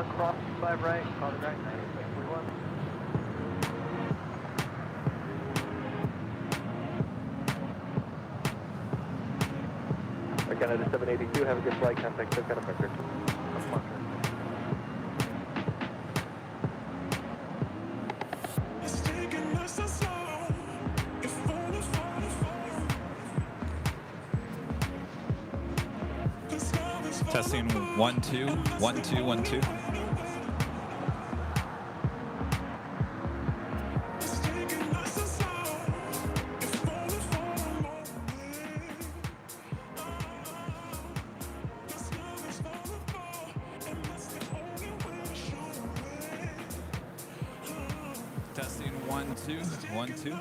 cross 5 right, call the right 9641. Canada 782, have a good flight, contact Cook, got a vector. Testing 1 2 1 2 1 2. Testing 1 2 1 2.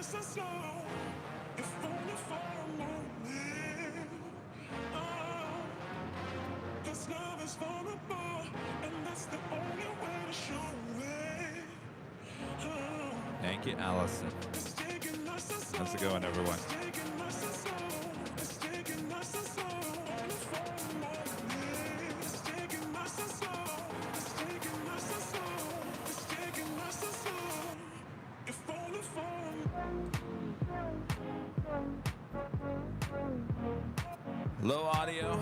Thank you, Allison. How's it going, everyone? Low audio.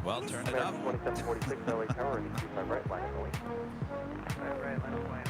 Well, turn it up. 2746 LA Tower, and 25 right, line of the link. Right, line of flight.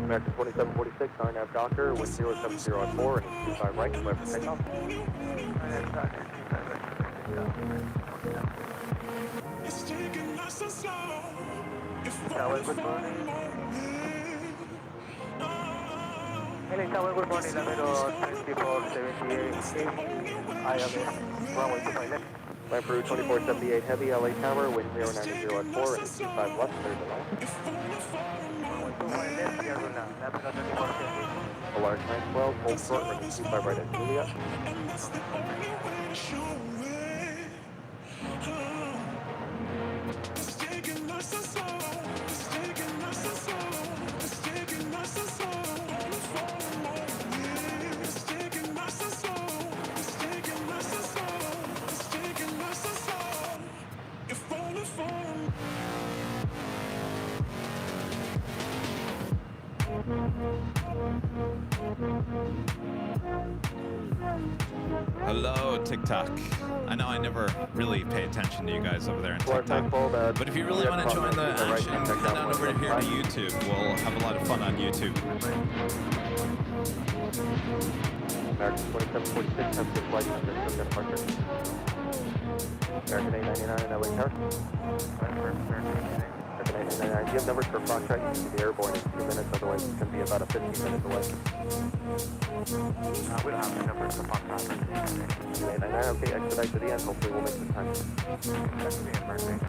American 2746, RNAV Docker, wind 070 on 4, and 25 right, clear for takeoff. RNAV Docker, 25 right, Tower, good morning. LA Tower, good morning, Lamero 2478, Aviation, runway 25 left. Line for 2478 Heavy, LA Tower, wind 090 on 4, and 25 left, clear the line. Runway 25 left, clear the line, Lamero 2478. Alarm 912, hold short, running 25 right at Juliet. Hello, TikTok. I know I never really pay attention to you guys over there in TikTok, but if you really want to join the action, head on over here to YouTube. We'll have a lot of fun on YouTube. American 2746, have a good flight, contact Cook, got a vector. American 899, LA Tower. American 899, do you have numbers for Foxtrot? You can be airborne in 2 minutes, otherwise it's going to be about a 15-minute delay. We don't have the numbers for Foxtrot. 899, okay, expedite to the end, hopefully we'll make this time. That's the emergency.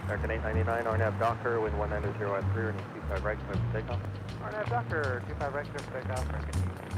American 899, RNAV Docker, wind 190 at 3, and 25 right, clear for takeoff. RNAV Docker, 25 right, clear for takeoff, American 899.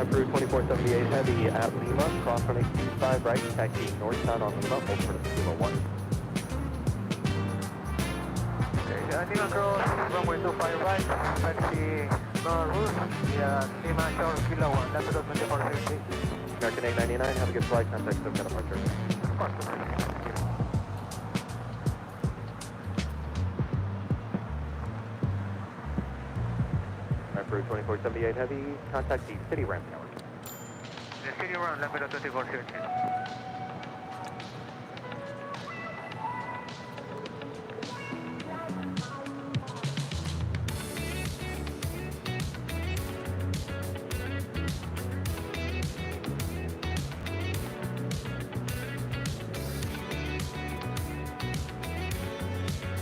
Peru 2478 Heavy at Lima, cross runway 25 right, taxi northbound on Lima, hold for the Lima 1. Okay, Lima cross, runway 25 right, taxi north, Lima short kilo 1, latitude 2460. American 899, have a good flight, contact SoCal departure. Peru 2478 Heavy, contact the city ramp tower. The city run, latitude 2460.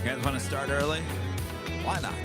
You guys want to start early? Why not?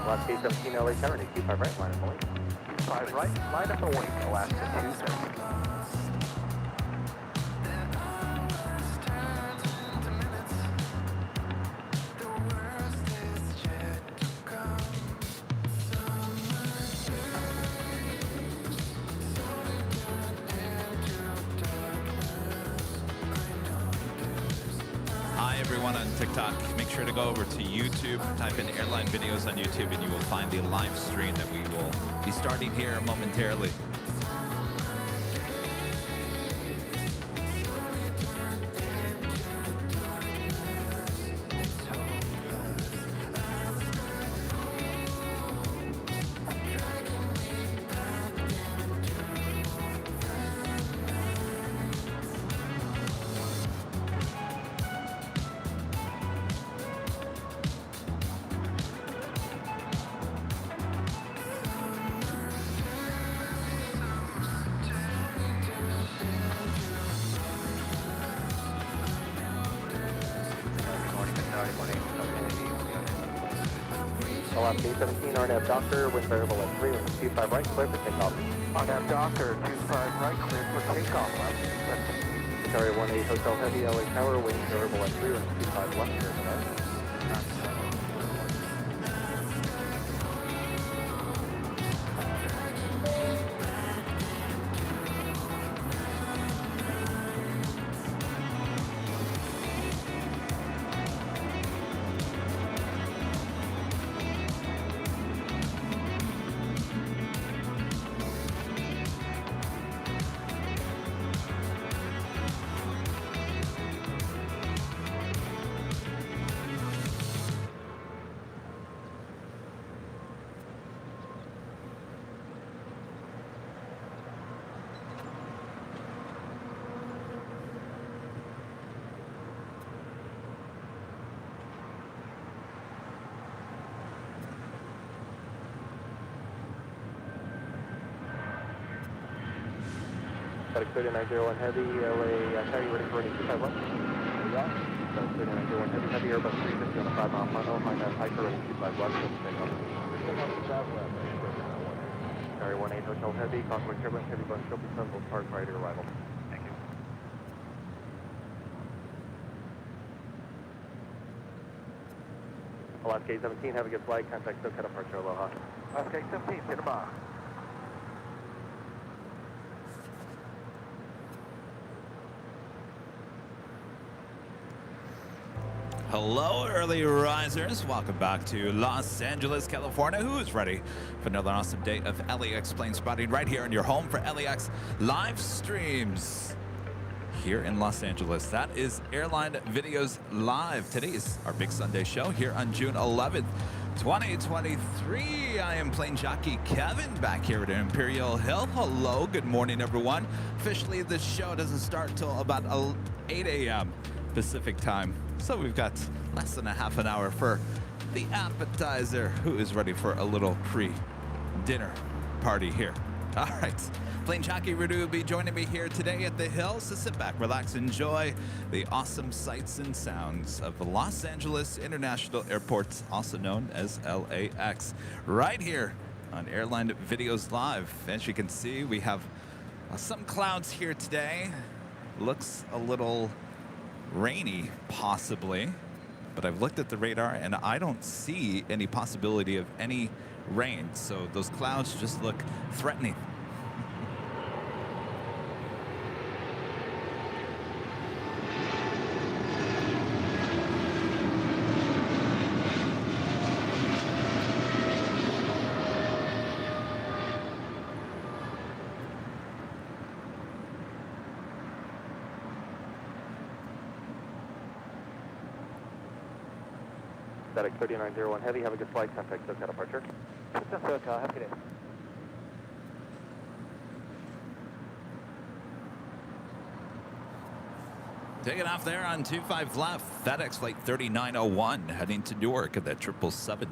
Last K17 LA tower, 25 right, line up away. 5 right, line up and wait, Alaska 230. Hi everyone on TikTok. Make sure to go over to YouTube, type in Airline Videos on YouTube, and you will find the live stream that we will be starting here momentarily. Last K17, RNAV Doctor, wind variable at 3, 25 right, clear for takeoff. RNAV Doctor, 25 right, clear for takeoff. Ontario 18 Hotel Heavy, LA Tower, wind variable at 3, 25 left, clear for that. Got a clear to 901 Heavy, LA, Tower, you ready for any 25 left? Yeah. 3901 Heavy, Heavy Airbus 350 on a 5 mile final, high net high current 25 left, takeoff. Sorry, 18 Hotel Heavy, conflict turbulence, heavy bus, Shelby Central, park prior to arrival. Thank you. Alaska 17, have a good flight, contact SoCal departure, aloha. Alaska 17, stand by. Hello, early risers. Welcome back to Los Angeles, California. Who is ready for another awesome day of LAX plane spotting right here in your home for LAX live streams here in Los Angeles? That is Airline Videos Live. Today is our big Sunday show here on June 11th, 2023. I am plane jockey Kevin back here at Imperial Hill. Hello, good morning, everyone. Officially, the show doesn't start till about 8 a.m. Pacific time. So we've got less than a half an hour for the appetizer. Who is ready for a little pre-dinner party here? All right. Plane jockey Rudy will be joining me here today at the Hill. So sit back, relax, enjoy the awesome sights and sounds of the Los Angeles International Airport, also known as LAX, right here on Airline Videos Live. As you can see, we have some clouds here today. Looks a little rainy, possibly, but I've looked at the radar and I don't see any possibility of any rain, so those clouds just look threatening. Static 3901 Heavy, have a good flight, contact SoCal departure. System SoCal, have a good day. Taking off there on 25 left, FedEx flight 3901, heading to Newark at that 777.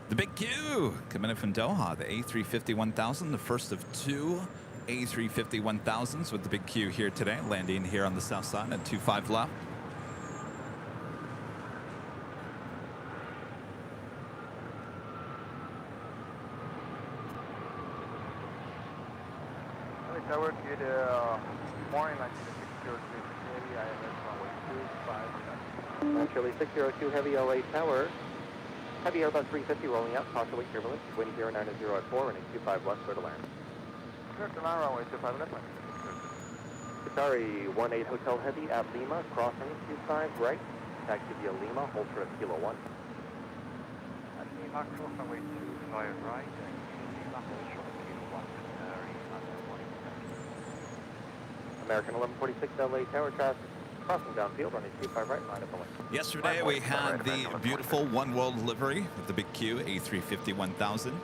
The big Q coming in from Doha, the A350-1000, the first of two A350-1000s with the big Q here today, landing here on the south side at 25 left. Tower, good morning, 602 Heavy, ILS runway 25. Chile 602 Heavy, LA Tower. Heavy Airbus 350 rolling out, caution weak turbulence, wind 090 at 4, running 25 west, clear to land. Clear to land, runway 25 left. Sorry, 18 Hotel Heavy at Lima, crossing 25 right, taxi via Lima, hold for Kilo 1. At Lima, cross runway 25 right, Lima, hold short of Kilo 1, American 1146 LA Tower traffic, crossing downfield, running 25 right, line up the lane. Yesterday we had the beautiful One World livery with the big Q, A350-1000.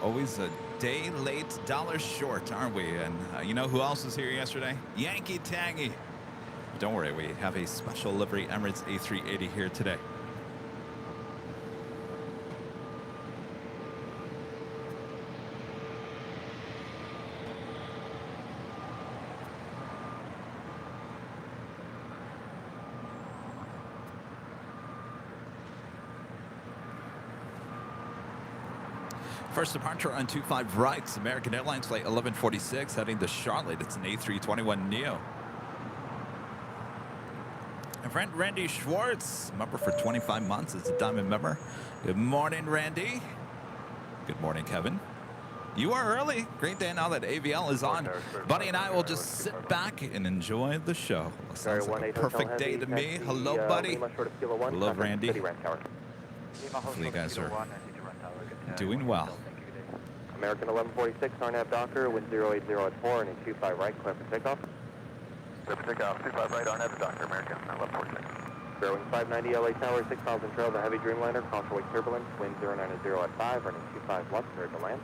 Always a day late, dollar short, aren't we? And you know who else was here yesterday? Yankee Tangy. Don't worry, we have a special livery Emirates A380 here today. First departure on 25 right, American Airlines flight 1146 heading to Charlotte. It's an A321neo. And friend Randy Schwartz, member for 25 months, is a Diamond member. Good morning, Randy. Good morning, Kevin. You are early. Great day now that AVL is on. Buddy and I will just sit back and enjoy the show. Sounds like a perfect day to me. Hello, buddy. Hello, Randy. Hopefully you guys are doing well. American 1146, RNAV Docker, wind 080 at 4, and 25 right, clear for takeoff. Clear for takeoff, 25 right, RNAV Docker, American 1146. Bearing 590 LA Tower, 6 miles in trail, the heavy Dreamliner, contour wake turbulence, wind 090 at 5, running 25 left, clear to land.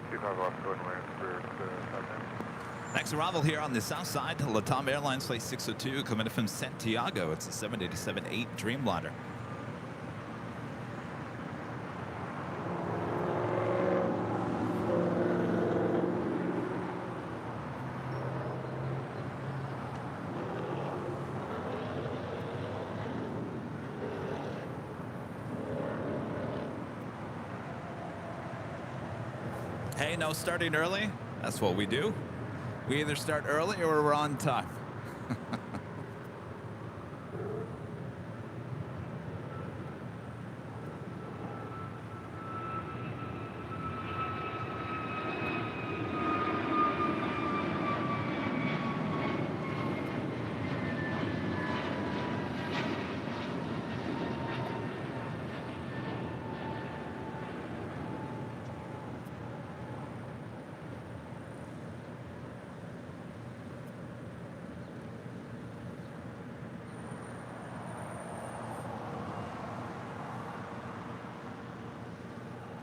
25 left, go ahead and land, clear to Next arrival here on the south side, Latam Airlines flight 602 coming in from Santiago. It's a 787-8 Dreamliner. Hey, no starting early? That's what we do. We either start early or we're on time.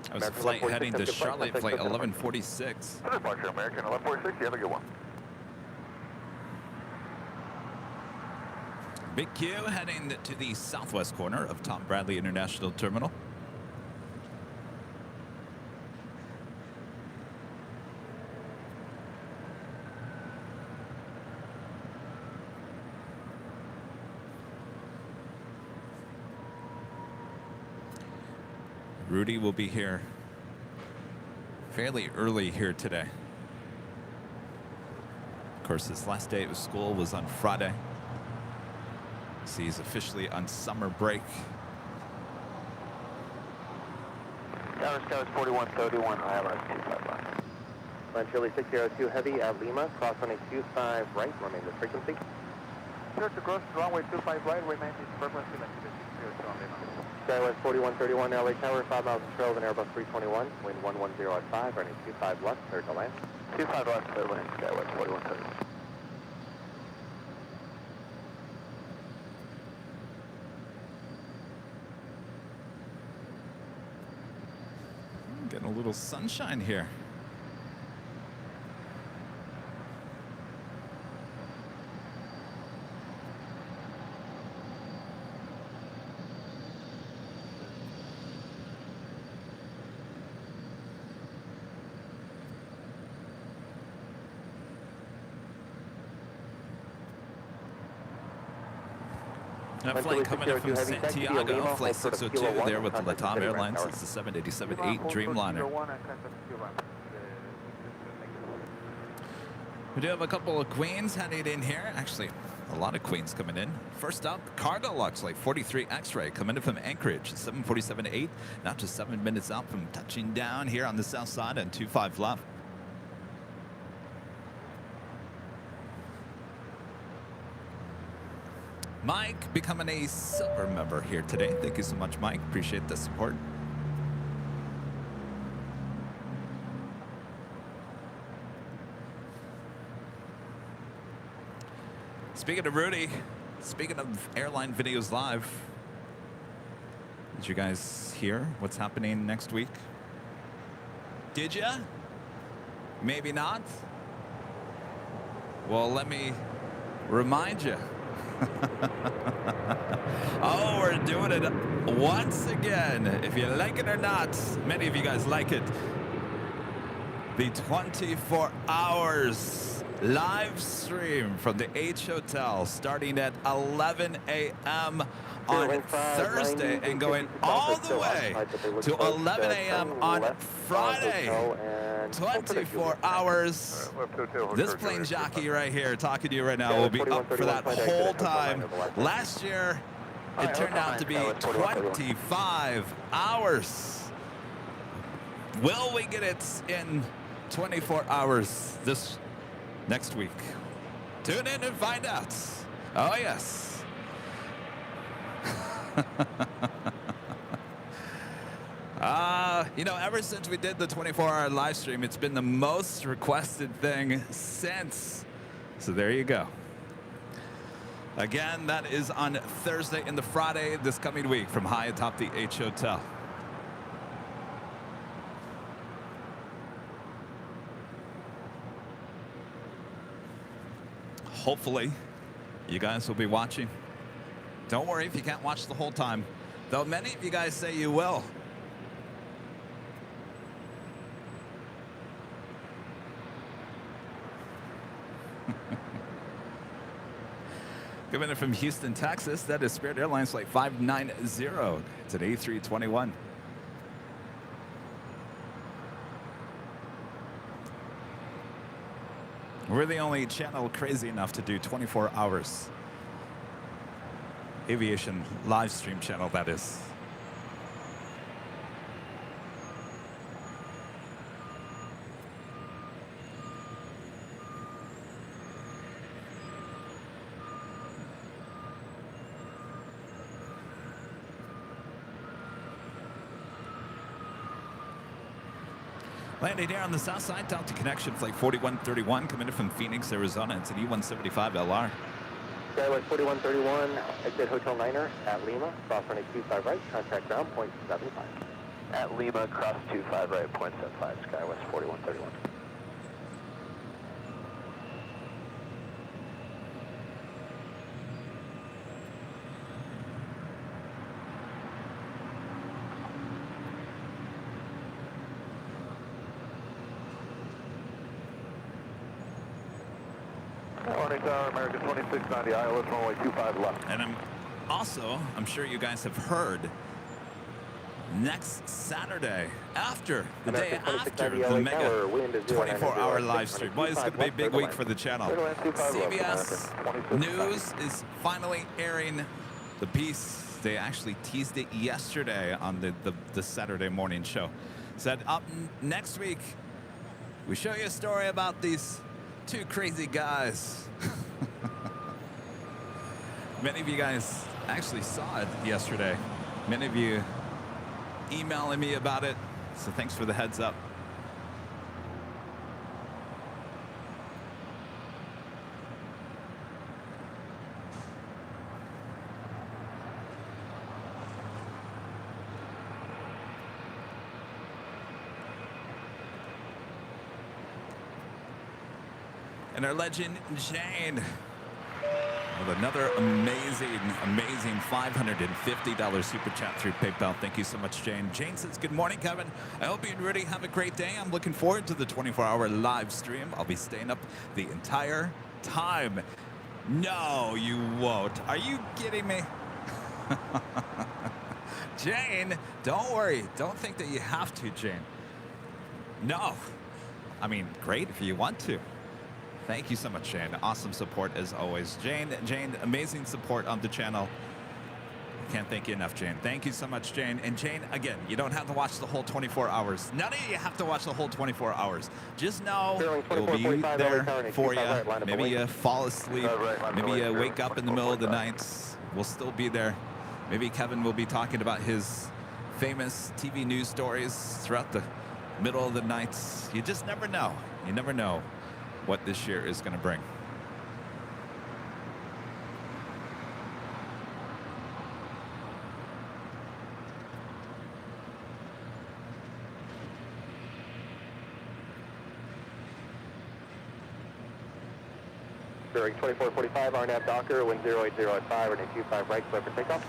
I was a flight heading to Charlotte, flight 1146. Departure American 1146, you have a good one. Big Q heading to the southwest corner of Tom Bradley International Terminal. Rudy will be here fairly early here today. Of course, his last day of school was on Friday. So he's officially on summer break. Tower Sky is 4131, ILS 255. Line Chile 602 Heavy at Lima, cross runway 25 right, remain the frequency. Clear to cross runway 25 right, remain this frequency, and 602 on Lima. Skywest 4131 LA Tower, 5 miles of trail of an Airbus 321, wind 110 at 5, running 25 left, clear to land. 25 left, clear land, Skywest 4131. Getting a little sunshine here. That flight coming in from Santiago, flight 602 there with Latam Airlines. It's the 787-8 Dreamliner. We do have a couple of Queens heading in here. Actually, a lot of Queens coming in. First up, Cargo Lux, like 43 X-Ray, coming in from Anchorage, 747-8, not just 7 minutes out from touching down here on the south side and 25 left. Mike becoming a silver member here today. Thank you so much, Mike. Appreciate the support. Speaking of Rudy, speaking of Airline Videos Live, did you guys hear what's happening next week? Did ya? Maybe not? Well, let me remind you. Oh, we're doing it once again. If you like it or not, many of you guys like it. The 24 hours live stream from the H Hotel starting at 11 a.m. on Thursday and going all the way to 11 a.m. on Friday. 24 hours. This plane jockey right here talking to you right now will be up for that whole time. Last year, it turned out to be 25 hours. Will we get it in 24 hours this next week? Tune in and find out. Oh, yes. You know, ever since we did the 24-hour live stream, it's been the most requested thing since. So there you go. Again, that is on Thursday and the Friday this coming week from high atop the H Hotel. Hopefully, you guys will be watching. Don't worry if you can't watch the whole time, though many of you guys say you will. Coming in from Houston, Texas, that is Spirit Airlines flight 590. It's an A321. We're the only channel crazy enough to do 24 hours. Aviation live stream channel, that is. Landing here on the south side, Delta Connection, flight 4131, coming in from Phoenix, Arizona. It's an E175 LR. Skyway 4131, exit Hotel Niner at Lima, cross runway 25 right, contact ground, point 75. At Lima, cross 25 right, point 75, Skywest 4131. Morning, American 2690, ILS runway 25 left. And I'm sure you guys have heard, next Saturday, after, the day after the mega 24-hour live stream. Boy, it's going to be a big week for the channel. CBS News is finally airing the piece. They actually teased it yesterday on the Saturday morning show. Said up next week, we show you a story about these two crazy guys. Many of you guys actually saw it yesterday. Many of you emailing me about it, so thanks for the heads up. And our legend, Jane, with another amazing $550 super chat through PayPal. Thank you so much, Jane. Jane says, good morning, Kevin. I hope you really have a great day. I'm looking forward to the 24-hour live stream. I'll be staying up the entire time. No, you won't. Are you kidding me? Jane, don't worry. Don't think that you have to, Jane. No. I mean, great if you want to. Thank you so much, Jane. Awesome support as always. Jane, amazing support on the channel. Can't thank you enough, Jane. Thank you so much, Jane. And Jane, again, you don't have to watch the whole 24 hours. None of you have to watch the whole 24 hours. Just know it will be there for you. Maybe you fall asleep. Maybe you wake up in the middle of the night. We'll still be there. Maybe Kevin will be talking about his famous TV news stories throughout the middle of the night. You just never know. You never know what this year is going to bring. During 2445, RNAV Docker, wind 08085, runway 25 right, clear for takeoff.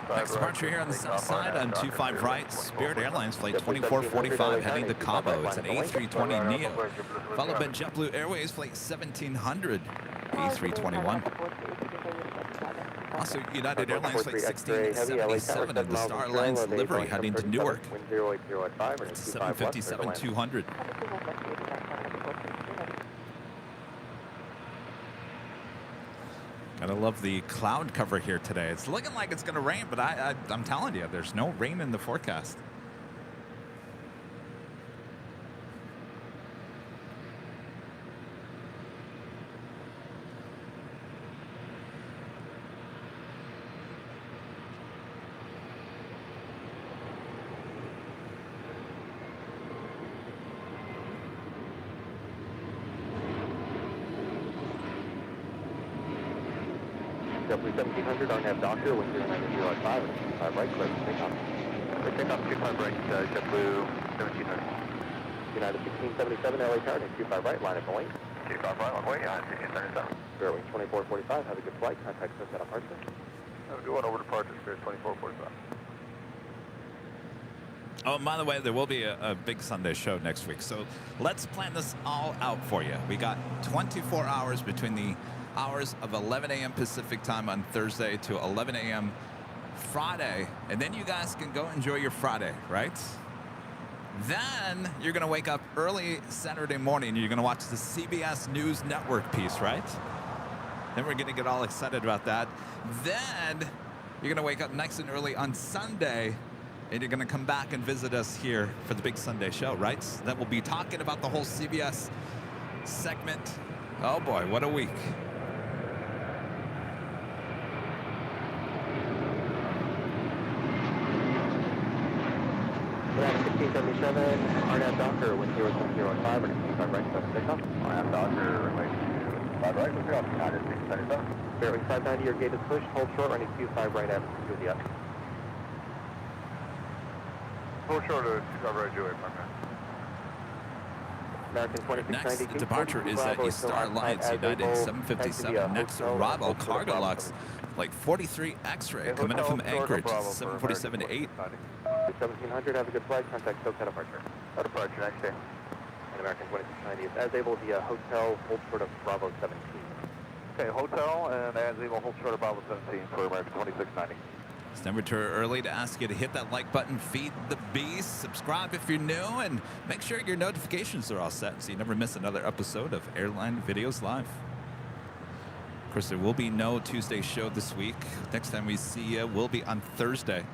Next departure here on the south side on 25 right, Spirit Airlines flight 2445 heading to Cabo. It's an A320neo, followed by JetBlue Airways flight 1700 A321. Also, United Airlines flight 1677 in the Star Alliance livery heading to Newark. 757-200. Gotta love the cloud cover here today. It's looking like it's gonna rain, but I'm telling you, there's no rain in the forecast. JetBlue 1700, RNAV Docker, wind 09085, and 25 right, clear for takeoff. Clear takeoff, 25 right, JetBlue 1700. United 1677, LA Tower, and 25 right, line up and wait. 25 right, on way, 1677. Spirit wing 2445, have a good flight, contact us at departure. Have a good one, over departure, Spirit 2445. Oh, and by the way, there will be a big Sunday show next week. So let's plan this all out for you. We got 24 hours between the hours of 11 a.m. Pacific time on Thursday to 11 a.m. Friday. And then you guys can go enjoy your Friday, right? Then you're going to wake up early Saturday morning. You're going to watch the CBS News Network piece, right? Then we're going to get all excited about that. Then you're going to wake up nice and early on Sunday, and you're going to come back and visit us here for the big Sunday show, right? Then we'll be talking about the whole CBS segment. Oh boy, what a week. Yeah, 1677, RNAV Docker, wind 07015, running 25 right, that's takeoff. RNAV Docker, runway 25 right, we'll be off 1677. Bearing 590, your gate is pushed, hold short, running 25 right at Juliet. Hold short of 25 right, Juliet, my man. American 2690. Next departure is at Star Alliance United 757. Next arrival, Cargo Lux, like 43 X-ray coming in from Anchorage, 747 to 8. 1700, have a good flight, contact SoCal departure. Departure, next day. And American 2690 is as able via hotel, hold short of Bravo 17. Okay, hotel and as able, hold short of Bravo 17 for American 2690. It's never too early to ask you to hit that like button, feed the beast, subscribe if you're new, and make sure your notifications are all set so you never miss another episode of Airline Videos Live. Of course, there will be no Tuesday show this week. Next time we see you will be on Thursday.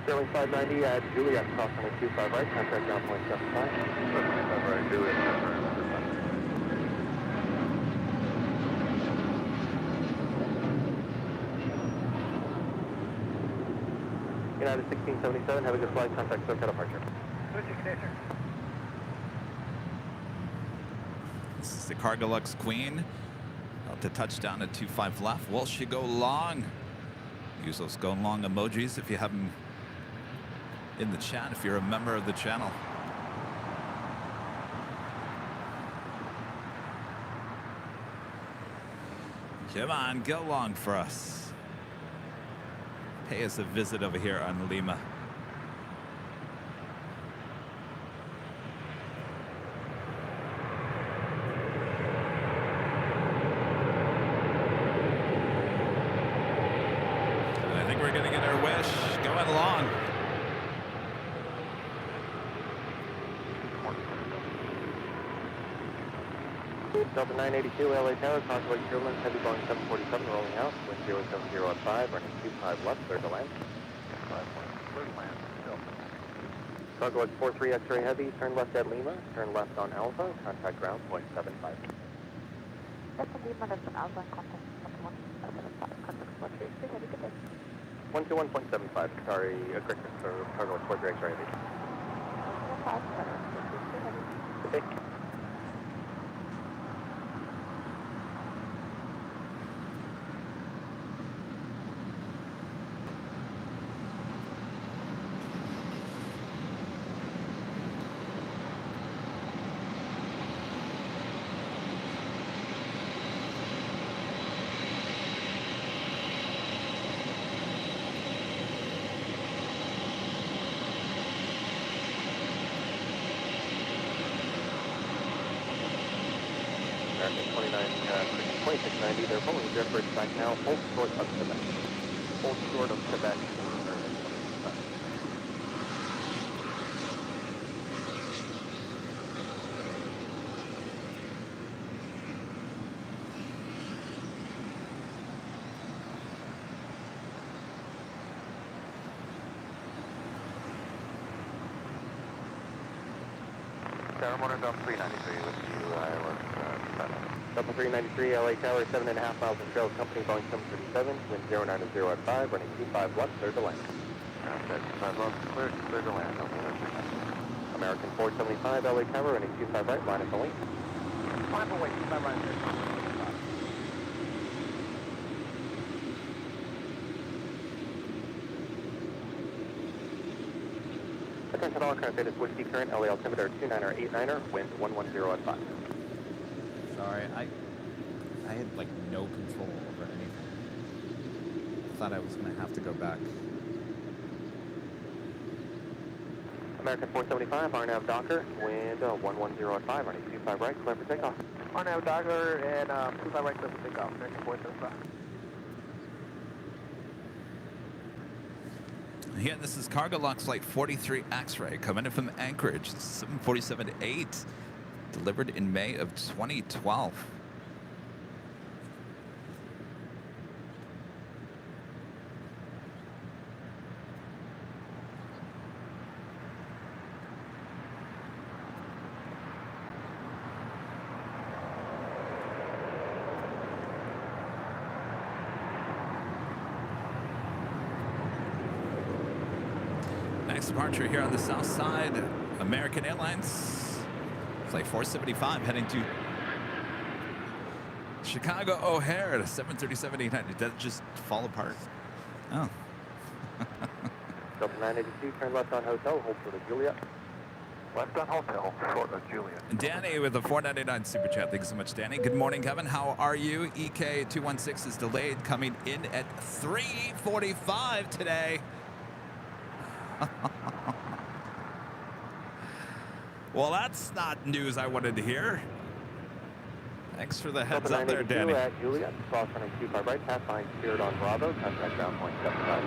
Sterling 590 at Juliet, cross runway 25 right, contact ground point 75. 25 right, Juliet, United 1677, have a good flight, contact SoCal departure. This is the Cargo Lux Queen. About to touchdown at 25 left. Will she go long? Use those go long emojis if you have them in the chat, if you're a member of the channel. Come on, go long for us. Pay us a visit over here on Lima. And I think we're gonna get our wish going long. Delta 982, LA Tower, contact Airline, heavy Boeing 747 rolling out, wind 07015, running 25 left, clear to land. Cargo at 43 X-ray heavy, turn left at Lima, turn left on Alpha, contact ground point 75. Delta Lima, left on Alpha, contact 121.75, sorry, correction, for cargo at 43 X-ray heavy. Okay. American 2690, they're pulling Jeffers back now, hold short of Quebec. Hold short of Quebec. Ceremony down 393 with you, Delta 393, LA Tower, 7.5 miles in trail, company Boeing 737, wind 090 at 5, running 25 left, clear to land. Okay, 25 left, clear to land. American 475, LA Tower, running 25 right, line is away. Line away, 25 right there. Attention all current data is Whiskey current, LA altimeter 29er 89er, wind 110 at 5. Sorry, I had like no control over anything. I thought I was gonna have to go back. American 475, RNAV Docker, wind 110 running 25 right, clear for takeoff. RNAV Docker and 25 right, clear for takeoff. American 475. Yeah, this is Cargo Lux Flight 43 X-Ray coming in from Anchorage, 747-8, delivered in May of 2012. Next departure here on the south side, American Airlines, Flight 475 heading to Chicago O'Hare at a 737-800. Did that just fall apart? Oh. Delta 982, turn left on hotel, hold for the Juliet. Left on hotel, short of Juliet. Danny with a 499 super chat. Thank you so much, Danny. Good morning, Kevin. How are you? EK216 is delayed, coming in at 3:45 today. Well, that's not news I wanted to hear. Thanks for the heads up there, Danny. At Juliet, cross running 25 right, pass line steered on Bravo, contact ground point 75.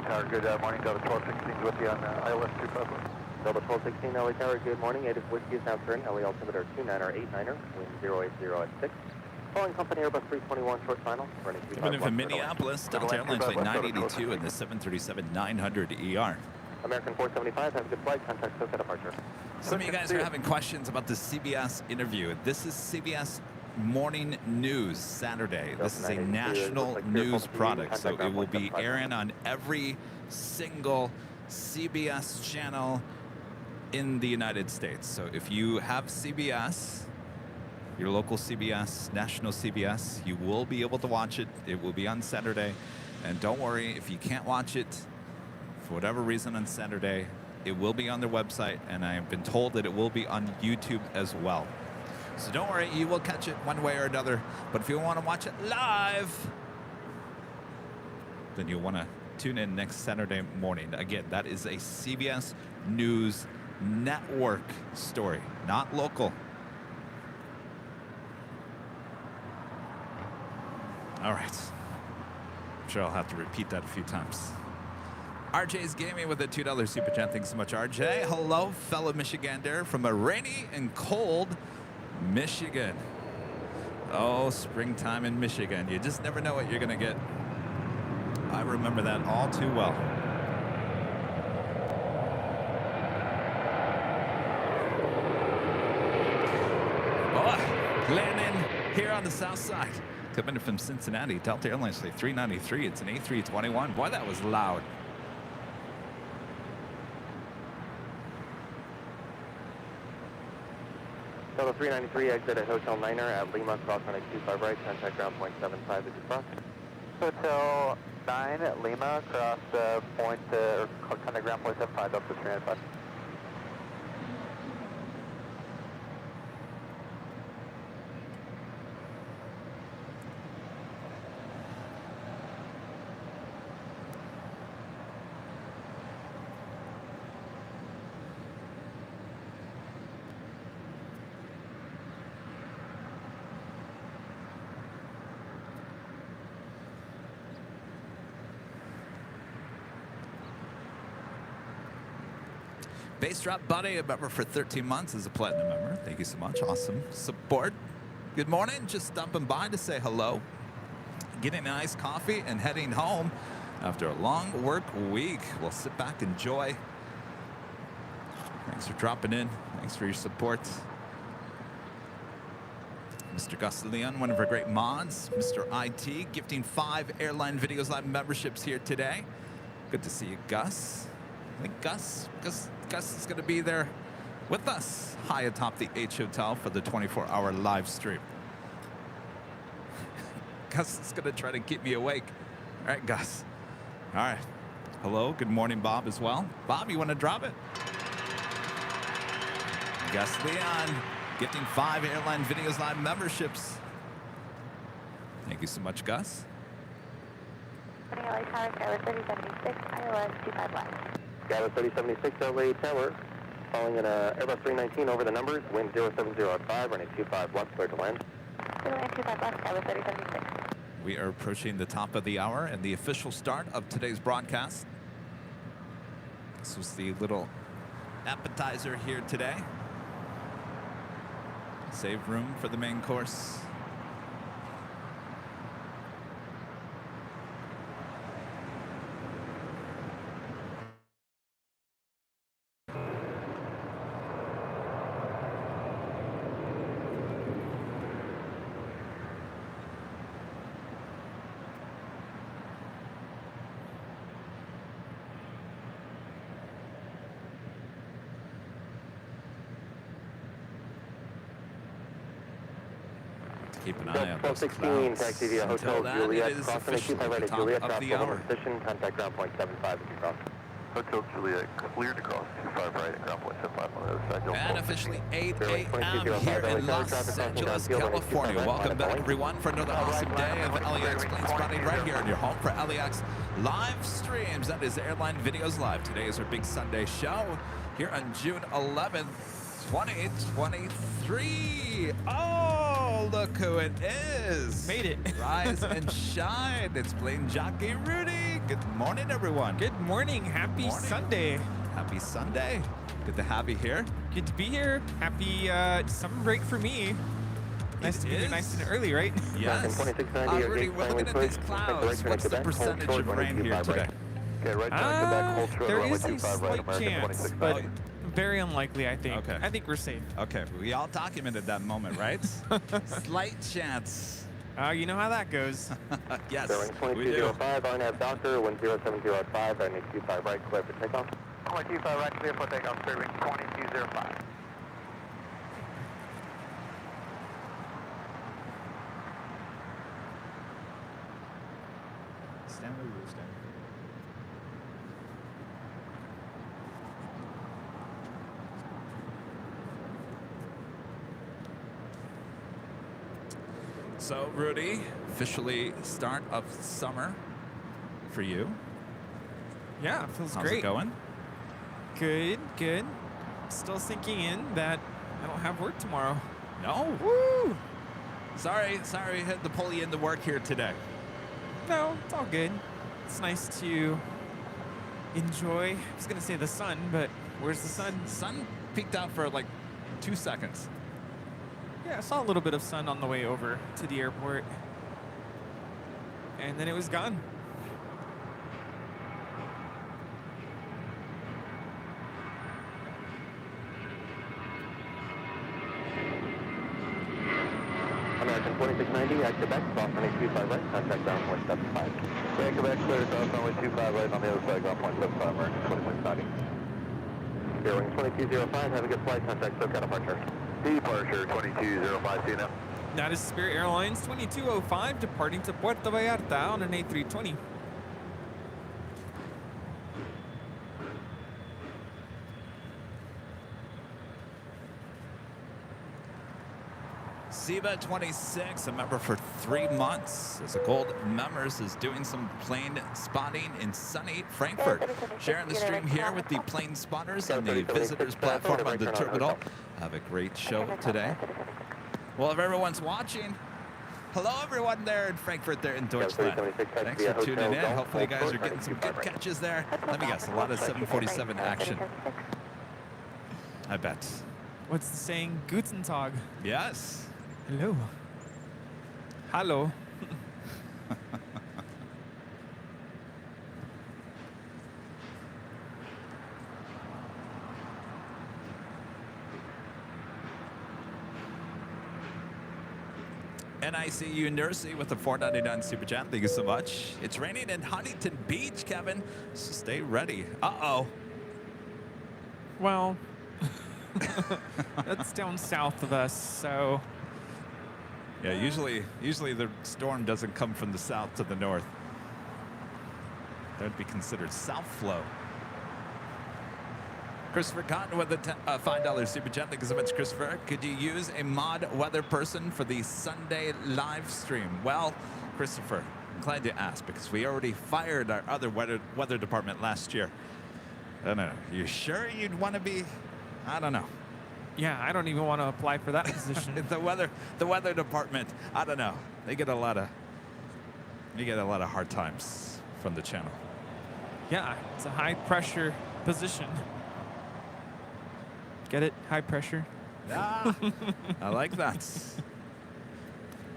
Tower, good morning. Delta 1216 with you on ILS 251. Delta 1216, LA Tower, good morning. Native Whiskey is now turn, LA altimeter 2989er, wind 080 at 6. Following company Airbus 321, short final, running 25. Coming in from Minneapolis, Delta Airlines Flight 982 and the 737-900ER. American 475, have a good flight, contact Soka departure. Some of you guys are having questions about the CBS interview. This is CBS Morning News Saturday. This is a national news product, so it will be airing on every single CBS channel in the United States. So if you have CBS, your local CBS, national CBS, you will be able to watch it. It will be on Saturday. And don't worry, if you can't watch it for whatever reason on Saturday, it will be on their website, and I have been told that it will be on YouTube as well. So don't worry, you will catch it one way or another. But if you want to watch it live, then you'll want to tune in next Saturday morning. Again, that is a CBS News Network story, not local. All right. I'm sure I'll have to repeat that a few times. RJ's Gaming with a $2 super chat. Thanks so much, RJ. Hello, fellow Michigander from a rainy and cold Michigan. Oh, springtime in Michigan. You just never know what you're going to get. I remember that all too well. Oh, landing here on the south side. Coming from Cincinnati, Delta Airlines Flight 393. It's an A321. Boy, that was loud. Delta 393, exit at Hotel Niner at Lima, cross running 25 right, contact ground point 75 as you cross. Hotel 9 at Lima, cross point, contact ground point 75, Delta 395. Base Drop Buddy, a member for 13 months, is a platinum member. Thank you so much. Awesome support. Good morning. Just stopping by to say hello. Getting a nice coffee and heading home after a long work week. We'll sit back, enjoy. Thanks for dropping in. Thanks for your support. Mr. Gus Leon, one of our great mods. Mr. IT, gifting 5 Airline Videos Live memberships here today. Good to see you, Gus. I think Gus is going to be there with us high atop the H Hotel for the 24-hour live stream. Gus is going to try to keep me awake. All right, Gus. All right. Hello. Good morning, Bob, as well. Bob, you want to drop it? Gus Leon Gifting 5 Airline Videos Live memberships. Thank you so much, Gus. LA Tower, Skyler 3076, ILS 25 left. Skyler 3076, LA Tower. Calling in Airbus 319 over the numbers. Wind 07005, running 25 left, clear to land. Clear to land 25 left, Skyler 3076. We are approaching the top of the hour and the official start of today's broadcast. This was the little appetizer here today. Save room for the main course. Keep an eye on those 1216, taxi via Hotel Juliet, crossing 25 right at Juliet, top of the cross hour. position, contact ground point 75 as you cross. Hotel Juliet, cleared to cross 25 right at ground point 75 on the other side. And officially 8 a.m. here in Los Angeles, California. Welcome back, everyone, for another awesome day of LAX plane spotting right here in your home for LAX live streams. That is Airline Videos Live. Today is our big Sunday show here on June 11th, 2023. Oh, look who it is. Made it. Rise and shine. It's plane jockey Rudy. Good morning, everyone. Good morning. Happy Sunday. Happy Sunday. Good to have you here. Good to be here. Happy summer break for me. Nice to be here nice and early, right? Yes. Rudy, we're looking at these clouds. What's the percentage of rain here today? Okay, right turn Quebec, hold short, There runway is a 25 right, slight American chance, 26 but right. very unlikely, I think. Okay. I think we're safe. Okay, we all documented that moment, right? Slight chance. You know how that goes. Yes, Bearing we do. 2205, RNAV Doctor, wind 07005, running 25 right, clear for takeoff. Runway 25 right, clear for takeoff, clearing 2205. Stand where you were standing. So, Rudy, officially start of summer for you. Yeah, feels How's great. it going? Good, good. Still sinking in that I don't have work tomorrow. No. Woo! Sorry, had to pull you into work here today. No, it's all good. It's nice to enjoy. I was gonna say the sun, but where's the sun? Sun peeked out for like 2 seconds. Yeah, I saw a little bit of sun on the way over to the airport. And then it was gone. American 2690, at Quebec, cross running 25 right, contact ground point 75. Okay, Quebec, clear to cross runway 25 right on the other side, ground point 75, American 2690. Bearing 2205, have a good flight, contact SoCal departure. Departure 2205, see you now. That is Spirit Airlines 2205 departing to Puerto Vallarta on an A320. Ziba 26, a member for 3 months. As a gold members is doing some plane spotting in sunny Frankfurt. Sharing the stream here with the plane spotters and the visitors platform on the terminal. Have a great show today. Well, if everyone's watching, hello everyone there in Frankfurt, there in Deutschland. Thanks for tuning in. Hopefully you guys are getting some good catches there. Let me guess, a lot of 747 action. I bet. What's the saying? Guten Tag. Yes. Hello. Hello. NICU Nursey with the $4.99 super chat. Thank you so much. It's raining in Huntington Beach, Kevin. So stay ready. Uh-oh. Well, that's down south of us, so. Yeah, usually the storm doesn't come from the south to the north. That would be considered south flow. Christopher Cotton with a $5 super chat. Thank you so much, Christopher. Could you use a mod weather person for the Sunday live stream? Well, Christopher, I'm glad you asked because we already fired our other weather department last year. I don't know. You sure you'd want to be? I don't know. Yeah, I don't even want to apply for that position. the weather department. I don't know. They get a lot of hard times from the channel. Yeah, it's a high pressure position. Get it? High pressure. Ah, I like that.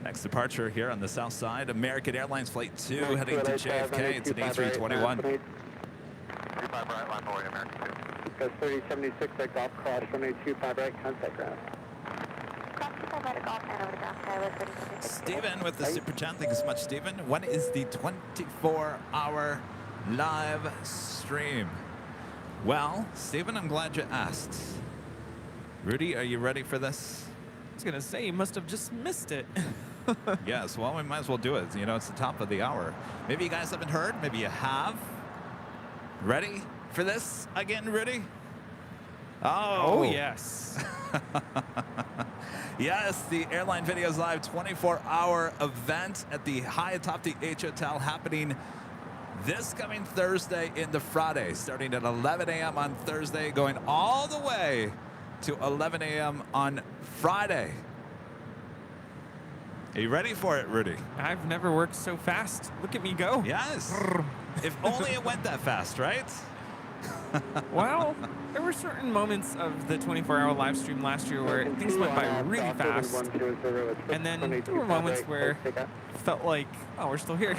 Next departure here on the south side, American Airlines Flight 2 heading to JFK. It's an A321. 35 right, line forward, American 2. 3076 at Golf Cross, 182.5 right, contact ground. Cross 25 right at Golf and over to ground skyway 3076. Stephen with the super chat. Thank you so much, Stephen. When is the 24-hour live stream? Well, Stephen, I'm glad you asked. Rudy, are you ready for this? I was going to say, you must have just missed it. Yes, well, we might as well do it. You know, it's the top of the hour. Maybe you guys haven't heard. Maybe you have. Ready for this again, Rudy? Oh, yes. Yes, the Airline Videos Live 24-hour event at the Hyatt Top the H Hotel happening this coming Thursday into Friday, starting at 11 a.m. on Thursday, going all the way to 11 a.m. on Friday. Are you ready for it, Rudy? I've never worked so fast. Look at me go. Yes. If only it went that fast, right? Well, there were certain moments of the 24-hour live stream last year where things went by really fast. And then there were moments where it felt like, oh, we're still here.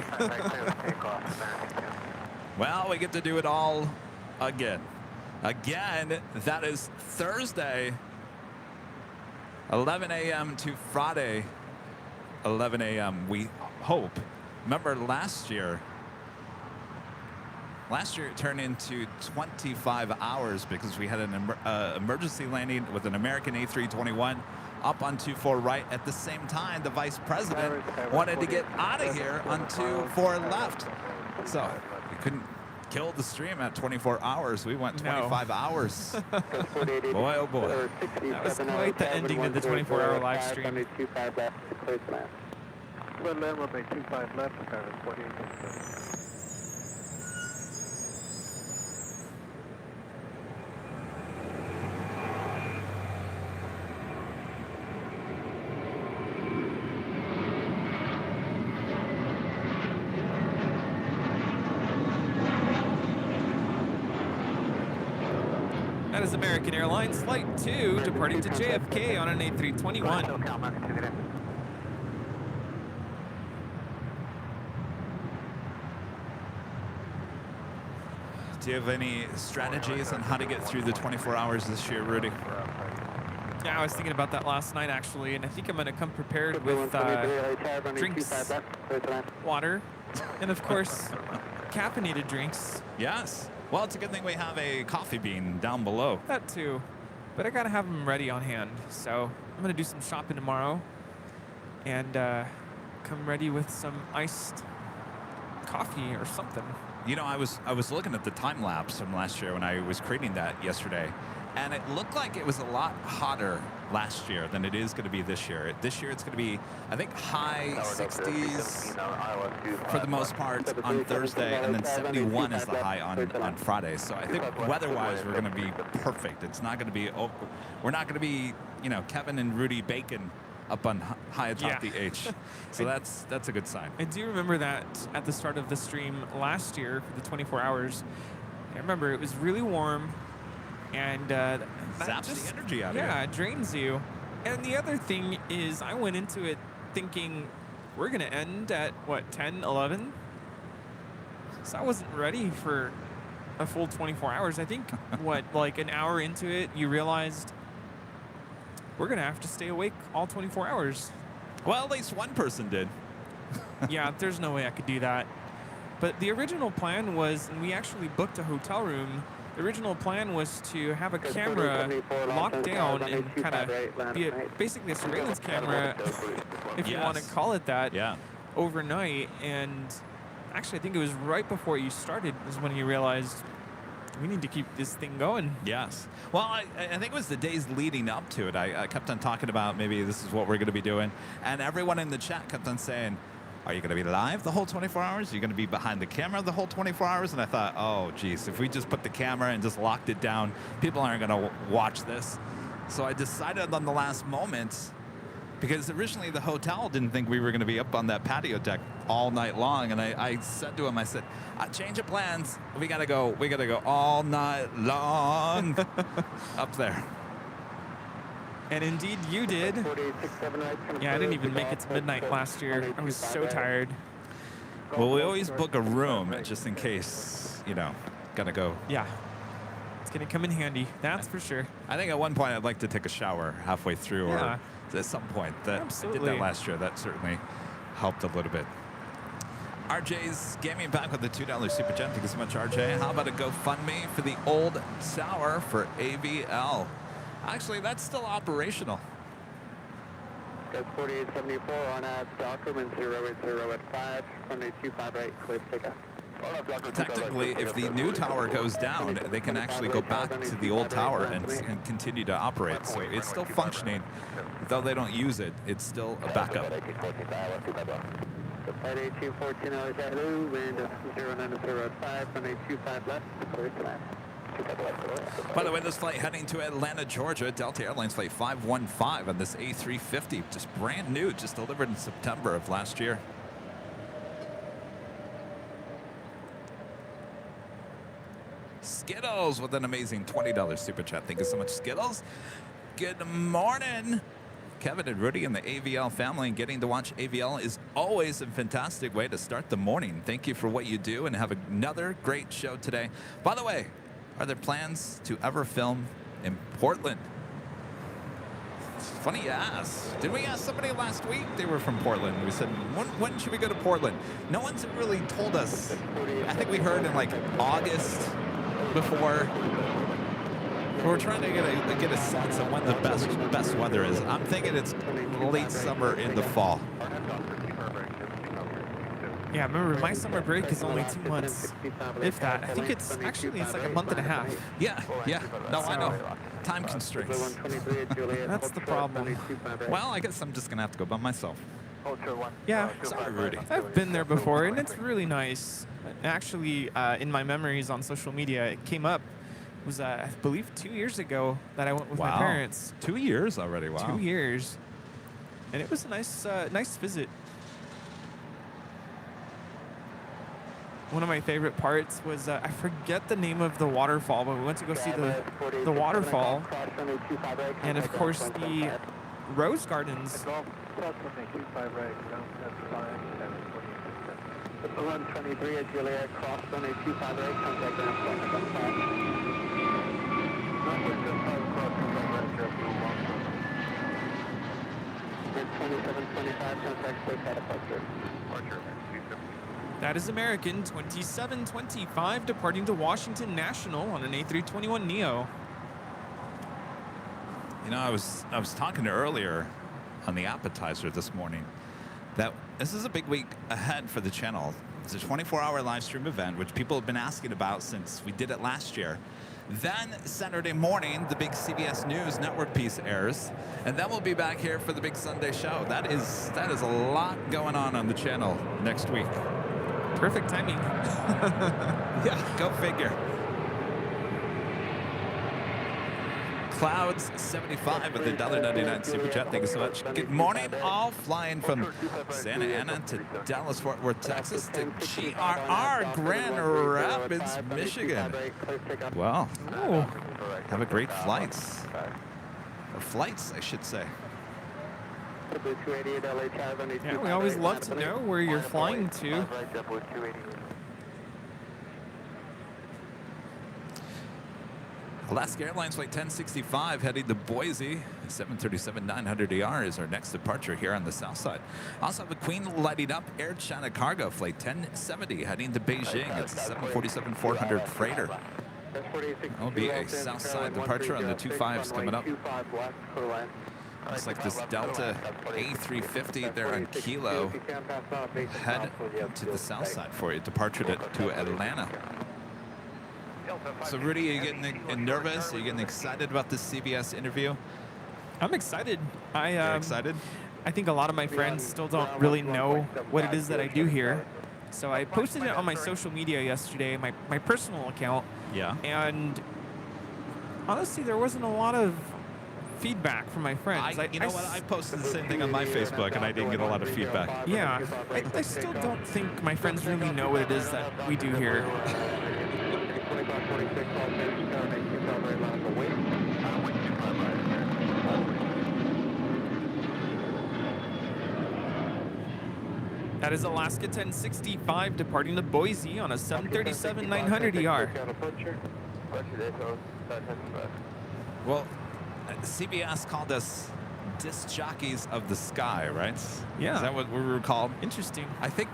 Well, we get to do it all again. Again, that is Thursday, 11 a.m. to Friday, 11 a.m. We hope. Remember last year it turned into 25 hours because we had an emergency landing with an American A321 up on 24 right. At the same time, the vice president wanted to get out of here on 24 left. So we couldn't kill the stream at 24 hours. We went 25 hours. Boy, oh boy. That was quite the ending of the 24-hour live stream. One land, 1.25 left, 48. That is American Airlines Flight 2 departing to JFK on an A321. Do you have any strategies on how to get through the 24 hours this year, Rudy? Yeah, I was thinking about that last night, actually, and I think I'm going to come prepared with drinks, water, and, of course, caffeinated drinks. Yes. Well, it's a good thing we have a coffee bean down below. That, too. But I got to have them ready on hand, so I'm going to do some shopping tomorrow and come ready with some iced coffee or something. You know, I was looking at the time lapse from last year when I was creating that yesterday, and it looked like it was a lot hotter last year than it is going to be this year. This year it's going to be, I think, high 60s for the most part on Thursday, and then 71 is the high on Friday. So I think weather-wise we're going to be perfect. It's not going to be, we're not going to be, you know, Kevin and Rudy Bacon up on high atop the H. So that's a good sign. I do remember that at the start of the stream last year for the 24 hours. I remember it was really warm, and that zaps just, the energy out of you. Yeah, it drains you. And the other thing is I went into it thinking we're going to end at, what, 10, 11? So I wasn't ready for a full 24 hours. I think, what, like an hour into it, you realized we're going to have to stay awake all 24 hours. Well, at least one person did. Yeah, there's no way I could do that. But the original plan was, and we actually booked a hotel room, the original plan was to have a camera locked down and kind of be basically a surveillance camera, if you want to call it that, overnight. And actually, I think it was right before you started is when you realized we need to keep this thing going. Yes. Well, I think it was the days leading up to it. I kept on talking about maybe this is what we're going to be doing. And everyone in the chat kept on saying, are you going to be live the whole 24 hours? Are you going to be behind the camera the whole 24 hours? And I thought, oh, geez, if we just put the camera and just locked it down, people aren't going to watch this. So I decided on the last moment, because originally the hotel didn't think we were going to be up on that patio deck all night long. And I said to him, I said, change of plans. We got to go all night long up there. And indeed you did. Yeah, I didn't even make it to midnight last year. I was so tired. Well, we always book a room just in case, you know, got to go. Yeah. It's going to come in handy. That's for sure. I think at one point I'd like to take a shower halfway through or at some point. I did that last year. That certainly helped a little bit. RJ's gaming back with the $2 super chat. Thank you so much, RJ. How about a GoFundMe for the old tower for AVL? Actually, that's still operational. That's 4874 on document 080 runway 25 right, clear takeoff. Technically, if the new tower goes down, they can actually go back to the old tower and continue to operate. So it's still functioning. Though they don't use it, it's still a backup. Flight 1814 hours at hello, wind 09005, runway 25 left, clear to land. By the way, this flight heading to Atlanta, Georgia, Delta Airlines flight 515 on this A350, just brand new, just delivered in September of last year. Skittles with an amazing $20 super chat. Thank you so much, Skittles. Good morning. Kevin and Rudy and the AVL family, and getting to watch AVL is always a fantastic way to start the morning. Thank you for what you do and have another great show today. By the way, are there plans to ever film in Portland? It's funny you ask. Did we ask somebody last week? They were from Portland. We said, when should we go to Portland? No one's really told us. I think we heard in like August before. We're trying to get a sense of when the best weather is. I'm thinking it's late summer in the fall. Yeah, remember my summer break is only 2 months, if that. I think it's actually like a month and a half. Yeah. No, I know. Time constraints. That's the problem. Well, I guess I'm just gonna have to go by myself. Yeah, sorry, Rudy. I've been there before, and it's really nice. Actually, in my memories on social media, it came up. It was, I believe, 2 years ago that I went with my parents. 2 years already. Wow. 2 years, and it was a nice visit. One of my favorite parts was, I forget the name of the waterfall, but we went to go see the waterfall. And of course the rose gardens. 123 at Juliet, cross runway 25 right, contact ground point. 2725, contact space at departure. That is American 2725 departing to Washington National on an A321neo. You know, I was talking earlier on the appetizer this morning that this is a big week ahead for the channel. It's a 24-hour live stream event, which people have been asking about since we did it last year. Then Saturday morning, the big CBS News network piece airs, and then we'll be back here for the big Sunday show. That is a lot going on the channel next week. Perfect timing. Yeah, go figure. Clouds 75 with the $1.99 super chat. Thank you so much. Good morning, all flying from Santa Ana to Dallas, Fort Worth, Texas to GRR, Grand Rapids, Michigan. Well, have a great flights. Or flights, I should say. Yeah, we always love to know where you're flying to. Alaska Airlines flight 1065 heading to Boise. 737-900ER is our next departure here on the south side. Also have a Queen lighting up Air China Cargo flight 1070 heading to Beijing. It's a 747-400 freighter. That'll be a south side departure on the 25s coming up. Looks like this Delta A350 there on Kilo head to the south side for you. Departure to Atlanta. So Rudy, are you getting nervous? Are you getting excited about this CBS interview? I'm excited. You're excited? I think a lot of my friends still don't really know what it is that I do here. So I posted it on my social media yesterday, my personal account. Yeah. And honestly, there wasn't a lot of feedback from my friends. You know what? I posted the same thing on my Facebook, and I didn't get a lot of feedback. Yeah, I still don't think my friends really know what it is that we do here. That is Alaska 1065 departing to Boise on a 737-900 ER. Well, CBS called us disc jockeys of the sky, right? Yeah. Is that what we were called? Interesting. I think,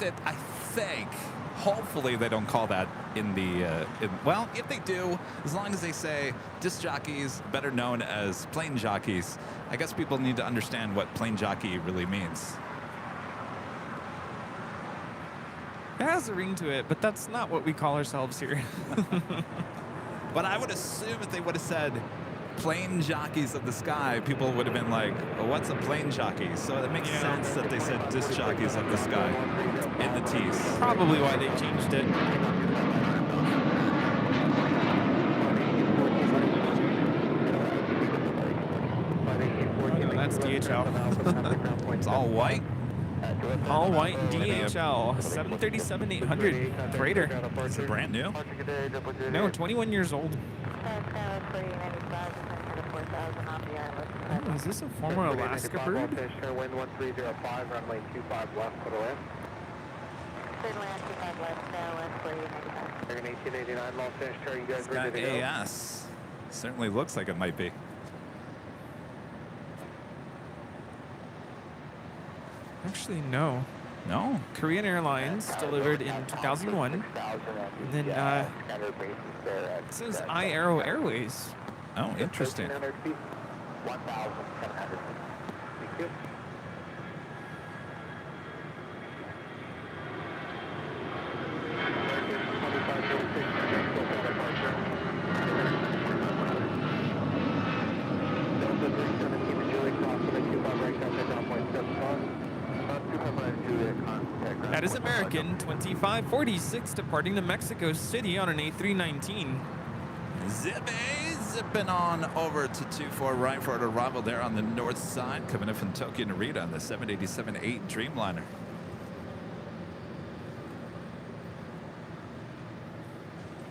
hopefully they don't call that in the, well, if they do, as long as they say disc jockeys, better known as plane jockeys, I guess people need to understand what plane jockey really means. It has a ring to it, but that's not what we call ourselves here. But I would assume if they would have said plane jockeys of the sky, people would have been like, well, what's a plane jockey? So it makes sense that they said disc jockeys of the sky in the T's. Probably why they changed it. Oh, no, that's DHL. It's all white. All white DHL 737-800 freighter. Is it brand new? No, 21 years old. Oh, is this a former Alaska bird? Wind 1305, runway 25 left, put away. American 1889, Los Angeles, you guys It's got ready to go? AS. Certainly looks like it might be. Actually, no. No? Korean Airlines delivered in 2001. And then it says Aero Airways. Oh, interesting. 1,700 feet. 1,700 feet. Thank you. That is American 2546 departing to Mexico City on an A319. Zipping on over to 24 right for an arrival there on the north side, coming in from Tokyo Narita on the 787-8 Dreamliner.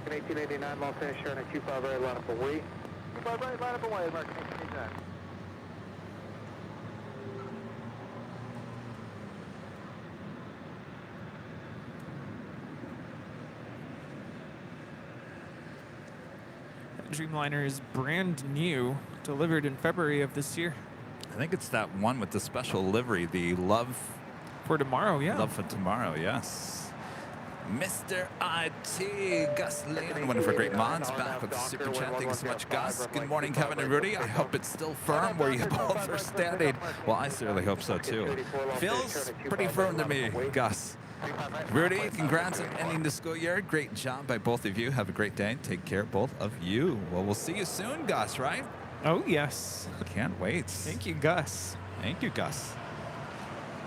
In 1889, Los Angeles, on a 25 right, line up away. 25 right, line up away, American 1889. Dreamliner is brand new, delivered in February of this year. I think it's that one with the special livery, the Love For tomorrow, yeah. Love for Tomorrow, yes. Mr. IT, Gus Leon, one of our great mods, back with the super chat. Thank you so much, Gus. Good morning, Kevin and Rudy. I hope it's still firm where you both are standing. Well, I certainly hope so, too. Feels pretty firm to me, Gus. Rudy, congrats on ending the school year. Great job by both of you. Have a great day. Take care, both of you. Well, we'll see you soon, Gus, right? Oh, yes. Can't wait. Thank you, Gus. Thank you, Gus.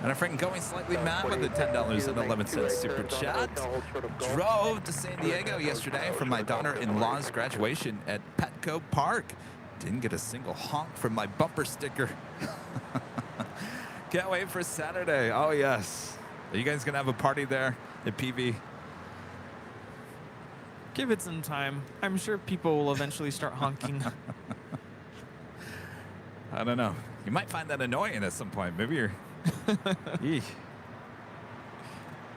And a friend going slightly mad with the $10.11 super chat. Drove to San Diego yesterday for my daughter-in-law's graduation at Petco Park. Didn't get a single honk from my bumper sticker. Can't wait for Saturday. Oh, yes. Are you guys going to have a party there at PV? Give it some time. I'm sure people will eventually start honking. I don't know. You might find that annoying at some point. Maybe you're... Eesh.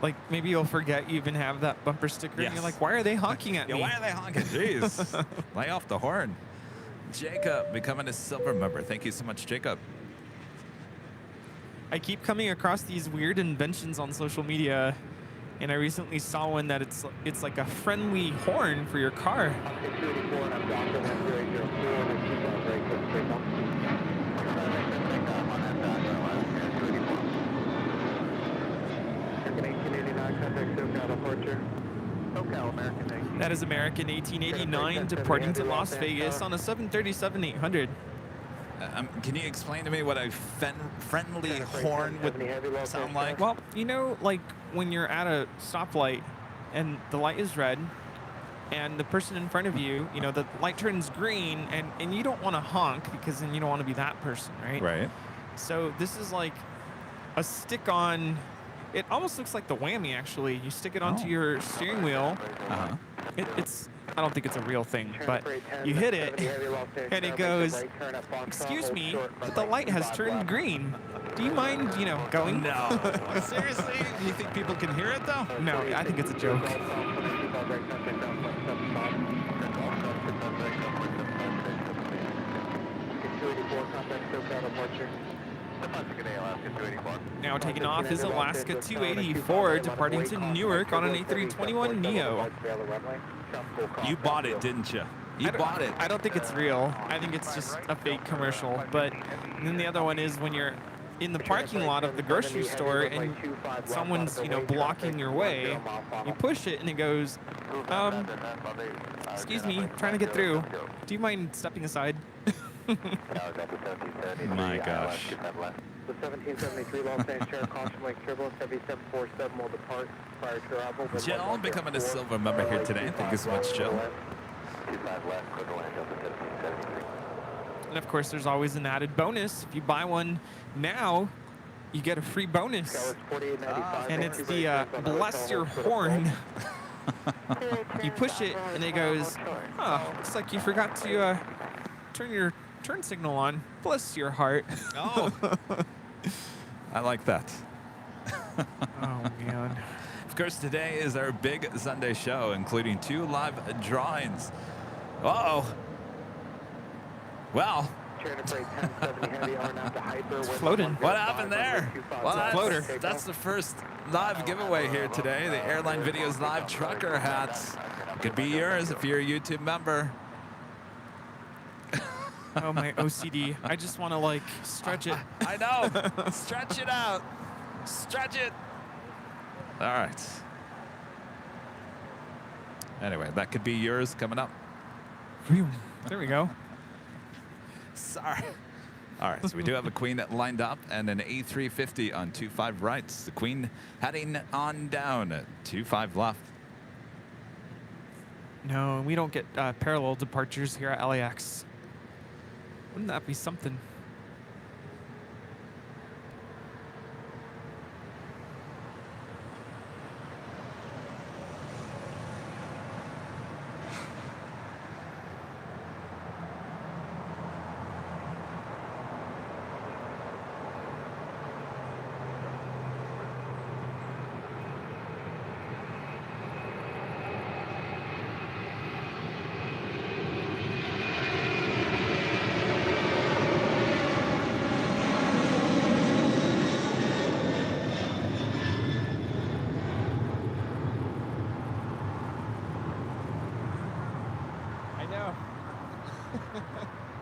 Like, maybe you'll forget you even have that bumper sticker. Yes. And you're like, why are they honking at Yeah, me? why are they honking? Jeez. Lay off the horn. Jacob becoming a silver member. Thank you so much, Jacob. I keep coming across these weird inventions on social media, and I recently saw one that it's like a friendly horn for your car. SoCal American That is American 1889 departing to Las Vegas on a 737-800. Can you explain to me what a friendly horn would sound like? Well, you know, like when you're at a stoplight and the light is red and the person in front of you, you know, the light turns green and you don't want to honk because then you don't want to be that person, right? Right. So this is like a stick-on. It almost looks like the whammy, actually. You stick it onto your steering wheel. Uh-huh. I don't think it's a real thing, but you hit it, and it goes, "Excuse me, but the light has turned green. Do you mind, you know, going?" No. Seriously? Do you think people can hear it, though? No, I think it's a joke. Now taking off is Alaska 284, departing to Newark on an A321neo. You bought it, didn't you? You bought it. I don't think it's real. I think it's just a fake commercial. But then the other one is when you're in the parking lot of the grocery store and someone's, you know, blocking your way, you push it and it goes, "Excuse me, trying to get through. Do you mind stepping aside?" My gosh. The 1773 Los Angeles caution link turbulence, heavy 747 will depart prior to arrival. Jill becoming a silver member here today. Thank you so much, Jill. 25 left, clear to land Delta 1773. And of course, there's always an added bonus. If you buy one now, you get a free bonus. And it's the bless your horn. You push it and it goes, "Oh, looks like you forgot to turn your turn signal on. Bless your heart." Oh. I like that. Oh, man. Of course, today is our big Sunday show, including 2 live drawings. Uh-oh. Well. It's floating. What happened there? Well, It's a floater. That's the first live giveaway here today. The Airline Videos live trucker hats. Could be yours if you're a YouTube member. Oh, my OCD. I just want to, like, stretch it. I know. Stretch it out. Stretch it. All right. Anyway, that could be yours coming up. There we go. Sorry. All right, so we do have a Queen lined up and an A350 on 25 rights. The Queen heading on down at 25 left. No, we don't get parallel departures here at LAX. Wouldn't that be something?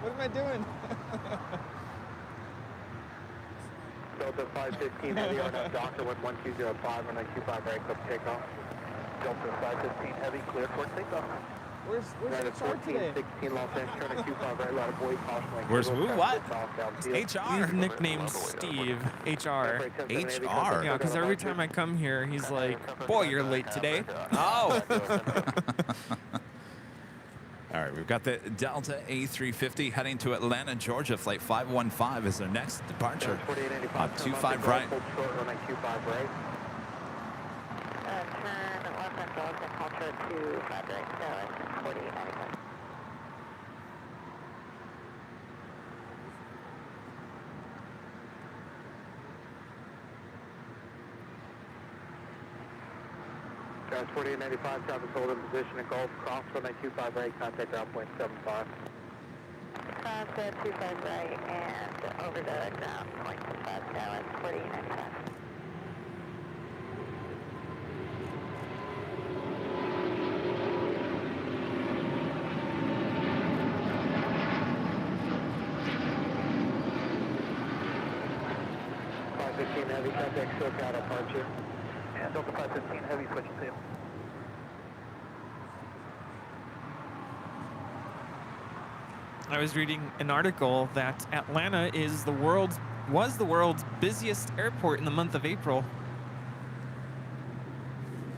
What am I doing? Delta 515 heavy on Docker 1205 on 25 right, clip takeoff. Delta 515 heavy, clear for takeoff. Where's HR today? 16 Los Angeles, 25 right, lot of boy caution. Where's who? What? He's HR. nicknamed Steve. HR. HR? Yeah, because every time I come here, he's like, "Boy, you're late today." Oh. All right, we've got the Delta A350 heading to Atlanta, Georgia. Flight 515 is their next departure on 25 right. Turn left on Gulf and Ultra 25 right, so it's 4895. Guys, 4895, traffic hold in position in Gulf, cross 1925 right, contact ground point 75. Cross 25 right and over the ground point 25, so it's 4895. Heavy contact SoCal departure. And Delta 515 heavy, switching tail. I was reading an article that Atlanta was the world's busiest airport in the month of April.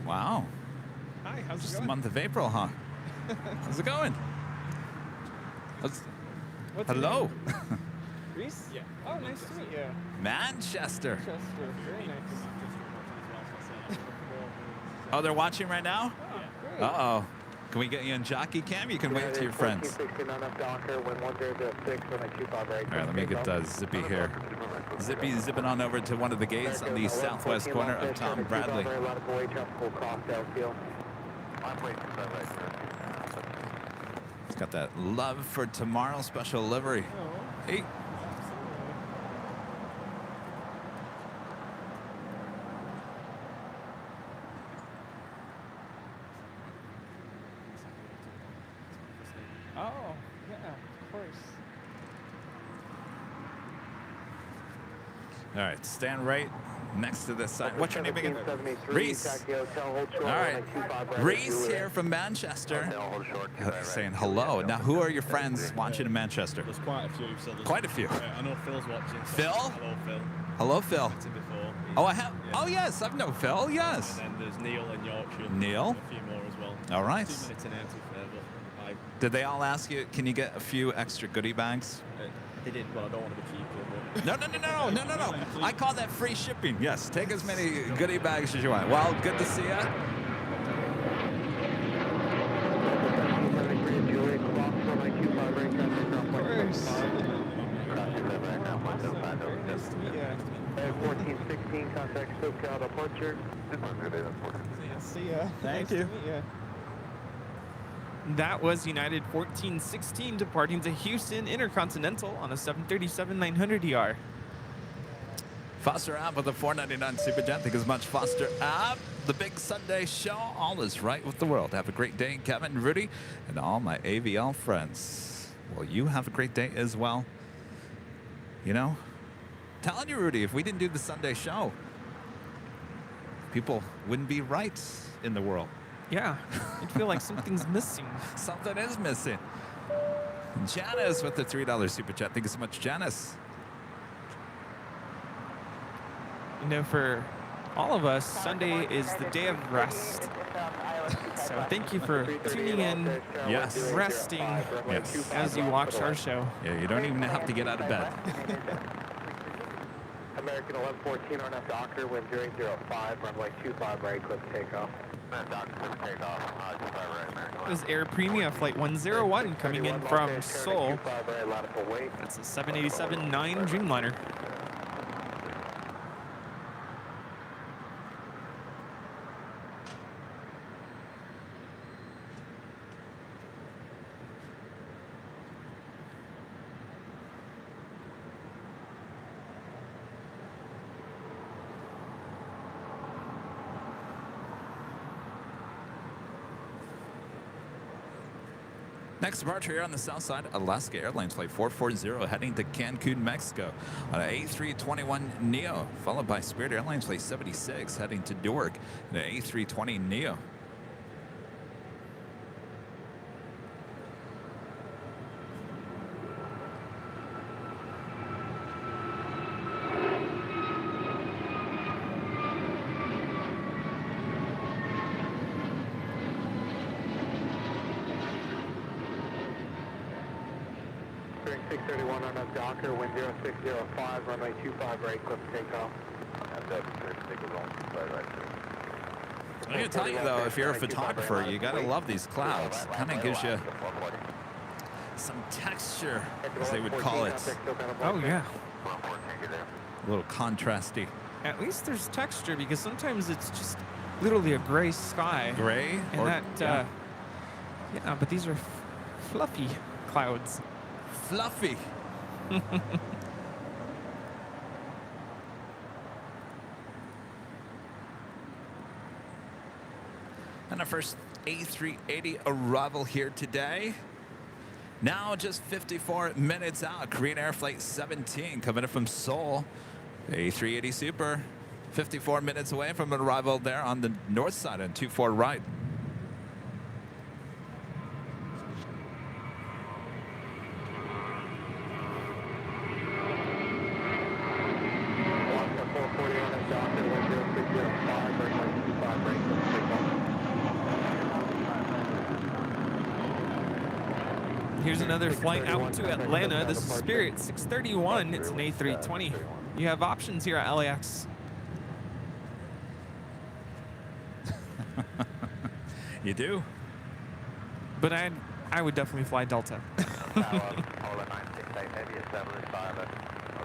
Wow. Hi, how's Just it the going? month of April, huh? How's it going? What's your Hello. name? Reese? Yeah. Oh, nice to meet you. Manchester. Chester, very nice. Oh, they're watching right now? Oh, great. Uh-oh. Can we get you in jockey cam? You can wave to your friends. 1469 up Docker, wind 1006, runway 25 right. All right, let me get Zippy here. Zippy zipping on over to one of the gates on the southwest corner of Tom Bradley. A lot of boy traffic will cross downfield. He's got that love for tomorrow special livery. Hey. Oh, yeah, of course. All right, stand right next to this sign. What's your name again? Reese. All right, Reese here from Manchester. Saying hello. Now, who are your friends watching in Manchester? There's quite a few. So there's, Quite a few. I know Phil's watching. So Phil? Hello, Phil. Hello, Phil. Met him before. Oh, I have. Yeah. Oh, yes, I've known Phil. Yes. And then there's Neil in Yorkshire. Neil? A few more as well. All right. 2 minutes in answer for but Did they all ask you, can you get a few extra goodie bags? they did, but I don't want to be cheeky. No. I call that free shipping. Yes, take as many goodie bags as you want. Well, good to see you. Nice to meet you. 1416, contact SoCal departure. See ya. Thank Nice you. to meet ya. That was United 1416 departing to Houston Intercontinental on a 737-900ER. Foster App with a $4.99 Super Jet. Think as much Foster App. The big Sunday show. All is right with the world. Have a great day, Kevin, Rudy, and all my AVL friends. Well, you have a great day as well. You know, telling you, Rudy, if we didn't do the Sunday show, people wouldn't be right in the world. Yeah, you'd feel like something's missing. Something is missing. Janice with the $3 Super Chat. Thank you so much, Janice. You know, for all of us, Sunday is the day of rest. So thank you for tuning in, Yes. resting Yes. as you watch our show. Yeah, you don't even have to get out of bed. American 1114 on up Docker, wind 005, runway 25 right, clip takeoff. This is Air Premia Flight 101 coming in from Seoul. That's a 787-9 Dreamliner. Next departure here on the south side, Alaska Airlines Flight 440 heading to Cancun, Mexico on an A321neo, followed by Spirit Airlines Flight 76 heading to Newark in an A320neo. Bearing 631 on up Docker, wind 0605, runway 25 right, clip takeoff. I'm going to tell you, though, if you're a photographer, you got to love these clouds. Kind of gives you some texture, as they would call it. Oh, yeah. A little contrasty. At least there's texture, because sometimes it's just literally a gray sky. Gray? And or, that, yeah. yeah, but these are fluffy clouds. Fluffy. And our first A380 arrival here today. Now just 54 minutes out. Korean Air Flight 17 coming in from Seoul. A380 Super. 54 minutes away from an arrival there on the north side on 24 right. Here's another flight out to Atlanta. This is Spirit 631. It's an A320. You have options here at LAX. You do? But I would definitely fly Delta. Tower, Ola 968, maybe establish 5 and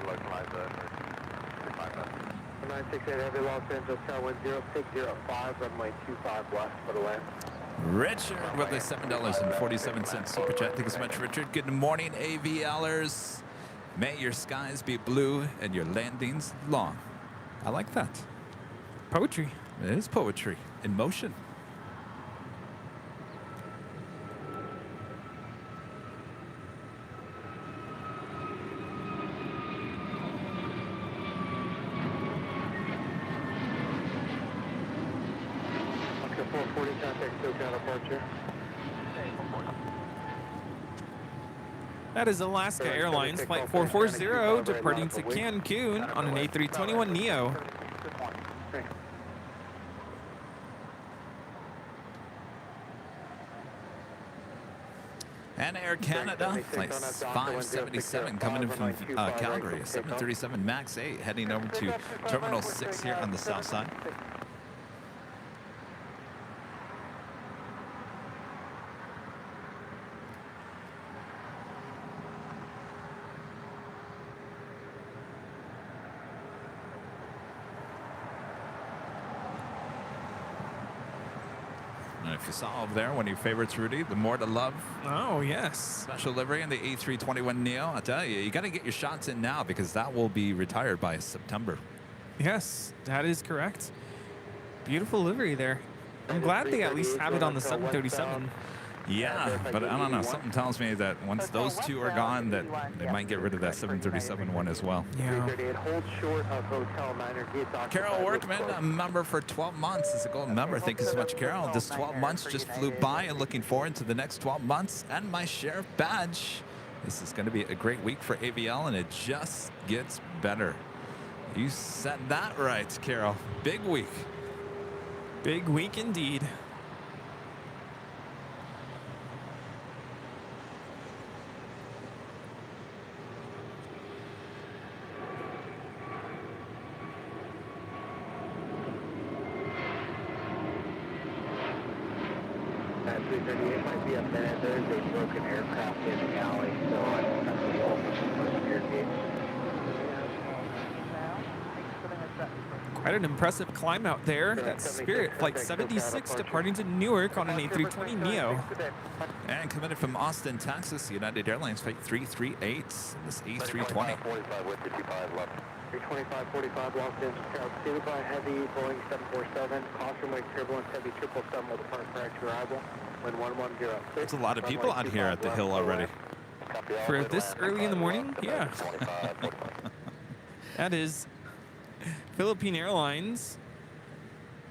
localize the 968 Heavy Los Angeles Tower 10605, runway 25 left for the land. Richard with the $7.47 super chat. Thank you so much, Richard. Good morning, AVLers. May your skies be blue and your landings long. I like that. Poetry. It is poetry in motion. Oscar 440, contact SoCal departure. That is Alaska Airlines Flight 440 departing to Cancun on an A321neo. And Air Canada, flight 577 coming in from Calgary, 737 MAX 8, heading over to Terminal 6 here on the south side. And if you saw over there, one of your favorites, Rudy, the More to Love Oh, yes. special livery in the A321neo. I tell you got to get your shots in now because that will be retired by September. Yes, that is correct. Beautiful livery there. I'm glad they at least have it on the 737. Yeah, but I don't know. Something tells me that once those two are gone, that they might get rid of that 737 one as well. Yeah. Hold short of Hotel Niner Gates. Carol Workman, a member for 12 months, is a gold member. Thank you so much, Carol. This 12 months just flew by and looking forward to the next 12 months and my sheriff badge. This is going to be a great week for AVL, and it just gets better. You said that right, Carol. Big week. Big week indeed. At 338 might be a minute. There's a broken aircraft in the alley, so I'm going to open the first gear gate. Quite an impressive climb out there. That's Spirit Flight 76 departing to Newark on an A320neo. And committed from Austin, Texas, United Airlines Flight 338, this A320. 45 with 55 left. 325-45 Los Angeles Tower. Standing by heavy Boeing 747. Caution wake turbulence heavy 777 will depart prior to arrival. Wind 110. There's a lot of people out here at the hill already. For this early in the morning? Yeah. That is Philippine Airlines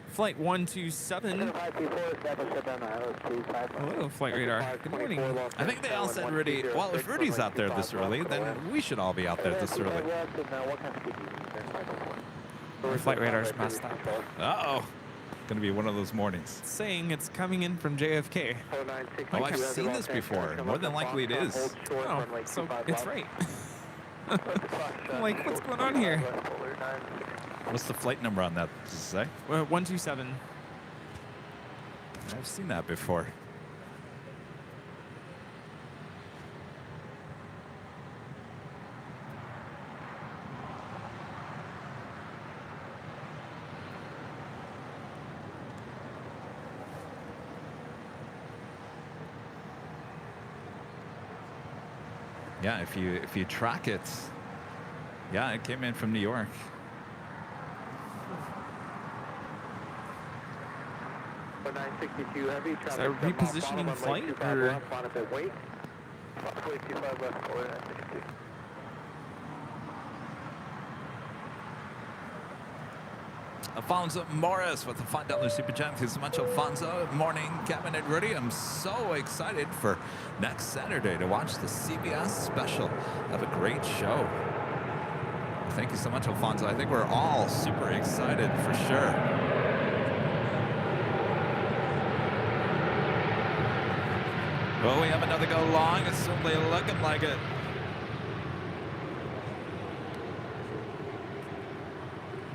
Flight 127. Hello, Flight Radar. Good morning. I think they all said Rudy. Well, if Rudy's out there this early, then we should all be out there this early. Flight Radar's messed up. Uh-oh. Going to be one of those mornings. It's saying it's coming in from JFK. Oh, I've seen this before. More than likely it is. Oh, so it's right. I'm like, what's going on here? What's the flight number on that? Does it say? 127. I've seen that before. Yeah, if you track it, yeah, it came in from New York. Is that a repositioning flight or? Alfonso Morris with the $5 super chat. Thank you so much, Alfonso. Morning, Kevin and Rudy. I'm so excited for next Saturday to watch the CBS special. Have a great show. Thank you so much, Alfonso. I think we're all super excited for sure. Well, we have another go long. It's certainly looking like it.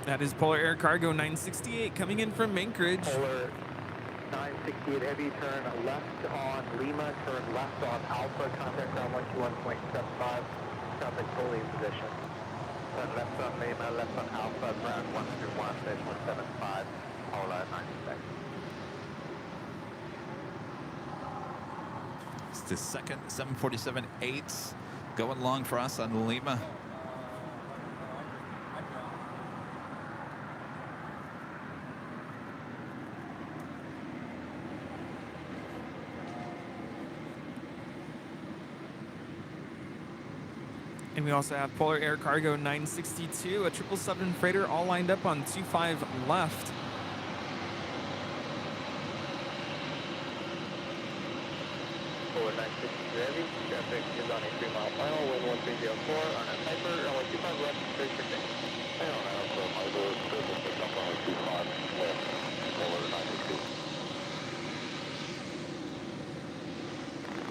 That is Polar Air Cargo 968 coming in from Anchorage. Polar 968 heavy, turn left on Lima, turn left on Alpha, contact ground 121.75, traffic fully in position. Turn left on Lima, left on Alpha, ground 121.175, Polar 96. It's the second 747-8 going long for us on Lima. And we also have Polar Air Cargo 962, a 777 freighter, all lined up on 25 left. Polar 962 heavy, traffic is on a 3-mile final, wind 1304, on a Piper, runway 25 left, 366. And on Alpha, my door, triple pick up runway 25 left, Polar 962.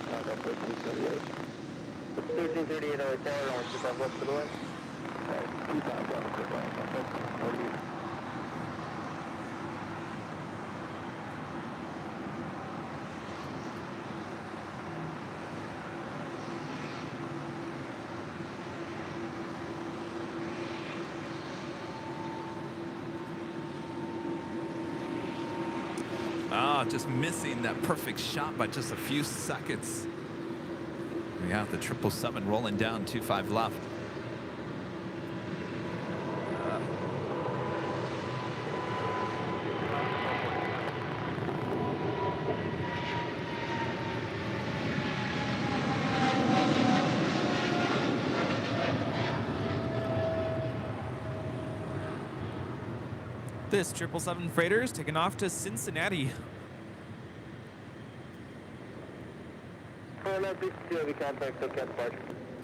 That's 1338. 1338 on the tower, runway 25 left to the wind. 25 left to the wind. Just missing that perfect shot by just a few seconds. We have the 777 rolling down 25 left. This 777 freighter is taking off to Cincinnati.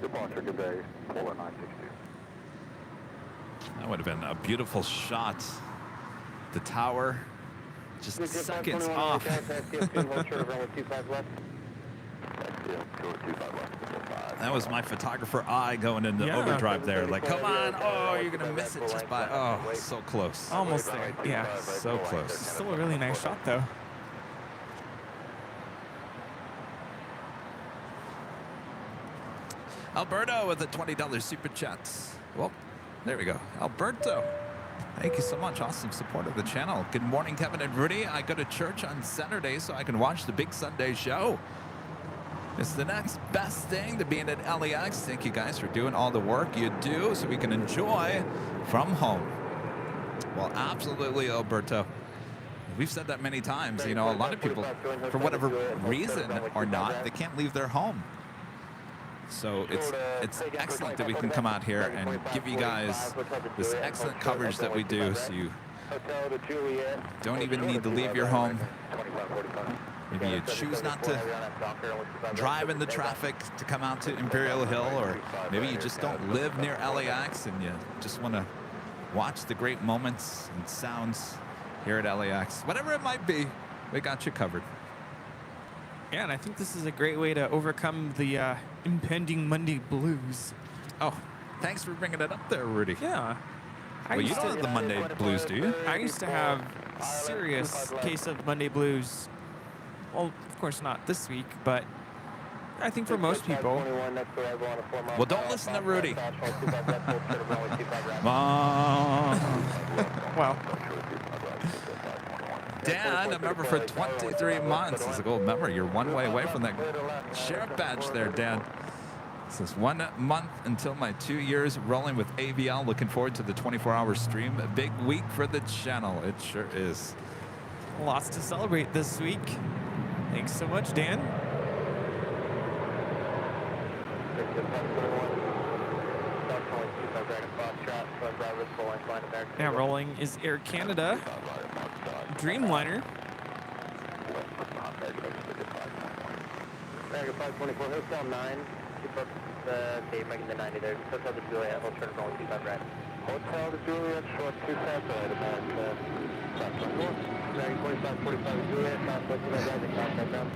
Departure, good day, Polar 962. That would have been a beautiful shot. The tower, just seconds off. That was my photographer eye going into overdrive there. Like, come on, oh, you're gonna miss it just by, oh, so close. Almost there, yeah. So close. Still a really nice shot, though. Alberto with a $20 super chat. Well, there we go. Alberto, thank you so much. Awesome support of the channel. Good morning, Kevin and Rudy. I go to church on Saturday so I can watch the big Sunday show. It's the next best thing to being at LAX. Thank you guys for doing all the work you do so we can enjoy from home. Well, absolutely, Alberto. We've said that many times. You know, a lot of people, for whatever reason or not, they can't leave their home. So it's excellent that we can come out here and give you guys this excellent coverage that we do, so you don't even need to leave your home. Maybe you choose not to drive in the traffic to come out to Imperial Hill, or maybe you just don't live near LAX and you just want to watch the great moments and sounds here at LAX. Whatever it might be, we got you covered. Yeah, and I think this is a great way to overcome the impending Monday blues. Oh, thanks for bringing it up there, Rudy. Yeah. Well, you don't have the Monday blues, do you? I used to have a serious case of Monday blues. Well, of course not this week, but I think for most people. Well, don't listen to Rudy. Mom. Well. Dan, a member for 23 months. It's a gold member. You're one way away from that sheriff badge there, Dan. This is 1 month until my 2 years rolling with AVL. Looking forward to the 24-hour stream. A big week for the channel. It sure is. Lots to celebrate this week. Thanks so much, Dan. Now rolling is Air Canada Dreamliner. America 524, Hotel 9. Keep up the making the 90 there. Hotel to Juliet, hold turn rolling 25 right. Hotel to Juliet, short 25 right, America 524. America 2545 Juliet, southwest 25 right, and contact down.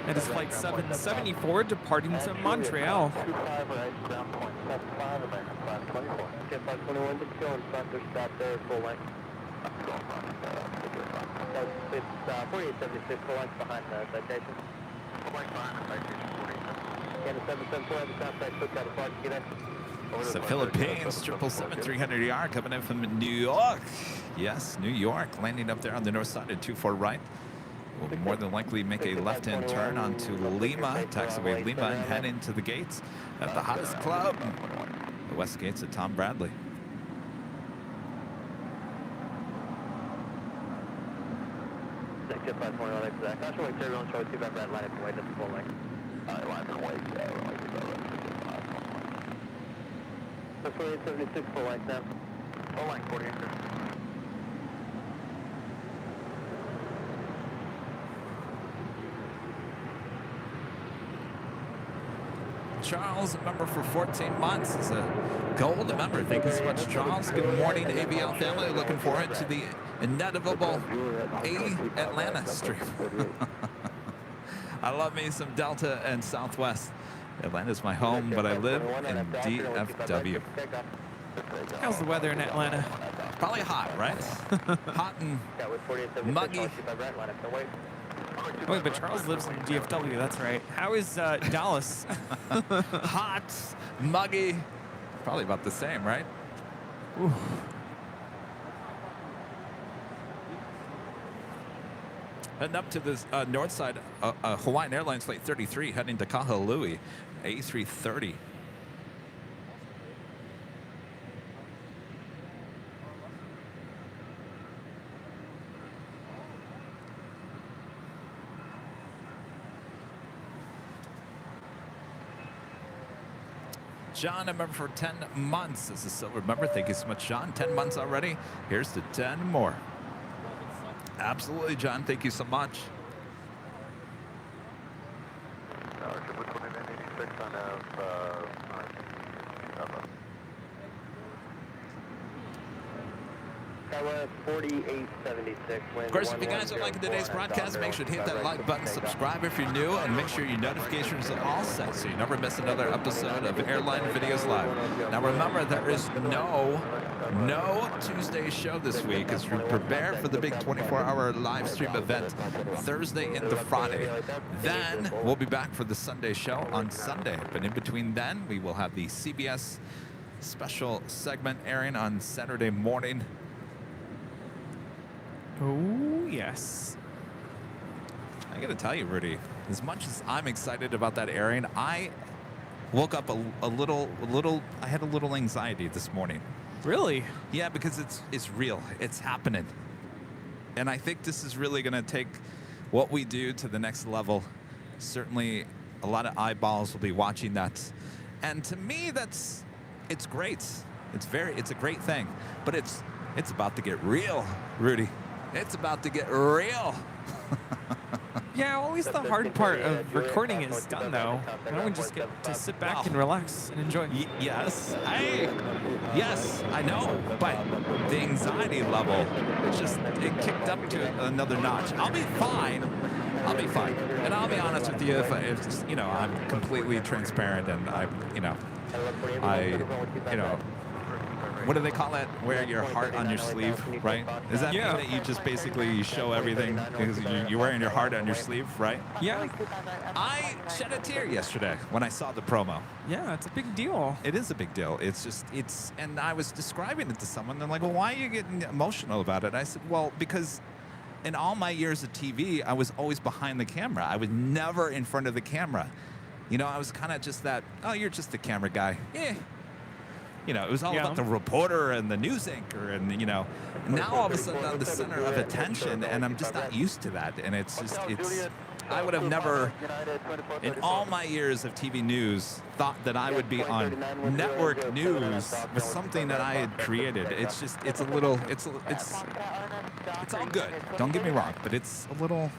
That is flight 774 departing to Montreal. 25 right, ground point 75, American 524. Okay, 521, just go in front, there's stop there, full length. It's 4876, full length behind the citation. Full length behind the citation, 47. And the 774 has a contact, quick out of flight, get in. So Philippines, 777-300ER coming in from New York. Yes, New York, landing up there on the north side at 24 right. Will more than likely make a left-hand turn onto Lima, taxiway Lima, and head into the gates at the hottest club, the West Gates at Tom Bradley. Sector 521 exact. Caution wait, Terry, Charlie 2 back, line up and wait, that's the full length. Line and wait, yeah, we're like 521. That's 4876, full length now. Full length, 48. Charles, a member for 14 months, is a gold member. Thank you so much, Charles. Good morning, ABL family. Looking forward to the inevitable Atlanta stream. I love me some Delta and Southwest. Atlanta's my home, but I live in DFW. How's the weather in Atlanta? Probably hot, right? Hot and muggy. Wait, but Charles lives in DFW, that's right. How is Dallas? Hot, muggy. Probably about the same, right? Ooh. Heading up to the north side, Hawaiian Airlines Flight 33 heading to Kahului, A330. John, a member for 10 months. This is a silver member. Thank you so much, John. 10 months already. Here's to 10 more. Absolutely, John. Thank you so much. Of course, if you guys are liking today's broadcast, make sure to hit that like button, subscribe if you're new, and make sure your notifications are all set so you never miss another episode of Airline Videos Live. Now remember, there is no Tuesday show this week as we prepare for the big 24-hour live stream event Thursday into Friday. Then we'll be back for the Sunday show on Sunday. But in between then, we will have the CBS special segment airing on Saturday morning. Oh, yes. I gotta tell you, Rudy, as much as I'm excited about that airing, I woke up a little, I had a little anxiety this morning. Really? Yeah, because it's real. It's happening. And I think this is really gonna take what we do to the next level. Certainly a lot of eyeballs will be watching that. And to me, it's great. It's a great thing. But it's about to get real, Rudy. It's about to get real. Yeah, always the hard part of recording is done, though. Now we just get to sit back and relax and enjoy. Yes, I know, but the anxiety level, it kicked up to another notch. I'll be fine. And I'll be honest with you, if you know, I'm completely transparent and what do they call it? Wear your heart on your sleeve, right? Does that mean that you just basically show everything because you're wearing your heart on your sleeve, right? Yeah. I shed a tear yesterday when I saw the promo. Yeah, it's a big deal. It is a big deal. And I was describing it to someone. They're like, well, why are you getting emotional about it? I said, well, because in all my years of TV, I was always behind the camera. I was never in front of the camera. You know, I was kind of just that, oh, you're just the camera guy. Yeah. You know, it was all about the reporter and the news anchor and, you know, now all of a sudden I'm the center of attention and I'm just not used to that. And I would have never, in all my years of TV news, thought that I would be on network news with something that I had created. It's all good. Don't get me wrong, but it's a little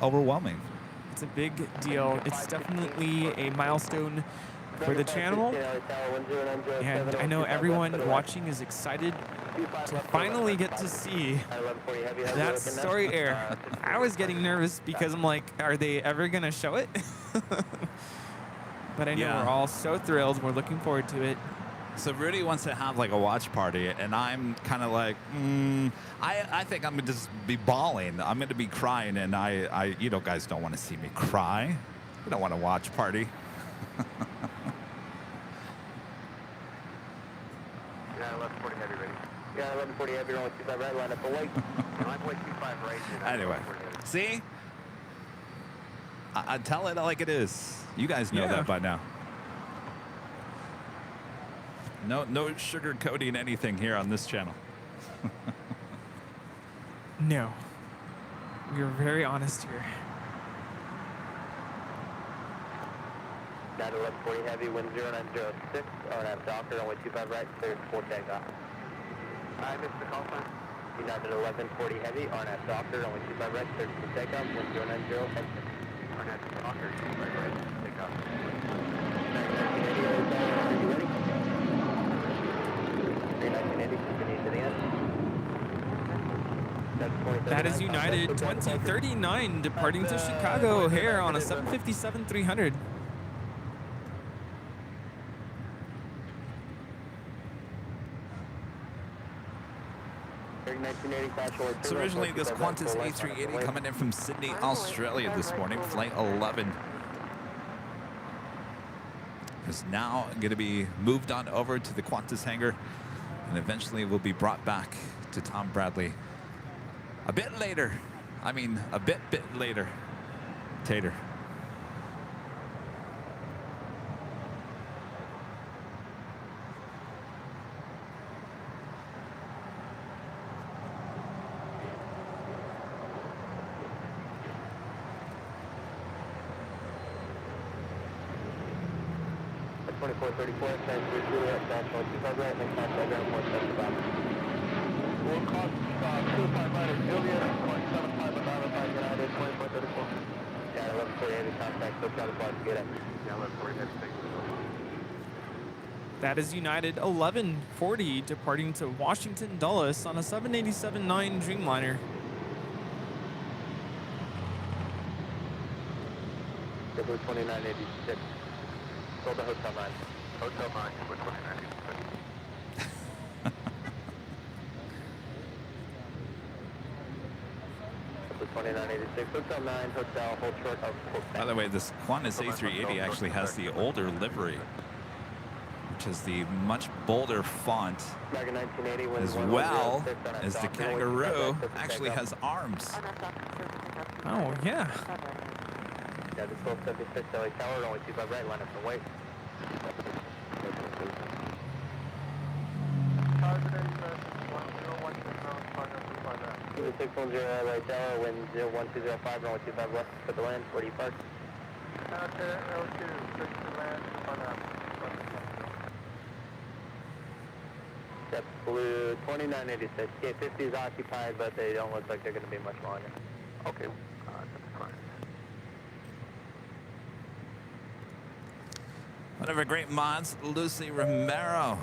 overwhelming. It's a big deal. It's definitely a milestone for the channel, and I know everyone watching is excited to finally get to see that story air. I was getting nervous because I'm like, are they ever going to show it? But I know we're all so thrilled. We're looking forward to it. So Rudy wants to have like a watch party, and I'm kind of like, I think I'm gonna just be bawling. I'm gonna be crying, and I you know, guys don't want to see me cry. You don't want a watch party. Yeah, 1140 heavy ready. Yeah, 1140 heavy, runway 25 right, line up awake. Runway 25 right. Anyway, see? I tell it like it is. You guys know that by now. No sugarcoating anything here on this channel. No. We are very honest here. United 1140 heavy, wind 0906, RNAV Docker, runway 25 right, clear for takeoff. I missed the call sign. United 1140 heavy, RNAV Docker, runway 25 right, clear for takeoff, wind 090, RNAV Docker, 25 right, takeoff. 1980, are you ready? 1980, continue to the end. That is United 2039 departing to Chicago O'Hare on a 757-300. So originally this Qantas A380 coming in from Sydney, Australia this morning, flight 11. Is now going to be moved on over to the Qantas hangar, and eventually will be brought back to Tom Bradley a bit later. I mean, a bit later. Tater. That is United 1140 departing to Washington Dulles on a 787-9 Dreamliner. Blue 2986. Go to Hotel 9. Hotel 9, Blue 2986. Blue 2986, Hotel 9, Hotel, hold short of Quebec. By the way, this Qantas A380 actually has the older livery, which is the much bolder font, as well as the kangaroo actually has arms. Oh, yeah. Yeah, the 1276 LA Tower, only 25 right, line up and wait. The 610 LA Tower, wind 01205, runway 25 left, put the land, where do you park? L2, switch to land on That's Blue 2986. K50 is occupied, but they don't look like they're going to be much longer. Okay, that's fine. One of our great mods, Lucy Romero.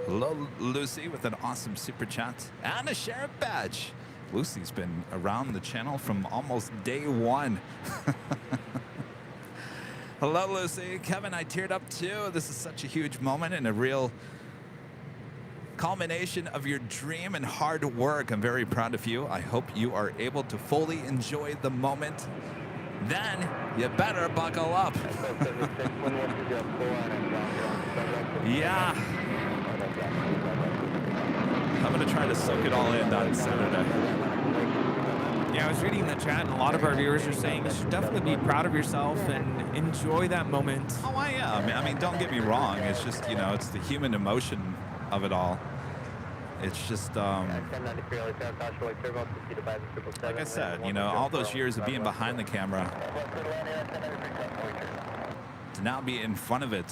Hello, Lucy, with an awesome super chat and a sheriff badge. Lucy's been around the channel from almost day one. Hello, Lucy. Kevin, I teared up too. This is such a huge moment and a real culmination of your dream and hard work. I'm very proud of you. I hope you are able to fully enjoy the moment. Then you better buckle up. Yeah. I'm going to try to soak it all in on Saturday. Yeah, I was reading the chat, and a lot of our viewers are saying you should definitely be proud of yourself and enjoy that moment. Oh, I am. I mean, don't get me wrong. It's just, you know, it's the human emotion of it all. It's just, like I said, you know, all those years of being behind the camera, to now be in front of it,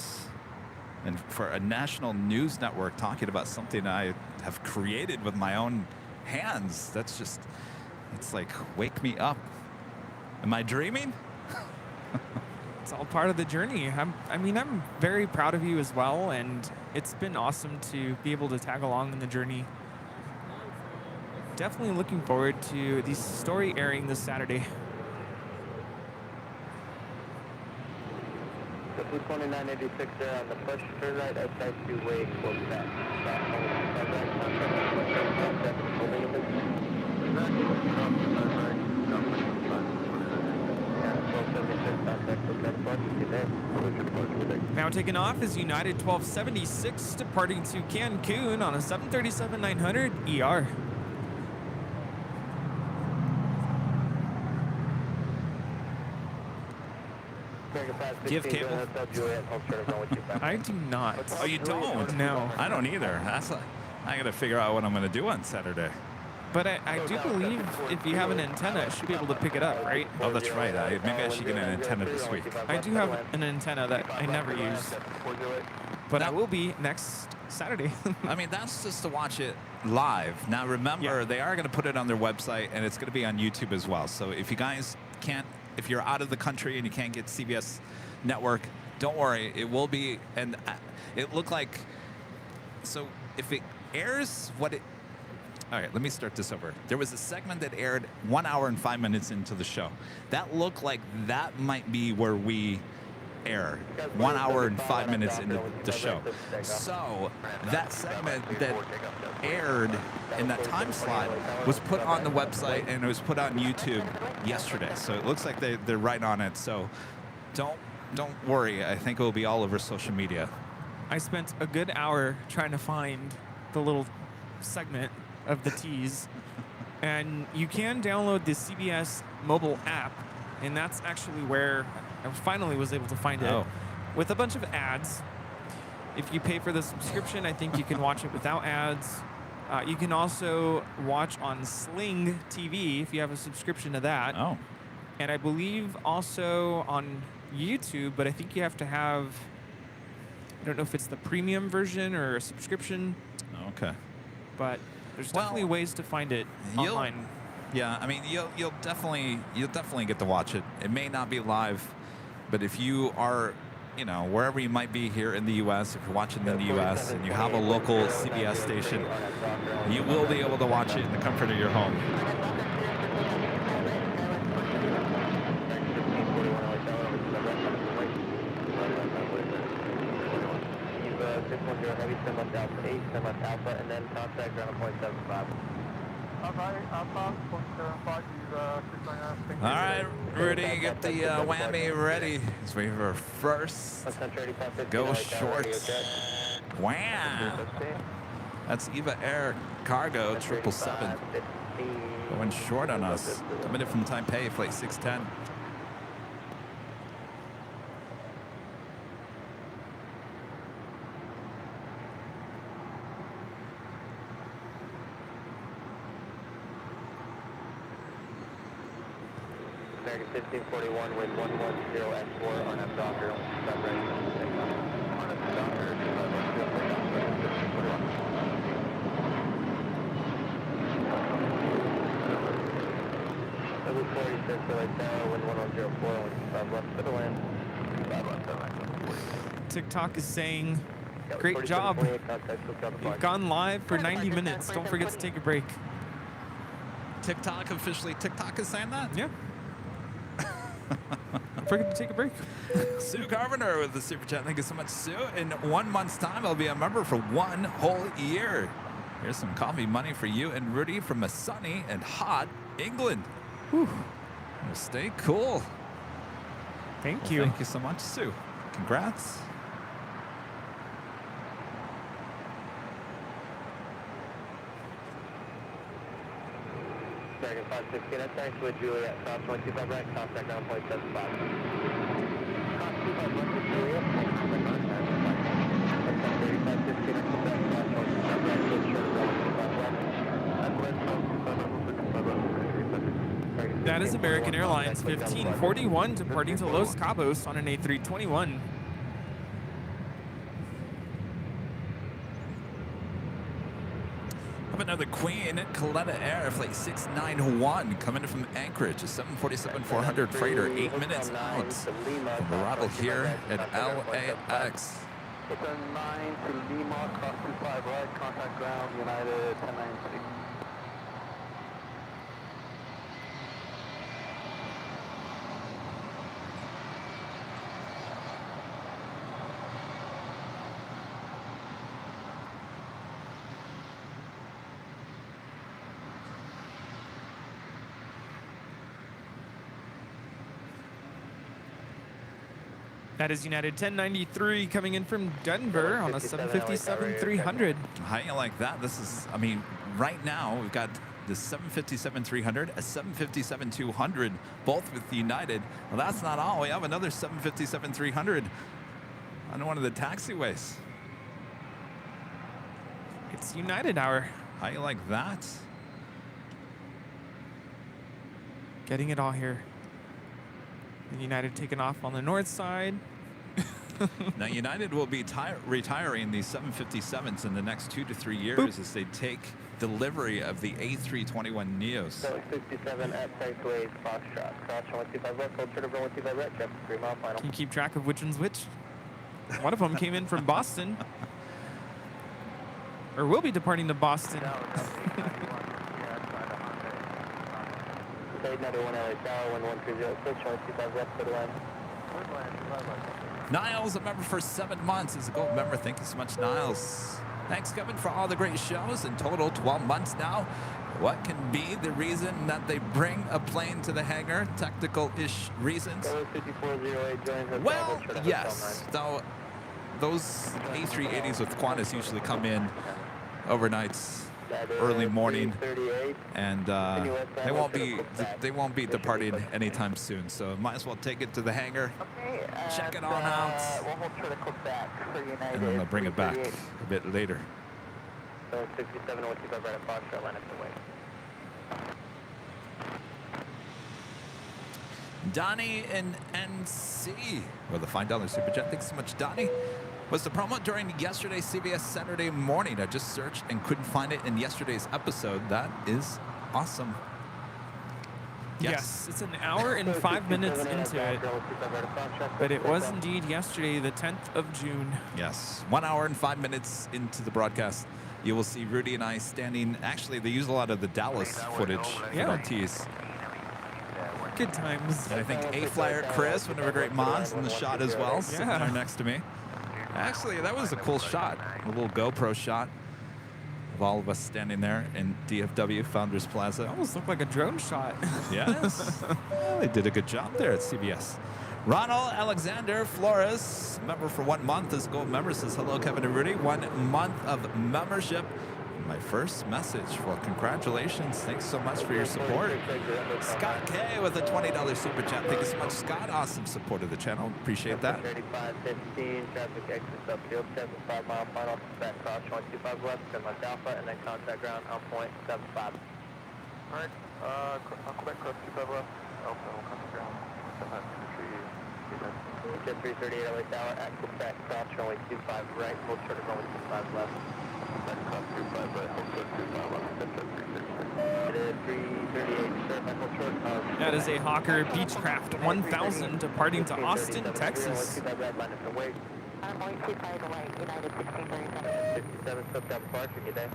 and for a national news network talking about something I have created with my own hands, that's just, it's like, wake me up. Am I dreaming? It's all part of the journey. I mean, I'm very proud of you as well, and it's been awesome to be able to tag along in the journey definitely looking forward to the story airing this Saturday. The 2986 there on the push to the right, outside two-way, close back. Now taking off is United 1276 departing to Cancun on a 737-900 ER. Give cable. I do not. Oh, you don't? No. I don't either. I got to figure out what I'm going to do on Saturday. But I do believe if you have an antenna, it should be able to pick it up, right? Oh, that's right. Maybe I should get an antenna this week. I do have an antenna that I never use, but I will be next Saturday. I mean, that's just to watch it live. Now, remember, they are going to put it on their website, and it's going to be on YouTube as well. So if you guys can't, if you're out of the country and you can't get CBS Network, don't worry. It will be, and it looked like, so if it airs what it, all right, let me start this over. There was a segment that aired 1 hour and 5 minutes into the show. That looked like that might be where we air 1 hour and 5 minutes into the show. So that segment that aired in that time slot was put on the website and it was put on YouTube yesterday. So it looks like they're right on it. So don't worry. I think it will be all over social media. I spent a good hour trying to find the little segment of the tease, and you can download the CBS mobile app, and that's actually where I finally was able to find it with a bunch of ads. If you pay for the subscription, I think you can watch it without ads. You can also watch on Sling TV if you have a subscription to that. Oh. And I believe also on YouTube, but I think you have to have, I don't know if it's the premium version or a subscription. Okay. But there's definitely ways to find it online. Yeah, I mean, you'll definitely get to watch it. It may not be live, but if you are, you know, wherever you might be here in the U.S., if you're watching in the U.S. and you have a local CBS station, you will be able to watch it in the comfort of your home. Heavy Semis Alpha 8, Semis Alpha, and then contact ground point 75. All right, Rudy, get the whammy ready. As we have our first go short. Wham! That's Eva Air Cargo 777 going short on us. Coming in from Taipei, flight 610. American 1541 with 110X4 on F Docker. TikTok is saying, great job. You've gone live for 90 minutes. Don't forget to take a break. TikTok is saying that? Yeah. Don't forget to take a break. Sue Carpenter with the super chat. Thank you so much, Sue. In 1 month's time, I'll be a member for 1 whole year. Here's some coffee money for you and Rudy from a sunny and hot England. Whew. Well, stay cool. Thank you. Thank you so much, Sue. Congrats. American 516, that's thanks with Juliet, South 25 right, contact ground point 75. Contact 25 right with Juliet, That is American Airlines 1541 departing to Los Cabos on an A321. Have another Queen, Coletta Air, flight 691, coming in from Anchorage, a 747-400 freighter, 8 minutes out from arrival here at LAX. It's a 9 to Lima, cross 25 right, contact ground, United 1096. That is United 1093 coming in from Denver on a 757-300. How you like that? This is, I mean, right now we've got the 757-300, a 757-200, both with United. Well, that's not all. We have another 757-300 on one of the taxiways. It's United hour. How you like that? Getting it all here. And United taking off on the north side. Now, United will be retiring these 757s in the next 2 to 3 years as they take delivery of the A321neos. 67 at Taxiway, Foxtrot. Crouch 125 left, hold short of 125 right, traffic 3 mile final. Can you keep track of which one's which? One of them came in from Boston. Or will be departing to Boston. Another 1 LA Tower, 1130, switch 125 left, go to line. Niles, a member for 7 months, is a gold member. Thank you so much, Niles. Thanks, Kevin, for all the great shows. In total, 12 months now. What can be the reason that they bring a plane to the hangar? Technical-ish reasons? Well, yes. Though those A380s with Qantas usually come in overnights, early morning, and they won't be departing anytime soon. So might as well take it to the hangar, check it on out, and then they'll bring it back a bit later. 67, 125 right at Foxtrot, line up the way. Donnie in NC with a $5 super chat. Thanks so much, Donnie. Was the promo during yesterday's CBS Saturday morning? I just searched and couldn't find it in yesterday's episode. That is awesome. Yes, it's an hour and 5 minutes into it. But it was indeed yesterday, the 10th of June. Yes, 1 hour and 5 minutes into the broadcast. You will see Rudy and I standing. Actually, they use a lot of the Dallas footage for that tease. Good times. And I think A-Flyer Chris, one of our great mods, in the shot as well, sitting there next to me. Actually, that was a cool shot, a little GoPro shot of all of us standing there in DFW Founders Plaza. Almost looked like a drone shot. Yes, well, they did a good job there at CBS. Ronald Alexander Flores, member for 1 month, as gold member, says hello, Kevin and Rudy. 1 month of membership. My first message. Well, congratulations. Thanks so much for your support. Scott K with a $20 super chat. Thank you so much, Scott. Awesome support of the channel. Appreciate that. 3515, traffic exit upfield, 75 mile final, back cross 125 left, 10 left alpha, and then contact ground on point 75. Alright, Quebec cross 25 left, alpha, contact ground, 7523, Jet 338 LA Tower, at Quebec cross runway 25 right, hold short of runway 25 left. Quebec cross 25 right, hold short 25 left, Jet 338. It is 338, start back hold short of... That is a Hawker Beechcraft 1000 departing to Austin, Texas. 125 right, line up the way. I'm going 25 away, United 1637. 57, stop down departure, good day.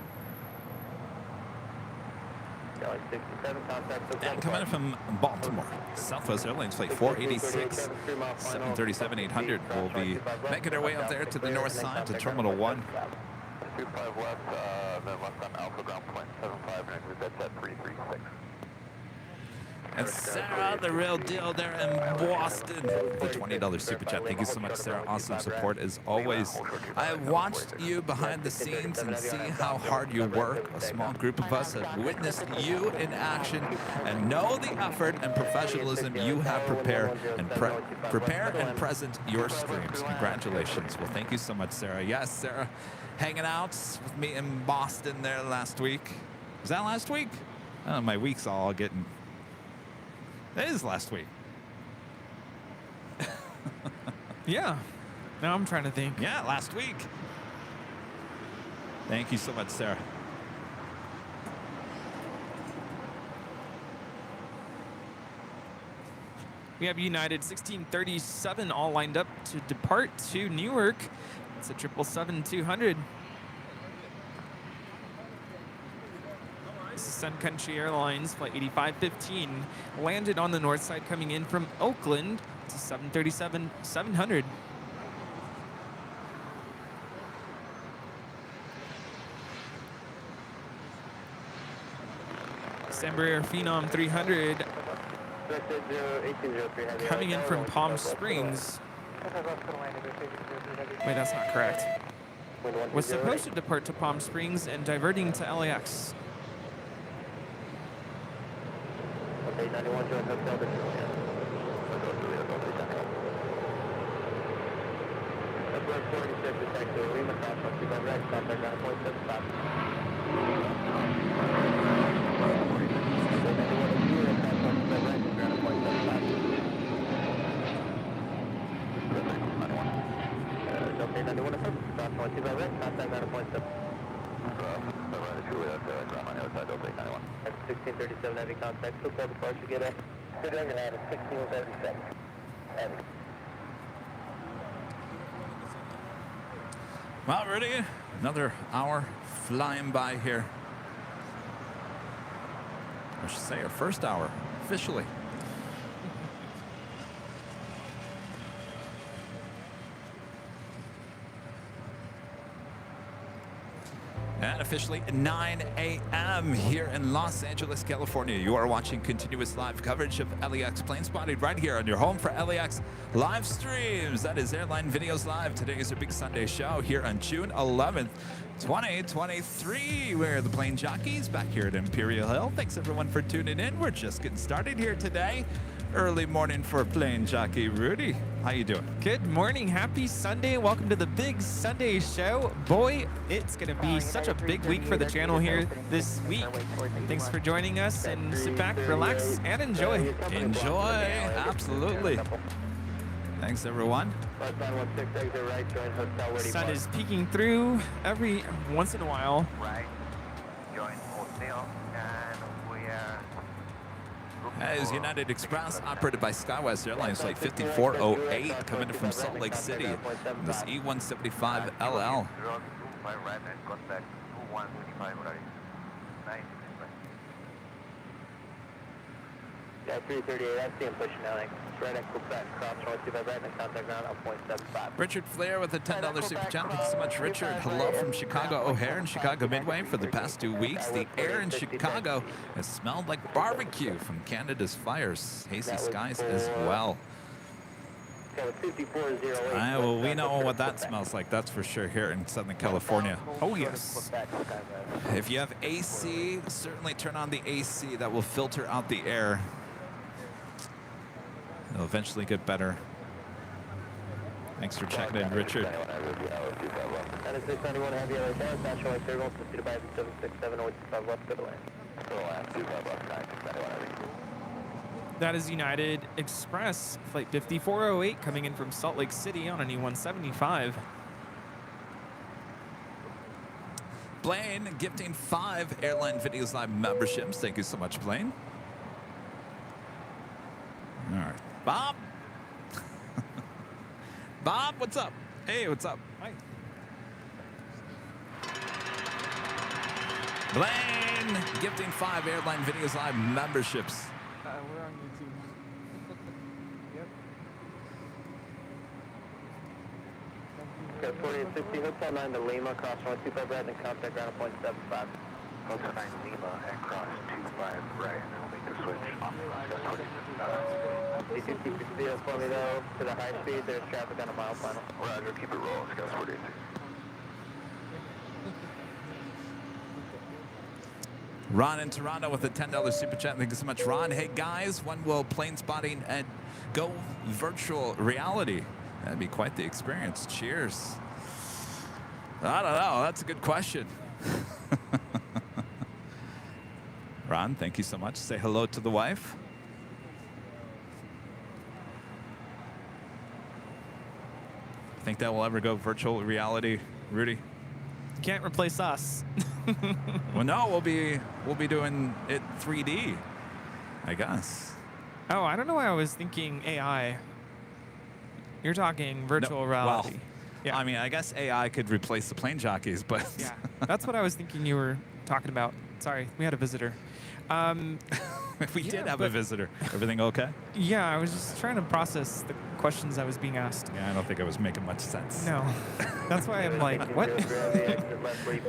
Delhi 67, contact. And coming in from Baltimore, Southwest Airlines flight 486, 737-800 will be making their way up there to the north side to Terminal 1. 25 left, then left on alpha ground point 75, and exit that's at 336. And Sarah, the real deal there in Boston. The $20 super chat. Thank you so much, Sarah. Awesome support as always. I have watched you behind the scenes and see how hard you work. A small group of us have witnessed you in action and know the effort and professionalism you have prepared and present your streams. Congratulations. Well, thank you so much, Sarah. Yes, Sarah, hanging out with me in Boston there last week. Was that last week? Oh, my week's all getting... It is last week. Yeah. Now I'm trying to think. Yeah, last week. Thank you so much, Sarah. We have United 1637 all lined up to depart to Newark. It's a 777-200. This is Sun Country Airlines, flight 8515, landed on the north side coming in from Oakland. It's a 737-700. Embraer Phenom 300 coming in from Palm Springs. Wait, that's not correct. Was supposed to depart to Palm Springs and diverting to LAX. Okay, 91 join hotel to Juliet. Upward 46 is actually Lima Cross 125 right, contact 9.75. Okay, 91 affirmative, cross 125 right, contact 9.7. Juliet, ground on the other side, Delta 91. At 1637 heavy contact, hotel departure, get a good engine at 1677. Heavy. Well, Rudy, another hour flying by here. I should say our first hour, officially. And officially 9 a.m. here in Los Angeles, California. You are watching continuous live coverage of LAX plane spotting right here on your home for LAX live streams. That is Airline Videos Live. Today is a big Sunday show here on June 11th, 2023. We're the plane jockeys back here at Imperial Hill. Thanks everyone for tuning in. We're just getting started here today. Early morning for plane jockey Rudy. How you doing? Good morning. Happy Sunday. Welcome to the big Sunday show. Boy, it's going to be such a big week for the channel here this week. Thanks for joining us, and sit back, relax, and enjoy. Enjoy. Absolutely. Thanks, everyone. The sun is peeking through every once in a while. Right. Join hotel, and we are... As United Express, operated by SkyWest Airlines, flight 5408, coming in from Salt Lake City. This E175 LL. Right and contact 2125 right. Nice. Yeah, 338, I see him pushing down. Right at Quebec, cross 125 right and contact ground at 0.75. Richard Flair with a $10 super chat. Thanks so much, Richard. Hello from Chicago O'Hare and Chicago Midway. For the past 2 weeks, the air in Chicago has smelled like barbecue from Canada's fires. Hazy skies as well. Well, we know what that smells like, that's for sure, here in Southern California. Oh, yes. If you have AC, certainly turn on the AC. That will filter out the air. It'll eventually get better. Thanks for checking in, Richard. That is United Express, flight 5408, coming in from Salt Lake City on an E175. Blaine gifting 5 Airline Videos Live memberships. Thank you so much, Blaine. All right. Bob. Bob, what's up? Hey, what's up? Hi. Blaine gifting 5 Airline Videos Live memberships. We're on YouTube. Yep. 4060, hotel 9 to Lima, cross 125 right and contact ground at 0.75. Hotel 9 Lima and cross 25 right, and we'll make the switch off C260 for me though, to the high speed, there's traffic on a mile final. Roger, keep it rolling, Scott 48. Ron in Toronto with a $10 super chat. Thank you so much, Ron. Hey, guys, when will plane spotting and go virtual reality? That'd be quite the experience. Cheers. I don't know. That's a good question. Ron, thank you so much. Say hello to the wife. Think that will ever go virtual reality, Rudy? Can't replace us. Well, no, we'll be doing it 3D, I guess. Oh, I don't know why I was thinking AI. You're talking virtual reality. Well, yeah. I mean, I guess AI could replace the plane jockeys, but Yeah, that's what I was thinking you were talking about. Sorry, we had a visitor. we did have a but- visitor. Everything okay? Yeah, I was just trying to process questions I was being asked. Yeah, I don't think I was making much sense. No. That's why I'm like, what?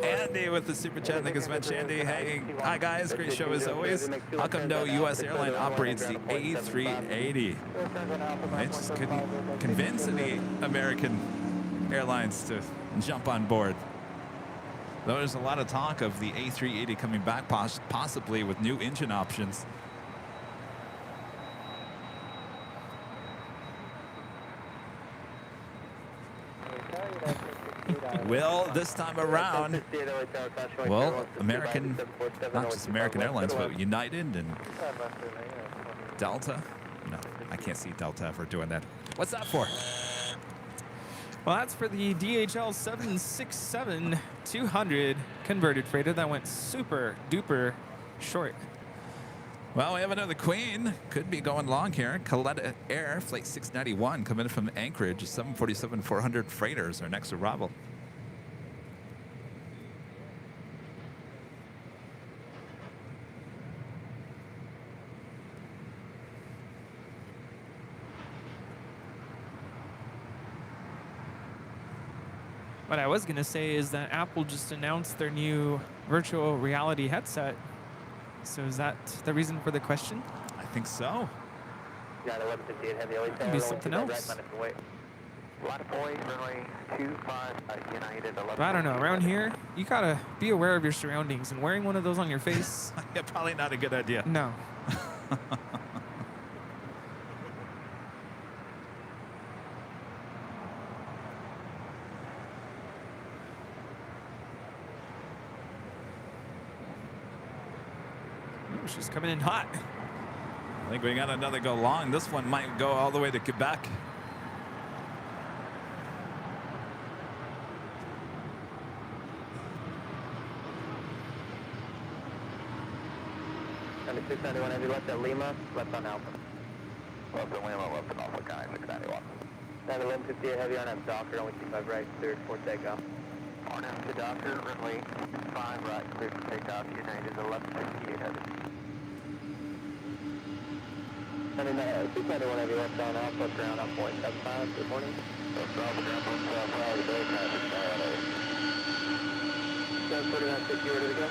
Andy with the super chat. Thank you so much, Andy. Hey, hi guys, great show as always. How come no U.S. airline operates the A380? I just couldn't convince any American airlines to jump on board. Though there's a lot of talk of the A380 coming back, possibly with new engine options. Will this time around, well, American, not just American Airlines, but United and Delta. No, I can't see Delta ever doing that. What's that for? Well, that's for the DHL 767-200 converted freighter that went super duper short. Well, we have another Queen. Could be going long here. Coletta Air Flight 691 coming in from Anchorage. 747-400 freighters, our next arrival. What I was going to say is that Apple just announced their new virtual reality headset. So is that the reason for the question? I think so. Could be something else. But I don't know. Around here, you got to be aware of your surroundings. And wearing one of those on your face... Yeah, probably not a good idea. No. She's coming in hot. I think we got another go long. This one might go all the way to Quebec. Number 691, heavy left at Lima, left on Alpha. Left at Lima, left at Alpha, County 691. 1158 heavy on that Docker, only 25 right, cleared for takeoff. RNAV to Docker, runway 5 right, cleared for takeoff, United 1158 heavy. 691 heavy left on Alpha, ground on point 75, good morning. Left Alpha, ground point 75, good day, traffic, 4950, ready to go?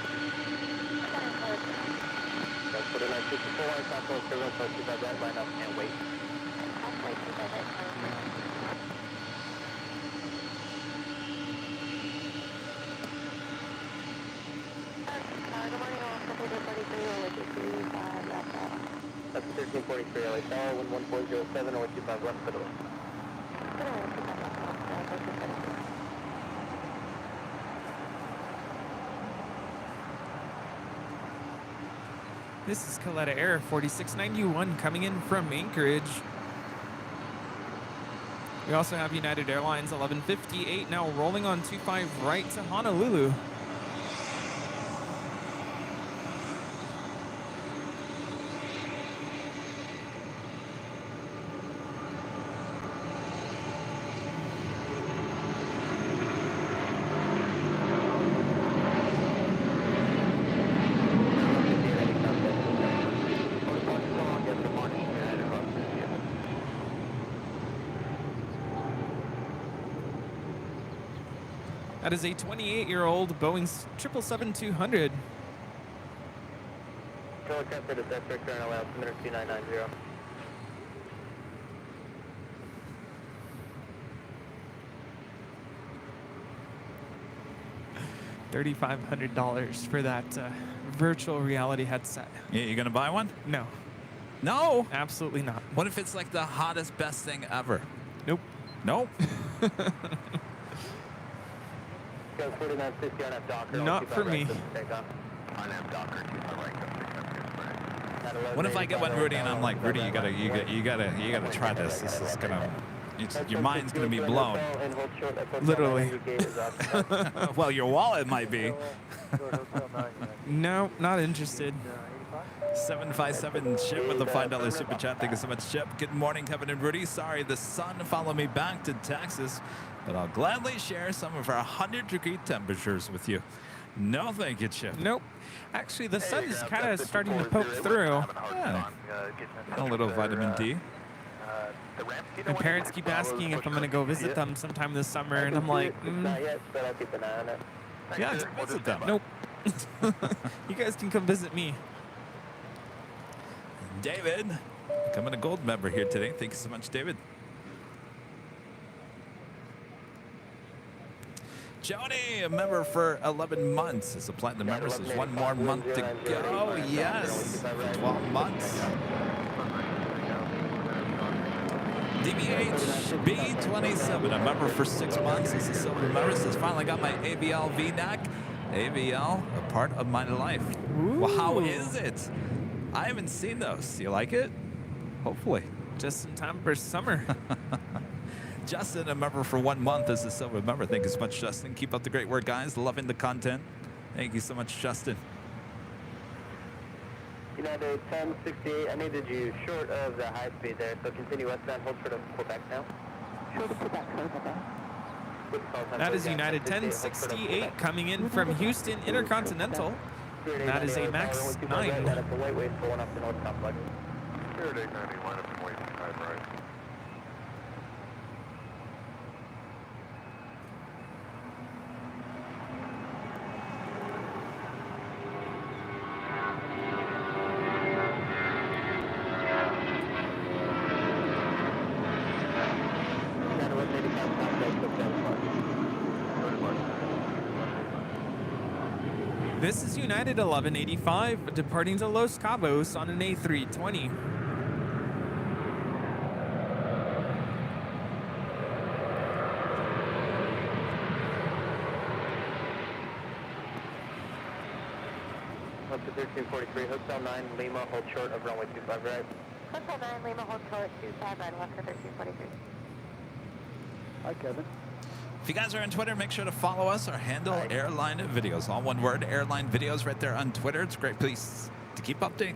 4964, South Coast, 25 right, line up, and wait. That's 1343, LA Tower, 11407, or 25 left, middle. This is Coletta Air 4691 coming in from Anchorage. We also have United Airlines 1158 now rolling on 25 right to Honolulu. That is a 28-year-old Boeing 777-200. Control transfer to Central, current allowed, submitter 2990. $3,500 for that virtual reality headset. Yeah, you gonna buy one? No, No. absolutely not. What if it's like the hottest, best thing ever? Nope. Nope. 4950 on that Docker. Not for me. On that Docker, 25 right, What if I get one, Rudy, and I'm like, Rudy, you gotta try this. This is gonna, your mind's gonna be blown. Literally. Well, your wallet might be. No, not interested. 757 Chip with a $5 super chat. Thank you so much, Chip. Good morning, Kevin and Rudy. Sorry, the sun followed me back to Texas, but I'll gladly share some of our 100-degree temperatures with you. No, thank you, Chip. Nope. Actually, the sun is kind of starting to poke through. Yeah. A little vitamin D. the ramp. My parents keep asking if I'm going to go visit them sometime this summer, and I'm like, Not yet, but I'll keep an eye on it. Yeah, come visit them. nope. You guys can come visit me. David, becoming a gold member here today. Thank you so much, David. Jody, a member for 11 months. As a platinum member, so there's one more month to go. Yes, 12 months. DBH B27, a member for 6 months. As a silver member, says finally got my AVL V-neck. AVL, a part of my life. Well, how is it? I haven't seen those. You like it? Hopefully. Just in time for summer. Justin, a member for 1 month as a silver member. Thank you so much, Justin. Keep up the great work, guys. Loving the content. Thank you so much, Justin. United 1068, I needed you short of the high speed there, so continue westbound, hold short of Quebec now. Short of Quebec, That is United 1068 coming in from Houston Intercontinental. That is a max 9. That's a white waste going up to North Complex. Spirit 890, line up and wait, 5 right. This is United 1185 departing to Los Cabos on an A320. Up to 1343, Hotel 9, Lima, hold short of runway 25 right. Hotel 9, Lima, hold short, 25 right, left for 1343. Hi, Kevin. If you guys are on Twitter, make sure to follow us. Our handle, Airline Videos. All one word, Airline Videos right there on Twitter. It's a great place to keep up to date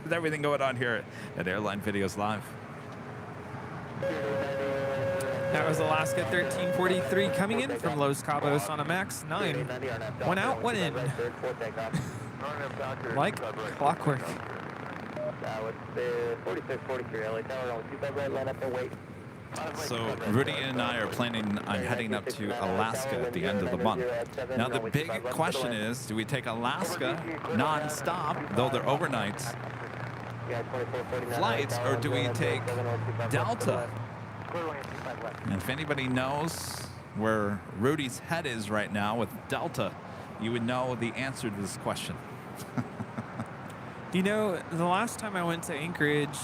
with everything going on here at Airline Videos Live. That was Alaska 1343 coming in from Los Cabos on a max 9. One out, one in. Like clockwork. With the 4643 LA Tower, runway 25 right, line up and wait. So Rudy and I are planning on heading up to Alaska at the end of the month. Now the big question is, do we take Alaska non-stop, though they're overnight flights, or do we take Delta? And if anybody knows where Rudy's head is right now with Delta, you would know the answer to this question. You know, the last time I went to Anchorage,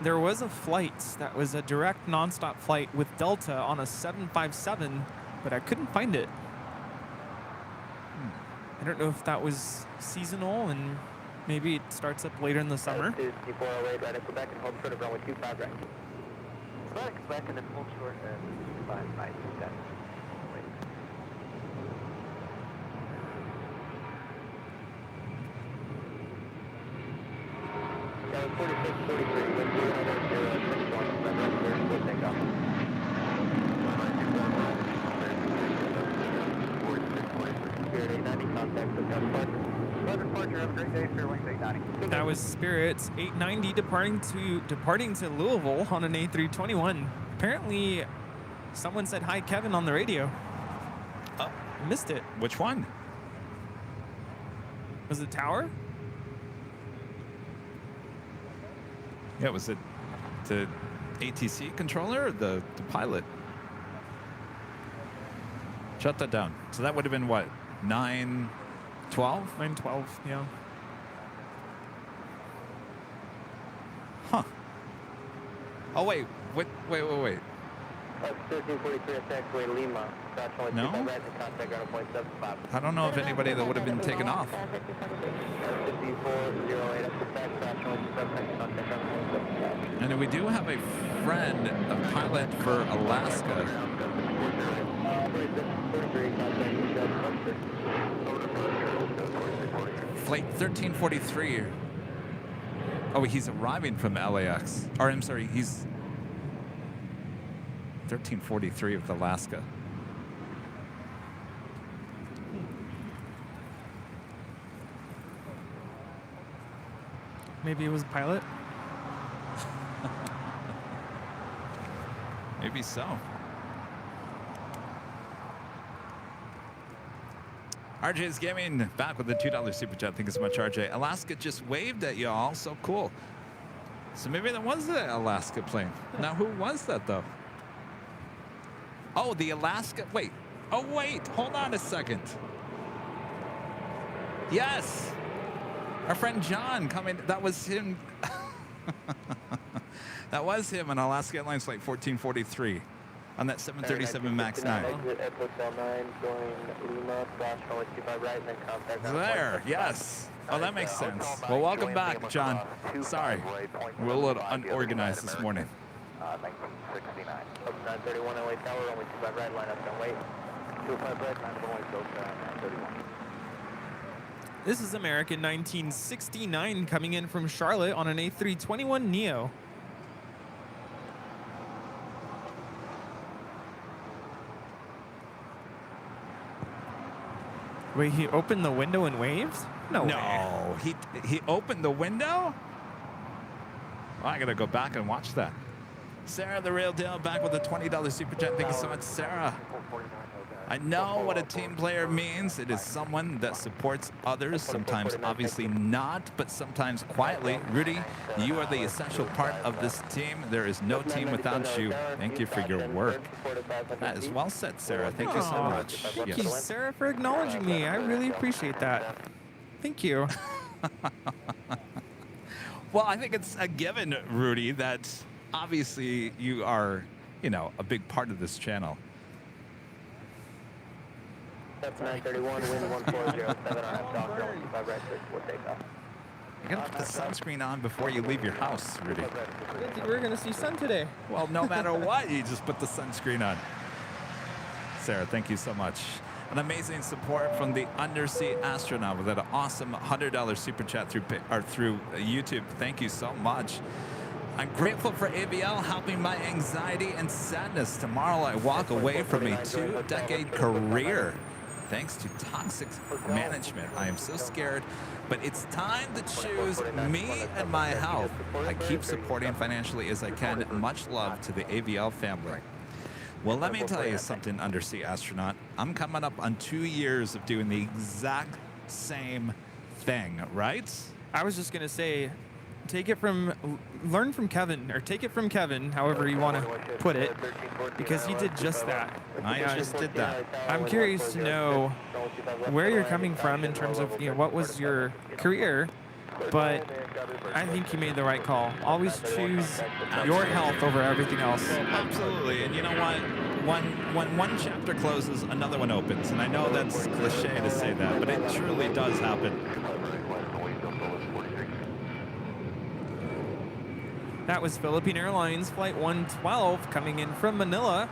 there was a flight that was a direct nonstop flight with Delta on a 757, but I couldn't find it. I don't know if that was seasonal and maybe it starts up later in the summer. 2408 right at Quebec and hold short of runway 25 right. Quebec and then hold short and 5 right. Okay. That was 4643, wind 060, 61, takeoff. Spirit 890, contact with departure. Departure, have a great day, Fairwings 890. That was Spirit 890 departing to Louisville on an A321. Apparently, someone said hi, Kevin, on the radio. I missed it. Which one? Was it Tower? Yeah, was it the ATC controller or the pilot? Shut that down. So that would have been what? 9:12? 912, yeah. Huh. Oh, wait. Wait. 1343 taxiway Lima. No? Right and contact ground point 75. I don't know if anybody that would have been taken off. 5408 up to back, contact ground point 75. And we do have a friend, a pilot for Alaska. 43, contact Flight 1343. Oh, he's arriving from LAX. Or I'm sorry, he's 1343 with Alaska. Maybe it was a pilot. maybe so. RJ's Gaming back with the $2 super chat. Thank you so much, RJ. Alaska just waved at y'all. So cool. So maybe that was the Alaska plane. Now, who was that, though? Oh, the Alaska. Wait. Oh, wait. Hold on a second. Yes. Our friend John coming. That was him. That was him on Alaska Airlines flight 1443 on that 737 MAX 9. There, yes. Oh, that makes sense. Well, welcome back, John. Sorry, we're a little unorganized this morning. 1969. 931 LA Tower, only 25 right, line up and wait. 25 right, 901 Delta, 931. This is American 1969 coming in from Charlotte on an A321neo. Wait, he opened the window and waved? No way. He opened the window? Well, I gotta go back and watch that. Sarah the Real Deal back with a $20 super chat. Thank you so much, Sarah. I know what a team player means. It is someone that supports others, sometimes obviously not, but sometimes quietly. Rudy, you are the essential part of this team. There is no team without you. Thank you for your work. That is well said, Sarah. Thank you so much. Thank you, Sarah, for acknowledging me. I really appreciate that. Thank you. Well, I think it's a given, Rudy, that obviously you are, you know, a big part of this channel. That's 931, wind 1407, RF Doctor, 125 right, 64 takeoff. You gotta put the sunscreen on before you leave your house, Rudy. I didn't think we were gonna see sun today. Well, no matter what, you just put the sunscreen on. Sarah, thank you so much. An amazing support from the Undersea Astronaut with that awesome $100 super chat through YouTube. Thank you so much. I'm grateful for ABL helping my anxiety and sadness. Tomorrow I walk away from a 2-decade career thanks to toxic management. I am so scared, but it's time to choose me and my health. I keep supporting financially as I can. Much love to the AVL family. Well, let me tell you something, Undersea Astronaut. I'm coming up on 2 years of doing the exact same thing, right? I was just gonna say, learn from Kevin, or take it from Kevin, however you want to put it, because he did just that. I just did that. I'm curious to know where you're coming from in terms of, you know, what was your career, but I think you made the right call. Always choose your health over everything else. Absolutely, and you know what? When one chapter closes, another one opens, and I know that's cliche to say that, but it truly does happen. That was Philippine Airlines Flight 112 coming in from Manila.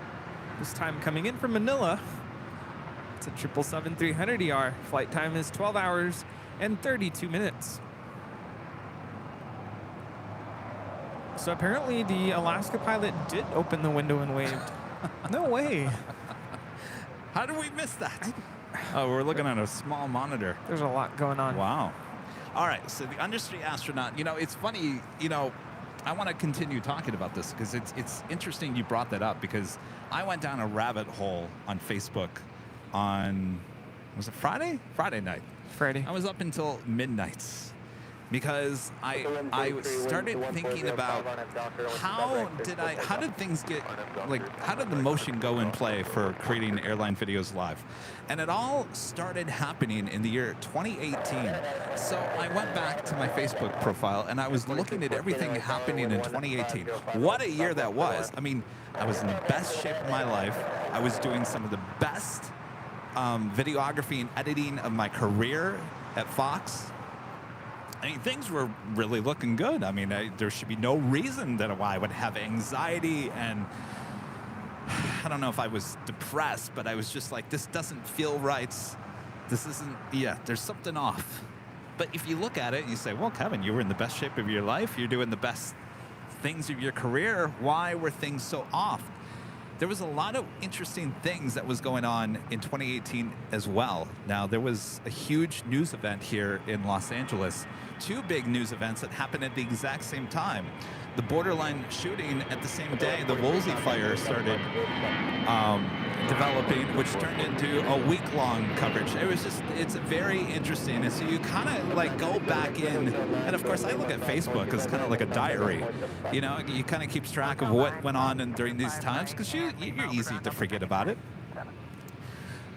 This time coming in from Manila. It's a 777-300ER. Flight time is 12 hours and 32 minutes. So apparently the Alaska pilot did open the window and waved. No way. How did we miss that? Oh, we're looking at a small monitor. There's a lot going on. Wow. All right, so the Undersea Astronaut, you know, it's funny, you know, I want to continue talking about this because it's interesting you brought that up, because I went down a rabbit hole on Facebook on, was it Friday? Friday night. Friday. I was up until midnight because I started thinking about how did things get, like, how did the motion go in play for creating Airline Videos Live? And it all started happening in the year 2018. So I went back to my Facebook profile and I was looking at everything happening in 2018. What a year that was. I mean, I was in the best shape of my life. I was doing some of the best videography and editing of my career at Fox. I mean, things were really looking good. I mean, there should be no reason that why I would have anxiety, and I don't know if I was depressed, but I was just like, this doesn't feel right. This isn't, yeah, there's something off. But if you look at it, you say, well, Kevin, you were in the best shape of your life. You're doing the best things of your career. Why were things so off? there was a lot of interesting things that was going on in 2018 as well. Now, there was a huge news event here in Los Angeles. 2 big news events that happened at the exact same time. The Borderline shooting at the same day, the Woolsey fire started developing, which turned into a week-long coverage. It was just, it's very interesting. And so you kind of like go back in, and of course I look at Facebook as kind of like a diary. You know, you kind of keeps track of what went on during these times, because you're easy to forget about it.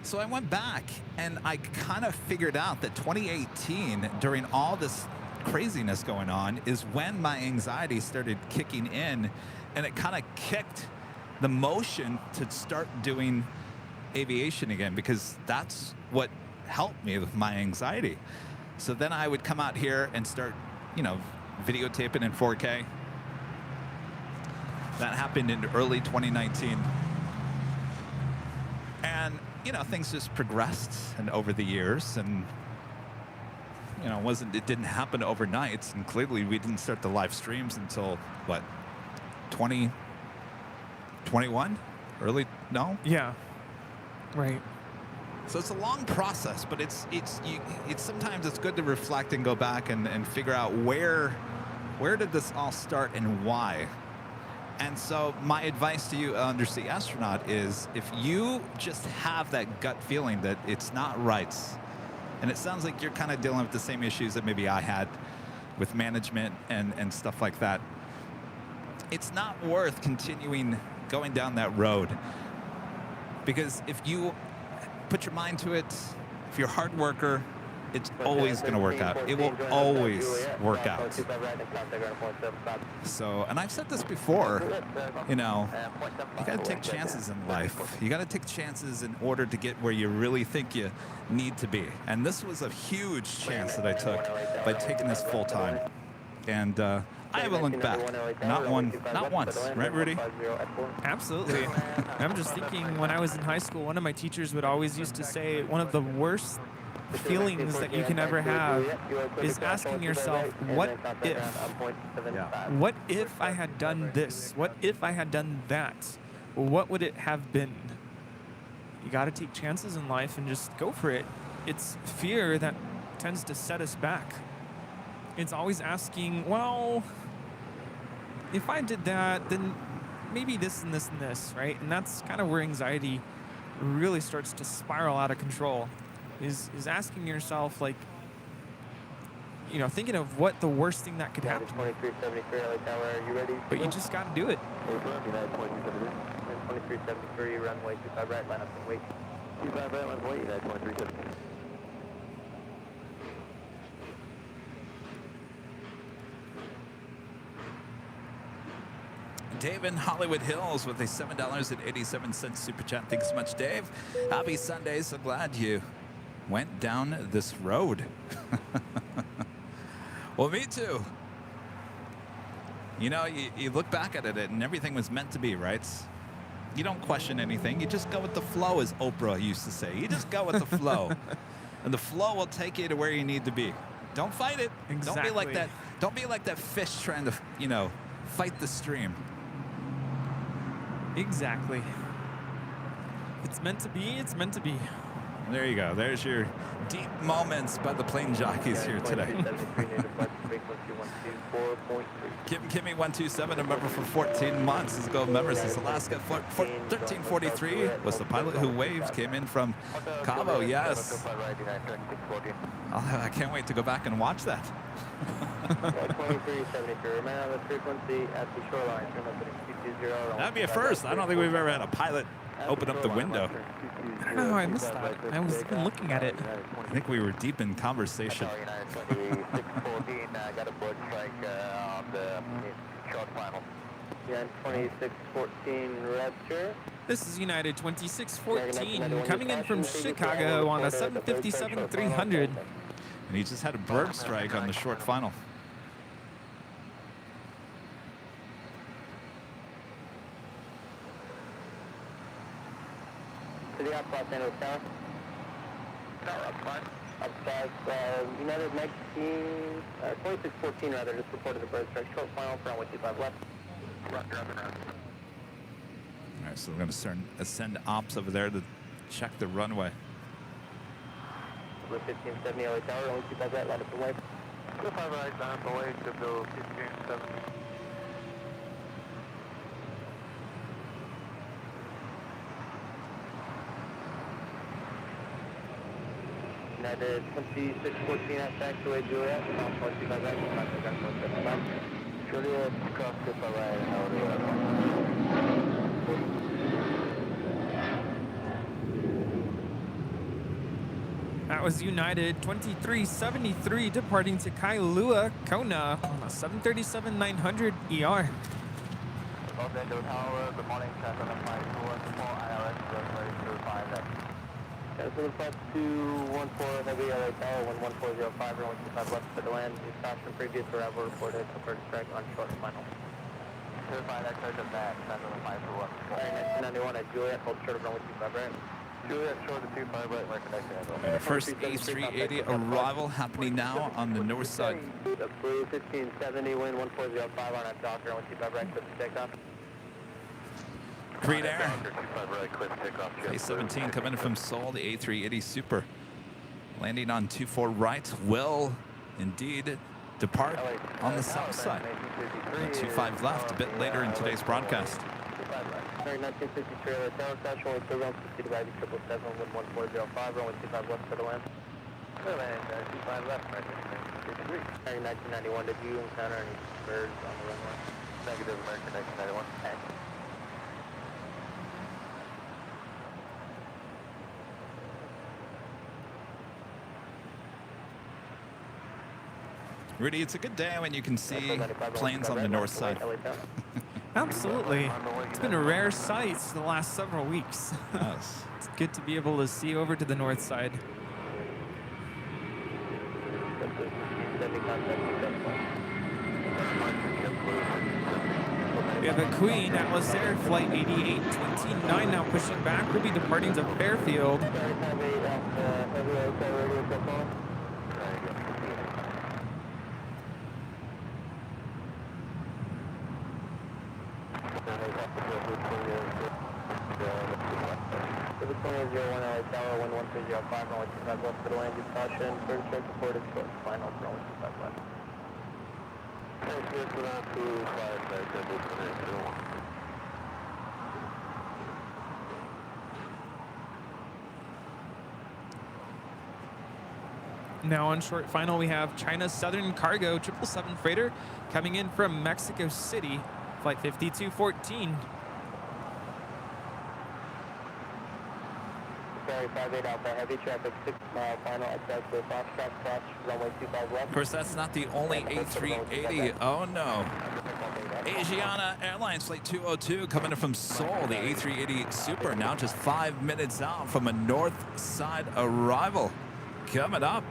So I went back and I kind of figured out that 2018, during all this craziness going on, is when my anxiety started kicking in, and it kind of kicked the motion to start doing aviation again, because that's what helped me with my anxiety. So then I would come out here and start, you know, videotaping in 4K. That happened in early 2019. And, you know, things just progressed and over the years, and you know, it didn't happen overnight, and clearly we didn't start the live streams until what, 2021? Yeah, right. So it's a long process, but it's sometimes it's good to reflect and go back and figure out where did this all start and why. And so my advice to you, undersea astronaut, is if you just have that gut feeling that it's not right, and it sounds like you're kind of dealing with the same issues that maybe I had with management and stuff like that, it's not worth continuing going down that road. Because if you put your mind to it, if you're a hard worker, it's always going to work out. It will always work out. So, and I've said this before, you know, you got to take chances in life. You got to take chances in order to get where you really think you need to be. And this was a huge chance that I took by taking this full time. And I haven't looked back. Not once. Right, Rudy? Absolutely. I'm just thinking, when I was in high school, one of my teachers would always used to say, one of the worst feelings that you can ever have is asking yourself, what if? Yeah. What if I had done this? What if I had done that? What would it have been? You got to take chances in life and just go for it. It's fear that tends to set us back. It's always asking, well, if I did that, then maybe this and this and this, right? And that's kind of where anxiety really starts to spiral out of control. Is asking yourself, like, you know, thinking of what the worst thing that could happen. 2373 LA Tower, are you ready? But you just got to do it. 2373, runway 25 right, line up and wait. 25 right, line up and wait, United 2373. Dave in Hollywood Hills with a $7.87 super chat. Thanks so much, Dave. Happy Sunday. So glad you went down this road. Well, me too. You know, you look back at it and everything was meant to be, right? You don't question anything. You just go with the flow, as Oprah used to say. You just go with the flow. And the flow will take you to where you need to be. Don't fight it. Exactly. Don't be like that. Don't be like that fish trying to, you know, fight the stream. Exactly. It's meant to be, it's meant to be. There you go. There's your deep moments by the plane jockeys here today. Kimmy 127, a member for 14 months. Is a gold member since Alaska. 1343 was the pilot who waved. Came in from Cabo. Yes. I can't wait to go back and watch that. 2373, remain on the frequency at the shoreline. That'd be a first. I don't think we've ever had a pilot open up the window. I don't know how I missed that. I was even looking at it. I think we were deep in conversation. 614, got a board strike on the short final. Yeah, 2614 Rapture. This is United 2614 coming in from Chicago on a 757-300. And he just had a bird strike on the short final. To the up, Los Angeles Tower. Tower up 5. Up 5, United 2614 rather, just reported a bird strike. Short final for runway 25 left. All right, So we're going to send ops over there to check the runway. Blue 1570 LA Tower, only 25 right, line up the way. 25 right, line up the way to Blue 1570. United 2614 at taxiway Juliet, now 25 right, contact ground 175. Juliet, cross 25 right, and That was United 2373 departing to Kailua, Kona on a 737-900 ER. Los Angeles Tower, good morning, Cessna 5214, ILS, ready to 5X. Cessna 5214, heavy LA Tower, 11405, runway 25 left for the land. Dispatch from previous arrival reported to first strike on short and final. 25X, search and back, Cessna 5214. 1991 at Juliet, hold short of runway 25 right. Juliet, short of 25 right, we're connecting as well. And the first A380 arrival happening now on the north side. The Blue 1570, wind 1405 on that Docker, runway 25 right, clip to takeoff. Green Air. 25 right, clear to take off. A17 coming in from Seoul, the A380 Super. Landing on 24 right, will indeed depart on the south side. And 25 left, a bit later in today's broadcast. 1953 LA Tower, Crash, only 2 rounds, proceeded by 777, wind 1405, runway 25 left for the land. Clear landing, 25 left, right, 1953. 1991, did you encounter any birds on the runway? Negative, American 1991. Rudy, it's a good day when you can see planes on the north side. Absolutely. It's been a rare sight the last several weeks. Yes. It's good to be able to see over to the north side. We have a Queen Atlas Air Flight 8829 now pushing back. We'll be departing to Fairfield. Now on short final, we have China Southern Cargo 777 freighter coming in from Mexico City, flight 5214. Ferry 58 Alpha, heavy traffic, 6 mile final, access to Foxtrot, cross runway 25 left. Of course, that's not the only A380. Oh no. Asiana Airlines Flight 202 coming in from Seoul, the A380 Super, now just 5 minutes out from a north side arrival. Coming up.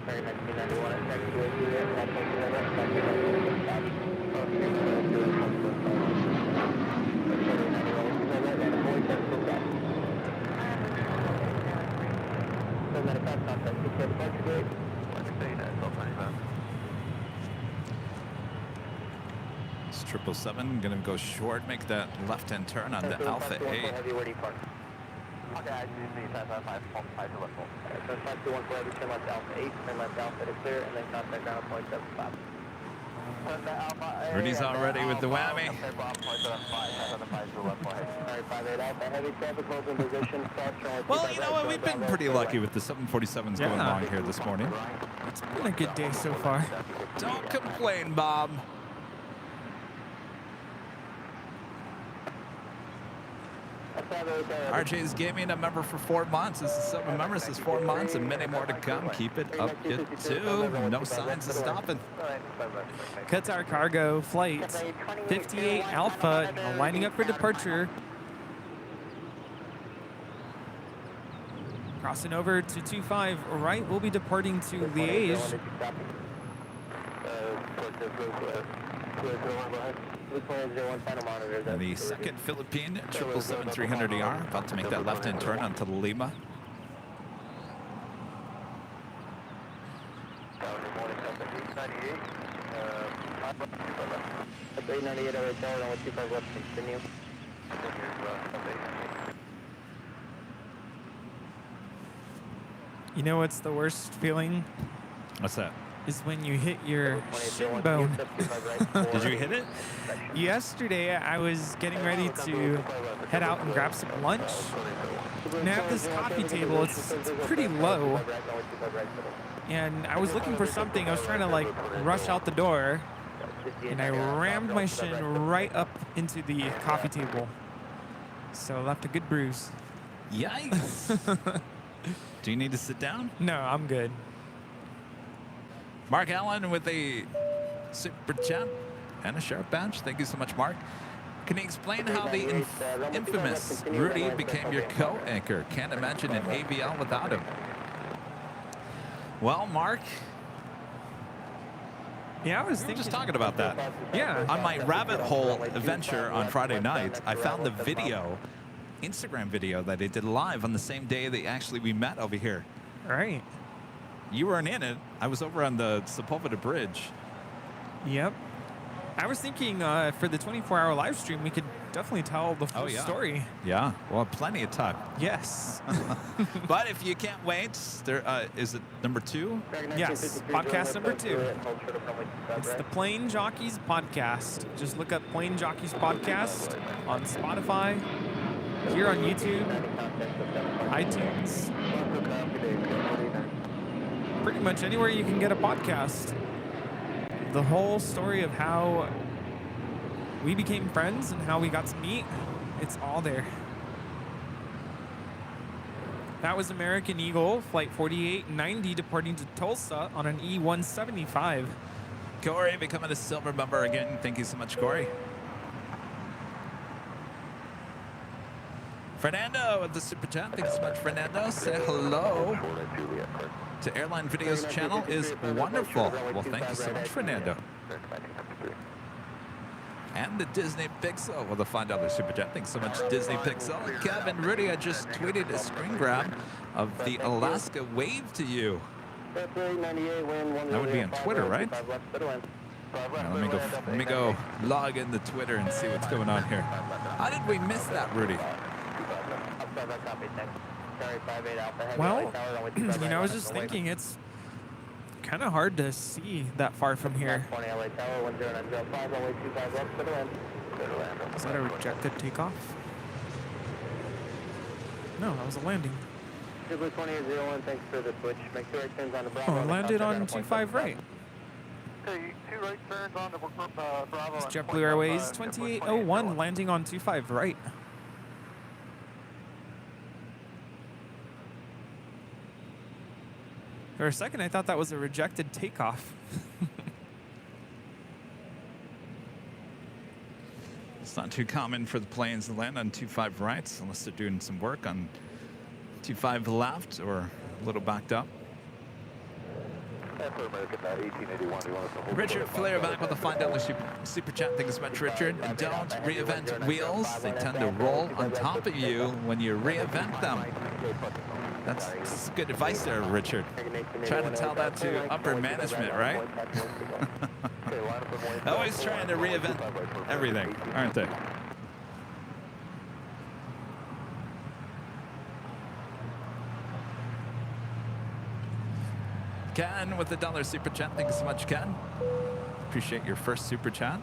Ferry 1991 at taxiway Juliet, It's 777 gonna go short, make that left-hand turn on the Alpha 8. Okay, I see 555 to left. 5214 heavy, turn left Alpha 8, turn left Alpha to clear, and then contact ground 0.75. Rudy's all ready with the whammy. Well, you know what? We've been pretty lucky with the 747s going along here this morning. It's been a good day so far. Don't complain, Bob. RJ's gaming a member for 4 months. This is 7 members, this is 4 months, and many more to come. Keep it up, it too. No signs of stopping. Qatar Cargo flight 58 Alpha lining up for departure. Crossing over to 25 right, we'll be departing to Liège. And the second Philippine 777-300ER about to make that left-hand turn onto Lima. That's 898 LA Tower, runway 25 left, continue. You know what's the worst feeling? What's that? Is when you hit your shin bone. Did you hit it? Yesterday, I was getting ready to head out and grab some lunch. And I have this coffee table. It's pretty low. And I was looking for something. I was trying to like rush out the door. And I rammed my shin right up into the coffee table. So I left a good bruise. Yikes. Do you need to sit down? No, I'm good. Mark Allen with a super chat and a sharp badge. Thank you so much, Mark. Can you explain how the infamous Rudy became your co-anchor? Can't imagine an AVL without him. Well, Mark, Yeah, I was we were thinking. just talking about that. Yeah. On my rabbit hole adventure on Friday night, I found the video, Instagram video that they did live on the same day that actually we met over here. Right. You weren't in it. I was over on the Sepulveda Bridge. Yep. I was thinking for the 24-hour live stream, we could definitely tell the full story. Yeah, well, plenty of time. Yes. But if you can't wait, there is it number 2? Yes, podcast number 2. It's the Plane Jockeys Podcast. Just look up Plane Jockeys Podcast on Spotify, here on YouTube, iTunes, pretty much anywhere you can get a podcast. The whole story of how we became friends and how we got to meet, it's all there. That was American Eagle, Flight 4890, departing to Tulsa on an E-175. Corey becoming a silver member again. Thank you so much, Corey. Fernando with the super chat. Thank you so much, Fernando. Say hello to Airline Videos channel is wonderful. Well, thank you so much, Fernando. And the Disney Pixel with a $5 super chat. Thanks so much, Disney Pixel. Kevin Rudy, I just tweeted a screen grab of the Alaska wave to you. That would be on Twitter, right? Now, let me go log into Twitter and see what's going on here. How did we miss that, Rudy? Well, you know, I was just thinking it's kind of hard to see that far from here. Is that a rejected takeoff? No, that was a landing. Oh, it landed on 25 right. Okay, 2 right turns on the Bravo. It's JetBlue Airways 2801 landing on 25 right. For a second, I thought that was a rejected takeoff. It's not too common for the planes to land on 25 rights unless they're doing some work on 25 left or a little backed up. Richard Flair back with a $5 super chat. Thank you so much, Richard. Don't re-event wheels. They tend to roll on top of you when you re-event them. That's good advice there, Richard. Trying to tell that to upper management, right? Always trying to re-event everything, aren't they? Ken with the $1 super chat. Thank you so much, Ken. Appreciate your first super chat.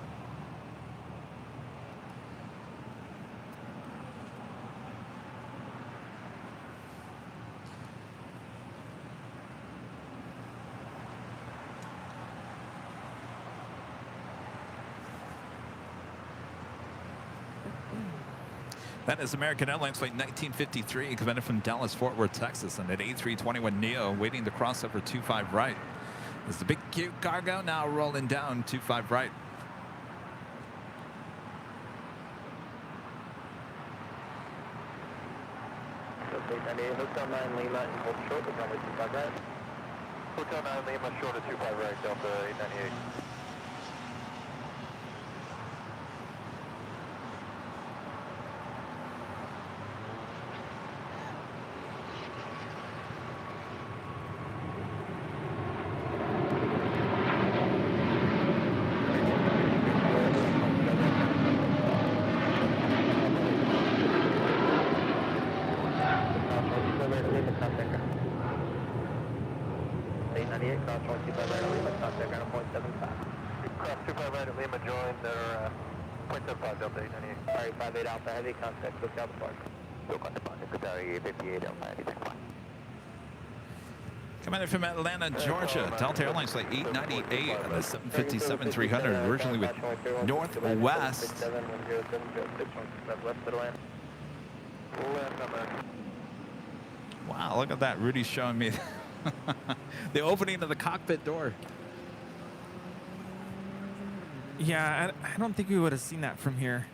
That is American Airlines Flight 1953, coming from Dallas, Fort Worth, Texas, and at A321neo, waiting to cross over 25 right. There's the big cute cargo now rolling down 25 right. Hotel 9 Lima and hold short with runway 25 right. Hotel 9 Lima, short of 25 right, Delta 898. 98, cross 125 right at Lima, contact ground point 75. Cross 25 right at Lima, join their .75 Delta 898. Sorry, 58 Alpha Heavy, contact Cook Alpha Park. Go contact Ponte, Qatari 58 Alpha Heavy, thanks, bye. Coming in from Atlanta, Georgia, Delta Airlines flight 898 on the 757-300, originally with Northwest. Wow, look at that. Rudy's showing me the opening of the cockpit door. Yeah, I don't think we would have seen that from here.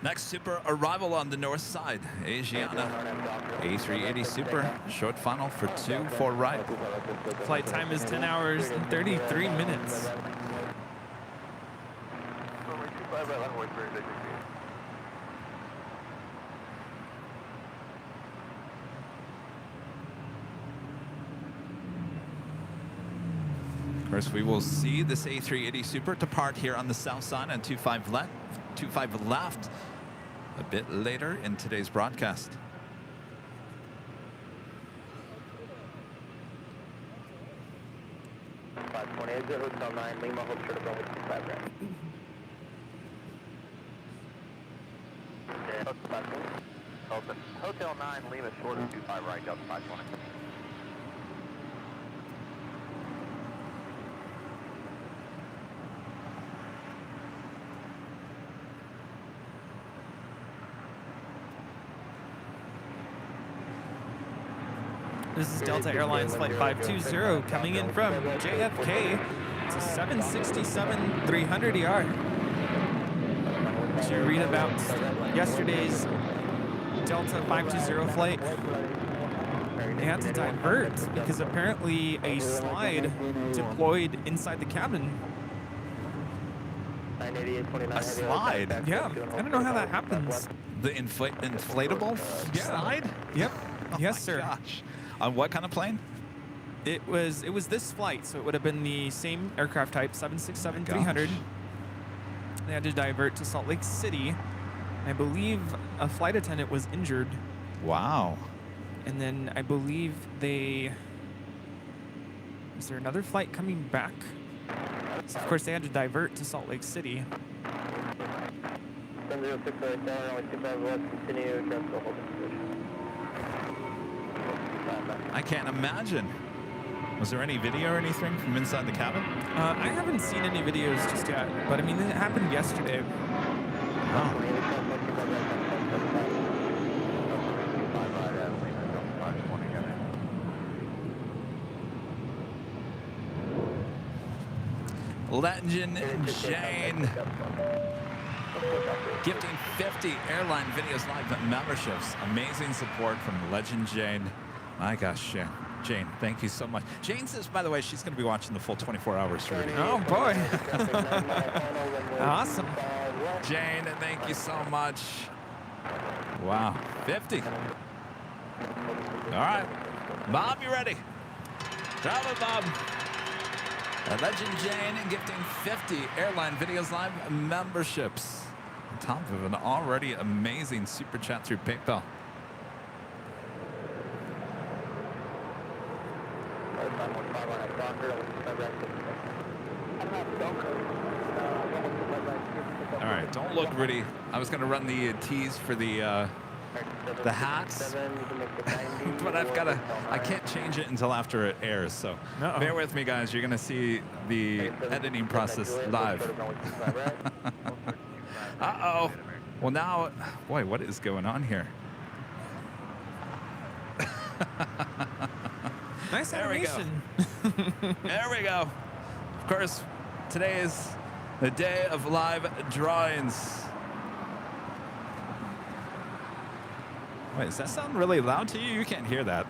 Next Super arrival on the north side, Asiana A380 Super, short funnel for 2 right. Flight time is 10 hours and 33 minutes. Runway 25 right, runway 3, take your seat. Of course, we will see this A380 Super depart here on the south side on 25 left a bit later in today's broadcast. Hotel 9, Lima, hold short of runway 25 right. Open. Hotel 9, Lima, short of 25 right, Delta 520. This is Delta Airlines Flight 520 coming in from JFK. It's a 767-300ER. Did you read about yesterday's Delta 520 flight? They had to divert because apparently a slide deployed inside the cabin. A slide? Yeah, I don't know how that happens. The inflatable slide? Yep. Oh Yes, my sir. Gosh. On what kind of plane? It was this flight, so it would have been the same aircraft type, 767-300. They had to divert to Salt Lake City. I believe a flight attendant was injured, Wow. and then I believe is there another flight coming back? So of course, they had to divert to Salt Lake City. 1006 right down, runway 25 west, continue, transfer holding position. I can't imagine. Was there any video or anything from inside the cabin? I haven't seen any videos just yet, but I mean, it happened yesterday. Wow. Legend Jane gifting 50 Airline Videos Live memberships. Amazing support from Legend Jane. My gosh, Jane, thank you so much. Jane says, by the way, she's going to be watching the full 24 hours. Oh boy. Awesome. Jane, thank you so much. Wow, 50. All right, Bob, you ready? Travel, Bob. Legend Jane gifting 50 Airline Videos Live memberships on top of an already amazing super chat through PayPal. All right, don't look, Rudy. I was going to run the tease for the hats, but I can't change it until after it airs, so bear with me, guys. You're going to see the editing process live. Uh-oh. Well, now, boy, what is going on here? Nice animation. There we go. Of course, today is the day of live drawings. Wait, does that sound really loud to you? You can't hear that.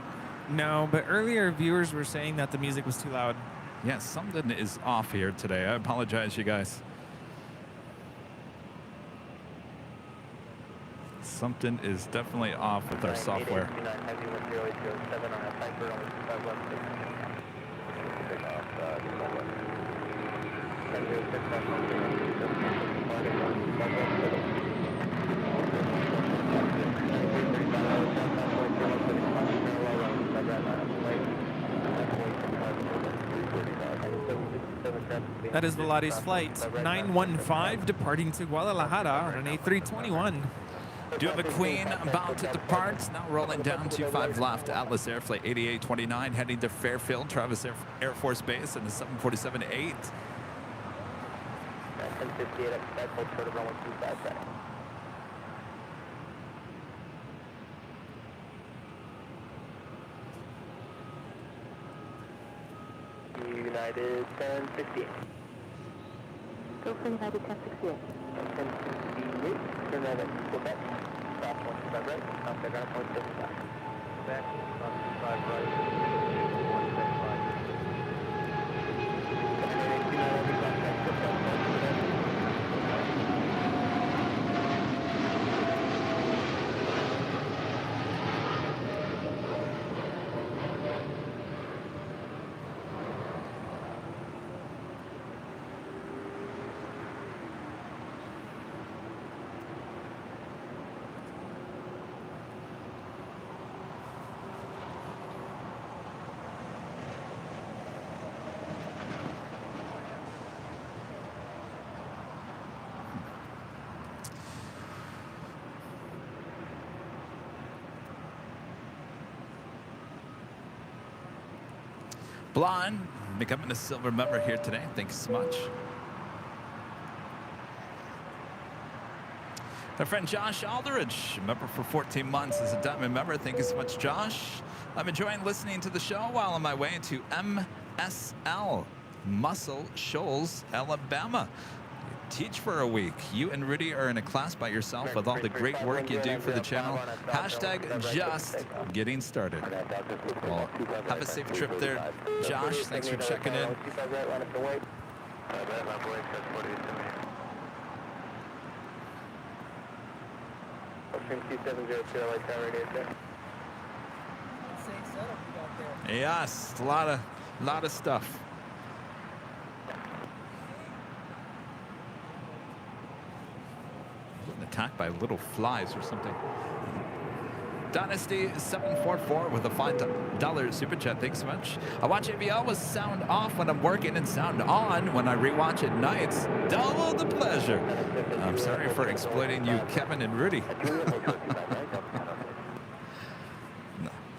No, but earlier viewers were saying that the music was too loud. Yeah, something is off here today. I apologize, you guys. Something is definitely off with our software. That is Velati's flight 915 departing to Guadalajara on an A321. Do have a Queen about to depart. Now rolling down 25 left. Atlas Air Flight 8829 heading to Fairfield, Travis Air Force Base in the 747-8. 1058 expect, hold short of runway 25 right. United 1068. Go for United 1068. 1068, turn right at Quebec, stop 125 right, contact ground point 75. Back, 25 right, 175. Blonde becoming a silver member here today. Thanks so much. My friend Josh Aldridge, member for 14 months, is a diamond member. Thank you so much, Josh. I'm enjoying listening to the show while on my way to MSL, Muscle Shoals, Alabama. Teach for a week. You and Rudy are in a class by yourself with all the great work you do for the channel. Hashtag just getting started. Well, have a safe trip there, Josh. Thanks for checking in. Yes, a lot of stuff. Attacked by little flies or something. Dynasty 744 with a $5 super chat. Thanks so much. I watch AVL with sound off when I'm working and sound on when I rewatch at nights. Double the pleasure. I'm sorry for exploiting you, Kevin and Rudy.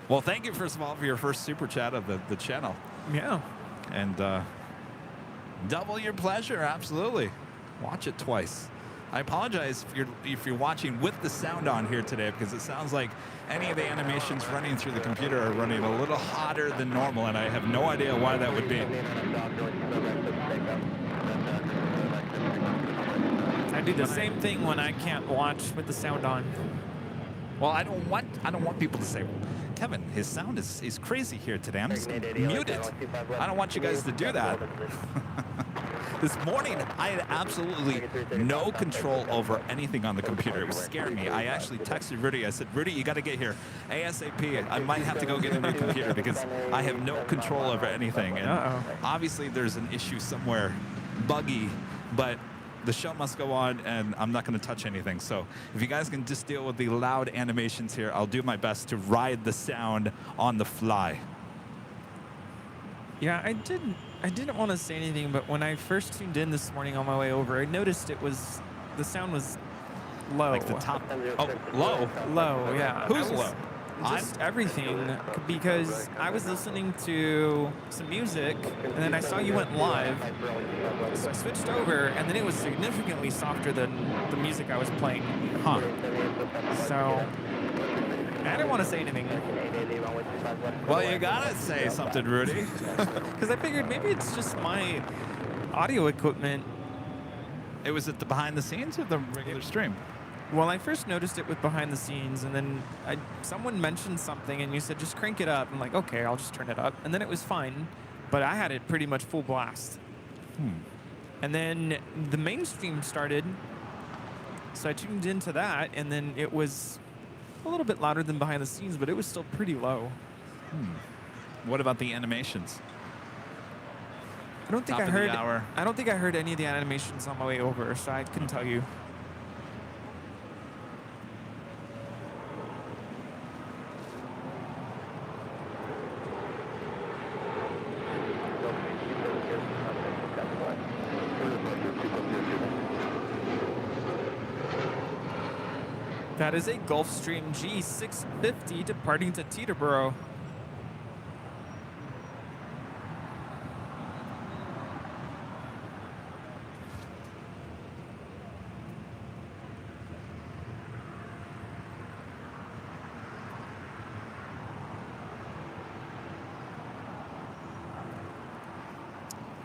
Well, thank you, first of all, for your first super chat of the channel. Yeah. And double your pleasure, absolutely. Watch it twice. I apologize if you're watching with the sound on here today, because it sounds like any of the animations running through the computer are running a little hotter than normal, and I have no idea why that would be. I do the same thing when I can't watch with the sound on. Well, I don't want people to say, Kevin, his sound is crazy here today. I'm just mute it. I don't want you guys to do that. This morning, I had absolutely no control over anything on the computer. It was scaring me. I actually texted Rudy. I said, Rudy, you got to get here ASAP. I might have to go get a new computer because I have no control over anything. And obviously, there's an issue somewhere, buggy, but the show must go on, and I'm not going to touch anything. So if you guys can just deal with the loud animations here, I'll do my best to ride the sound on the fly. Yeah, I didn't want to say anything, but when I first tuned in this morning on my way over, I noticed the sound was low. Like the top, low? Low, yeah. Who's low? Just everything, because I was listening to some music, and then I saw you went live, so I switched over, and then it was significantly softer than the music I was playing. Huh. So I didn't want to say anything. Well, you gotta say something, Rudy. Because I figured maybe it's just my audio equipment. It was at the behind the scenes or the regular stream? Well, I first noticed it with behind the scenes, and then someone mentioned something, and you said, just crank it up. I'm like, okay, I'll just turn it up. And then it was fine, but I had it pretty much full blast. And then the main stream started, so I tuned into that, and then it was a little bit louder than behind the scenes, but it was still pretty low. What about the animations? I don't think Top I of the heard. hour. I don't think I heard any of the animations on my way over, so I couldn't tell you. That is a Gulfstream G650 departing to Teterboro.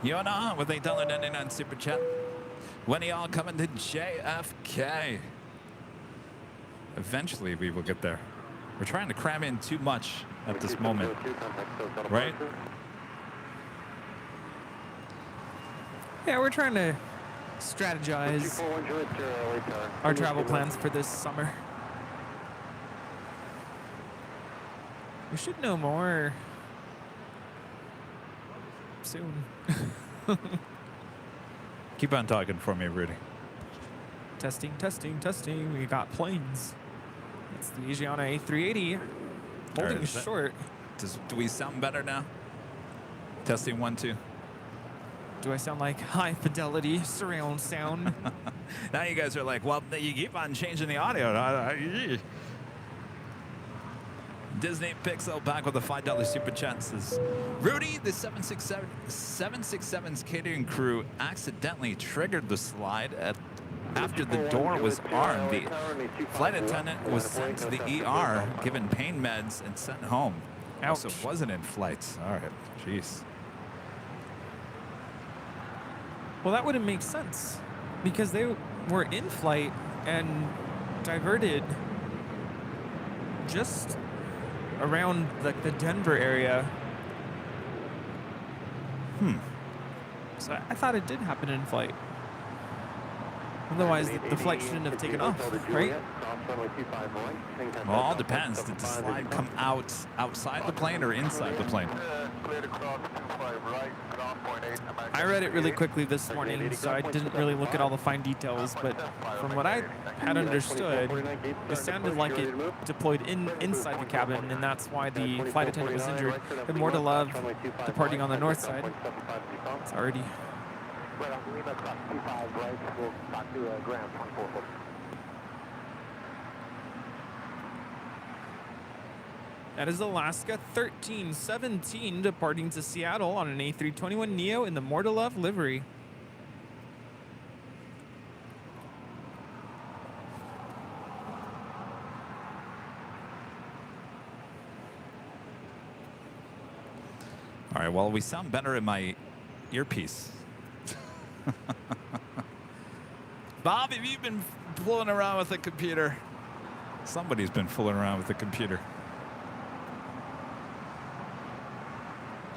Yona with a $1.99 super chat. When y'all coming to JFK? Eventually we will get there. We're trying to cram in too much at this moment, right? Yeah, we're trying to strategize our travel plans for this summer. We should know more soon. Keep on talking for me, Rudy. Testing, testing, testing. We got planes. It's the Asiana A380 holding Alright, short. Do we sound better now? Testing 1, 2. Do I sound like high fidelity surround sound? Now you guys are like, well, you keep on changing the audio. Disney Pixel back with a $5 super chat says, Rudy, the 767's catering crew accidentally triggered the slide after the door was armed. The flight attendant was sent to the ER, given pain meds, and sent home. Ouch. So it wasn't in flight. All right. Jeez. Well, that wouldn't make sense because they were in flight and diverted just around the Denver area. So I thought it did happen in flight. Otherwise, the flight shouldn't have taken off, right? Well, all depends. Did the slide come outside the plane or inside the plane? I read it really quickly this morning, so I didn't really look at all the fine details. But from what I had understood, it sounded like it deployed inside the cabin, and that's why the flight attendant was injured. But more to love, departing on the north side. It's already. That is Alaska 1317 departing to Seattle on an A321neo in the More to Love livery. All right, well, we sound better in my earpiece. Bob, have you been fooling around with the computer? Somebody's been fooling around with the computer.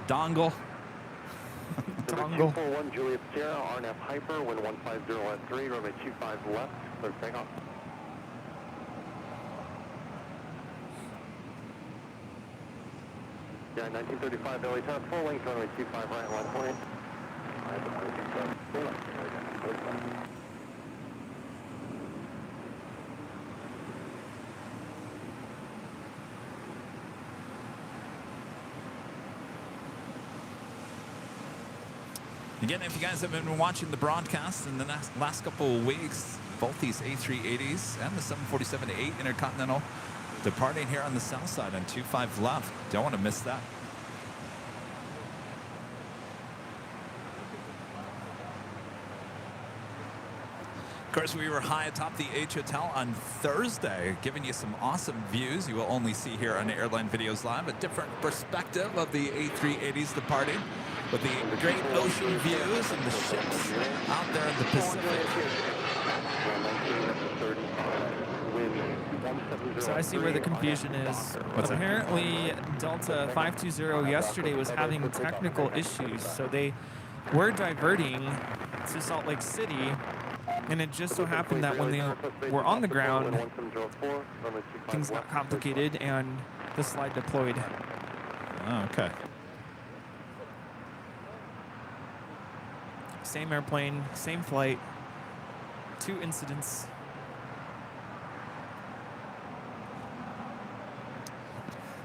Dongle. Dongle. 241 Juliet Sierra, RNF Hyper, wind 150 at 3, runway 25 left, clear for takeoff. Yeah, 1935 LA 10, full length, runway 25 right, line point. Again, if you guys have been watching the broadcast in the last couple of weeks, both these A380s and the 747-8 Intercontinental departing here on the south side on 25 left. Don't want to miss that. Of course, we were high atop the H Hotel on Thursday, giving you some awesome views you will only see here on Airline Videos Live, a different perspective of the A380s departing, with the great ocean views and the ships out there in the Pacific. So I see where the confusion is. Apparently, Delta 520 yesterday was having technical issues, so they were diverting to Salt Lake City, and it just so happened that when they were on the ground, things got complicated and the slide deployed. Oh, okay. same airplane, same flight, 2 incidents.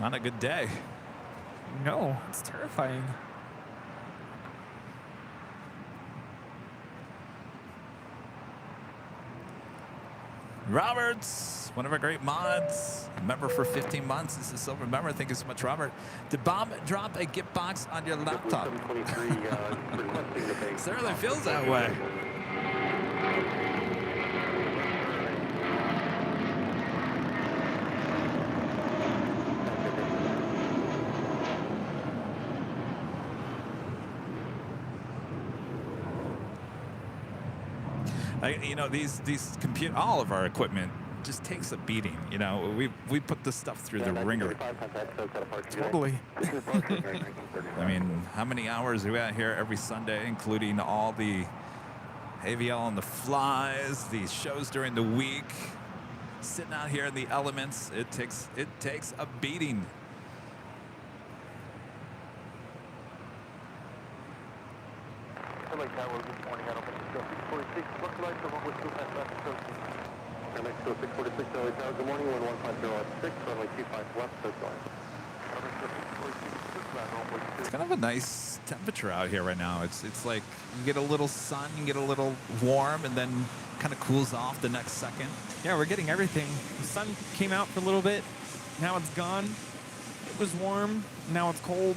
Not a good day. No, it's terrifying. Roberts, one of our great mods, a member for 15 months. This is Silver member. Thank you so much, Robert. Did Bob drop a gift box on your laptop? Certainly feels that way. You know, these all of our equipment just takes a beating. You know, we put this stuff through the ringer. Totally. I mean, how many hours are we out here every Sunday, including all the AVL on the flies, the shows during the week, sitting out here in the elements. It takes a beating. Good morning, 11506, runway 25 left, It's kind of a nice temperature out here right now. It's like you get a little sun, you get a little warm, and then kind of cools off the next second. Yeah, we're getting everything. The sun came out for a little bit. Now it's gone. It was warm. Now it's cold.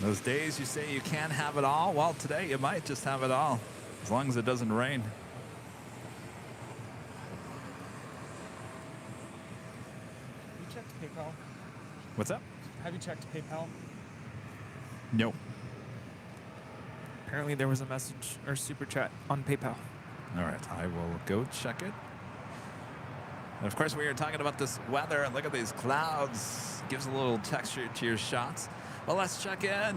Those days you say you can't have it all. Well, today you might just have it all, as long as it doesn't rain. Have you checked PayPal? What's up? Have you checked PayPal? No. Apparently there was a message or super chat on PayPal. All right, I will go check it. And of course, we are talking about this weather, and look at these clouds. Gives a little texture to your shots. Well, let's check in.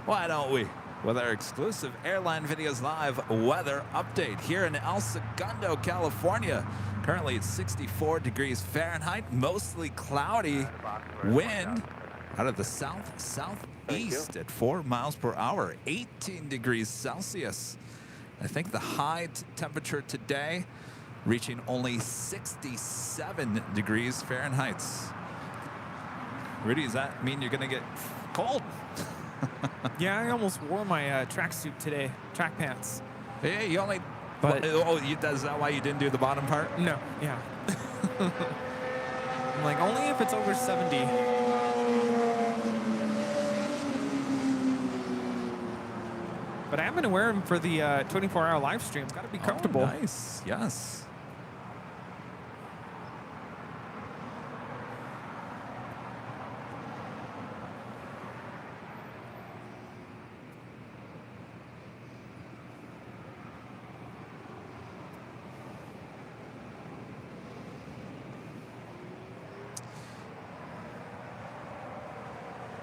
Why don't we? With our exclusive Airline Videos Live weather update here in El Segundo, California. Currently it's 64 degrees Fahrenheit, mostly cloudy. Wind out of the southeast at 4 miles per hour, 18 degrees Celsius. I think the high temperature today reaching only 67 degrees Fahrenheit. Rudy, does that mean you're going to get cold? Yeah, I almost wore my tracksuit today, track pants. Hey, you only... But is that why you didn't do the bottom part? no, yeah. I'm like, only if it's over 70. But I'm going to wear them for the 24-hour live stream. Got to be comfortable. Oh, nice. Yes.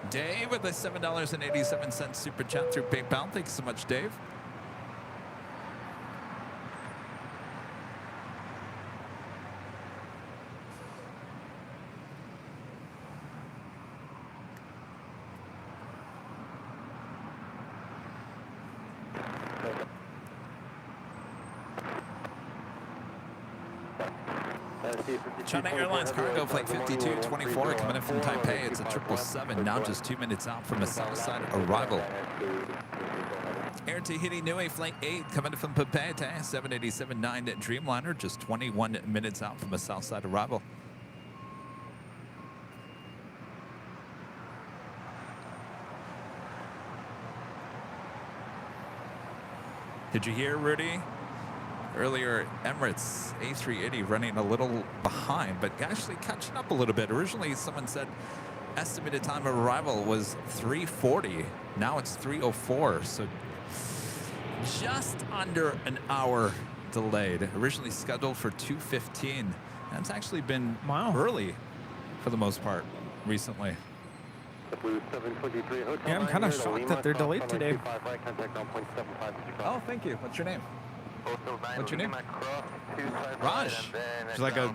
Dave with a $7.87 super chat through PayPal. Thank you so much, Dave. China Airlines cargo flight 5224 coming in from Taipei. It's a 777, now just 2 minutes out from a Southside arrival. Air Tahiti Nui flight 8 coming in from Papeete, 787-9 Dreamliner, just 21 minutes out from a Southside arrival. Did you hear, Rudy? Earlier, Emirates A380 running a little behind, but actually catching up a little bit. Originally, someone said estimated time of arrival was 3:40. Now it's 3:04, so just under an hour delayed. Originally scheduled for 2:15. That's actually been early for the most part recently. Yeah, I'm kind of shocked that they're delayed today. Oh, thank you. What's your name? What's your name? Raj. She's like a...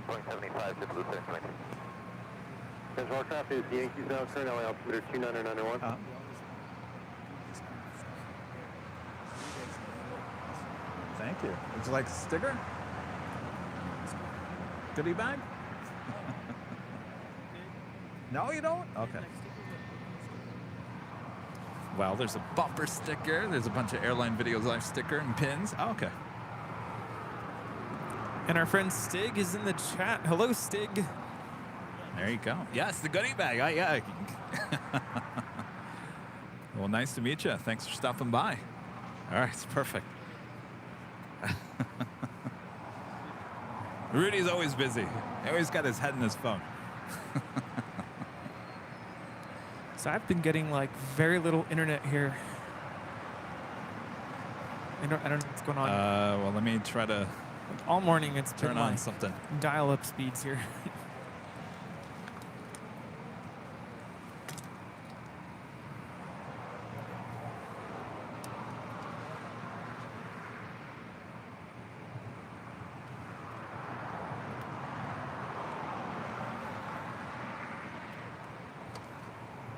Thank you. Would you like a sticker? Goodie bag? No, you don't? Okay. Well, there's a bumper sticker. There's a bunch of Airline Videos Live sticker and pins. Oh, okay. And our friend Stig is in the chat. Hello, Stig. There you go. Yes, the goodie bag. Oh, yeah. Well, nice to meet you. Thanks for stopping by. All right, it's perfect. Rudy's always busy. He always got his head in his phone. So I've been getting like very little internet here. I don't know what's going on. Well, let me try to All morning it's turn been on like something. dial-up speeds here.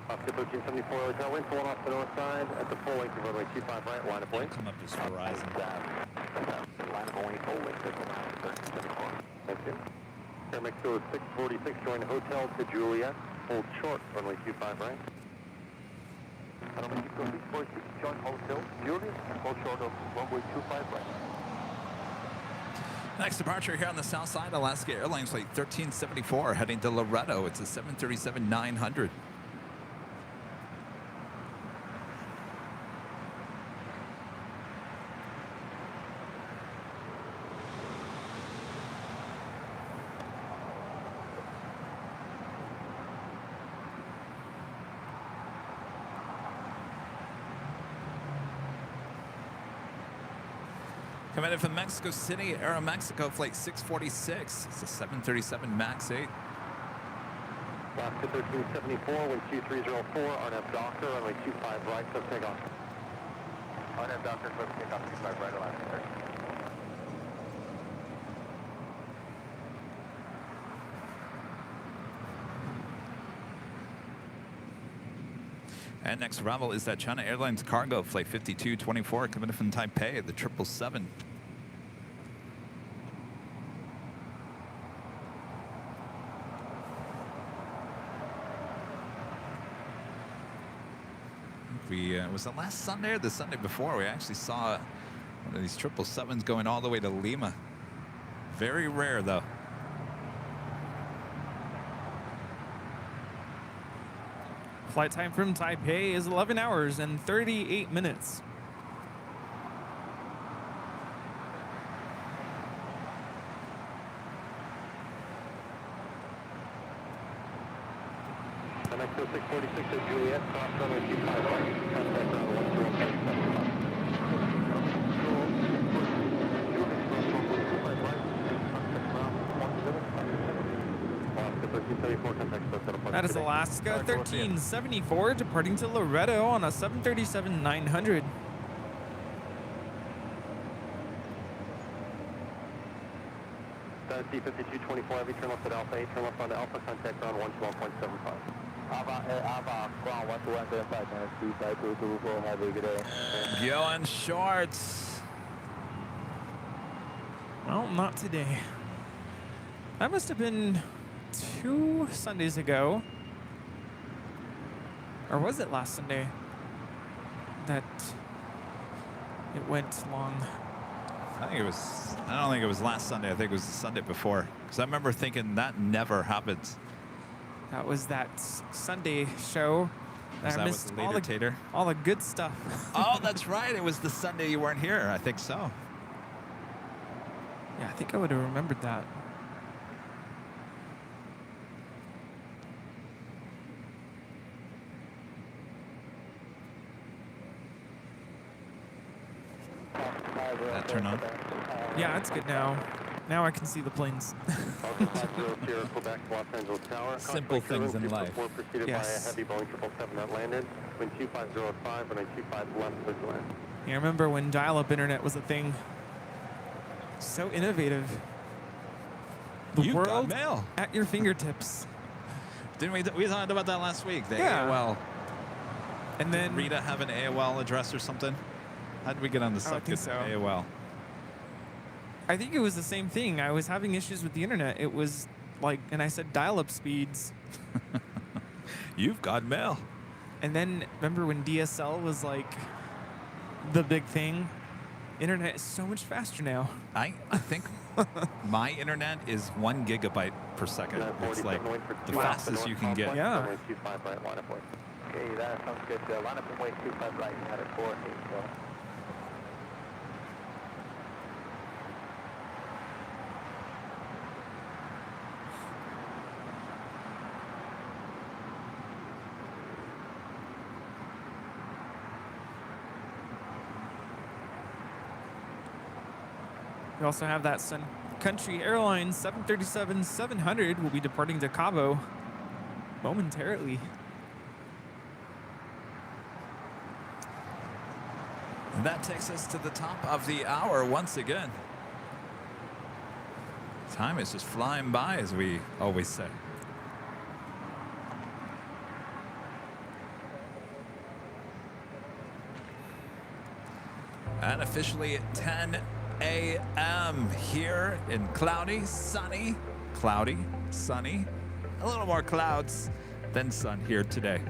Oscar 1374, hotel wind, pulling off the north side at the full length of runway 25 right, line of wind. Come up as Verizon. Line of wind, full length of runway 1374. Thank you. Air Mexico is 646, join hotel to Juliet, hold short, runway 25 right. Air Mexico 646, join hotel, Juliet, hold short of runway 25 right. Next departure here on the south side, Alaska Airlines Flight 1374, heading to Loretto. It's a 737-900. Coming in from Mexico City, Aeromexico Flight 646. It's a 737 MAX 8. Alaska 1374, wind 2304, RNF Docker, runway 25 right, so takeoff. RNF Docker, so takeoff 25 right, Alaska. And next arrival is that China Airlines Cargo Flight 5224 coming in from Taipei, the 777. Was it last Sunday or the Sunday before? We actually saw one of these 777s going all the way to Lima. Very rare, though. Flight time from Taipei is 11 hours and 38 minutes. Mexico 646 to Juliet, cross runway 25 right, contact ground 121.75. That is Alaska 1374 departing to Loretto on a 737-900. C-5224 Heavy, turn left at Alpha 8, turn left on Alpha, contact ground 112.75. Alpha, ground 121.75, Heavy, good day. Going shorts. Well, not today. That must have been 2 Sundays ago. Or was it last Sunday that it went long? I don't think it was last Sunday. I think it was the Sunday before. Because I remember thinking that never happens. That was that Sunday show. Was I that missed with the later tater? all the good stuff. Oh, that's right. It was the Sunday you weren't here. I think so. Yeah, I think I would have remembered that. That turn on? Yeah, it's good now. Now I can see the planes. Simple things in life. Preceded by a heavy Boeing 777 that landed. Wind 2505 and a 25 left with land. Yeah, I remember when dial-up internet was a thing. So innovative. The You got world mail. at your fingertips. Didn't we talked about that last week? The Yeah. AOL. And then Did Rita have an AOL address or something? How did we get on the I don't subject think of so. AOL? I think it was the same thing. I was having issues with the internet. It was like, and I said dial-up speeds. You've got mail. And then remember when DSL was like the big thing? Internet is so much faster now. I think my internet is 1 gigabyte per second. It's like the fastest you can get. Yeah. Runway 25 right, line up, wait. Okay, that sounds good. Line up and wait 25 right, had a 4, 8, so. We also have that Sun Country Airlines 737-700 will be departing to Cabo momentarily. And that takes us to the top of the hour once again. Time is just flying by, as we always say. And officially at 10 a.m. here in cloudy, sunny, a little more clouds than sun here today.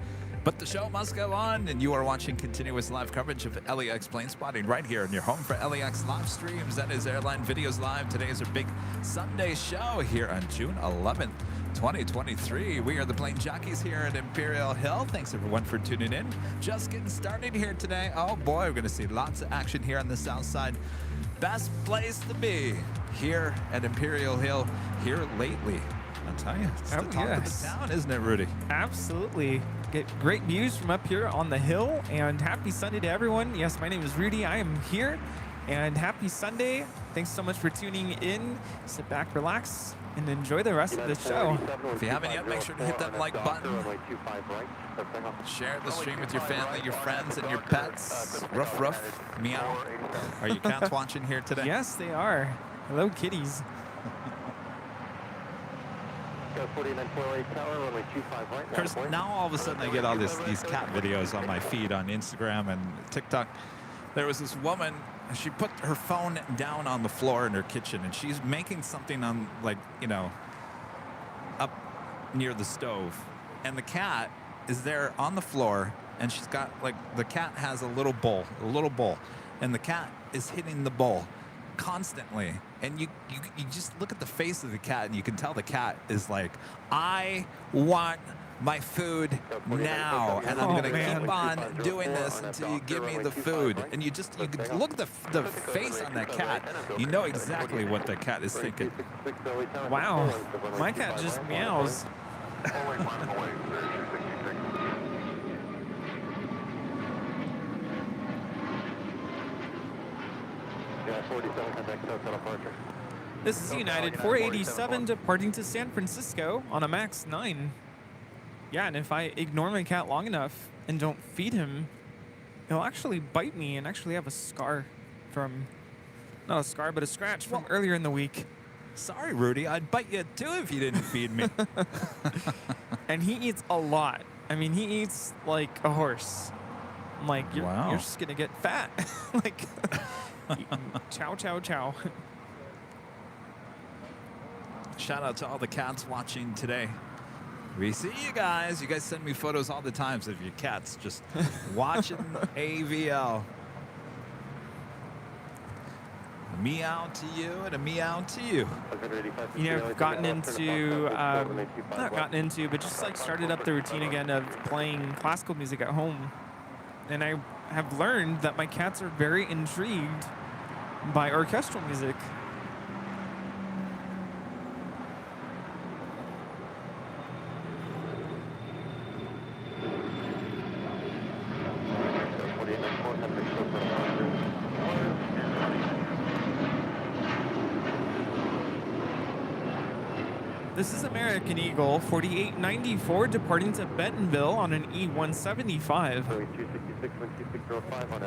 But the show must go on, and you are watching continuous live coverage of LAX plane spotting right here in your home for LAX live streams. That is Airline Videos Live. Today is our big Sunday show here on June 11th, 2023. We are the plane jockeys here at Imperial Hill. Thanks everyone for tuning in. Just getting started here today. Oh boy, we're going to see lots of action here on the south side. Best place to be here at Imperial Hill here lately. I'll tell you, it's the talk of the town, isn't it, Rudy? Absolutely. Get great views from up here on the hill, and happy Sunday to everyone. Yes, my name is Rudy. I am here, and happy Sunday. Thanks so much for tuning in. Sit back, relax, and enjoy the rest of the show. If you haven't yet, make sure to hit that like button. Share the stream with your family, your friends, and your pets. Ruff, ruff, meow. Are your cats watching here today? Yes, they are. Hello, kitties. Of course, now all of a sudden I get all these cat videos on my feed on Instagram and TikTok. There was this woman, she put her phone down on the floor in her kitchen, and she's making something on, like, you know, up near the stove. And the cat is there on the floor, and she's got, like, the cat has a little bowl, and the cat is hitting the bowl constantly. And you just look at the face of the cat, and you can tell the cat is like, I want my food now, and I'm gonna keep on doing this until you give me the food. And you can look at the face on that cat, you know exactly what the cat is thinking. Wow, my cat just meows. This is United 487 departing to San Francisco on a MAX 9. Yeah, and if I ignore my cat long enough and don't feed him, he'll actually bite me and actually have a scar from, not a scar, but a scratch from earlier in the week. Sorry, Rudy, I'd bite you too if you didn't feed me. And he eats a lot. I mean, he eats like a horse. I'm like, you're just gonna get fat. Like, chow, chow, chow. Shout out to all the cats watching today. We see you guys. You guys send me photos all the time of your cats just watching AVL. A meow to you and a meow to you. You know, I've gotten into, not gotten into, but just like started up the routine again of playing classical music at home. And I have learned that my cats are very intrigued by orchestral music. This is American Eagle 4894 departing to Bentonville on an E175.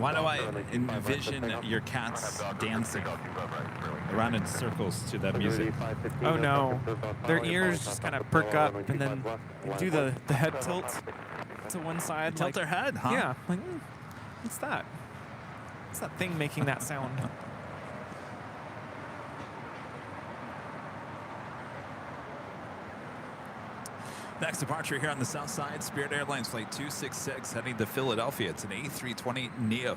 Why do I envision your cats dancing around in circles to that music? Oh no, their ears just kind of perk up and then do the head tilt to one side. Tilt their head, huh? Yeah, like, what's that? What's that thing making that sound? Next departure here on the south side, Spirit Airlines Flight 266 heading to Philadelphia. It's an A320neo.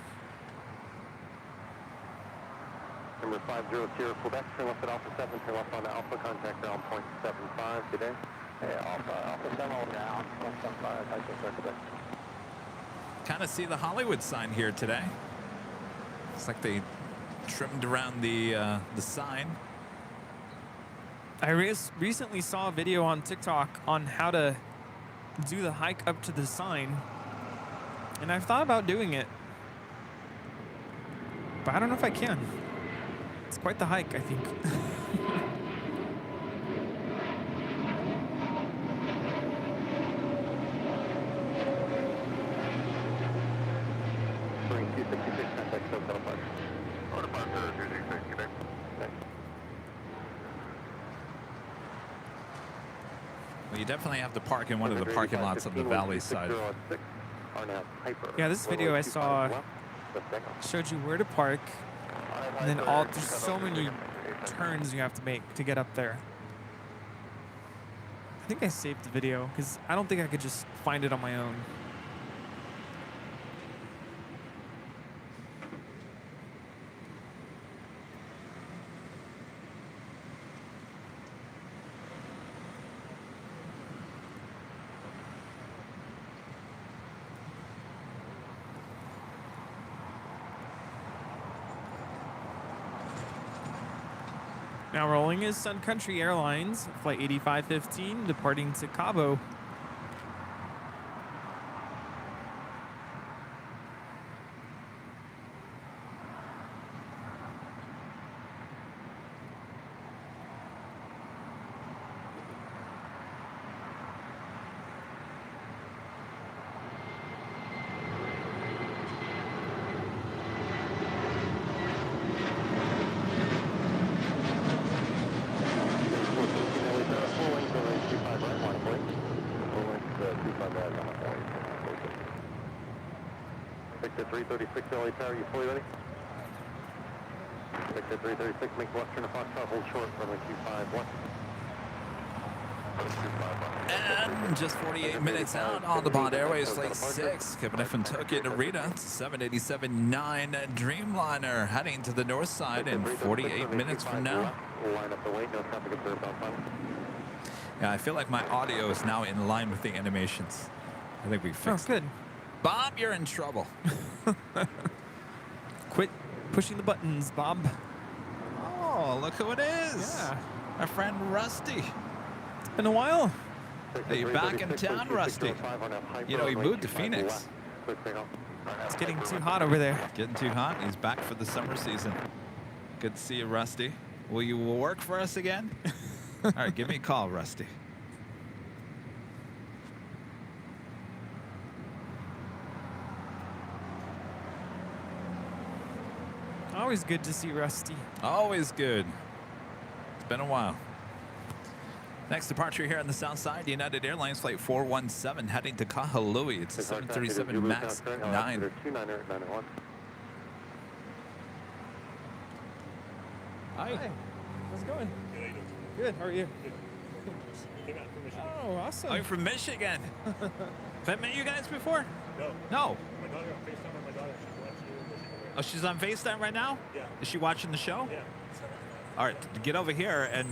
Number 50 Sierra Quebec, turn left at Alpha 7, turn left on Alpha, contact ground point 75 today. Hey, Alpha 7 down, 175, high Quebec. Kind of see the Hollywood sign here today. It's like they trimmed around the sign. I recently saw a video on TikTok on how to do the hike up to the sign, and I've thought about doing it, but I don't know if I can. It's quite the hike, I think. Bring 266, contact SoCal Park. Oh, departure 266, Quebec. Well, you definitely have to park in one of the parking lots on the valley side. Yeah, this video I saw showed you where to park, and then there's so many turns you have to make to get up there. I think I saved the video because I don't think I could just find it on my own. Now rolling is Sun Country Airlines, flight 8515, departing to Cabo. Victor 336 LA Tower, you fully ready? Victor 336, make left turn to Foxtrot, hold short, runway 251. And just 48 minutes out on the Bond Airways Flight 6, coming in from Tokyo Narita, 787-9 Dreamliner, heading to the north side in 48 minutes from now. Line up the way, no traffic observed on final. Yeah, I feel like my audio is now in line with the animations. I think we fixed Oh, it. good. Bob, you're in trouble. Quit pushing the buttons, Bob. Oh, look who it is. Yeah. Our friend Rusty. It's been a while. Hey, you're back in town, Rusty. You know, he moved to Phoenix. It's getting too hot over there. Getting too hot. He's back for the summer season. Good to see you, Rusty. Will you work for us again? All right, give me a call, Rusty. Always good to see Rusty. Always good. It's been a while. Next departure here on the south side, United Airlines Flight 417 heading to Kahului. It's a 737 MAX 9. Hi. How's it going? Good. How are you? Oh, awesome. Oh, you're from Michigan. Have I met you guys before? No. No. My daughter on FaceTime with my daughter. She's watching Oh, she's on FaceTime right now? Yeah. Is she watching the show? Yeah. All right, get over here and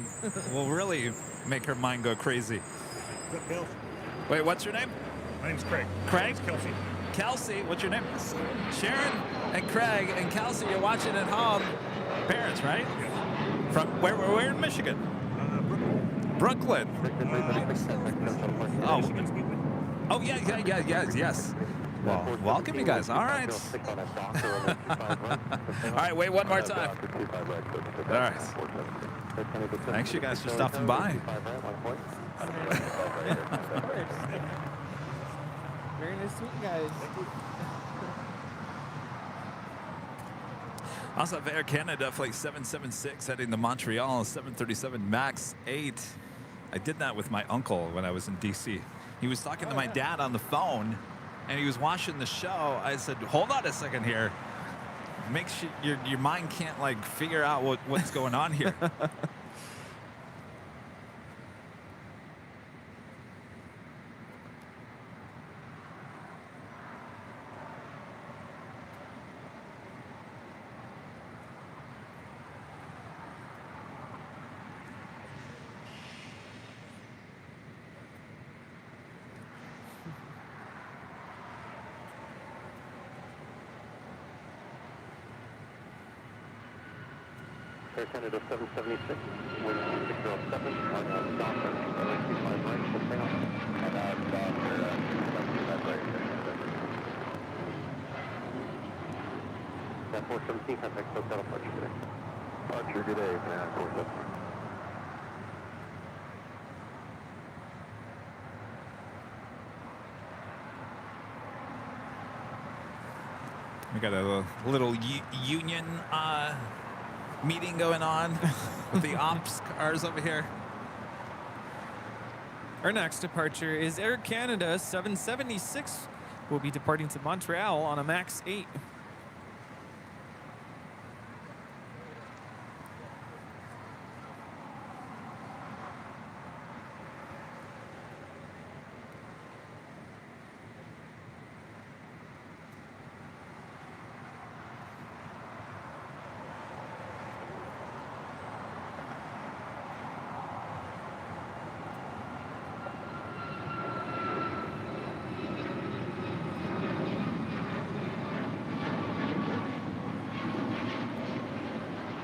we'll really make her mind go crazy. Bill. Wait, what's your name? My name's Craig. Craig? Kelsey. Kelsey, what's your name? Sharon and Craig and Kelsey, you're watching at home. Parents, right? Yes. From where in Michigan? Brooklyn. Brooklyn. Oh, yes. Well, welcome you guys. All right. All right, wait one more time. All right. Thanks you guys for stopping by. Very nice to meet you guys. Also have Air Canada Flight 776 heading to Montreal, 737 MAX 8. I did that with my uncle when I was in D.C. He was talking to my dad on the phone, and he was watching the show. I said, hold on a second here. Make sure your mind can't, like, figure out what's going on here. Air Canada 776, wind 607, on Docker, runway 25 right, full takeoff. And Docker, 225 right. That 417, contact SoCal departure today. Departure today, man, 417. We got a little union meeting going on with the ops cars over here. Our next departure is Air Canada 776. We'll be departing to Montreal on a MAX 8.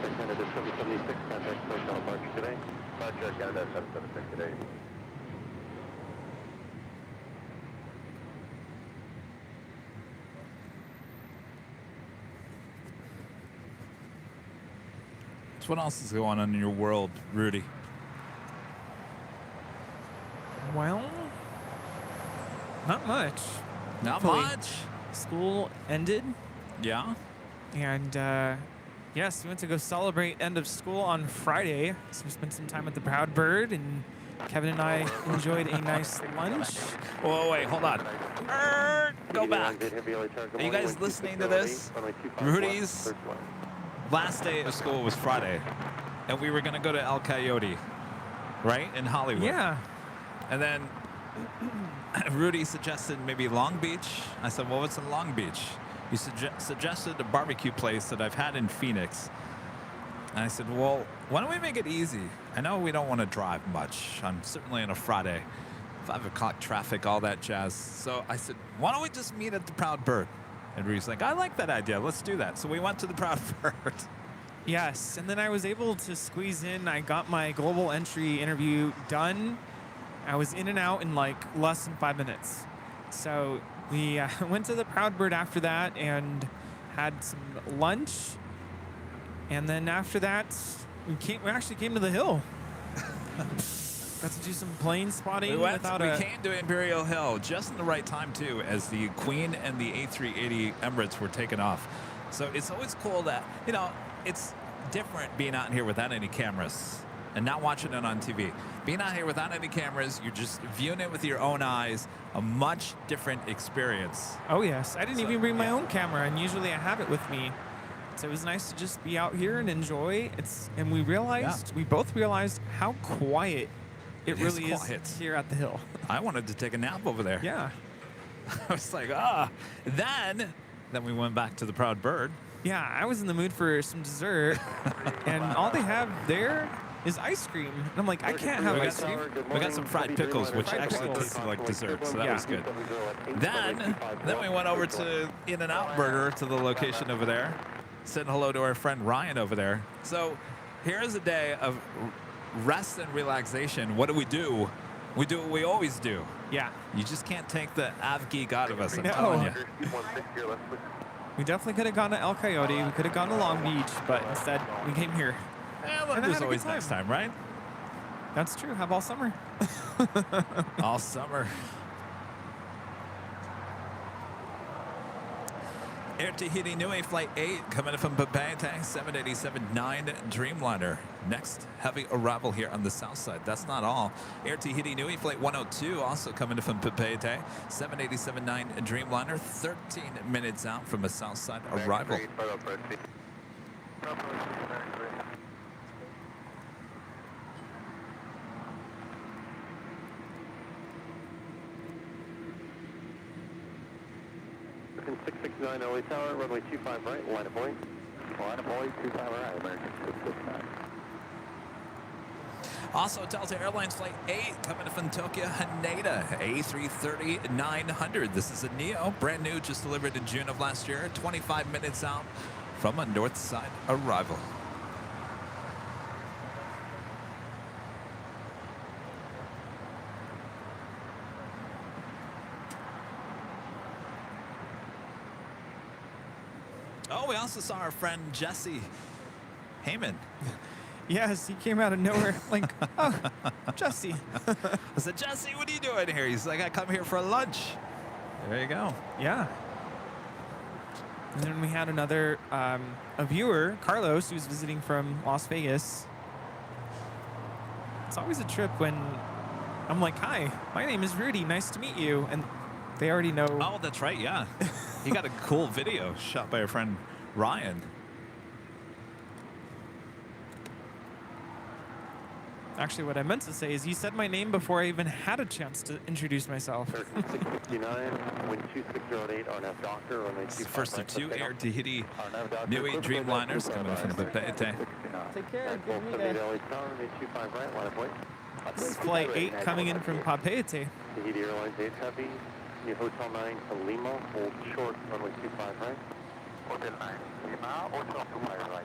Air Canada 776, contact SoCal departure today. Departure Canada 776 today. So what else is going on in your world, Rudy? Well, not much. Not Hopefully. much. School ended, Yeah. and yes, we went to go celebrate end of school on Friday. So we spent some time at the Proud Bird, and Kevin and I enjoyed a nice lunch. Whoa, wait, hold on. Go back. Are you guys listening to this? Rudy's last day of school was Friday, and we were gonna go to El Coyote, right, in Hollywood. Yeah. And then Rudy suggested maybe Long Beach. I said, well, what's in Long Beach? He suggested a barbecue place that I've had in Phoenix. And I said, well, why don't we make it easy? I know we don't want to drive much. I'm certainly on a Friday. 5 o'clock traffic, all that jazz. So I said, why don't we just meet at the Proud Bird? And Rudy's like, I like that idea. Let's do that. So we went to the Proud Bird. Yes, and then I was able to squeeze in. I got my global entry interview done. I was in and out in like less than 5 minutes. So we went to the Proud Bird after that and had some lunch. And then after that, we actually came to the hill. Got to do some plane spotting. We came to Imperial Hill just in the right time too, as the Queen and the A380 Emirates were taking off. So it's always cool that, you know, it's different being out here without any cameras and not watching it on TV. Being out here without any cameras, you're just viewing it with your own eyes, a much different experience. Oh yes, I didn't even bring my own camera, and usually I have it with me. So it was nice to just be out here and enjoy. And we both realized how quiet it really is here at the hill. I wanted to take a nap over there. Yeah. I was like, Then we went back to the Proud Bird. Yeah, I was in the mood for some dessert, and all they have there is ice cream. And I'm like, I can't have ice cream. We got some fried pickles, which actually tasted like dessert, so that was good. Then we went over to In-N-Out Burger, to the location over there. Said hello to our friend Ryan over there. So here's a day of rest and relaxation. What do? We do what we always do. Yeah. You just can't take the Av geek out of us, I'm telling you. We definitely could have gone to El Coyote. We could have gone to Long Beach, but instead we came here. Yeah, there's always next time, right? That's true. Have all summer. All summer. Air Tahiti Nui Flight 8 coming in from Papeete, 787-9 Dreamliner. Next heavy arrival here on the south side. That's not all. Air Tahiti Nui Flight 102 also coming in from Papeete, 787-9 Dreamliner, 13 minutes out from a south side arrival. American 669 LA Tower, runway 25 right, line of boy. Line of boy, 25 right, American 669. Also, Delta Airlines Flight 8 coming in from Tokyo, Haneda, A330-900. This is a Neo, brand new, just delivered in June of last year, 25 minutes out from a north side arrival. Oh, we also saw our friend Jesse Heyman. Yes, he came out of nowhere like, oh, Jesse. I said, Jesse, what are you doing here? He's like, I come here for lunch. There you go. Yeah. And then we had another, a viewer, Carlos, who's visiting from Las Vegas. It's always a trip when I'm like, hi, my name is Rudy. Nice to meet you. And they already know. Oh, that's right. Yeah. He got a cool video shot by our friend Ryan. Actually, what I meant to say is you said my name before I even had a chance to introduce myself. 659, wind 2608, RNF Doctor, runway It's the 25 first of right, two left Air takeoff. Tahiti RNF Doctor, New Age clear for Dreamliners takeoff, coming from the Papeete. Take care. Good to meet 1278 you. LA Tower, runway 25 right, line of way. This is flight 8 coming in from Papeete. Tahiti Airlines 8 Heavy, New Hotel 9 to Lima, hold short, runway 25 right. Hotel 9, Lima, Hotel 25 right.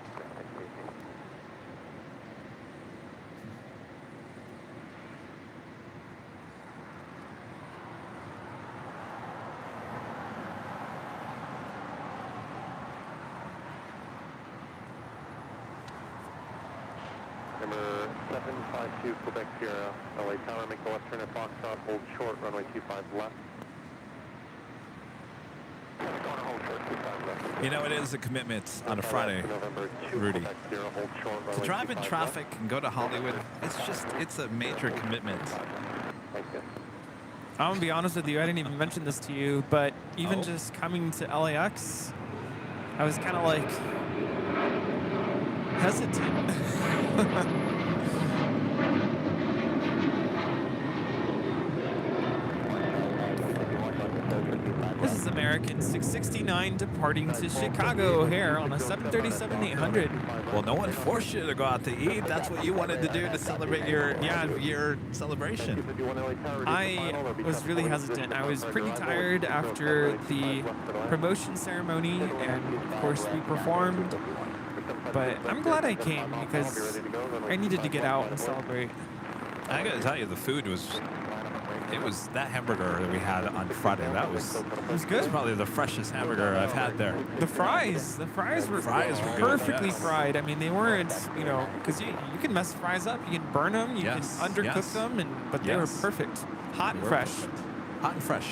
Number 752 Quebec Sierra, LA Tower, make the left turn at Foxtrot, hold short, runway 25 left. You know, it is a commitment on a Friday, November 2, Rudy. Quebec Sierra, hold short, To runway drive in 25 traffic and go to Hollywood, it's a major commitment. left. Thank you. I'm going to be honest with you, I didn't even mention this to you, but even Oh. just coming to LAX, I was kind of like hesitant. This is American 669 departing to Chicago O'Hare on a 737-800. Well, no one forced you to go out to eat. That's what you wanted to do to celebrate your celebration. I was really hesitant. I was pretty tired after the promotion ceremony, and of course we performed. But I'm glad I came because I needed to get out and celebrate. I gotta tell you, the food was that hamburger that we had on Friday. It was good. Probably the freshest hamburger I've had there. The fries were Fries were good, perfectly yes. fried. I mean, they weren't, because you can mess fries up, you can burn them, you Yes, can undercook yes. them, but they were Yes. perfect, hot and They were fresh. perfect. Hot and fresh.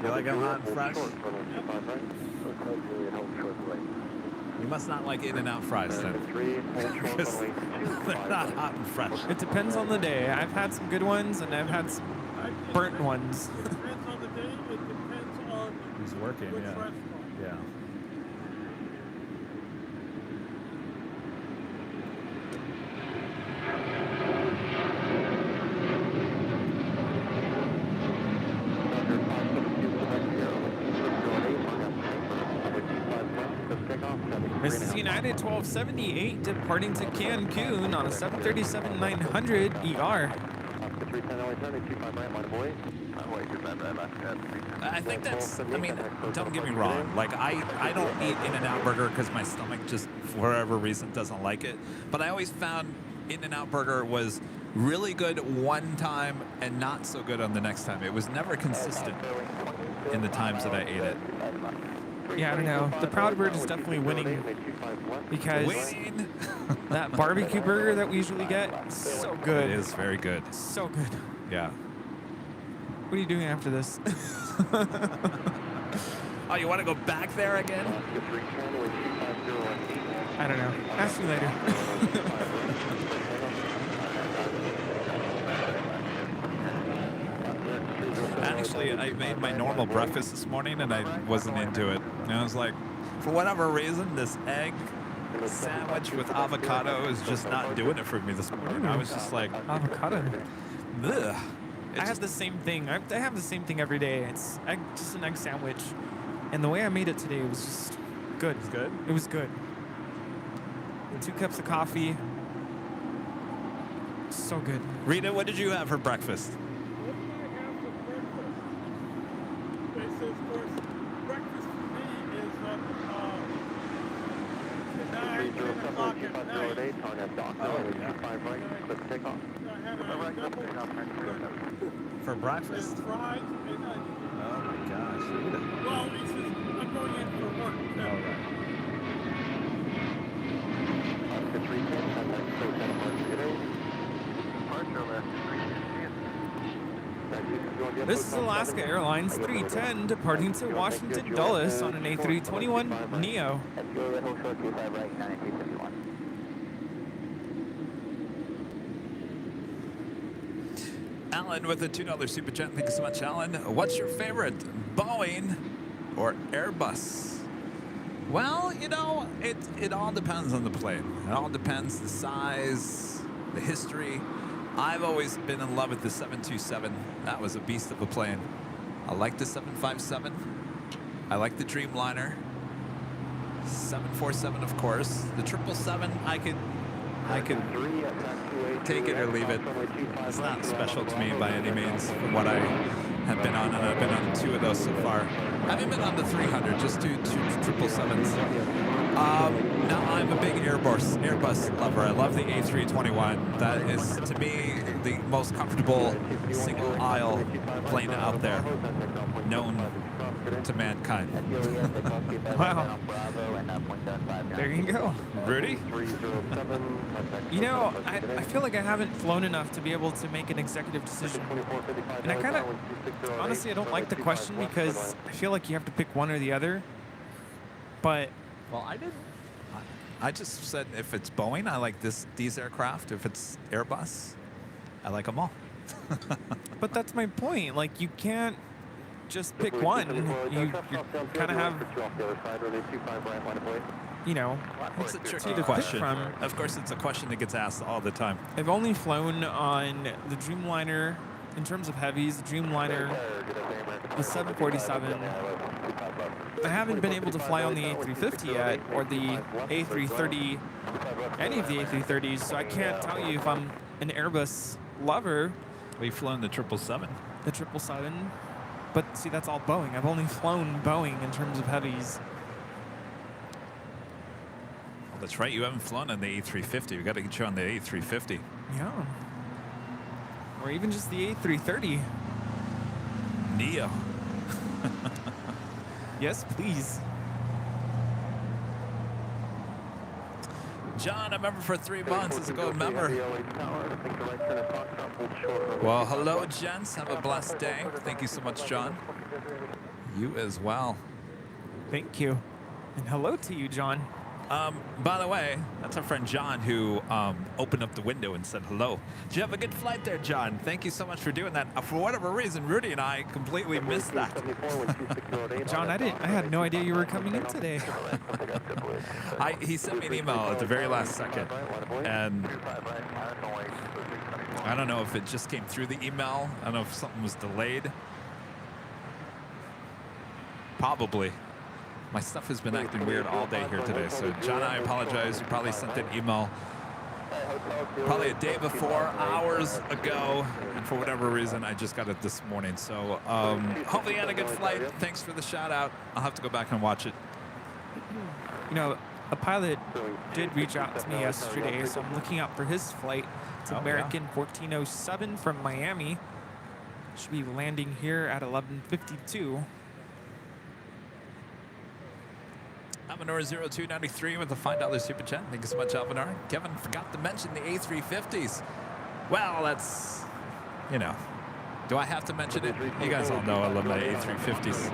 You like them hot and fresh? You must not like In-N-Out fries then. Because they're not hot and fresh. It depends on the day. I've had some good ones, and I've had some burnt ones. It depends on the day, it depends on He's working, which yeah. restaurant. Yeah. This is United 1278 departing to Cancun on a 737-900 ER. I think that's, don't get me wrong. Like, I don't eat In-N-Out Burger because my stomach just, for whatever reason, doesn't like it. But I always found In-N-Out Burger was really good one time and not so good on the next time. It was never consistent in the times that I ate it. Yeah, I don't know. The Proud Bird is definitely winning because Waiting. that barbecue burger that we usually get, so good. It is very good. So good. Yeah. What are you doing after this? Oh, you want to go back there again? I don't know. Ask me later. Actually, I made my normal breakfast this morning and I wasn't into it. And I was like, for whatever reason, this egg sandwich with avocado is just not doing it for me this morning. I was just like, Avocado. ugh. I have the same thing. I have the same thing every day. It's just an egg sandwich. And the way I made it today was just good. It's good? It was good. 2 cups of coffee. So good. Rita, what did you have for breakfast? What do I have for breakfast? They say, of course, breakfast for me is at 9, 10 o'clock at night. I had a double For breakfast? It's fries and onions. Oh my gosh. Look at it. Well, it's just, I'm going in for work. Oh, right. Oscar 310, contact code 10 departure today. Departure left 315. This is Alaska Airlines 310 departing to Washington Dulles on an A321 Neo. At Juliet, hold short 25 right, 9351. Alan with a $2 super chat. Thank you so much, Alan. What's your favorite, Boeing or Airbus? Well, you know, it all depends on the plane. It all depends the size, the history. I've always been in love with the 727. That was a beast of a plane. I like the 757. I like the Dreamliner. 747, of course. The 777, I could take it or leave it. It's not special to me by any means from what I have been on, and I've been on 2 of those so far. I haven't been on the 300, just two 777s. Now I'm a big Airbus lover. I love the A321. That is, to me, the most comfortable single aisle plane out there, known to mankind. Wow. There you go. Rudy? You know, I feel like I haven't flown enough to be able to make an executive decision. And I kind of, honestly, I don't like the question because I feel like you have to pick one or the other. But Well, I didn't. I just said if it's Boeing, I like these aircraft. If it's Airbus, I like them all. but that's my point. Like, you can't just pick one. You kind of have, you know, It's a to tricky pick question. from. Of course, it's a question that gets asked all the time. I've only flown on the Dreamliner in terms of heavies, the Dreamliner, the 747. I haven't been able to fly on the A350 yet, or the A330, any of the A330s, so I can't tell you if I'm an Airbus lover. We've flown the 777. The 777, but see, that's all Boeing. I've only flown Boeing in terms of heavies. Well, that's right. You haven't flown on the A350. We got to get you on the A350. Yeah. Or even just the A330. Neo. Yes, please. John, a member for 3 months. Is a gold member. Well, hello, gents. Have a blessed day. Thank you so much, John. You as well. Thank you. And hello to you, John. By the way, that's our friend John who opened up the window and said hello. Did you have a good flight there, John? Thank you so much for doing that. For whatever reason, Rudy and I completely missed that. John, I had no idea you were coming in today. He sent me an email at the very last second, and I don't know if it just came through the email. I don't know if something was delayed. Probably. My stuff has been acting weird all day here today, so John, I apologize. You probably sent an email probably a day before, hours ago, and for whatever reason, I just got it this morning. So hopefully you had a good flight. Thanks for the shout out. I'll have to go back and watch it. You know, a pilot did reach out to me yesterday, so I'm looking out for his flight. It's American 1407 from Miami. Should be landing here at 11:52. Alvanor 0293 with a $5 super chat. Thank you so much, Alvanor. Kevin forgot to mention the A350s. Well, that's, you know, do I have to mention it? You guys all know I love my A350s.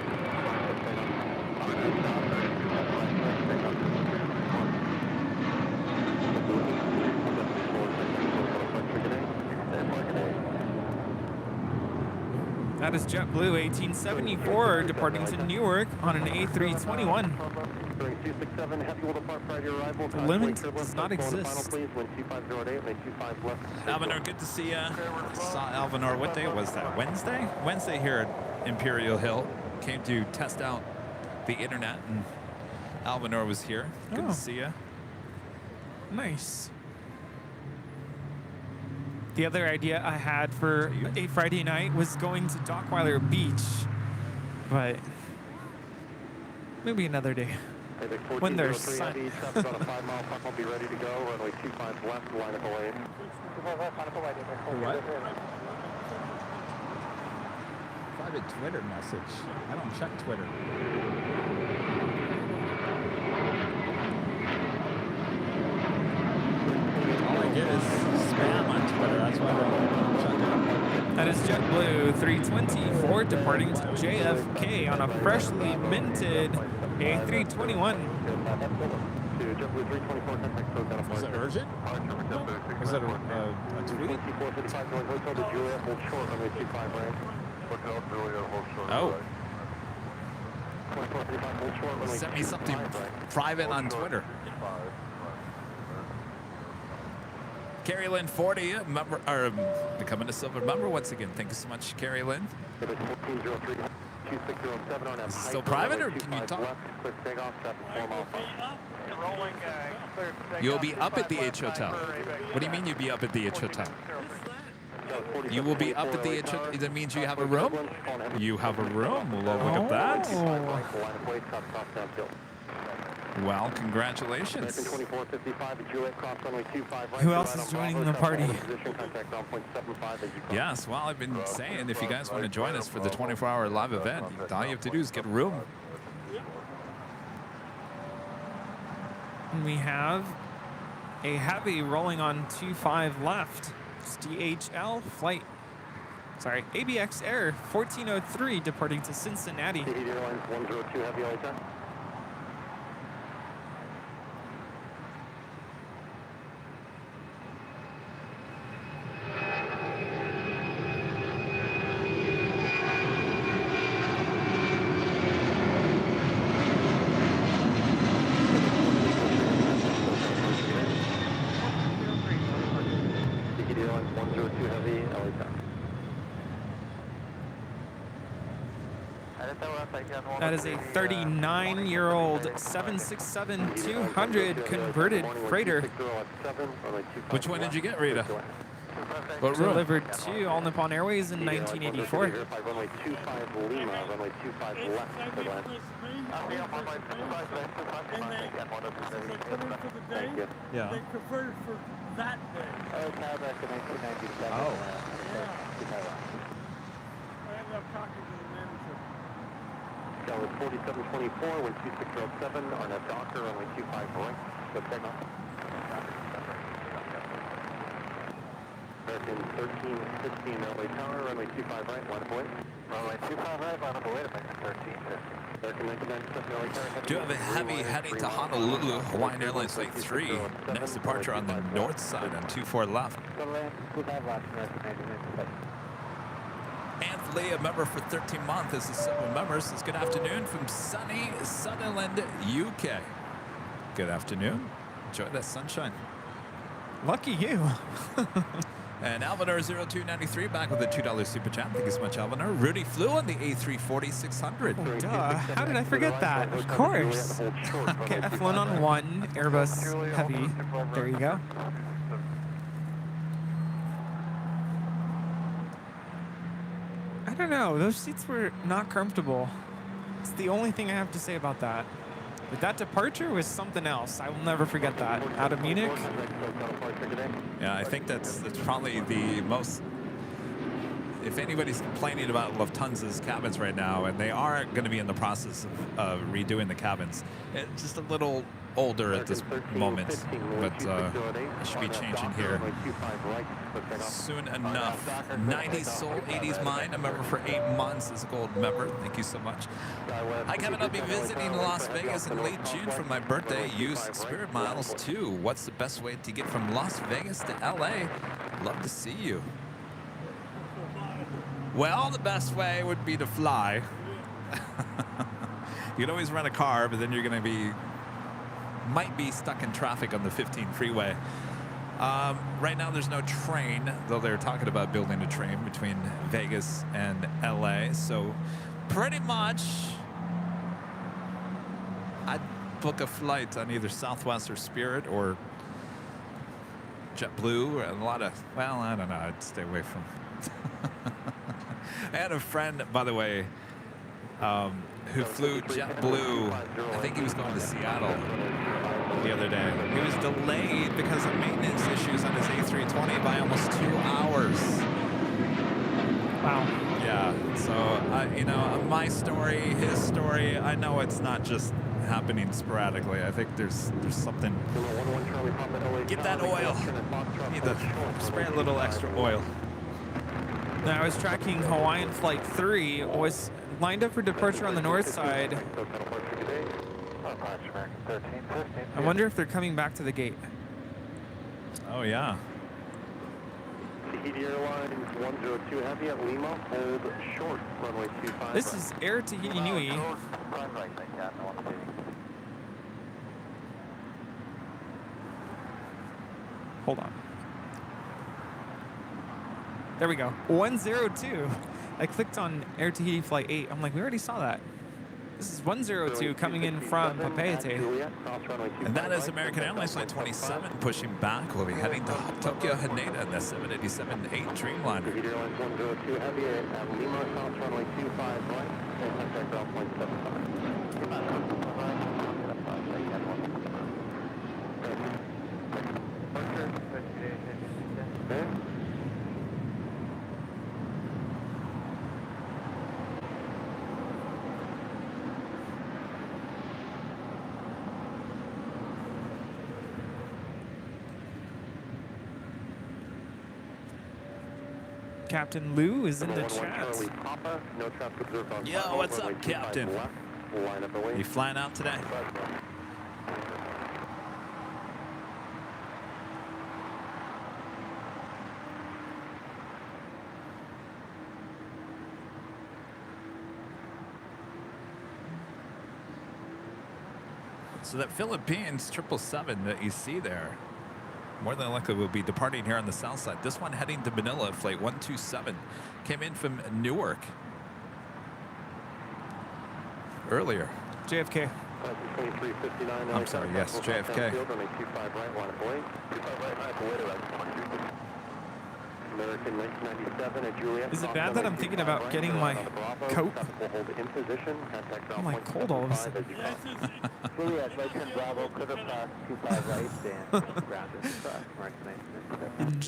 That is JetBlue 1874 departing to Newark on an A321. The limit does not exist. Alvanor, good to see you. Saw Alvanor, what day was that? Wednesday? Wednesday here at Imperial Hill. Came to test out the internet, and Alvanor was here. Good to see you. Nice. The other idea I had for a Friday night was going to Dockweiler Beach, but maybe another day when there's sun. What? private Twitter message. I don't check Twitter. All I get is spam on Twitter. That's why I don't check it. That is JetBlue 324 departing to JFK on a freshly minted A321. Is it urgent? Is it a tweet? Oh. Send me something private on Twitter. Carrie Lynn 40, member, or becoming a silver member once again. Thank you so much, Carrie Lynn. Is it still private, or can you talk? You'll be up at the H Hotel. What do you mean you'll be up at the H Hotel? You will be up at the H Hotel. That means you have a room? You have a room. Well, look at that. Well, congratulations. Who else is joining the party? Yes, well, I've been saying if you guys want to join us for the 24-hour live event, all you have to do is get a room. And we have a heavy rolling on 25 left. It's DHL flight. Sorry, ABX Air 1403 departing to Cincinnati. Airlines 102 Heavy LA. That is a 39-year-old 767-200 converted freighter. Which one did you get, Rita? What room? Delivered to All Nippon Airways in 1984. Yeah. They converted for that day. Oh, back in 1997. Oh. I ended up talking to the manager. That was 4724, wind 2607, on a Docker, runway 25 right, so takeoff. American 1316 LA Tower, runway 25 right, line up away. Runway 25 right, line up away to American 1350. American 1997 LA Tower. Do you have a heavy heading to Honolulu, Hawaiian Airlines Flight 3. Next departure on the north side on 24 left. Anthony, a member for 13 months, is a civil member. Says good afternoon from sunny Sutherland, UK. Good afternoon. Enjoy that sunshine. Lucky you. And Alvinor 0293 back with a $2 super chat. Thank you so much, Alvinor. Rudy flew on the A340-600. Oh, duh. How did I forget that? Of course. Okay, I've flown on one Airbus Heavy. There you go. I don't know. Those seats were not comfortable. It's the only thing I have to say about that. But that departure was something else. I will never forget that. Out of Munich. Yeah, I think that's probably the most. If anybody's complaining about Lufthansa's cabins right now, and they are going to be in the process of redoing the cabins, it's just a little older at this moment, but it should be changing here soon enough. 90s Soul, 80s Mind, a member for 8 months, is a gold member. Thank you so much. Hi, Kevin. I'll be visiting Las Vegas in late June for my birthday. Use Spirit Miles too. What's the best way to get from Las Vegas to LA? Love to see you. Well, the best way would be to fly. You can always rent a car, but then you're going to might be stuck in traffic on the 15 freeway. Right now, there's no train, though they're talking about building a train between Vegas and LA. So pretty much, I'd book a flight on either Southwest or Spirit or JetBlue. And a lot of, well, I don't know, I'd stay away from. I had a friend, by the way, who flew JetBlue. I think he was going to Seattle the other day. He was delayed because of maintenance issues on his A320 by almost 2 hours. Wow. Yeah. Yeah. So, you know, my story, his story, I know it's not just happening sporadically. I think there's something. Get that oil. Need to spray a little extra oil. Now, I was tracking Hawaiian Flight 3, was lined up for departure on the north side. I wonder if they're coming back to the gate. Oh, yeah. Tahiti Airlines 102 Heavy at Lima, hold short, runway 25. This is Air Tahiti Nui. Hold on. There we go. 102. I clicked on Air Tahiti Flight 8. I'm like, we already saw that. This is 102 coming in from Papeete. And that is American Airlines Flight 27 pushing back. We'll be heading to Tokyo Haneda in the 787-8 Dreamliner. Tahiti Airlines 102 Heavy at Lima, south runway 25 right, and contact ground point 75. Okay. Captain Lou is in the chat. Yo, what's up, Captain? You flying out today? So that Philippines 777 that you see there, more than likely will be departing here on the south side. This one heading to Manila, flight 127, came in from Newark earlier. JFK. I'm sorry, yes, JFK. American 1997 at Juliet. Is it bad that I'm thinking about getting my coat? I'm like cold all of a sudden. Juliet, right 10 Bravo, could have passed 25 right and grounded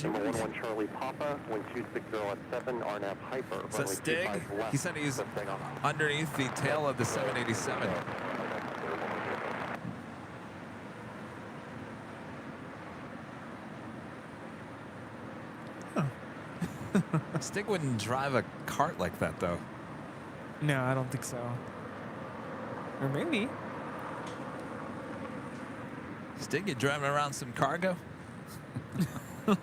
Number 11 Charlie Papa, 1260 at 7, Arnab Hyper. Is that Stig? He said he's underneath the tail of the 787. Stig wouldn't drive a cart like that, though. No, I don't think so. Or maybe. Stig, you driving around some cargo? I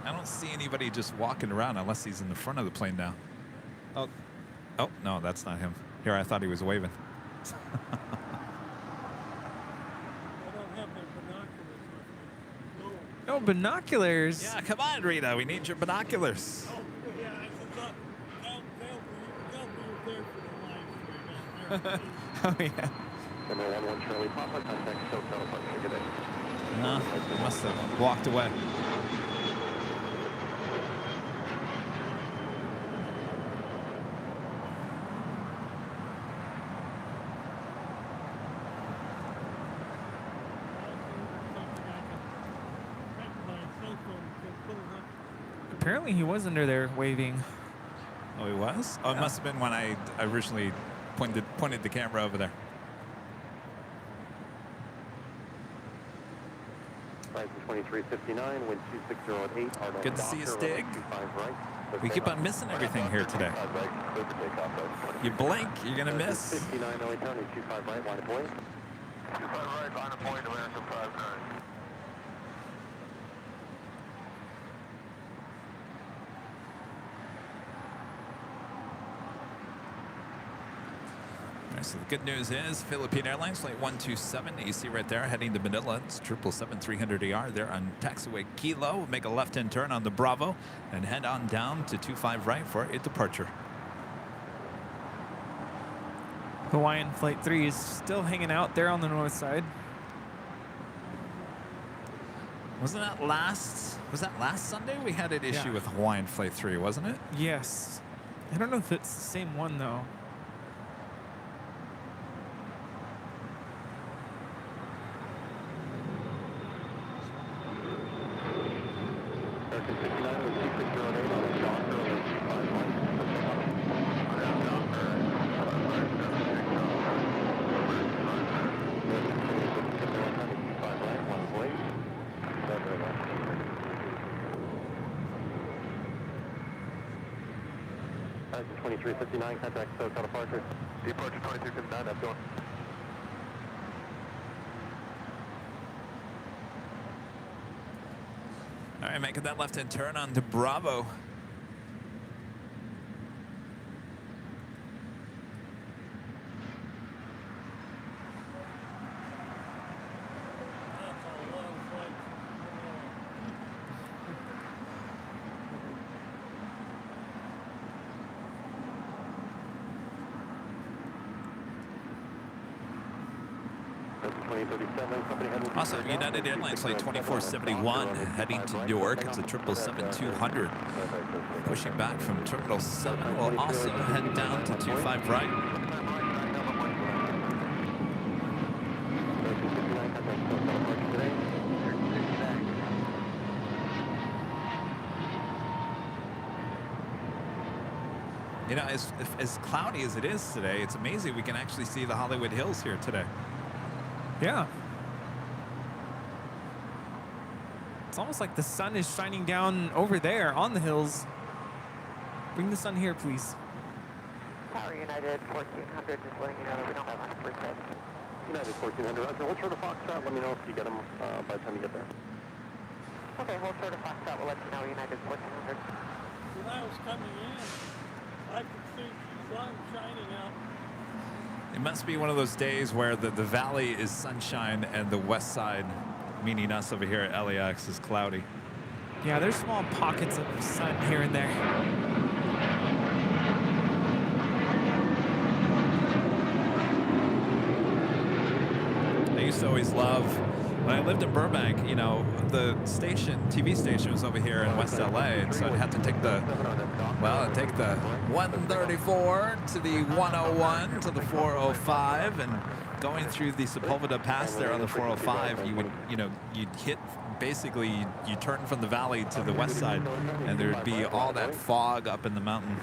don't see anybody just walking around unless he's in the front of the plane now. Oh, no, that's not him. Here, I thought he was waving. I don't have my binoculars with me. No. No binoculars. Yeah, come on, Rita. We need your binoculars. Oh, yeah, I said, they'll be there for the live stream. Oh, yeah. Number 11 Charlie Papa, contact SoCal Departure. Good day. No, he must have walked away. Apparently he was under there waving. Oh, he was? Oh, it must have been when I originally pointed the camera over there. Horizon 2359, wind 2608. Good to see you, Stig. We keep on missing everything here today. You blink, you're going to miss. 59 LA County, 25 right, line of point. 25 right, line of point, American 59. So the good news is Philippine Airlines flight 127 that you see right there heading to Manila. It's 777-300ER. They're on taxiway Kilo. Make a left-hand turn on the Bravo and head on down to 25 right for a departure. Hawaiian Flight 3 is still hanging out there on the north side. Was that last Sunday we had an issue with Hawaiian Flight 3, wasn't it? Yes. I don't know if it's the same one, though. License 2359, contact SoCal departure. Departure 2359, that's going. All right, making that left-hand turn on to Bravo. That's a long flight. That's 2037, company heading to Also, United Airlines flight 2471 heading to Newark. It's a 777-200. Pushing back from Terminal 7. We'll also head down to 25 right. You know, as cloudy as it is today, it's amazing we can actually see the Hollywood Hills here today. Yeah. It's almost like the sun is shining down over there on the hills. Bring the sun here, please. Tower United 1400, just letting you know that we don't have 100%. United 1400, Roger. Hold short of Foxtrot. Let me know if you get them by the time you get there. Okay, hold short of Foxtrot, we'll let you know United 1400. When I was coming in, I could see the sun shining out. It must be one of those days where the valley is sunshine and the west side, meaning us over here at LAX, is cloudy. Yeah, there's small pockets of sun here and there. I used to always love, when I lived in Burbank, you know, the TV station was over here in West LA, and so I'd have to take the 134 to the 101 to the 405, and going through the Sepulveda Pass there on the 405, you would, you know, you'd hit, basically, you turn from the valley to the west side, and there'd be all that fog up in the mountain.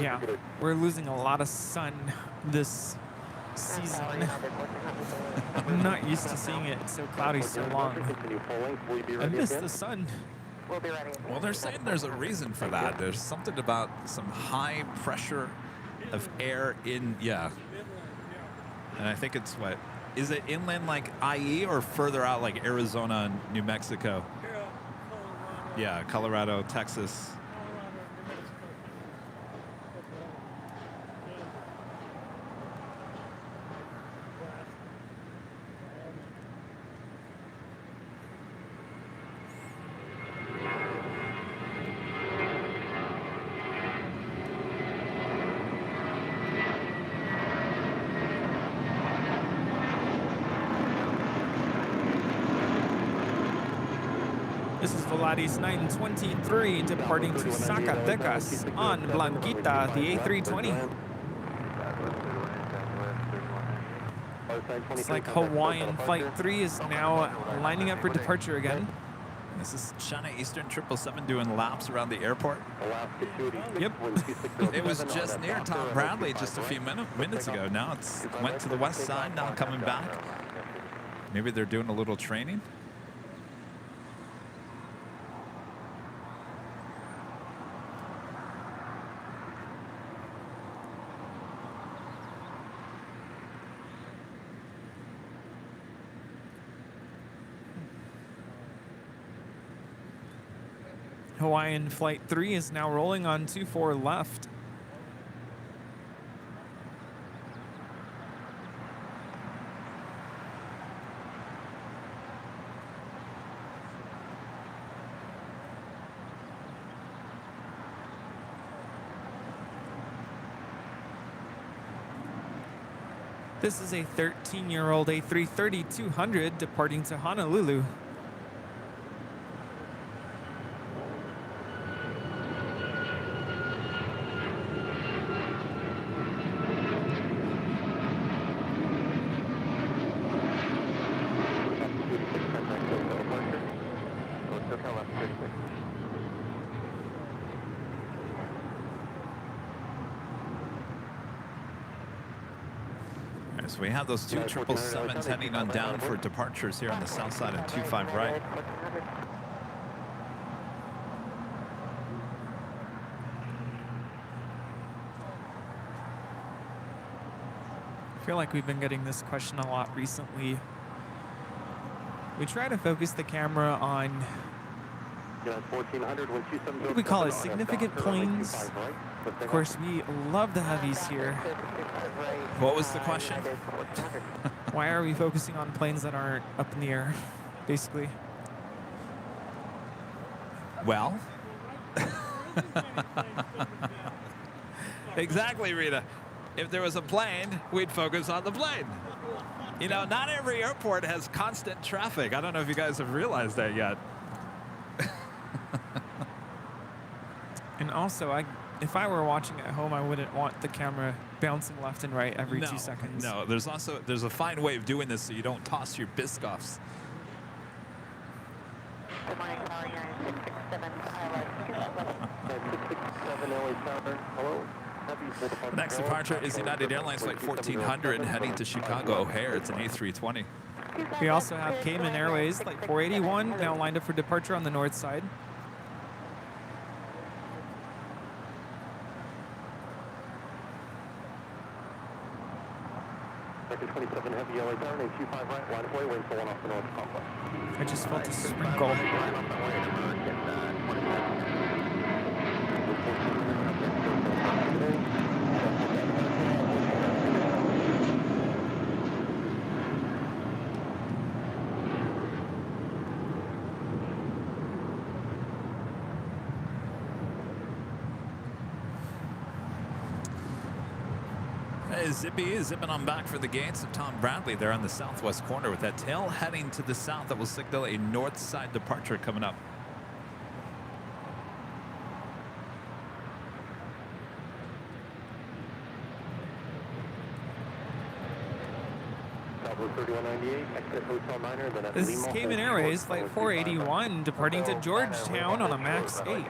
Yeah, we're losing a lot of sun this season. I'm not used to seeing it so cloudy so long. I miss the sun. We'll be ready. Well, they're saying there's a reason for that. There's something about some high pressure of air in, yeah. And I think it's what, is it inland like IE or further out like Arizona and New Mexico? Yeah, Colorado, Texas. This is Volaris 923 departing to Zacatecas on Blanquita, the A320. It's like Hawaiian Flight 3 is now lining up for departure again. This is China Eastern 777 doing laps around the airport. Yep. It was just near Tom Bradley just a few minutes ago. Now it's went to the west side, now coming back. Maybe they're doing a little training. Hawaiian Flight 3 is now rolling on 24 left. This is a 13-year-old A330-200 departing to Honolulu. So we have those two 777s heading on down for departures here on the south side of 25 right. feel like we've been getting this question a lot recently. We try to focus the camera on 1400, what do we call it, significant planes. Of course, we love the heavies here. What was the question? Why are we focusing on planes that aren't up in the air, basically? Well, exactly, Rita. If there was a plane, we'd focus on the plane. You know, not every airport has constant traffic. I don't know if you guys have realized that yet. And also, if I were watching at home, I wouldn't want the camera bouncing left and right every 2 seconds. No, there's a fine way of doing this so you don't toss your biscoffs. Good morning, calling 9667, Hello. The next departure is United Airlines Flight 1400 heading to Chicago O'Hare. It's an A320. We also have Cayman Airways Flight 481 now lined up for departure on the north side. Second 27 heavy LA tower, name 25 right, line of way, wind 1 off the north complex. I just felt a sprinkle. Hey, Zippy is zipping on back for the gates of Tom Bradley there on the southwest corner with that tail heading to the south that will signal a north side departure coming up. This is Cayman Airways Flight 481 departing to Georgetown on a MAX 8.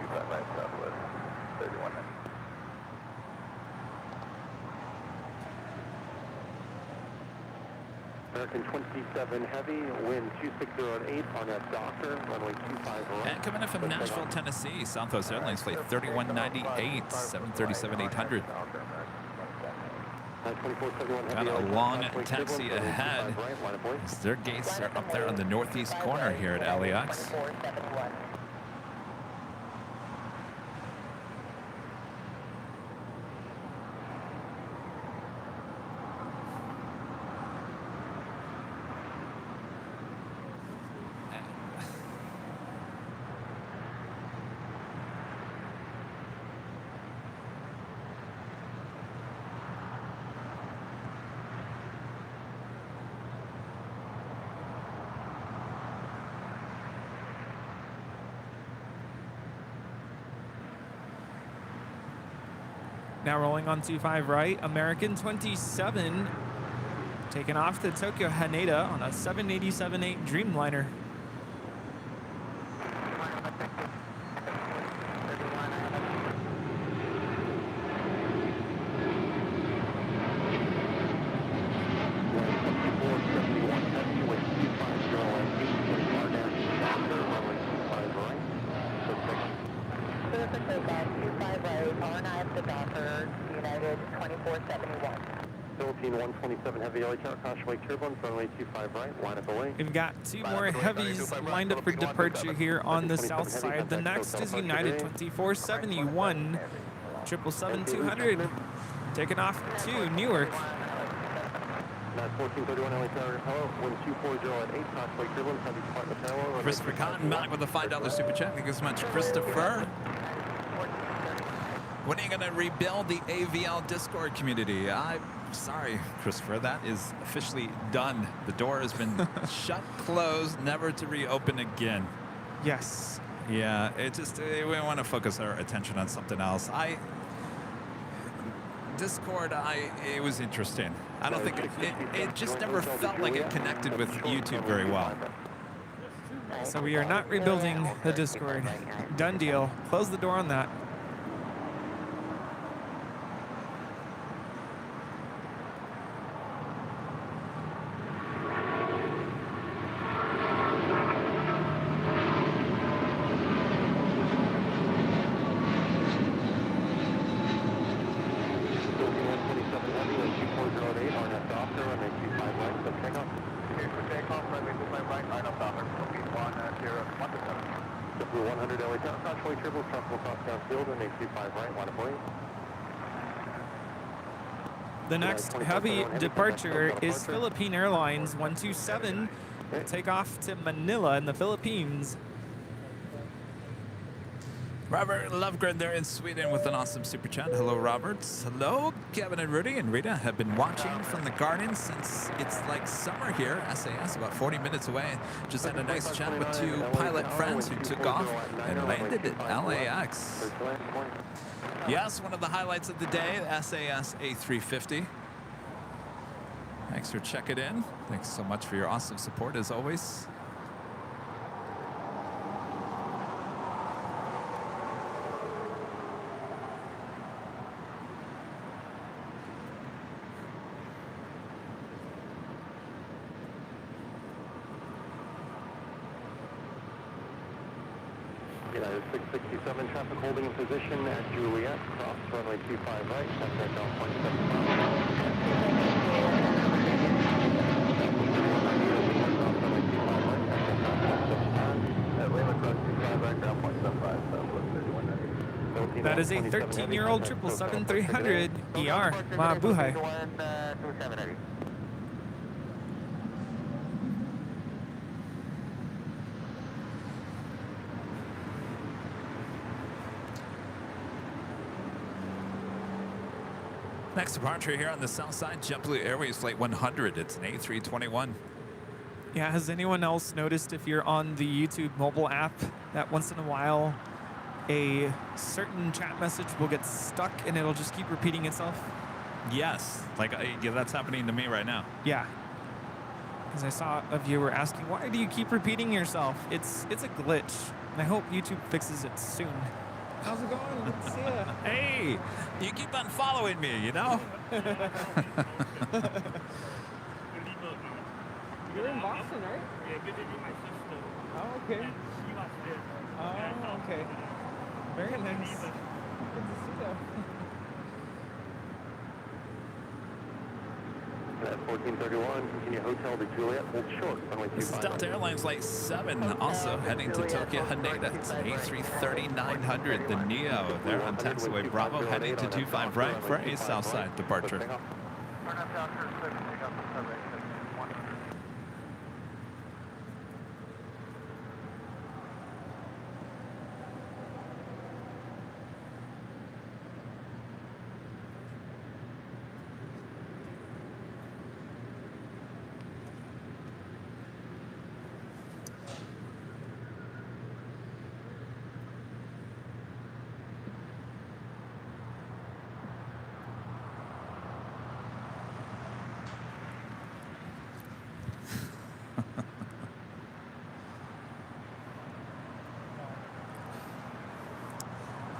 American 27 heavy, wind 260 at 8 on that Docker, runway 25 right. And coming in from Nashville, Tennessee, Southwest Airlines Flight 3198, 737-800. Got a long taxi ahead as their gates are up there on the northeast corner here at LAX. Now rolling on 25 right, American 27 taking off to Tokyo Haneda on a 787-8 Dreamliner. Philippine 127 heavy LA tower, caution wake turbulence, runway 25 right, line up away. We've got two more heavies lined up for departure here on the south side. The next is United 2471, 777-200, taking off to Newark. 1431 LA tower, hello, wind 240 at 8, caution wake turbulence, heavy department parallel. Christopher Cotton back with a $5 super chat. Thank you so much, Christopher. When are you going to rebuild the AVL Discord community? I'm sorry, Christopher. That is officially done. The door has been shut, closed, never to reopen again. Yes. Yeah, we want to focus our attention on something else. Discord, it was interesting. I don't think it just never felt like it connected with YouTube very well. So we are not rebuilding the Discord. Done deal. Close the door on that. JetBlue 100 LA Tower, approximately triple, tropical cross downfield, and 825 right, line of plane. The next heavy departure is Philippine Airlines 127. Will take off to Manila in the Philippines. Robert Lovegren there in Sweden with an awesome super chat. Hello, Robert. Hello, Kevin and Rudy and Rita have been watching from the garden since it's like summer here. SAS about 40 minutes away. Just had a nice chat with two pilot friends who took off and landed at LAX. Yes, one of the highlights of the day, SAS A350. Thanks for checking in. Thanks so much for your awesome support as always. United 667, traffic holding in position at Juliet, cross runway 25 right, contact down 0.75. That is a 13-year-old 777-300 ER. Mabuhay. Next departure here on the south side, JetBlue Airways Flight 100. It's an A321. Yeah, has anyone else noticed if you're on the YouTube mobile app that once in a while a certain chat message will get stuck and it'll just keep repeating itself? Yes, like yeah, that's happening to me right now. Yeah. Because I saw a viewer asking, why do you keep repeating yourself? It's a glitch. And I hope YouTube fixes it soon. How's it going? Good to see you. Hey, you keep on following me, you know? You're in Boston, right? Yeah, visiting my sister. Oh, okay. And she was there. Oh, okay. Very nice. Good to see you. At 1431, continue hotel to Juliet, hold short, runway 25. This is Delta Airlines Flight 7, also heading to Tokyo Haneda. It's an A330-900, the NEO. There on taxiway Bravo, heading to 25 right for a Southside departure.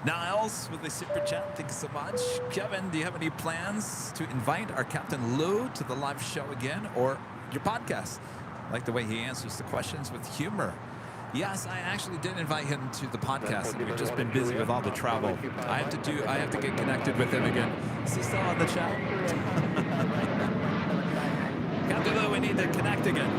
Niles with a super chat, thank you so much. Kevin, do you have any plans to invite our Captain Lou to the live show again or your podcast? I like the way he answers the questions with humor. Yes, I actually did invite him to the podcast, and we've just been busy with all the travel. I have to get connected with him again. Is he still on the chat? Captain Lou, we need to connect again.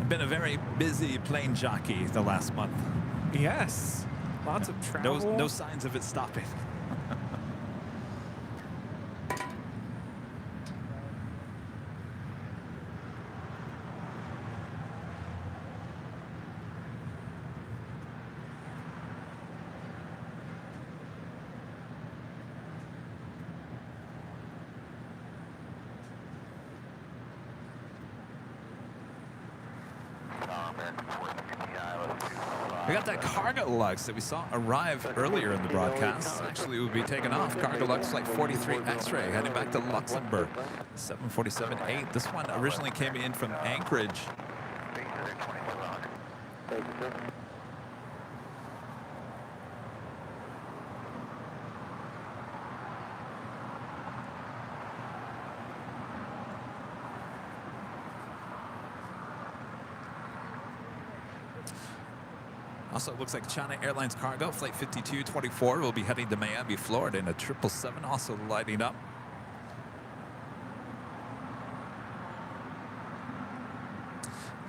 Been a very busy plane jockey the last month. Yes. Lots of travel. No signs of it stopping. We got that cargo lux that we saw arrive earlier in the broadcast. Actually, we'll be taking off. Cargo lux flight 43 X-ray, heading back to Luxembourg. 747-8. This one originally came in from Anchorage. Thank you, sir. Also, it looks like China Airlines cargo flight 5224 will be heading to Miami, Florida in a 777, also lighting up.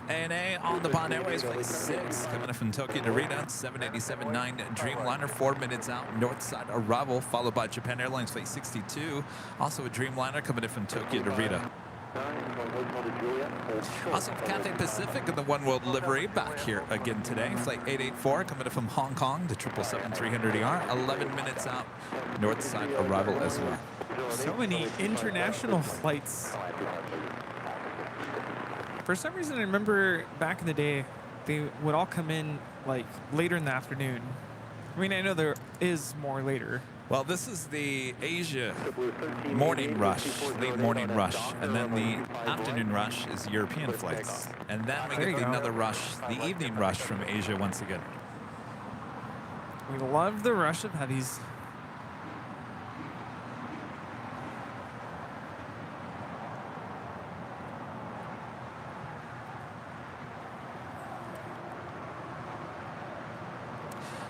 ANA on the Bond Airways flight 6 coming in from Tokyo Narita, 787-9 Dreamliner, 4 minutes out, north side arrival, followed by Japan Airlines flight 62, also a Dreamliner coming in from Tokyo Narita. Also, Cathay Pacific in the One World livery back here again today. Flight 884 coming in from Hong Kong, the 777-300ER, 11 minutes out, north side arrival as well. So many international flights. For some reason, I remember back in the day, they would all come in like later in the afternoon. I mean, I know there is more later. Well, this is the Asia morning rush, late morning rush, and then the afternoon rush is European flights. And then we get another rush, the evening rush from Asia once again. We love the rush of heavies.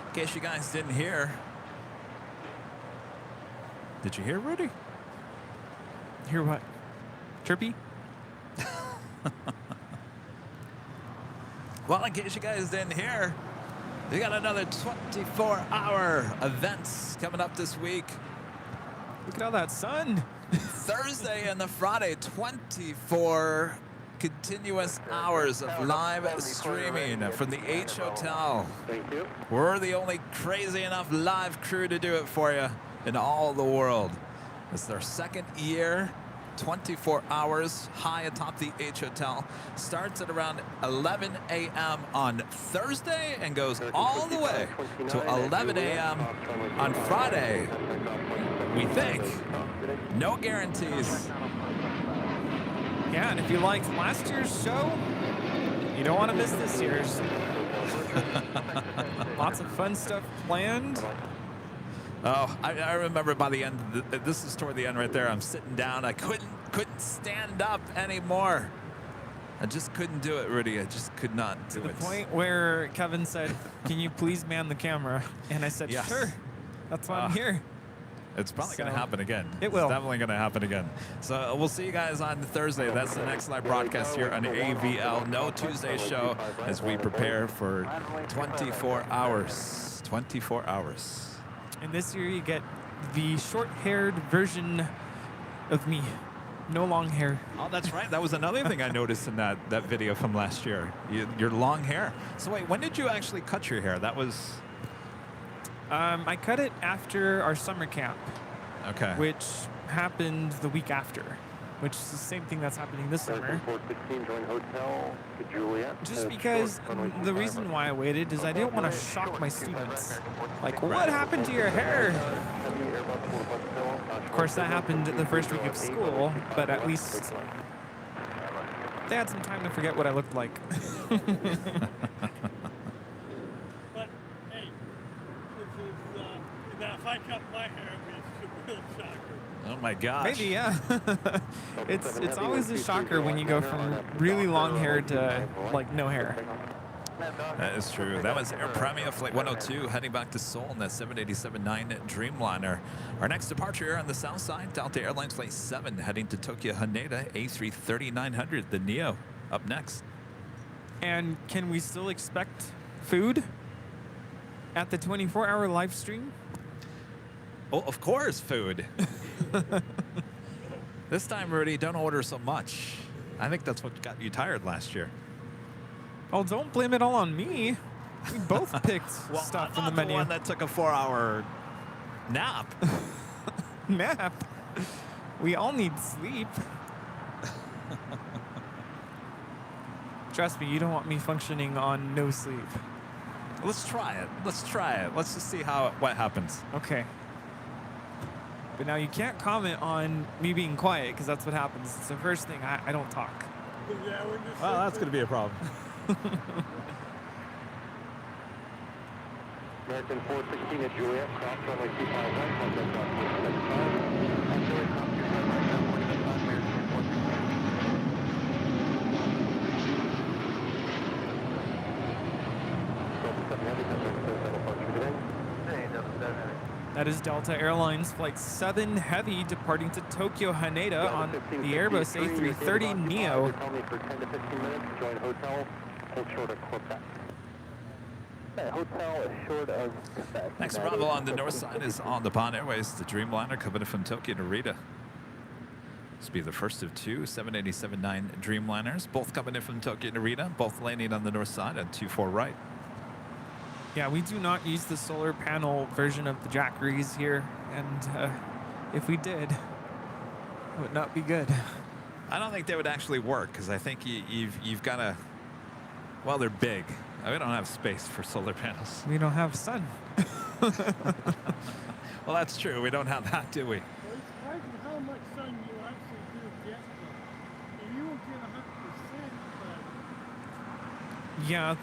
In case you guys didn't hear, did you hear, Rudy? Hear what? Chirpy? Well, in case you guys didn't hear, we got another 24-hour events coming up this week. Look at all that sun. Thursday and the Friday, 24 continuous hours of live streaming from the H Hotel. Thank you. We're the only crazy enough live crew to do it for you in all the world. It's their second year, 24 hours high atop the H Hotel. Starts at around 11 a.m. on Thursday and goes all the way to 11 a.m. on Friday. We think. No guarantees. Yeah, and if you liked last year's show, you don't want to miss this year's. Lots of fun stuff planned. Oh, I remember by the end, this is toward the end right there, I'm sitting down. I couldn't stand up anymore. I just couldn't do it, Rudy. I just could not do it. To the point where Kevin said, "Can you please man the camera?" And I said, Yes. "Sure, that's why I'm here." It's probably going to happen again. It will. It's definitely going to happen again. So we'll see you guys on Thursday. That's the next live broadcast here on AVL. No Tuesday show as we prepare for 24 hours. 24 hours. And this year you get the short-haired version of me. No long hair. Oh, that's right. That was another thing I noticed in that video from last year. Your long hair. So wait, when did you actually cut your hair? That was... I cut it after our summer camp, Okay. which happened the week after, which is the same thing that's happening this summer. 416, join hotel to Juliet. Just because the reason why I waited is I didn't want to shock my students. Like, what happened to your hair? Of course, that happened the first week of school, but at least they had some time to forget what I looked like. But hey, this is now if I cut my hair, it'd be a real shocker. Oh my gosh. Maybe, yeah. it's always a shocker when you go from really long hair to like no hair. That is true. That was Air Premia Flight 102 heading back to Seoul in that 787-9 Dreamliner. Our next departure here on the south side, Delta Airlines Flight 7 heading to Tokyo Haneda, A330-900, the Neo, up next. And can we still expect food at the 24-hour live stream? Oh, of course, food. This time, Rudy, don't order so much. I think that's what got you tired last year. Oh, don't blame it all on me. We both picked stuff from the menu. The one that took a 4-hour nap. Nap. We all need sleep. Trust me, you don't want me functioning on no sleep. Let's try it. Let's try it. Let's just see what happens. Okay. But now you can't comment on me being quiet because that's what happens. It's the first thing. I don't talk. Yeah, we're just Well, that's going to be a problem. American 416 at Juliet, cross runway 251, contact Fox 475. That is Delta Airlines Flight 7 Heavy departing to Tokyo Haneda on the Airbus A330neo. Tell me for 10 to 15 minutes, join hotel, hold short of Quebec. Hotel is short of Quebec. Next arrival on the north side is on the Nippon Airways, the Dreamliner coming in from Tokyo Narita. This will be the first of two 787-9 Dreamliners, both coming in from Tokyo Narita, both landing on the north side at 24 right. Yeah, we do not use the solar panel version of the Jackeries here, and if we did, it would not be good. I don't think they would actually work, because I think you've got to, well, they're big. We don't have space for solar panels. We don't have sun. Well, that's true. We don't have that, do we? Well, it's surprising how much sun you actually do get though. And you won't get 100%, but Yeah,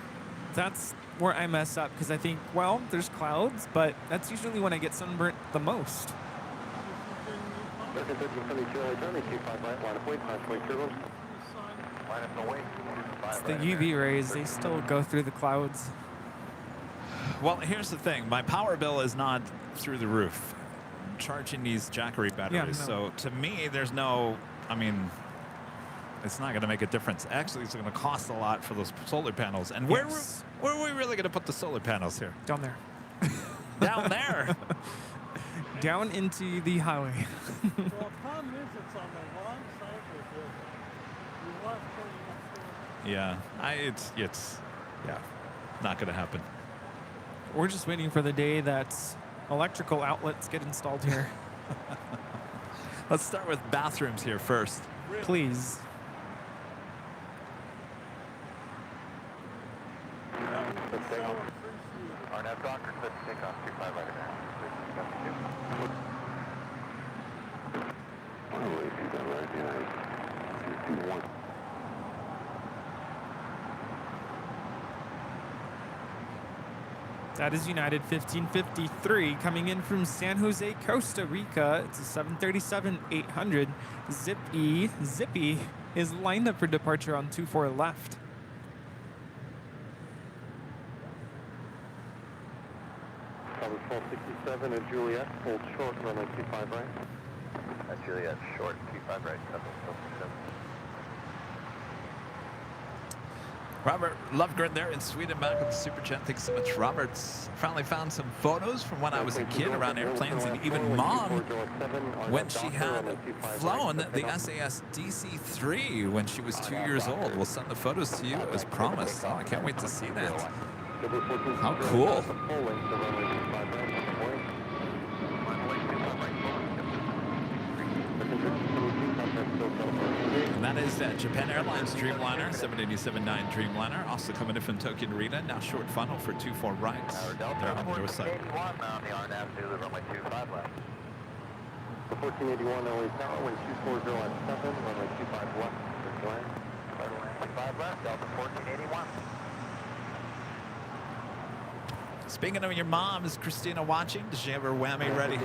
that's where I mess up, because I think, well, there's clouds, but that's usually when I get sunburnt the most. this has been It's the UV rays, they still go through the clouds. Well, here's the thing. My power bill is not through the roof. I'm charging these Jackery batteries. no. So to me, there's no, I mean, it's not going to make a difference. Actually, it's going to cost a lot for those solar panels. And where are we really going to put the solar panels here? Down there. Down there. Down into the highway. well, the problem is it's on the wrong side of the building. You want to put it next door. Yeah, it's not going to happen. We're just waiting for the day that electrical outlets get installed here. Let's start with bathrooms here first. Please. RNAV Doctor, set to take off 25 right there. That is United 1553 coming in from San Jose, Costa Rica. It's a 737-800. Zippy is lined up for departure on 24 left. Cover 1267 at Juliet, hold short, runway 25 right. At Juliet, short, 25 right, cover 1267. Robert Lovegren there in Sweden back with the Super Chat. Thanks so much, Roberts. Finally found some photos from when I was a kid around airplanes, and even Mom, when she had flown the SAS DC-3 when she was 2 years old. We'll send the photos to you as promised. Oh, I can't wait to see that. How cool. And that is Japan Airlines Dreamliner, 787-9 Dreamliner, also coming in from Tokyo Narita, now short funnel for 24 right. They're on the north side. 81 on the RNAV to the runway 25 left. The 1481 LA Tower, wind 240 at 7, runway 25 left, this line. 25 left, Delta 1481. Speaking of your mom, is Christina watching? Does she have her whammy ready?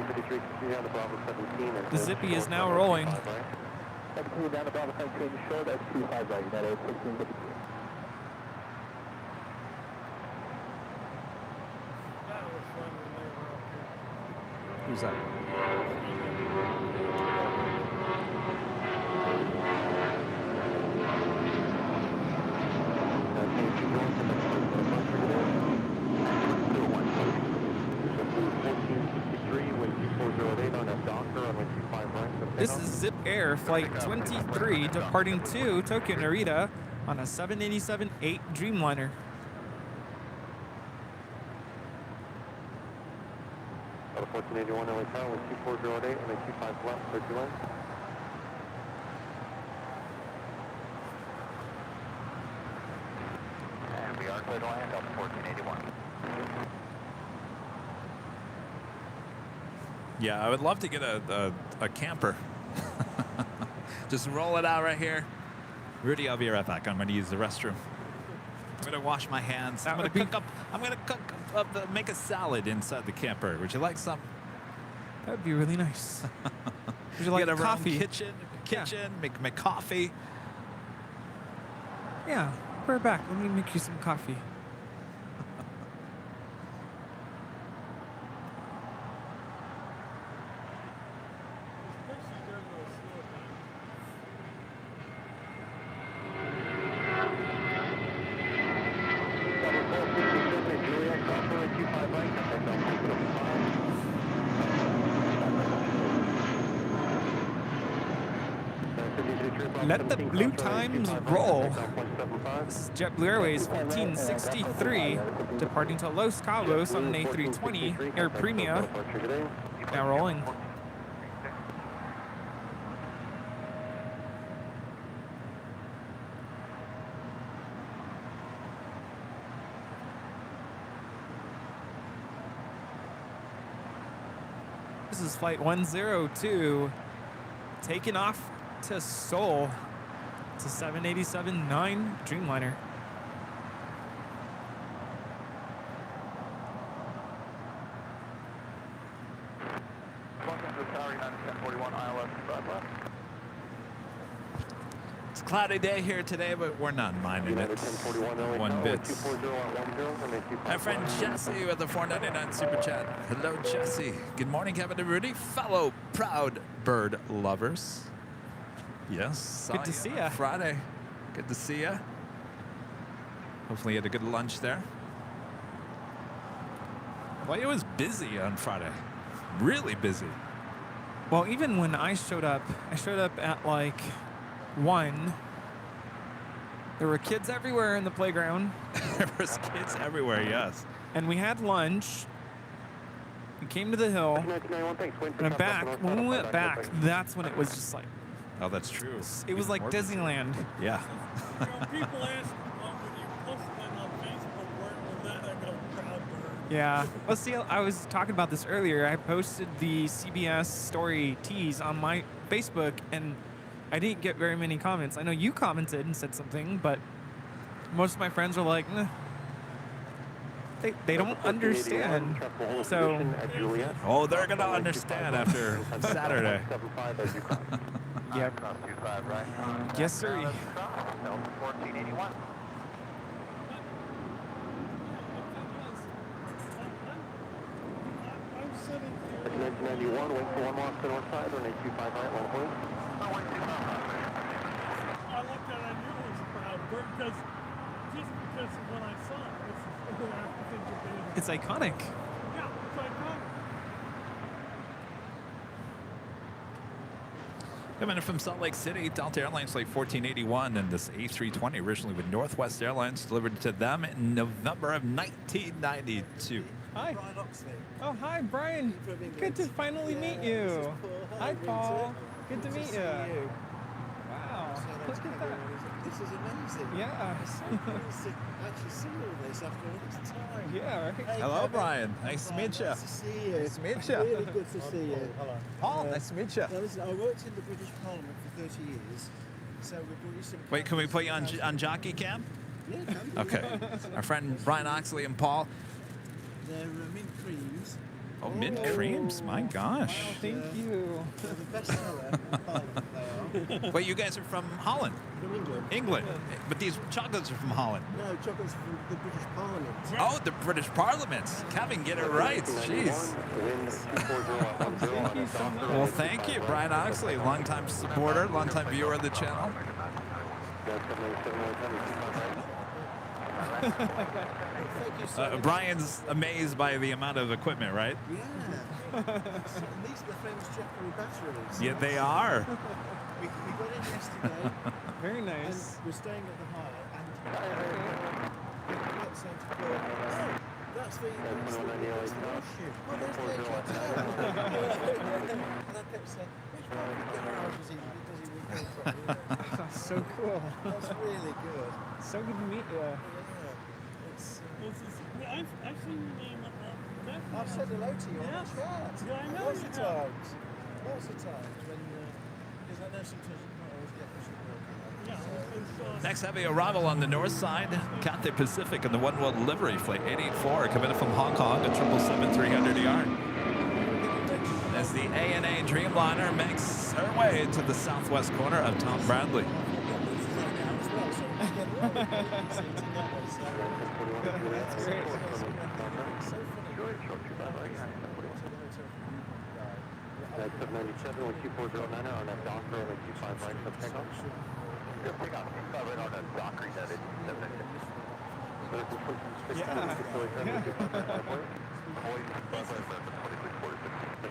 The Zippy is now rolling. 17 down to Bravo 17, short at 25 right, United 1653. That was fun when they were up here. Who's that? This is Zip Air Flight 23 departing to Tokyo Narita on a 787-8 Dreamliner. Out of 1481 LA Tower, wind 2408, runway 25 left, 30 line. And we are clear to land, Delta 1481. Yeah, I would love to get a camper. Just roll it out right here. Rudy, I'll be right back. I'm going to use the restroom. I'm going to wash my hands. I'm going to cook up, make a salad inside the camper. Would you like some? That would be really nice. Would you like Get a coffee? kitchen, make coffee. Yeah, we're back. Let me make you some coffee. Let the blue times roll. This is JetBlue Airways 1463, departing to Los Cabos on an A320 Air Premia. Now rolling. This is flight 102, taking off to Seoul. It's a 787-9 Dreamliner. Welcome to Tower 1041 ILS 5 left. It's a cloudy day here today, but we're not minding it one bit. My friend Jesse with the 499 Super Chat. Hello, Jesse. Good morning, Kevin and Rudy, fellow proud bird lovers. Yes. Good to see ya. Friday. Good to see ya. Hopefully you had a good lunch there. Well, it was busy on Friday. Really busy. Well, even when I showed up at like 1. There were kids everywhere in the playground. There was kids everywhere, yes. And we had lunch. We came to the hill. And back, when we went back, that's when it was just like, Oh, that's true. it was like Disneyland. Yeah. You know, people ask when you post it on Facebook, where was that? I go, proud bird. Yeah. Well, see, I was talking about this earlier. I posted the CBS story tease on my Facebook, and I didn't get very many comments. I know you commented and said something, but most of my friends are like, nah. They don't understand. So, Oh, they're going to understand after Saturday. yep. Yes, sir. 1481. I'm sitting here. 1991, wait for 1 more to the north side, runway 25 right, 1 point. I looked at it, I knew it was a proud bird because just because of when I saw it, It's iconic. Yeah, it's iconic. Coming in from Salt Lake City, Delta Airlines Flight 1481, and this A320 originally with Northwest Airlines, delivered to them in November of 1992. Hi. Brian Oxley. Oh, hi, Brian. Good to finally meet you. Hi, Paul. Good to meet you. Wow. Look at that. This is amazing. Yeah. It's so cool to actually see all this after all this time. Yeah, right. Hey, Hello, Kevin. Brian. Nice to meet you. Nice to see you. Nice to meet you. Really good to see you. Hello. Paul, nice to meet you. Now, listen, I worked in the British Parliament for 30 years, so we brought you some... Wait, can we put you on, cameras. on jockey cam? Yeah, can do. Okay. Our friend Brian Oxley and Paul. They're mint creams. Oh, mint creams. My gosh. Thank you. They're the best seller in Parliament, they are. Wait, you guys are from Holland? From England. England. But these chocolates are from Holland. No, chocolates from the British Parliament. Oh, the British Parliament. Kevin, get it right. Jeez. Thank you so much. Well, thank you, Brian Oxley, longtime supporter, longtime viewer of the channel. Thank you so much. Brian's amazed by the amount of equipment, right? Yeah. And these are the famous Jeffrey batteries. Yeah, they are. We got in yesterday. Very And nice. we're staying at the Hyatt, and we kept saying to Paul, oh, that's the issue. Oh, there's the And I kept saying, which part of the garage does he rebuild from? That's so cool. That's really good. So good to meet you. Yeah. It's, I've seen your name up there. I've said hello to you on Yes. the chat. Yeah, I know Lots you of have. times. Lots of times when, because I know sometimes you can't always get the signal. Yeah, it's, Next heavy arrival on the north side, Cathay Pacific and the One World Livery Flight 884 coming in from Hong Kong at 777-300 as the ANA Dreamliner makes her way to the southwest corner of Tom Bradley. That's great. That's 797 with 2409 on that docker on the 25 right for takeoff. Take off 25 on a Dockery headed 797. That's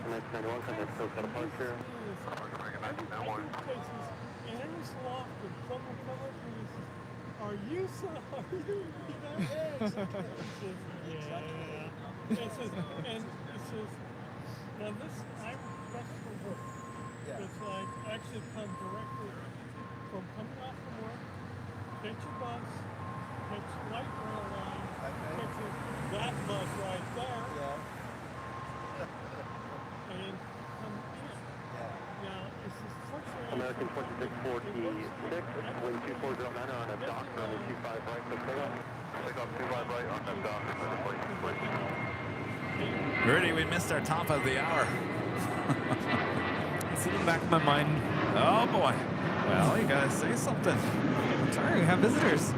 1991, contact Phil departure. places, and I was someone come up and he says, "Are you sorry?" Yeah, exactly. Yeah. It says, and it says, now this, that's for work. Yeah. It's like, actually come directly from coming off from work, catch your bus, catch light rail line, Okay. catch that bus right there, Yeah. and come in. Yeah. Now, it's just fortunately. American 2646, wind 2409 on a dock, runway 25 right, so clear up. Take off 25 right on that dock, and then place. Rudy, we missed our top of the hour. It's in the back of my mind. Oh boy. Well, you gotta say something. Sorry, we have visitors.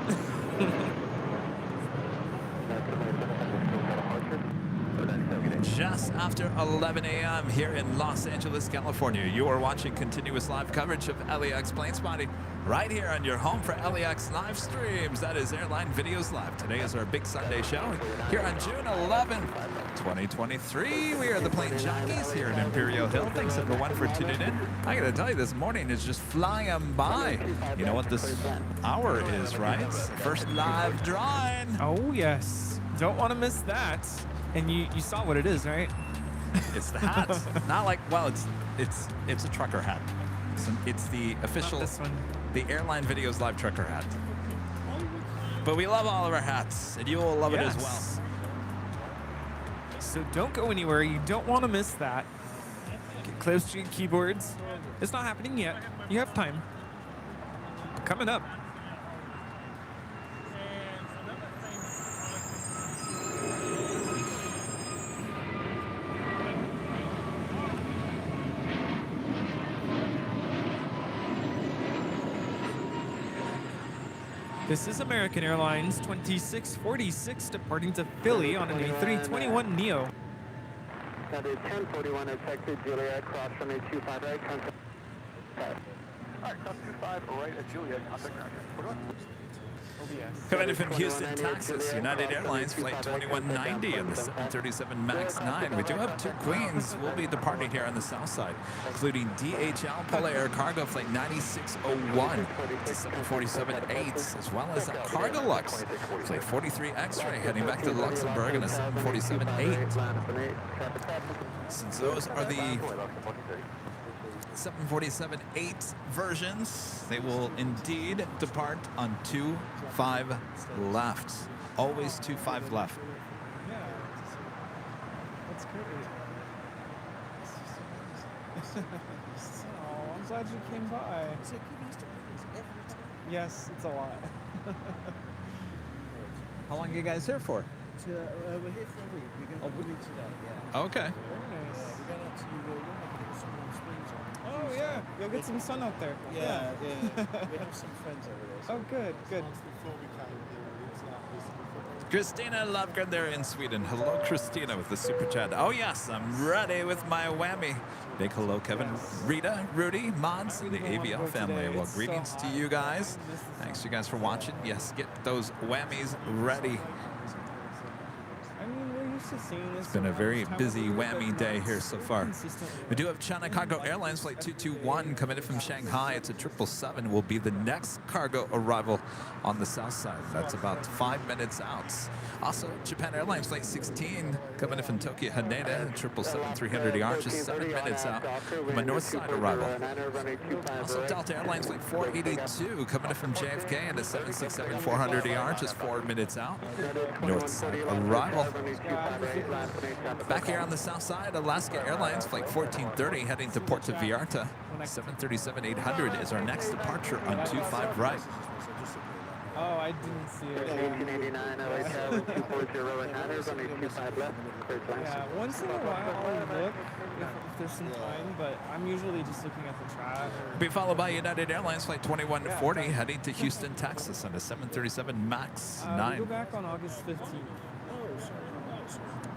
Just after 11 a.m. here in Los Angeles, California. You are watching continuous live coverage of LAX plane spotting right here on your home for LAX live streams. That is Airline Videos Live. Today is our big Sunday show here on June 11th, 2023. We are the plane jockeys here at Imperial Hill. Thanks everyone for tuning in. I gotta tell you, this morning is just flying by. You know what this hour is, right? First live drawing. Oh, yes. Don't want to miss that. And you saw what it is, right? It's the hat. Not like, well, it's a trucker hat. It's the official, Not this one. the Airline Videos Live trucker hat. But we love all of our hats, and you will love it as well. Yes. So don't go anywhere. You don't want to miss that. Get close to your keyboards. It's not happening yet. You have time. Coming up. This is American Airlines 2646 departing to Philly on an A321 Neo. That is 1041 expected Juliet, cross runway 25 right, contact. Alright, cross 25 right at Juliet, contact ground. Coming in from Houston, Texas, United Airlines Flight 2190 on the 737 MAX 9. We do have two queens. We'll be departing here on the south side, including DHL Polar Air Cargo Flight 9601 to 747-8, as well as a Cargo Lux Flight 43 X-Ray heading back to Luxembourg on a 747-8. Since those are the 747-8 versions, they will indeed depart on 25 left. Always 25 left. Yeah. That's great. Oh, I'm glad you came by. It's a good Easter eggs every time. Yes, it's a lot. How long are you guys here for? We're here for a week. We're going to be today, yeah. Okay. Very nice. We're going out to Wilmington to get some warm springs on. Oh, yeah. You'll get some sun out there. Yeah. We have some friends over there. Oh, good, good. Once before we came here, it was like this before. Christina Lovgren there in Sweden. Hello, Christina, with the super chat. Oh, yes, I'm ready with my whammy. Big hello, Kevin, Rita, Rudy, Mods, and the AVL family. Well, greetings to you guys. Thanks, you guys, for watching. Yes, get those whammies ready. I mean, we're used to seeing this. It's been a very around busy town, but whammy day here so far. consistently. We do have China Cargo Airlines Flight 221 coming in from Shanghai. It's a 777. Will be the next cargo arrival on the south side. That's about 5 minutes out. Also, Japan Airlines Flight 16 coming in from Tokyo Haneda. 777-300ER, just 7 minutes out from a north side arrival. Also, Delta Airlines Flight 482 coming in from JFK and a 767-400ER, just 4 minutes out. North side arrival. Back here on the south side, Alaska Airlines Flight 1430 heading to Puerto Vallarta. 737-800 is our next departure on 25 right. Oh, I didn't see it. 1889 LA Tower 240 runway 25 left, clear to land. Yeah, once in a while I'll look if there's some time, but I'm usually just looking at the chat. Be followed by United Airlines Flight 2140 heading to Houston, Texas on a 737 MAX We 9. go back on August 15th.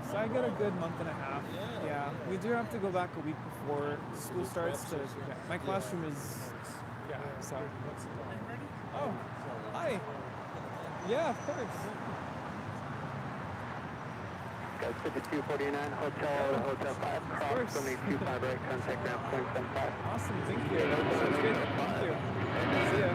So I get a good month and a half. Yeah, we do have to go back a week before school starts. To, yeah, my classroom is, yeah, so. Oh, hi. Yeah, of course. Guys, 5249 Hotel 5, cross runway 25 right, contact ground point 75. Awesome, thank you. Sounds good. Thank you. See ya.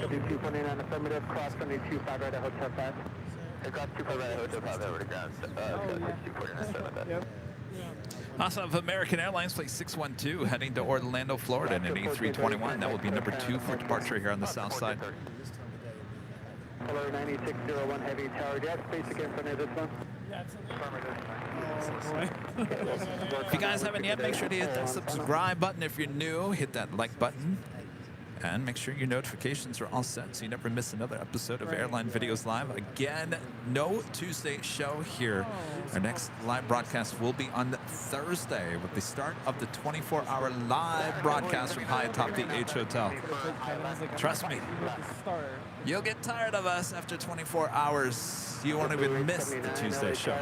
229 affirmative, cross runway 25 right at Hotel 5. I got 25 right at Hotel 5 over to ground. 249.7. Yep. Also have American Airlines flight 612 heading to Orlando, Florida in an A321. That will be number 2 for departure here on the south side. Hello, 9601 Heavy Tower Jet, basic in front of this one. If you guys haven't yet, make sure to hit that subscribe button. If you're new, hit that like button. And make sure your notifications are all set so you never miss another episode of Airline Videos Live. Again, no Tuesday show here. Our next live broadcast will be on Thursday with the start of the 24-hour live broadcast from high atop the H Hotel. Trust me, you'll get tired of us after 24 hours. You won't even miss the Tuesday show.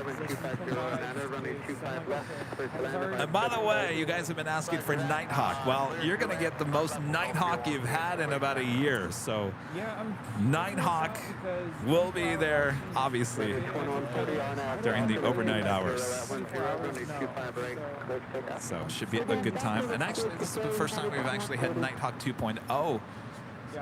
And by the way, you guys have been asking for Nighthawk. Well, you're going to get the most Nighthawk you've had in about a year. So Nighthawk will be there, obviously, during the overnight hours. So it should be a good time. And actually, this is the first time we've actually had Nighthawk 2.0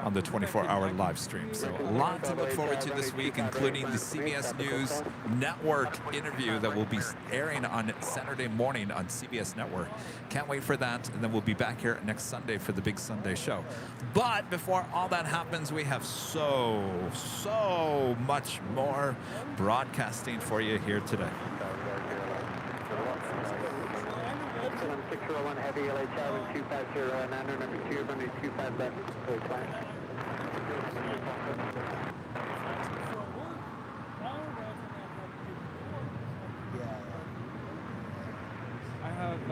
on the 24-hour live stream. So a lot to look forward to this week, including the CBS News Network interview that will be airing on Saturday morning on CBS Network. Can't wait for that. And then we'll be back here next Sunday for the big Sunday show. But before all that happens, we have so much more broadcasting for you here today. 601 Heavy LA Tower 250 number 2, runway 25 left, clear climb. I have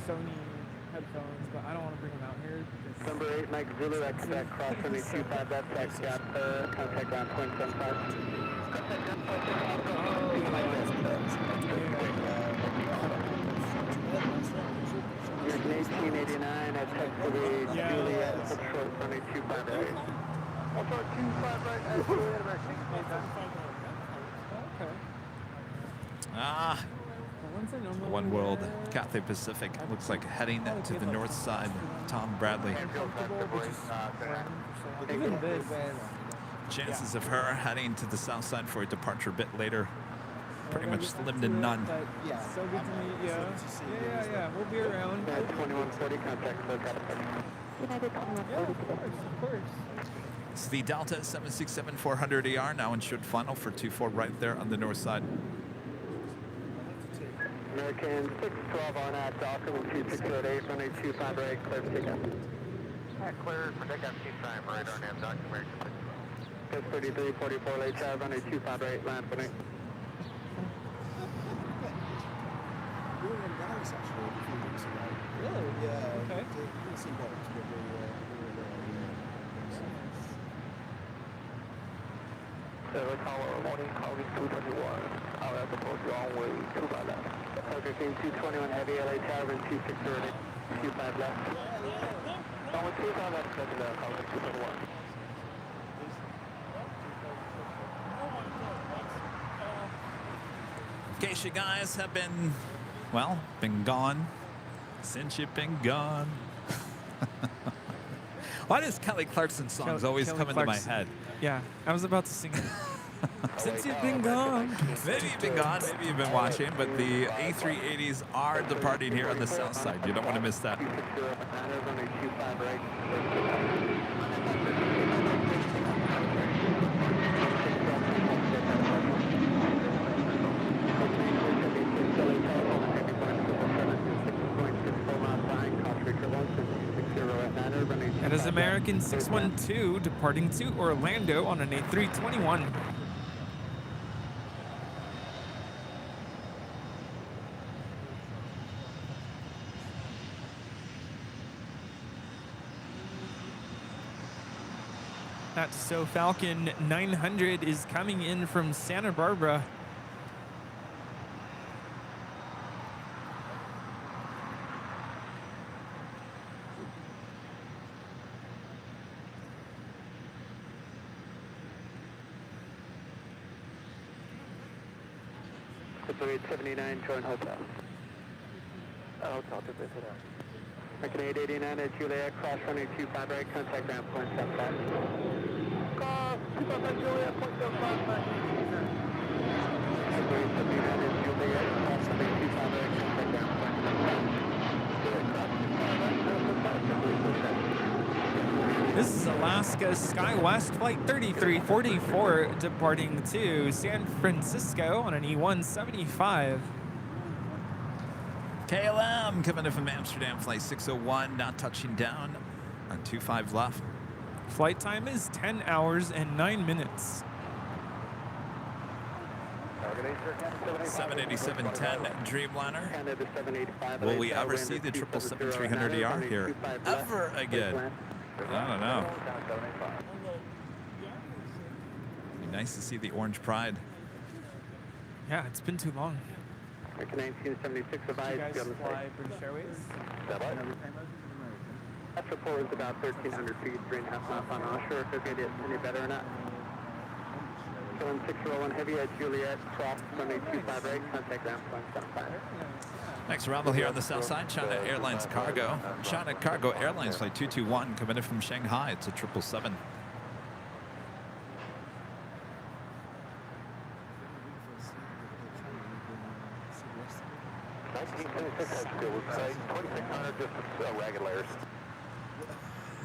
Sony headphones, but I don't want to bring them out here. Number 8, Mike Zulu, expect cross runway 25 left, taxi gap, contact ground 0.75. You're 1889 at Texas Juliet, short runway 25 right. Also 25 right as Juliet, One World Cathay Pacific looks like heading to the north side. Tom Bradley. Chances of her heading to the south side for a departure a bit later, pretty much slim to none. Yeah, so good to meet you. Yeah, we'll be around. 2140 contact for United 2140 of course. It's the Delta 767-400ER now in short final for 24 right there on the north side. American 612 on at Docker with 2608, runway 25 right, clear for takeoff. Clear for takeoff, keep time right on M, Dr. American 6. 3344 late child, runway 25 right, land for me. We were in Dallas actually a few weeks ago. Really? Yeah. Okay. Didn't see boats, but we were Tower morning, calling 221. Our approach runway 25 left. Okay, team 221 heavy, LA Tower, 2630, 25 left. Runway 25 left, calling 221. In case you guys have been gone since you've been gone. Why does Kelly Clarkson songs always come into my head? Yeah, I was about to sing it. Since you've been gone. Maybe you've been gone, maybe you've been watching, but the A380s are departing here on the south side. You don't want to miss that. That is American 612 departing to Orlando on an A321. That So Falcon 900 is coming in from Santa Barbara. Triple 879, join hotel. Hotel, triple 889. American 889 at Juliet, cross running 25 right, contact ground 0.75. This is Alaska SkyWest Flight 3344 departing to San Francisco on an E175. KLM coming in from Amsterdam, flight 601, not touching down on 25 left. Flight time is 10 hours and 9 minutes. 787-10 Dreamliner. Will we ever see the 777-300ER here ever again? I don't know. Be nice to see the orange pride. Yeah, it's been too long. American 1976 advised. You guys fly British Airways? That report was about 1,300 feet, 3.5 miles on. I'm not sure if it'll get it any better or not. 601 heavy at Juliet, cross runway 25 right, contact ground 175. Next arrival here on the south side, China Airlines Cargo. China Cargo Airlines flight 221 coming in from Shanghai. It's a 777.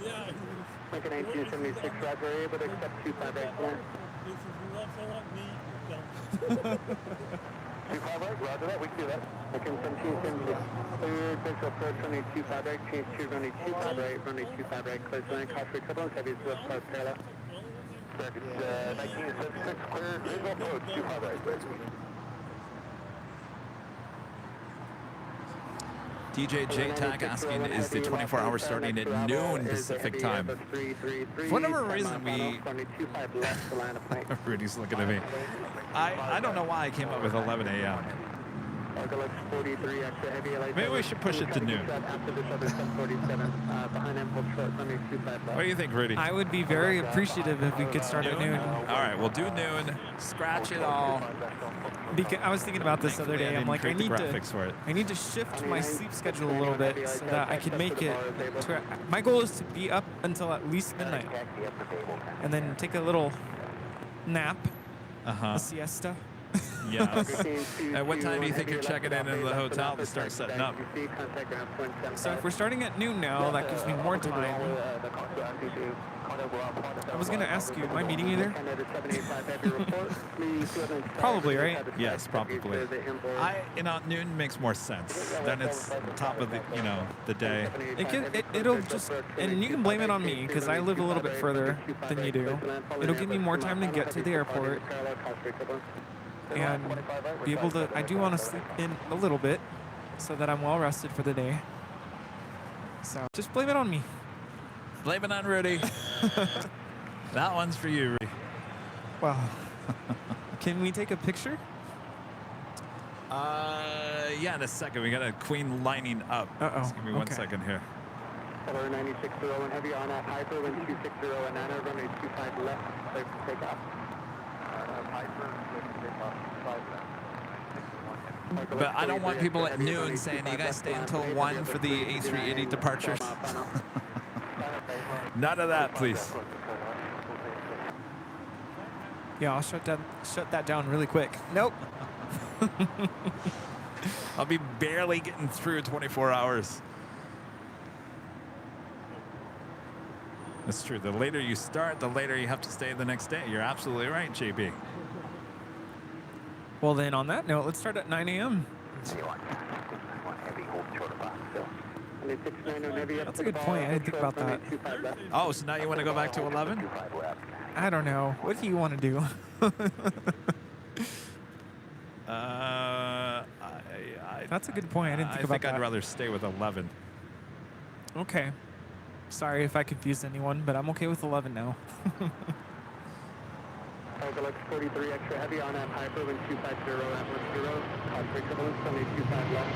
Yeah. Lincoln 1976, Roger, are you able to accept 25 right plan? He says, you love so like me, don't. 25 right, Roger that, we can do that. Lincoln 1776, clear, visual approach, runway 25 right, change to runway 25 right, runway 25 right, clear to land, cost for equivalence, heavy is left side parallel. Circuit 1976, clear, visual approach, 25 right. DJ JTAC asking, is the 24 hours starting at noon Pacific time? For whatever reason, Rudy's looking at me. I don't know why I came up with 11 a.m. Maybe we should push it to noon. What do you think, Rudy? I would be very appreciative if we could start at noon. All right, we'll do noon. Scratch it all. Because I was thinking about this the other day. I'm like, I need to shift my sleep schedule a little bit so that I can make it. My goal is to be up until at least midnight, and then take a little nap, a siesta. Yes. At what time do you think you're checking in the hotel to start setting up? So if we're starting at noon now, that gives me more time. I was going to ask you, am I meeting you there? Probably, right? Yes, probably. Noon makes more sense. Then it's top of the day. It'll just, and you can blame it on me because I live a little bit further than you do. It'll give me more time to get to the airport and be able to. I do want to sleep in a little bit so that I'm well rested for the day. So just blame it on me. Blame it on Rudy. That one's for you, Rudy. Wow. Can we take a picture? Yeah, in a second. We got a queen lining up. Just give me 1 second here. Color 9601 heavy on that Hyper, wind 260 and 9, runway 25 left, clear for takeoff. But I don't want people at noon saying, you guys stay until 1 for the A380 departures. None of that, please. Yeah, I'll shut that down really quick. Nope. I'll be barely getting through 24 hours. That's true. The later you start, the later you have to stay the next day. You're absolutely right, JB. Well, then on that note, let's start at 9 a.m. That's a good point. I didn't think about that. Oh, so now you want to go back to 11? I don't know. What do you want to do? That's a good point. I didn't think about that. I'd rather stay with 11. Okay. Sorry if I confused anyone, but I'm okay with 11 now. Lux 43 extra heavy on that Hyper, wind 250 at 10, cost for equivalence, runway 25 left.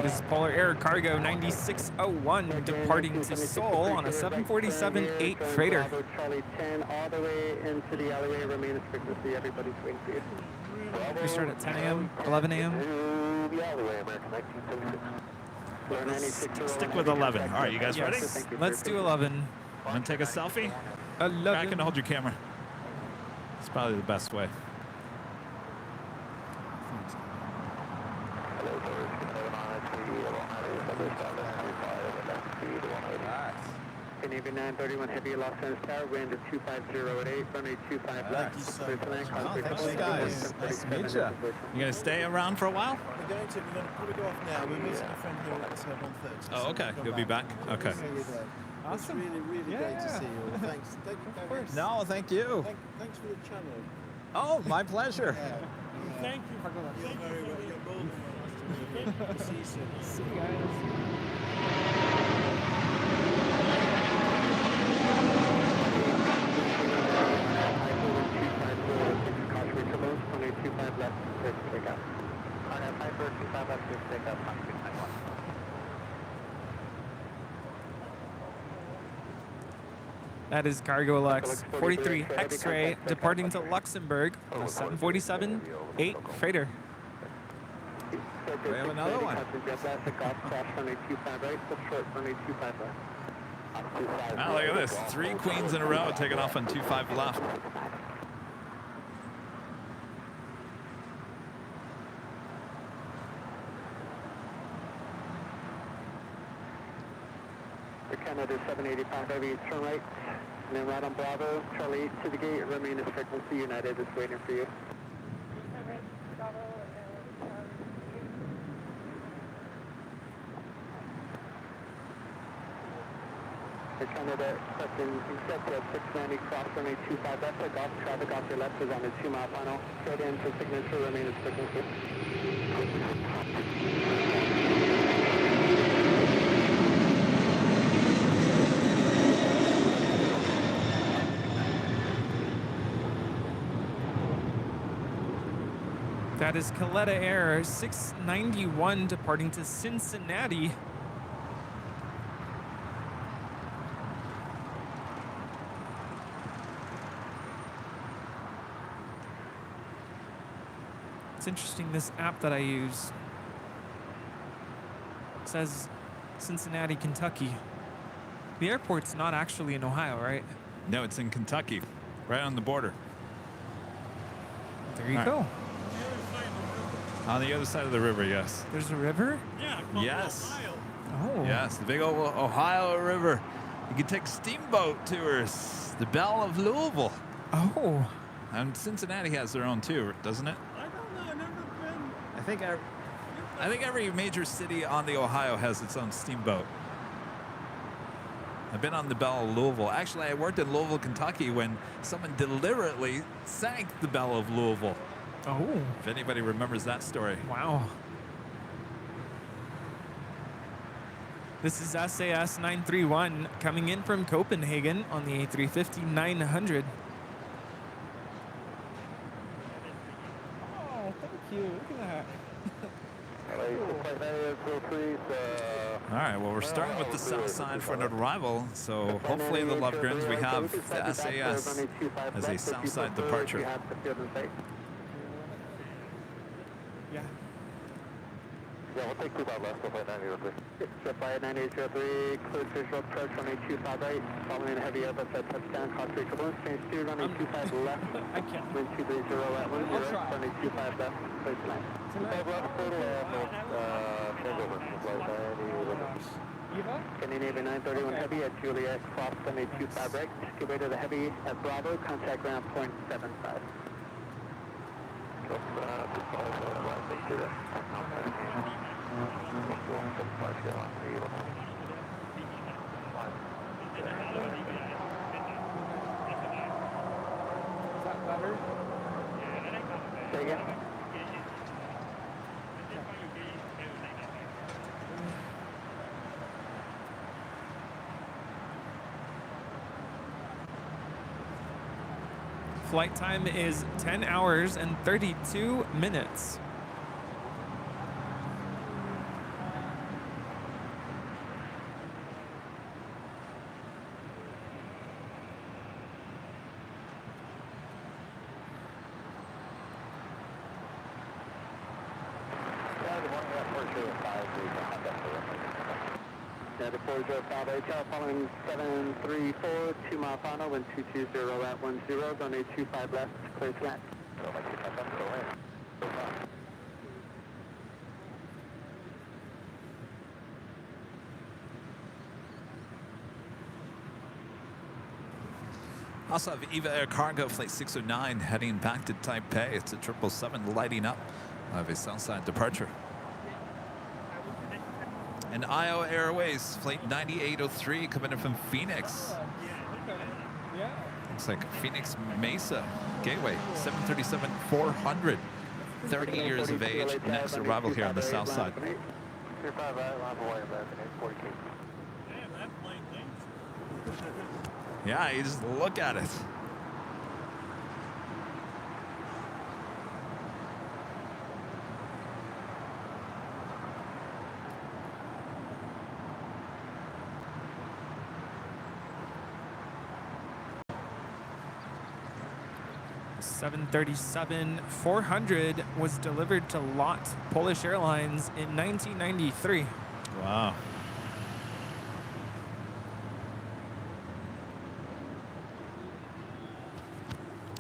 That is Polar Air Cargo 9601 departing to Seoul on a 747-8 freighter. Charlie 10 all the way into the alleyway. Remain as frequency. Everybody's waiting for you. We start at 10 a.m., 11 a.m. To the alleyway, American 1976. Stick with 11. All right, you guys ready? Yes, let's do 11. Want to take a selfie? 11. I can hold your camera. It's probably the best way. Navy 931 Heavy Los Angeles Tower, wind of 250 runway 25 left. Thanks, guys. Nice to meet you. You gonna stay around for a while? We're going to probably go off now. We're meeting a friend here at 1:30. Oh, okay. You'll be back? Okay. Awesome. It's really great to see you. Thanks. Thank you very much. No, thank you. Thanks for the channel. Oh, my pleasure. Thank you. You're very well. You're more than welcome. See you soon. See you guys. That is Cargo LAX 43 X-Ray departing to Luxembourg on a 747-8 freighter. We have another one. Wow, look at this. 3 queens in a row taking off on 25 left. Canada 785 heavy, turn right, and then right on Bravo, Charlie 8 to the gate, remain as frequency, United is waiting for you. Air Canada, question accept at 690, cross runway 25 left, take off, traffic off your left is on the 2-mile final, straight in for signature, remain as frequency. That is Coletta Air 691 departing to Cincinnati. It's interesting, this app that I use says Cincinnati, Kentucky. The airport's not actually in Ohio, right? No, it's in Kentucky, right on the border. There you All go. right. On the other side of the river, yes. There's a river? Yeah, from Yes. Ohio. Oh. Yes, the big old Ohio River. You can take steamboat tours. The Belle of Louisville. Oh. And Cincinnati has their own too, doesn't it? I don't know. I've never been. I think every major city on the Ohio has its own steamboat. I've been on the Belle of Louisville. Actually, I worked in Louisville, Kentucky when someone deliberately sank the Belle of Louisville. Oh. If anybody remembers that story. Wow. This is SAS 931 coming in from Copenhagen on the A350-900. Oh, thank you. Look at that. All right, well, we're starting with the south side for an arrival, so hopefully in the Lovegrins we have the SAS as a south side departure. Yeah. Yeah, we'll take 25 left, so flight 9803. Jet flight 9803, clear visual approach, runway 25 right, following a heavy Airbus at touchdown, cross 3 turbulence, change 2, runway 25 left, I can't. wind 230 at 10, runway 25 left, place 9. 25 left, total, change over, flight 9803. Eva? Canadian Navy 931 Heavy at Juliet, cross runway 25 right, give way to the Heavy at Bravo, contact ground point 75. Is that better? Say again? Flight time is 10 hours and 32 minutes. United 405 ATR following 734, 2 mile final, wind 220 at 10, runway 25 left, clear to land. So my 25 left, go in. So far. Also have EVA Air Cargo Flight 609 heading back to Taipei. It's a 777 lighting up. I have a Southside departure. And IO Airways Flight 9803 coming in from Phoenix. Looks like Phoenix Mesa Gateway 737-400. 30 years of age. Next arrival here on the south side. 35 right, line away, American 840 K. Damn, that plane thinks. Yeah, you just look at it. Seven 737-400 was delivered to LOT Polish Airlines in 1993. Wow.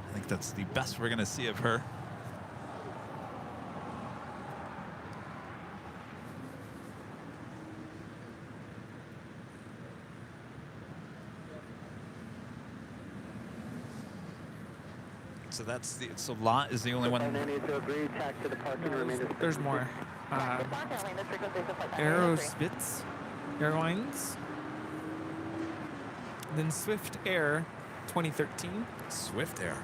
I think that's the best we're going to see of her. So that's the, so LOT is the only one. There's more. Aerospace Airlines. Then Swift Air 2013. Swift Air.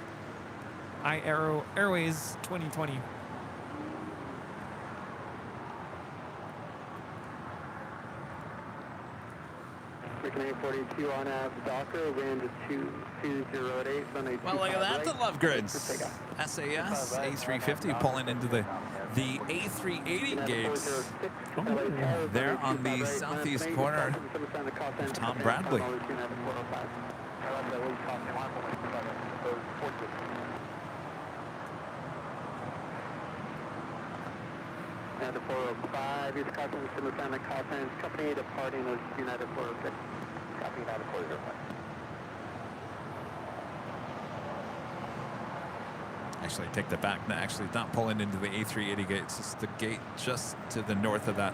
Aero Airways 2020. American 842 on Docker, wind 2208. Well, look at that, the love grids. SAS A350 pulling into the A380 gates. Oh, there on the southeast corner of Tom Bradley. And the 405, East Carson, Simultaneous Conference, company departing as United 406. Copy, United 405. Actually, I take that back. No, actually, not pulling into the A380 gate. It's just the gate just to the north of that.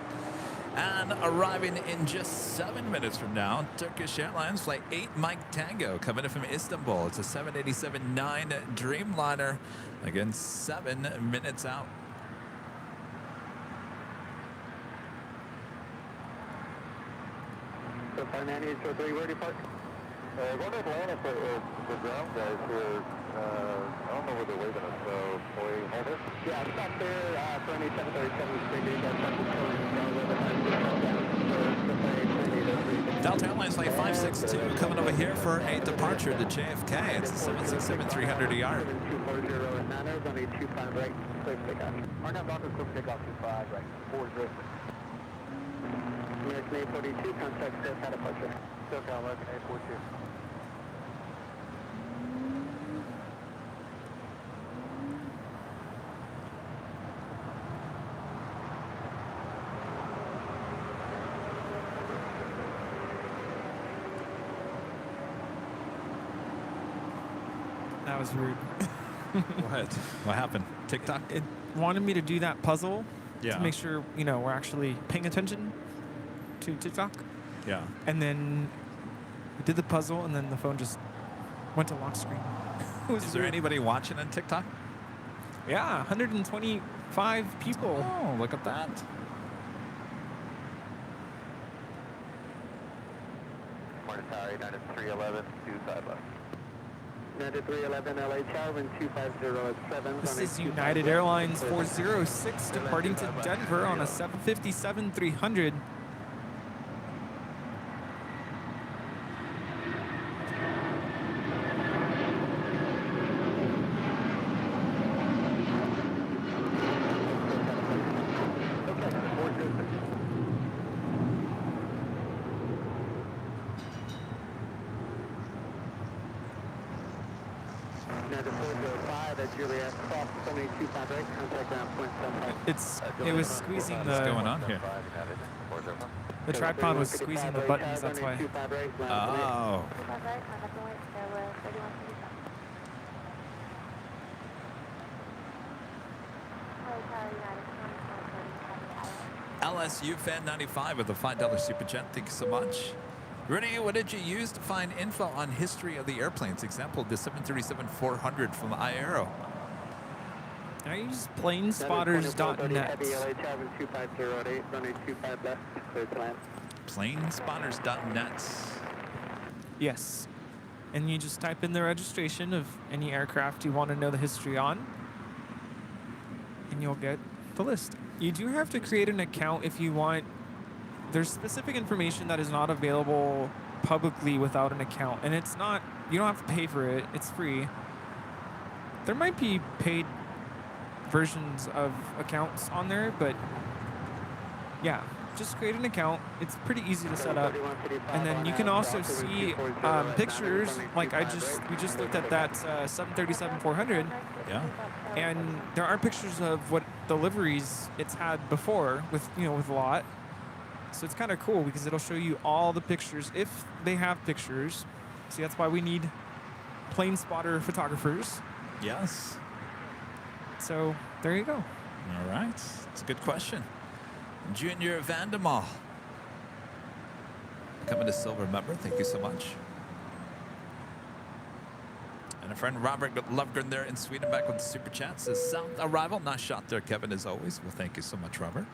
And arriving in just 7 minutes from now, Turkish Airlines Flight 8 Mike Tango coming in from Istanbul. It's a 787-9 Dreamliner. Again, 7 minutes out. So 59803, where do you park? Going to Atlanta for the ground guys here. I don't know where they're waiting us, so will we hold it? Yeah, stop there for any 737 street. Delta Airlines Flight 562 coming over here for a departure to JFK. It's a 767-300 ER. 240 Atlanta, runway 25 right, clear takeoff. Arnhem Docker, clear takeoff 25 right, 40. American 842, contact SoCal departure. SoCal, American 842. That was rude. What? What happened? TikTok? It wanted me to do that puzzle Yeah. to make sure, you know, we're actually paying attention to TikTok. Yeah. And then we did the puzzle, and then the phone just went to lock screen. It was Is there weird. anybody watching on TikTok? Yeah, 125 people. Oh, look at that. Morning Tower, United 311, 25 left. United 311 LHR, wind 250 This is United Airlines 406 departing to Denver on a 757-300. United 405 at Juliet, cross 725 right, contact ground point 75. It was squeezing What's going on here? the tripod was squeezing the buttons. That's why. Oh, 25 right, contact runway, stairway 3137. LSU Fan 95 with a $5 super chat. Thank you so much. Renee, what did you use to find info on history of the airplanes? Example, the 737-400 from Aero. I use planespotters.net. Planespotters.net. Yes. And you just type in the registration of any aircraft you want to know the history on, and you'll get the list. You do have to create an account if you want. There's specific information that is not available publicly without an account, and it's not, you don't have to pay for it, it's free. There might be paid versions of accounts on there, but yeah, just create an account. It's pretty easy to set up, and then you can also see pictures. Like we just looked at that 737-400. Yeah. And there are pictures of what the liveries it's had before with a lot. So it's kind of cool because it'll show you all the pictures if they have pictures. See, that's why we need plane spotter photographers. Yes. So there you go. All right. It's a good question. Junior Vandermaal. Coming to silver member. Thank you so much. And a friend Robert Lovegren there in Sweden back with the super chat says south arrival. Nice shot there, Kevin, as always. Well, thank you so much, Robert.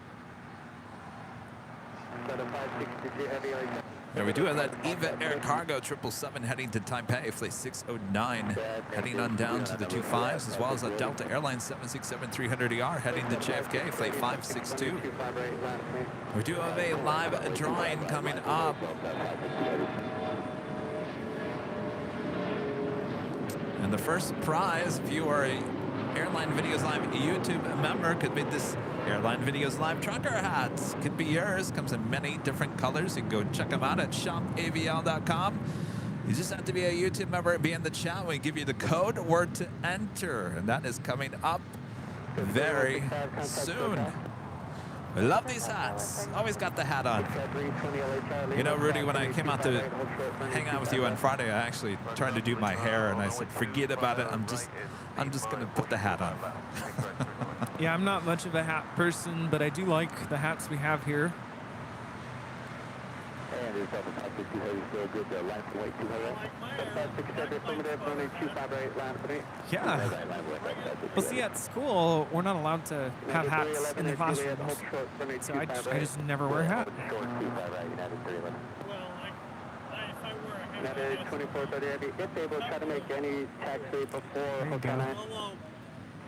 There we do have that EVA Air Cargo 777 heading to Taipei, flight 609, heading on down to the 25s, as well as a Delta Airlines 767-300ER heading to JFK, flight 562. We do have a live drawing coming up. And the first prize, if you are a Airline Videos Live YouTube member, could be this Airline Videos Live trucker hat. Could be yours. Comes in many different colors. You can go check them out at shopavl.com. You just have to be a YouTube member and be in the chat. We give you the code word to enter, and that is coming up very soon. I love these hats. Always got the hat on. You know, Rudy, when I came out to hang out with you on Friday, I actually tried to do my hair, and I said, forget about it. I'm just gonna put the hat on. Yeah, I'm not much of a hat person, but I do like the hats we have here. Yeah. Well, see, at school, we're not allowed to have hats in the classrooms, so I just never wear a hat. Well, if I were a hat, 2430 Heavy, if able, try to make any taxi before Hotel 9.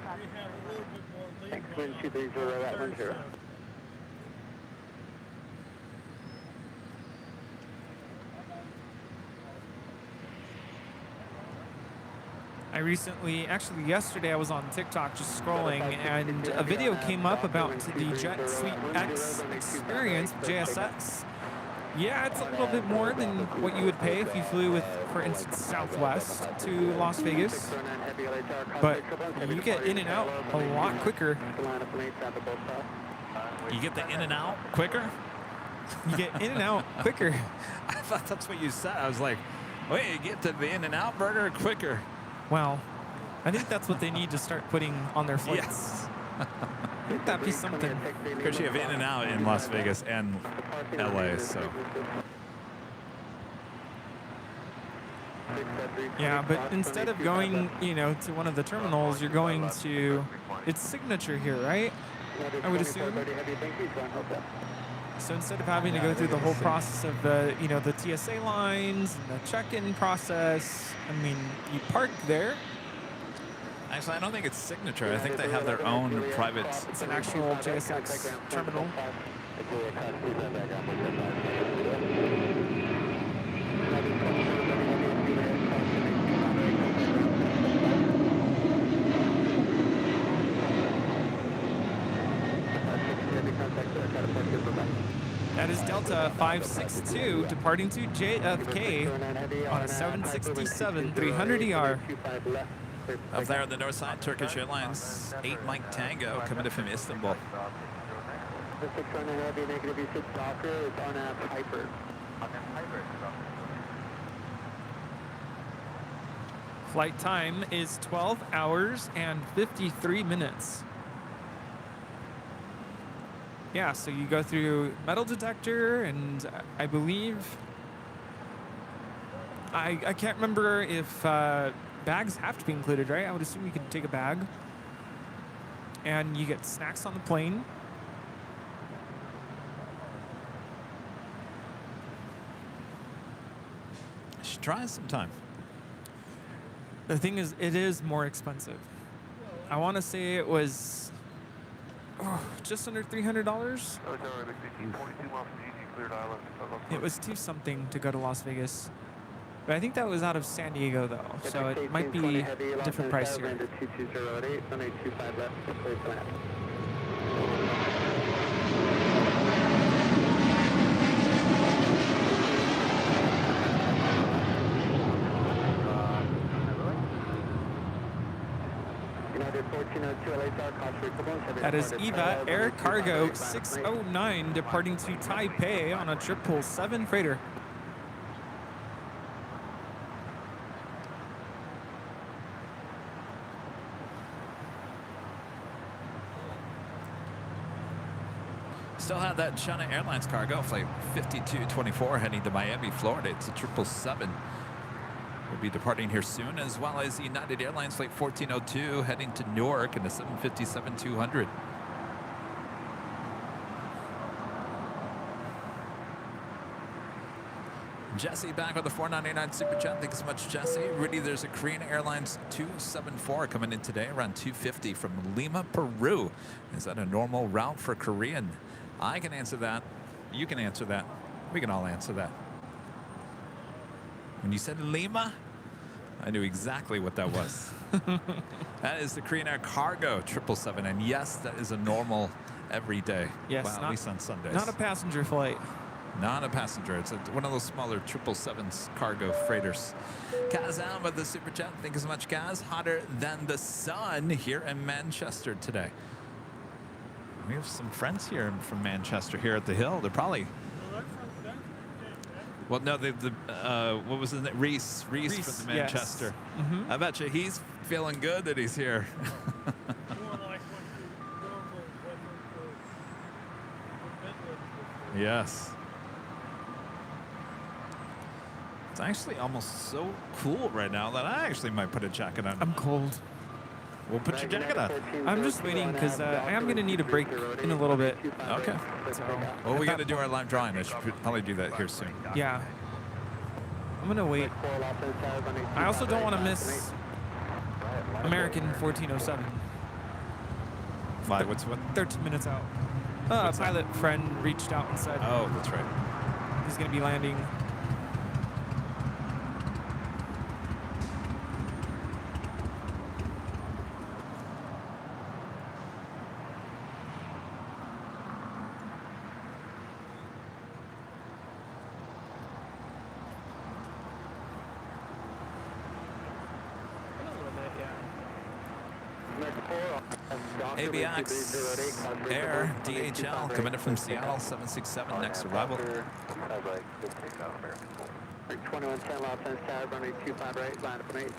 although we have a little bit more leeway. Thanks, wind 230 at 10. Actually yesterday I was on TikTok just scrolling, and a video came up about the Jet Suite X experience, JSX. Yeah, it's a little bit more than what you would pay if you flew with, for instance, Southwest to Las Vegas. But you get in and out a lot quicker. You get the in and out quicker? You get in and out quicker. I thought that's what you said. I was like, wait, you get to the in and out burger quicker. Well, I think that's what they need to start putting on their flights. Yes. I think that'd be something. Because you have in and out in Las Vegas and LA, so. Yeah, but instead of going, to one of the terminals, you're going to, it's Signature here, right? I would assume. So instead of having to go through the whole process of the, the TSA lines and the check-in process, I mean, you park there. Actually, I don't think it's Signature. I think they have their own private. It's an actual JSX terminal. That is Delta 562 departing to JFK on a 767-300ER. Up there on the north side, Turkish Airlines 8 Mike Tango coming in from Istanbul. The 6 heavy negative, you said Docker is on a Piper. Flight time is 12 hours and 53 minutes. Yeah, so you go through metal detector, and I believe I can't remember if bags have to be included, right? I would assume you can take a bag, and you get snacks on the plane. Should try it sometime. The thing is, it is more expensive. I want to say it was just under $300. It was $2 something to go to Las Vegas. But I think that was out of San Diego, though, so it might be a different price here. That is EVA Air Cargo 609 departing to Taipei on a 777 freighter. Still have that China Airlines cargo flight 5224 heading to Miami, Florida. It's a 777. We'll be departing here soon, as well as United Airlines flight 1402 heading to Newark in the 757-200. Jesse back with the 499 Super Chat. Thanks so much, Jesse. Rudy, there's a Korean Airlines 274 coming in today around 250 from Lima, Peru. Is that a normal route for Korean? I can answer that. You can answer that. We can all answer that. When you said Lima, I knew exactly what that was. That is the Korean Air Cargo 777, and yes, that is a normal every day. Yes, well, at least on Sundays. Not a passenger flight. Not a passenger. It's one of those smaller 777s cargo freighters. Kaz out with the super chat. Thank you so much, Kaz. Hotter than the sun here in Manchester today. We have some friends here from Manchester here at the Hill. They're probably. Well, no, what was his name? Reese from the Manchester. Yes. Mm-hmm. I bet you he's feeling good that he's here. Yes. It's actually almost so cool right now that I actually might put a jacket on. I'm cold. We'll put your jacket on. I'm just waiting because I am going to need a break in a little bit. Okay. So, well, we got to do our live drawing. I should probably do that here soon. Yeah. I'm going to wait. I also don't want to miss American 1407. Why? What's what? 13 minutes out. A pilot friend reached out and said, oh, that's right. He's going to be landing. ABX Air DHL coming in from Seattle 767 next arrival. 2110 Los Angeles Tower, runway 25 right, line up on 8.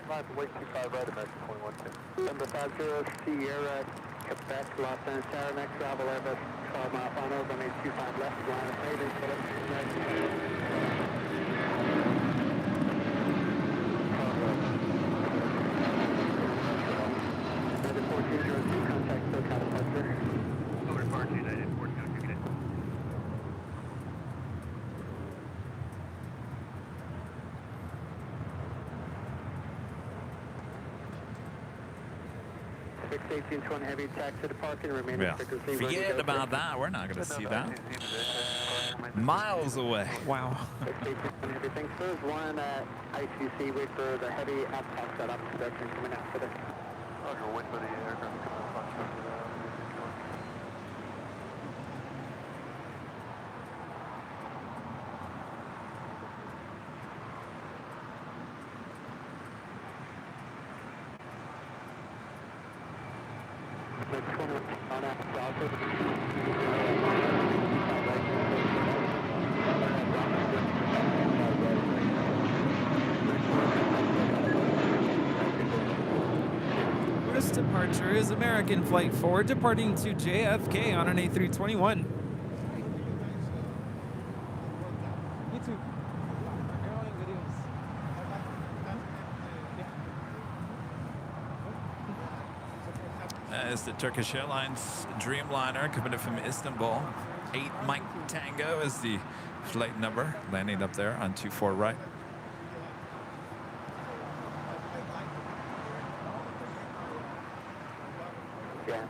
Line up 25 right, American 2110. Number 50 Sierra, Quebec, Los Angeles Tower, next arrival Airbus 12 mile final, runway 25 left, line up 8, contact SoCal departure. Over departure, United 1402. Heavy taxi to parking, remaining frequency. Forget about that. We're not going to see that. Miles away. Wow. Everything. So there's one ICC. Wait for the heavy outbound set up production coming out for this. I'll wait for the aircraft. This departure is American Flight 4 departing to JFK on an A321. YouTube. Airline videos. That is the Turkish Airlines Dreamliner coming in from Istanbul. 8 Mike Tango is the flight number, landing up there on 24 right. Yeah.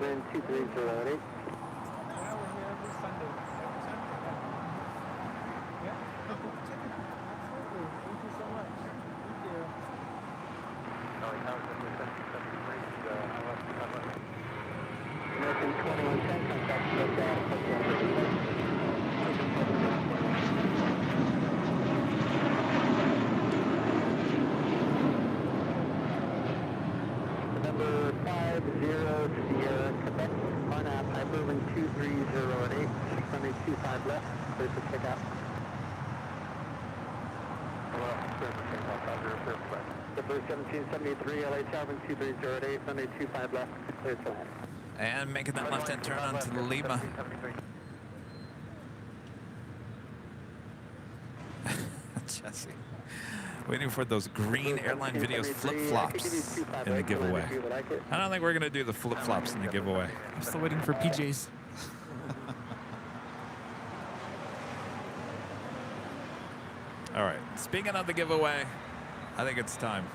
Wind 2308. Yeah, we're here every Sunday. Yeah, absolutely. Thank you so much. Thank you. American 2110, contact Number 50 Sierra, Quebec, on app, Hyperwind 23018, runway 25 left, clear for checkout. Number 1773, LA Tavern 2308, runway 25 left, clear to land. And making that left-hand turn onto Lima. Jesse. Waiting for those green Airline Videos flip-flops in the giveaway. I don't think we're going to do the flip-flops in the giveaway. I'm still waiting for PJs. All right, speaking of the giveaway, I think it's time.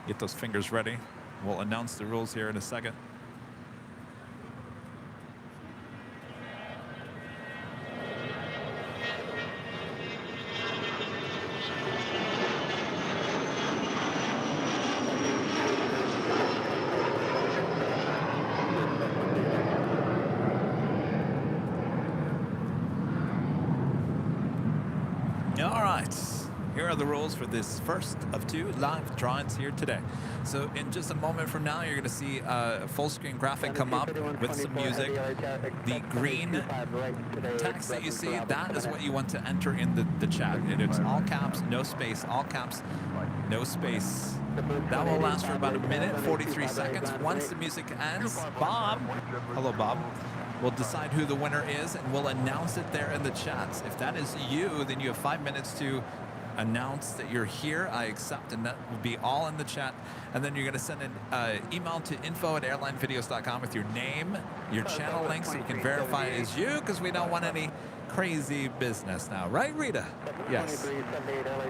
Get those fingers ready. We'll announce the rules here in a second. All right, here are the rules for this first of 2 live drawings here today. So in just a moment from now, you're going to see a full screen graphic come up with some music. The green text that you see, that is what you want to enter in the chat. And it's all caps, no space, all caps, no space. That will last for about 1:43 seconds. Once the music ends, Bob, hello Bob, we'll decide who the winner is and we'll announce it there in the chats. If that is you, then you have 5 minutes to announce that you're here. I accept, and that will be all in the chat. And then you're going to send an email to info@airlinevideos.com with your name, your channel link, so we can verify it is you, because we don't want any crazy business now. Right, Rita? Yes.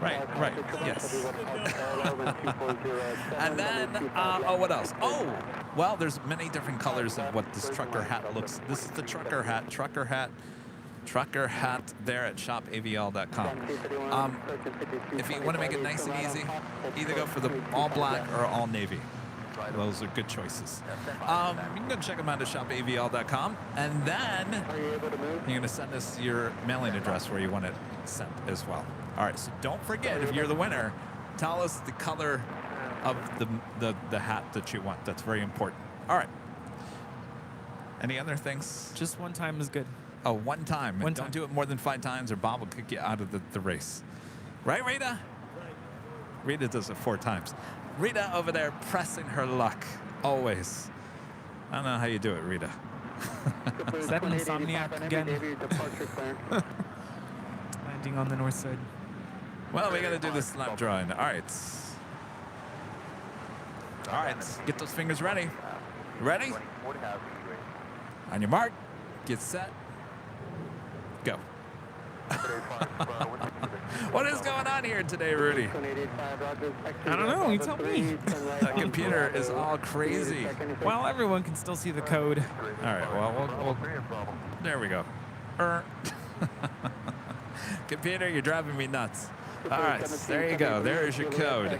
Right, yes. And then, oh, what else? Oh, well, there's many different colors of what this trucker hat looks. This is the trucker hat there at shopavl.com. If you want to make it nice and easy, either go for the all black or all navy. Those are good choices. You can go check them out at shopavl.com, and then you're going to send us your mailing address where you want it sent as well. All right, so don't forget, if you're the winner, tell us the color of the hat that you want. That's very important. All right. Any other things? Just one time is good. Oh, one time. Don't do it more than 5 times or Bob will kick you out of the race. Right, Rita? Right. Rita does it 4 times. Rita over there pressing her luck, always. I don't know how you do it, Rita. Is that an insomniac again? Landing on the north side. Well, we got to do this lap drawing. All right. All right, get those fingers ready. Ready? On your mark, get set, go. What is going on here today, Rudy? I don't know, you tell me. The computer is all crazy. Well, everyone can still see the code. All right, well, there we go. Computer, you're driving me nuts. All right, there you go. There is your code.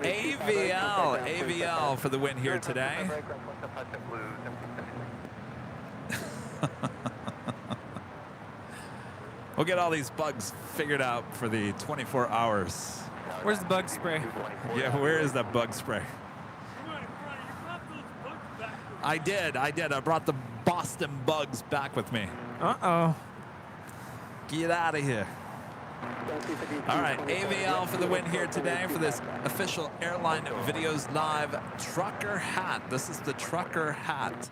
AVL for the win here today. We'll get all these bugs figured out for the 24 hours Where's the bug spray? Yeah, where is that bug spray? Come on, Brian, you brought those bugs back with I did. I brought the Boston bugs back with me. Uh-oh. Get out of here. All right, AVL for the win here today for this official Airline Videos Live trucker hat. This is the trucker hat.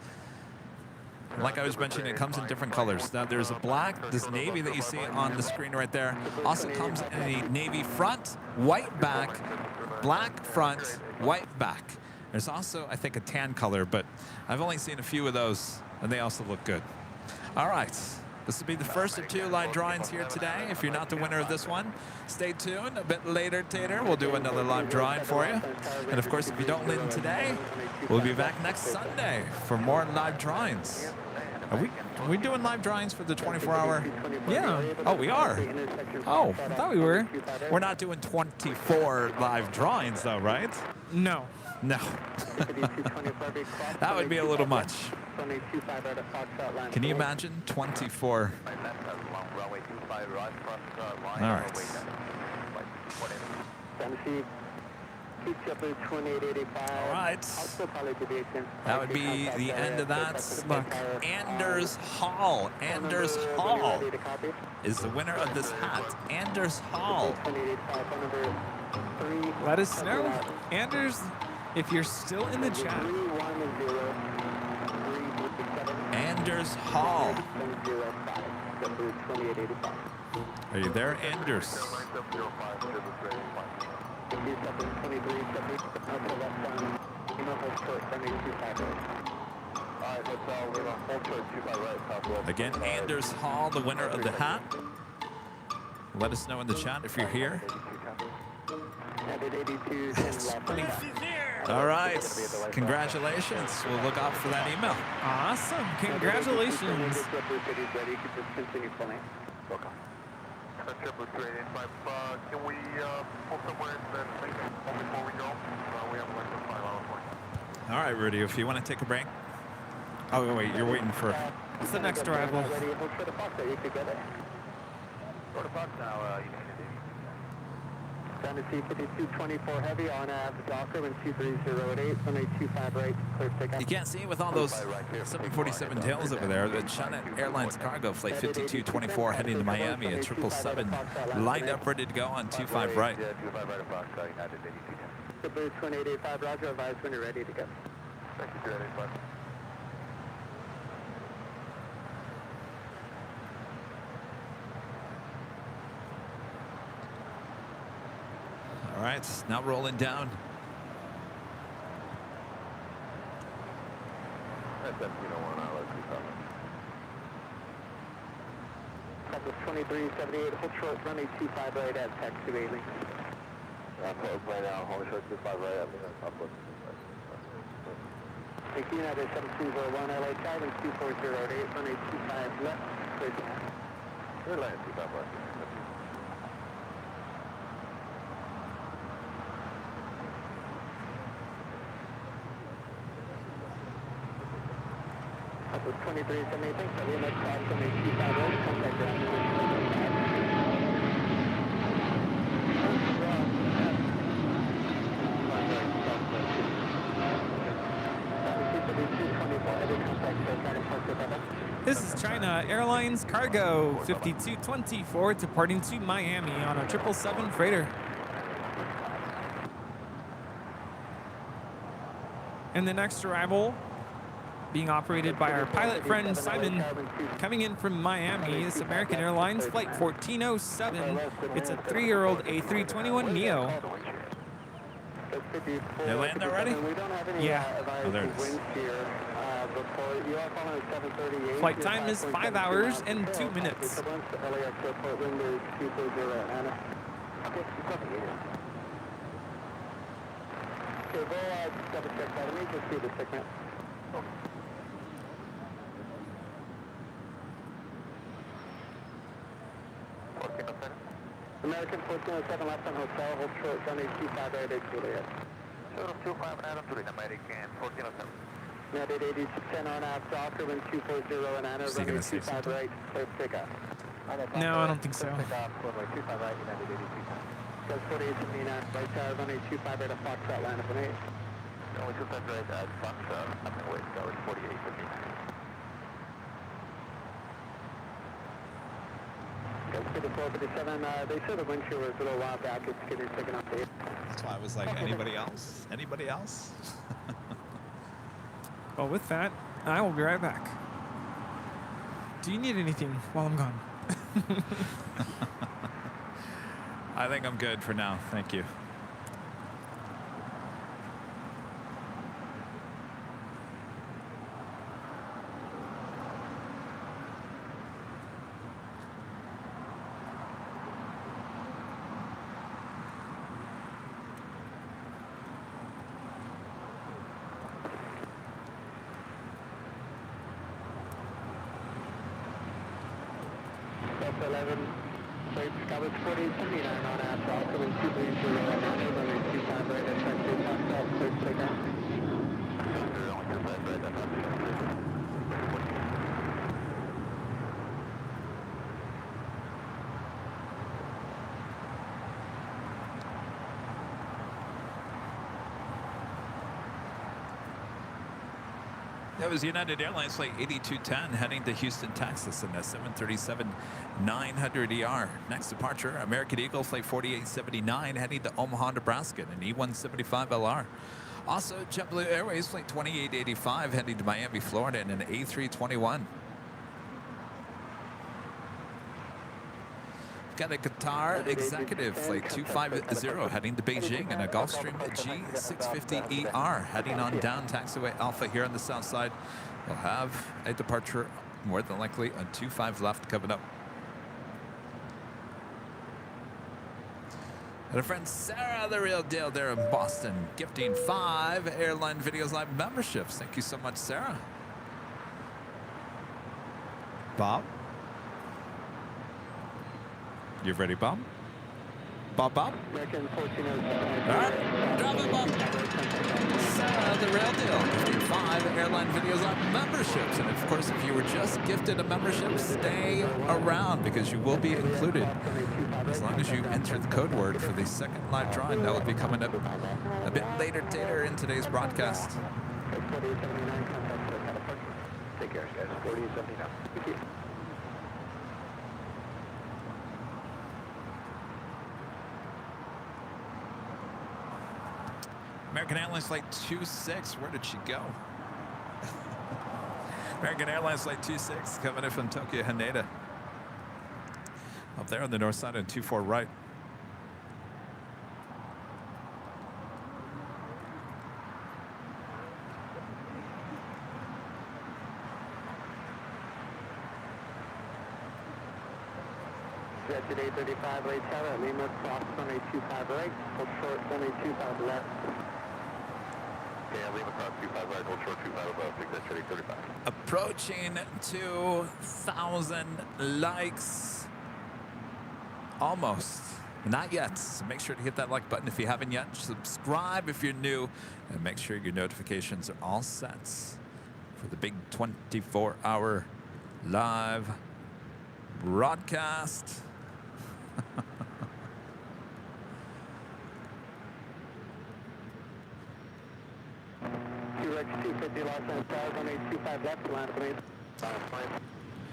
Like I was mentioning, it comes in different colors. Now there's a black, this navy that you see on the screen right there. Also comes in a navy front, white back, black front, white back. There's also, I think, a tan color, but I've only seen a few of those, and they also look good. All right. This will be the first of 2 live drawings here today. If you're not the winner of this one, stay tuned. A bit later, Tater, we'll do another live drawing for you. And of course, if you don't win today, we'll be back next Sunday for more live drawings. Are we doing live drawings for the 24-hour? Yeah. Oh, we are. Oh, I thought we were. We're not doing 24 live drawings, though, right? No. No. That would be a little much. Can you imagine 24? All right. All right. That would be the end of that. Look, Anders Hall. Anders Hall is the winner of this hat. Anders Hall. Let us know. Anders, if you're still in the chat. Anders Hall. Are you there, Anders? Again, Anders Hall, the winner of the hat. Let us know in the chat if you're here. All right. Congratulations. We'll look out for that email. Awesome. Congratulations. Can we pull somewhere in the before we go? We have like a 5 hour point. All right, Rudy, if you want to take a break. Oh, wait, you're waiting for... It's the next arrival. Go to Fox now, you Down to C5224 heavy on Docker when 2308, 125 right, clear takeoff. You can't see it with all those 747 tails over there. The China Airlines cargo flight 5224 heading to Miami at 777, lined up ready to go on 25 right. Yeah, 25 right of Fox, United 8210. The Blue 2885, roger, advise when you're ready to go. Thank you, 2885. All right, now rolling down. That's FT01, I'll let you cover. Compass 2378, hold short, running 25 right at taxi Bailey. Right now, hold short 25 right, I think that's upload. Thank you, United 7201, LA driving 2408, running 25 left, clear takeoff. We're landing 25 left. Compass 2378, thanks, I'll be next call, 25 right, contact ground. This is China Airlines Cargo 5224 departing to Miami on a 777 freighter. And the next arrival being operated by our pilot friend Simon, coming in from Miami, is American Airlines Flight 1407. It's a 3-year-old A321neo. They land already? Yeah. Oh, there it is. Flight time is 5 hours and 2 minutes. American 1407 left on hotel, hold short, running 25 right at Juliet. 25 and Adam 3, American 1407. United 8610 on out, Docker, wind 240 and Anna, Is he running gonna say 25 something? right, clear takeoff. No, I don't think so. Takeoff, runway 25 right, United 8610. That's 4879, right, runway 25 right at Foxtrot, line up 18. Only 25 right at Foxtrot, up and away, tower 4859. That's for the 457, they said the wind chill was a little while back, it's getting taken off the air. That's why I was like, anybody else? Anybody else? Well, with that, I will be right back. Do you need anything while I'm gone? I think I'm good for now. Thank you. Delta 11, wait, Scotland 4879 on Asphalt, coming 230 right now, runway 25 right at track 2, Foxtrot, clear to take off. Only 25 right at Foxtrot. That was United Airlines flight 8210 heading to Houston, Texas in a 737-900ER. Next departure, American Eagle flight 4879 heading to Omaha, Nebraska in an E175LR. Also, JetBlue Airways flight 2885 heading to Miami, Florida in an A321. Got a Qatar Executive flight 250 heading to Beijing and a Gulfstream G650ER heading on down taxiway Alpha here on the south side. We'll have a departure more than likely on 25 left coming up. And our friend Sarah, the real deal there in Boston, gifting 5 Airline Videos Live memberships. Thank you so much, Sarah. Bob? You ready, Bob? Bob? American 1407. All right, drop it, Bob. Sarah, the real deal. 5 Airline Videos Live memberships. And of course, if you were just gifted a membership, stay around because you will be included as long as you enter the code word for the second live drawing. That will be coming up a bit later in today's broadcast. 4879, contact for California. Take care, guys. 4879. Thank you. American Airlines Flight 26, where did she go? American Airlines Flight 26 coming in from Tokyo, Haneda. Up there on the north side on 24 right. Jet today 35 late tower, Lima cross runway 25 right, hold short runway 25 left. Yeah, Lima cross 25 right, hold short 25 above, take that ready 35. Approaching 2,000 likes. Almost. Not yet. So make sure to hit that like button if you haven't yet. Subscribe if you're new. And make sure your notifications are all set for the big 24-hour live broadcast. QX 250 Los Angeles, runway 25 left, line up lane.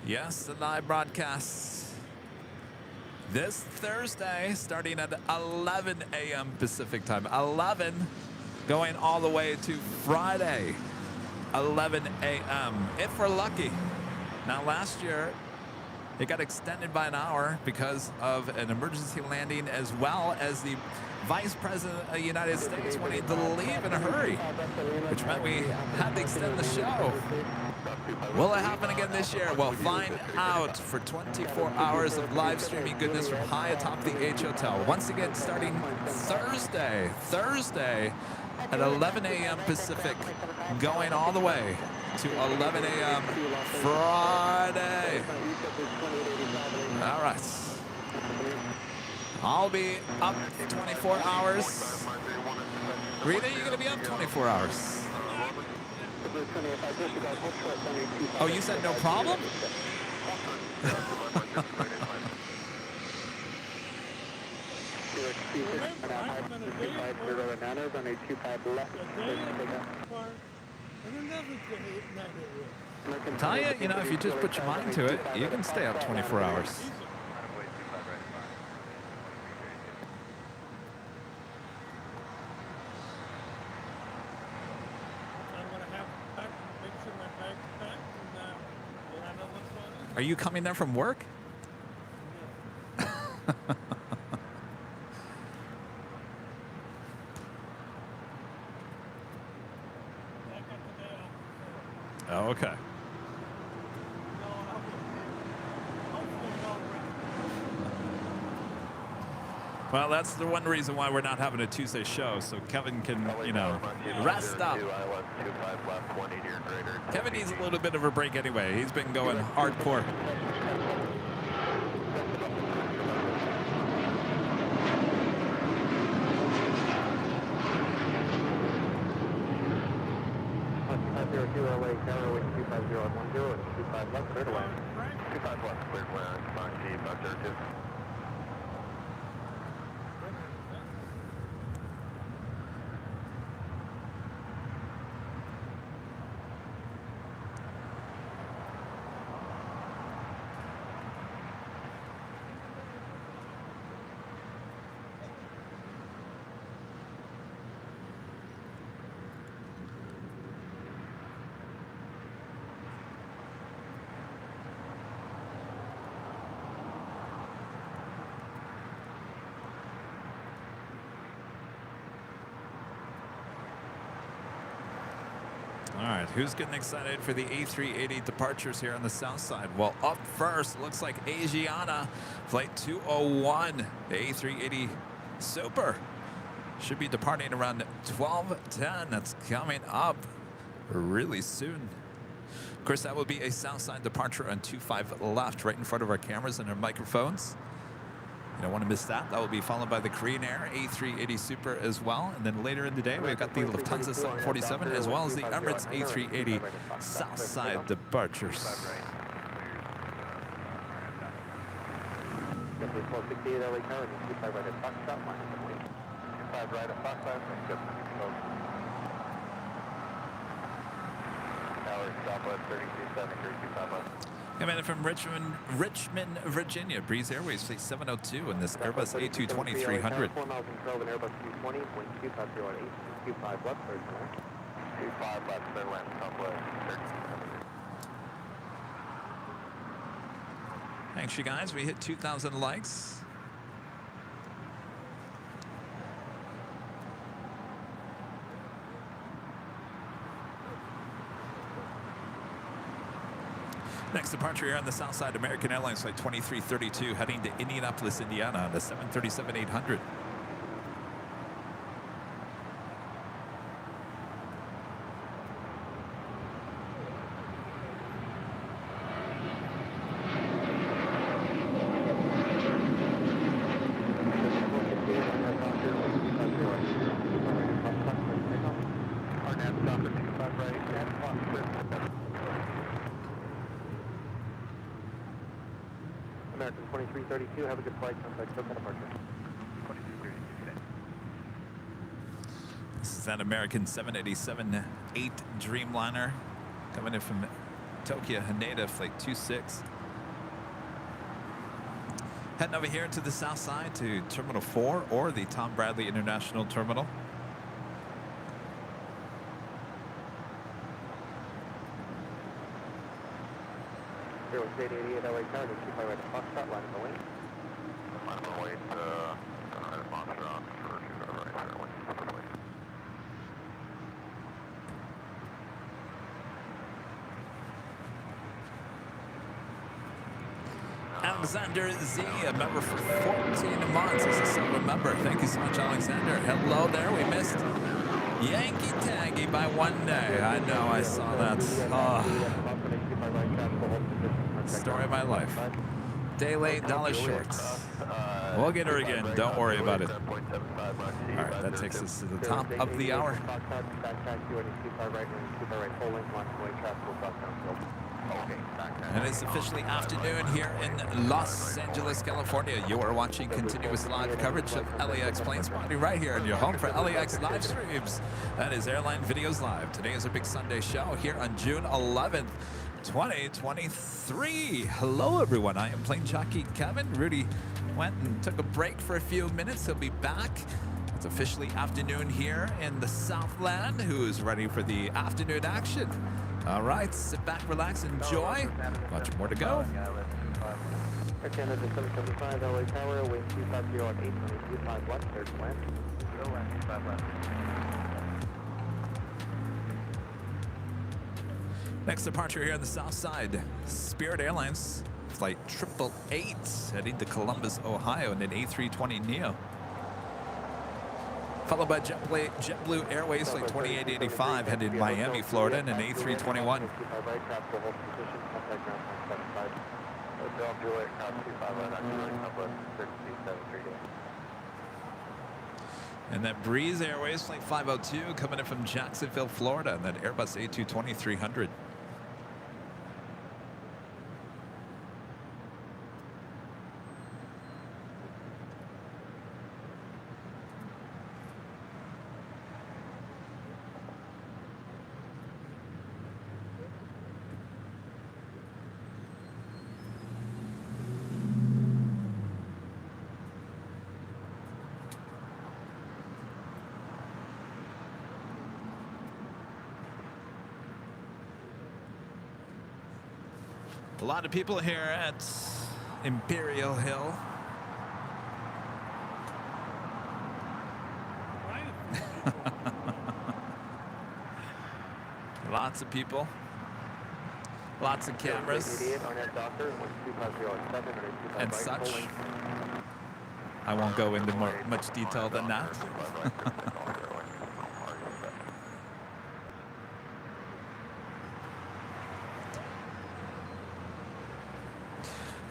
Yes, the live broadcasts this Thursday starting at 11 a.m. Pacific time. 11 going all the way to Friday, 11 a.m. if we're lucky. Now, last year, it got extended by an hour because of an emergency landing, as well as the Vice President of the United States wanting to leave in a hurry, which meant we had to extend the show. Will it happen again this year? We'll find out for 24 hours of live streaming goodness from high atop the H Hotel. Once again, starting Thursday at 11 a.m. Pacific, going all the way to 11 a.m. Friday. All right. I'll be up 24 hours. Rita, you're going to be up 24 hours. Oh, you said no problem? I'm in a day at 250 work, Nanners on a 25 left. a day at park, and another day night at work. Tell you, you know, if you just put your mind to it, you can stay up 24 hours. Easy. I'm gonna have to pack, make sure my bag's packed, and I know what's going on. Are you coming there from work? I got the day off. Oh, okay. No, hopefully all right. Well, that's the one reason why we're not having a Tuesday show, so Kevin can, you know, rest up. Kevin needs a little bit of a break anyway. He's been going hardcore. LA, Tower, 250 on 10 and 25 left, cleared away. 25 left, cleared away, Monkey, Buster 2. All right, who's getting excited for the A380 departures here on the south side? Well, up first, looks like Asiana, flight 201, the A380 Super. Should be departing around 12:10. That's coming up really soon. Of course, that will be a south side departure on 25 left, right in front of our cameras and our microphones. You don't want to miss that. That will be followed by the Korean Air A380 Super as well. And then later in the day, we've got the Lufthansa 747 as well as the Emirates A380 Southside departures. 468 LA Tower, 25 right at Foxtrot, line of the wing. 25 right at Foxtrot, good. Tower, Southwest 3370, 25 left. Coming in from Richmond, Virginia, Breeze Airways Fleet 702 in this Airbus A220-300. 4 miles and 12 and Airbus 220, wind 250 on 8, 25 left, cleared away. 25 left, clear land, Southwest 3270. Thanks, you guys. We hit 2,000 likes. Next departure here on the south side, American Airlines Flight 2332 heading to Indianapolis, Indiana on the 737-800. American 2332, have a good flight, contact SoCal departure. This is that American 787-8 Dreamliner coming in from Tokyo, Haneda, Flight 26. Heading over here to the south side to Terminal 4 or the Tom Bradley International Terminal. Airways 888 LA Tower, 25 right at Foxtrot, line of the wing. I'm going to wait at Foxtrot for 25 right, Airway. Alexander Z, a member for 14 months as a silver member. Thank you so much, Alexander. Hello there. We missed Yankee Taggy by 1 day. I know, I saw that. Oh. Story of my life. Day late, dollar shorts. We'll get her again. Don't worry about it. All right, that takes us to the top of the hour. And it's officially afternoon here in Los Angeles, California. You are watching continuous live coverage of LAX plane spotting right here in your home for LAX live streams. That is Airline Videos Live. Today is a big Sunday show here on June 11th, 2023. Hello, everyone. I am plane jockey Kevin. Rudy went and took a break for a few minutes. He'll be back. It's officially afternoon here in the Southland. Who's ready for the afternoon action? All right, sit back, relax, enjoy. Much more to go. Air Canada 775, LA Tower, wind 250 at 825 left, clear to land. Next departure here on the south side, Spirit Airlines, flight 888, heading to Columbus, Ohio, in an A320neo. Followed by JetBlue Airways, flight 2885, headed to Miami, Florida, in an A321. And that Breeze Airways, flight 502, coming in from Jacksonville, Florida, and that Airbus A220-300. A lot of people here at Imperial Hill. Lots of people. Lots of cameras. And such. I won't go into much detail than that.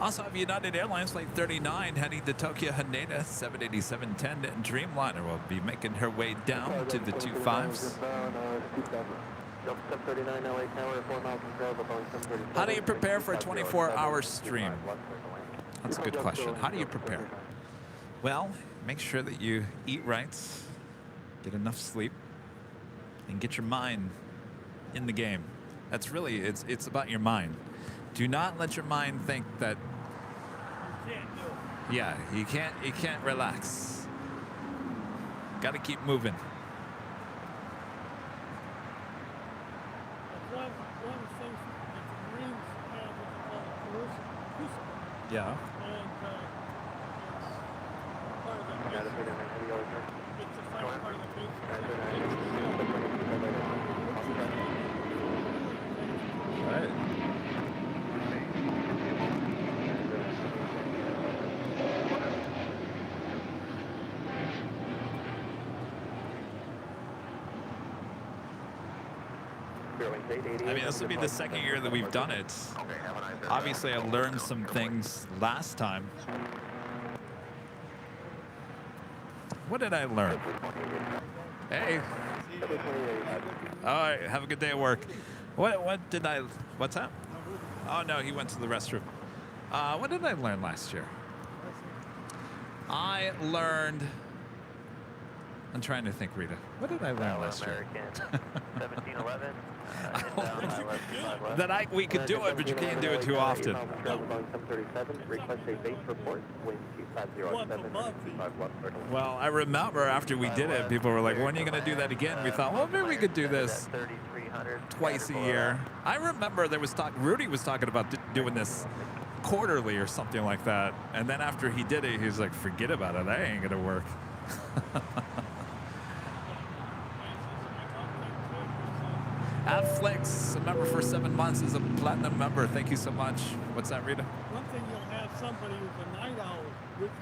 Also have United Airlines flight 39 heading to Tokyo Haneda, 787-10 Dreamliner will be making her way down to the 25s. How do you prepare for a 24-hour stream? That's a good question. How do you prepare? Well, make sure that you eat right, get enough sleep, and get your mind in the game. That's really, it's about your mind. Do not let your mind think that. Yeah, you can't relax. Got to keep moving. One of the things that the Marines have what they call a crucible. Yeah. And part of the it's the final part of the base. Right. I mean, this will be the second year that we've done it. Obviously, I learned some things last time. What did I learn? Hey. All right, have a good day at work. What's that? Oh, no, he went to the restroom. What did I learn last year? I learned... I'm trying to think, Rita. What did I learn last year? 1711. That we could do it, but you can't do it too often. Well, I remember after we did it, people were like, when are you going to do that again? We thought, well, maybe we could do this twice a year. I remember there was talk, Rudy was talking about doing this quarterly or something like that. And then after he did it, he was like, forget about it. That ain't going to work. Afflex, a member for 7 months, is a platinum member. Thank you so much. What's that, Rita? One thing, you'll have somebody who's a night owl with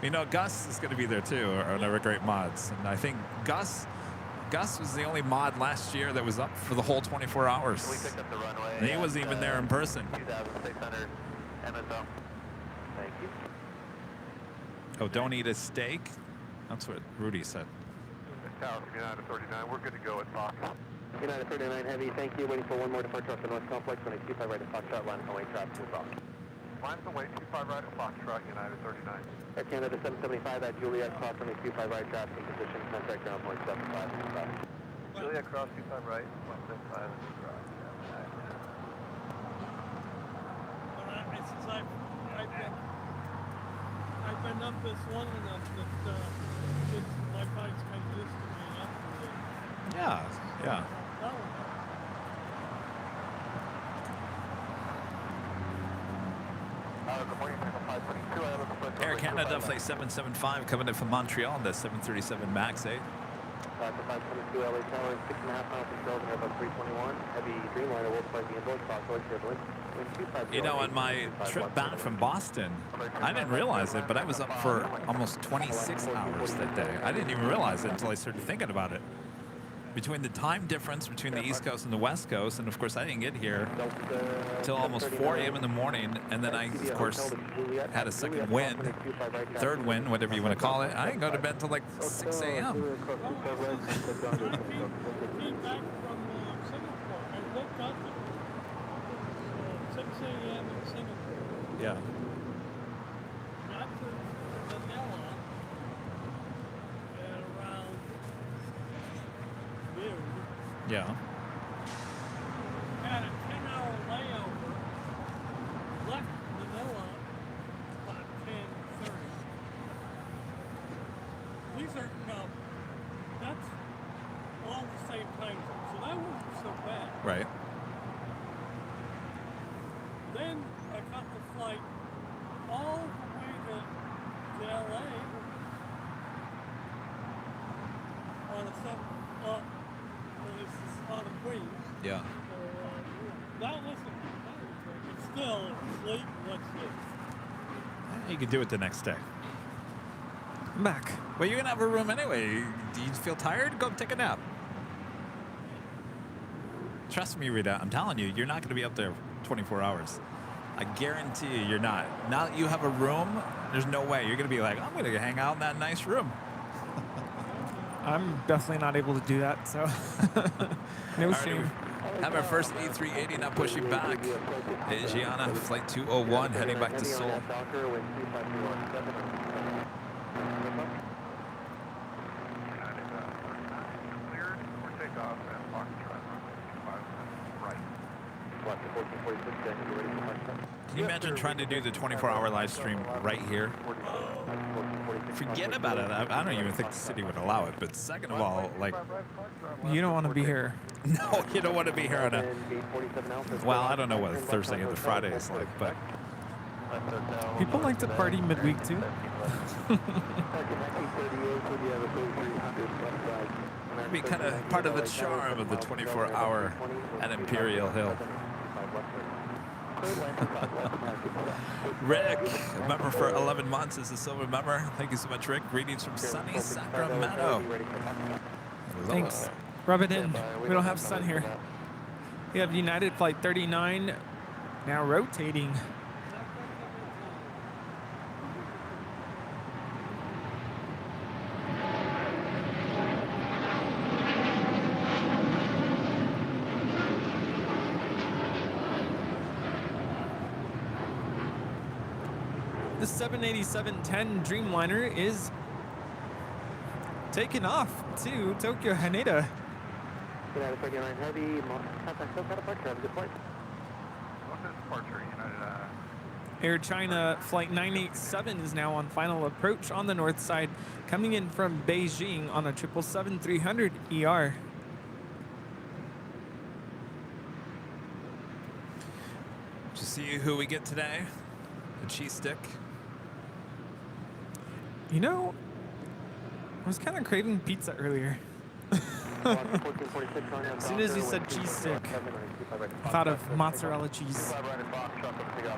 you. You know, Gus is going to be there too, or another great mods. And I think Gus was the only mod last year that was up for the whole 24 hours. We picked up the runway. And he wasn't even there in person. 2,600 MSO. Thank you. Oh, don't eat a steak? That's what Rudy said. Tower from United 39, we're good to go at Fox. United 39 Heavy, thank you. Waiting for one more departure off the North Complex. 25 right at Foxtrot, line away traffic to Fox. Lines away, 25 right at Foxtrot, United 39. Air Canada 775 at Juliet, cross runway 25 right, traffic in position, contact ground point 75. Juliet cross 25 right, 175 and drive. Since I've been up this long enough that my bike's kind of used to being up here. Yeah. Good morning, 522. I have a complaint. Air Canada Flight 775 coming in from Montreal, the 737 MAX 8. 522 LA Tower, 6.5 miles from Charles, Airbus 321. Heavy Dreamliner will flight the invoice, Fox Road, turbulence. You know, on my trip back from Boston, I didn't realize it, but I was up for almost 26 hours that day. I didn't even realize it until I started thinking about it. Between the time difference between the East Coast and the West Coast, and of course I didn't get here till almost 4 a.m. in the morning, and then I, of course, had a second wind, third wind, whatever you want to call it. I didn't go to bed till like 6 a.m. When I came back from Singapore, I looked up at 6 a.m. in Singapore. Yeah. Got to Manila at around noon. Yeah. Had a 10-hour layover. Left Manila about 10:30. These are that's all the same time zone, so that wasn't so bad. Right. Then I got the flight all the way to LA on a wing. Yeah. That wasn't but still sleep, let's see. You can do it the next day. I'm back. Well, you're gonna have a room anyway. Do you feel tired? Go take a nap. Trust me, Rita. I'm telling you, you're not gonna be up there 24 hours. I guarantee you, you're not. Now that you have a room, there's no way you're gonna be like, I'm gonna hang out in that nice room. I'm definitely not able to do that, so no shame. Have our first A380 now pushing back. Asiana, flight 201, heading back to Seoul. Cleared for takeoff at Foxtrot, 25 right. Can you imagine trying to do the 24-hour live stream right here? Forget about it. I don't even think the city would allow it. But second of all, like, You don't want to be here. no, you don't want to be here on a. Well, I don't know what Thursday or the Friday is like, but People like to party midweek too. it'd be kind of part of the charm of the 24-hour at Imperial Hill. Rick, a member for 11 months, is a silver member. Thank you so much, Rick. Greetings from sunny Sacramento. Thanks. Rub it in. We don't have sun here. We have United Flight 39 now rotating. The 787-10 Dreamliner is taking off to Tokyo Haneda. United 39 Heavy, contact SoCal departure, have a good flight. What's the departure, United? Air China Flight 987 is now on final approach on the north side, coming in from Beijing on a 777-300 ER. Did you see who we get today? The cheese stick. You know, I was kind of craving pizza earlier. As soon as you said cheese stick, I thought of mozzarella cheese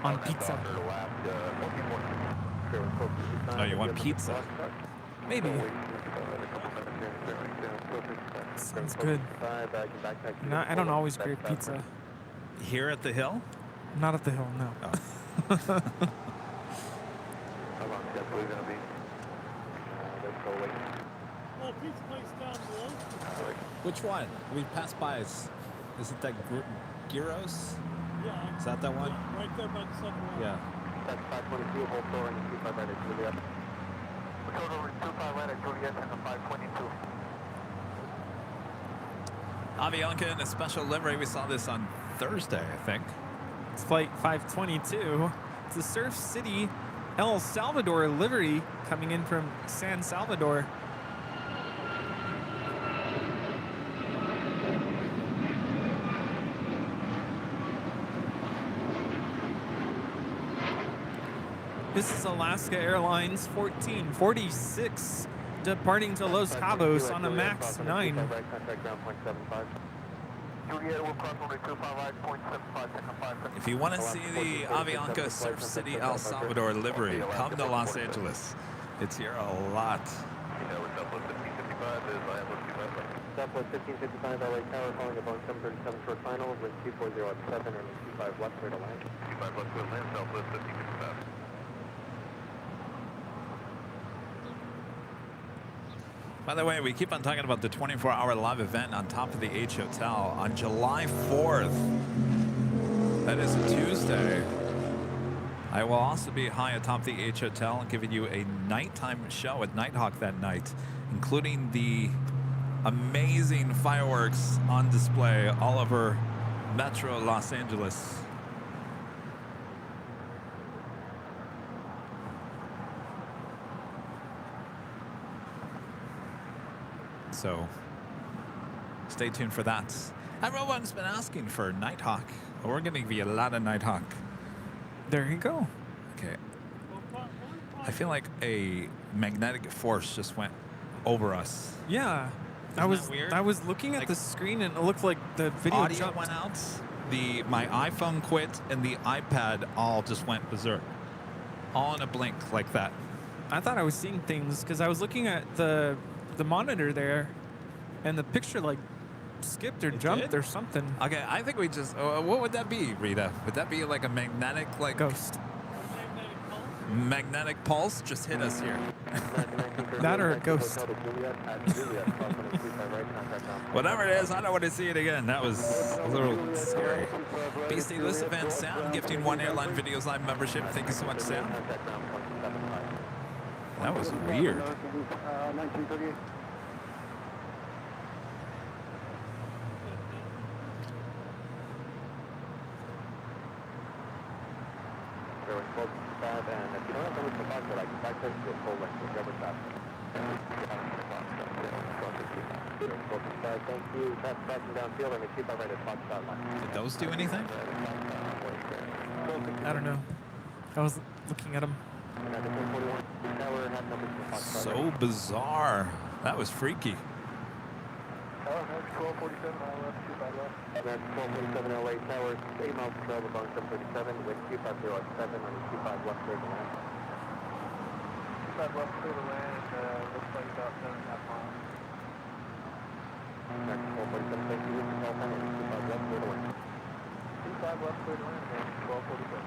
on pizza. Oh, you want pizza? Maybe. Sounds good. No, I don't always crave pizza. Here at the Hill? Not at the Hill, no. How long is that going to be? Let's go wait. whole pizza place down below. Which one? We passed by. Is it that Gyros? Yeah. Is that one? Yeah, right there by the subway. Yeah. That's 522, hold short running 25 right at Juliet. Total is 25 right at Juliet and a 522. Avianca in a special livery. We saw this on Thursday, I think. It's flight 522. It's the Surf City, El Salvador livery coming in from San Salvador. This is Alaska Airlines 1446 departing to Los Cabos on a MAX 9. Juliet will cross only 25 right, 0.75, second 5. If you want to see the Avianca Surf City El Salvador livery, come to Los Angeles. It's here a lot. Southwest 1555 LA Tower, following a Boeing 737 short final, wind 240 at 7 and 25 left, clear to land. 25 left, clear to land, Southwest 1555. By the way, we keep on talking about the 24-hour live event on top of the H Hotel on July 4th. That is a Tuesday. I will also be high atop the H Hotel and giving you a nighttime show at Nighthawk that night, including the amazing fireworks on display all over Metro Los Angeles. So stay tuned for that. Everyone's been asking for Nighthawk. We're going to give you a lot of Nighthawk. There you go. Okay. I feel like a magnetic force just went over us. Yeah. Isn't that weird? I was looking at Like, the screen and it looked like the video Audio jumped. went out. My iPhone quit and the iPad all just went berserk. All in a blink like that. I thought I was seeing things because I was looking at the monitor there, and the picture like skipped or jumped did? or something. Okay, I think we just. What would that be, Rita? Would that be like a magnetic, like Ghost. magnetic pulse? Just hit us here. That or a ghost. Whatever it is, I don't want to see it again. That was a little scary. BC List Event Sam gifting one Airline Videos Live membership. Thank you so much, Sam. That was weird. 1938. And if you don't have to look back, but I can back to a full length, whichever faster. Thank you. That's passing downfield and a 25 right at Foxtrot line. Did those do anything? I don't know. I was looking at them. So bizarre. That was freaky. Oh, that's 1247, all left, 25 left. That's 1247 LA Tower, 8 miles to travel, Boeing 737, with 250 at 7 on the 25 left clear to land. 25 left, clear to land, looks like about 7.5 miles. That's 1247, thank you, this is Alpine, and 25 left clear to land. 25 left, clear to land, and 1247.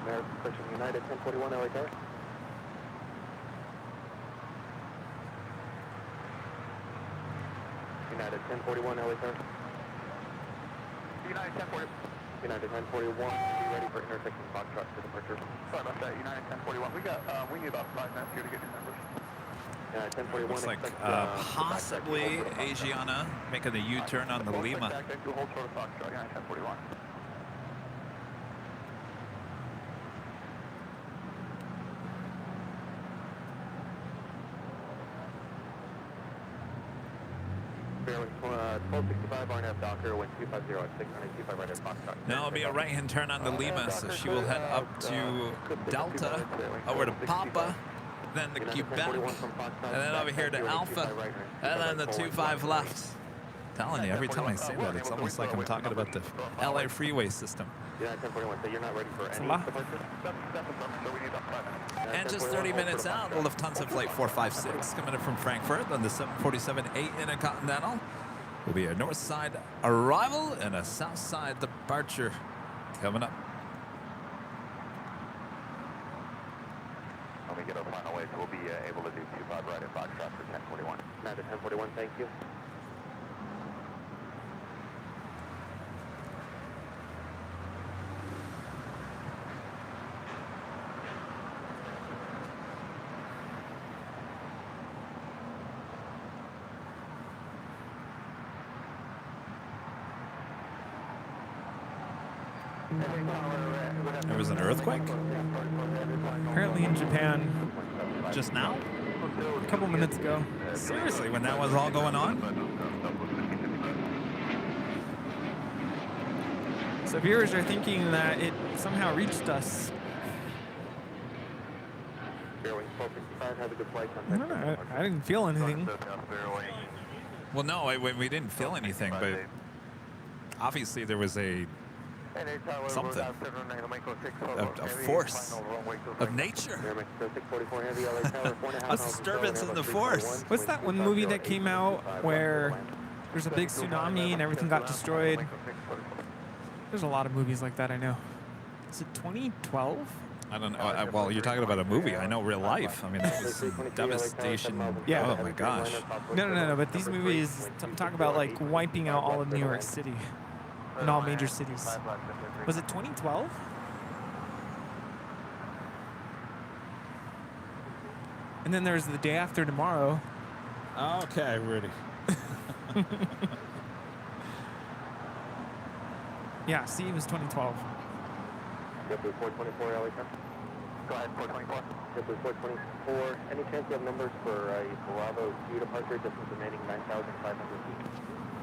American pushing United 1041 LA Tower. United 1041 LA Tower. United 1040. United 1041, be ready for intersection Foxtrot to departure. Sorry about that, United 1041. We need about 5 minutes here to get your numbers. United 1041. Looks like possibly Asiana making a U-turn on the Lima. Hold short of Foxtrot, United 1041. Fairly 1265 RNF Docker, wind 250 at 625 right at Foxtrot. Now it'll be a right-hand turn on the Lima, so she will head up to Delta, over to Papa, then the Quebec, and then over here to Alpha, and then the 25 left. Telling you, every time I say that, it's almost like I'm talking about the LA freeway system. Yeah, 1041, so you're not ready for any lot. departure? So we need about 5 minutes. And just 30 minutes out, the Lufthansa Flight 456 coming in from Frankfurt on the 747-8 Intercontinental. Will be a north side arrival and a south side departure coming up. When we get our final weight, we'll be able to do 25 right at Foxtrot for 1041. United 1041, thank you. There was an earthquake Apparently in Japan just now? a couple minutes ago. Seriously, when that was all going on? So viewers are thinking that it somehow reached us. Airwing 455, have a good flight. I don't know, I didn't feel anything. Well, no, we didn't feel anything, but obviously there was a something, a force of nature, a disturbance in the force. What's that one movie that came out where there's a big tsunami and everything got destroyed? There's a lot of movies like that, I know. Is it 2012? I don't know. Well, you're talking about a movie. I know real life. I mean, that was devastation. Yeah. Oh my gosh. No. But these movies talk about like wiping out all of New York City and all major cities. Was it 2012? And then there's The Day After Tomorrow. Okay, Rudy. Yeah, see, it was 2012. JetBlue 424, LA. Go ahead, 424. JetBlue 424. Any chance you have numbers for a Bravo 2 departure, distance remaining 9,500 feet?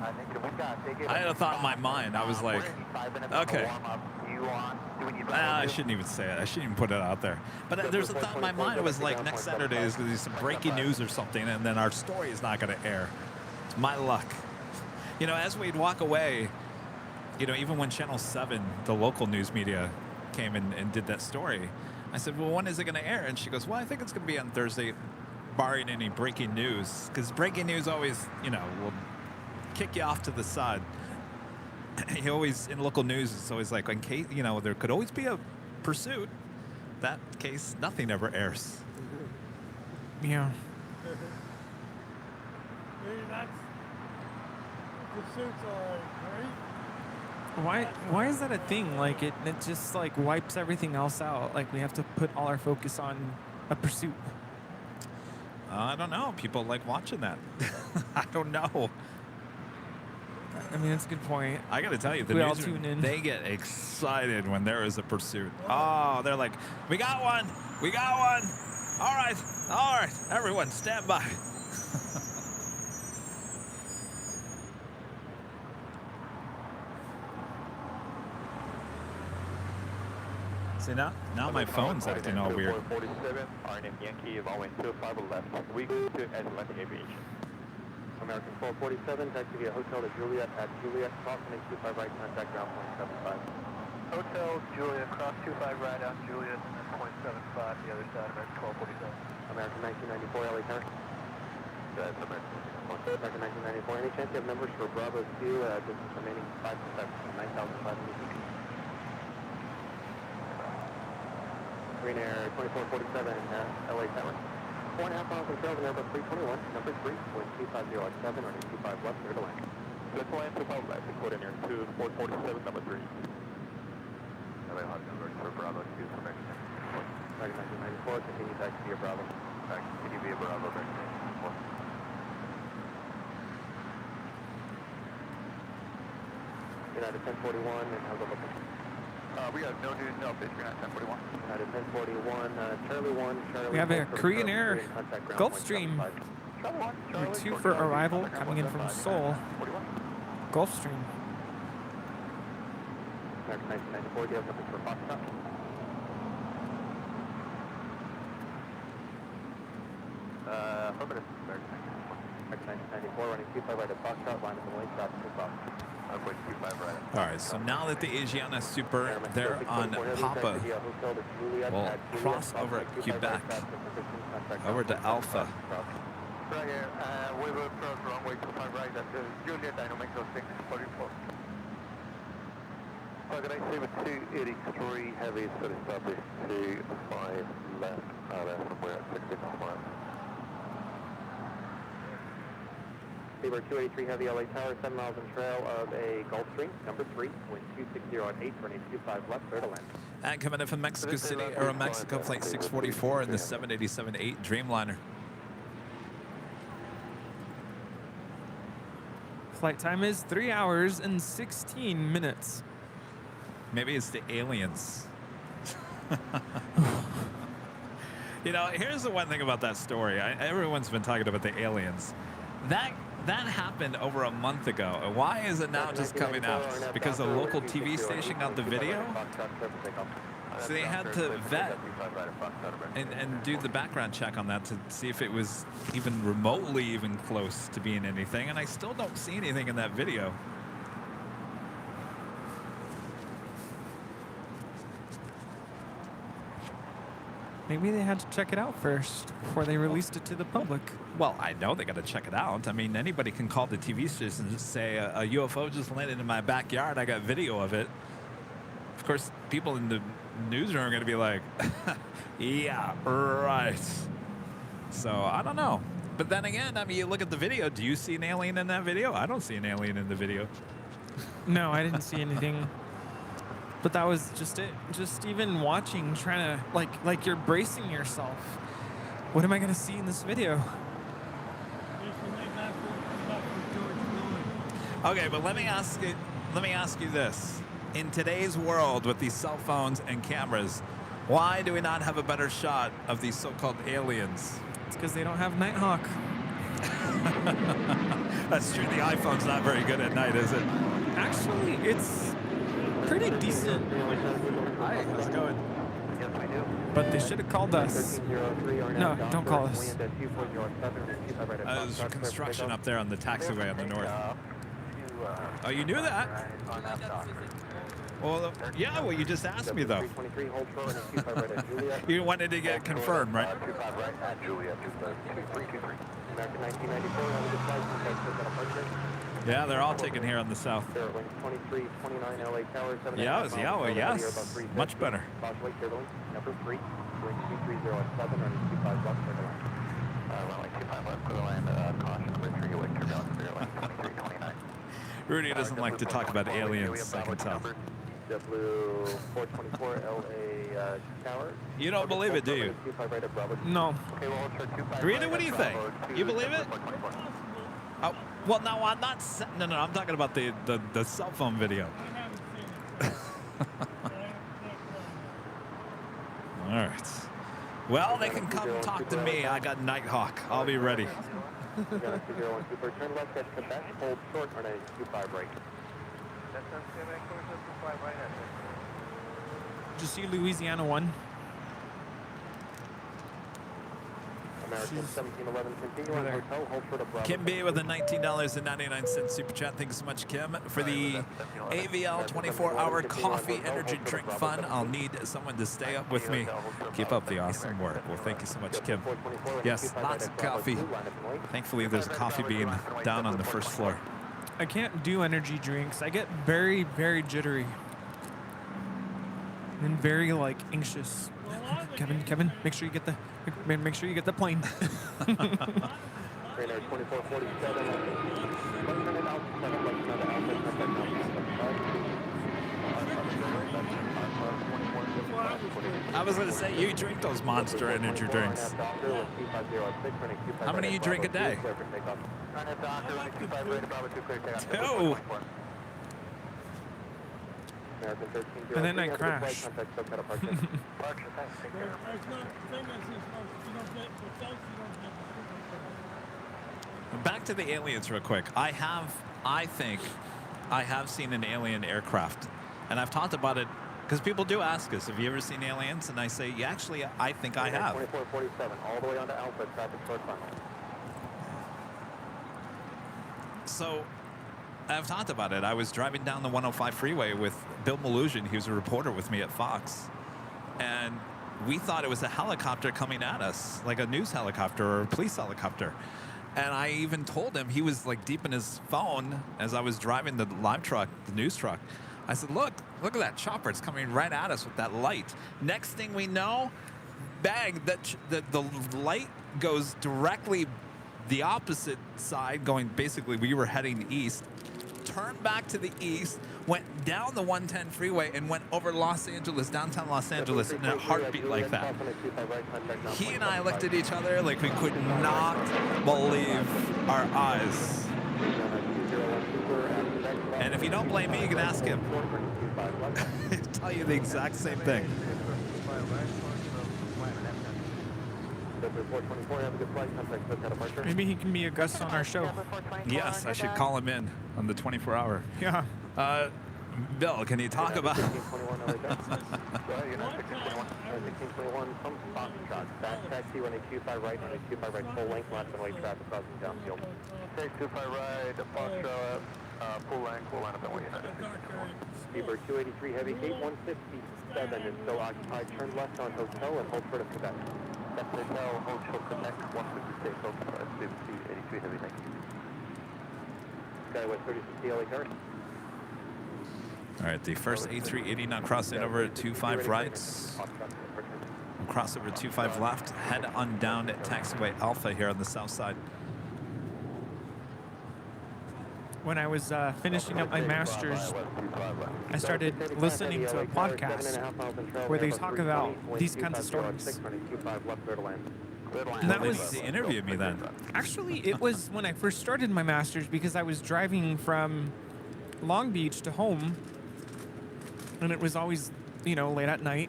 I think we've got. I had a thought in my mind. I was like, okay. I shouldn't even say it. I shouldn't even put it out there. But there's a thought in my mind. It was like next Saturday is going to be some breaking news or something, and then our story is not going to air. It's my luck. You know, as we'd walk away, you know, even when Channel 7, the local news media, came and did that story, I said, well, when is it going to air? And she goes, well, I think it's going to be on Thursday, barring any breaking news. Because breaking news always, you know, will kick you off to the side. He always, in local news, it's always like, in case, you know, there could always be a pursuit. That case, nothing ever airs. Yeah. Hey, that's the suits are great. Why is that a thing? Like it just like wipes everything else out. Like we have to put all our focus on a pursuit. I don't know. People like watching that. I don't know. I mean, that's a good point. I got to tell you, the We all newsroom, tune in. they get excited when there is a pursuit. Oh, they're like, we got one. We got one. All right. All right. Everyone, stand by. See, now my phone's acting all weird. 447, RNM Yankee, runway 25 left, we go to Atlantic Aviation. American 447, taxi via Hotel to Juliet at Juliet, crossing 25 right, contact ground point 75. Hotel Juliet, cross 25 right out Juliet, and then 0.75 the other side, American 1247. American 1994, LA Tower. That's American 1994. Any chance you have numbers for Bravo 2, distance remaining 5 to 7, 9,500 feet? Green Air 2447, LA Tower. 4.5 miles from trail, Airbus 321, number 3, with 250 on 25 left, clear to land. Good to land, 25 left, quote in here, 447, number 3. LA Hot Converge for Bravo 2, for Mexico. American 1994, continue taxi via Bravo. Continue via Bravo, Mexico. United 1041, and how's it looking? We have no news, no updates. United 1041. United 1041, Charlie 1, Charlie. We have a Korean Air Gulfstream number 2 for arrival coming in from Seoul. Gulfstream. American 1994, do you have something for Foxtrot? Affirmative. American 1994, running 25 right at Foxtrot, line of the way, stop to Fox. 25 right. All right, so now that the Asiana Super, they're on Papa, will cross over at Quebec, over to Alpha. Right here, we will cross runway 25 right at Juliet, Dynamics 644. Target I with 283 heavy, so to stop is 25 left, out of from where at 60 miles. Sabre 283 Heavy LA Tower, 7 miles in trail of a Gulfstream, number 3, wind 260 at 8, turning 25 left, clear to land. And coming in from Mexico City, Aeromexico Flight 644 in the 787-8 Dreamliner. Flight time is 3 hours and 16 minutes. Maybe it's the aliens. You know, here's the one thing about that story. Everyone's been talking about the aliens. That happened over a month ago. Why is it now just coming out? Because a local TV station got the video? So they had to vet and do the background check on that to see if it was even remotely even close to being anything. And I still don't see anything in that video. Maybe they had to check it out first before they released it to the public. Well, I know they got to check it out. I mean, anybody can call the TV station and just say, a UFO just landed in my backyard. I got video of it. Of course, people in the newsroom are going to be like, yeah, right. So, I don't know. But then again, I mean, you look at the video. Do you see an alien in that video? I don't see an alien in the video. No, I didn't see anything. But that was just it. Just even watching, trying to, like you're bracing yourself. What am I going to see in this video? Okay, but let me ask you this. In today's world with these cell phones and cameras, why do we not have a better shot of these so-called aliens? It's because they don't have Nighthawk. That's true. The iPhone's not very good at night, is it? Actually, it's pretty decent. Hi, how's it going? But they should have called us. No, don't call us. There's construction up there on the taxiway on the north. Oh, you knew that? Well, yeah, well, you just asked me, though. You wanted to get confirmed, right? Yeah, they're all taken here on the south. Yes, yeah, well, yes. Much better. Rudy doesn't like to talk about aliens, I can tell. You don't believe it, do you? No. Rita, what do you think? You believe it? Oh, well, no, I'm not. No, I'm talking about the cell phone video. All right. Well, they can come talk to me. I got Nighthawk. I'll be ready. Did you see Louisiana 1? Kim B with a $19.99 super chat. Thank you so much, Kim. For the AVL 24-hour coffee energy drink fun, I'll need someone to stay up with me. Keep up the awesome work. Well, thank you so much, Kim. Yes, lots of coffee. Thankfully, there's coffee bean down on the first floor. I can't do energy drinks. I get very, very jittery. And very, anxious. Kevin, make sure you get the plane. I was going to say, you drink those Monster energy drinks. How many you drink a day? 2. And then I crash. Back to the aliens real quick. I think I have seen an alien aircraft. And I've talked about it because people do ask us, have you ever seen aliens? And I say, yeah, actually, I think I have. 2447, all the way on to Alpha, traffic toward final. So I've talked about it. I was driving down the 105 freeway with Bill Malusian. He was a reporter with me at Fox. And we thought it was a helicopter coming at us, like a news helicopter or a police helicopter. And I even told him, he was deep in his phone as I was driving the live truck, the news truck. I said, look at that chopper. It's coming right at us with that light. Next thing we know, bang, the light goes directly the opposite side, going basically, we were heading east, turned back to the east, went down the 110 freeway, and went over Los Angeles, downtown Los Angeles, in a heartbeat like that. He and I looked at each other like we could not believe our eyes. And if you don't blame me, you can ask him. He'll tell you the exact same thing. Maybe he can be a guest on our show. Yes, I should call him in on the 24-hour. Yeah. Bill, can you talk about... Back taxi, running 25 right, running 25 right, full length, left and right traffic crossing downfield. Take 25 right, Foxtrot, full length, we'll line up and wait. Speedbird 283 heavy, gate 157 is still occupied. Turn left on hotel and hold short of Quebec. That's hotel, hold short Quebec, 156, occupied, 83 heavy, thank you. Skywest 3060 LA Tower. All right, the first A380 now crossing over at 25 rights. We'll cross over 25 left, head on down at taxiway Alpha here on the south side. When I was finishing up my master's, I started listening to a podcast where they talk about these kinds of stories. And that was They interviewed me then. actually, it was when I first started my master's, because I was driving from Long Beach to home, and it was always, you know, late at night.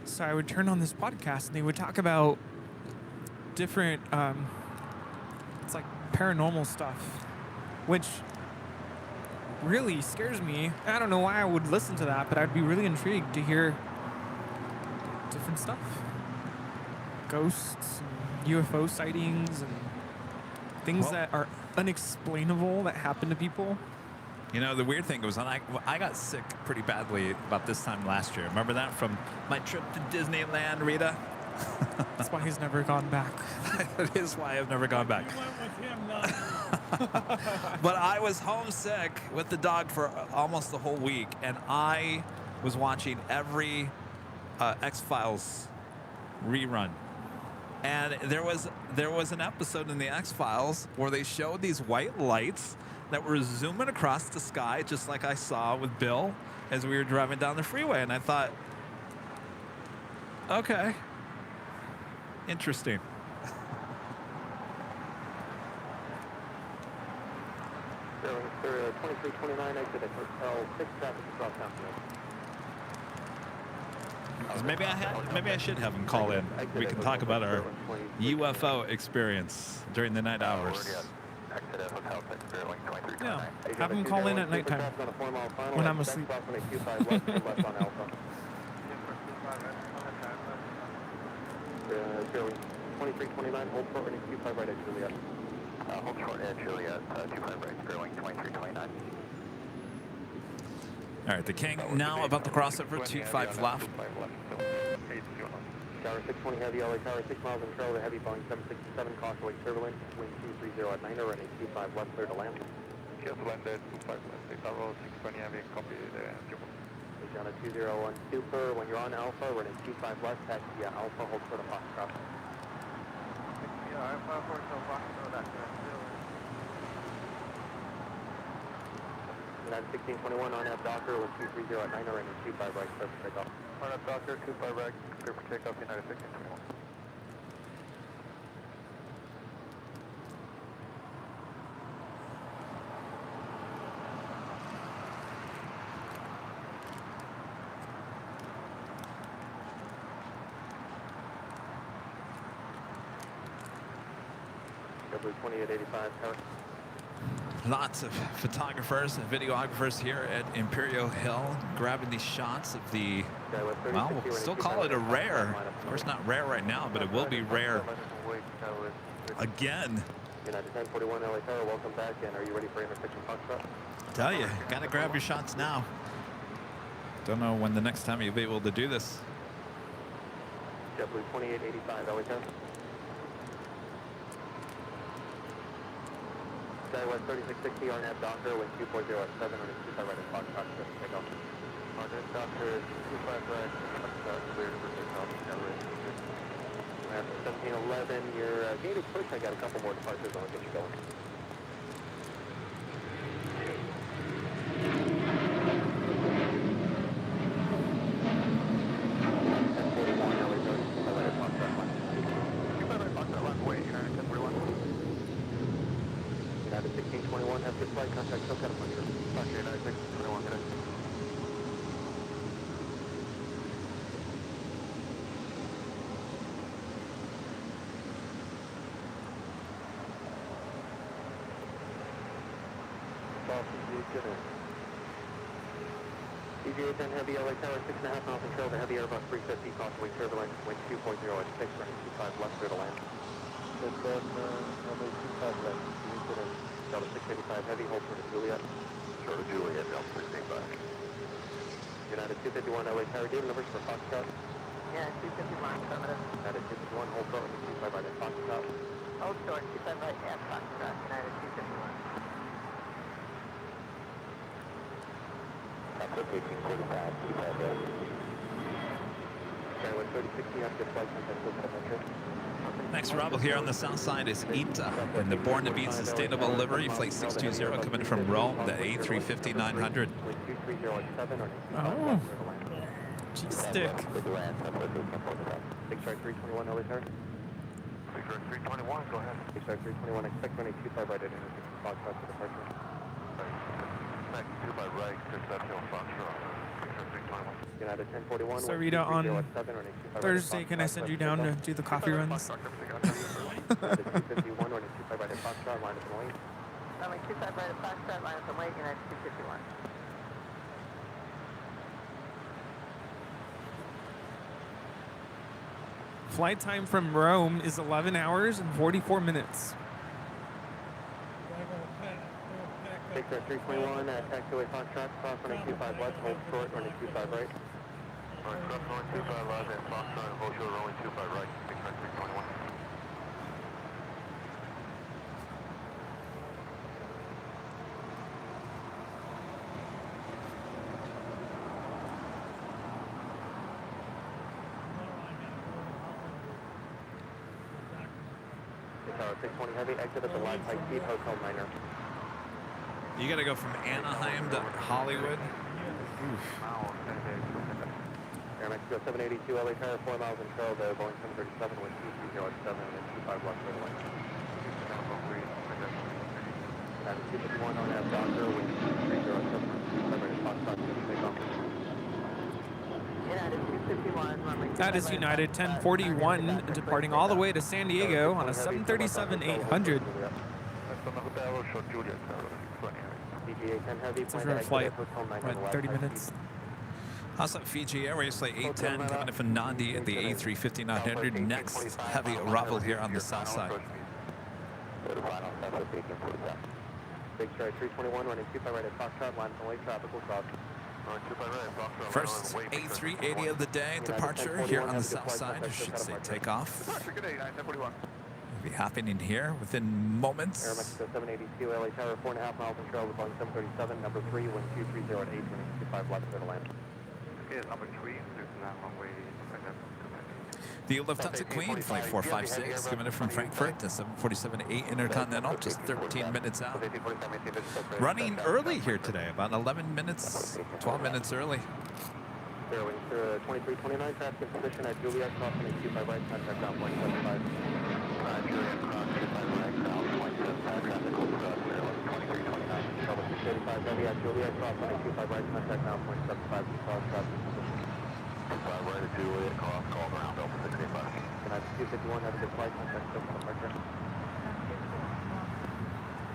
So I would turn on this podcast and they would talk about different, it's like paranormal stuff, which really scares me. I don't know why I would listen to that, but I'd be really intrigued to hear different stuff. Ghosts, and UFO sightings, and things that are unexplainable that happen to people. You know, the weird thing was I got sick pretty badly about this time last year. Remember that from my trip to Disneyland, Rita? That's why he's never gone back. That is why I've never gone back. You went with him, not But I was homesick with the dog for almost the whole week, and I was watching every X-Files rerun. And there was an episode in the X-Files where they showed these white lights that were zooming across the sky, just like I saw with Bill as we were driving down the freeway. And I thought, okay, interesting. Sir, 2329 exit at hotel 6 traffic across downfield. Maybe I should have him call in. We can talk about our UFO experience during the night hours. Yeah, have him call in at nighttime when I'm asleep. 2329, hold short running 25 right at Juliet. Hold short at Juliet, 25 right, Sterling 2329. All right, the King now about to cross over 25 left. Tower 620 heavy, LA Tower 6 miles in trail, the heavy Boeing 767, Causeway turbulence, wind 230 at 9, running 25 left, clear to land. Just landed, 25 left, 620 heavy, copy the John 201 Super, when you're on Alpha, running 25 left, taxi Alpha, hold short of Foxtrot. United 1621 on that Docker with 230 at 9, running 25 right, clear for takeoff. On that Docker, 25 right, clear for takeoff, United 1621. W2885 tower. Lots of photographers and videographers here at Imperial Hill grabbing these shots of the, well, we'll still call it a rare. Of course, not rare right now, but it will be rare again. United 1041 LA Tower, welcome back, and are you ready for intersection Foxtrot? Tell you, gotta grab your shots now. Don't know when the next time you'll be able to do this. JetBlue 2885 LA Tower. Skywest 3660 RNAV Docker with 240 at 7 on a 25 right at Foxtrot, take off. RNAV Docker, 25 right, clear for takeoff, 1711, your gate is gate push. I got a couple more departures. I'll get you going. United 1621, have good flight contact, still got up on your Foxtrot United 1621, get it. EGA 10 Heavy LA Tower, 6.5 miles control, the Heavy Airbus 350, cross wind turbulence, wind 2.0 at 6, running 25 left, clear to land. Just LA 25 left, Delta 685 Heavy, hold for the Juliet. short of Juliet, Delta 685. United 251 LA Tower, do you have numbers for Foxtrot? Yeah, 251, affirmative. United 251, hold short, running 25 right at Foxtrot. Hold short, 25 right at Foxtrot, United 251. That's okay, 1845, 25 right. Okay, with 3060, have good flight contact, still got up on trip. Next arrival here on the south side is ITA in the Born to Be Sustainable livery, flight 620 coming from Rome, the A350-900. Oh. G-stick. 6-321, LA Tower. 321, go ahead. 6-321, expect running 25 right at intersection Foxtrot to departure. Back 25 right, Concepcion Foxtrot, 321. United 1041. So Rita, on Thursday, can I send you down to do the coffee runs? United 251, running 25 right at Foxtrot, line up and wait. Runway 25 right at Foxtrot, line up and wait, United 251. Flight time from Rome is 11 hours and 44 minutes. Take that 321, taxiway Foxtrot, cross running 25 left, hold short, running 25 right. Alright, cross running 25 left and Foxtrot and hold short running 25 right, 321. Tower 620 Heavy, exit at the live high speed Hotel Niner. You got to go from Anaheim to Hollywood. Air Mexico 782 LA Tower, 4 miles in trail, the Boeing 737 with 2307 and 25 left clear to land. United 251 on that Docker with 307, 25 right at Foxtrot, take off. United 251, runway 25 That is right at United Foxtrot, 1041 departing all the way to San Diego on a 737-800. DGA 10 Heavy, It's a short flight, what, 30 minutes? Also Fiji Airways flight 810 coming in from Nandi at the A350-900. Next heavy arrival here on the south side. Big stride 321 running 25 right at Foxtrot, line from lake traffic will cross. First A380 of the day departure here on the south side, I should say takeoff. Will be happening here within moments. Air Mexico 782 LA Tower, 4.5 miles in trail with Boeing 737, number 3, wind 230 at 8, running 25 left clear to land. Number 3, there's not runway. The Lufthansa Queen, flight 456, coming in from Frankfurt, the 747-8 Intercontinental, just 13 minutes out. Running early here today, about 11 minutes, 12 minutes early. Fairwing 2329, traffic in position at Juliet, crossing 25 right, contact ground point 75. Juliet, cross 25 right, ground point 75, traffic will cross airline 2329. Delta 685 Heavy at Juliet, crossing 25 right, contact ground point 75, cross traffic. 25 right at Juliet, cross, call around Delta 685. United 251, have a good flight, contact still for departure.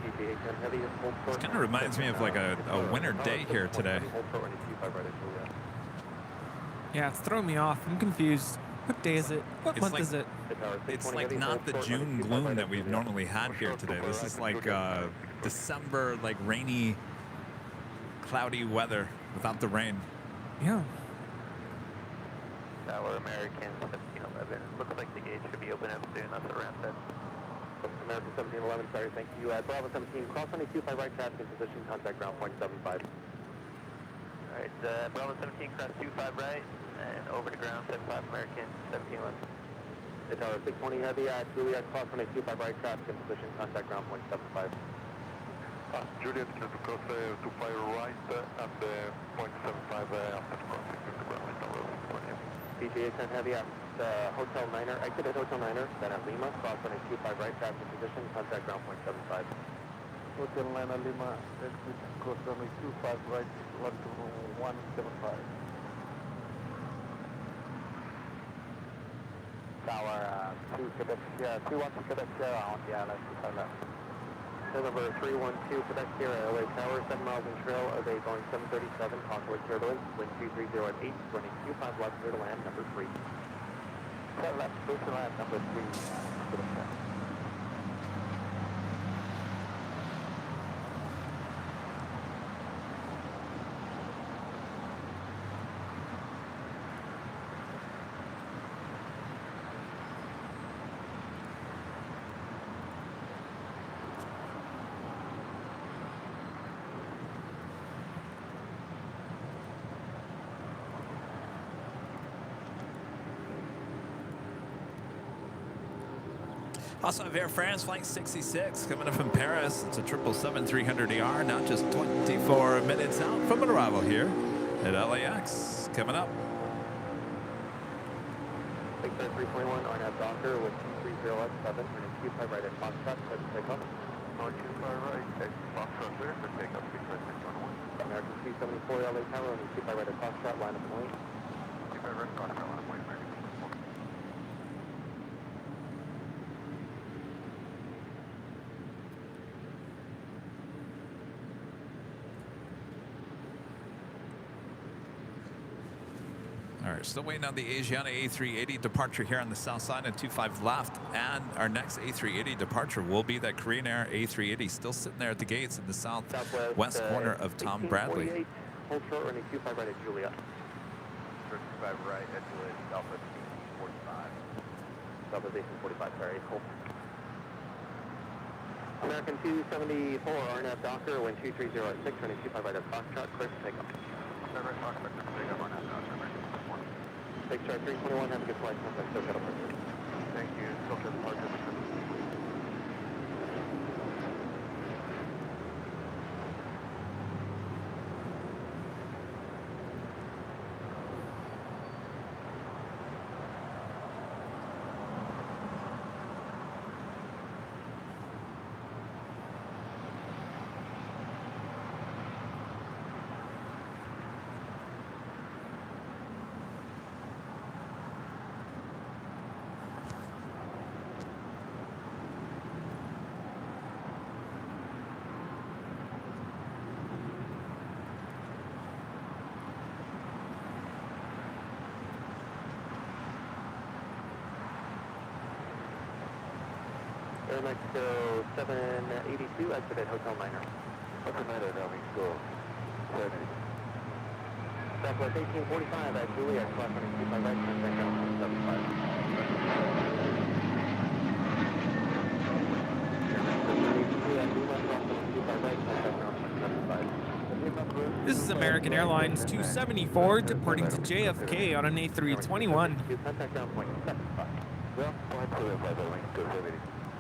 DGA 10 Heavy, hold short. This kind of reminds me of like a winter day here today. Hold short, running 25 right at Juliet. Yeah, it's throwing me off. I'm confused. What day is it? What It's month like- is it? It's like not the June gloom that we've normally had here today. This is like December, like rainy, cloudy weather without the rain. Yeah. Tower American 1711. Looks like the gate should be open up soon. That's what Ram said. American 1711, sorry, thank you. Bravo 17, cross 25 right, traffic in position, contact ground point 75. Alright, Bravo 17, cross 25 right, and over to ground 75 American 1711. The tower 620 heavy at Juliet, cross runway 25 right, traffic in position, contact ground point 75. Juliet, to cross 25 right and 0.75 after crossing to the ground tower 620. PGA 10 heavy at Hotel Niner, exit at Hotel Niner, then at Lima, cross runway 25 right, traffic in position, contact ground point 75. Hotel Niner Lima, exit cross runway 25 right, land to 175. Tower 2 Quebec Sierra, 312 Quebec Sierra on the island, 25 left. Number 312 Quebec Sierra, LA Tower, 7 miles in trail of a Boeing 737, contour turbulence, wind 230 at 8, running 25 left, clear to land, number 3. Clear left, clear to land, number 3. Quebec Sierra. Also have Air France Flight 66 coming in from Paris. It's a 777-300ER, now just 24 minutes out from an arrival here at LAX. Coming up. Big Bear 321, RNAV Docker with 230X7, running 25 right at Foxtrot, clear to take off. On 25 right, at Foxtrot clear for takeoff, Big Bear 321. American 374 LA Tower, running 25 right at Foxtrot, line up and lane. 25 right, Foxtrot, line up, lane, ready. All right, still waiting on the Asiana A380 departure here on the south side and 25 left. And our next A380 departure will be that Korean Air A380 still sitting there at the gates in the southwest corner of Tom Bradley. Hold short, running 25 right at Juliet. 35 right at Juliet, Southwest 45. Southwest 1845, sorry, hold. American 274, RNAV Docker, wind 230 at 6, running 25 right at Foxtrot, clear for takeoff. Right, Foxtrot, clear for takeoff, RNAV Docker, American 274. Big Shark 321, have a good flight, contact SoCal departure. Thank you, SoCal departure. Air Mexico 782, exit at Hotel Niner. Hotel Niner, now Mexico 782. Southwest 1845 at Juliet, cross running 25 right, contact ground point 75. Air Mexico 782 at Lima, cross running 25 right, contact ground point 75. This is American Airlines 274 departing to JFK on an A321. Contact ground point 75. Well, flight to the flight link to 780.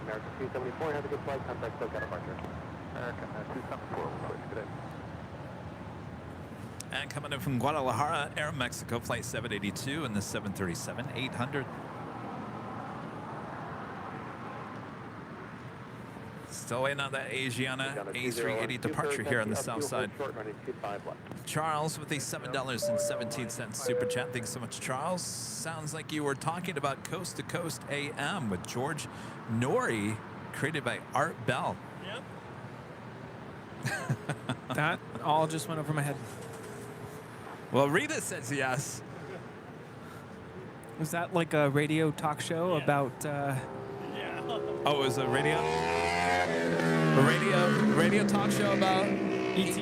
American 274, have a good flight, contact SoCal departure. American 274, we'll switch today. And coming in from Guadalajara, Air Mexico Flight 782 and the 737-800. Still waiting on that Asiana A380 departure here on the south side. Charles with a $7.17 super chat. Thanks so much, Charles. Sounds like you were talking about Coast to Coast AM with George Norrie, created by Art Bell. Yep. That all just went over my head. Well, Rita says yes. Was that like a radio talk show about... Yeah. Oh, it was a radio talk show about ET?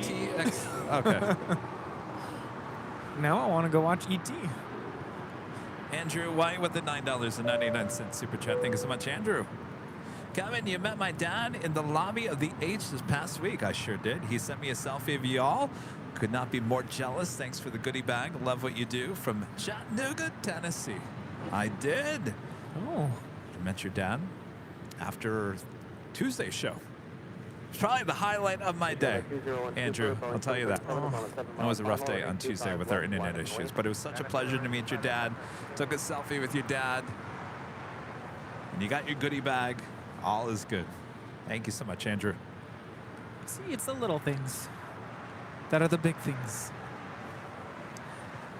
Okay. Now I want to go watch ET. Andrew White with the $9.99 super chat. Thank you so much, Andrew. Kevin, you met my dad in the lobby of the H this past week. I sure did. He sent me a selfie of y'all. Could not be more jealous. Thanks for the goodie bag. Love what you do from Chattanooga, Tennessee. I did. Oh. I met your dad after Tuesday's show. It's probably the highlight of my day, Andrew. I'll tell you that. That was a rough day on Tuesday with our internet issues, but it was such a pleasure to meet your dad. Took a selfie with your dad. And you got your goodie bag. All is good. Thank you so much, Andrew. See, it's the little things that are the big things.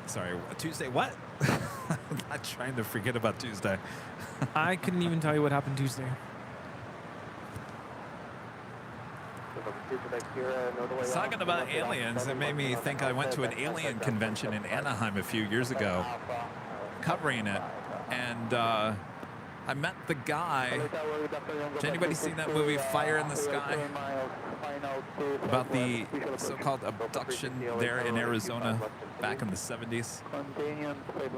Sorry, Tuesday what? I'm not trying to forget about Tuesday. I couldn't even tell you what happened Tuesday. Talking about aliens, it made me think I went to an alien convention in Anaheim a few years ago, covering it, and I met the guy. Has anybody seen that movie Fire in the Sky? About the so-called abduction there in Arizona back in the 70s.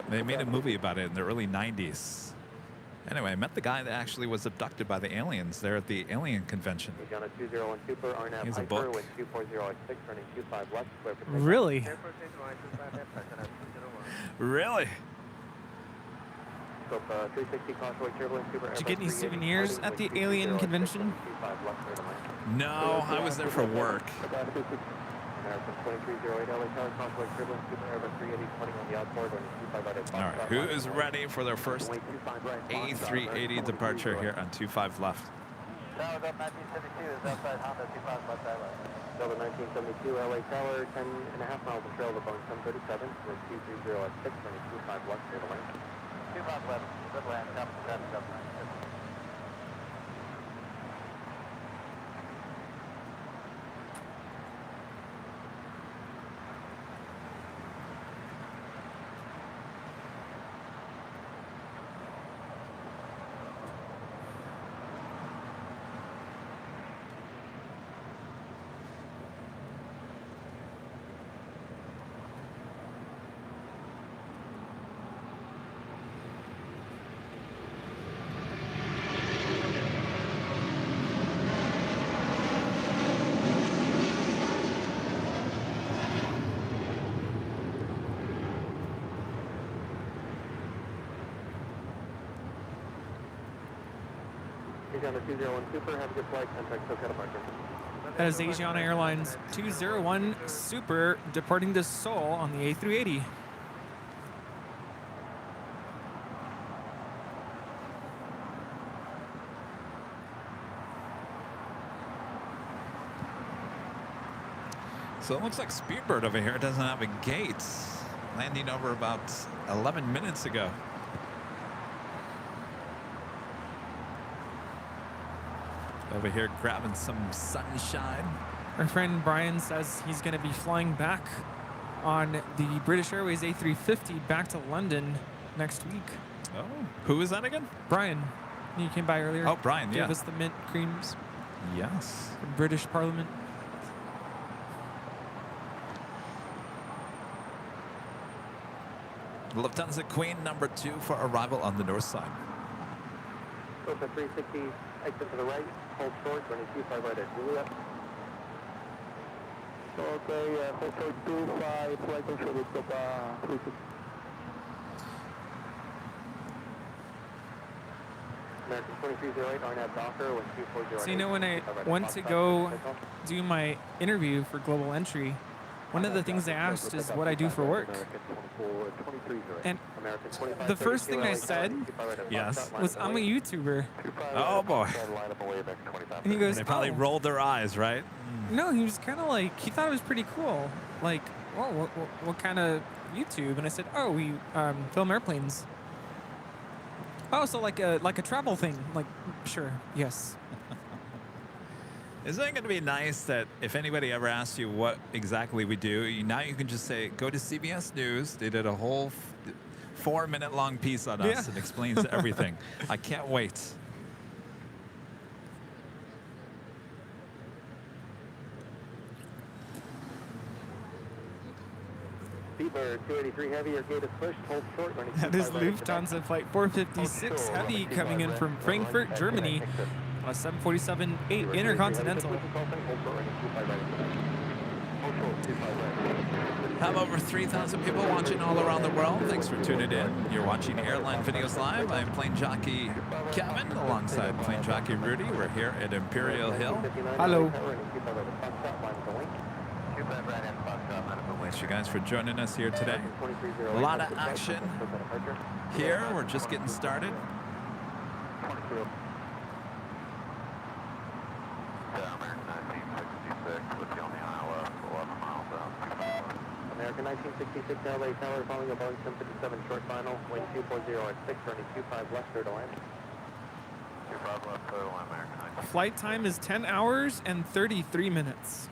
They made a movie about it in the early 90s. Anyway, I met the guy that actually was abducted by the aliens there at the alien convention. Here's a book. Really? Really? Did you get any souvenirs at the alien convention? No, I was there for work. All right, who is ready for their first A380 departure here on 25 left? Delta 1972 is outside Honda 25 left island. Delta 1972, LA Tower, 10.5 miles of trail to Boeing 737 with 230 at 6, running 25 left, clear to land. 25 left, good land, copy, Delta 9. That is Asiana Airlines 201 Super departing to Seoul on the A380. So it looks like Speedbird over here doesn't have a gate. Landing over about 11 minutes ago. Over here grabbing some sunshine. Our friend Brian says he's going to be flying back on the British Airways A350 back to London next week. Oh, who is that again? Brian. He came by earlier. Oh, Brian, yeah. Gave us the mint creams. Yes. From British Parliament. Lufthansa Queen number 2 for arrival on the north side. Delta 360, exit to the right, hold short, running 25 right at Juliet. Okay, hold short 25, right on short, let's go 360. American 2308, RNAV Docker, 1240. So you know, when I went to go do my interview for Global Entry, one of the things they asked is what I do for work. And the first thing I said Yes. was, I'm a YouTuber. Oh boy. And he goes, They probably "Oh." rolled their eyes, right? No, he was kind of like, he thought it was pretty cool. Like, oh, what kind of YouTube? And I said, oh, we film airplanes. Oh, so like a travel thing. Like, sure, yes. Isn't it going to be nice that if anybody ever asks you what exactly we do, now you can just say, go to CBS News. They did a whole 4-minute long piece on us and explains everything. I can't wait. Seabird 283 Heavy, your gate is pushed, hold short, running That is Lufthansa Flight 456 Heavy coming in from Frankfurt, Germany. On a 747-8 Intercontinental. Have over 3,000 people watching all around the world. Thanks for tuning in. You're watching Airline Videos Live. I'm plane jockey Kevin alongside plane jockey Rudy. We're here at Imperial Hill. Hello. Thanks you guys for joining us here today. A lot of action here. We're just getting started. American 1966 LA Tower following a Boeing 757 short final, wind 240 at 6, running 25 left, clear to land. 25 left, clear to land, American. Flight time is 10 hours and 33 minutes.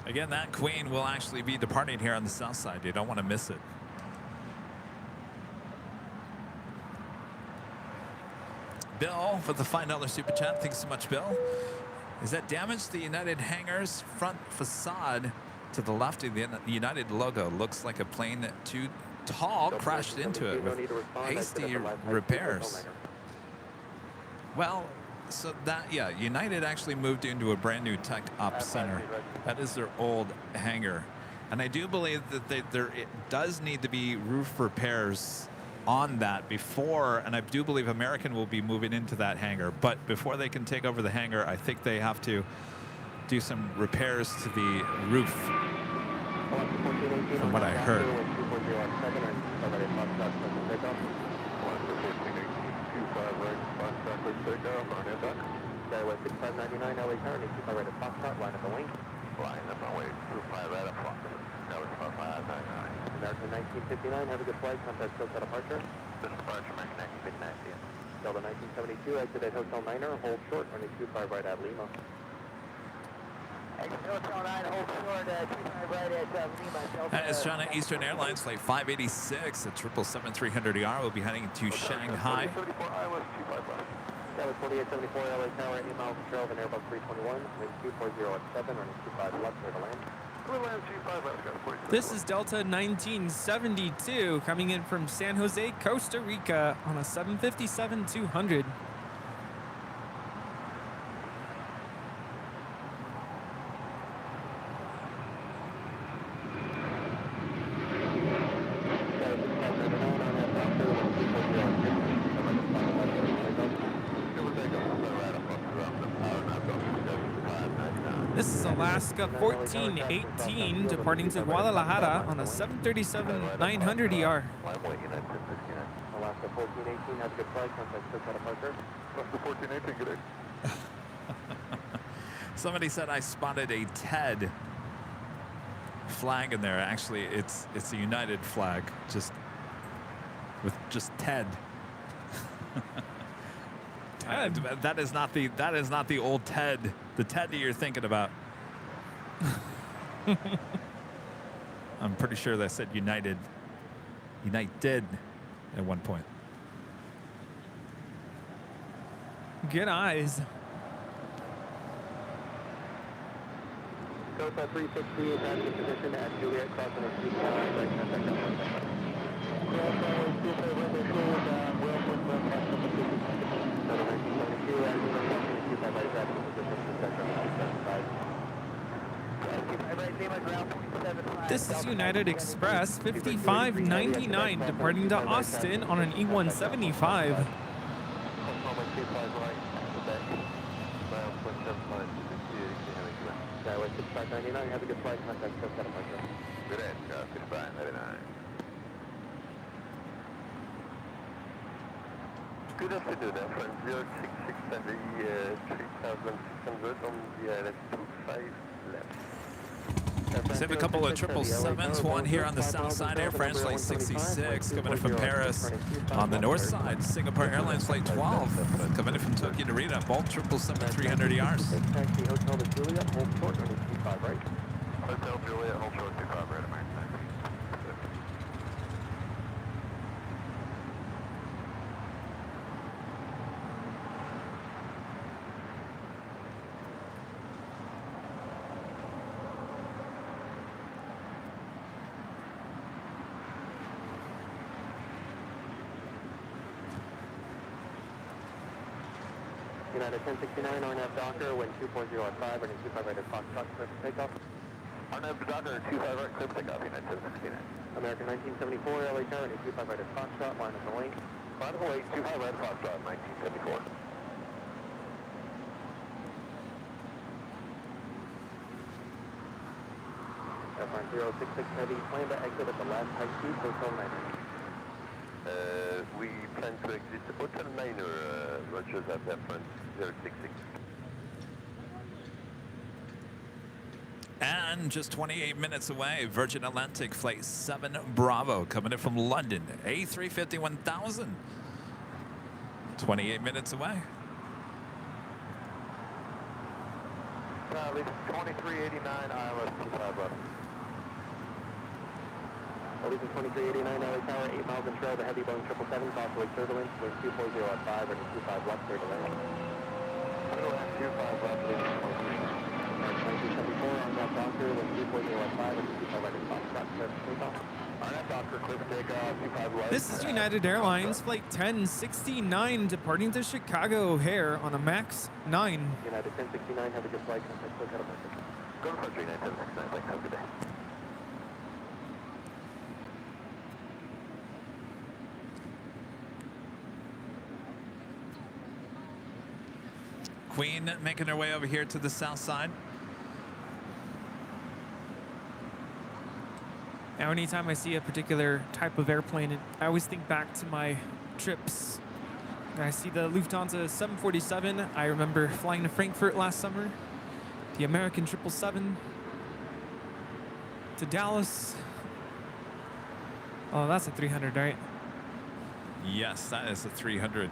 Again, that Queen will actually be departing here on the south side. You don't want to miss it. Bill for the $5 super chat. Thanks so much, Bill. Is that damage the United hangar's front facade to the left of the United logo? Looks like a plane too tall crashed into it with hasty repairs. Well, so that, yeah, United actually moved into a brand new tech ops center. That is their old hangar. And I do believe that it does need to be roof repairs on that before, and I do believe American will be moving into that hangar. But before they can take over the hangar, I think they have to do some repairs to the roof, from what I heard. Skyway 6599 LA Tower, need 25 right at Foxtrot, line up the wing. Line up the wing, 25 right at Foxtrot. Skyway 5599. American 1959, have a good flight, contact Delta departure. This is departure, American 1959, Delta 1972, exit at Hotel Niner, hold short, running 25 right at Lima. Exit Hotel 9, hold short, 25 right at Lima. That is China Eastern Airlines flight 586 at 777-300ER. We'll be heading to Shanghai. 34 Iowa, 25 left. That was 4874 LA Tower, 8 miles control of an Airbus 321, wind 240 at 7, running 25 left, clear to land. This is Delta 1972 coming in from San Jose, Costa Rica on a 757-200. This is Alaska 1418 departing to Guadalajara on a 737-900ER. Alaska 1418, have a good flight, contact Cisco departure. Alaska 1418, good day. Somebody said I spotted a TED flag in there. Actually, it's a United flag, just with just TED. TED. That is not the old TED. The TED that you're thinking about. I'm pretty sure that said United at one point. Good eyes. Delta 360 is at the position at Juliet crossing the street. Right contact This is United Express 5599 departing to Austin on an E175. Skyway 6599, have a good flight, contact Cisco departure. Good day, 6599. Good afternoon, friend 066 and the 3600 on the LS 25 left. So we have a couple of 777s, one here on the south side, Air France Flight 66, coming in from Paris. On the north side, Singapore Airlines Flight 12, coming in from Tokyo Narita, both 777-300ERs. Taxi Hotel to Juliet, hold short, running 25 right. Hotel Juliet, hold short 25 right, American taxi. United 1069, RNAV Docker, wind 240 at 5, running 25 right at Foxtrot, clear for takeoff. RNAV Docker, 25 right, clear for takeoff, United 1069. American 1974, LA Tower, running 25 right at Foxtrot, line of the lane. Line of the lane, 25 right, Foxtrot, 1974. Airline 066 Heavy, plan to exit at the last high speed, Hotel 90. We plan to exit Hotel 9, Roger, that Airline 066. And just 28 minutes away, Virgin Atlantic Flight 7 Bravo, coming in from London, A350-1000. 28 minutes away. Leave 2389, ILS 25 left. Leaving 2389, LA Tower, 8 miles in trail to heavy Boeing 777, possibly turbulence, wind 240 at 5, running 25 left, clear to land. 25 left, leaving 1974, RNAV Docker, wind 240 at 5, running 25 right at Foxtrot, clear for takeoff. RNAV Docker, clear for takeoff, 25 right. This is United Airlines Flight 1069 departing to Chicago O'Hare on a MAX 9. United 1069, have a good flight, contact look out of message. Go to country 91069, thanks, have a good day. Queen making her way over here to the south side. Now, anytime I see a particular type of airplane, I always think back to my trips. I see the Lufthansa 747. I remember flying to Frankfurt last summer. The American 777 to Dallas. Oh, that's a 300, right? Yes, that is a 300.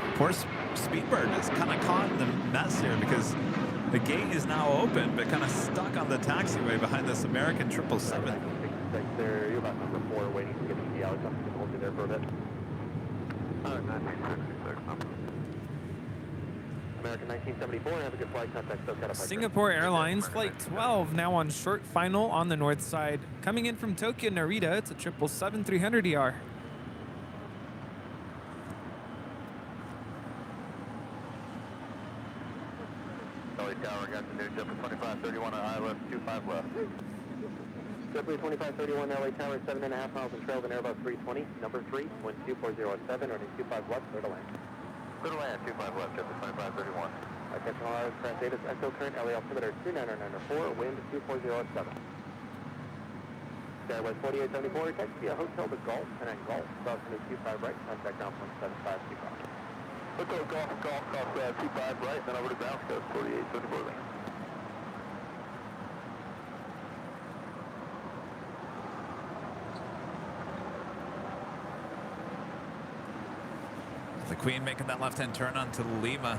Of course, Speedbird is kind of caught in the mess here because the gate is now open, but kind of stuck on the taxiway behind this American 777. There, you're about number 4, waiting to get the key out. I'm going to hold you there for a bit. 1966, American 1974, have a good flight, contact SoCal. Singapore Airlines Flight 12 now on short final on the north side. Coming in from Tokyo Narita, it's a 777-300ER. LA Tower, got the new JetBlue 2531 on ILS 25 left. JetBlue 2531, LA Tower, 7.5 miles in trail to Airbus 320, number 3, wind 240 at 7, running 25 left, clear to land. Clear to land, 25 left, JetBlue 2531. Attention all hours, current data, echo current, LA altimeter 29994, wind 240 at 7. Skywest 4874, text via hotel to Golf, and at Golf, cross 25 right, contact down 17525. Hotel Golf, cross 25 right, then over to ground, coast 4874. The Queen making that left-hand turn onto Lima.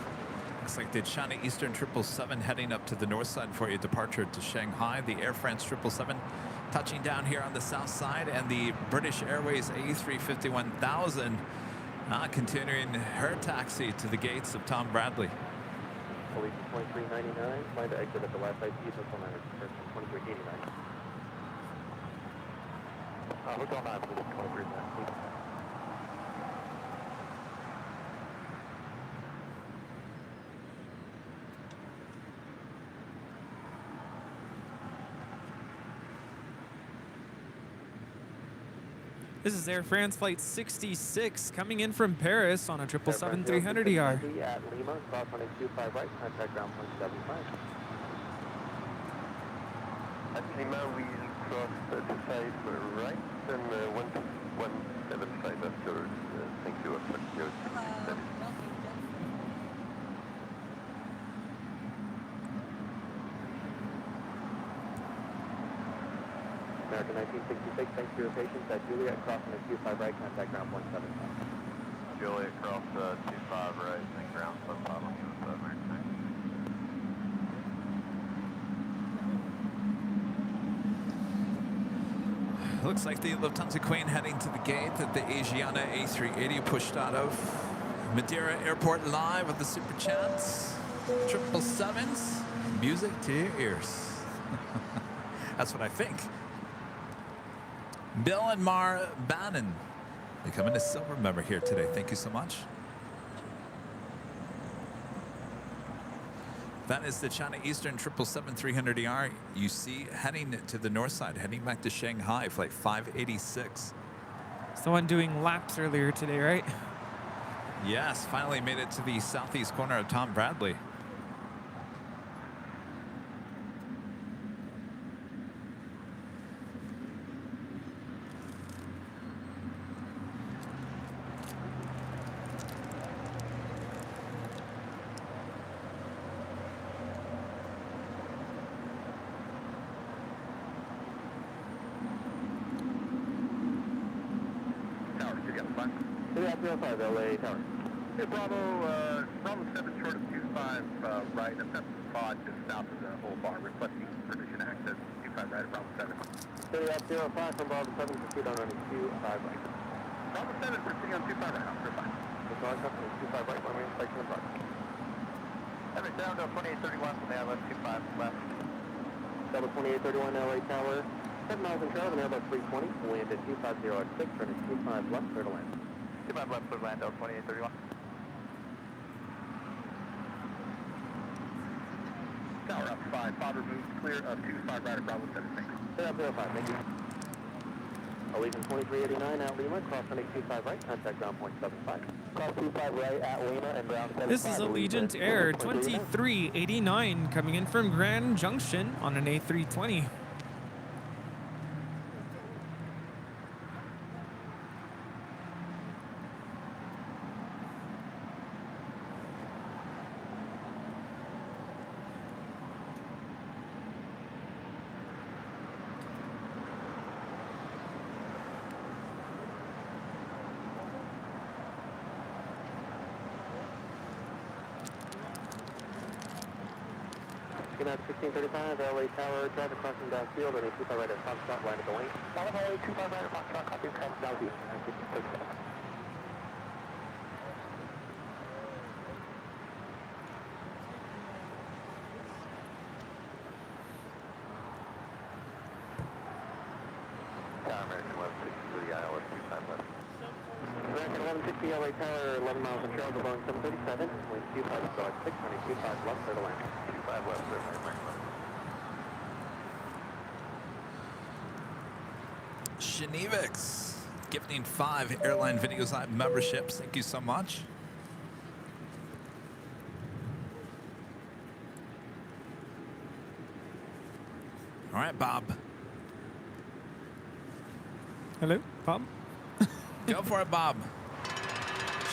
Looks like the China Eastern 777 heading up to the north side for a departure to Shanghai. The Air France 777 touching down here on the south side, and the British Airways A350-1000 continuing her taxi to the gates of Tom Bradley. Police 2399, plan to exit at the last IP, Hotel 9, 2389. Hotel 9, please, 2399. This is Air France Flight 66 coming in from Paris on a 777-300ER. At Lima, cross 125 right, contact ground 175. At Lima, we cross 35 right, and 175 after, thank you, approach 0667. American 1966, thanks for your patience at Juliet, crossing at 25 right, contact ground 175. Juliet, cross 25 right, and ground 75 on the other side, Looks like the Lufthansa Queen heading to the gate that the Asiana A380 pushed out of. Madeira Airport live with the super chats. 777s, music to your ears. That's what I think. Bill and Mar Bannon becoming a silver member here today. Thank you so much. That is the China Eastern 777-300ER you see heading to the north side, heading back to Shanghai, flight 586. It's the one doing laps earlier today, right? Yes, finally made it to the southeast corner of Tom Bradley. Bravo 05, LA Tower. Hey, Bravo 7 short of 25 right, assess the pod just south of the whole bar, requesting permission access 25 right at Bravo 7. City 05 from Bravo 7, proceed on running 25 right. Bravo 7 proceeding on 25 right, after 5. It's on company 25 right, runway inspection of Bravo. Having down to 2831 from there, left 25 left. Double 2831 LA Tower. 7 miles in trail, and Airbus 320, land at 250 at 6, running 25 left, clear to land. 25 left, clear to land, Delta 2831. Tower up 5, pod removed, clear of 25 right at Bravo 7, thanks. Clear up 05, thank you. Allegiant 2389 at Lima, cross running 25 right, contact ground point 75. Cross 25 right at Lima and ground 75. This is Allegiant Air 2389 coming in from Grand Junction on an A320. At 1635, LA Tower, driver crossing downfield, and 25 right at Foxtrot, line of the lane. Solid LA 25 right at Foxtrot, copy, come southeast. American 163, ILS 25 left. American 1160, LA Tower, 11 miles in trail, Boeing 737, wind 25, so at 6, running 25 left, clear to land. 25 left, clear to land. Shenevix gifting 5 Airline Videos Live memberships. Thank you so much. All right, Bob. Hello, Bob? Go for it, Bob.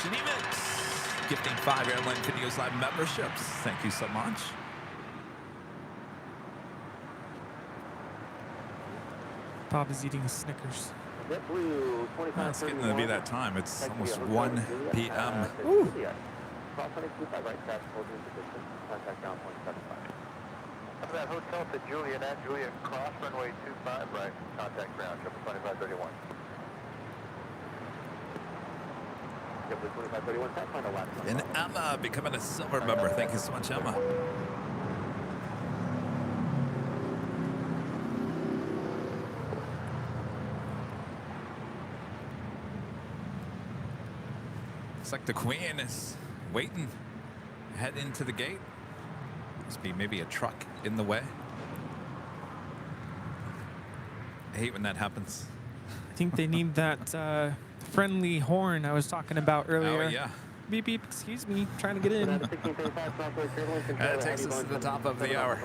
Shenevix gifting 5 Airline Videos Live memberships. Thank you so much. Bob is eating Snickers. JetBlue 25. It's getting to be that time. It's almost 1 p.m. Ooh. Cross running 25 right, crash holding position, contact ground point 75. Up that hotel to Juliet at Juliet, cross runway 25 right, contact ground, 2531. JetBlue 2531, Pathfinder last one. And Emma becoming a silver member. Thank you so much, Emma. Looks like the Queen is waiting, head into the gate. Must be maybe a truck in the way. I hate when that happens. I think they need that friendly horn I was talking about earlier. Oh, yeah. Beep, beep, excuse me, trying to get in. That takes us to the top of the hour.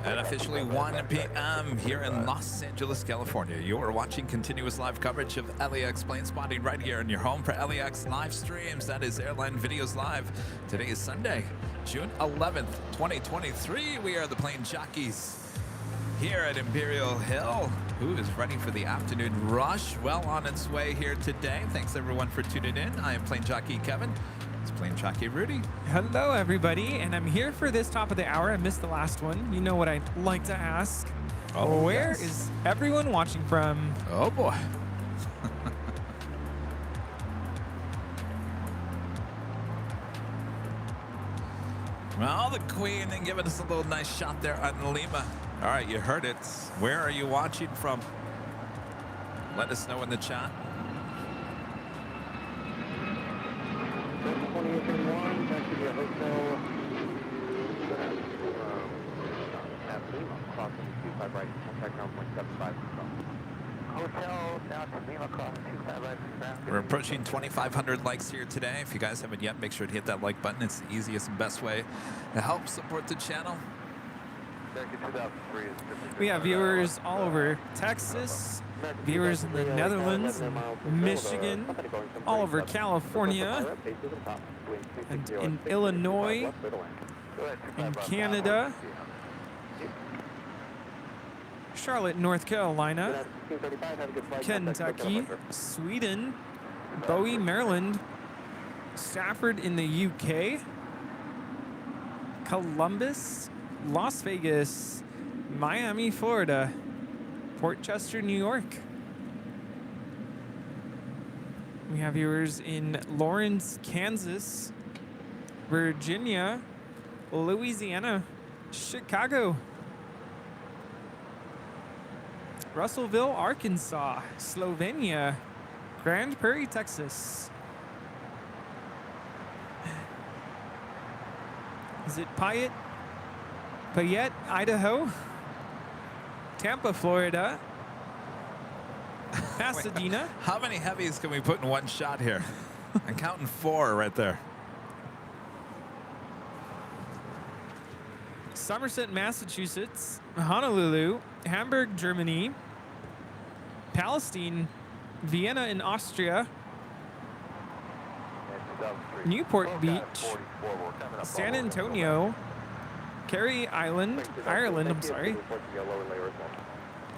And officially 1 p.m. here in Los Angeles, California. You are watching continuous live coverage of LAX plane spotting right here in your home for LAX live streams. That is Airline Videos Live. Today is Sunday, June 11th, 2023. We are the plane jockeys here at Imperial Hill. Who is ready for the afternoon rush? Well on its way here today. Thanks everyone for tuning in. I am plane jockey Kevin. It's plane jockey Rudy. Hello, everybody, and I'm here for this top of the hour. I missed the last one. You know what I'd like to ask? Where is everyone watching from? Oh boy. Well, the Queen and giving us a little nice shot there on Lima. All right, you heard it. Where are you watching from? Let us know in the chat. 2831, back to the hotel. At Lima, crossing 25 right, contact ground 175. Hotel down to Lima, cross 25 right. We're approaching 2,500 likes here today. If you guys haven't yet, make sure to hit that like button. It's the easiest and best way to help support the channel. We have viewers all over Texas, viewers in the Netherlands, Michigan, all over California, and in Illinois, in Canada, Charlotte, North Carolina, Kentucky, Sweden, Bowie, Maryland, Stafford in the UK, Columbus, Las Vegas, Miami, Florida, Port Chester, New York. We have viewers in Lawrence, Kansas, Virginia, Louisiana, Chicago, Russellville, Arkansas, Slovenia, Grand Prairie, Texas. Is it Payette, Idaho, Tampa, Florida, Pasadena. How many heavies can we put in one shot here? I'm counting 4 right there. Somerset, Massachusetts, Honolulu, Hamburg, Germany, Palestine, Vienna in Austria, Newport Beach, San Antonio, Carey Island, Ireland, I'm sorry,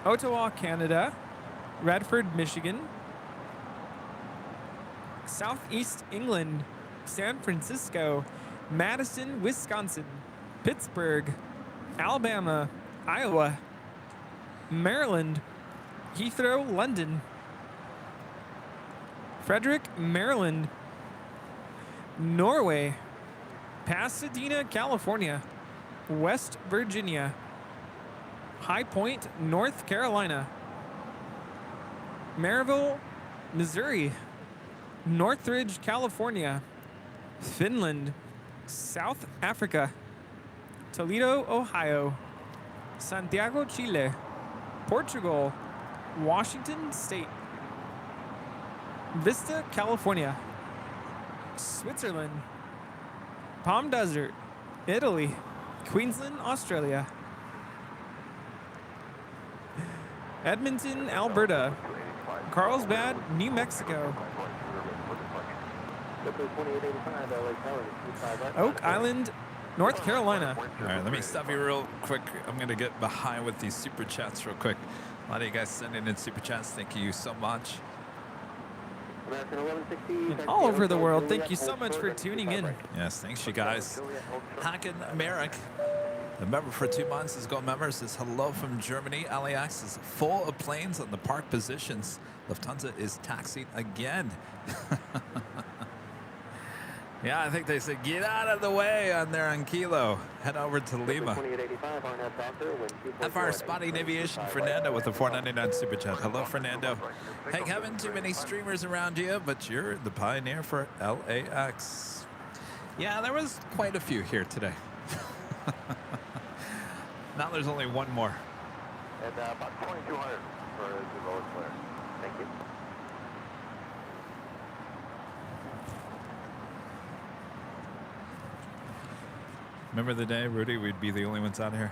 Ottawa, Canada, Radford, Michigan, Southeast England, San Francisco, Madison, Wisconsin, Pittsburgh, Alabama, Iowa, Maryland, Heathrow, London, Frederick, Maryland, Norway, Pasadena, California, West Virginia, High Point, North Carolina, Maryville, Missouri, Northridge, California, Finland, South Africa, Toledo, Ohio, Santiago, Chile, Portugal, Washington State, Vista, California, Switzerland, Palm Desert, Italy, Queensland, Australia, Edmonton, Alberta, Carlsbad, New Mexico, Oak Island, North Carolina. All right, let me stop you real quick. I'm going to get behind with these super chats real quick. A lot of you guys sending in super chats. Thank you so much. And all over the world, thank you so much for tuning in. Yes, thanks you guys. Hagen Merrick, the member for 2 months, is Gold member, says hello from Germany. LAX is full of planes on the park positions. Lufthansa is taxiing again. Yeah, I think they said get out of the way on there on Kilo. Head over to Lima. FR Spotting Aviation, Fernando with a $4.99 super chat. Hello, Fernando. Hey, Kevin, too many streamers around you, but you're the pioneer for LAX. Yeah, there was quite a few here today. Now there's only one more. And about 2,200 for the lowest player. Thank you. Remember the day, Rudy, we'd be the only ones out here?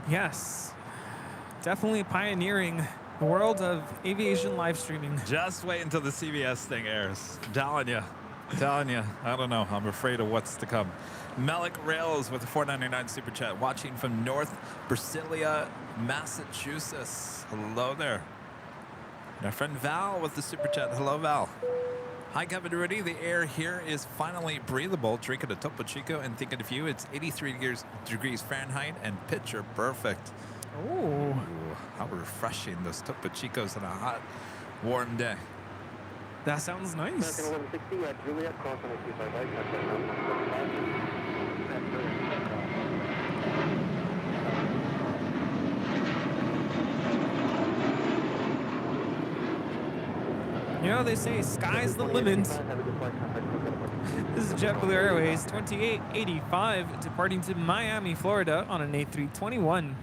Yes. Definitely pioneering the world of aviation live streaming. Just wait until the CBS thing airs. I'm telling you. I don't know. I'm afraid of what's to come. Melick Rails with a $4.99 super chat, watching from North Brasilia, Massachusetts. Hello there. And our friend Val with the super chat. Hello, Val. Hi, Kevin and Rudy. The air here is finally breathable. Drinking a Topo Chico and thinking of you. It's 83 degrees Fahrenheit and picture perfect. Ooh. How refreshing those Topo Chicos on a hot, warm day. That sounds nice. Juliet, cross on the 25 right, You know, they say sky's the limit. This is JetBlue Airways 2885 departing to Miami, Florida on an A321.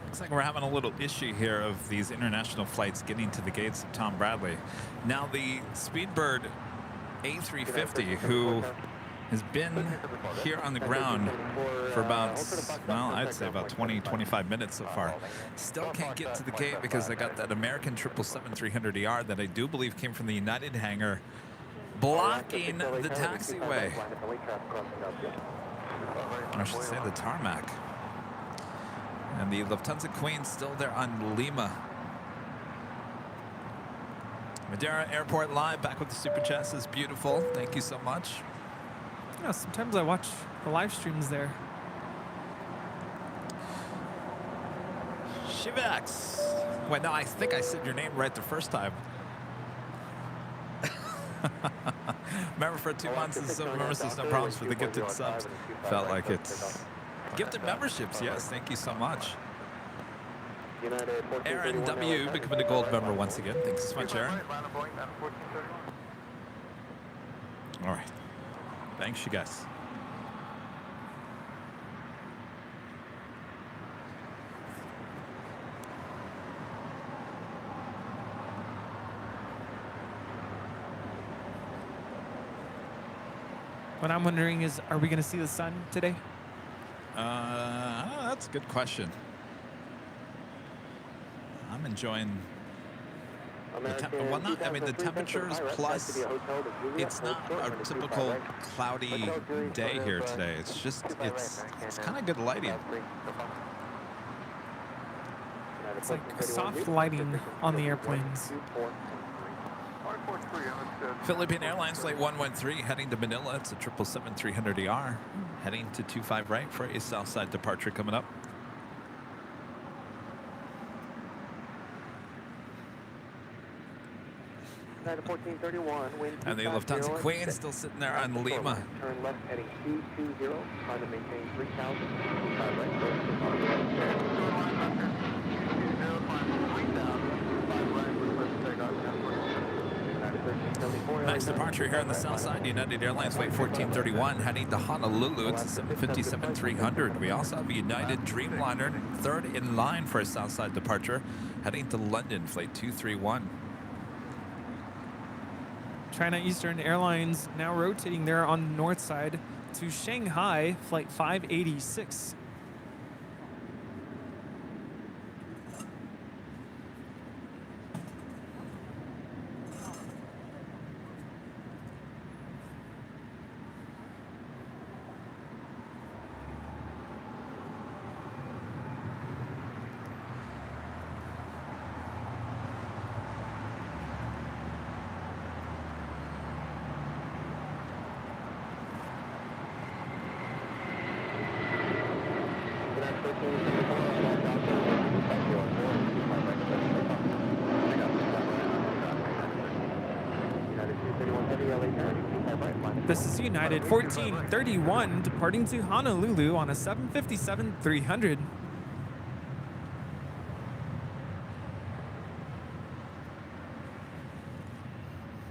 Looks like we're having a little issue here of these international flights getting to the gates of Tom Bradley. Now the Speedbird A350, who has been here on the ground for about, well, I'd say about 20, 25 minutes so far. Still can't get to the gate because I got that American 777-300ER that I do believe came from the United hangar blocking the taxiway. Or I should say the tarmac. And the Lufthansa Queen still there on Lima. Madeira Airport Live, back with the super chat, says beautiful. Thank you so much. Yeah, sometimes I watch the live streams there. Shivax. Wait, no, I think I said your name right the first time. Remember for 2 months, and so remember there's no problems for the gifted subs. Felt like it's gifted memberships. Yes, thank you so much. Aaron W. becoming a gold member once again. Thanks so much, Aaron. All right. Thanks, you guys. What I'm wondering is, are we going to see the sun today? That's a good question. I'm enjoying well, not, I mean, the temperatures plus it's not a typical cloudy day here today. It's just, it's kind of good lighting. It's like soft lighting on the airplanes. Philippine Airlines Flight 113 heading to Manila. It's a 777-300ER heading to 25 right for a Southside departure coming up. And the Lufthansa Queen still sitting there on Lima. Turn left heading 220, trying to maintain 3,000. Next departure here on the south side, United Airlines Flight 1431 heading to Honolulu. It's a 757-300. We also have a United Dreamliner, third in line for a south side departure, heading to London, Flight 231. China Eastern Airlines now rotating there on the north side to Shanghai, Flight 586. This is United 1431 departing to Honolulu on a 757-300.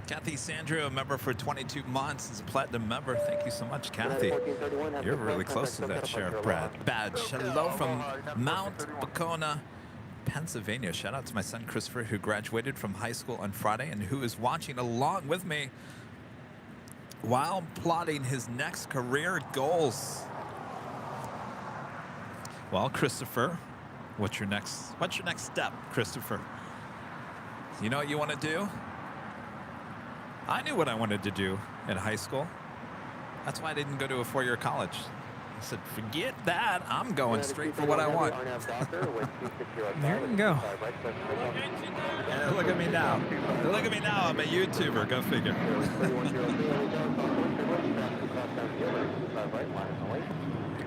Kathy Sandro, a member for 22 months, is a platinum member. Thank you so much, Kathy. You're really close to that Sheriff Brad badge. Hello from Mount Bacona, Pennsylvania. Shout out to my son Christopher, who graduated from high school on Friday and who is watching along with me. while plotting his next career goals. Well, Christopher, what's your next step, Christopher? You know what you want to do? I knew what I wanted to do in high school. That's why I didn't go to a four-year college. I said, forget that. I'm going straight for what I want. There you go. Yeah, look at me now. Look at me now. I'm a YouTuber. Go figure.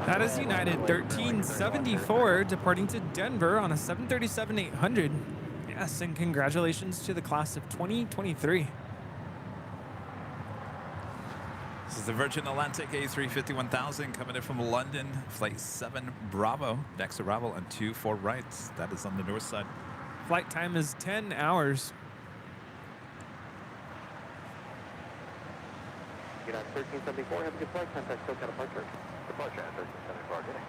That is United 1374 departing to Denver on a 737-800. Yes, and congratulations to the class of 2023. This is the Virgin Atlantic A350-1000 coming in from London, flight 7 Bravo. Next arrival on 24 rights. That is on the north side. Flight time is 10 hours. United 1374, have a good flight. Contact SoCal departure. Departure at 1374, good day.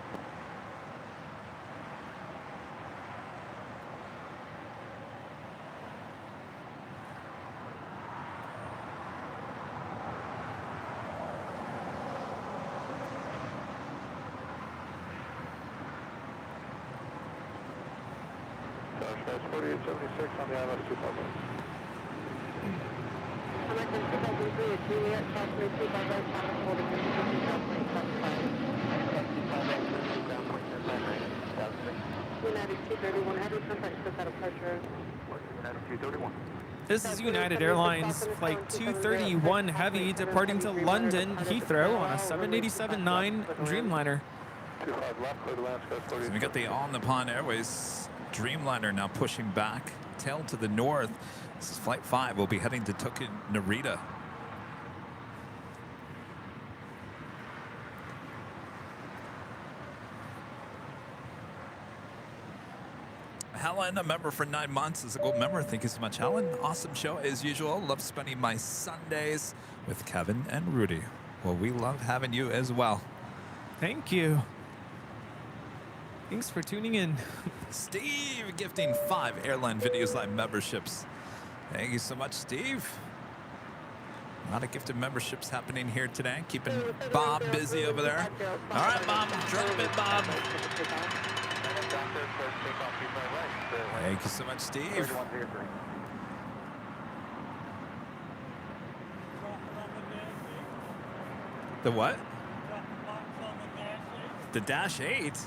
Dash 4876 on the ILS 2000. American 2003 at Juliet, California 25 right, Thomas holding 50 United 231 heavy, contact SoCal departure. United 231. This is United Airlines Flight 231 Heavy departing to London Heathrow on a 787-9 Dreamliner. 25 left, clear to land, sky 48. So we got the On the Pond Airways Dreamliner now pushing back, tail to the north. This is flight 5. We'll be heading to Tokyo Narita. Helen, a member for 9 months, is a gold member. Thank you so much, Helen. Awesome show as usual. Love spending my Sundays with Kevin and Rudy. Well, we love having you as well. Thank you. Thanks for tuning in. Steve gifting 5 Airline Videos Live memberships. Thank you so much, Steve. A lot of gifted memberships happening here today. Keeping Bob busy over there. All right, Bob, drop it, Bob. Thank you so much, Steve. The what? The Dash 8?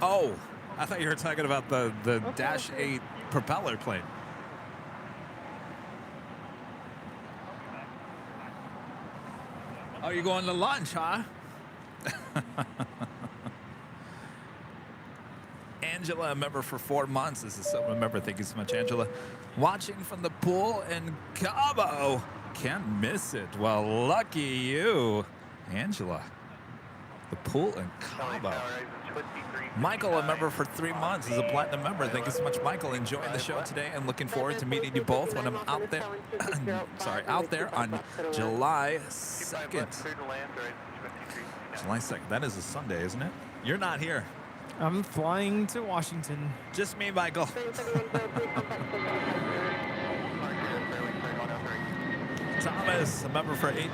Oh, I thought you were talking about the Dash 8 propeller plane. Oh, you're going to lunch, huh? Angela, a member for 4 months. This is someone member. Thank you so much, Angela. Watching from the pool in Cabo. Can't miss it. Well, lucky you, Angela. The pool in Cabo. Michael, a member for 3 months, is a platinum member. Thank you so much, Michael. Enjoying the show today and looking forward to meeting you both when I'm out there. Sorry, out there on July 2nd. July 2nd. That is a Sunday, isn't it? You're not here. I'm flying to Washington. Just me, Michael. Thomas, a member for 8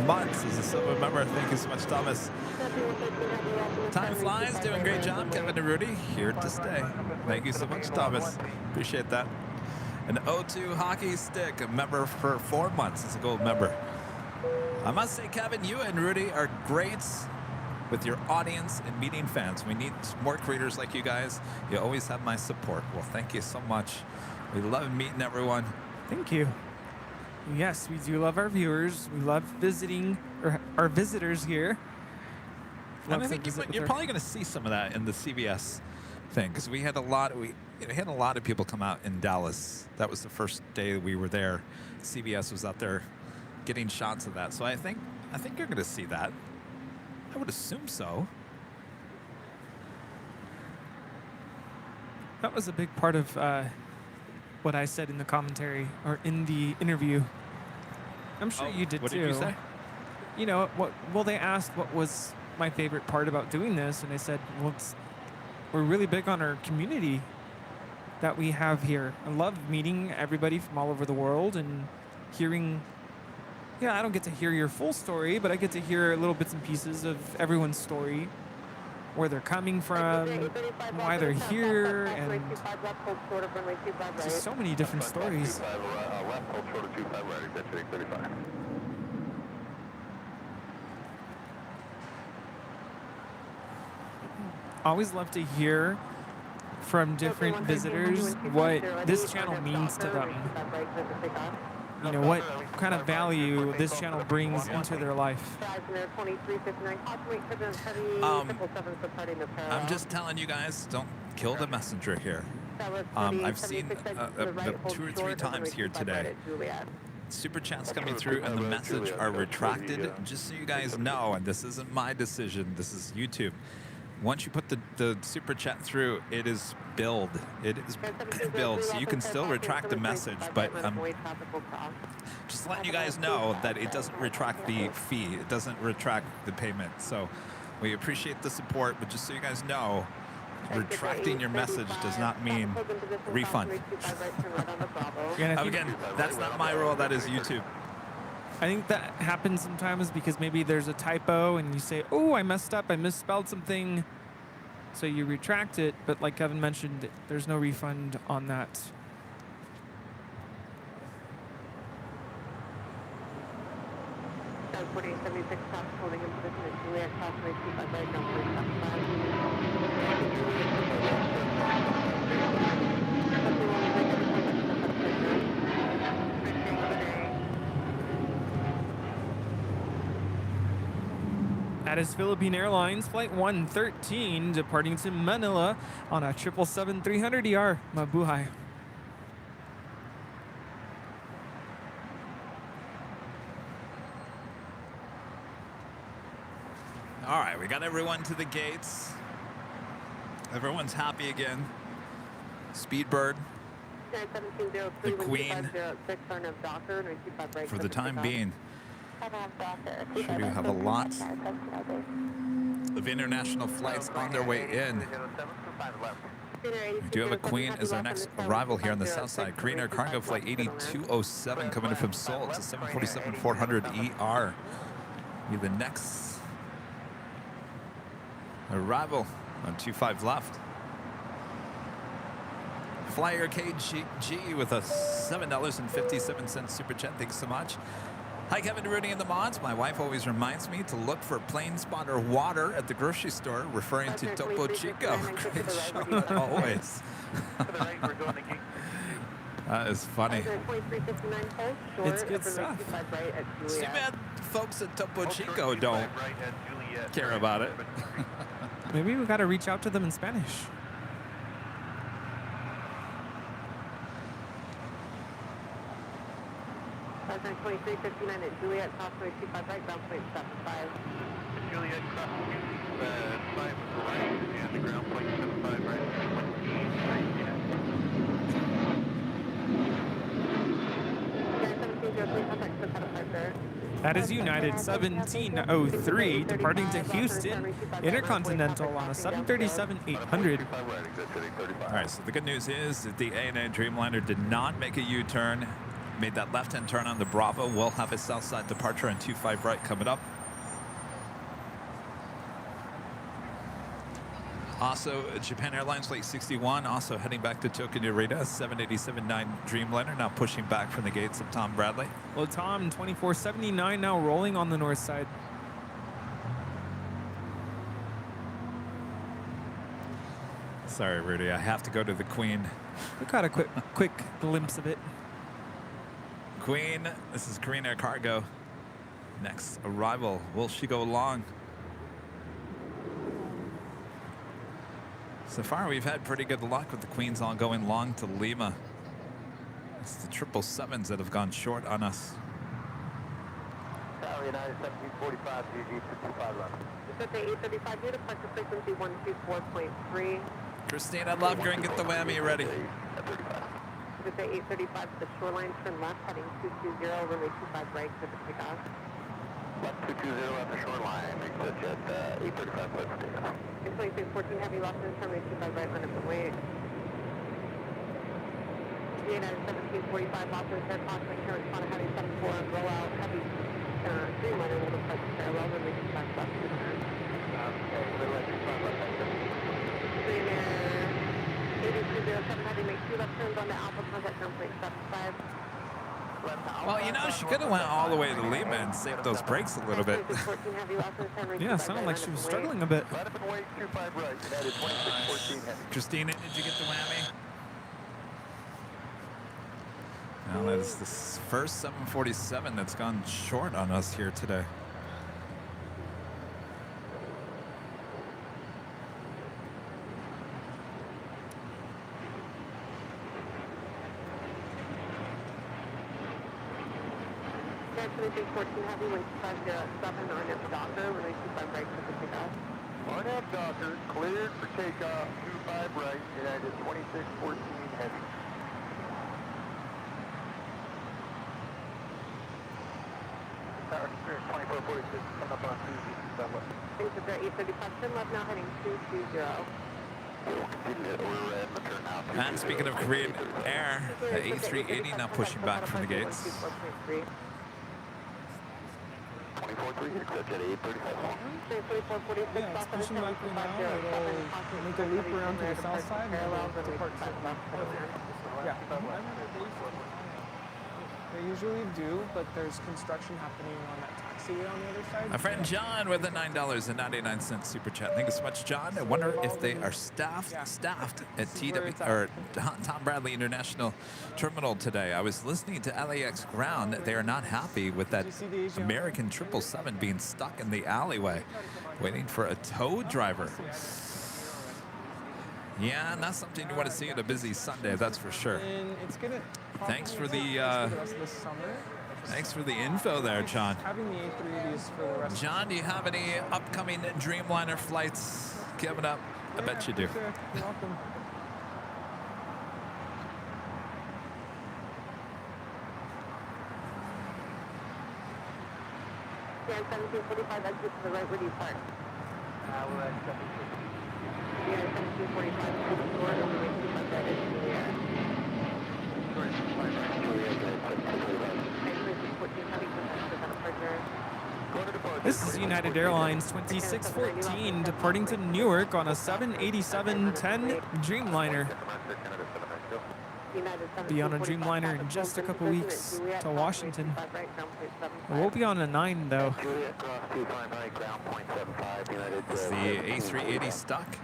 months, is a silver member. Thank you so much, Thomas. Time flies, doing a great job. Kevin and Rudy, here to stay. Thank you so much, Thomas. Appreciate that. An O2 hockey stick, a member for 4 months, is a gold member. I must say, Kevin, you and Rudy are great with your audience and meeting fans. We need more creators like you guys. You always have my support. Well, thank you so much. We love meeting everyone. Thank you. Yes, we do love our viewers. We love visiting our visitors here. And I think you're probably going to see some of that in the CBS thing, because we had a lot. We had a lot of people come out in Dallas. That was the first day we were there. CBS was out there getting shots of that. So I think you're going to see that. I would assume so. That was a big part of what I said in the commentary or in the interview. I'm sure you did too. What did you say? You know, well, they asked what was my favorite part about doing this, and I said, well, we're really big on our community that we have here. I love meeting everybody from all over the world and hearing Yeah, I don't get to hear your full story, but I get to hear little bits and pieces of everyone's story, where they're coming from, why they're here, and just so many different stories. Left, hold short of 25 right, exit 835. Always love to hear from different visitors what this channel means to them. You know, what kind of value this channel brings into their life. I'm just telling you guys, don't kill the messenger here. I've seen about 2 or 3 times here today. Super chats coming through and the message are retracted. Just so you guys know, and this isn't my decision, this is YouTube. Once you put the super chat through, it is billed. It is billed, so you can still retract the message, but just letting you guys know that it doesn't retract the fee. It doesn't retract the payment. So we appreciate the support, but just so you guys know, retracting your message does not mean refund. Again, that's not my role, that is YouTube. I think that happens sometimes because maybe there's a typo and you say, oh, I messed up, I misspelled something. So you retract it, but like Kevin mentioned, there's no refund on that. That is Philippine Airlines Flight 113 departing to Manila on a 777-300ER. Mabuhay. All right, we got everyone to the gates. Everyone's happy again. Speedbird, the Queen, for the time being. Sure do have a lot of international flights on their way in. We do have a Queen as our next arrival here on the south side. Korean Air Cargo Flight 8207 coming in from Seoul. It's a 747-400ER. Be the next arrival on 25 left. Flyer KG with a $7.57 super chat. Thanks so much. Hi, Kevin, Rudy, and the mods. My wife always reminds me to look for plane spotter water at the grocery store, referring to Topo Chico. Great show, always. That is funny. It's good stuff. It's too bad folks at Topo Chico don't care about it. Maybe we got to reach out to them in Spanish. Cessna 2359 at Juliet, Southway 25 right, ground point 75. Juliet, cross 5 right, and the ground point 75 right, 28 right, yeah. 1703, contact the 75 there. That is United 1703 departing to Houston Intercontinental on a 737-800. All right, so the good news is that the ANA Dreamliner did not make a U-turn. Made that left-hand turn on the Bravo. We'll have a south side departure on 25 right coming up. Also, Japan Airlines Flight 61, also heading back to Tokyo Narita, 787-9 Dreamliner, now pushing back from the gates of Tom Bradley. Well, Tom, 2479 now rolling on the north side. Sorry, Rudy, I have to go to the Queen. We got a quick glimpse of it. Queen, this is Korean Air Cargo. Next arrival, will she go long? So far, we've had pretty good luck with the Queens all going long to Lima. It's the 777s that have gone short on us. Tower United 1745, GG 65 left. This is the 835 unit, departure frequency 124.3. Christine, I'd love to get the whammy ready. This is the 835 to the shoreline, turn left, heading 220, runway 25 right, to the takeoff. Left 220 at the shoreline, exit jet 835, let's take off. 2614 heavy losses, runway 25 right, run up and wait. United 1745, Boston, Air Contact, Air Respond, Heavy 74, roll out, Heavy Dreamliner, will depart to parallel, and reach back left to the turn. Okay, little extra front left, thank you. Dreamer 8207, Heavy, make 2 left turns on the Alpha, contact ground plate 75. Well, you know, she could have went all the way to Lima and saved those brakes a little bit. Yeah, sounded like she was struggling a bit. Let up and wait, 25 right, United 2614 heavy. Christina, did you get the whammy? Well, that is the first 747 that's gone short on us here today. Air 2614 Heavy, wind 507, RNF Docker, release 25 right for the takeoff. RNAV Docker, cleared for takeoff, 25 right, United 2614 heavy. Tower Spirit 2446, coming up on 2 left. Thanks for the 835 left now heading 220. And speaking of Korean Air, the A380 now pushing back from the gates. 2436, that's at 835. Yeah, it's pushing back right now. It'll make a loop around to the south side and it'll depart to yeah. They usually do, but there's construction happening on that taxiway on the other side. My friend John with a $9.99 super chat. Thank you so much, John. I wonder if they are staffed at Tom Bradley International Terminal today. I was listening to LAX ground. They are not happy with that American 777 being stuck in the alleyway, waiting for a tow driver. Yeah, not something you want to see on a busy Sunday, that's for sure. And it's gonna Thanks for the rest of the summer. thanks for the info there, John. Having the A380s for the rest. John, do you have any upcoming Dreamliner flights coming up? I bet you do. Sure. You're welcome. Yeah, 1745, exit to the right, where do you park? We're at 760. Yeah, 1745, to the door, and we keep up that into the air. This is United Airlines 2614 departing to Newark on a 787-10 Dreamliner. Be on a Dreamliner in just a couple weeks to Washington. We'll be on a 9 though. Is the A380 stuck?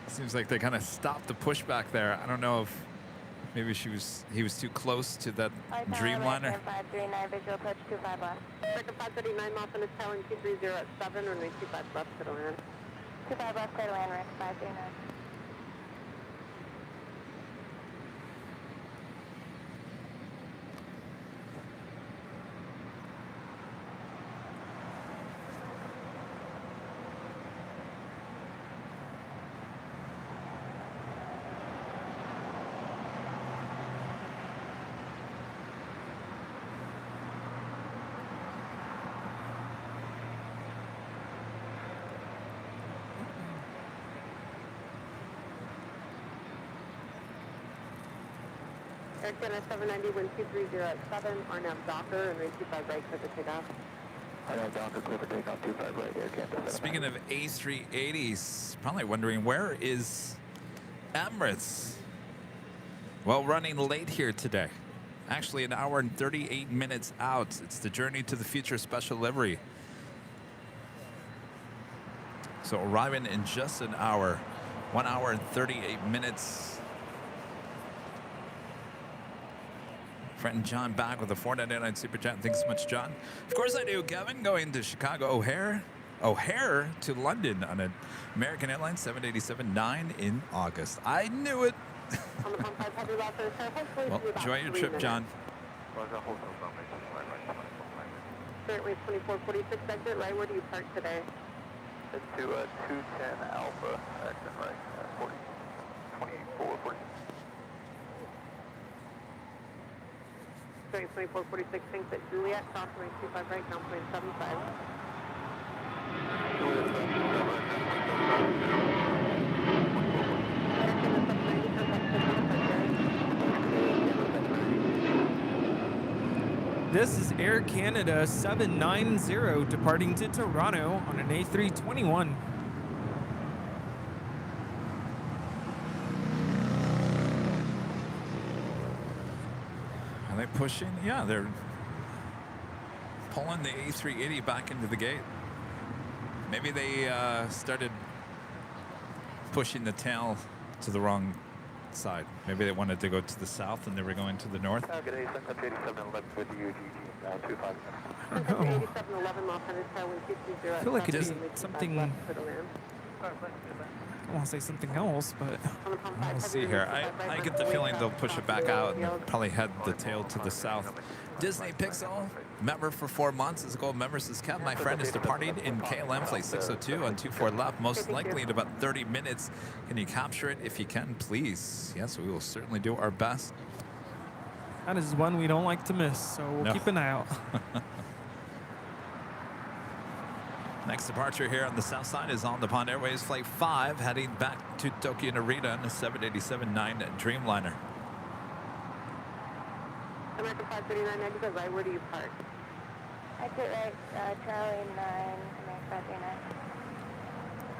Seems like they kind of stopped the pushback there. I don't know if maybe he was too close to that Dreamliner. 539, visual approach 25 left. Second 539, mile finish tower 230 at 7, runway 25 left, clear to land. 25 left, clear to land, Rick 539. Aircraft 790, wind 230 at 7, RNAV Docker, and range 25 right for the takeoff. RNAV Docker, clear for takeoff, 25 right, Aircraft. Speaking of A380s, probably wondering where is Emirates? Well, running late here today. Actually, an hour and 38 minutes out. It's the Journey to the Future special livery. So arriving in just an hour, 1 hour and 38 minutes. Friend John back with a $4.99 super chat. Thanks so much, John. Of course I do, Kevin. Going to Chicago O'Hare to London on an American Airlines 787-9 in August. I knew it. Well, enjoy your trip, John. Currently 2446 exit right. Where do you park today? It's to 210 Alpha, exit right, 2440. Sorry, 2446 thinks at Juliet, cross range 25 right, down plane 75. This is Air Canada 790 departing to Toronto on an A321. Are they pushing? Yeah, they're pulling the A380 back into the gate. Maybe they started pushing the tail to the wrong side. Maybe they wanted to go to the south and they were going to the north. Good day, Sun Country 8711 with you, GG 25. I don't know. 8711 Los Angeles, Tower 230. I feel like it'd Just- be something. I don't want to say something else, but We'll see here. I get the feeling they'll push it back out and probably head the tail to the south. Disney Pixel, member for 4 months. As a gold member says, Kev, my friend is departing in KLM flight 602 on 24 left, most likely in about 30 minutes. Can you capture it if you can, please? Yes, we will certainly do our best. that is one we don't like to miss, so we'll No. keep an eye out. Next departure here on the south side is On the Pond Airways Flight 5, heading back to Tokyo Narita on a 787-9 Dreamliner. American 539, exit right, where do you park? Exit right, Charlie 9, American 539.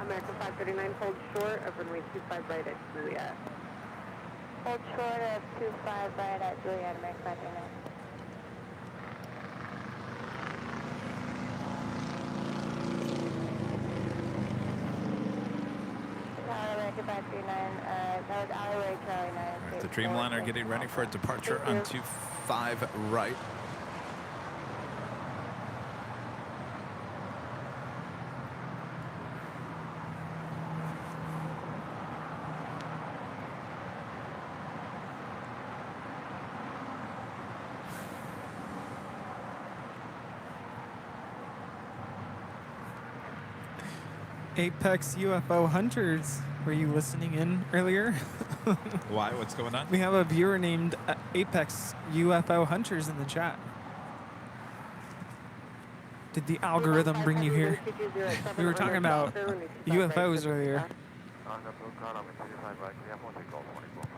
American 539, hold short of runway 25 right at Juliet. Hold short of 25 right at Juliet, American 539. Tower, American 539, that was alleyway Charlie 9. The Dreamliner getting ready for a departure on 25 right. Apex UFO Hunters, were you listening in earlier? Why? What's going on? We have a viewer named Apex UFO Hunters in the chat. Did the algorithm bring you here? We were talking about UFOs earlier. On the blue car, I'm in 25 right. We have one take call 24 5.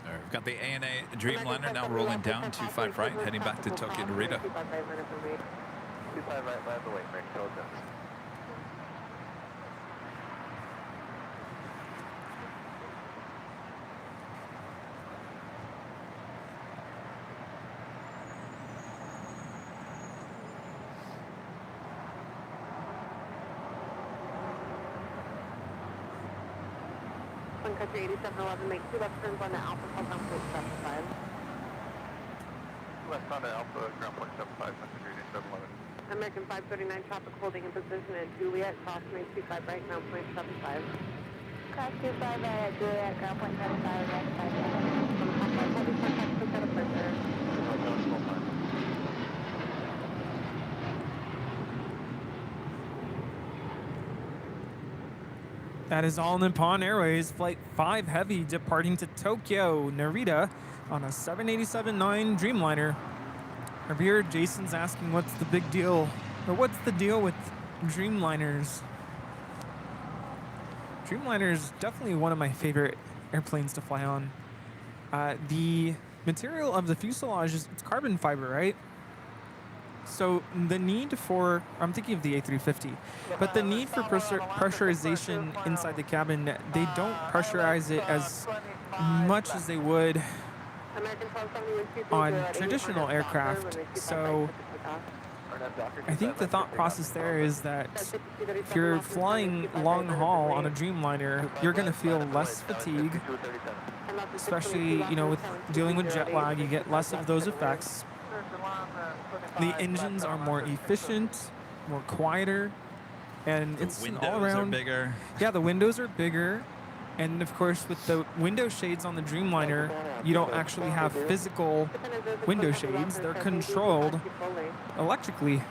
We've got the ANA Dreamliner now rolling down 25 right, heading back to Tokyo Narita. 25 right, land away, make Tokyo. Sun Country 8711, make 2 left turns on the Alpha Falcon 75. Left on the Alpha, ground point 75, Sun Country 8711. American 539, traffic holding in position at Juliet, crossing 25 right, ground point 75. Cross 25 right at Juliet, ground point 75, American 539. That is All Nippon Airways Flight 5 Heavy departing to Tokyo Narita on a 787-9 Dreamliner. Our viewer Jason's asking what's the big deal, or what's the deal with Dreamliners? Dreamliner is definitely one of my favorite airplanes to fly on. The material of the fuselage is it's carbon fiber, right? So the need for, I'm thinking of the A350, but the need for pressurization inside the cabin, they don't pressurize it as much as they would on traditional aircraft. So I think the thought process there is that if you're flying long haul on a Dreamliner, you're going to feel less fatigue, especially, you know, with dealing with jet lag, you get less of those effects. The engines are more efficient, more quieter, and it's an all around. Bigger. Yeah, the windows are bigger, and of course, with the window shades on the Dreamliner, you don't actually have physical window shades; they're controlled electrically.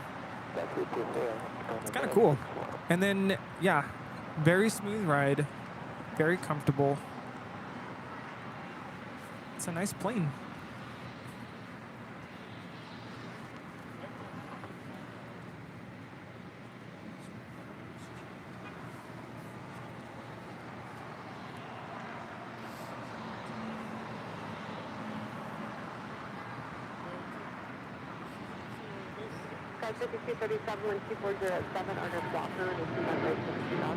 It's kind of cool. And then, yeah, very smooth ride, very comfortable. It's a nice plane. Sky 5237, 2407, under Blocker, and it's about right to the top.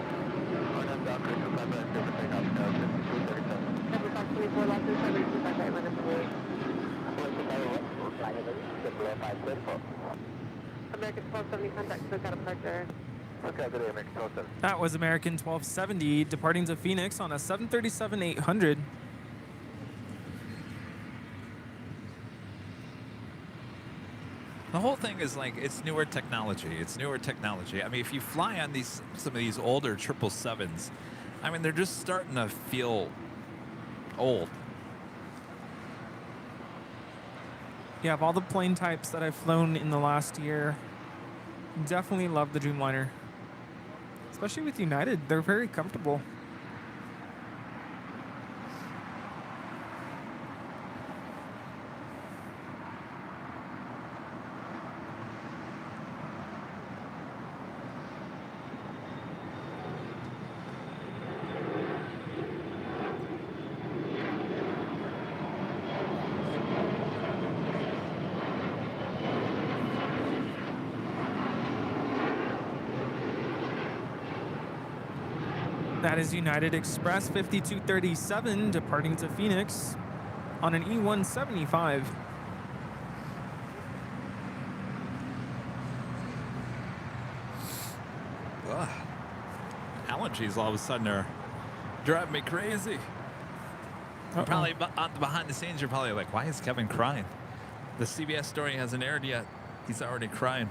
RNF Docker 25 right, clear for takeoff, now 5237. Heavy Fox 24, left and 725 right, line up the way. American 1270, contact SoCal departure. Okay, good day, American 1270. That was American 1270 departing to Phoenix on a 737-800. The whole thing is like, it's newer technology. It's newer technology. I mean, if you fly on some of these older 777s, I mean, they're just starting to feel old. Yeah, of all the plane types that I've flown in the last year, definitely love the Dreamliner. Especially with United, they're very comfortable. That is United Express 5237 departing to Phoenix on an E175. Ugh. Allergies all of a sudden are driving me crazy. Probably behind the scenes, you're probably like, why is Kevin crying? The CBS story hasn't aired yet. He's already crying.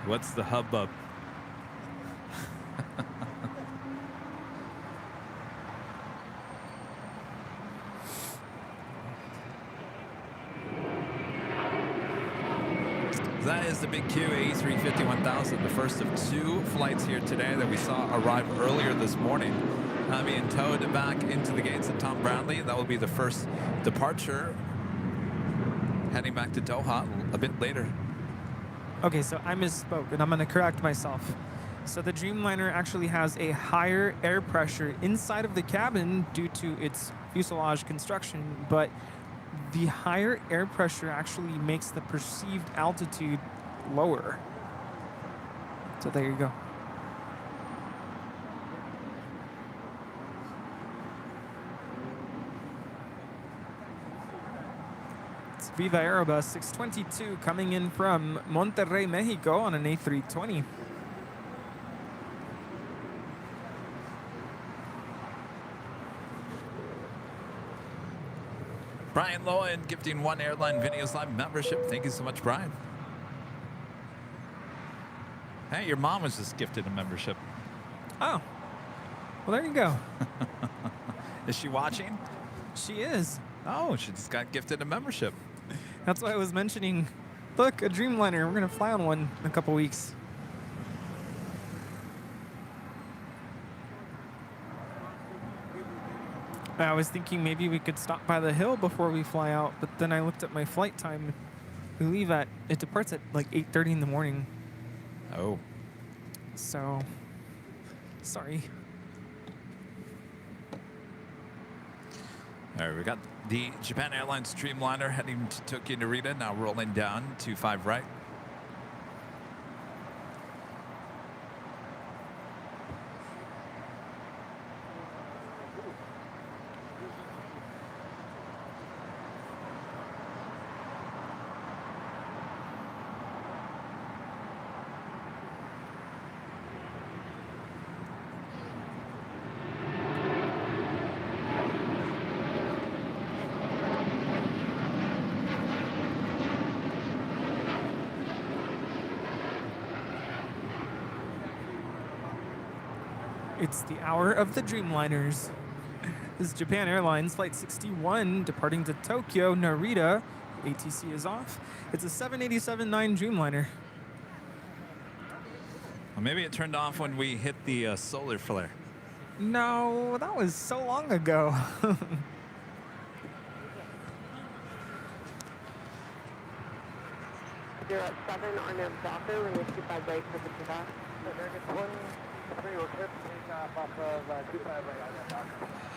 What's the hubbub? That is the big Q A350-1000, the first of two flights here today that we saw arrive earlier this morning, being towed back into the gates of Tom Bradley. That will be the first departure, heading back to Doha a bit later. Okay, so I misspoke, and I'm going to correct myself. So the Dreamliner actually has a higher air pressure inside of the cabin due to its fuselage construction, but the higher air pressure actually makes the perceived altitude lower. So there you go. It's Viva Aerobus 622 coming in from Monterrey, Mexico on an A320. Brian Lowen gifting one Airline Videos Live membership. Thank you so much, Brian. Hey, your mom was just gifted a membership. Oh, well, there you go. Is she watching? She is. Oh, she just got gifted a membership. That's why I was mentioning, look, a Dreamliner. We're going to fly on one in a couple weeks. I was thinking maybe we could stop by the hill before we fly out, but then I looked at my flight time. It departs at like 8:30 in the morning. Oh. So, sorry. All right, we got the Japan Airlines Dreamliner heading to Tokyo Narita, now rolling down to 5 right. It's the hour of the Dreamliners. This is Japan Airlines Flight 61 departing to Tokyo Narita ATC is off. It's a 787-9 Dreamliner. Well, maybe it turned off when we hit the solar flare. No, that was so long ago. 07 on a Docker, runway 25 right for the takeoff. American 23, we're clear for takeoff off of 25 right on that dock.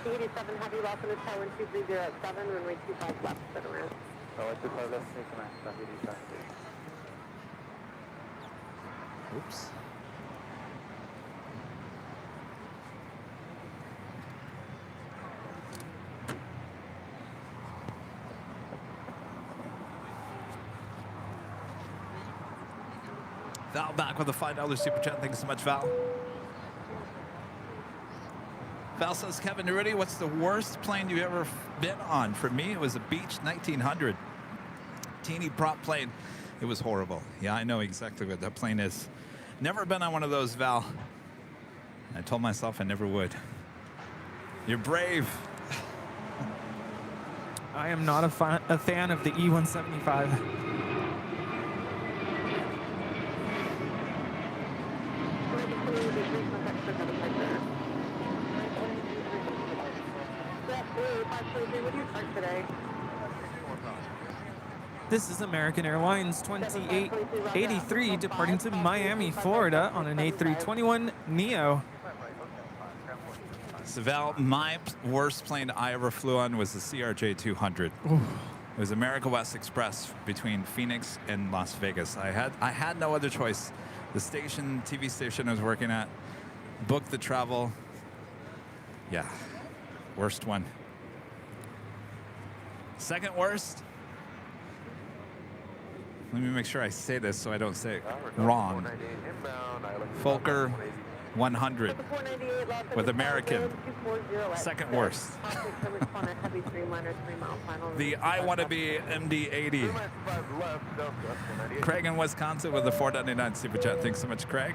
87 Heavy, welcome to Tower 230 at 7, runway 25 left, sit around. Tower 25 left, take command, copy the Oops. Val back with a $5 super chat. Thanks so much, Val. Val says, Kevin, you ready? What's the worst plane you've ever been on? For me, it was a Beech 1900. Teeny prop plane. It was horrible. Yeah, I know exactly what that plane is. Never been on one of those, Val. I told myself I never would. You're brave. I am not a fan of the E175. This is American Airlines 2883 departing to Miami, Florida on an A321 Neo. So Val, my worst plane I ever flew on was the CRJ 200. It was America West Express between Phoenix and Las Vegas. I had no other choice. The station, TV station I was working at, booked the travel. Yeah, worst one. Second worst. Let me make sure I say this so I don't say it wrong. Fokker 100 with American. Second worst. The I Want to Be MD-80. Craig in Wisconsin with the $4.99 super chat. Thanks so much, Craig.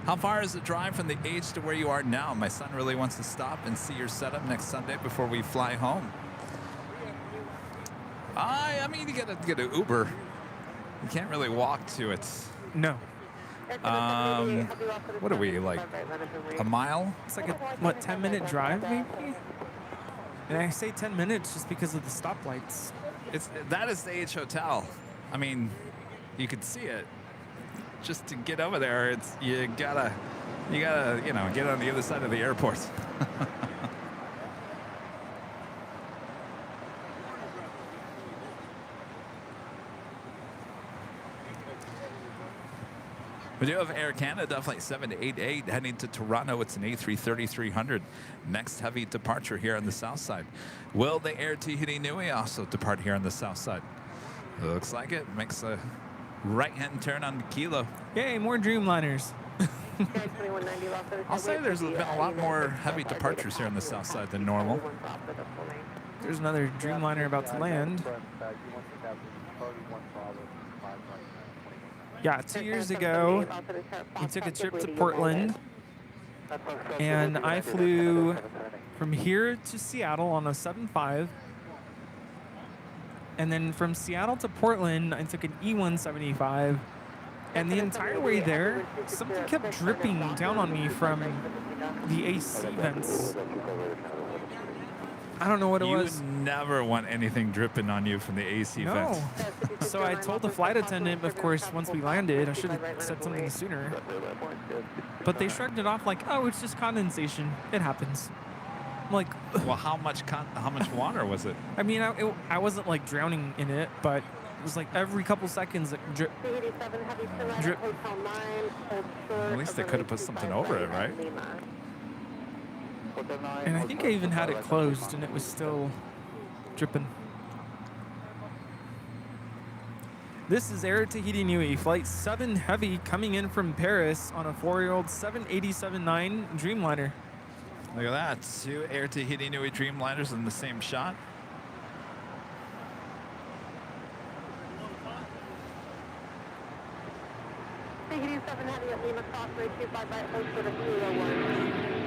How far is the drive from the H to where you are now? My son really wants to stop and see your setup next Sunday before we fly home. I mean, you gotta get an Uber. You can't really walk to it. No. What are we, like a mile? It's like a, what, 10-minute drive maybe? And I say 10 minutes just because of the stoplights. That is the H Hotel. I mean, you could see it. Just to get over there, you gotta, get on the other side of the airport. We do have Air Canada Flight 788 heading to Toronto. It's an A330-300. Next heavy departure here on the south side. Will the Air Tahiti Nui also depart here on the south side? It looks like it. Makes a right-hand turn on the Kilo. Yay, more Dreamliners. I'll say there's been a lot more heavy departures here on the south side than normal. There's another Dreamliner about to land. Yeah, 2 years ago, we took a trip to Portland, and I flew from here to Seattle on a 7.5, and then from Seattle to Portland, I took an E175, and the entire way there, something kept dripping down on me from the AC vents. I don't know what it was. You never want anything dripping on you from the AC vents. So I told the flight attendant, of course, once we landed, I should have said something sooner. But they shrugged it off like, oh, it's just condensation. It happens. I'm like, well, how much water was it? I mean, I wasn't like drowning in it, but it was like every couple seconds, it drip. Drip. At least they could have put something over it, right? And I think I even had it closed, and it was still dripping. This is Air Tahiti Nui, Flight 7 Heavy, coming in from Paris on a 4-year-old 787-9 Dreamliner. Look at that, 2 Air Tahiti Nui Dreamliners in the same shot. Tahiti 7 Heavy at Lima Crossway 25 right, hold for the 301.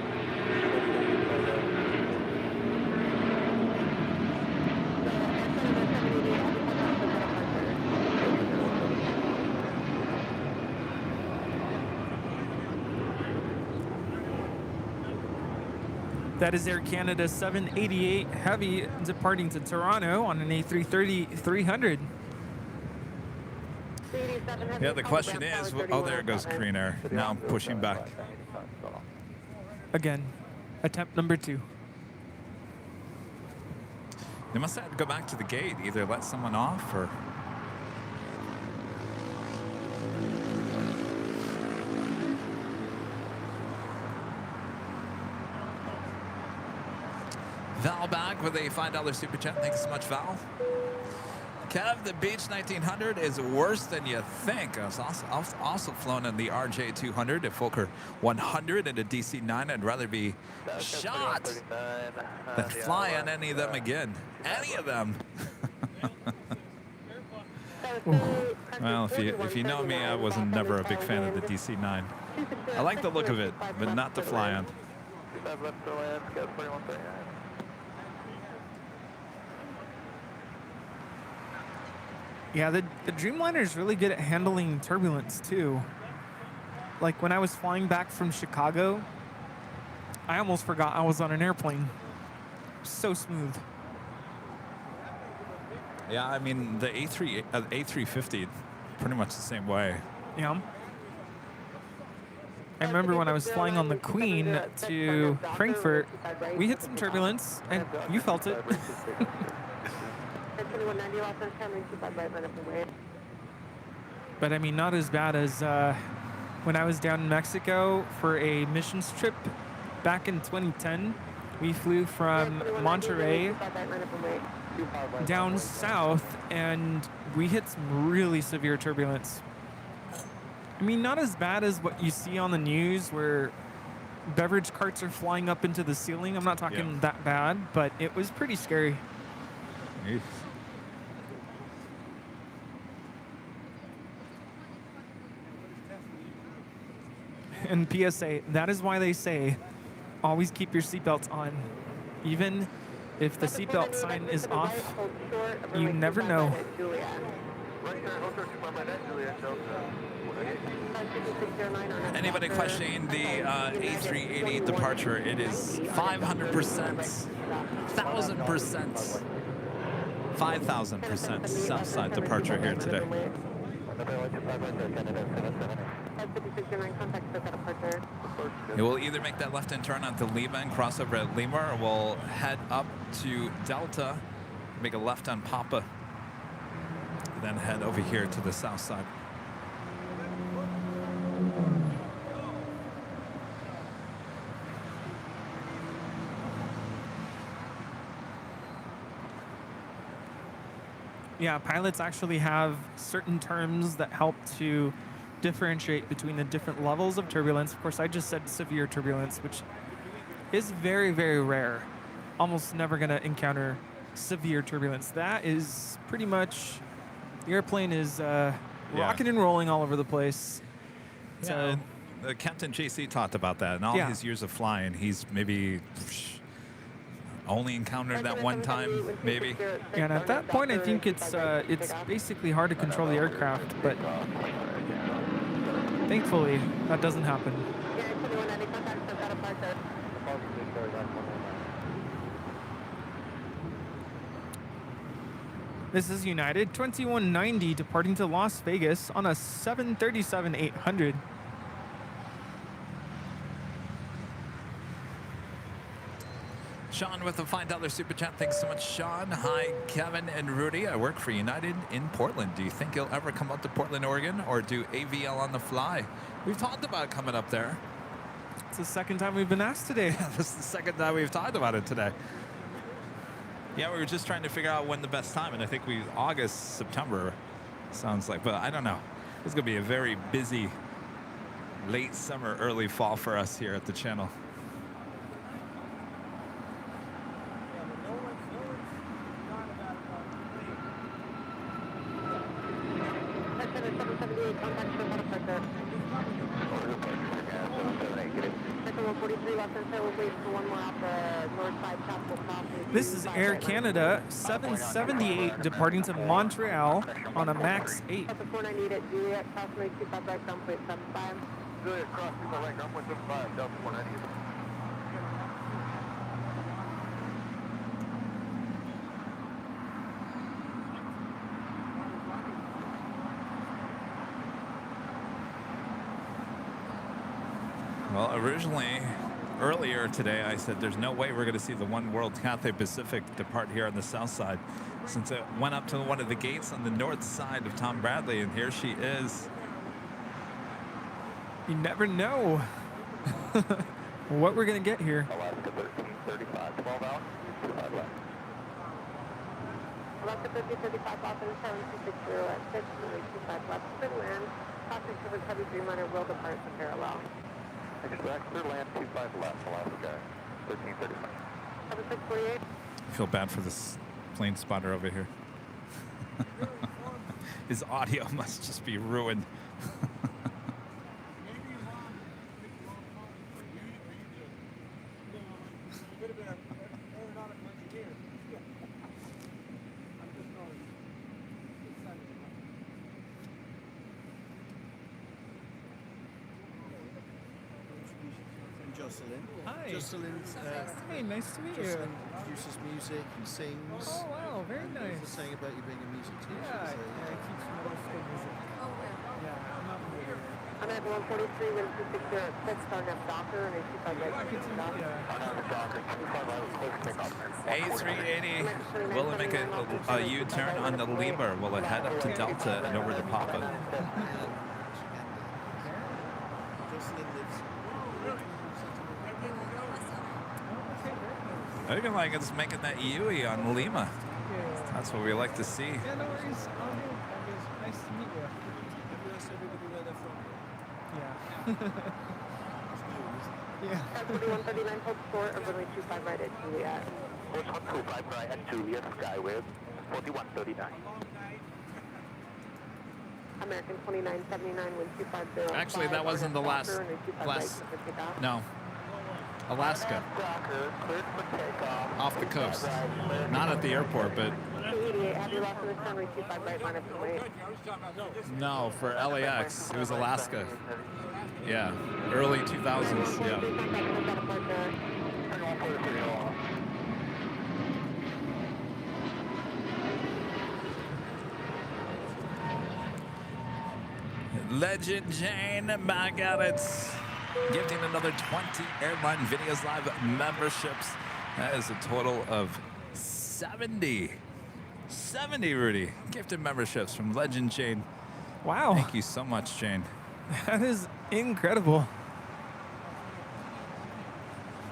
That is Air Canada 788 Heavy departing to Toronto on an A330-300. Yeah, the question is, oh, there goes Korean Air. Now I'm pushing back. Again, attempt number 2. They must have to go back to the gate, either let someone off or... Val back with a $5 super chat. Thanks so much, Val. Kev, the Beach 1900 is worse than you think. I was also flown in the RJ200, a Fokker 100, and a DC-9. I'd rather be shot than fly on any of them again. Any of them. Well, if you know me, I wasn't never a big fan of the DC-9. I like the look of it, but not to fly on. Yeah, the Dreamliner is really good at handling turbulence too. Like when I was flying back from Chicago, I almost forgot I was on an airplane. So smooth. Yeah, I mean the A350, pretty much the same way. Yeah. I remember when I was flying on the Queen to Frankfurt, we hit some turbulence, and you felt it. But I mean, not as bad as when I was down in Mexico for a missions trip back in 2010. We flew from Monterey down south, and we hit some really severe turbulence. I mean, not as bad as what you see on the news where beverage carts are flying up into the ceiling. I'm not talking that bad, but it was pretty scary. Eesh. And PSA, that is why they say always keep your seatbelts on. Even if the seatbelt sign is off, you never know. Anybody questioning the A380 departure? It is 500%, 1,000%, 5,000% Southside departure here today. It will either make that left-hand turn onto Lima and cross over at Lima, or we'll head up to Delta, make a left on Papa, then head over here to the south side. Yeah, pilots actually have certain terms that help to differentiate between the different levels of turbulence. Of course, I just said severe turbulence, which is very, very rare. Almost never going to encounter severe turbulence. That is pretty much, the airplane is rocking and rolling all over the place. Yeah, so, Captain JC talked about that. In all his years of flying, he's maybe only encountered that one time, maybe. Yeah, and at that point, I think it's basically hard to control the aircraft, but thankfully, that doesn't happen. This is United 2190 departing to Las Vegas on a 737-800. Sean with a $5 super chat. Thanks so much, Sean. Hi, Kevin and Rudy. I work for United in Portland. Do you think you'll ever come up to Portland, Oregon, or do AVL on the fly? We've talked about coming up there. It's the second time we've been asked today. This is the second time we've talked about it today. Yeah, we were just trying to figure out when the best time, and I think August, September sounds like, but I don't know. It's going to be a very busy late summer, early fall for us here at the channel. This is Air Canada 778 departing to Montreal on a MAX 8. Well, originally, earlier today, I said there's no way we're going to see the One World Cathay Pacific depart here on the south side, since it went up to one of the gates on the north side of Tom Bradley, and here she is. You never know what we're going to get here. Alaska 1335, 12 out, 25 left. Alaska 1335, Boston 7260 at 6, runway 25 left, clear to land. Crossing covered heavy Dreamliner will depart for parallel. Expect clear land 25 left, Alaska 1335. 7648. I feel bad for this plane spotter over here. His audio must just be ruined. Jocelyn. Hi. Jocelyn's, Hey, nice to meet you. Jocelyn produces music and sings. Oh, wow, very What was nice. saying about you being a music teacher? Yeah, so, I teach middle school music. Oh, yeah. Yeah, I'm not familiar. I'm at 143, wind 260 at 6, starting up Docker, and 25 right. Good to meet you. A380 will make a U-turn on the Lemur. Will it head up to Delta and over to Papa? Jocelyn lives. I even like it's making that Yui on Lima. Yeah. That's what we like to see. Yeah, no worries. I'll do. Nice to meet you. Have you asked everybody where they're from? Yeah. Yeah. 4139, hold short of runway 25 right at Juliet. Course 125 right at Juliet, Skyway 4139. American 2979, wind 250. Actually, that wasn't the last. No. Alaska. Off the coast. Not at the airport, but 288, have you lost in the runway 25 right, line up to wait. no, for LAX. It was Alaska. Yeah. Early 2000s. Yeah. Legend Jane back at it. Gifting another 20 Airline Videos Live memberships. That is a total of 70. 70, Rudy. Gifted memberships from Legend Jane. Wow. Thank you so much, Jane. That is incredible.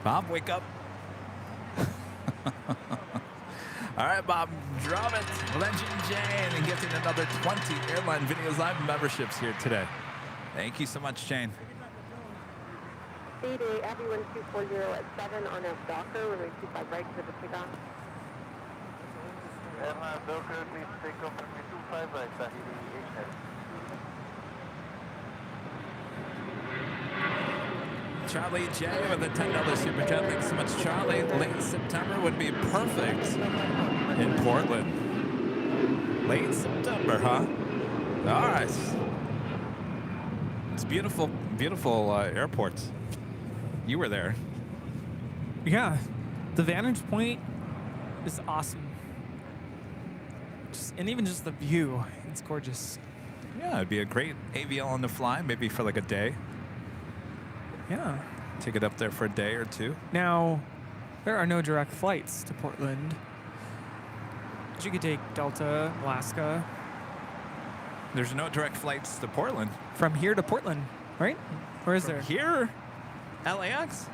Bob, wake up. All right, Bob, drop it. Legend Jane and gifting another 20 Airline Videos Live memberships here today. Thank you so much, Jane. 88, Abbey 1240 at 7 on F Docker, runway 25 right to the takeoff. Airline Docker, please take off runway 25 right, Tahiti 8 Charlie J with a $10 super chat. Thanks so much, Charlie. Late September would be perfect in Portland. Late September, huh? All right. It's beautiful, beautiful airports. You were there. Yeah. The vantage point is awesome. And even just the view, it's gorgeous. Yeah, it'd be a great AVL on the fly, maybe for like a day. Yeah. Take it up there for a day or two. Now, there are no direct flights to Portland. But you could take Delta, Alaska. There's no direct flights to Portland. From here to Portland, right? Or is there? Here? LAX?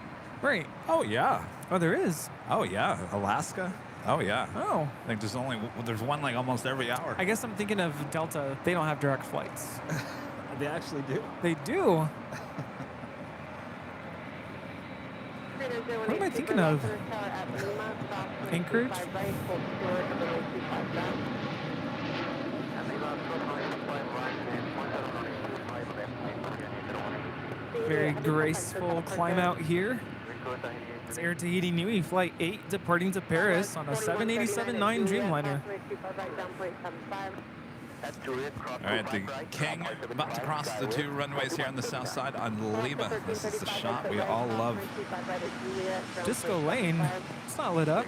Right. Oh, yeah. Oh, there is. Oh, yeah. Alaska? Oh, yeah. Oh. I think there's one like almost every hour. I guess I'm thinking of Delta. They don't have direct flights. They actually do. They do. What am I thinking of? Anchorage? Very graceful climb out here. It's Air Tahiti Nui Flight 8 departing to Paris on a 787-9 Dreamliner. All right, the King about to cross the two runways here on the south side on Lima. This is the shot we all love. Disco Lane. It's not lit up.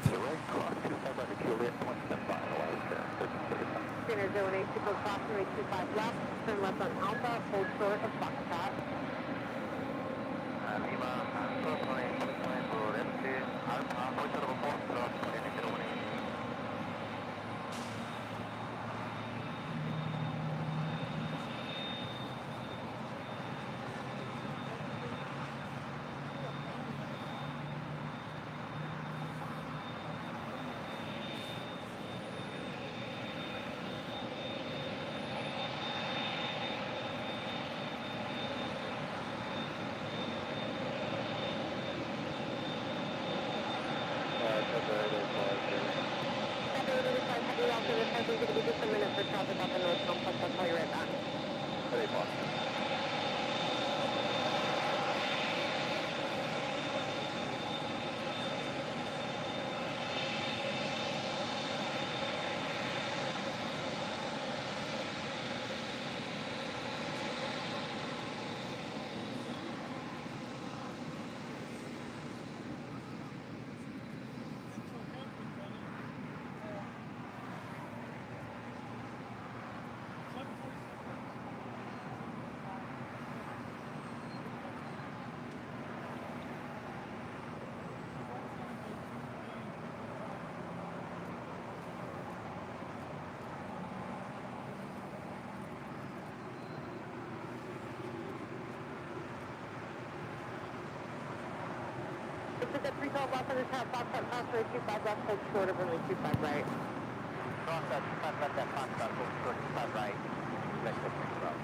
Is it 312 off on the top, Foxtrot, crossway 25 left, hold short of runway 25 right. Crossway 25 left at Foxtrot, hold short 25 right. Next 6 route.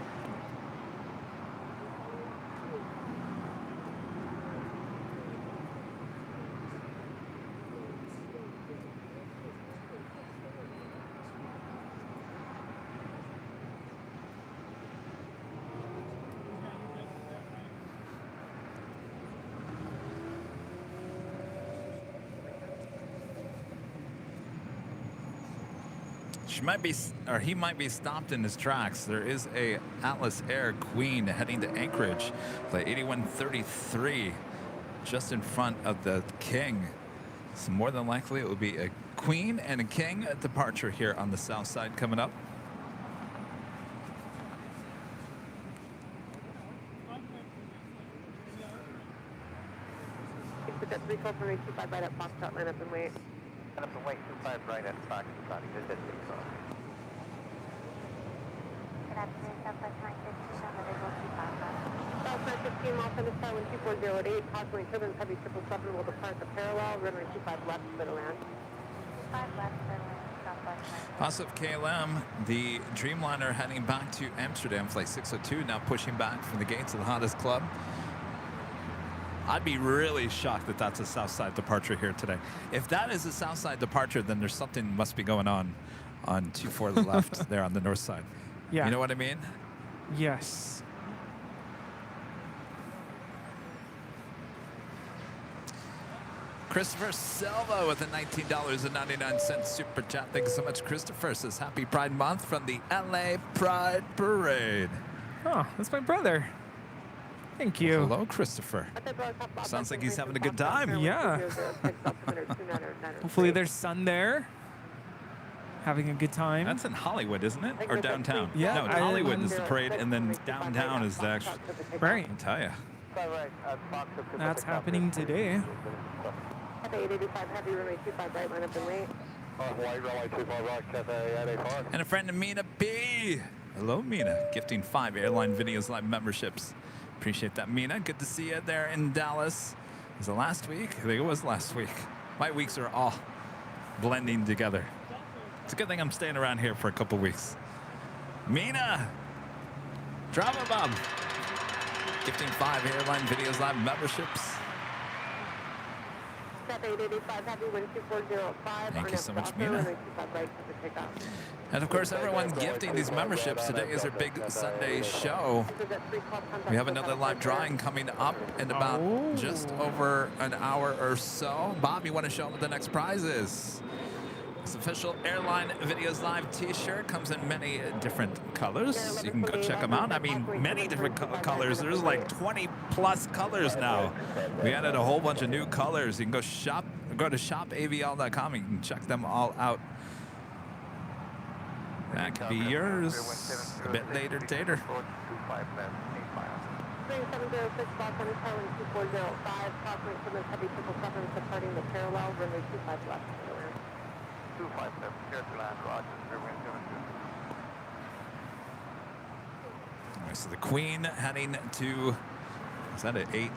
She might be, or he might be stopped in his tracks. There is a Atlas Air Queen heading to Anchorage, flight 8133, just in front of the King. So more than likely it will be a Queen and a King departure here on the south side coming up. Put that 312 runway 25 right at Foxtrot, line up and wait. Line up and wait 25 right at Foxtrot, exit 6 route. Good afternoon, Southwest 915 on the visual 25 left. South 915 off on the Tower 12408, possibly turbines heavy 777 will depart the parallel, runway 25 left, middle land. 5 left, Airline, Southwest 915. Positive KLM, the Dreamliner heading back to Amsterdam, flight 602, now pushing back from the gates of the Hottest Club. I'd be really shocked that that's a south side departure here today. If that is a south side departure, then there's something must be going on 24 left there on the north side. Yeah. You know what I mean? Yes. Christopher Silva with a $19.99 super chat. Thank you so much, Christopher. Says happy Pride Month from the LA Pride Parade. Oh, that's my brother. Thank you. Hello, Christopher. Sounds like he's having a good time. Yeah. Hopefully there's sun there. Having a good time. That's in Hollywood, isn't it? Or downtown? Yeah, No, Hollywood is the parade, and then downtown is the actual. Right. I'll tell you. That's happening today. Cafe 885 heavy, runway 25 right, line up and wait. Hawaii runway 25 right, Cafe 885. And a friend of Mina B. Hello, Mina. Gifting 5 Airline Videos Live memberships. Appreciate that, Mina. Good to see you there in Dallas. Was it last week? I think it was last week. My weeks are all blending together. It's a good thing I'm staying around here for a couple weeks. Mina! Drama Bomb. Gifting 5 Airline Videos Live memberships. Thank you so much, Mina. And of course, everyone's gifting these memberships. Today is our big Sunday show. We have another live drawing coming up in about just over an hour or so. Bob, you want to show them what the next prize is? This official Airline Videos Live t-shirt comes in many different colors. You can go check them out. I mean, many different colors. There's like 20 plus colors now. We added a whole bunch of new colors. You can go to shopavl.com. You can check them all out. That could be yours a bit later, Tater. 3706 block on the Tower 2405, crossing from heavy 777 departing the parallel, runway 25 left. 257, clear to land, Roger, wind 72. All right, so the Queen heading to, is that an 8?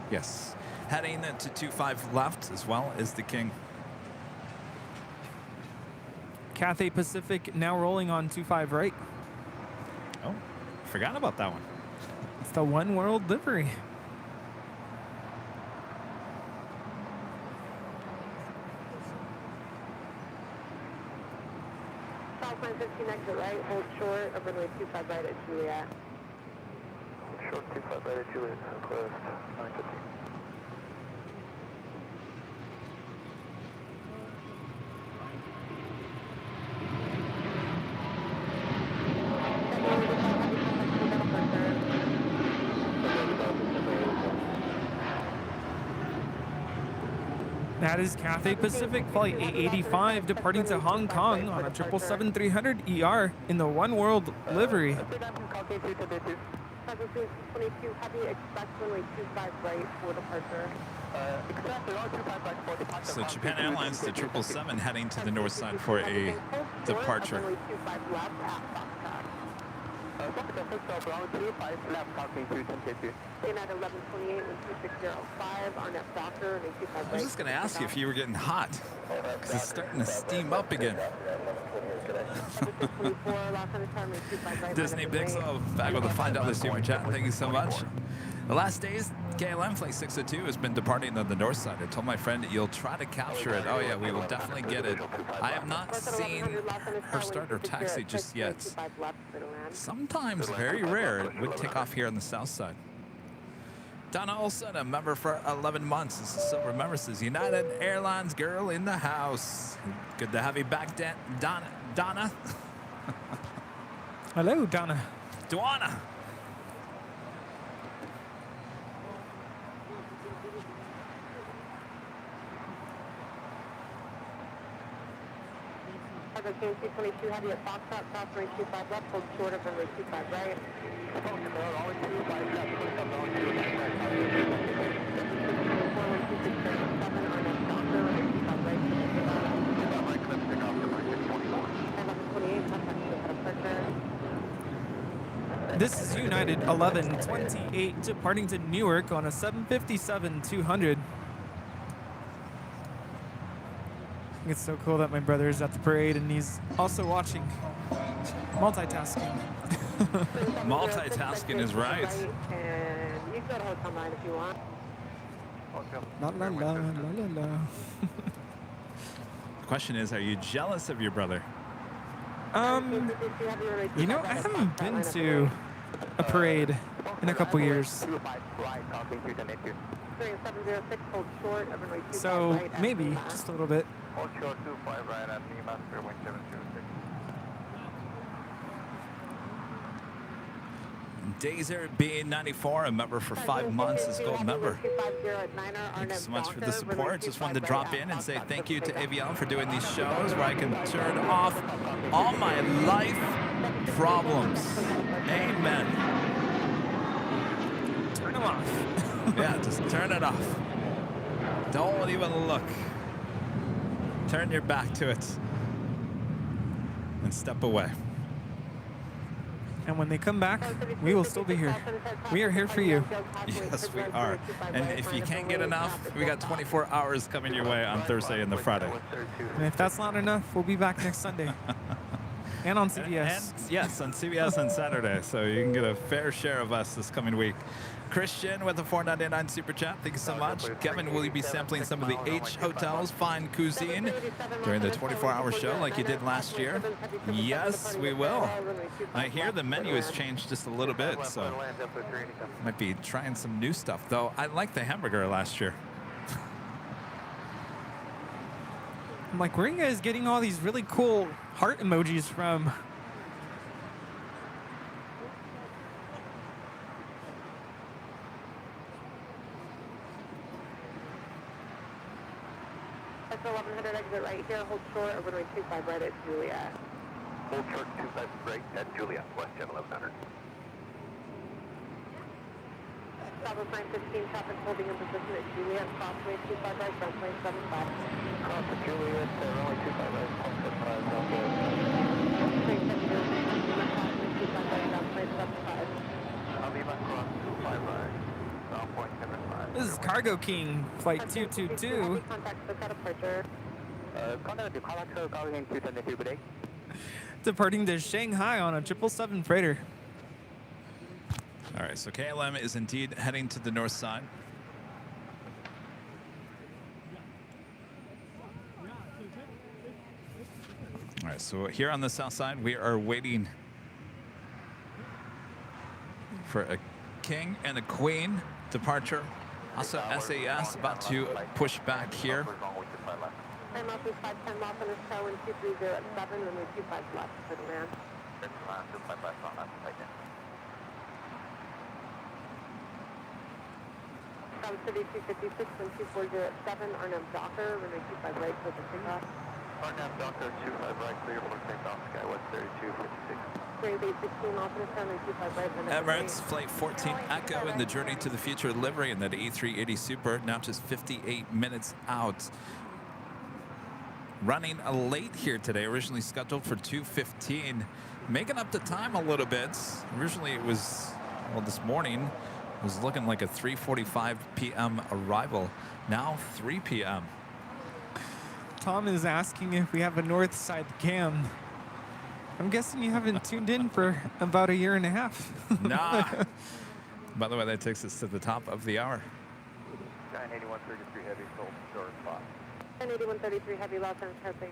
Yes. Heading to 25 left, as well as the King. Cathay Pacific now rolling on 25 right. Oh, forgot about that one. It's the One World livery. South 915 exit right, hold short of runway 25 right at Juliet. Short 25 right at Juliet, southwest 915. That is Cathay Pacific Flight 885 departing to Hong Kong on a 777-300 ER in the One World livery. 22 heavy, express runway 25 right for departure. So Japan Airlines, the 777 heading to the north side for a departure. Runway 25 left at Foxtrot. Ground 25 left, talking to 10K2. United 1128 with 2605, RNF Docker, and 25 I was just going to ask you if you were getting hot, because it's starting to steam up again. Disney Pixel back with a $5 super chat. Thank you so much. The last days, KLM Flight 602 has been departing on the north side. I told my friend that you'll try to capture it. Oh yeah, we will definitely get it. I have not seen her start her taxi just yet. Sometimes, very rare, it would take off here on the south side. Donna Olson, a member for 11 months. This is Silver Member, says United Airlines girl in the house. Good to have you back, Donna. Hello, Donna. Duana. Cargo KMC 22 heavy at Foxtrot, cross runway 25 left, hold short of runway 25 right. This is United 1128 departing to Newark on a 757-200. It's so cool that my brother is at the parade and he's also watching. Multitasking. Multitasking is right. And you can go to Hotel 9 if you want. La la la la la la. The question is, are you jealous of your brother? You know, I haven't been to a parade in a couple years. So maybe just a little bit. Hold short 25 right at Lima, 0.706. Dazer B94, a member for 5 months, is gold member. Thank you so much for the support. Just wanted to drop in and say thank you to Aviation for doing these shows where I can turn off all my life problems. Amen. Turn them off. Yeah, just turn it off. Don't even look. Turn your back to it and step away. And when they come back, we will still be here. We are here for you. Yes, we are. And if you can't get enough, we got 24 hours coming your way on Thursday and the Friday. And if that's not enough, we'll be back next Sunday. And on CBS. And yes, on CBS on Saturday. So you can get a fair share of us this coming week. Christian with a $4.99 super chat. Thank you so much. Kevin, will you be sampling some of the H Hotel's fine cuisine during the 24-hour show like you did last year? Yes, we will. I hear the menu has changed just a little bit, so might be trying some new stuff. Though I liked the hamburger last year. I'm like, where are you guys getting all these really cool heart emojis from? That's 1100 exit right here. Hold short over runway 25 right at Juliet. Hold short 25 right at Juliet, WestJet 1100. Southwest 915 traffic holding in position at Juliet. Crossway 25 right, runway 75. Cross to Juliet, runway 25 right, cross 75. This is Cargo King, Flight 222. Departing to Shanghai on a 777 freighter. All right, so KLM is indeed heading to the north side. All right, so here on the south side, we are waiting for a king and a queen departure. Also, SAS about to push back here. I'm up with 510 off on this tower, 230 at 7, and we 25 left for the land. South City 256 and 240 at 7, Arnhem Docker, runway 25 right for the takeoff. Arnhem Docker 25 right, clear for takeoff, Skywest 3256. Grade 816 off on this tower, 25 right. Emirates Flight 14 Echo in the Journey to the Future livery in that A380 Super, now just 58 minutes out. running late here today, originally scheduled for 2:15. Making up the time a little bit. Originally it was, well, this morning it was looking like a 3:45 p.m. arrival. Now 3 p.m. Tom is asking if we have a north side cam. I'm guessing you haven't tuned in for about a year and a half. Nah. By the way, that takes us to the top of the hour. 98133 heavy, hold short spot. 98133 heavy, Los Angeles.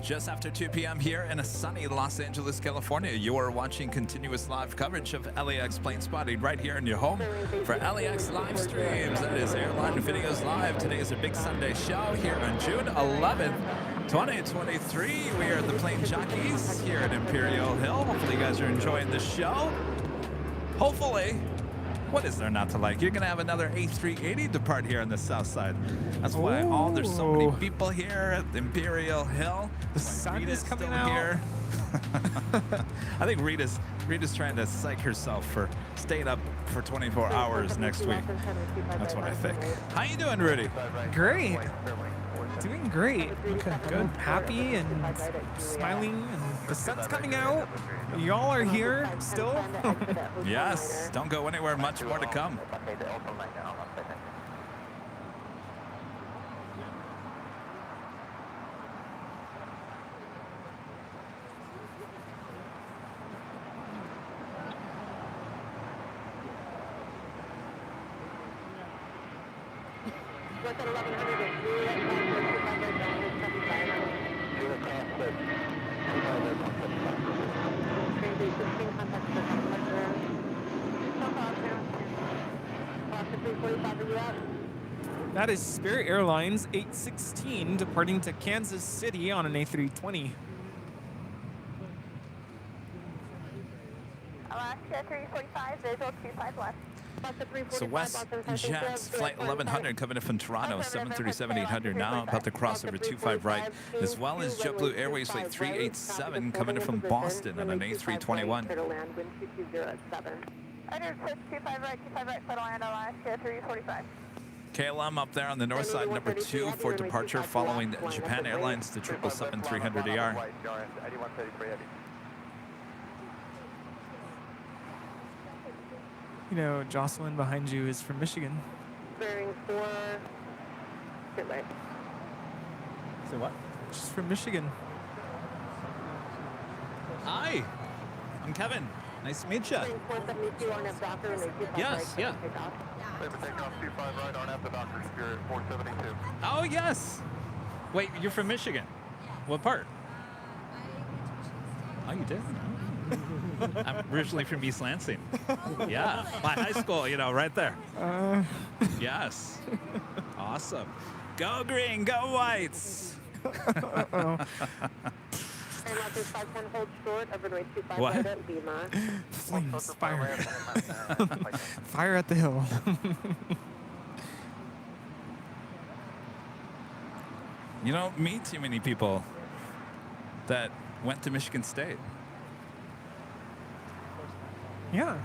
Just after 2 p.m. here in a sunny Los Angeles, California, you are watching continuous live coverage of LAX plane spotting right here in your home for LAX live streams. That is Airline Videos Live. Today is a big Sunday show here on June 11th, 2023. We are the plane jockeys here at Imperial Hill. Hopefully you guys are enjoying the show. Hopefully. What is there not to like? You're going to have another A380 depart here on the south side. That's why there's so many people here at Imperial Hill. The sun is coming still out. Here. I think Rita's trying to psych herself for staying up for 24 hours next week. That's what I think. How you doing, Rudy? Great. Doing great. Okay, good. Happy and smiling, and the sun's coming out. Y'all are here still. Yes. Don't go anywhere. Much more to come. What's at 1100? That is Spirit Airlines 816 departing to Kansas City on an A320. Alaska 345, visual 25 left. So WestJet Flight 1100 coming in from Toronto, 737-800 now about to cross over 25 right, as well as JetBlue Airways Flight 387 coming in from Boston on an A321. Under 25 right, settle land Alaska 345. KLM up there on the north side, number 2 for departure following Japan Airlines to 777-300ER. You know, Jocelyn behind you is from Michigan. Bearing 4, good way. Say what? She's from Michigan. Hi, I'm Kevin. Nice to meet you. Bearing 472 on Docker, and they do Yes, yeah. Take off 25 right on after Dr. Spirit 472. Oh, yes. Wait, you're from Michigan? What part? Oh, you did? I'm originally from East Lansing. Yeah, my high school, you know, right there. Yes. Awesome. Go green, go whites. And Roger 510, hold short, over to 25 What? right at Lima. Flames, fire. Fire at the hill. You don't meet too many people that went to Michigan State. Yeah.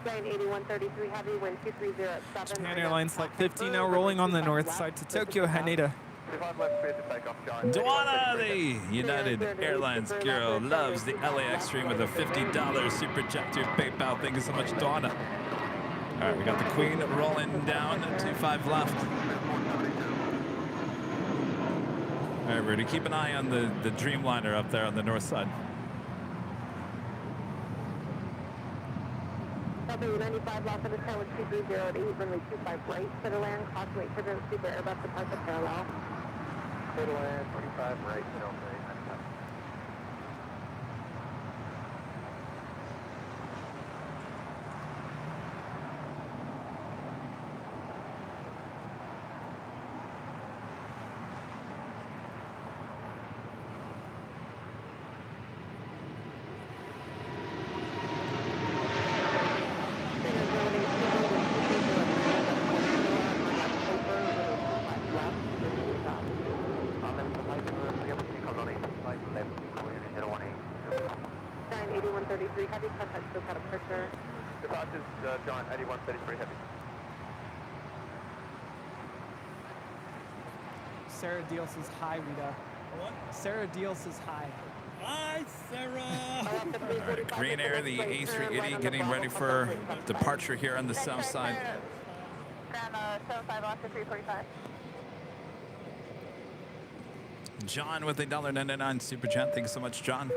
98133 heavy, wind 230 at 7. Japan Airlines Flight 50 now rolling on the north side to Tokyo, Haneda. Donna, the United Airlines girl, loves the LAX stream with a $50 super chat to PayPal. Thank you so much, Donna. All right, we got the Queen rolling down, 25 left. All right, Rudy, keep an eye on the Dreamliner up there on the north side. W95 Los Angeles Tower 230 at 8, runway 25 right, center land, crossway trigger, super Airbus departure parallel. Center land, 25 right, center land. Heavy contact, still got a pressure. Departures, John, 8133 heavy. Sarah Deal says hi, Rita. What? Sarah Deal says hi. Hi, Sarah. All right, Green Air, the A380 getting ready for departure here on the south side. Ground 75 off to 345. John with a $1.99 super chat. Thanks so much, John.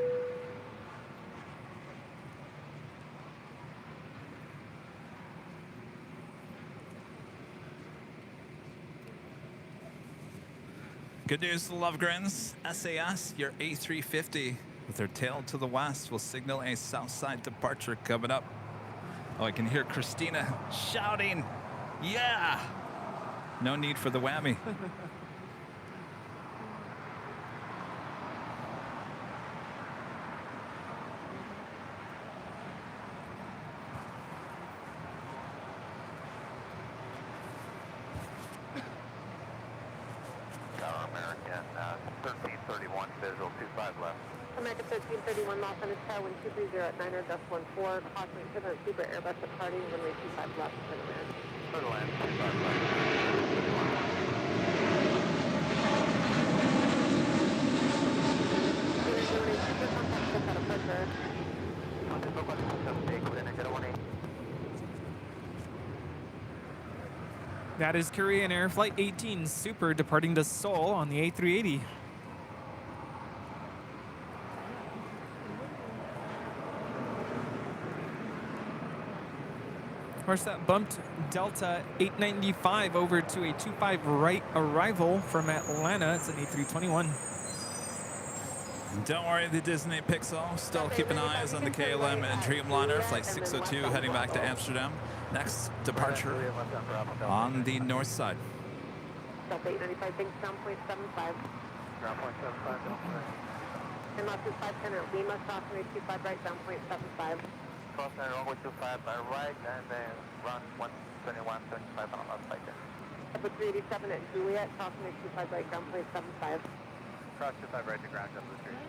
Good news, the Lovegrins. SAS, your A350 with their tail to the west will signal a south side departure coming up. Oh, I can hear Christina shouting, yeah! No need for the whammy. American 1331 visual 25 left. American 1331, Los Angeles Tower 1230 at 9.14, approximate equivalent Super Airbus departing, runway 25 left, clear to land. Clear to land, 25 left. That is Korean Air Flight 18 Super departing to Seoul on the A380. Of course, that bumped Delta 895 over to a 25 right arrival from Atlanta. It's an A321. Don't worry, the Disney Pixel. Still keeping eyes on the KLM and Dreamliner. Flight 602 heading back to Amsterdam. Next departure on the north side. Delta 895, thanks, ground point 75. Ground point 75, don't worry. And lost is 510 at Lima, crossing 25 right, ground point 75. Cross and runway 25 by right, and then run 121, 75 on the left side there. Number 387 at Juliet, crossing 25 right, ground point 75. Cross 25 right to ground up to the street.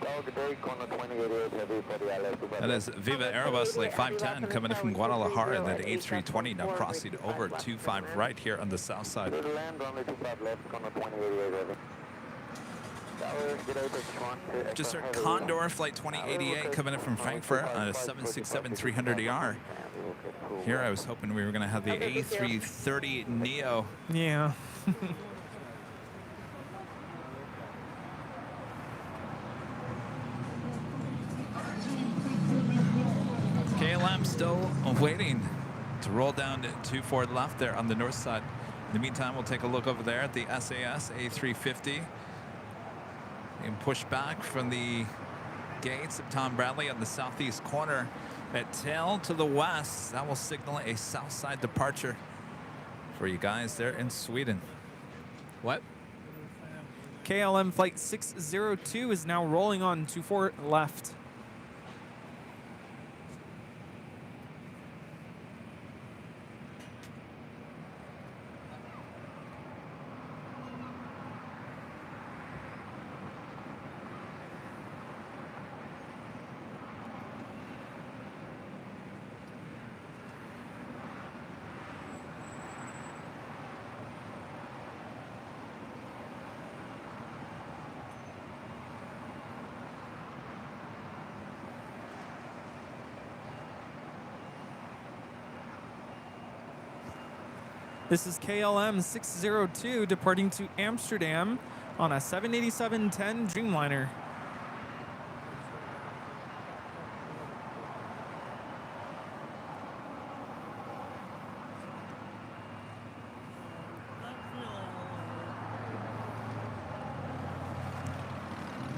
Good day, corner 28 heavy. That is Viva Aerobus Lake 510 coming in from Guadalajara, and that A320 now crossing over 25 right here on the south side. Land runway 25 left, corner 28 heavy. Just heard Condor Flight 2088 coming in from Frankfurt on a 767-300ER. Here I was hoping we were going to have the A330 Neo. Yeah. KLM still waiting to roll down to forward left there on the north side. In the meantime, we'll take a look over there at the SAS A350. And push back from the gates of Tom Bradley on the southeast corner. At tail to the west, that will signal a south side departure for you guys there in Sweden. What? KLM Flight 602 is now rolling on to forward left. This is KLM 602 departing to Amsterdam on a 787-10 Dreamliner.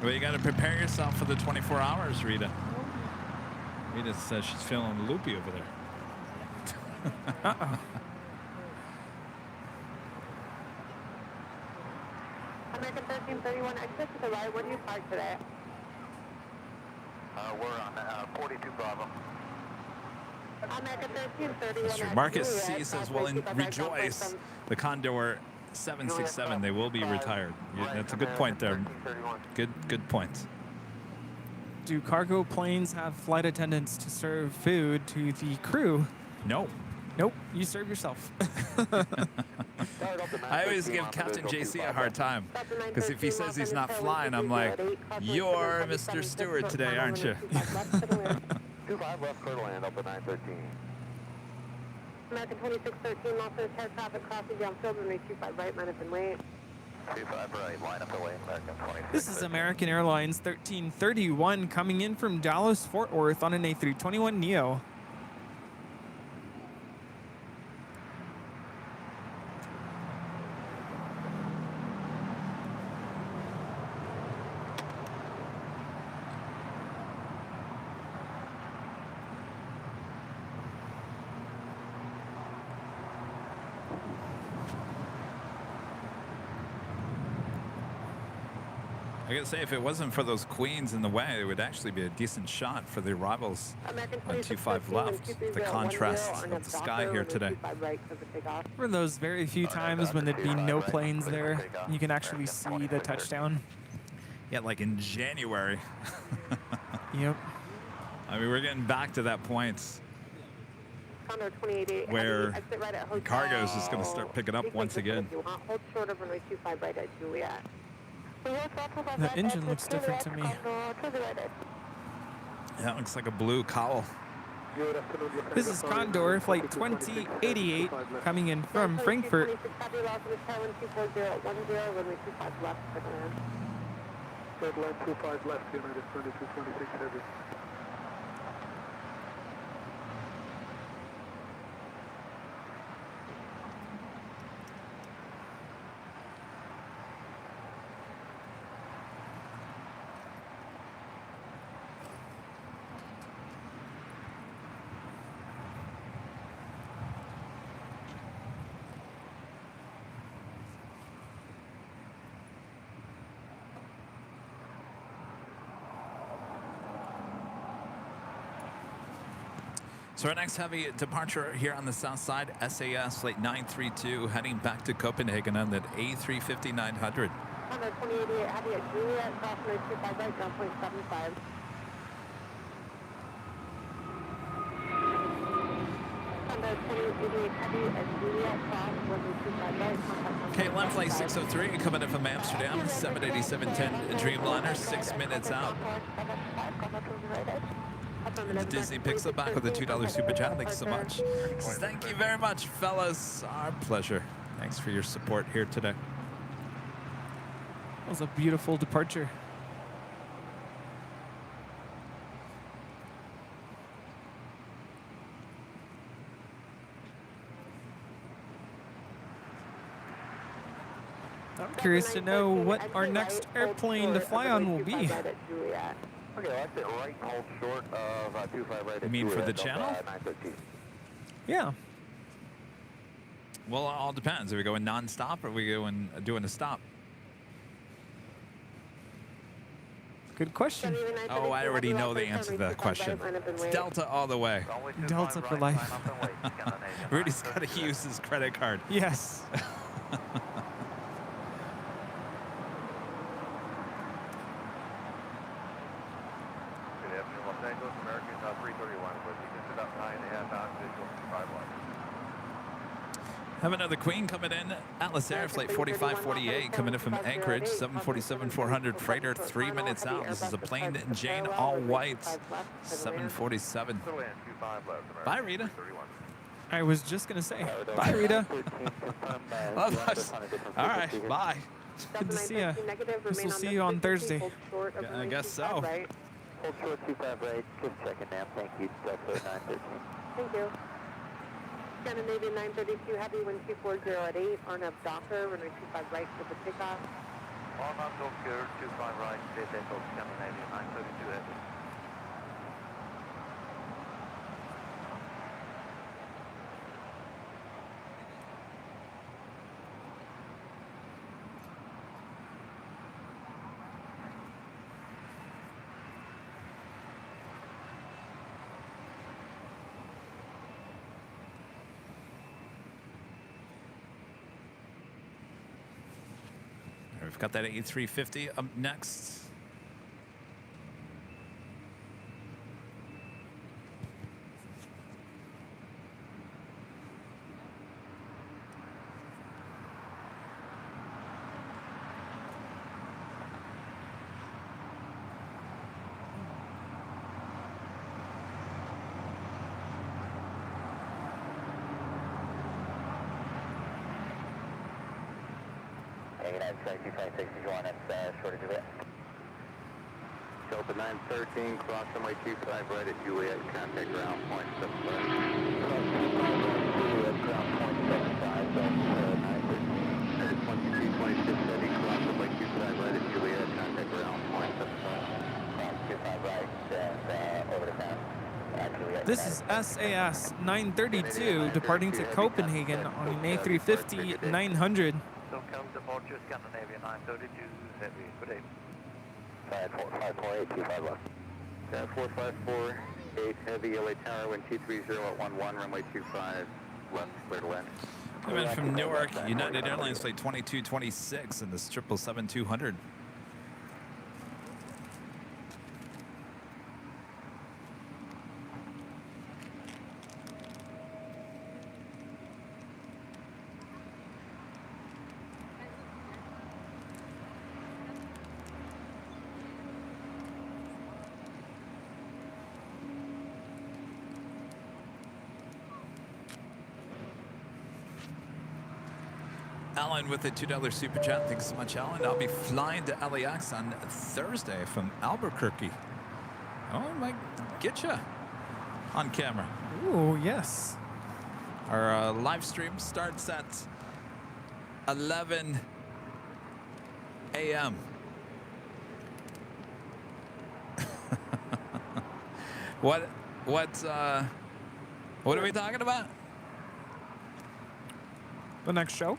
Well, you got to prepare yourself for the 24 hours, Rita. Rita says she's feeling loopy over there. Uh-oh. American 1331, exit to the right. Where do you park today? We're on 42 Bravo. American 1331. Mr. Marcus C says, well, rejoice. The Condor 767, they will be retired. Yeah, that's a good point there. Good point. Do cargo planes have flight attendants to serve food to the crew? No. Nope, you serve yourself. I always give Captain JC a hard time because if he says he's not flying, I'm like, you're Mr. Stewart today, aren't you? 25 left, clear to land, Delta 913. American 2613, Los Angeles air traffic crossing downfield, runway 25 right, line up and wait. 25 right, line up and wait, American 26. This is American Airlines 1331 coming in from Dallas, Fort Worth on an A321neo. I gotta say, if it wasn't for those queens in the way, it would actually be a decent shot for the arrivals on 25 left. The contrast of the sky here today. For those very few times when there'd be no planes there, you can actually see the touchdown. Yeah, like in January. Yep. I mean, we're getting back to that point where cargo is just going to start picking up once again. Hold short of runway 25 right at Juliet. The engine looks different to me. That looks like a blue cowl. This is Condor Flight 2088 coming in from Frankfurt. Third line 25 left, United 2226 heavy. So our next heavy departure here on the south side, SAS Flight 932, heading back to Copenhagen on that A350-900. 2088 heavy at Juliet, cross runway 25 right, ground point 75. Okay, land flight 603 coming in from Amsterdam, 787-10 Dreamliner, 6 minutes out. Disney picks up back with a $2 super chat. Thanks so much. Thank you very much, fellas. Our pleasure. Thanks for your support here today. That was a beautiful departure. I'm curious to know what our next airplane to fly on will be. Okay, that's it. Right, hold short of 25 right. You mean for the channel? Yeah. Well, it all depends. Are we going non-stop or are we going doing a stop? Good question. Oh, I already know the answer to that question. It's Delta all the way. Delta for life. Rudy's got to use his credit card. Yes. Have another Queen coming in. Atlas Air Flight 4548 coming in from Anchorage. 747-400 freighter, 3 minutes out. This is a plain Jane, all white. 747. Bye, Rita. I was just going to say, bye, Rita. Love us. All right, bye. Good to see you. We'll see you on Thursday. Yeah, I guess so. Hold short 25 right. Just checking, ma'am. Thank you. Delta 913. Thank you. Scandinavian 932 heavy, wind 240 at 8, Arnav Docker, runway 25 right for the takeoff. Arnav Docker, 25 right, take off Scandinavian 932 heavy. We've got that A350 up next. I'm trying 256, you want us short of Juliet. Delta 913, cross runway 25 right at Juliet, contact ground point 75. Juliet, ground point 75, that's 913. 2226 heavy, cross runway 25 right at Juliet, contact ground point 75. Cross 25 right, and over to town. This is SAS 932 departing to Copenhagen on an A350 900. So come departure Scandinavia 932 heavy. Good day. 5448, 25 left. 4548 heavy, LA Tower, wind 230 at 11, runway 25 left, clear to land. Coming from Newark, United Airlines flight 2226 in this 777-200. Alan with a $2 super chat. Thanks so much, Alan. I'll be flying to LAX on Thursday from Albuquerque. Oh, I might get you on camera. Ooh, yes. Our live stream starts at 11 a.m. What are we talking about? The next show?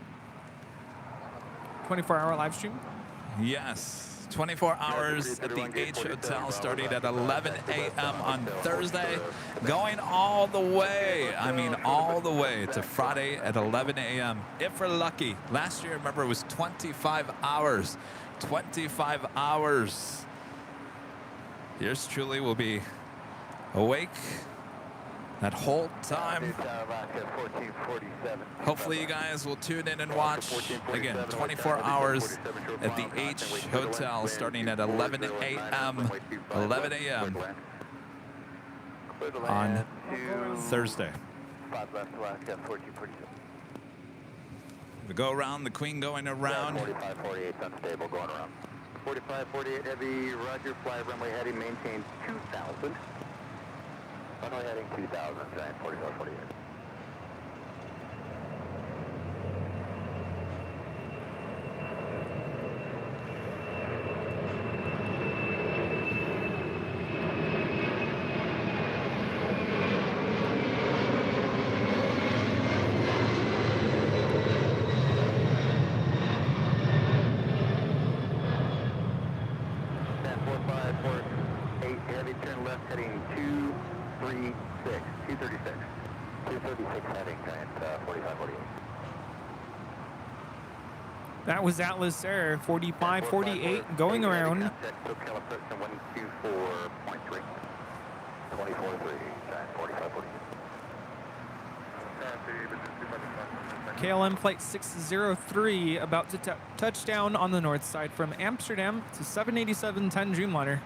24-hour live stream? Yes, 24 hours at the H Hotel starting at 11 a.m. on Thursday, going all the way, I mean all the way to Friday at 11 a.m. if we're lucky. Last year, remember, it was 25 hours. 25 hours. Yours truly will be awake that whole time. Hopefully you guys will tune in and watch. Again, 24 hours at the H Hotel starting at 11 a.m. 11 a.m. on Thursday. We go around, the Queen going around. 4548, unstable, going around. 4548 heavy, roger, fly runway heading, maintain 2000. Runway heading 2000, giant 4548. That was Atlas Air 4548 going around. KLM flight 603 about to touch down on the north side from Amsterdam to 787-10 Dreamliner.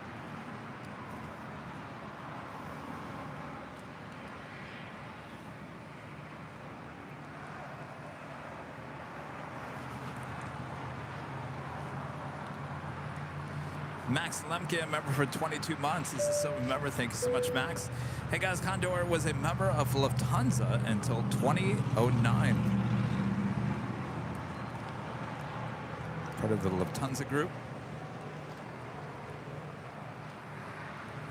Max Lemke, a member for 22 months. This is so member. Thank you so much, Max. Hey guys, Condor was a member of Lufthansa until 2009. Part of the Lufthansa group.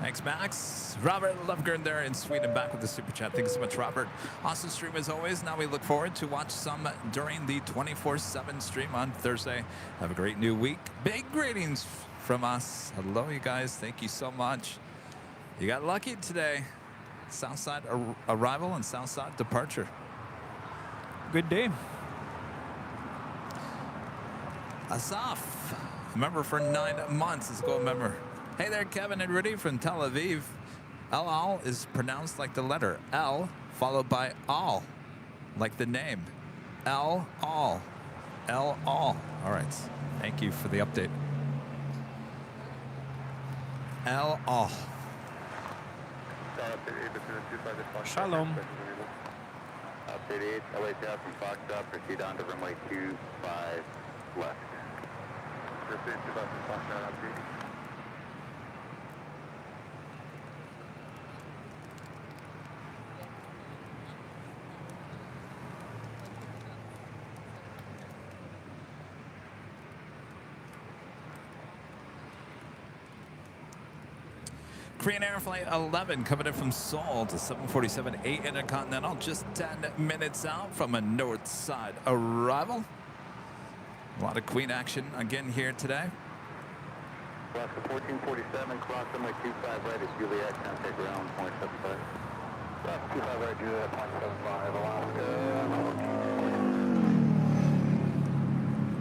Thanks, Max. Robert Lovgren there in Sweden, back with the super chat. Thank you so much, Robert. Awesome stream as always. Now we look forward to watch some during the 24/7 stream on Thursday. Have a great new week. Big greetings from us. Hello, you guys. Thank you so much. You got lucky today. Southside arrival and Southside departure. Good day. Asaf, member for 9 months. Let's go, member. Hey there, Kevin and Rudy from Tel Aviv. El Al is pronounced like the letter L followed by Al, like the name. El Al. El Al. All right. Thank you for the update. El Al. Shalom. Update 8, LA Tower from Foxtrot, proceed on to runway 25 left. Korean Air Flight 11 coming in from Seoul to 747-8 Intercontinental, just 10 minutes out from a north side arrival. A lot of Queen action again here today. Alaska 1447, cross runway 25 right at Juliet, contact ground 0.75. Alaska 25 right, Juliet, 0.75, Alaska.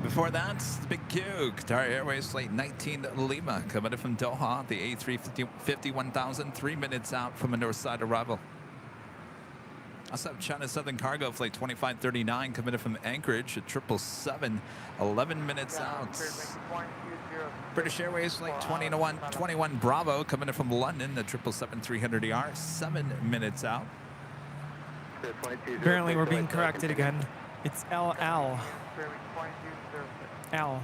Before that, the Big Q, Qatar Airways Flight 19 Lima, coming in from Doha, the A350-1000, 3 minutes out from a north side arrival. Also have China Southern Cargo Flight 2539, coming in from Anchorage at 777, 11 minutes out. British Airways Flight 21 Bravo, coming in from London at 777-300ER, 7 minutes out. Apparently we're being corrected again. It's LL. Al.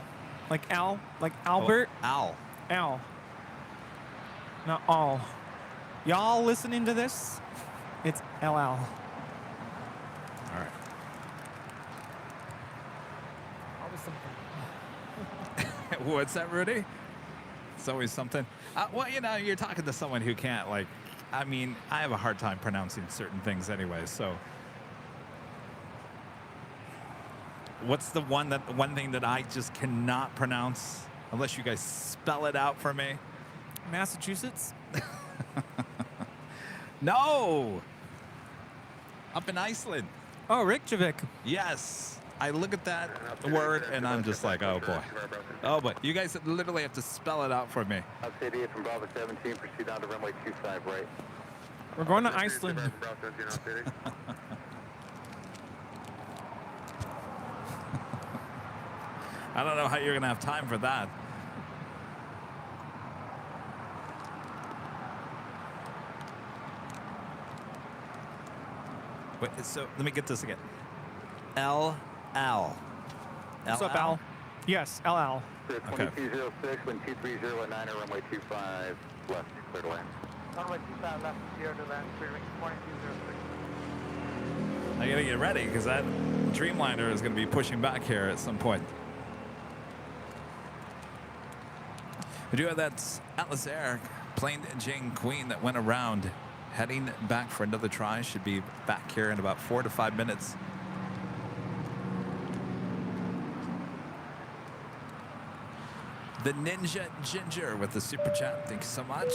Like Al? Like Albert? Oh, Al. Al. Not all. Y'all listening to this? It's LL. All right. Always something. What's that, Rudy? It's always something. Well, you know, you're talking to someone who can't, like, I mean, I have a hard time pronouncing certain things anyway, so. What's the one thing that I just cannot pronounce unless you guys spell it out for me? Massachusetts? No! Up in Iceland. Oh, Reykjavik. Yes. I look at that word and I'm just like, oh boy. Oh boy. You guys literally have to spell it out for me. Outside from Bravo 17, proceed down to runway 25 right. We're going to Iceland. I don't know how you're going to have time for that. Wait, so let me get this again. LL. What's up, Al? Yes, LL. Okay. 2206, wind 2309, runway 25 left, clear to land. Runway 25 left, clear to land, clearing 2206. I got to get ready because that Dreamliner is going to be pushing back here at some point. We do have that Atlas Air plain Jane Queen that went around, heading back for another try. Should be back here in about 4 to 5 minutes. The Ninja Ginger with the super chat. Thank you so much.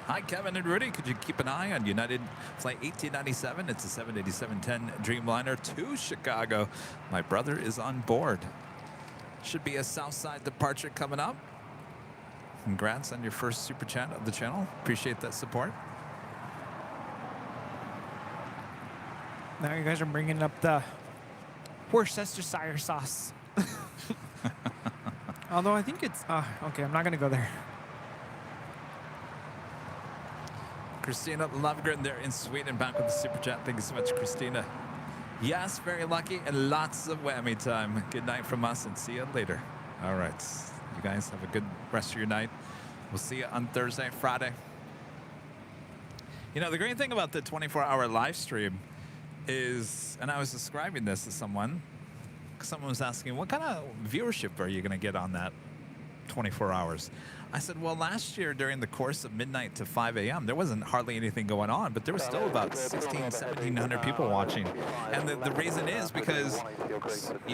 Hi, Kevin and Rudy. Could you keep an eye on United Flight 1897? It's a 787-10 Dreamliner to Chicago. My brother is on board. Should be a Southside departure coming up. Congrats on your first super chat of the channel. Appreciate that support. Now you guys are bringing up the Worcestershire sauce. Although I think it's, okay, I'm not going to go there. Christina Lovegren there in Sweden, back with the super chat. Thank you so much, Christina. Yes, very lucky and lots of whammy time. Good night from us and see you later. All right. You guys have a good rest of your night. We'll see you on Thursday, Friday. You know, the great thing about the 24-hour live stream is, and I was describing this to someone, someone was asking, what kind of viewership are you going to get on that 24 hours? I said, well, last year during the course of midnight to 5 a.m., there wasn't hardly anything going on, but there was still about 1,700 people watching. And the reason is because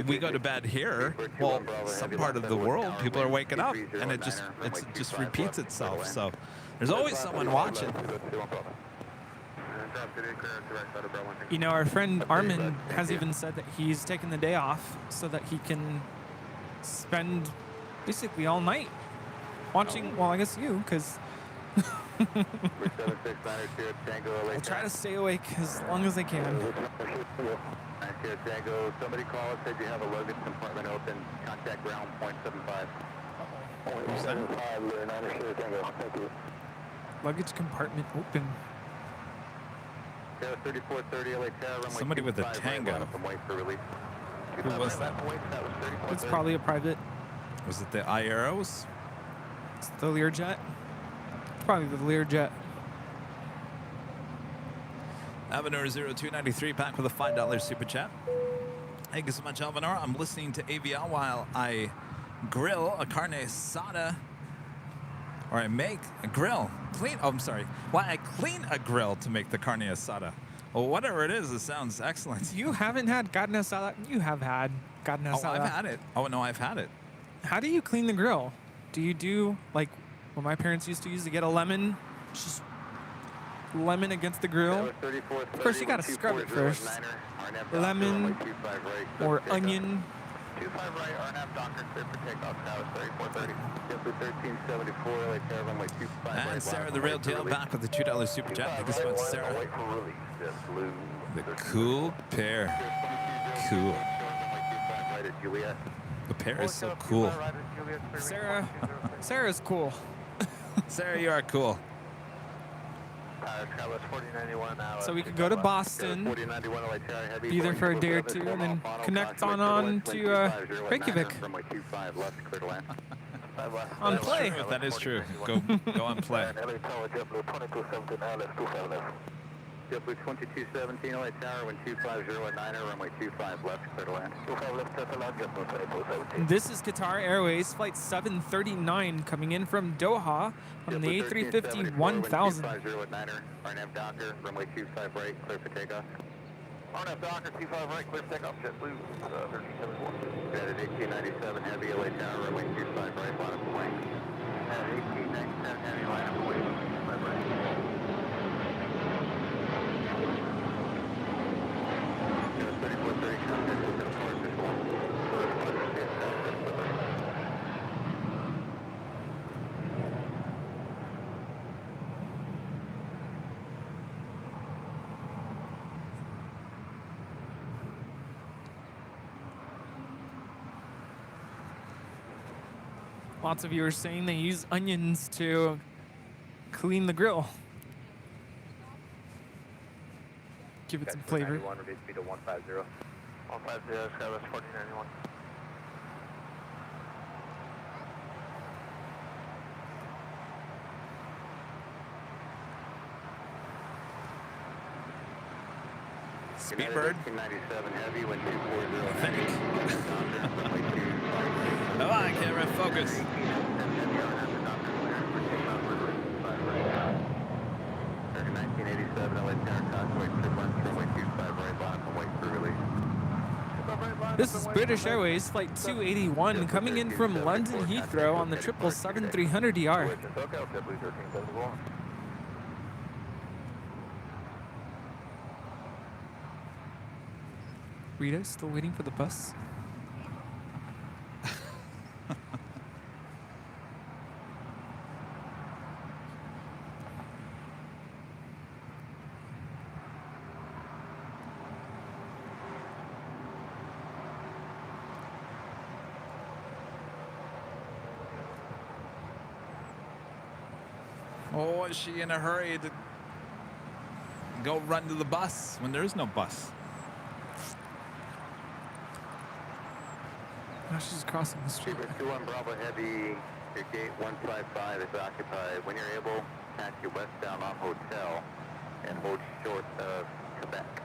we go to bed here, well, some part of the world, people are waking up, and it just repeats itself. So there's always someone watching. You know, our friend Armin has even said that he's taken the day off so that he can spend basically all night watching, well, I guess you, because I'll try to stay awake as long as I can. Somebody called, said you have a luggage compartment open. Contact ground 0.75. Luggage compartment open. Somebody with a Tango. Who was that? It's probably a private. Was it the Aeros? It's the Learjet. Probably the Learjet. Avenor 0293 back with a $5 super chat. Thank you so much, Alvanor. I'm listening to AVL while I grill a carne asada. Or I make a grill. While I clean a grill to make the carne asada. Well, whatever it is, it sounds excellent. You haven't had carne asada? You have had carne asada. Oh, I've had it. Oh, no, I've had it. How do you clean the grill? Do you do like what my parents used to use to get a lemon? Just lemon against the grill. Of course, you gotta scrub it first. Lemon or onion. 25 right, RNAV Docker, clear for takeoff, Tower 3430. Simply 1374, LA Tower, runway 25 right. And Sarah the Real Deal back with the $2 super chat. Thank you so much, Sarah. Wait for release, just blue. The cool pair. Cool. Right at Juliet. The pair is so cool. Sarah's cool. Sarah, you are cool. So we could go to Boston, be there for a day or two, and then connect on to Reykjavik. On play. That is true. Go on play. JetBlue 2217, LA Tower, wind 250 at 9er, runway 25 left, clear to land. 25 left, clear to land, JetBlue. This is Qatar Airways, flight 739, coming in from Doha on the A350 1000. 250 at 9er, RNAV Docker, runway 25 right, clear for takeoff. RNAV Docker, 25 right, clear for takeoff, JetBlue 1374. Got at 1897 Heavy, LA Tower, runway 25 right, line up away. At 1897 Heavy, line up away, 25 right. Lots of you are saying they use onions to clean the grill. Give it some flavor. 150 to 150. 150, Skywest 1491. Speedbird. 1997 Heavy, wind 240. Come on, camera, focus. 1987 LA Tower, Conway, runway 25 right, line up wait for release. This is British Airways Flight 281 coming in from London Heathrow on the 777-300ER. Rita, still waiting for the bus? Oh, is she in a hurry to go run to the bus when there is no bus? Now she's crossing the street. 21 Bravo Heavy, your gate 155 is occupied. When you're able, taxi westbound on Hotel and hold short of Quebec.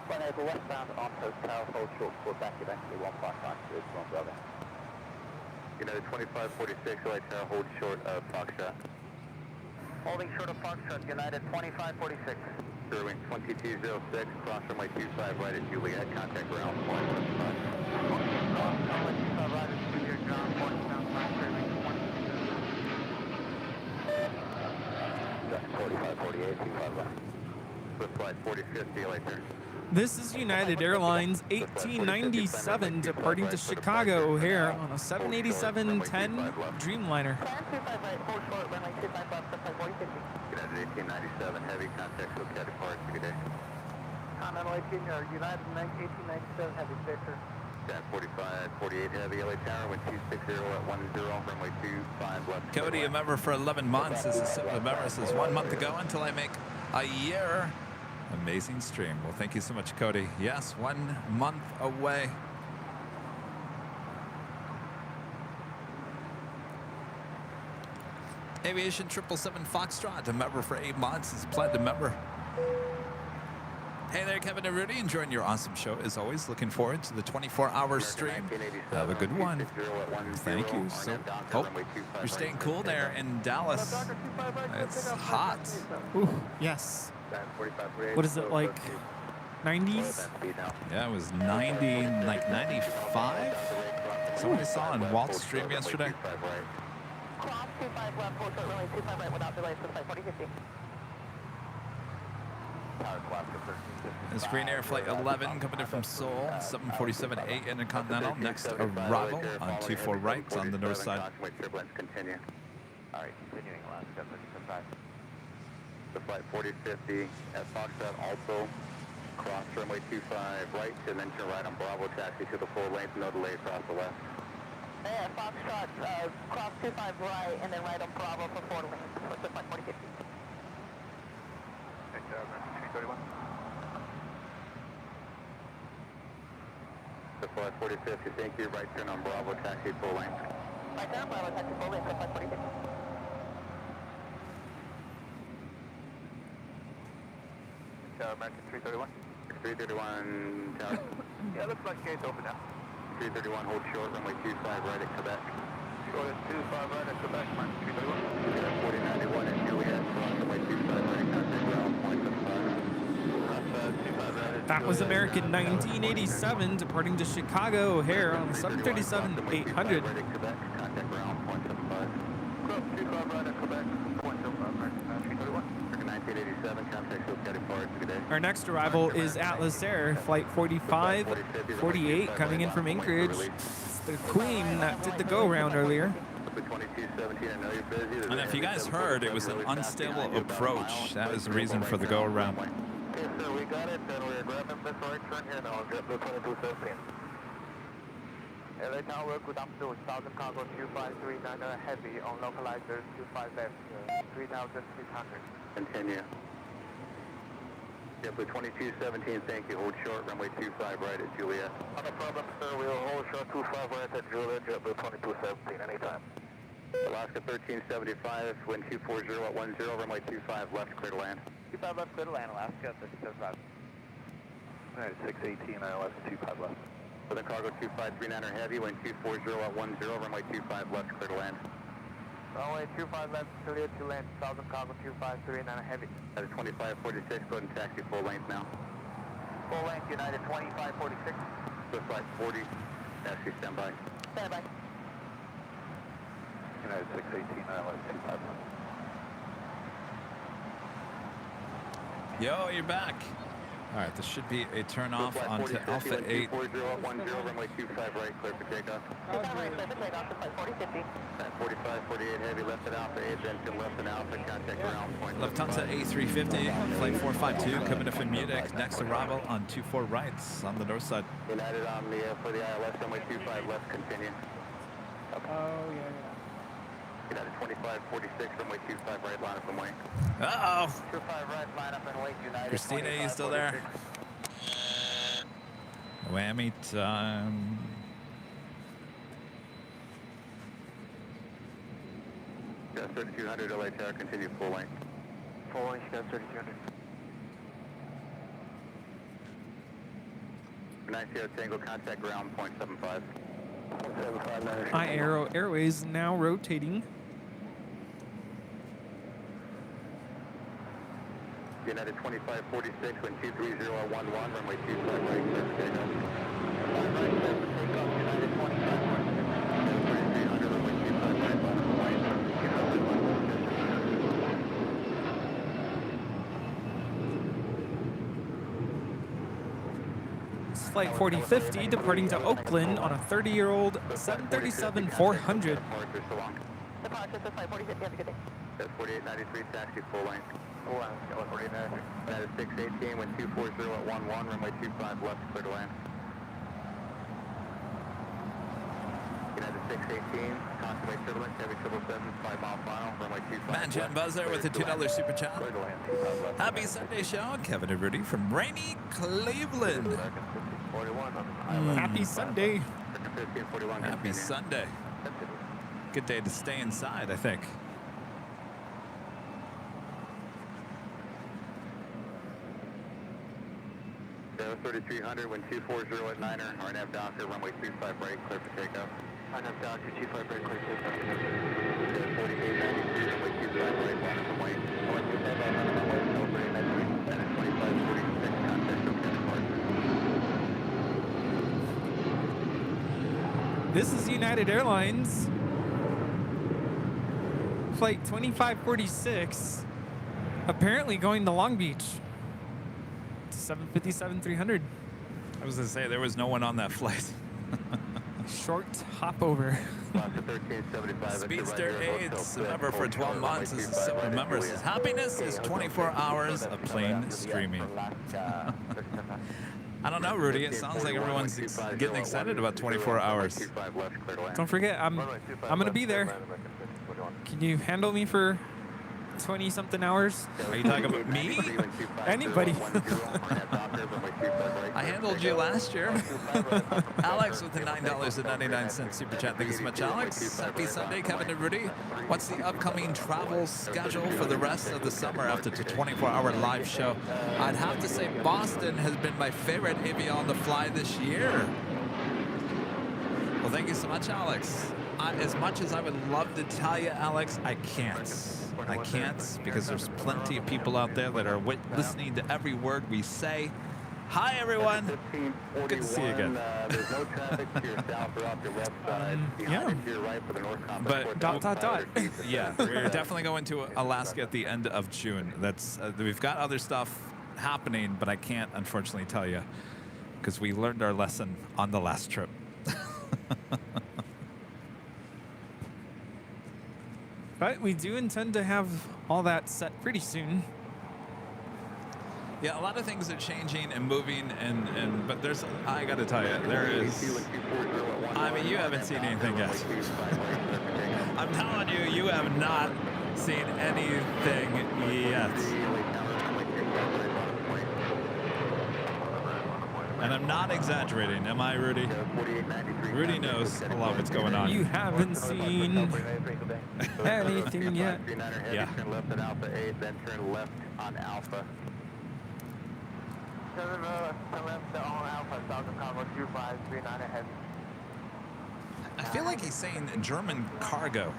When able westbound on Hotel, hold short of Quebec, eventually 155 is 1 Bravo. United 2546, LA Tower, hold short of Foxtrot. Holding short of Foxtrot, United 2546. Brewing 2206, cross runway 25 right at Juliet, contact ground 175. That's 4548, 25 left. Swift flight 4050, LA Tower. This is United Airlines 1897 departing to Chicago O'Hare on a 787-10 Dreamliner. United 1897 Heavy, contact SoCal depart, good day. Continental 18, or United 1897 Heavy, Victor. 4548 Heavy, LA Tower, wind 260 at 10, runway 25 left. Cody, a member for 11 months. This is a member says 1 month ago until I make a year. Amazing stream. Well, thank you so much, Cody. Yes, 1 month away. Aviation 777 Foxtrot, a member for 8 months, is a platinum member. Hey there, Kevin and Rudy, enjoying your awesome show as always. Looking forward to the 24-hour stream. Have a good one. Thank you. So, hope you're staying cool there in Dallas. It's hot. Ooh, yes. What is it, like 90s? Yeah, it was 90, like 95. Somebody saw on Walt's stream yesterday. Cross 25 left, full short runway 25 right without delay, so 4050. It's Green Air Flight 11 coming in from Seoul, 747-8 Intercontinental. Next arrival on 24 right on the north side. Continue. All right, continuing last step, the flight 4050 at Foxtrot, also cross runway 25 right, and then turn right on Bravo, taxi to the full length, no delay across the left. Yeah, Foxtrot, cross 25 right, and then right on Bravo for 4 lanes, so it's like 4050. The flight 4050, thank you, right turn on Bravo, taxi full length. Right turn on Bravo, taxi full length, so 4050. American 331. 331, tower. Yeah, looks like gate's open now. 331, hold short, runway 25 right at Quebec. Short at 25 right at Quebec, American 331. 4091 at Juliet, cross runway 25 right at contact ground, point 75. That was American 1987 departing to Chicago O'Hare on 737-800. Right at Quebec, contact ground, point 75. Cross 25 right at Quebec, point 75, American 331. 1987, contact Silk County Forest, good day. Our next arrival is Atlas Air, flight 4548, coming in from Anchorage. It's the Queen that did the go-round earlier. And if you guys heard, it was an unstable approach. That is the reason for the go-around. Okay, sir, we got it, and we're grabbing this right turn here now on JetBlue 2217. LA Tower, good afternoon, Southern Cargo 2539 heavy on localizer 25 left, 3,600. Continue. JetBlue 2217, thank you. Hold short, runway 25 right at Juliet. Not a problem, sir. We'll hold short 25 right at Juliet, JetBlue 2217, anytime. Alaska 1375, wind 240 at 10, runway 25 left, clear to land. 25 left, clear to land, Alaska 1375. Alright, 618, ILS 25 left. Southern Cargo 2539 heavy, wind 240 at 10, runway 25 left, clear to land. Runway 25 left, clear to land, Southern Cargo 2539 heavy. United 2546, go ahead and taxi full length now. Full length, United 2546. Swift flight 40, taxi standby. Stand by. United 618, ILS 25 left. Yo, you're back. All right, this should be a turn off onto Alpha 8. 240 at 10, runway 25 right, clear for takeoff. 25 right, clear for takeoff, to flight 4050. 45, 48 heavy, left at Alpha 8, then to left at Alpha, contact ground, point Lufthansa A350, flight 452, coming in from Munich. Next arrival on 24 rights on the north side. United on the, for the ILS, runway 25 left, continue. Oh, yeah. United 2546, runway 25 right, line up and wait. Uh-oh. 25 right, line up and wait, United Christina, you still there? Whammy time. Got 3200 LA Tower, continue full length. Full length, got 3200. 90 Tango, contact ground, point 75. 75 Aero Airways now rotating. United 2546, wind 230 at 11, runway 25 right, clear for takeoff. 5 right, clear for takeoff, United 2546. 3300, runway 25 right, line up and wait. It's flight 4050 departing to Oakland on a 30-year-old 737-400. Departure Departure, so flight 4050, have a good day. That's 4893, taxi full length. Full length, got 49. United 618, wind 240 at 11, runway 25 left, clear to land. United 618, consummate turbulence, heavy 777, 5 mile final, runway 25 Man, Jet left, Buzzer with a clear to land. $2 super chat. Clear to land, 25 left. Happy Sunday show, Kevin and Rudy from rainy Cleveland. American 1541 on the ILS. Happy Sunday. 1541, Happy continue. Sunday. Good day to stay inside, I think. 3300, wind 240 at 9er, RNAV Docker, runway 25 right, clear for takeoff. RNAV Docker, 25 right, clear for takeoff. 4893, runway 25 right, line up and wait. Runway 25 right, line up and wait, celebrate 93, and 2546, contact, okay, departure. This is United Airlines. Flight 2546. Apparently going to Long Beach. 757-300. I was going to say, there was no one on that flight. Short hop over. Speedster AIDS, a member for 12 months. This is several members. His happiness is 24 hours of plain streaming. I don't know, Rudy. It sounds like everyone's getting excited about 24 hours. Don't forget, I'm gonna be there. Can you handle me for 20-something hours? Are you talking about me? Anybody. I handled you last year. Alex with the $9.99 super chat. Thank you so much, Alex. Happy Sunday, Kevin and Rudy. What's the upcoming travel schedule for the rest of the summer after the 24-hour live show? I'd have to say Boston has been my favorite Aviation to fly this year. Well, thank you so much, Alex. As much as I would love to tell you, Alex, I can't. I can't because there's plenty of people out there that are listening to every word we say. Hi, everyone. Good to see you again. There's no traffic to your south or off your left side. Yeah. To your right for the north But dot. Yeah, we're definitely going to Alaska at the end of June. That's we've got other stuff happening, but I can't unfortunately tell you because we learned our lesson on the last trip. But we do intend to have all that set pretty soon. Yeah, a lot of things are changing and moving, but there's, I got to tell you, there is, I mean, you haven't seen anything yet. I'm telling you, you have not seen anything yet. And I'm not exaggerating, am I, Rudy? Rudy knows a lot of what's going on. You haven't seen anything yet. Yeah. Turn left at Alpha 8, then turn left on Alpha. Turn left on Alpha, Southern Cargo 2539 ahead. I feel like he's saying German cargo.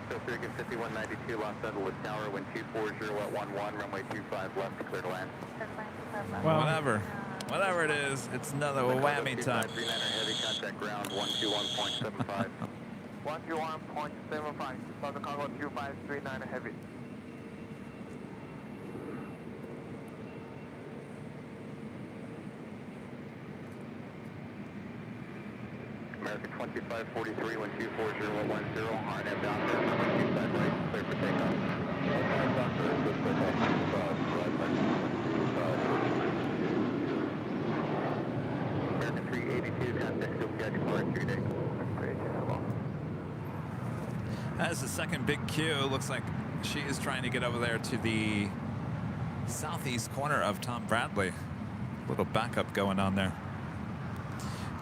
So Circuit 5192, Los Angeles Tower, wind 240 at 11, runway 25 left, clear to land. Well, Whatever it is, it's another whammy time. 39er heavy, contact ground 121.75. 121.75, Southern Cargo 2539 heavy. American 2543, wind 240 at 10, RNAV Docker, runway 25 right, clear for takeoff. American 382, contact still scheduled for 3 days. That's the second big queue. Looks like she is trying to get over there to the southeast corner of Tom Bradley. Little backup going on there.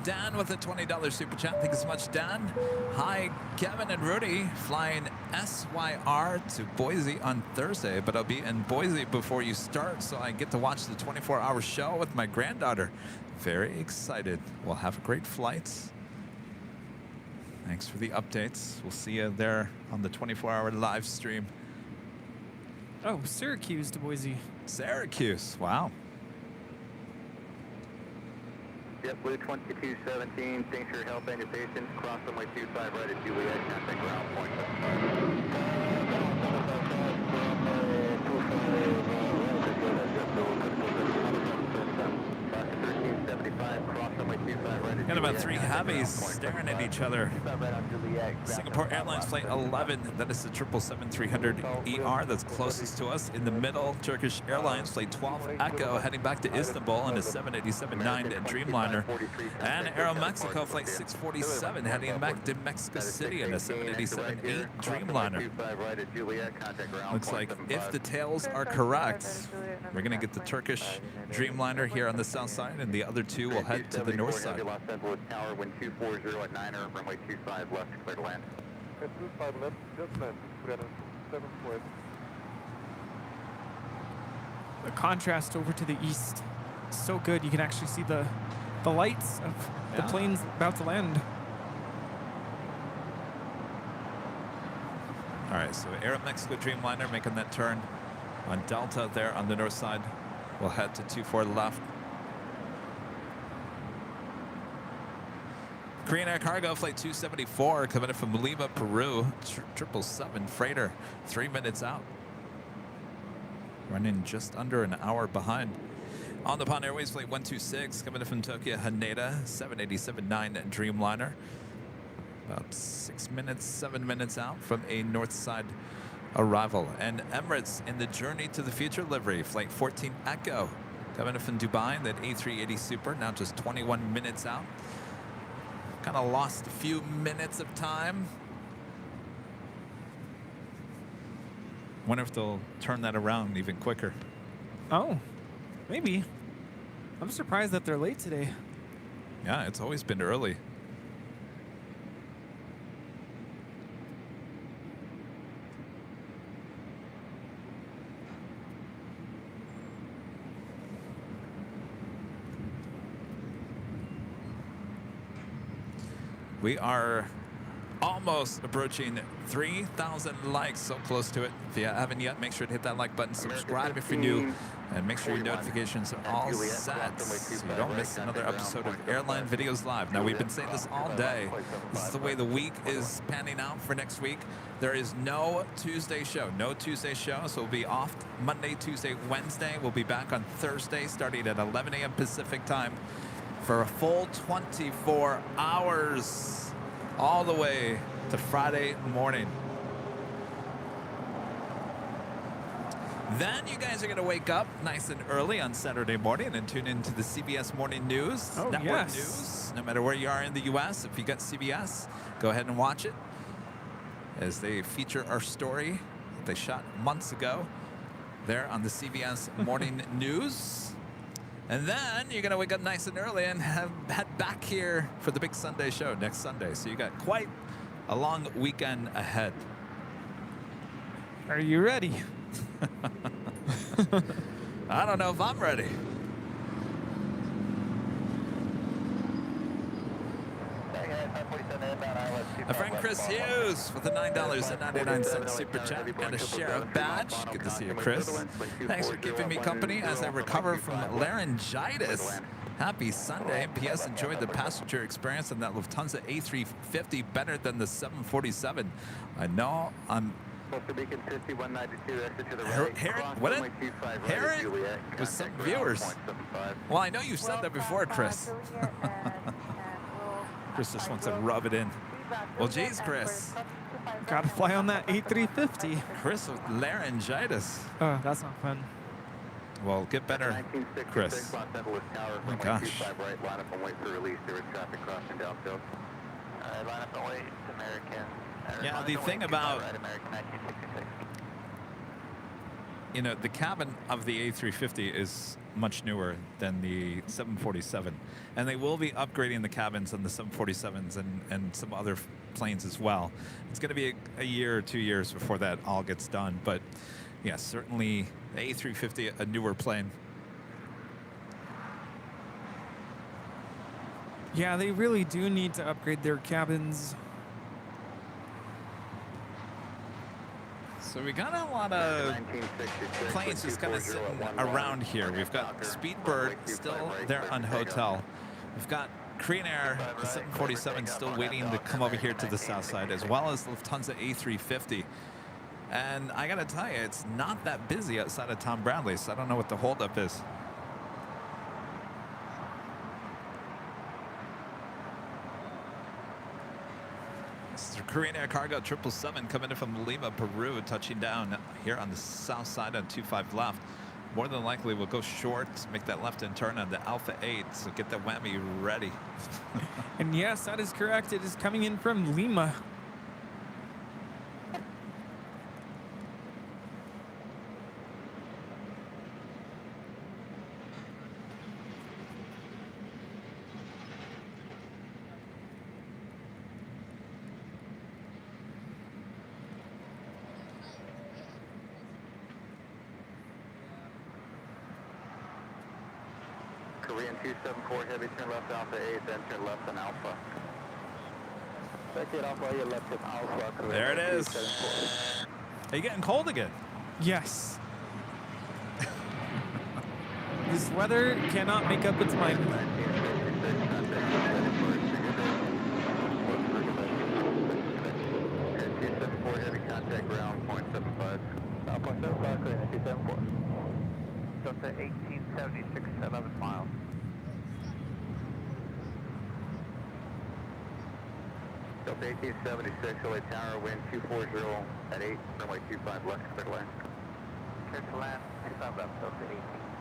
Dan with a $20 super chat. Thank you so much, Dan. Hi, Kevin and Rudy, flying SYR to Boise on Thursday, but I'll be in Boise before you start, so I get to watch the 24-hour show with my granddaughter. Very excited. We'll have a great flight. Thanks for the updates. We'll see you there on the 24-hour live stream. oh, Syracuse to Boise. Syracuse. Wow. Yep, Blue 2217, thanks for your help and your patience. Cross runway 25 right at Juliet, contact ground point. 1375, cross runway 25 right at Got about three heavies staring at each other. Singapore Airlines Flight 11, that is the 777-300ER that's closest to us. In the middle, Turkish Airlines Flight 12 Echo heading back to Istanbul in a 787-9 Dreamliner. And Aeromexico Flight 647 heading back to Mexico City in a 787-8 Dreamliner. Looks like if the tails are correct, we're going to get the Turkish Dreamliner here on the south side, and the other two will head to the north side. Los Angeles Tower, wind 240 at 9er, runway 25 left, clear to land. 25 left, just land, 7 foot. the contrast over to the east is so good. You can actually see the lights of the planes about to land. All right, so Aeromexico Dreamliner making that turn on Delta there on the north side. We'll head to 24 left. Korean Air Cargo Flight 274 coming in from Lima, Peru. 777 freighter, 3 minutes out. Running just under an hour behind. On the Nippon Airways Flight 126 coming in from Tokyo, Haneda. 787-9 Dreamliner. About 6 minutes, 7 minutes out from a north side arrival. And Emirates in the Journey to the Future livery. Flight 14 Echo coming in from Dubai. That A380 Super now just 21 minutes out. Kind of lost a few minutes of time. Wonder if they'll turn that around even quicker. Oh, maybe. I'm surprised that they're late today. Yeah, it's always been early. We are almost approaching 3,000 likes, so close to it. If you haven't yet, make sure to hit that like button, subscribe if you're new, and make sure your notifications are all set so you don't miss another episode of Airline Videos Live. Now, we've been saying this all day. This is the way the week is panning out for next week. There is no Tuesday show. No Tuesday show, so we'll be off Monday, Tuesday, Wednesday. We'll be back on Thursday starting at 11 a.m. Pacific time for a full 24 hours all the way to Friday morning. Then you guys are going to wake up nice and early on Saturday morning and tune into the CBS Morning News, Network News. No matter where you are in the U.S., if you got CBS, go ahead and watch it as they feature our story that they shot months ago there on the CBS Morning News. And then you're going to wake up nice and early and head back here for the big Sunday show next Sunday. So you got quite a long weekend ahead. Are you ready? I don't know if I'm ready. My friend Chris Hughes with the $9.99 super chat and a sheriff badge. Good to see you, Chris. Thanks for keeping me company as I recover from laryngitis. Happy Sunday. P.S. Enjoyed the passenger experience on that Lufthansa A350 better than the 747. I know I'm... Hear it with some viewers. Well, I know you've said that before, Chris. Chris just wants to rub it in. Well, geez, Chris. Gotta fly on that A350. Chris with laryngitis. Oh, that's not fun. Well, get better, Chris. Oh my gosh. Yeah, the thing about, you know, the cabin of the A350 is much newer than the 747, and they will be upgrading the cabins on the 747s and some other planes as well. It's going to be a year or 2 years before that all gets done, but yeah, certainly the A350, a newer plane. Yeah, they really do need to upgrade their cabins. So we got a lot of planes just kind of sitting around here. We've got Speedbird still there on hotel. We've got Korean Air, the 747 still waiting to come over here to the south side, as well as Lufthansa A350. And I gotta tell you, it's not that busy outside of Tom Bradley, so I don't know what the holdup is. Korean Air Cargo 777 coming in from Lima, Peru, touching down here on the south side on 25 left. More than likely we'll go short, make that left-hand turn on the Alpha 8, so get that whammy ready. And yes, that is correct. It is coming in from Lima. Korean 274 Heavy, turn left Alpha 8, then turn left on Alpha. Second Alpha, you left of Alpha. Korean There it is. 274. Are you getting cold again? Yes. This weather cannot make up its mind. 274 Heavy, contact ground, 0.75. 0.75, Korean 274. Delta 1876, 11 miles. Delta 1876, LA Tower, wind 240 at 8, runway 25 left, clear to land. Clear to land, 25 left, Delta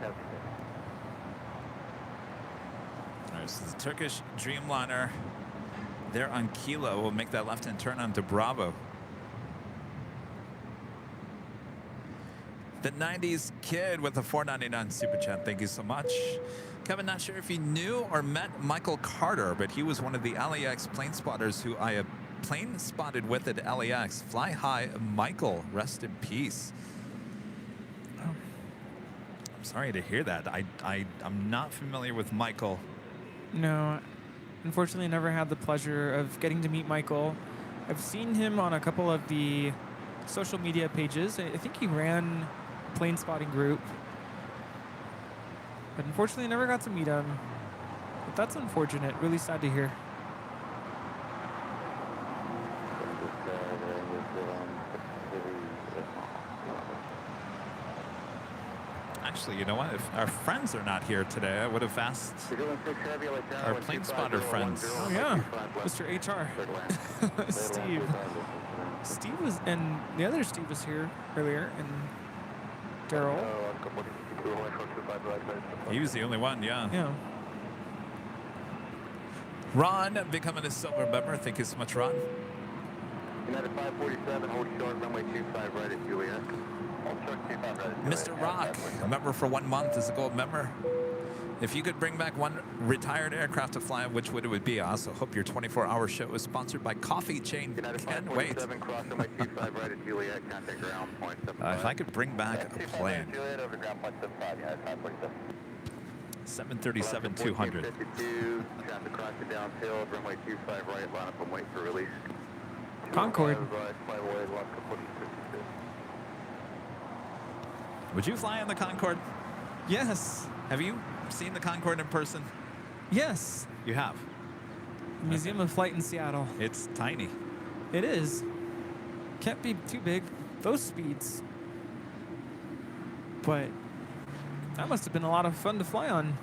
1876. All right, this is the Turkish Dreamliner. They're on Kilo. We'll make that left-hand turn onto Bravo. The 90s Kid with a $4.99 super chat. Thank you so much. Kevin, not sure if you knew or met Michael Carter, but he was one of the LAX plane spotters who I plane spotted with at LAX. Fly high, Michael. Rest in peace. Oh, I'm sorry to hear that. I'm not familiar with Michael. No, unfortunately, I never had the pleasure of getting to meet Michael. I've seen him on a couple of the social media pages. I think he ran a plane spotting group. But unfortunately, I never got to meet him. But that's unfortunate. Really sad to hear. Actually, you know what? If our friends are not here today, I would have asked our plane spotter friends. Oh, yeah. Mr. HR. Steve. Steve was, and the other Steve was here earlier, and Daryl. He was the only one, yeah. Yeah. Ron, becoming a silver member. Thank you so much, Ron. United 547, hold short, runway 25 right at Juliet. Hold short, 25 right at Juliet. Mr. Rock, a member for 1 month, is a gold member. If you could bring back one retired aircraft to fly, which would it would be? I also hope your 24-hour show is sponsored by Coffee Chain. Can't wait. Cross runway 25 right at Juliet, contact ground, 0.75. If I could bring back a plane. Juliet, over ground, 0.75, United 547. 737-200. 52, traffic crossing downfield, runway 25 right, line up and wait for release. Concorde. Would you fly on the Concorde? Yes. Have you seen the Concorde in person? Yes. You have? Museum of Flight in Seattle. It's tiny. It is. Can't be too big. Those speeds. But that must have been a lot of fun to fly on.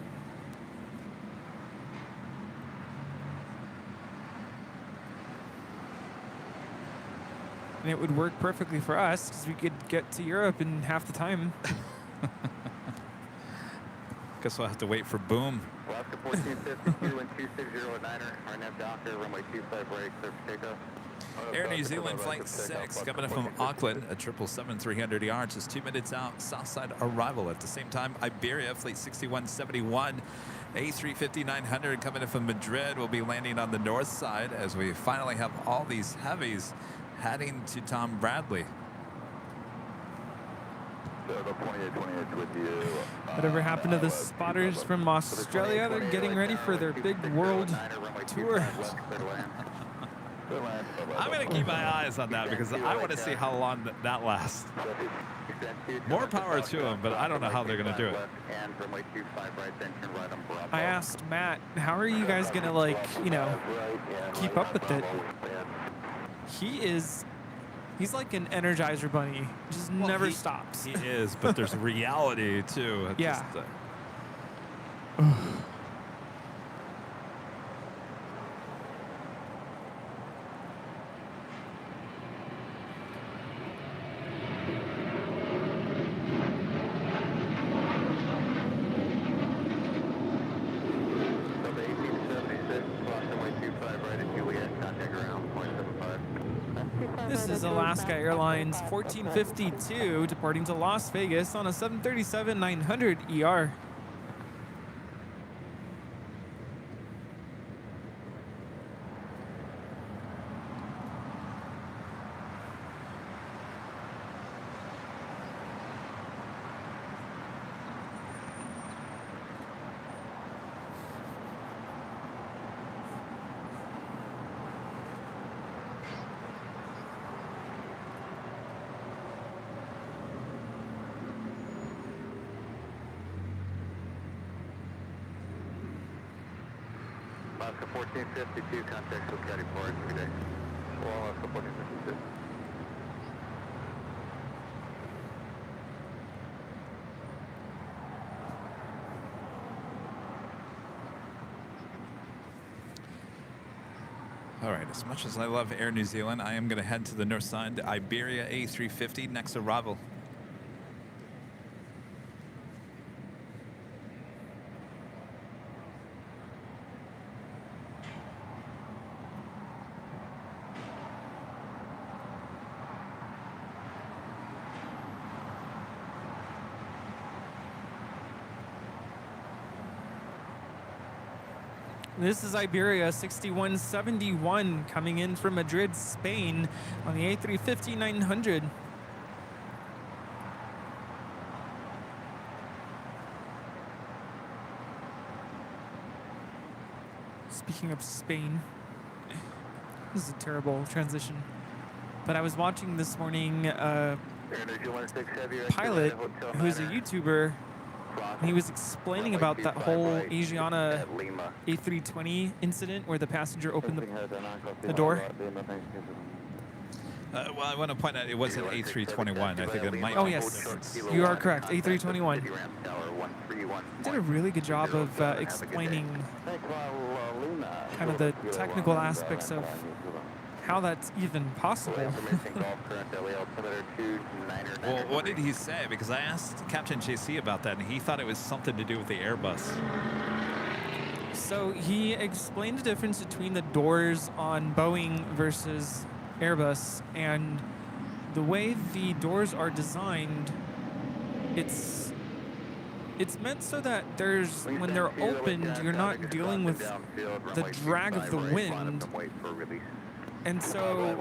And it would work perfectly for us because we could get to Europe in half the time. Guess we'll have to wait for Boom. Alaska 1452 and 2609er, RNAV Docker, runway 25 right, clear for takeoff. Air New Zealand Flight 6 coming up from Auckland at 777-300ER, just 2 minutes out, Southside arrival. At the same time, Iberia Flight 6171, A350-900 coming in from Madrid will be landing on the north side as we finally have all these heavies heading to Tom Bradley. Whatever happened to the spotters from Australia? They're getting ready for their big world tour. I'm going to keep my eyes on that because I want to see how long that lasts. More power to them, but I don't know how they're going to do it. I asked Matt, how are you guys going to, like, you know, keep up with it? He's like an Energizer bunny. He just never stops. He is, but there's reality too. It's yeah. Just, This is Alaska Airlines 1452 departing to Las Vegas on a 737-900ER. Alaska 1452, contact with Caddy Port, good day. Alaska 1452. All right, as much as I love Air New Zealand, I am going to head to the north side, Iberia A350 next arrival. This is Iberia 6171 coming in from Madrid, Spain on the A350-900. Speaking of Spain, this is a terrible transition, but I was watching this morning a pilot who's a YouTuber. And he was explaining about that whole Asiana A320 incident where the passenger opened the door. Well, I want to point out it wasn't A321. I think it might. Oh yes, you are correct. A321. Did a really good job of explaining kind of the technical aspects of how that's even possible. Well, what did he say? Because I asked Captain JC about that, and he thought it was something to do with the Airbus. So he explained the difference between the doors on Boeing versus Airbus, and the way the doors are designed, it's meant so that when they're opened, you're not dealing with the drag of the wind. And so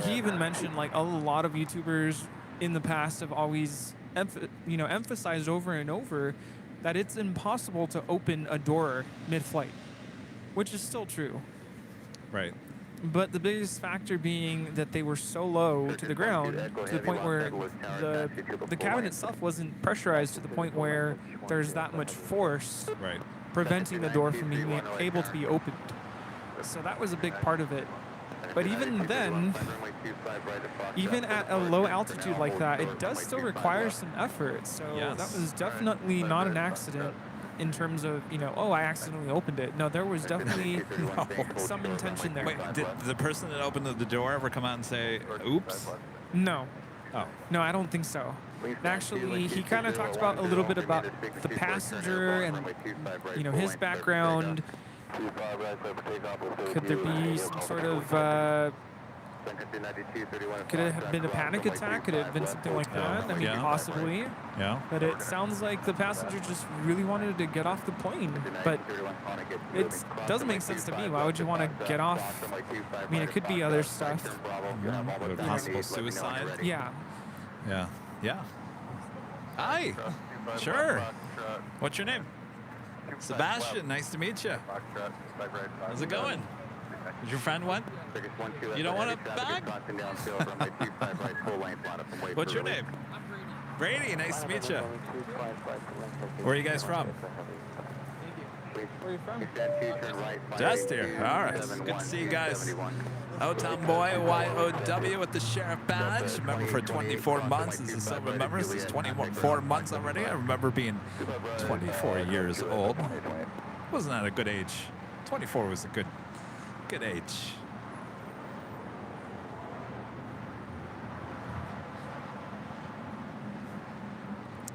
he even mentioned, like, a lot of YouTubers in the past have always emphasized over and over that it's impossible to open a door mid-flight, which is still true. Right. But the biggest factor being that they were so low to the ground, to the point where the cabin itself wasn't pressurized to the point where there's that much force preventing the door from being able to be opened. So that was a big part of it. But even then, even at a low altitude like that, it does still require some effort. So that was definitely not an accident in terms of, oh, I accidentally opened it. No, there was definitely some intention there. Wait, did the person that opened the door ever come out and say, oops? No. Oh. No, I don't think so. Actually, he kind of talked about a little bit about the passenger and, his background. Could there be some sort of, could it have been a panic attack? Could it have been something like that? I mean, possibly. Yeah. But it sounds like the passenger just really wanted to get off the plane. But it doesn't make sense to me. Why would you want to get off? I mean, it could be other stuff. Possible suicide? Yeah. Yeah. Yeah. Hi. Sure. What's your name? Sebastian, nice to meet you. How's it going? Is your friend one? You don't want a bag? What's your name? Brady, nice to meet you. Where are you guys from? Where are you from? Just here. All right. Good to see you guys. O-Town Boy, YOW with the sheriff badge. Remember for 24 months as a silver member. This is 24 months already. I remember being 24 years old. Wasn't that a good age? 24 was a good age.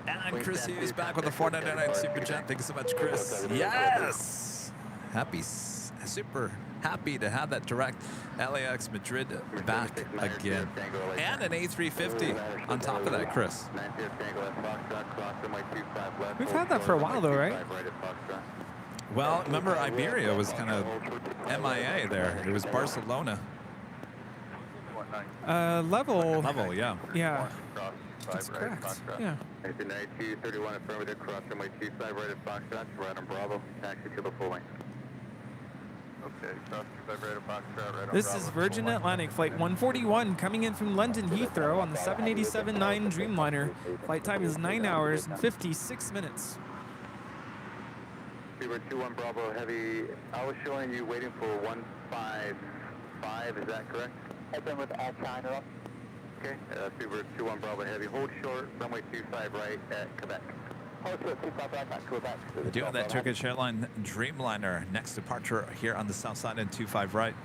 And Chris Hughes back with the 499 Super Chat. Thank you so much, Chris. Yes! Super happy to have that direct LAX Madrid back again. And an A350 on top of that, Chris. We've had that for a while, though, right? Well, remember Iberia was kind of MIA there. It was Barcelona. Level, yeah. Yeah. That's correct. Yeah. 31 affirmative, cross runway 25 right at Foxtrot, right on Bravo, taxi to the full length. Okay, cross 25 right at Foxtrot, right on This is Virgin Atlantic Flight 141 coming in from London Heathrow on the 787-9 Dreamliner. Flight time is 9 hours and 56 minutes. Speedbird 21 Bravo Heavy. I was showing you waiting for 155, is that correct? I've been with China. Okay, Speedbird 21 Bravo Heavy. Hold short, runway 25 right at Quebec. Hold short, 25 right at Quebec. We do have that Turkish Airline Dreamliner next departure here on the south side and 25 right.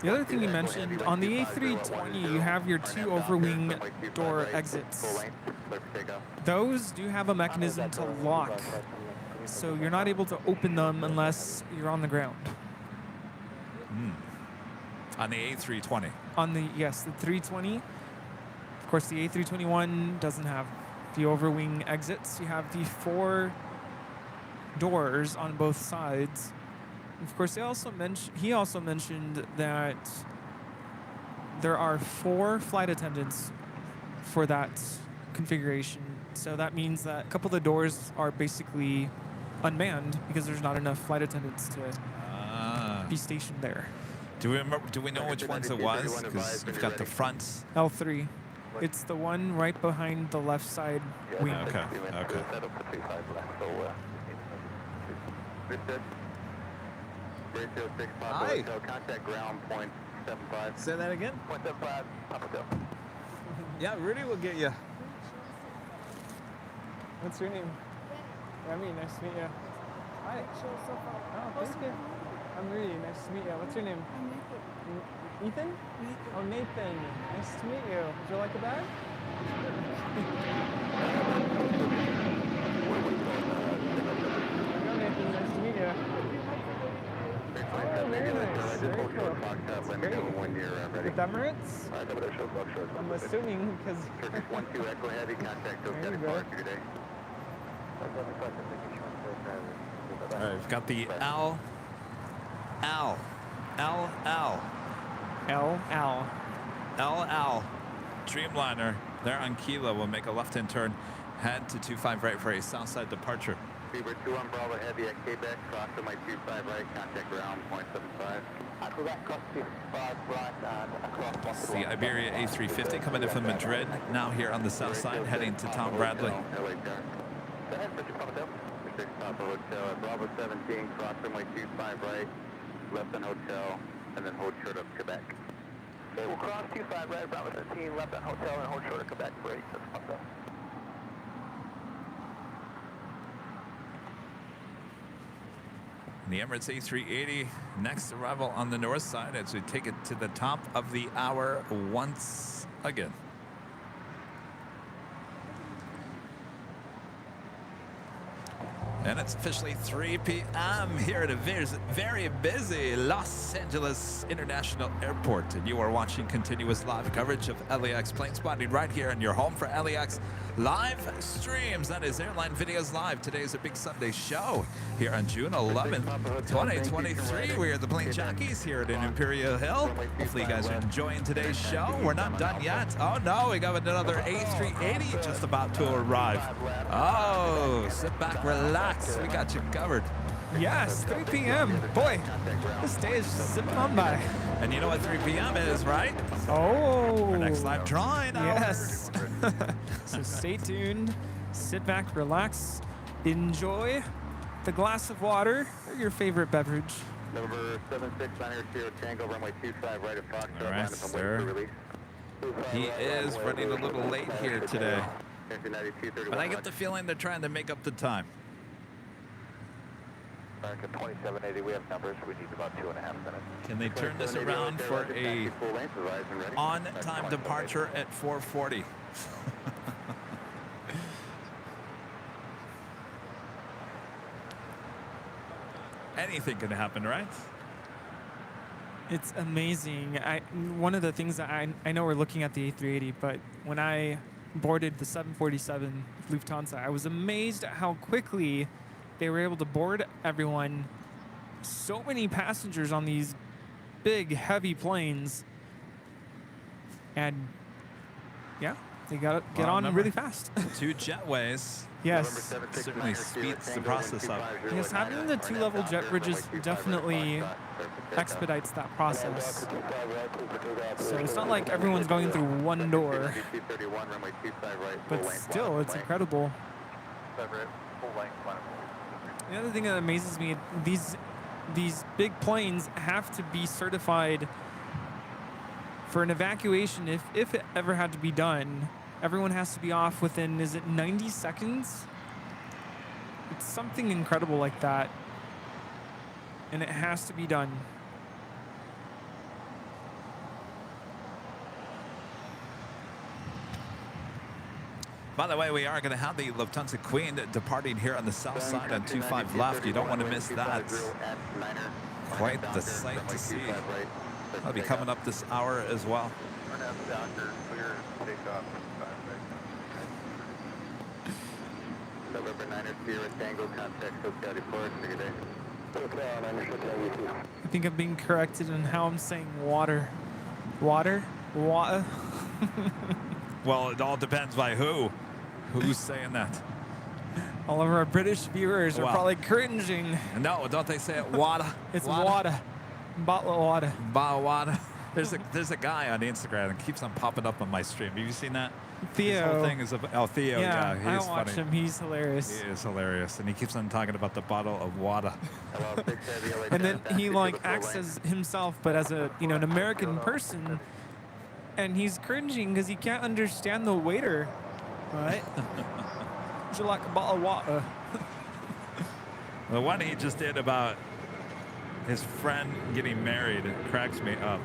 The other thing you mentioned, on the A320, you have your two overwing door exits. Those do have a mechanism to lock, so you're not able to open them unless you're on the ground. On the A320. On the, yes, the 320. Of course, the A321 doesn't have the overwing exits. You have the 4 doors on both sides. Of course, he also mentioned that there are 4 flight attendants for that configuration. So that means that a couple of the doors are basically unmanned because there's not enough flight attendants to be stationed there. Do we remember? Do we know which ones it was? Because we've got the front. L3. It's the one right behind the left side wing. Okay. Okay. Ratio 6 Papa Hi. Hotel, contact ground point 75. Say that again? Point 75, Papa Hotel. Yeah, Rudy will get you. What's your name? Remy, nice to meet you. Hi. Oh, thank you. I'm Rudy, nice to meet you. What's your name? Ethan? Oh, Nathan. Nice to meet you. Would you like a bag? Hello, Nathan. Nice to meet you. Oh, very nice. Very cool. That's great. With Emirates? I'm assuming because... Turkish 1-2 Echo Heavy, contact There Hotel you go. departure today. All right, we've got the L. Dreamliner. There on Kilo. We'll make a left-hand turn, head to 25 right for a south side departure. Speedbird 21 Bravo Heavy at Quebec, cross to my 25 right, contact ground point 75. It's the Iberia A350 coming in from Madrid, now here on the south side, heading to Tom Bradley. Go ahead, Mr. Papa 6 Papa Hotel at Bravo 17, cross to my 25 right, left on Hotel, and then hold short of Quebec. Okay, we'll cross 25 right, Bravo 17, left on Hotel, and hold short of Quebec for 86 Papa. The Emirates A380, next arrival on the north side as we take it to the top of the hour once again. And it's officially 3 p.m. here at a very busy Los Angeles International Airport. And you are watching continuous live coverage of LAX plane spotting right here in your home for LAX live streams. That is Airline Videos Live. Today is a big Sunday show here on June 11th, 2023. We are the plane jockeys here at Imperial Hill. Hopefully you guys are enjoying today's show. We're not done yet. Oh no, we got another A380 just about to arrive. Oh, sit back, relax. We got you covered. Yes, 3 p.m. Boy, this day is just zipping on by. And you know what 3 p.m. is, right? Oh. Our next live drawing hour. Yes. So stay tuned, sit back, relax, enjoy the glass of water or your favorite beverage. Number 769 Sierra Tango, runway 25 right at Foxtrot. All right, sir. He is running a little late here today. But I get the feeling they're trying to make up the time. American 2780, we have numbers. We need about 2.5 minutes. Can they turn this around for a on-time departure at 4:40? Anything can happen, right? It's amazing. One of the things that I know we're looking at the A380, but when I boarded the 747 Lufthansa, I was amazed at how quickly they were able to board everyone. So many passengers on these big, heavy planes. And yeah, they got to get on really fast. 2 jetways. Yes. Certainly speeds the process up. Yes, having the 2-level jet bridges definitely expedites that process. So it's not like everyone's going through one door, but still, it's incredible. full length final. The other thing that amazes me, these big planes have to be certified for an evacuation. If it ever had to be done, everyone has to be off within, is it 90 seconds? It's something incredible like that. And it has to be done. By the way, we are going to have the Lufthansa Queen departing here on the south side on 25 left. You don't want to miss that. Quite the sight to see. That'll be coming up this hour as well. Doctor, clear takeoff. November 9er, Sierra Tango, contact Hotel Report. I think I'm being corrected in how I'm saying water. Water? Water? Well, it all depends by who. Who's saying that? All of our British viewers are probably cringing. No, don't they say it? Water. It's water. Bottle of water. Bottle of water. There's a guy on Instagram that keeps on popping up on my stream. Have you seen that? Theo. His whole thing is about Theo. Yeah, He I is watch funny. him. He's hilarious. He is hilarious, and he keeps on talking about the bottle of water. And then he like acts as himself, but as a an American person, and he's cringing because he can't understand the waiter. Right? Would you like a bottle of water? The one he just did about his friend getting married cracks me up.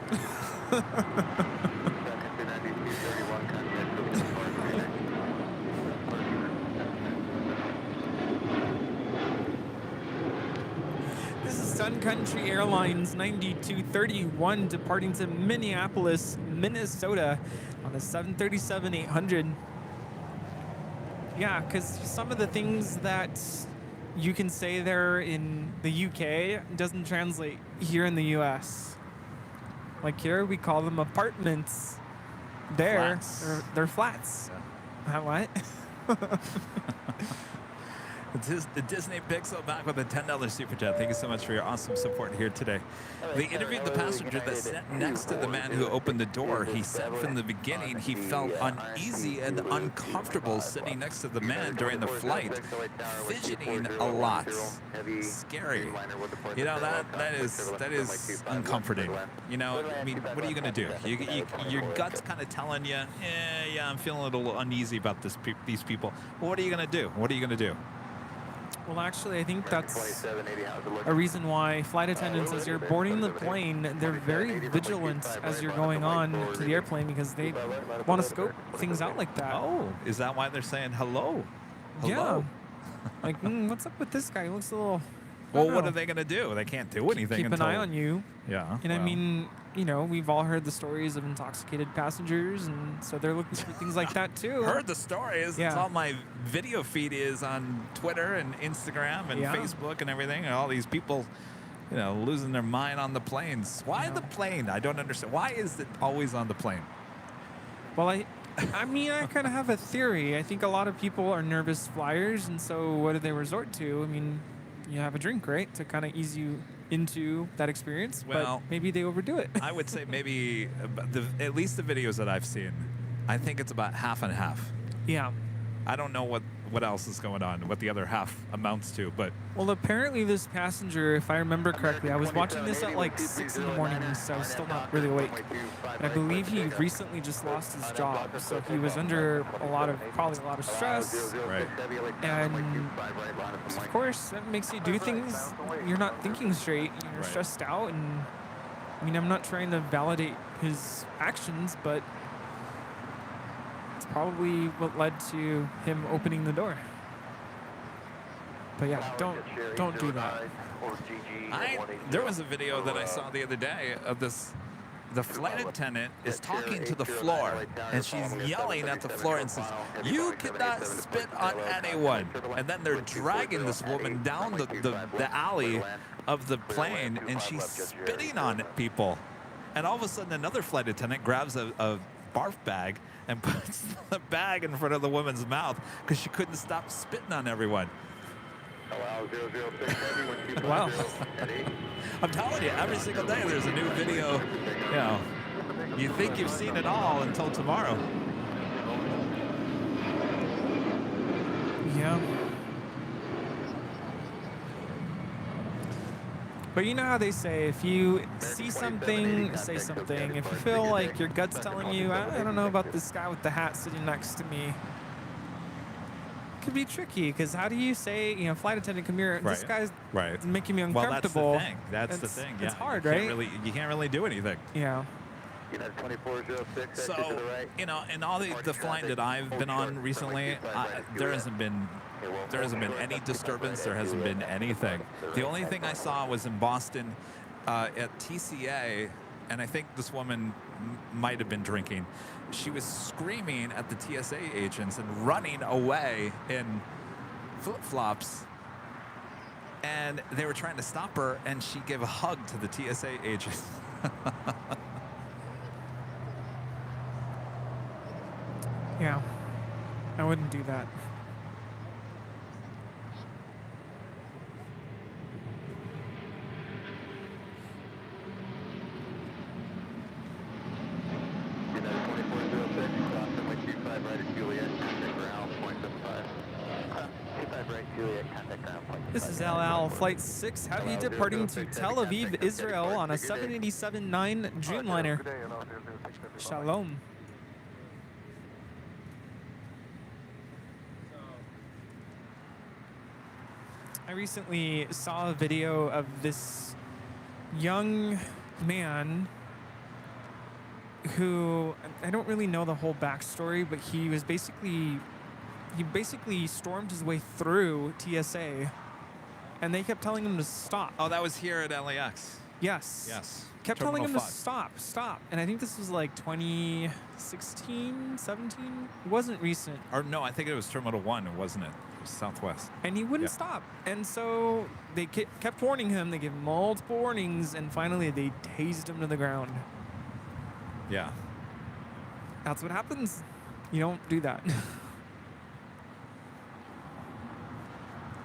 This is Sun Country Airlines 9231 departing to Minneapolis, Minnesota on the 737-800. Yeah, because some of the things that you can say there in the UK doesn't translate here in the US. Like here, we call them apartments. There, Flats. they're flats. Yeah. What? The Disney Pixel back with a $10 super chat. Thank you so much for your awesome support here today. They interviewed the passenger that sat next to the man who opened the door. He said from the beginning he felt uneasy and uncomfortable sitting next to the man during the flight, fidgeting a lot. Scary. You know, that is uncomforting. You know, I mean, what are you going to do? Your gut's kind of telling you, yeah, I'm feeling a little uneasy about these people. Well, what are you going to do? What are you going to do? Well, actually, I think that's a reason why flight attendants, as you're boarding the plane, they're very vigilant as you're going on to the airplane because they want to scope things out like that. Oh, is that why they're saying hello? Yeah. Like, what's up with this guy? He looks a little... Well, what are they going to do? They can't do anything Keep an eye on you. Yeah. And I mean, you know, we've all heard the stories of intoxicated passengers, and so they're looking for things like that too. Heard the stories. Yeah. It's all my video feed is on Twitter and Instagram and Facebook and everything, and all these people, you know, losing their mind on the planes. Why the plane? I don't understand. Why is it always on the plane? Well, I mean, I kind of have a theory. I think a lot of people are nervous flyers, and so what do they resort to? I mean, you have a drink, right, to kind of ease you into that experience. Well, but maybe they overdo it. I would say maybe, at least the videos that I've seen, I think it's about half and half. Yeah. I don't know what else is going on, what the other half amounts to, but... Well, apparently this passenger, if I remember correctly, I was watching this at like 6 in the morning, so I was still not really awake. But I believe he recently just lost his job, so he was under probably a lot of stress. Right. And of course, that makes you do things you're not thinking straight. You're stressed out, and I mean, I'm not trying to validate his actions, but it's probably what led to him opening the door. But yeah, don't do that. There was a video that I saw the other day of the flight attendant is talking to the floor, and she's yelling at the floor and says, "You cannot spit on anyone." And then they're dragging this woman down the alley of the plane, and she's spitting on people. And all of a sudden, another flight attendant grabs a barf bag and puts the bag in front of the woman's mouth because she couldn't stop spitting on everyone. Wow. I'm telling you, every single day there's a new video. You know, you think you've seen it all until tomorrow. Yeah. But you know how they say, if you see something, say something. If you feel like your gut's telling you, I don't know about this guy with the hat sitting next to me, it could be tricky, because how do you say, you know, flight attendant, come here, this guy's making me uncomfortable. Well, that's the thing. It's Yeah, hard, you right? You can't really do anything. Yeah. United 2406, So, you know, in all the flying that I've been on recently, there hasn't been any disturbance. There hasn't been anything. The only thing I saw was in Boston at TCA, and I think this woman might have been drinking. She was screaming at the TSA agents and running away in flip-flops, and they were trying to stop her, and she gave a hug to the TSA agent. Yeah, I wouldn't do that. United 2406, crossing with 25 right at Juliet, contact ground, 0.75. 25 right, Juliet, contact ground, 0.75. This is El Al, Flight 6 Heavy, departing to Tel Aviv, Israel on a 787-9 Dreamliner. Shalom. I recently saw a video of this young man who, I don't really know the whole backstory, but he basically stormed his way through TSA, and they kept telling him to stop. Oh, that was here at LAX. Yes. Yes. Kept telling him to Terminal 5. stop. And I think this was like 2016, 17. It wasn't recent. Or no, I think it was Terminal 1, wasn't it? It was Southwest. And he wouldn't Yeah. stop. And so they kept warning him. They gave him multiple warnings, and finally they tased him to the ground. Yeah. That's what happens. You don't do that.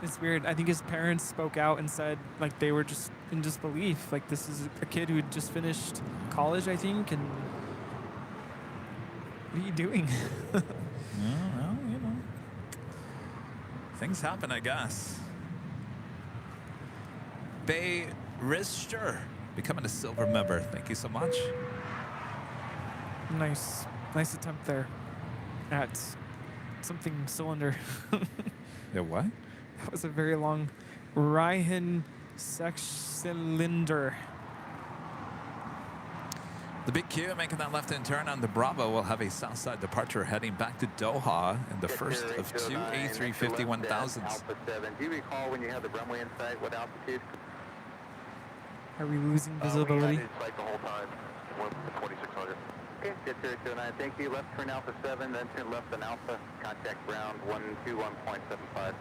It's weird. I think his parents spoke out and said, like, they were just in disbelief. Like, this is a kid who had just finished college, I think, and what are you doing? Well, you know. Things happen, I guess. Bay Rister becoming a silver member. Thank you so much. Nice attempt there at something cylinder. Yeah, what? That was a very long Ryan cylinder. The Big Q making that left-hand turn on the Bravo will have a southside departure heading back to Doha in the first of two A350-1000s. Alpha 7. Do you recall when you had the runway in sight, what altitude? Are we losing We visibility? had it in sight the whole time. Went to 2600. Okay, get 029. Thank you. Left turn Alpha 7, then turn left on Alpha. Contact ground 121.75.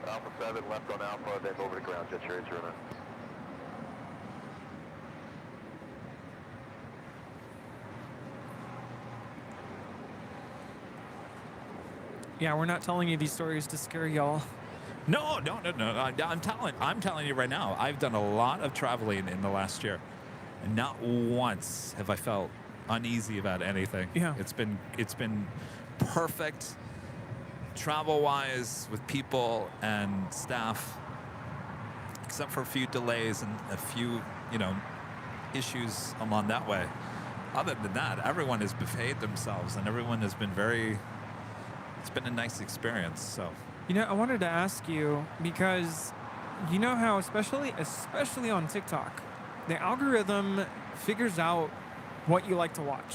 Alpha 7, left on Alpha, then over to ground. Jet your instrument. Yeah, we're not telling you these stories to scare y'all. No. I'm telling you right now. I've done a lot of traveling in the last year, and not once have I felt uneasy about anything. Yeah. It's been perfect travel-wise with people and staff, except for a few delays and a few, issues along that way. Other than that, everyone has behaved themselves, and everyone has been it's been a nice experience. So, I wanted to ask you, because you know how, especially on TikTok, the algorithm figures out what you like to watch,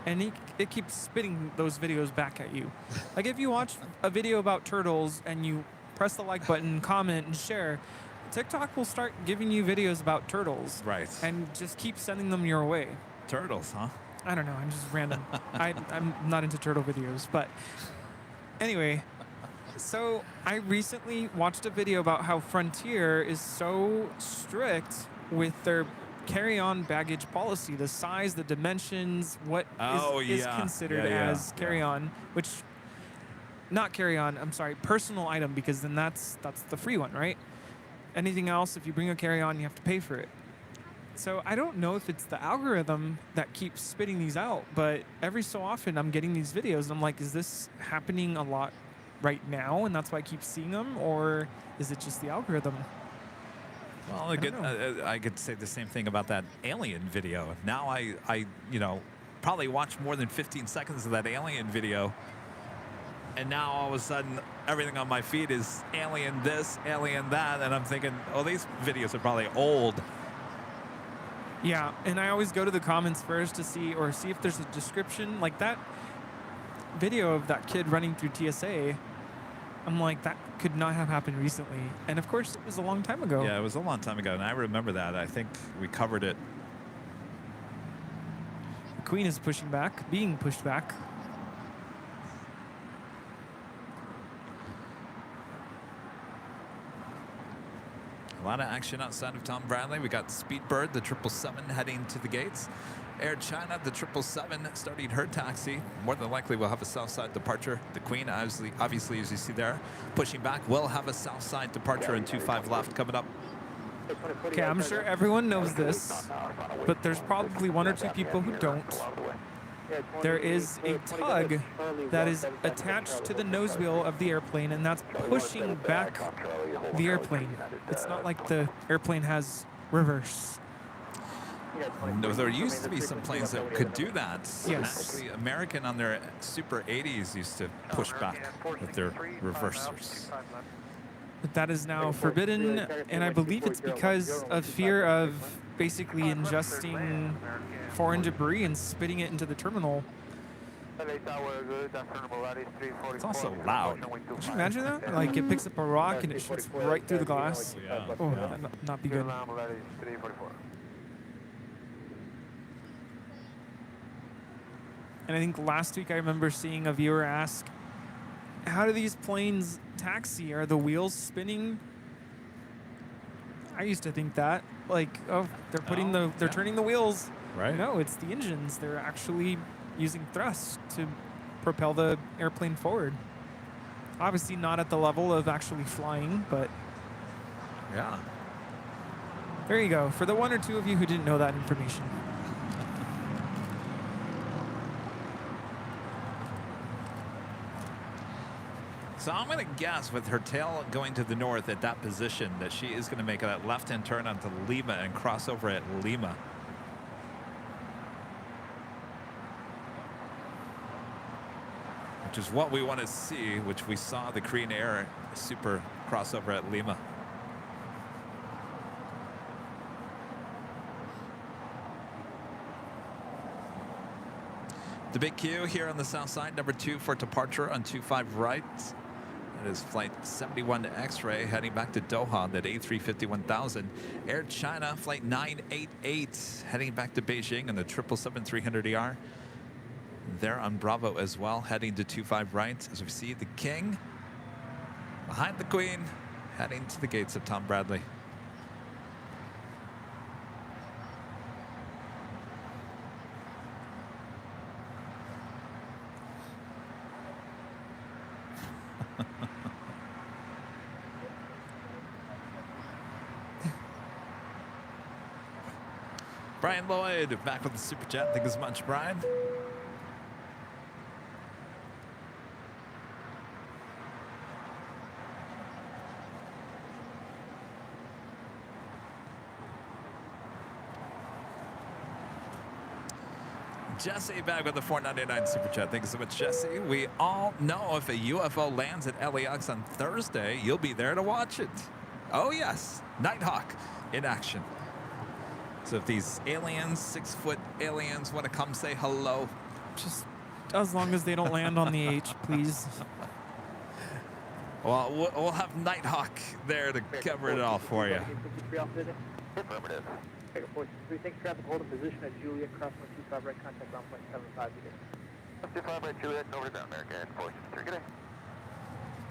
and it keeps spitting those videos back at you. Like, if you watch a video about turtles and you press the like button, comment, and share, TikTok will start giving you videos about turtles. right. And just keep sending them your way. Turtles, huh? I don't know. I'm just random. I'm not into turtle videos, but anyway. So I recently watched a video about how Frontier is so strict with their carry-on baggage policy, the size, the dimensions, what is considered as carry-on, which not carry-on. I'm sorry, personal item, because then that's the free one, right? Anything else, if you bring a carry-on, you have to pay for it. So I don't know if it's the algorithm that keeps spitting these out, but every so often I'm getting these videos and I'm like, is this happening a lot right now and that's why I keep seeing them, or is it just the algorithm? Well, I don't know. I could say the same thing about that Alien video. Now I probably watched more than 15 seconds of that Alien video, and now all of a sudden everything on my feed is Alien this, Alien that, and I'm thinking, oh, these videos are probably old. Yeah, and I always go to the comments first to see if there's a description. Like that video of that kid running through TSA, I'm like, that could not have happened recently. And of course, it was a long time ago. Yeah, it was a long time ago, and I remember that. I think we covered it. The Queen is being pushed back. A lot of action outside of Tom Bradley. We got Speedbird, the 777 heading to the gates. Air China, the 777 starting her taxi. More than likely, we'll have a south side departure. The Queen, obviously, as you see there, pushing back. We'll have a south side departure and 25 left coming up. Okay, I'm sure everyone knows this, but there's probably one or two people who don't. There is a tug that is attached to the nose wheel of the airplane, and that's pushing back the airplane. It's not like the airplane has reverse. No, there used to be some planes that could do that. Yes. Actually, American on their Super 80s used to push back with their reversers. But that is now forbidden, and I believe it's because of fear of basically ingesting foreign debris and spitting it into the terminal. It's also loud. Could you imagine that? Like it picks up a rock and it shoots right through the glass. Yeah. Oh, that'd not be good. And I think last week I remember seeing a viewer ask, how do these planes taxi? Are the wheels spinning? I used to think that. Like, oh, they're putting they're turning the wheels. Right. No, it's the engines. They're actually using thrust to propel the airplane forward. Obviously not at the level of actually flying, but Yeah. there you go. For the one or two of you who didn't know that information. So I'm going to guess with her tail going to the north at that position that she is going to make that left-hand turn onto Lima and cross over at Lima. Which is what we want to see, which we saw the Korean Air Super crossover at Lima. The big queue here on the south side, number 2 for departure on 25 right. That is flight 71 X-ray heading back to Doha on that A350-1000. Air China flight 988 heading back to Beijing on the 777-300ER. There on Bravo as well, heading to 25 right. As we see the King behind the Queen, heading to the gates of Tom Bradley. Brian Lloyd back with the super chat. Thank you so much, Brian. Jesse back with the $4.99 super chat. Thank you so much, Jesse. We all know if a UFO lands at LAX on Thursday, you'll be there to watch it. Oh yes, Nighthawk in action. So if these aliens, 6-foot aliens, want to come say hello, Just as long as they don't land on the H, please. well, we'll have Nighthawk there to cover it all for you. Affirmative. Take a 463, traffic hold in position at Juliet, cross 125 right, contact ground point 75 meters. 125 right, Juliet, over to down America, and 463, good day.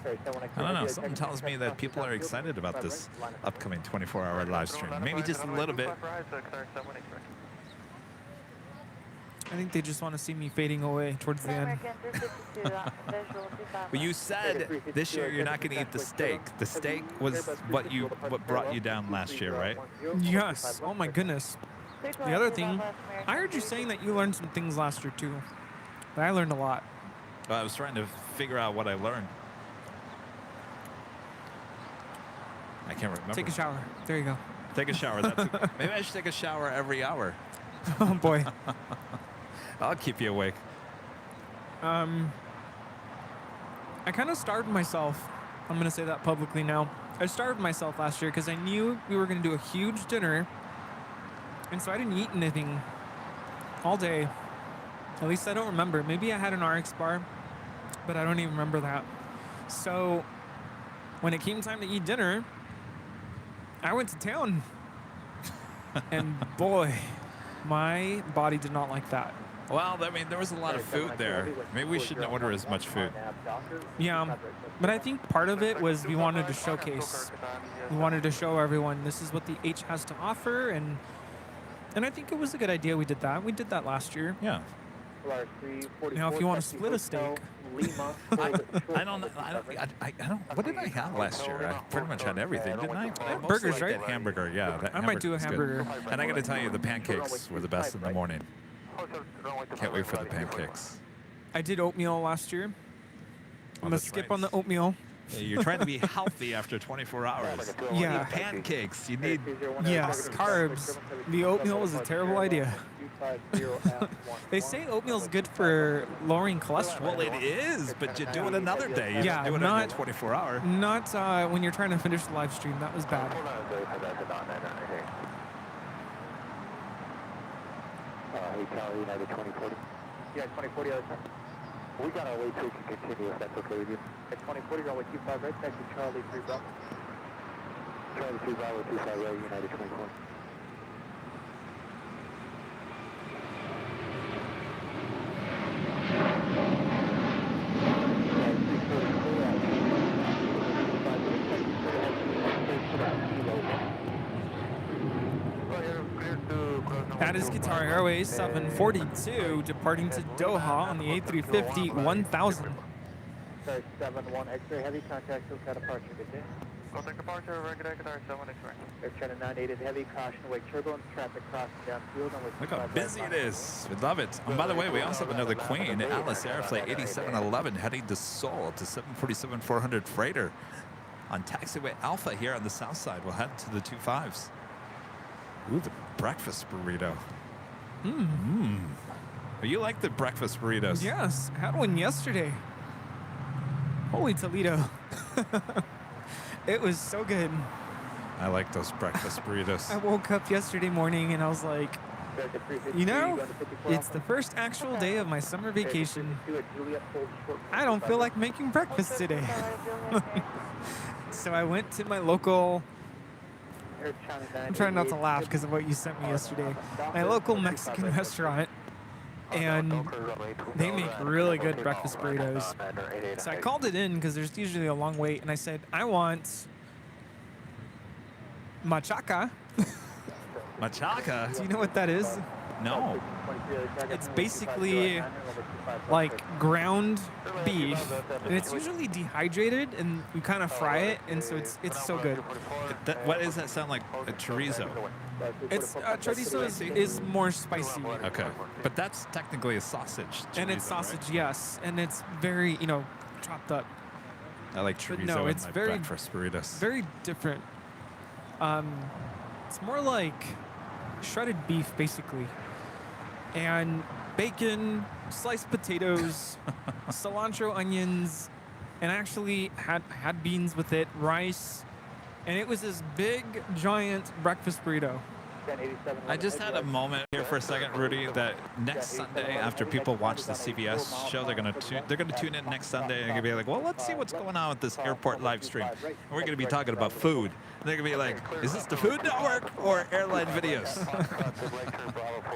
I don't know, something tells me that people are excited about this upcoming 24-hour live stream. Maybe just a little bit. I think they just want to see me fading away towards the end. But you said this year you're not going to eat the steak. The steak was what brought you down last year, right? Yes. Oh my goodness. The other thing, I heard you saying that you learned some things last year too. But I learned a lot. Well, I was trying to figure out what I learned. I can't remember. Take a shower. There you go. Take a shower. Maybe I should take a shower every hour. Oh boy. I'll keep you awake. I kind of starved myself. I'm going to say that publicly now. I starved myself last year because I knew we were going to do a huge dinner. And so I didn't eat anything all day. At least I don't remember. Maybe I had an RX bar, but I don't even remember that. So when it came time to eat dinner, I went to town. And boy, my body did not like that. Well, I mean, there was a lot of food there. Maybe we shouldn't order as much food. Yeah, but I think part of it was we wanted to showcase. We wanted to show everyone this is what the H has to offer, and I think it was a good idea we did that. We did that last year. Yeah. Now, if you want to split a steak, I don't. What did I have last year? I pretty much had everything, didn't I? Burgers, right? Did hamburger, yeah. I might do a hamburger. And I got to tell you, the pancakes were the best in the morning. Can't wait for the pancakes. I did oatmeal last year. I'm going to skip on the oatmeal. Yeah, you're trying to be healthy after 24 hours. Yeah. You need pancakes. You need... Yes, carbs. The oatmeal was a terrible idea. They say oatmeal's good for lowering cholesterol. Well, it is, but you do it another day. You Yeah, don't do it not- every 24 hour. Not when you're trying to finish the live stream. That was bad. United 2040. Yeah, 2040 other time. We got our way so we can continue if that's okay with you. At 2040, runway 25 right, back to Charlie 3 Bravo. Charlie 3 Bravo, 25 right, United 2040. That is Qatar Airways 742 departing to Doha on the A350 1000. Sorry, 7-1 X-ray, heavy contact, SoCal departure, good day. Contact departure, regular Qatar 7 X-ray. Air China 98 is heavy, caution, awake turbulence, traffic crossing downfield. Look how busy it is. We love it. And by the way, we also have another Queen, Alice Airflight 8711, heading to Seoul to 747-400 freighter on taxiway Alpha here on the south side. We'll head to the 25s. Ooh, the breakfast burrito. You like the breakfast burritos? Yes, I had one yesterday. Holy Toledo. It was so good. I like those breakfast burritos. I woke up yesterday morning and I was like, you know, it's the first actual day of my summer vacation. I don't feel like making breakfast today. So I went to my local... I'm trying not to laugh because of what you sent me yesterday. My local Mexican restaurant, and they make really good breakfast burritos. So I called it in because there's usually a long wait, and I said, I want machaca. Machaca? Do you know what that is? No. It's basically like ground beef, and it's usually dehydrated, and you kind of fry it, and so it's so good. What does that sound like? A chorizo? It's chorizo is more spicy. Okay, but that's technically a sausage. And it's chorizo, sausage, right? yes, and it's very, chopped up. I like chorizo no, in it's my very- breakfast burritos. Very different. It's more like shredded beef, basically, and bacon, sliced potatoes, cilantro, onions, and I actually had beans with it, rice, and it was this big, giant breakfast burrito. I just had a moment here for a second, Rudy, that next Sunday, after people watch the CBS show, they're gonna tune in next Sunday and they're gonna be like, well, let's see what's going on with this airport live stream. And we're gonna be talking about food. And they're gonna be like, is this the Food Network or Airline Videos?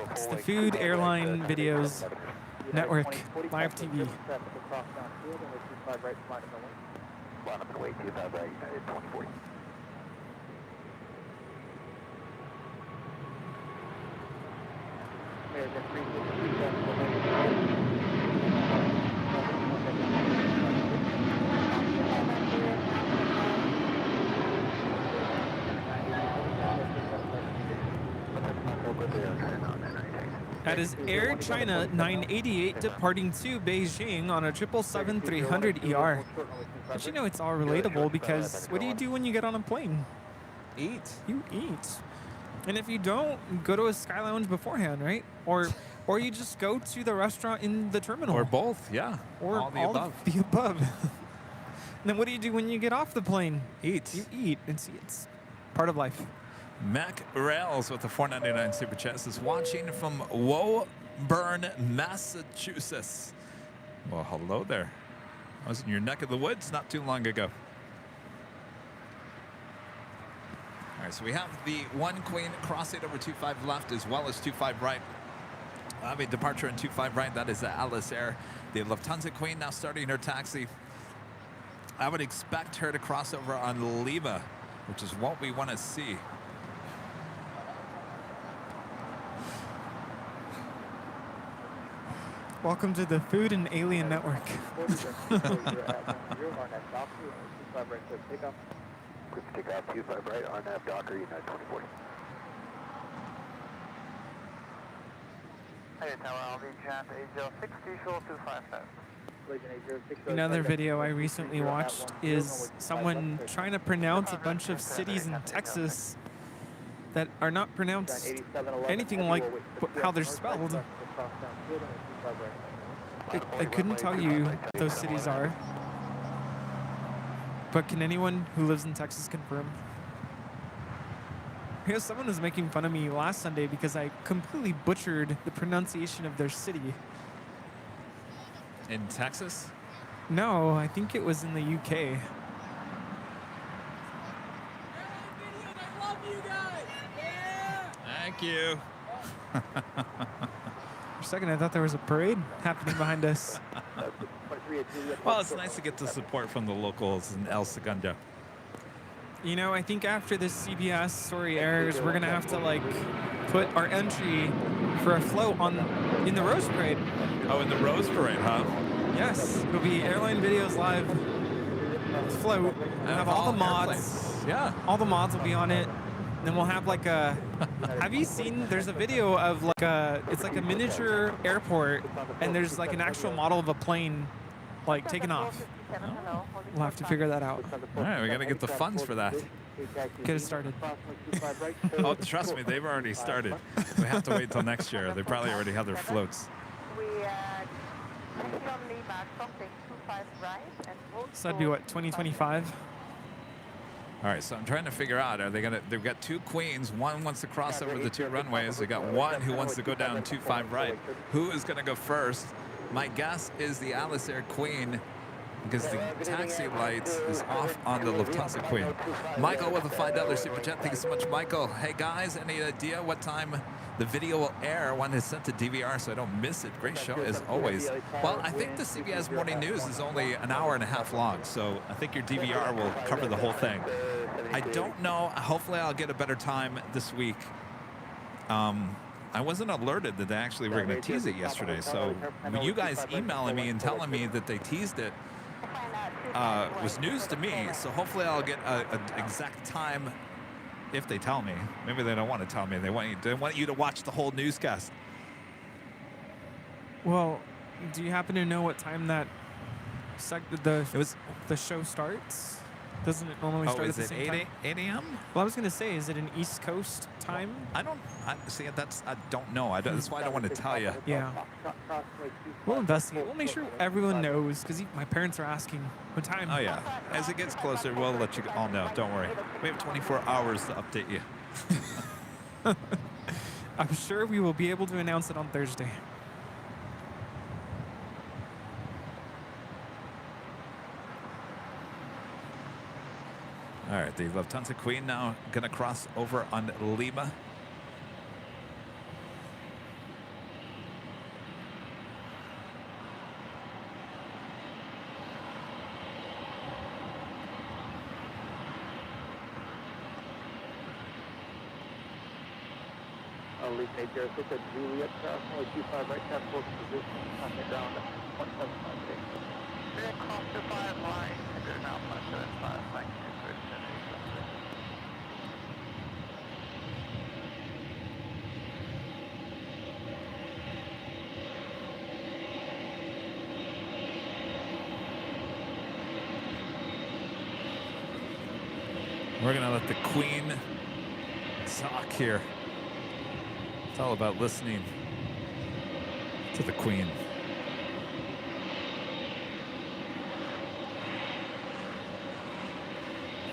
It's the Food Airline Videos Network, live TV. That is Air China 988 departing to Beijing on a 777-300ER. But you know it's all relatable because what do you do when you get on a plane? Eat. You eat. And if you don't, go to a Sky Lounge beforehand, right? Or you just go to the restaurant in the terminal. Or both, yeah. Or all the above. Of the above. And then what do you do when you get off the plane? Eat. You eat. It's part of life. Mac Rails with the 499 Super Chat is watching from Woburn, Massachusetts. Well, hello there. I was in your neck of the woods not too long ago. All right, so we have the 1 Queen crossing over 25 left as well as 25 right. I have a departure in 25 right. That is the Alice Air. The Lufthansa Queen now starting her taxi. I would expect her to cross over on Lima, which is what we want to see. Welcome to the Food and Alien Network. 25 right, RNAV Docker, United 2040. Hey, Tower LV, 8060, short 255. Another video I recently watched is someone trying to pronounce a bunch of cities in Texas that are not pronounced anything like how they're spelled. I couldn't tell you what those cities are, but can anyone who lives in Texas confirm? Because someone was making fun of me last Sunday because I completely butchered the pronunciation of their city. In Texas? No, I think it was in the UK. I love you guys. Yeah. Thank you. For a second, I thought there was a parade happening behind us. Well, it's nice to get the support from the locals in El Segundo. You know, I think after this CBS story airs, we're gonna have to like put our entry for a float in the Rose Parade. Oh, in the Rose Parade, huh? Yes, it'll be Airline Videos live float. We'll have all the mods. Airplanes. Yeah. All the mods will be on it. And then we'll have like a. Have you seen? There's a video of like a. It's like a miniature airport, and there's like an actual model of a plane, like taking off. We'll have to figure that out. All right, we got to get the funds for that. Get it started. Oh, trust me, they've already started. We have to wait till next year. They probably already have their floats. So that'd be what, 2025? All right, so I'm trying to figure out, are they gonna? They've got 2 queens. One wants to cross over the 2 runways. They got one who wants to go down 25 right. Who is gonna go first? My guess is the Alice Air Queen, because the taxi light is off on the Lufthansa Queen. Michael with a $5 super chat. Thank you so much, Michael. Hey guys, any idea what time the video will air? One is sent to DVR so I don't miss it. Great show as always. Well, I think the CBS Morning News is only an hour and a half long, so I think your DVR will cover the whole thing. I don't know. Hopefully I'll get a better time this week. I wasn't alerted that they actually were going to tease it yesterday, so you guys emailing me and telling me that they teased it was news to me. So hopefully I'll get an exact time if they tell me. Maybe they don't want to tell me. They want you to watch the whole newscast. Well, do you happen to know what time that the show starts? Doesn't it normally start at the same time? 8 a.m.? Well, I was going to say, is it an East Coast time? I don't know. That's why I don't want to tell you. Yeah. We'll investigate. We'll make sure everyone knows, because my parents are asking what time. Oh, yeah. As it gets closer, we'll let you all know. Don't worry. We have 24 hours to update you. I'm sure we will be able to announce it on Thursday. All right, the Lufthansa Queen now going to cross over on Lima. Lead 806 at Juliet, only 25 right, task force position, contact ground 175. Clear cross to 5 line, clear now 575, thank you. We're gonna let the Queen talk here. It's all about listening to the Queen.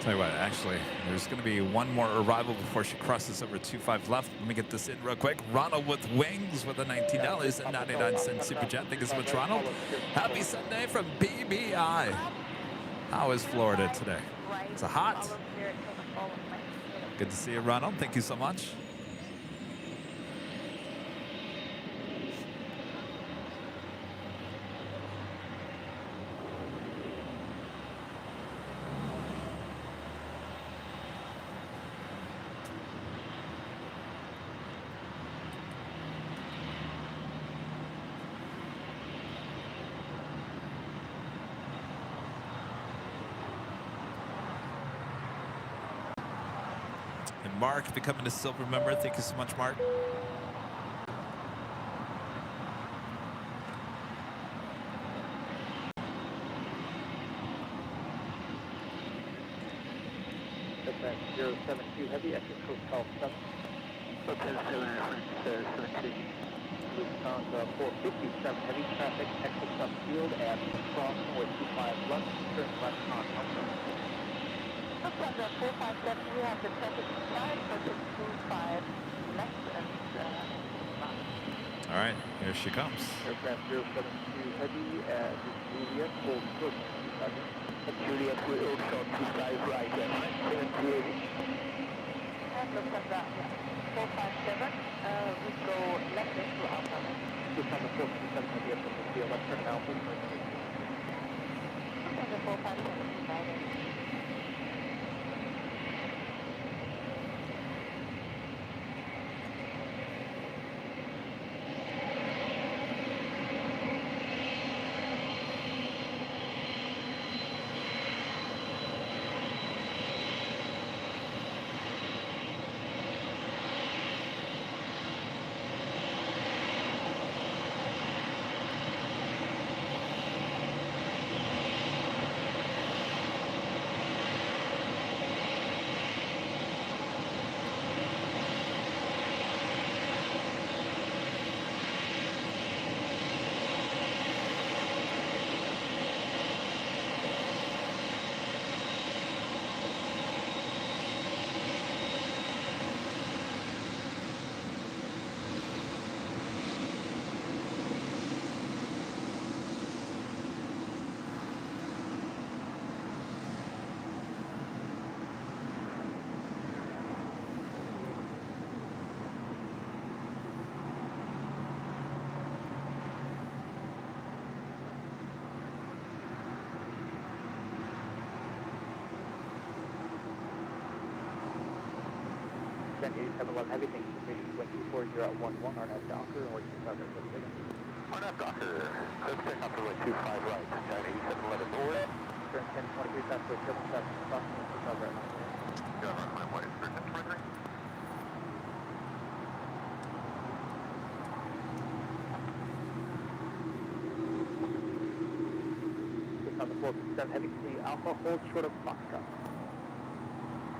Tell you what, actually, there's going to be one more arrival before she crosses over 25 left. Let me get this in real quick. Ronald with Wings with a $19.99 Super Chat. Thank you so much, Ronald. Happy Sunday from BBI. How is Florida today? It's hot. Good to see you, Ronald. Thank you so much. Mark becoming a silver member. Thank you so much, Mark. That's 072 Heavy, exit Hotel 7. Hotel 7, 72. Lufthansa 457 Heavy, traffic, exit Subfield at cross north 25 left, turn left on Alpha. Lufthansa 457, we have the traffic slide for 25 left and All right, here she comes. Aircraft 072 Heavy at Juliet, hold short 25. At Juliet, we also 25 right at 978. And Lufthansa 457, we go left into Alpha. Lufthansa 457 Heavy at Subfield, left turn Alpha. Lufthansa 457, United. Then 8711 Heavy, thank you for taking 240 at 11, RNAV Docker, or 25 right. RNAV Docker, let's take up to 25 right, 8711 north. Turn 1023 south to 77, approximately 25 right. Yeah, run my way, turn 1023. Lufthansa 457 Heavy, see Alpha, hold short of Foxtrot.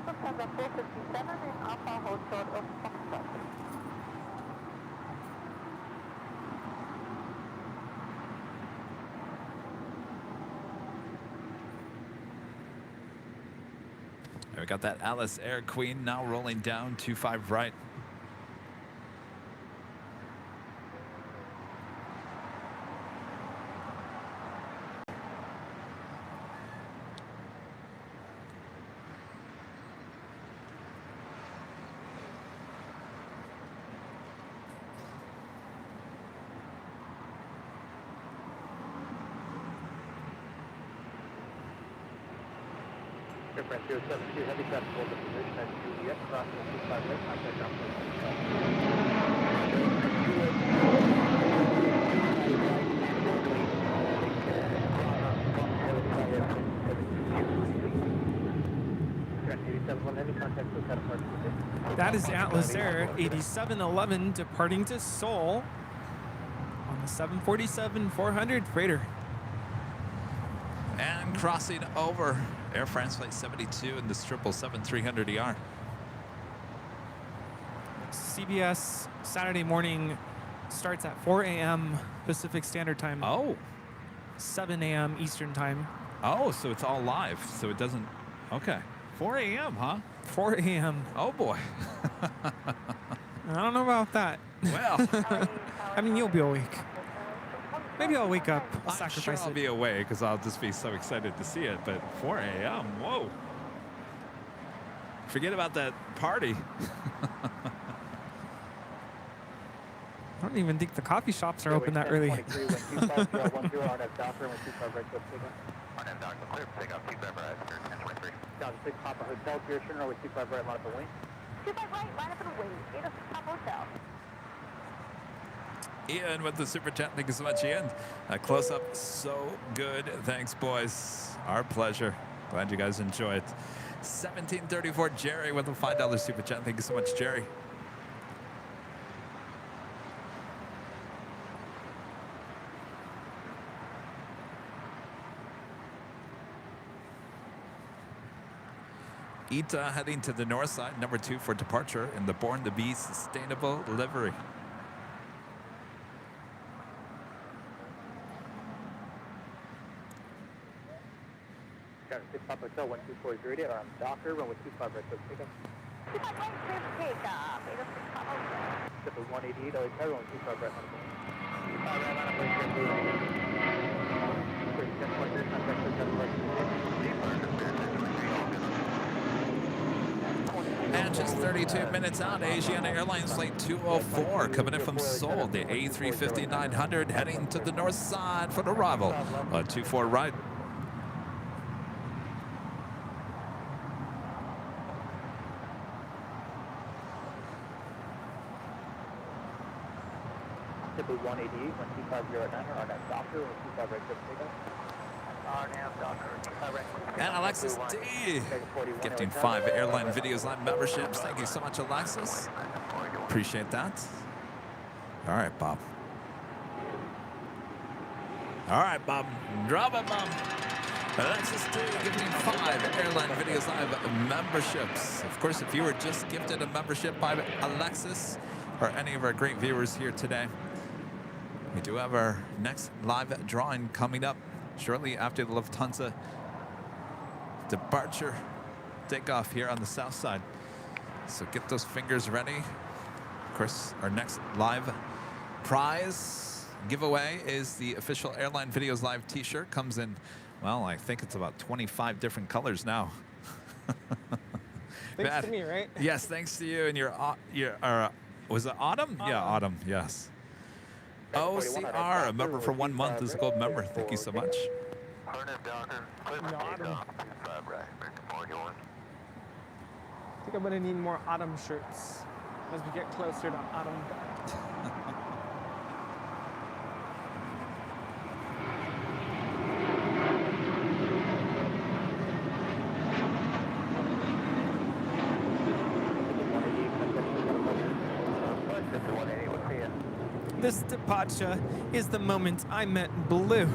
Lufthansa 457 and Alpha hold short of Foxtrot. We got that Alice Air Queen now rolling down 25 right. Aircraft 072 Heavy, traffic hold the position at Juliet, approximately 25 right, contact down That is Atlas Air 8711 departing to Seoul on the 747-400 freighter. And crossing over Air France Flight 72 in this 777-300ER. CBS Saturday morning starts at 4 a.m. Pacific Standard Time. Oh. 7 a.m. Eastern Time. Oh, so it's all live. So it doesn't. Okay. 4 a.m., huh? 4 a.m. Oh, boy. I don't know about that. Well. I mean, you'll be awake. Maybe I'll wake up. I'll I'm sacrifice sure I'll it. be away because I'll just be so excited to see it. But 4 a.m., whoa. Forget about that party. I don't even think the coffee shops are open that early. RNF Docker, 125 right, clear takeoff, 25 right, 1023. Down 6 Papa Hotel, Pier Turner, 25 right, line up the wing. 25 right, line up in the wing, 806 Papa Hotel. Ian with the super chat. Thank you so much, Ian. Close up, so good. Thanks, boys. Our pleasure. Glad you guys enjoy it. 1734 Jerry with a $5 super chat. Thank you so much, Jerry. Ita heading to the north side, number 2 for departure in the Born to Be Sustainable livery. Got 6 Papa Hotel, 124 Docker, runway 25 right, takeoff. 25 right, clear for takeoff, 806 Papa Hotel. Step 188, LA Tower, 25 right, line up the wing. 25 right, line up the wing, 10.3, contact with 10 right. And just 32 minutes out, Asiana Airlines Flight 204 coming in from Seoul, the A350-900 heading to the north side for the arrival. A 24 right. Typically 188, 12509, RNF Docker, 125 right, takeoff. RNF Docker, 25 right. And Alexis D gifting 5 Airline Videos Live memberships. Thank you so much, Alexis. Appreciate that. All right, Bob. All right, Bob. Drop it, Bob. Alexis D gifting 5 Airline Videos Live memberships. Of course, if you were just gifted a membership by Alexis or any of our great viewers here today, we do have our next live drawing coming up shortly after the Lufthansa departure takeoff here on the south side. So get those fingers ready. Of course, our next live prize giveaway is the official Airline Videos Live t-shirt. Comes in, well, I think it's about 25 different colors now. Thanks to me, right? Yes, thanks to you and your was it Autumn? Yeah, Autumn, yes. OCR, a member for 1 month, is a gold member. Thank you so much. I think I'm gonna need more autumn shirts as we get closer to autumn. This departure is the moment I met Blue.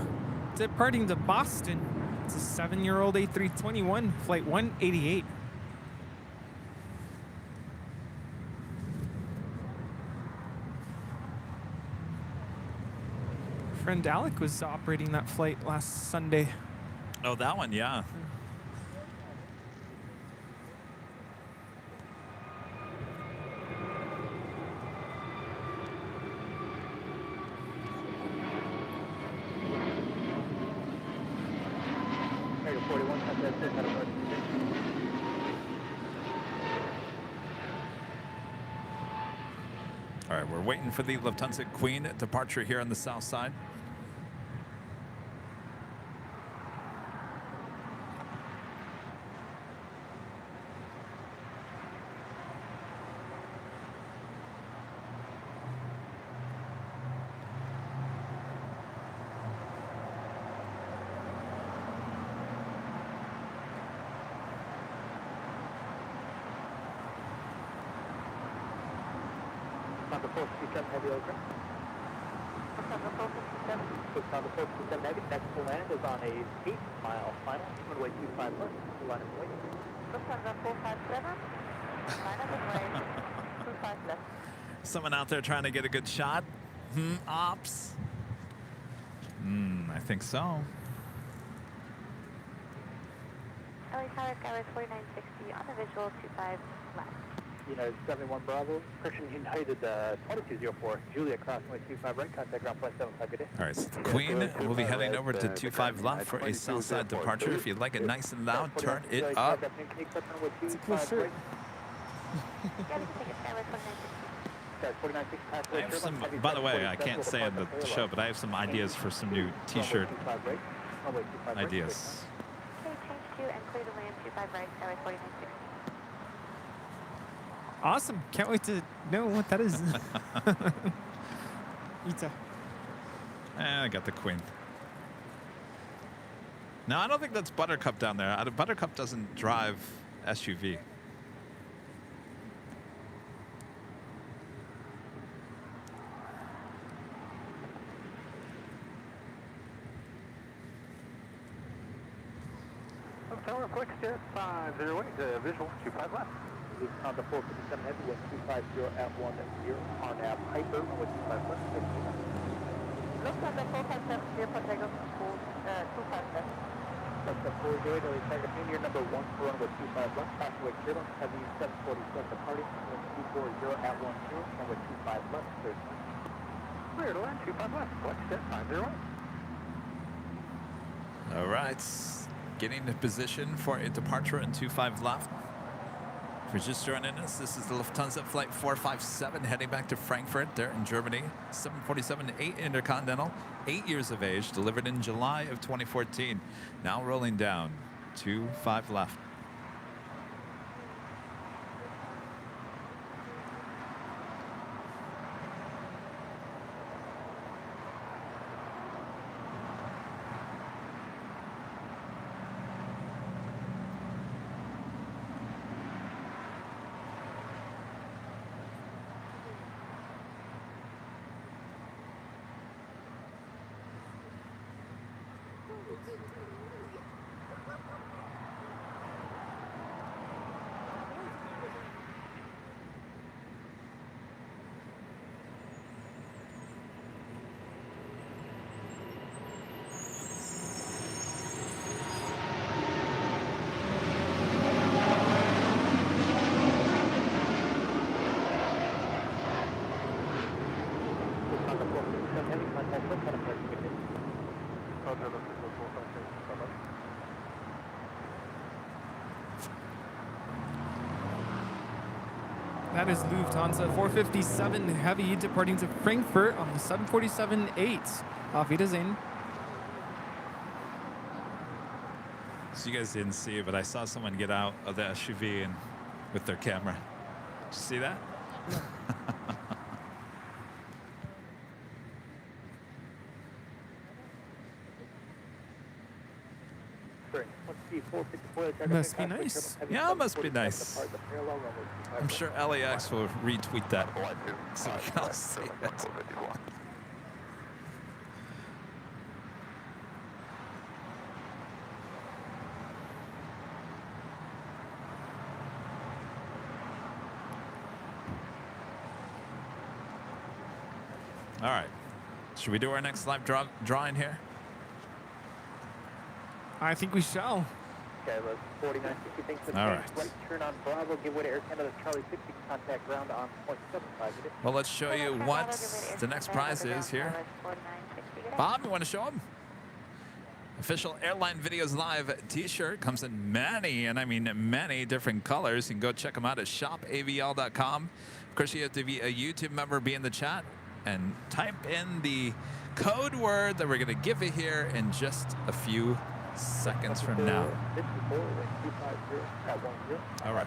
Departing to Boston. It's a 7-year-old A321, flight 188. Friend Alec was operating that flight last Sunday. Oh, that one, yeah. All right, we're waiting for the Lufthansa Queen departure here on the south side. Lufthansa 457 Heavy, next to land is on a 8-mile final, runway 25 left, line of way. Lufthansa 457, line up and way, 25 left. Someone out there trying to get a good shot? Ops? I think so. LA Tower, Skyway 4960 on the visual 25 left. United 71 Bravo, Christian United 2204, Julia crossing 25 right, contact ground flight 75, good day. All right, so the Queen will be heading over to 25 left for a south side departure. If you like it nice and loud, turn it up. It's a cool shirt. Yeah, we can take it Skyway 4960. I have some, by the way, I can't say in the show, but I have some ideas for some new t-shirt ideas. Okay, change 2 and clear to land 25 right, Skyway 4960. Awesome. Can't wait to know what that is. Ita. I got the Queen. No, I don't think that's Buttercup down there. Buttercup doesn't drive SUV. Tower, quick step 508, visual 25 left. Lufthansa 457 Heavy, wind 250 at 10, RNAV Piper, runway 25 left, 15. Lufthansa 457, Protego, 25 left. Delta 408, LA Tiger, Junior number 1 for runway 25 left, passway Kilo, Heavy 747 departing, wind 240 at 10, runway 25 left, 13. Clear to land 25 left, quick step 508. All right, getting the position for a departure in 25 left. If you're just joining us, this is the Lufthansa Flight 457 heading back to Frankfurt. They're in Germany. 747-8 Intercontinental, 8 years of age, delivered in July of 2014. Now rolling down, 25 left. That is Lufthansa 457 Heavy departing to Frankfurt on the 747-8. Auf Wiedersehen. So you guys didn't see it, but I saw someone get out of the SUV and with their camera. Did you see that? Must be nice. Yeah, it must be nice. I'm sure LAX will retweet that so we can all see it. All right. Should we do our next live drawing here? I think we shall. Okay, let's 4960, thanks for the All right. right. Turn on Bravo, give way to Air Canada Charlie 60, contact ground on 0.75. Well, let's show you what the next prize is here. Bob, you want to show them? Official Airline Videos Live t-shirt comes in many, and I mean many different colors. You can go check them out at shopavl.com. Of course, you have to be a YouTube member, be in the chat, and type in the code word that we're going to give you here in just a few seconds from now. All right.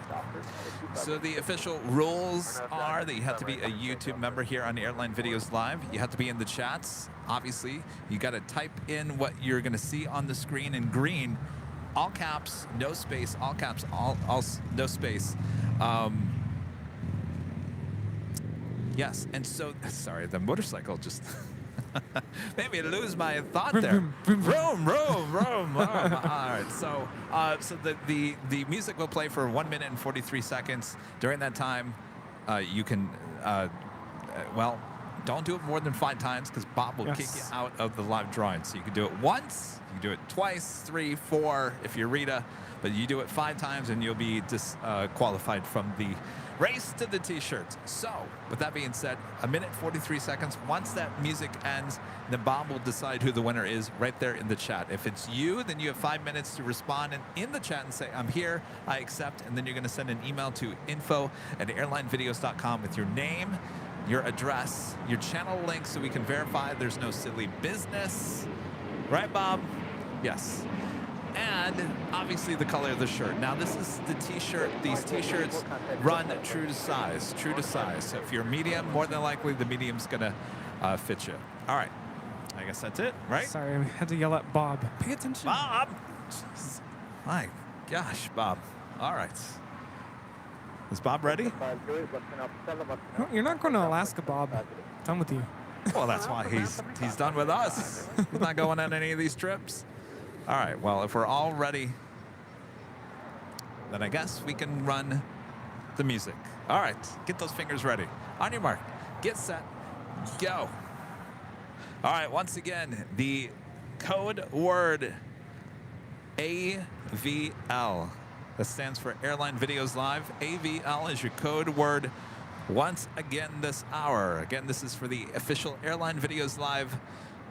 So the official rules are that you have to be a YouTube member here on Airline Videos Live. You have to be in the chats. Obviously, you got to type in what you're going to see on the screen in green. All caps, no space. All caps, all no space. Yes, and so, sorry, the motorcycle just Maybe lose my thought there. Vroom, vroom, vroom. All right. So, the music will play for 1 minute and 43 seconds. During that time, you can, well, don't do it more than 5 times because Bob will kick you out of the live drawing. So you can do it once, you can do it twice, 3, 4 if you're Rita, but you do it 5 times and you'll be disqualified from the race to the t-shirts. So, with that being said, 1 minute 43 seconds. Once that music ends, then Bob will decide who the winner is right there in the chat. If it's you, then you have 5 minutes to respond in the chat and say, I'm here, I accept, and then you're going to send an email to info@airlinevideos.com with your name, your address, your channel link so we can verify there's no silly business. Right, Bob? Yes. And obviously the color of the shirt. Now this is the t-shirt. These t-shirts run true to size. So if you're medium, more than likely the medium's gonna fit you. All right, I guess that's it, right? Sorry, I had to yell at Bob. Pay attention. Bob! Jeez. My gosh, Bob. All right. Is Bob ready? No, you're not going to Alaska, Bob. Done with you. Well, that's why he's done with us. He's not going on any of these trips. All right, well, if we're all ready, then I guess we can run the music. All right, get those fingers ready. On your mark, get set, go. All right, once again, the code word AVL. That stands for Airline Videos Live. AVL is your code word once again this hour. Again, this is for the official Airline Videos Live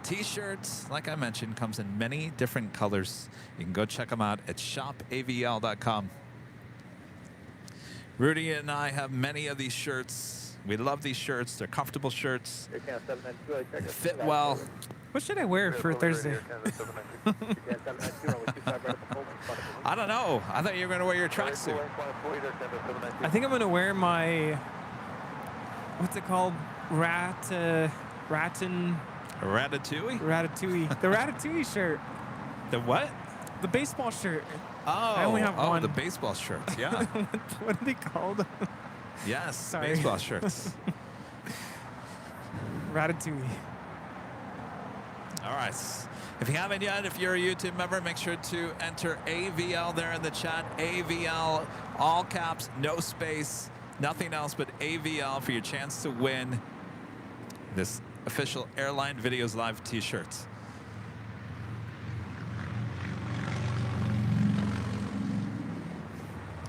t-shirts. Like I mentioned, comes in many different colors. You can go check them out at shopavl.com. Rudy and I have many of these shirts. We love these shirts. They're comfortable shirts. They fit well. What should I wear for Thursday? I don't know. I thought you were going to wear your tracksuit. I think I'm going to wear my, what's it called? Ratatouille? The Ratatouille shirt. The what? The baseball shirt. Oh, I only have one. The baseball shirts, yeah. What are they called? Yes, Sorry. baseball shirts. Ratatouille. All right. If you haven't yet, if you're a YouTube member, make sure to enter AVL there in the chat. AVL, all caps, no space, nothing else but AVL for your chance to win this official Airline Videos Live t-shirts.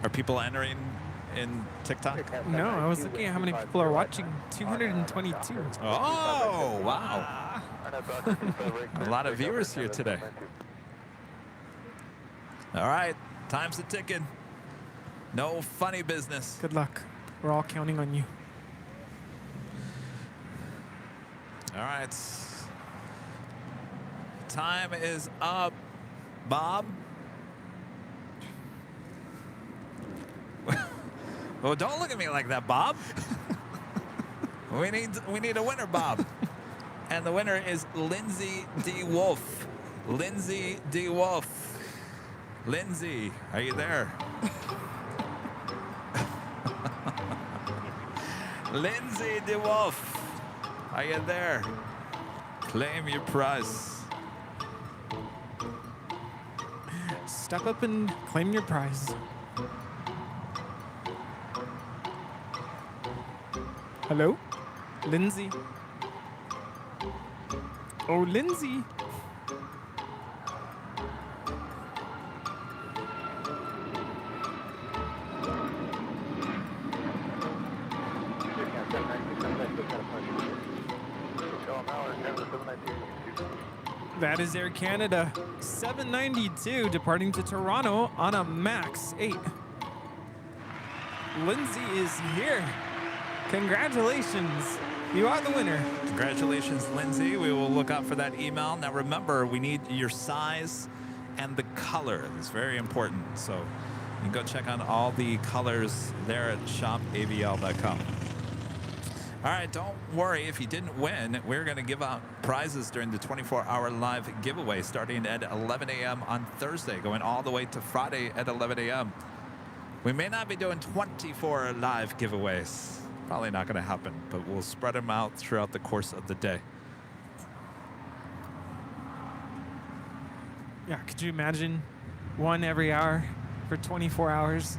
Are people entering in TikTok? No, I was looking at how many people are watching. 222. Oh, wow. A lot of viewers here today. All right, time's a ticking. No funny business. Good luck. We're all counting on you. All right. Time is up. Bob? Well, don't look at me like that, Bob. We need a winner, Bob. And the winner is Lindsay D. Wolf. Lindsay D. Wolf. Lindsay, are you there? Lindsay D. Wolf, are you there? Claim your prize. Step up and claim your prize. Hello? Lindsay? Oh, Lindsay. That is Air Canada 792 departing to Toronto on a MAX 8. Lindsay is here. Congratulations. You are the winner. Congratulations, Lindsay. We will look out for that email. Now remember, we need your size and the color. It's very important. So you can go check out all the colors there at shopavl.com. All right, don't worry if you didn't win. We're going to give out prizes during the 24-hour live giveaway starting at 11 a.m. on Thursday, going all the way to Friday at 11 a.m. We may not be doing 24 live giveaways. Probably not going to happen, but we'll spread them out throughout the course of the day. Yeah, could you imagine one every hour for 24 hours?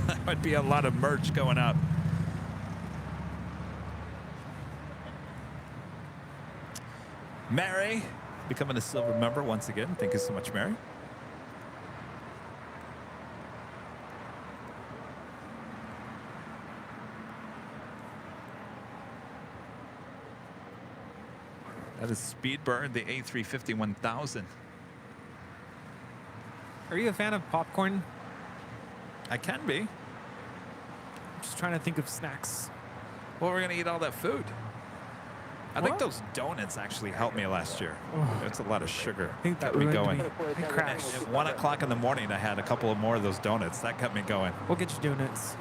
That would be a lot of merch going up. Mary, becoming a silver member once again. Thank you so much, Mary. That is Speedbird, the A350 1000. Are you a fan of popcorn? I can be. I'm just trying to think of snacks. Well, we're going to eat all that food. I think What? those donuts actually helped me last year. That's a lot of sugar. I think that Got me ruined going. me. I crashed. At 1 o'clock in the morning, I had a couple of more of those donuts. That kept me going. We'll get you donuts.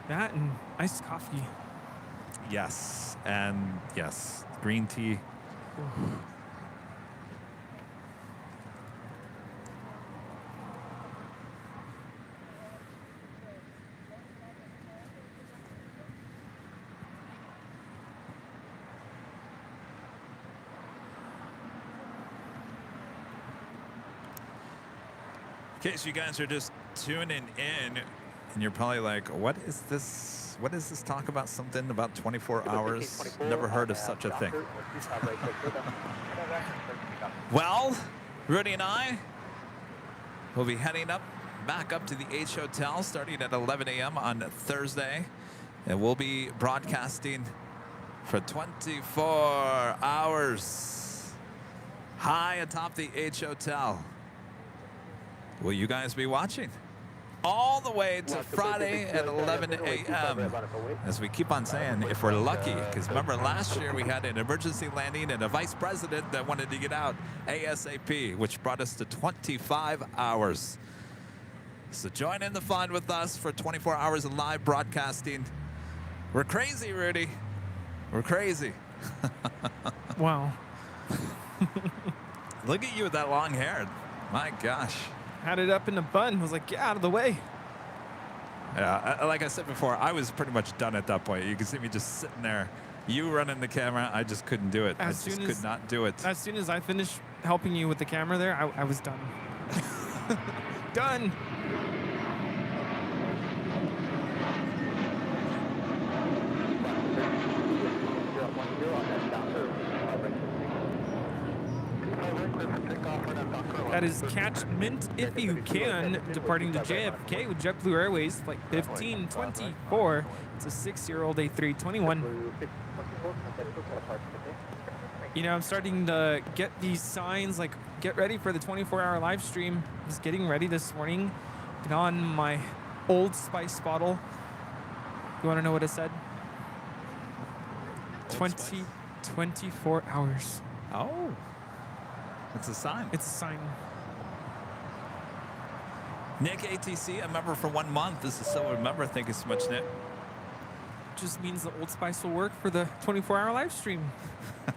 That and iced coffee. Yes, and yes, green tea. In case you guys are just tuning in, and you're probably like, what is this? What is this talk about? Something about 24 hours? Never heard of such a thing. Well, Rudy and I will be heading back up to the H Hotel starting at 11 a.m. on Thursday. And we'll be broadcasting for 24 hours high atop the H Hotel. Will you guys be watching? All the way to Friday at 11 a.m. As we keep on saying, if we're lucky, because remember last year we had an emergency landing and a vice president that wanted to get out ASAP, which brought us to 25 hours. So join in the fun with us for 24 hours of live broadcasting. We're crazy, Rudy. We're crazy. Wow. Look at you with that long hair. My gosh. Had it up in a bun. Was like, get out of the way. Yeah, like I said before, I was pretty much done at that point. You can see me just sitting there. You running the camera, I just couldn't do it. I just could not do it. As soon as I finished helping you with the camera there, I was done. Done. That is catch Mint if you can, departing to JFK with JetBlue Airways, flight 1524. It's a 6-year-old A321. You know, I'm starting to get these signs like, get ready for the 24-hour live stream. I was getting ready this morning. Get on my Old Spice bottle. You want to know what it said? 24 hours. Oh. It's a sign. It's a sign. Nick ATC, a member for 1 month. This is so member. Thank you so much, Nick. Just means the Old Spice will work for the 24-hour live stream.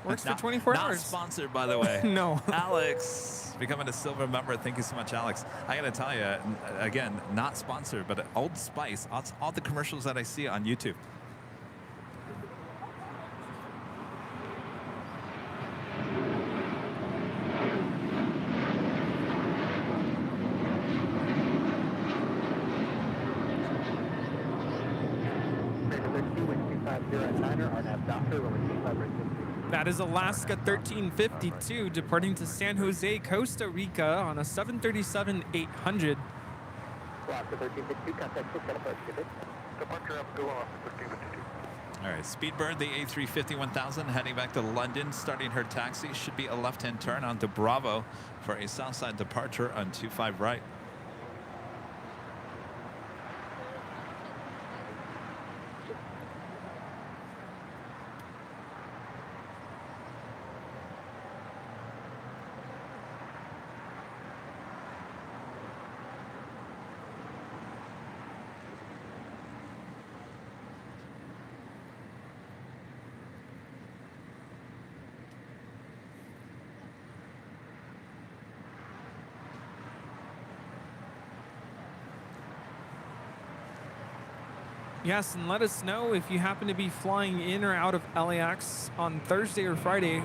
Works for 24 hours. Not sponsored, by the way. No. Alex, becoming a silver member. Thank you so much, Alex. I got to tell you, again, not sponsored, but Old Spice, all the commercials that I see on YouTube. That is Alaska 1352 departing to San Jose, Costa Rica on a 737-800. Alaska 1352, contact 6 at approach. Good day. Departure up, go off, 1352. All right, Speedbird, the A350 1000, heading back to London, starting her taxi. Should be a left-hand turn onto Bravo for a southside departure on 25 right. Yes, and let us know if you happen to be flying in or out of LAX on Thursday or Friday.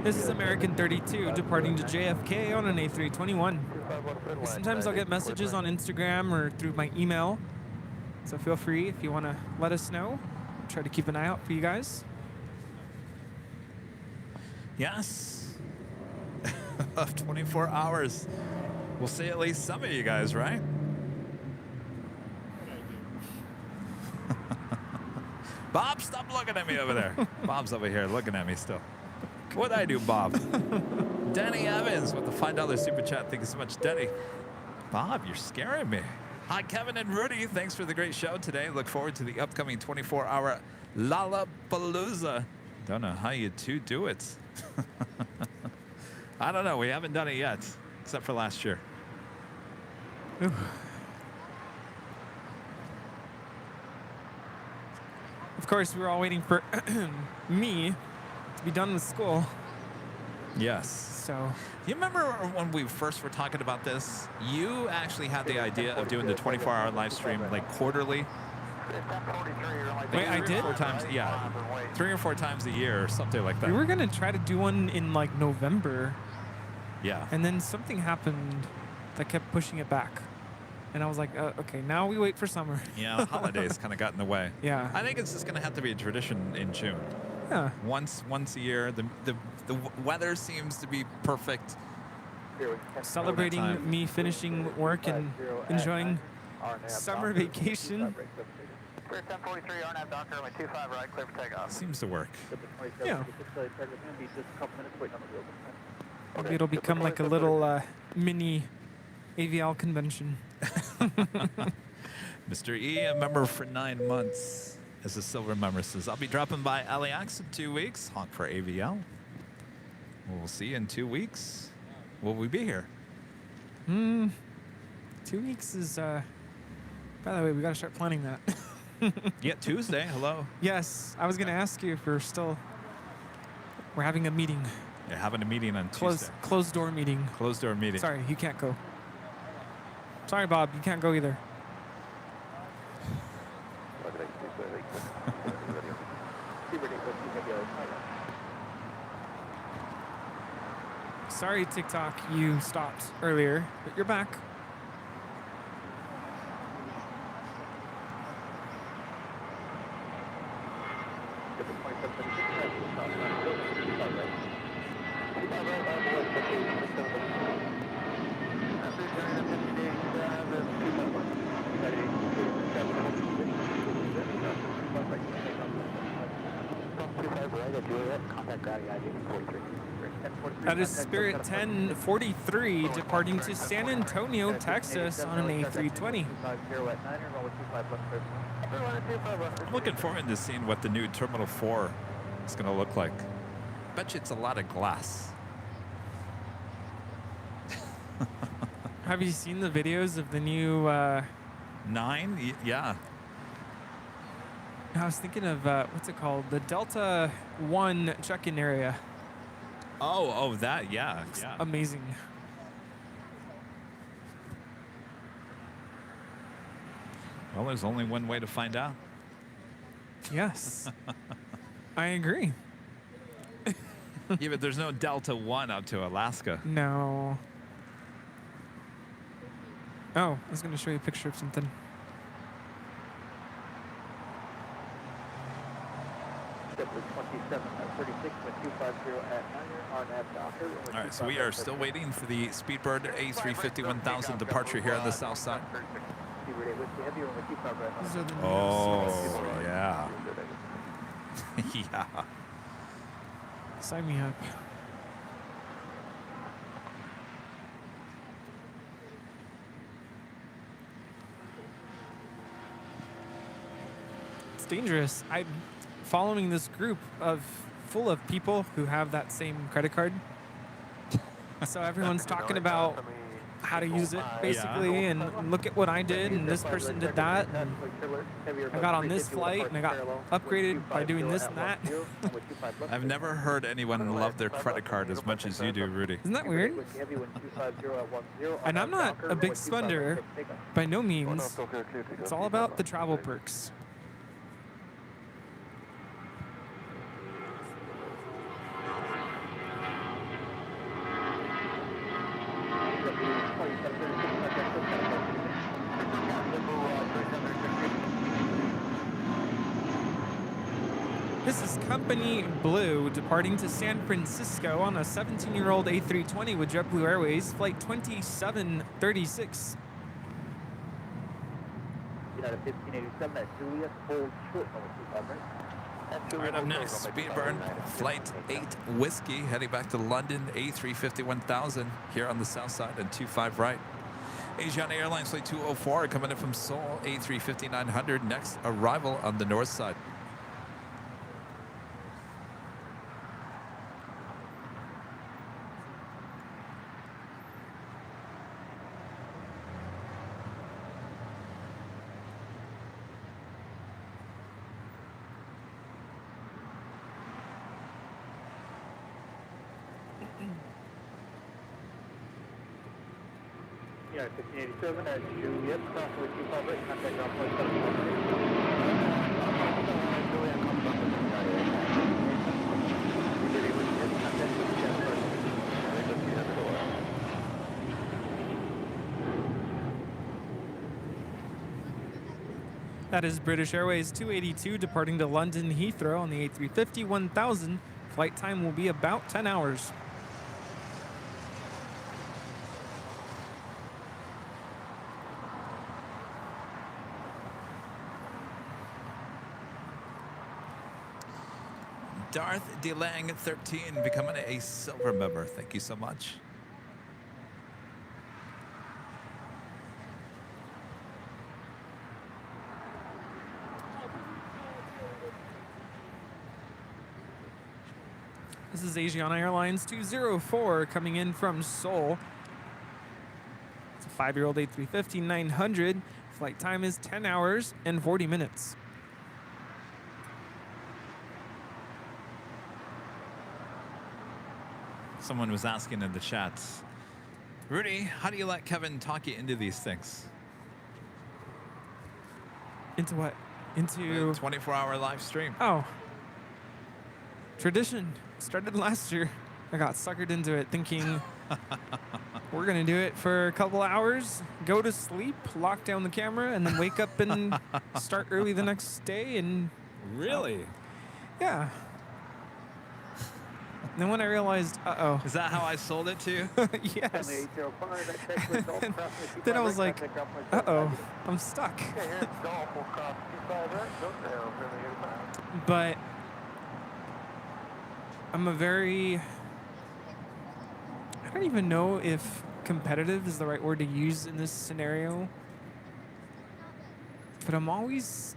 This is American 32 departing to JFK on an A321. Sometimes I'll get messages on Instagram or through my email, so feel free if you want to let us know. I'll try to keep an eye out for you guys. Yes. Of 24 hours. We'll see at least some of you guys, right? Bob, stop looking at me over there. Bob's over here looking at me still. What'd I do, Bob? Denny Evans with the $5 super chat. Thank you so much, Denny. Bob, you're scaring me. Hi, Kevin and Rudy. Thanks for the great show today. Look forward to the upcoming 24-hour Lollapalooza. Don't know how you two do it. I don't know. We haven't done it yet, except for last year. Ooh. Of course, we were all waiting for me to be done with school. Yes. So, you remember when we first were talking about this? You actually had the idea of doing the 24-hour live stream like quarterly. Wait, I did? 4 times, yeah, 3 or 4 times a year or something like that. We were gonna try to do one in like November. Yeah. And then something happened that kept pushing it back. And I was like, okay, now we wait for summer. Yeah, holidays kind of got in the way. Yeah. I think it's just going to have to be a tradition in June. Yeah. Once a year. The weather seems to be perfect. Celebrating me finishing work and enjoying summer vacation. 1043, RNAV Docker, runway 25 right, clear for takeoff. Seems to work. Yeah. Maybe it'll become like a little mini AVL convention. Mr. E, a member for 9 months, as a silver member, says, I'll be dropping by LAX in 2 weeks. Honk for AVL. We'll see you in 2 weeks. Will we be here? 2 weeks is, by the way, we got to start planning that. Yeah, Tuesday. Hello. Yes, I was going to ask you if we're having a meeting. You're having a meeting on Tuesday. Closed door meeting. Closed door meeting. Sorry, you can't go. Sorry, Bob, you can't go either. Sorry, TikTok, you stopped earlier, but you're back. That is Spirit 1043 departing to San Antonio, Texas on an A320. I'm looking forward to seeing what the new Terminal 4 is going to look like. Bet you it's a lot of glass. Have you seen the videos of the new 9? Yeah. I was thinking of what's it called? The Delta 1 check-in area. Oh, that, yeah. It's amazing. Well, there's only one way to find out. Yes. I agree. Yeah, but there's no Delta 1 up to Alaska. No. Oh, I was going to show you a picture of something. All right, so we are still waiting for the Speedbird A350-1000 departure here on the south side. These are the Oh, yeah. Yeah. Sign me up. It's dangerous. I'm following this group full of people who have that same credit card. So everyone's talking about how to use it, basically, and look at what I did, and this person did that, and I got on this flight, and I got upgraded by doing this and that. I've never heard anyone love their credit card as much as you do, Rudy. Isn't that weird? And I'm not a big spender, by no means. It's all about the travel perks. This is Company Blue departing to San Francisco on a 17-year-old A320 with JetBlue Airways, flight 2736. United 1587 at Juliet, hold short, number 25 right. All right, up next, Speedburn, Flight 8 Whiskey, heading back to London, A350 1000 here on the south side and 25 right. Asiana Airlines Flight 204 coming in from Seoul, A350 900, next arrival on the north side. United 1587 at Juliet, crossway 25 right, contact ground point 7. Juliet comes up with That is British Airways 282 departing to London Heathrow on the A350 1000. Flight time will be about 10 hours. Darth DeLang 13 becoming a silver member. Thank you so much. This is Asiana Airlines 204 coming in from Seoul. It's a 5-year-old A350 900. Flight time is 10 hours and 40 minutes. Someone was asking in the chat, Rudy, how do you let Kevin talk you into these things? Into what? Into 24-hour live stream. Oh. Tradition. Started last year. I got suckered into it thinking we're going to do it for a couple hours, go to sleep, lock down the camera, and then wake up and start early the next day. And Really? yeah. And then when I realized, uh-oh. Is that how I sold it to you? Yes. Then I was like, uh-oh, I'm stuck. But I'm a very, I don't even know if competitive is the right word to use in this scenario, but I'm always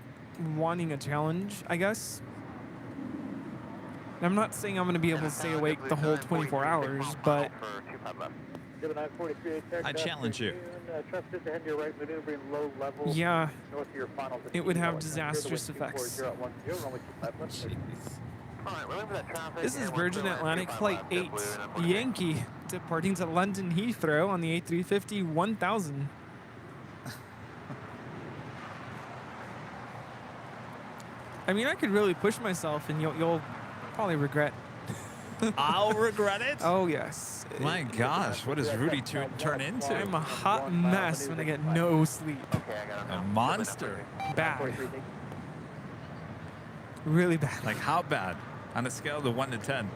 wanting a challenge, I guess. And I'm not saying I'm going to be able to stay awake the whole 24 hours, but I challenge you. yeah, it would have disastrous effects. This is Virgin Atlantic Flight 8 Yankee departing to London Heathrow on the A350 1000. I mean, I could really push myself and you'll probably regret. I'll regret it? Oh, yes. My gosh, what does Rudy turn into? I'm a hot mess when I get no sleep. A monster. Bad. Really bad. Like how bad? On a scale of 1 to 10.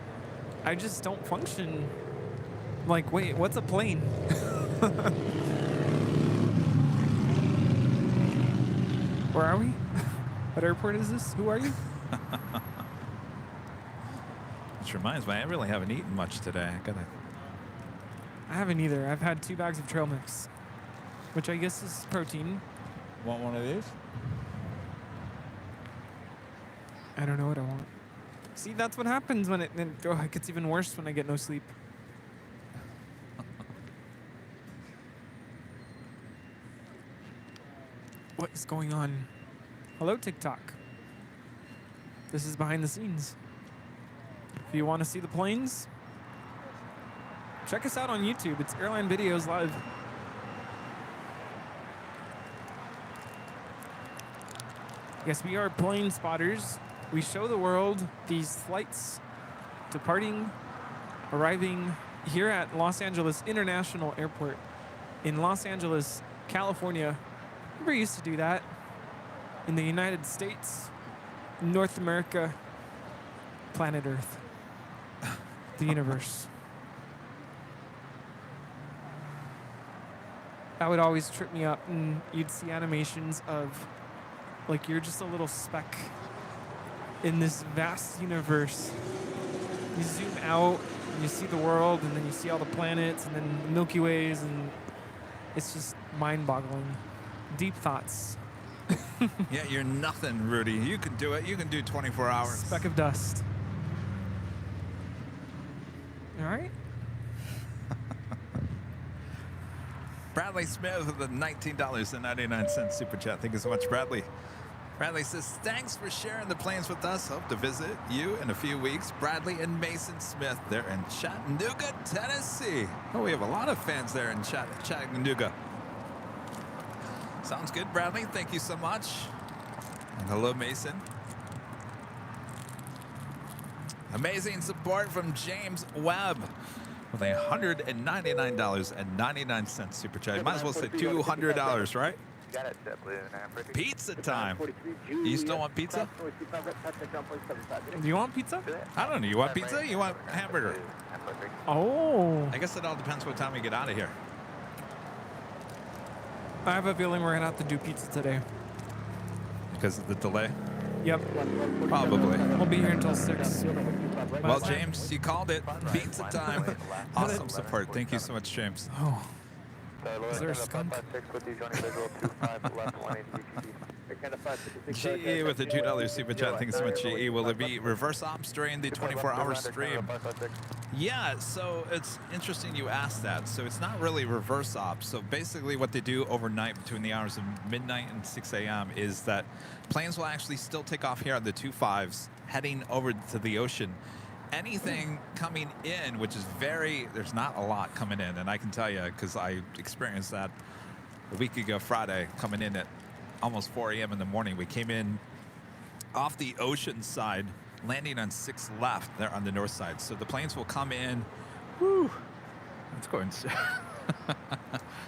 I just don't function. Like, wait, what's a plane? Where are we? What airport is this? Who are you? Which reminds me, I really haven't eaten much today. I haven't either. I've had 2 bags of trail mix, which I guess is protein. Want one of these? I don't know what I want. See, that's what happens when it gets even worse when I get no sleep. What is going on? Hello, TikTok. This is behind the scenes. If you want to see the planes, check us out on YouTube. It's Airline Videos Live. Yes, we are plane spotters. We show the world these flights departing, arriving here at Los Angeles International Airport. in Los Angeles, California. Never used to do that. In the United States, North America, planet Earth, the universe. That would always trip me up, and you'd see animations of, like, you're just a little speck in this vast universe. You zoom out, and you see the world, and then you see all the planets, and then the Milky Ways, and it's just mind-boggling. Deep thoughts. Yeah, you're nothing, Rudy. You can do it. You can do 24 hours. Speck of dust. All right. Bradley Smith with the $19.99 super chat. Thank you so much, Bradley. Bradley says, thanks for sharing the planes with us. Hope to visit you in a few weeks. Bradley and Mason Smith, they're in Chattanooga, Tennessee. Oh, we have a lot of fans there in Chattanooga. Sounds good, Bradley. Thank you so much. And hello, Mason. Amazing support from James Webb with a $199.99 super chat. Might as well say $200, right? Got it, Pizza time. You still want pizza? Do you want pizza? I don't know. You want pizza? You want hamburger? Oh. I guess it all depends what time we get out of here. I have a feeling we're going to have to do pizza today. Because of the delay? Yep. Probably. We'll be here until 6. Well, James, you called it. Pizza time. Awesome support. Thank you so much, James. Oh. Is there a skunk? GE with the $2 super chat. Thank you so much, GE. Will it be reverse ops during the 24-hour stream? Yeah, so it's interesting you asked that. So it's not really reverse ops. So basically what they do overnight between the hours of midnight and 6 a.m. is that planes will actually still take off here on the 25s, heading over to the ocean. Anything coming in, which is there's not a lot coming in, and I can tell you because I experienced that a week ago Friday, coming in at almost 4 a.m. in the morning. We came in off the ocean side, landing on 6 left there on the north side. So the planes will come in, whoo, it's going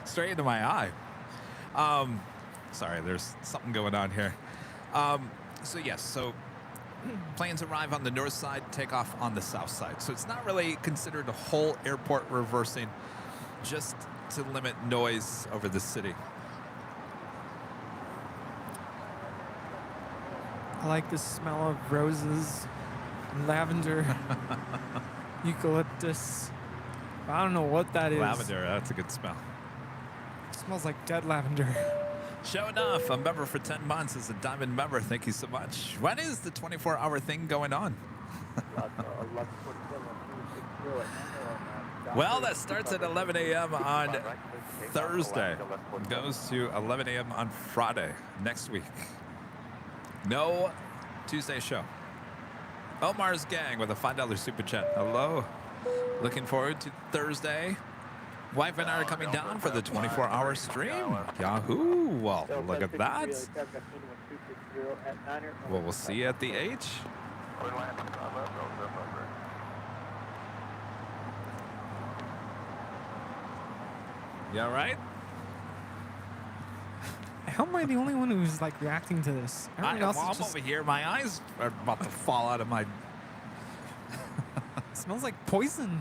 straight into my eye. Sorry, there's something going on here. So yes, so planes arrive on the north side, take off on the south side. So it's not really considered a whole airport reversing, just to limit noise over the city. I like the smell of roses, lavender, eucalyptus. I don't know what that is. Lavender, that's a good smell. It smells like dead lavender. Show enough, a member for 10 months is a diamond member. Thank you so much. When is the 24-hour thing going on? Well, that starts at 11 a.m. on Thursday. Goes to 11 a.m. on Friday next week. No Tuesday show. Omar's gang with a $5 super chat. Hello. Looking forward to Thursday. Wife and I are coming down for the 24-hour stream. Yahoo! Well, look at that. Well, we'll see you at the H. You all right? How am I the only one who's like reacting to this? Everyone else is I'm just over here. My eyes are about to fall out of my... It smells like poison.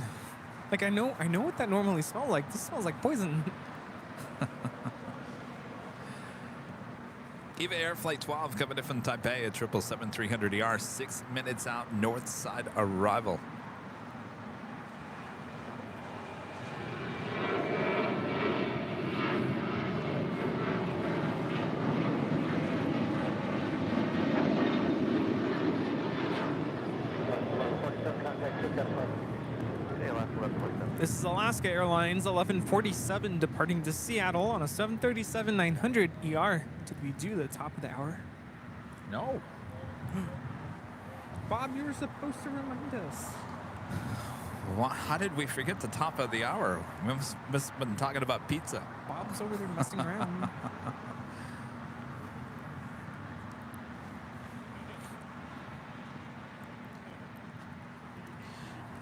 Like I know what that normally smells like. This smells like poison. EVA Air Flight 12 coming in from Taipei at 777-300ER, 6 minutes out, north side arrival. This is Alaska Airlines 1147 departing to Seattle on a 737-900 ER. Did we do the top of the hour? No. Bob, you were supposed to remind us. Well, how did we forget the top of the hour? We must have been talking about pizza. Bob's over there messing around.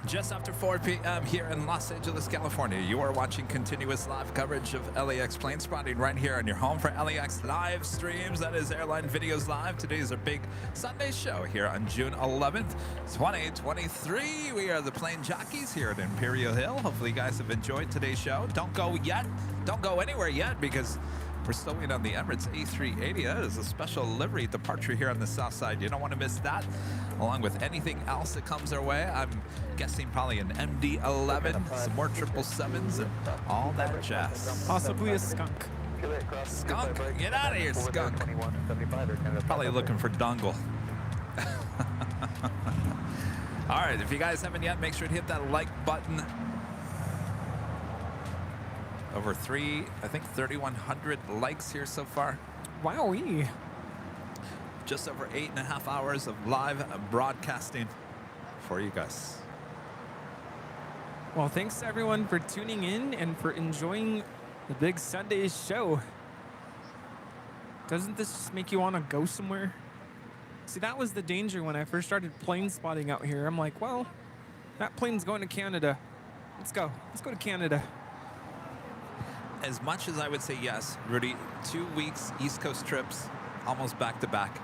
Just after 4 p.m. here in Los Angeles, California, you are watching continuous live coverage of LAX plane spotting right here on your home for LAX live streams. That is Airline Videos Live. Today is our big Sunday show here on June 11th, 2023. We are the plane jockeys here at Imperial Hill. Hopefully you guys have enjoyed today's show. Don't go yet. Don't go anywhere yet because we're still waiting on the Emirates A380. That is a special livery departure here on the south side. You don't want to miss that, along with anything else that comes our way. I'm guessing probably an MD-11, some more 777s, and all that jazz. Possibly a skunk. Skunk? Get out of here, skunk. Probably looking for Dongle. All right, if you guys haven't yet, make sure to hit that like button. Over 3,100 likes here so far. Wowee. Just over 8.5 hours of live broadcasting for you guys. Well, thanks everyone for tuning in and for enjoying the big Sunday show. Doesn't this just make you want to go somewhere? See, that was the danger when I first started plane spotting out here. I'm like, well, that plane's going to Canada. Let's go. Let's go to Canada. As much as I would say yes, Rudy, 2 weeks East Coast trips, almost back to back,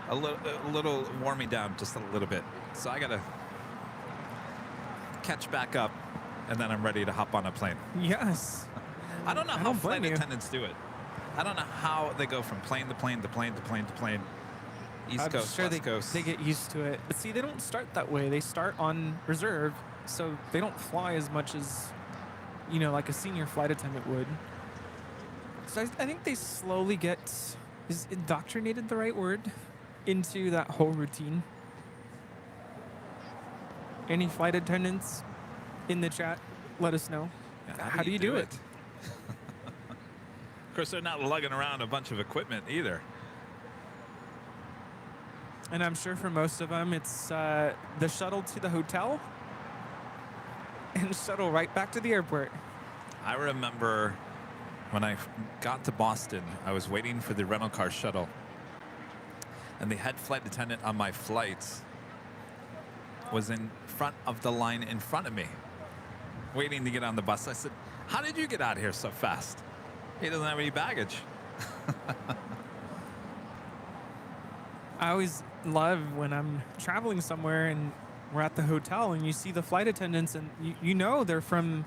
a little wore me down just a little bit. So I gotta catch back up, and then I'm ready to hop on a plane. Yes. I don't know how flight attendants do it. I don't know how they go from plane to plane to plane to plane to plane. East Coast, West Coast. They get used to it. But see, they don't start that way. They start on reserve, so they don't fly as much as, you know, like a senior flight attendant would. So I think they slowly get, is indoctrinated the right word, into that whole routine. Any flight attendants in the chat, let us know. Yeah, how do you do it? Of course, they're not lugging around a bunch of equipment either. And I'm sure for most of them, it's the shuttle to the hotel and shuttle right back to the airport. I remember when I got to Boston, I was waiting for the rental car shuttle, and the head flight attendant on my flights was in front of the line in front of me, waiting to get on the bus. I said, how did you get out of here so fast? He doesn't have any baggage. I always love when I'm traveling somewhere and we're at the hotel and you see the flight attendants and you know they're from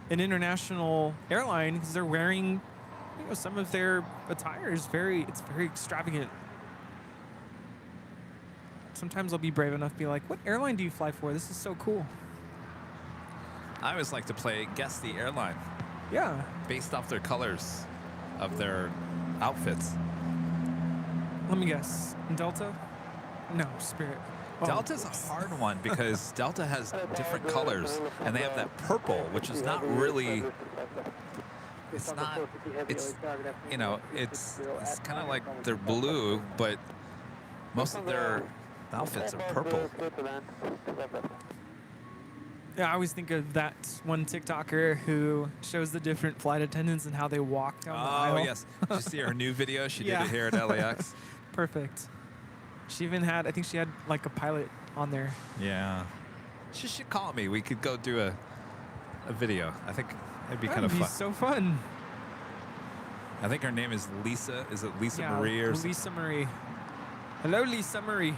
an international airline because they're wearing, you know, some of their attire is very extravagant. Sometimes I'll be brave enough to be like, what airline do you fly for? This is so cool. I always like to play Guess the Airline. Yeah. Based off their colors of their outfits. Let me guess. Delta? No, Spirit. Oh, Delta's a hard one because Delta has different colors, and they have that purple, which is not really. It's not. It's, you know, it's kind of like they're blue, but most of their outfits are purple. Yeah, I always think of that one TikToker who shows the different flight attendants and how they walk down the aisle. Oh, yes. Did you see her new video? She did it here at LAX. Perfect. She even had, I think she had like a pilot on there. Yeah. She should call me. We could go do a video. I think it'd be kind of fun. That'd be so fun. I think her name is Lisa. Is it Lisa Yeah, Marie or something? Lisa Marie. Hello, Lisa Marie.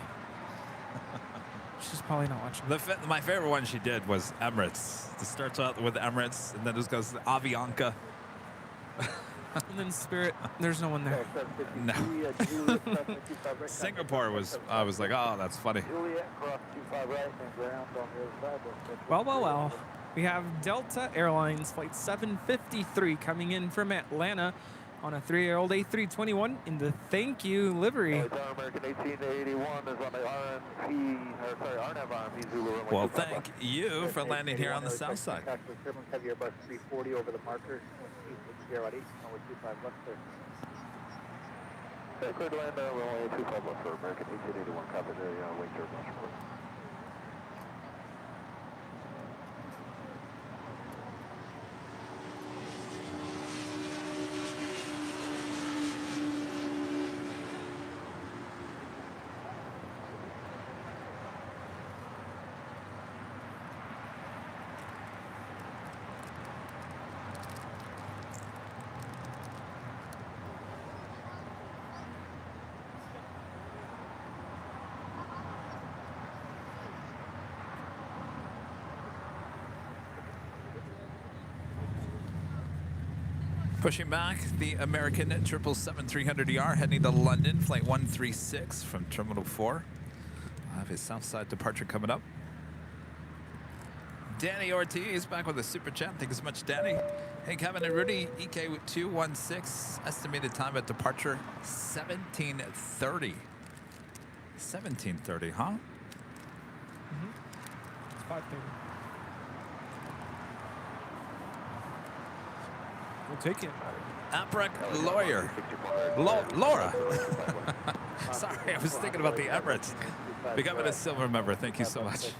She's probably not watching. My favorite one she did was Emirates. It starts out with Emirates, and then it goes to Avianca. And then Spirit, there's no one there. No. Singapore was, I was like, oh, that's funny. Well, well, well. We have Delta Airlines Flight 753 coming in from Atlanta on a 3-year-old A321 in the thank you livery. Well, thank you for landing here on the south side. Clear to land, we're only 25 left for American 1881, copy the wing turbulence report. Pushing back the American 777-300ER heading to London, flight 136 from Terminal 4. I have his Southside departure coming up. Danny Ortiz back with a super chat. Thank you so much, Danny. Hey, Kevin and Rudy, EK216, estimated time at departure 17:30. 17:30, huh? Mm-hmm. It's 5:30. We'll take it. Apreck lawyer. Laura. Sorry, I was thinking about the Emirates. Becoming a silver member. Thank you so much.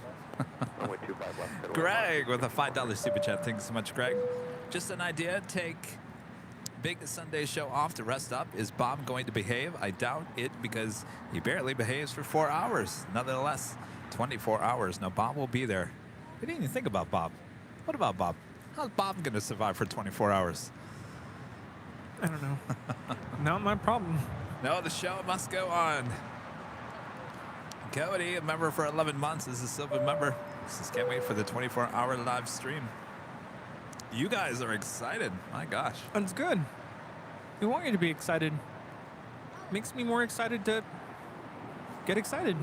Greg with a $5 super chat. Thank you so much, Greg. Just an idea. Take big Sunday show off to rest up. Is Bob going to behave? I doubt it because he barely behaves for 4 hours. Nonetheless, 24 hours. Now, Bob will be there. We didn't even think about Bob. What about Bob? How's Bob going to survive for 24 hours? I don't know. Not my problem. No, the show must go on. Cody, a member for 11 months, is a silver member. Just can't wait for the 24-hour live stream. You guys are excited. My gosh. That's good. We want you to be excited. Makes me more excited to get excited.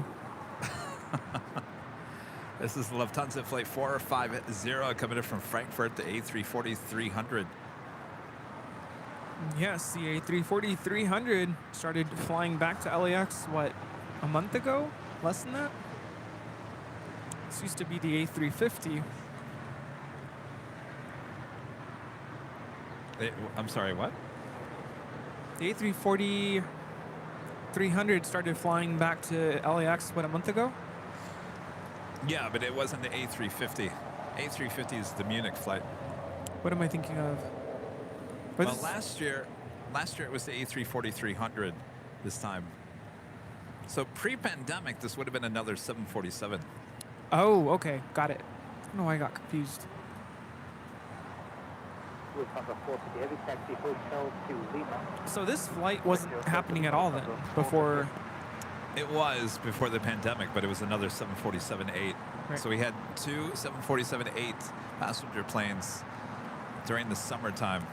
This is Lufthansa Flight 450 coming in from Frankfurt, the A340-300. Yes, the A340-300 started flying back to LAX, what, a month ago? Less than that? This used to be the A350. I'm sorry, what? The A340-300 started flying back to LAX, what, a month ago? Yeah, but it wasn't the A350. A350 is the Munich flight. What am I thinking of? Well, last year it was the A340-300 this time. So pre-pandemic, this would have been another 747. Oh, okay. Got it. I don't know why I got confused. So this flight wasn't happening at all then, before... It was before the pandemic, but it was another 747-8. Right. So we had two 747-8 passenger planes during the summertime.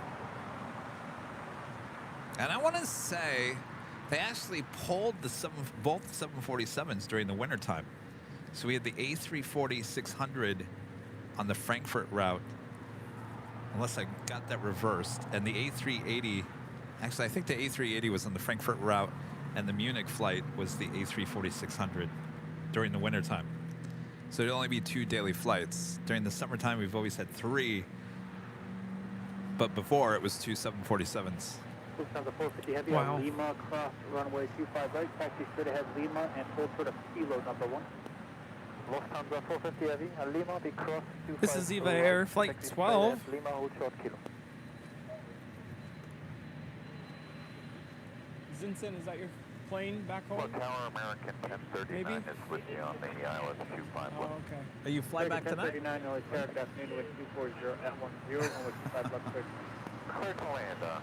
And I want to say they actually pulled both 747s during the wintertime. So we had the A340-600 on the Frankfurt route, unless I got that reversed, and the A380, actually I think the A380 was on the Frankfurt route, and the Munich flight was the A340-600 during the wintertime. So it'd only be 2 daily flights. During the summertime, we've always had 3, but before it was 2 747s. Lufthansa 450 Heavy Wow. on Lima, cross runway 25 right, taxi straight ahead Lima, and hold short of kilo number 1. Lufthansa 450 Heavy on Lima, be cross 25 This is Eva Air Flight 12. Lima, hold short kilo. Zinsen, is that your plane back home? Tower American 1039 Maybe? is with you on the ILS 25 Oh, okay. Are you fly back tonight? 1039, North Carrick, afternoon, with 240 at 10, with 25 left 30. Clear to land on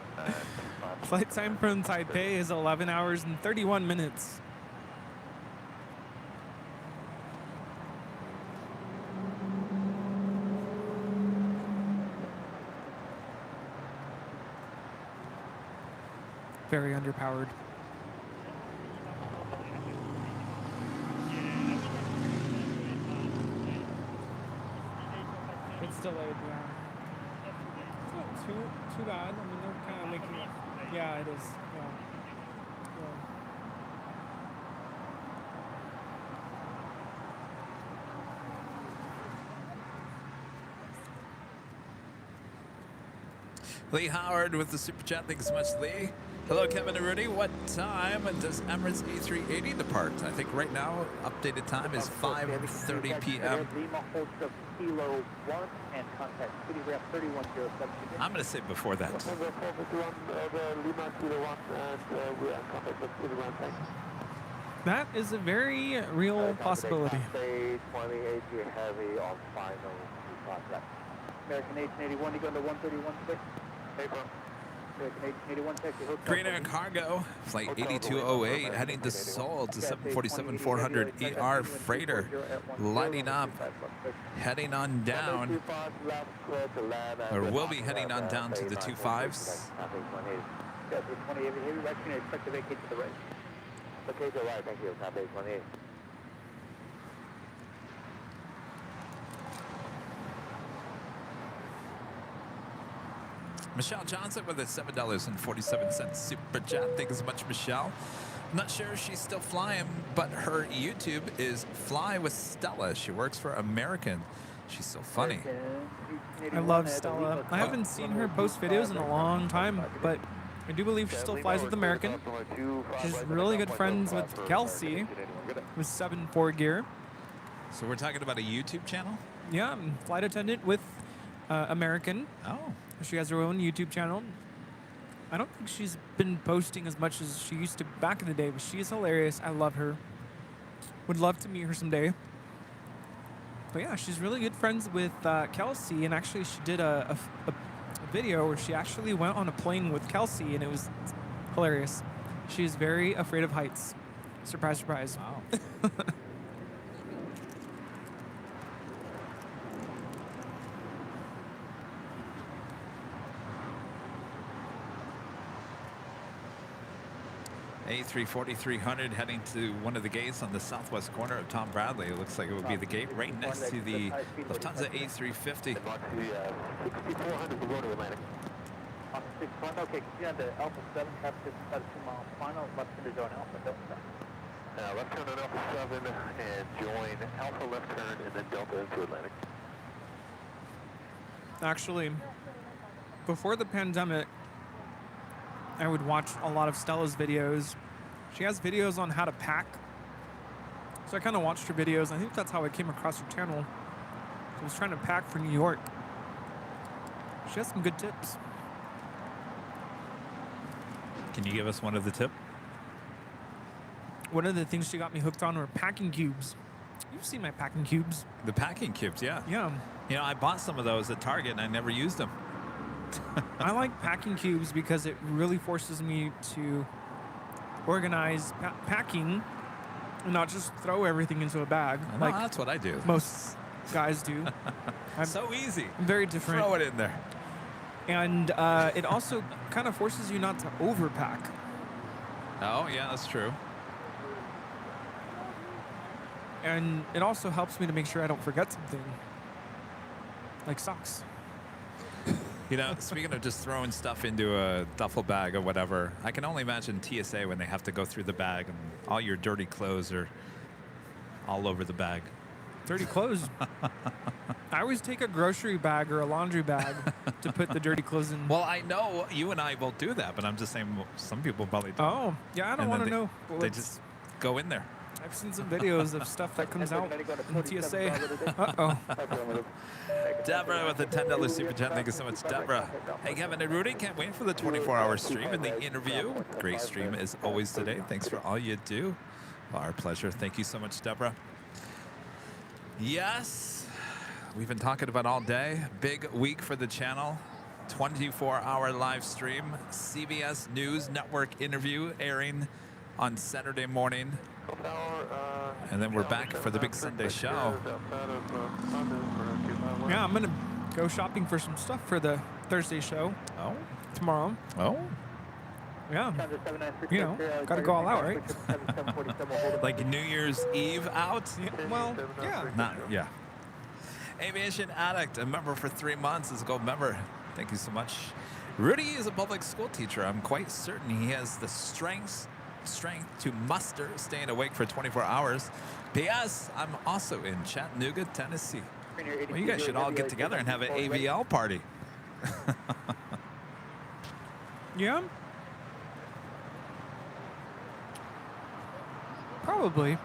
Flight time from Taipei is 11 hours and 31 minutes. Very underpowered. It's delayed, yeah. It's not too bad. I mean, they're kind of making it. Yeah, it is. Yeah. Lee Howard with the super chat. Thanks so much, Lee. Hello, Kevin and Rudy. What time does Emirates A380 depart? I think right now, updated time is 5:30 p.m. Lima, hold short kilo 1, and contact city ramp 3107. I'm going to say before that. Lima, kilo 1, and we're at contact with city ramp, thanks. That is a very real possibility. Say 28, you're heavy on final contact. American 1881, you go to 131.6. April. Green Air Cargo, flight 8208, heading to Seoul to 747-400 ER freighter, lighting up, heading on down, or will be heading on down to the 25s. Expect to vacate to the right. Okay, to the right, thank you. Copy 28. Michelle Johnson with a $7.47 super chat. Thank you so much, Michelle. I'm not sure if she's still flying, but her YouTube is Fly with Stella. She works for American. She's so funny. I love Stella. I haven't seen her post videos in a long time, but I do believe she still flies with American. She's really good friends with Kelsey with 7-4 gear. So we're talking about a YouTube channel? Yeah, flight attendant with American. Oh. She has her own YouTube channel. I don't think she's been posting as much as she used to back in the day, but she is hilarious. I love her. Would love to meet her someday. But yeah, she's really good friends with Kelsey, and actually she did a video where she actually went on a plane with Kelsey, and it was hilarious. She is very afraid of heights. Surprise, surprise. Wow. A340-300 heading to one of the gates on the southwest corner of Tom Bradley. It looks like it would be the gate right next to the Lufthansa A350. 6400 to go to Atlantic. On 6-1, okay, continue on to Alpha 7, capture about a 2-mile final, left turn to join Alpha, Delta. Left turn on Alpha 7 and join Alpha left turn and then Delta into Atlantic. Actually, before the pandemic, I would watch a lot of Stella's videos. She has videos on how to pack. So I kind of watched her videos. I think that's how I came across her channel. I was trying to pack for New York. She has some good tips. Can you give us one of the tip? One of the things she got me hooked on were packing cubes. You've seen my packing cubes. The packing cubes, yeah. Yeah. You know, I bought some of those at Target and I never used them. I like packing cubes because it really forces me to organize packing and not just throw everything into a bag. Like that's what I do. Most guys do. I'm so easy. Very different. Throw it in there. And it also kind of forces you not to overpack. Oh, yeah, that's true. And it also helps me to make sure I don't forget something. Like socks. You know, speaking of just throwing stuff into a duffel bag or whatever, I can only imagine TSA when they have to go through the bag and all your dirty clothes are all over the bag. Dirty clothes? I always take a grocery bag or a laundry bag to put the dirty clothes in. Well, I know you and I both do that, but I'm just saying some people probably don't. Oh, yeah, I don't want to know. They just go in there. I've seen some videos of stuff that comes out in TSA. Uh-oh. Deborah with a $10 super chat. Thank you so much, Deborah. Hey, Kevin and Rudy, can't wait for the 24-hour stream and the interview. Great stream as always today. Thanks for all you do. Our pleasure. Thank you so much, Deborah. Yes, we've been talking about all day. Big week for the channel. 24-hour live stream. CBS News Network interview airing on Saturday morning. And then we're back for the big Sunday show. Yeah, I'm going to go shopping for some stuff for the Thursday show. Oh. Tomorrow. Oh. Yeah. You know, got to go all out, right? Like New Year's Eve out? Yeah, well, yeah. Not, yeah. Aviation Addict, a member for 3 months, is a gold member. Thank you so much. Rudy is a public school teacher. I'm quite certain he has the strength to muster staying awake for 24 hours. P.S. I'm also in Chattanooga, Tennessee. Well, you guys should all get together and have an AVL party. Yeah? Probably.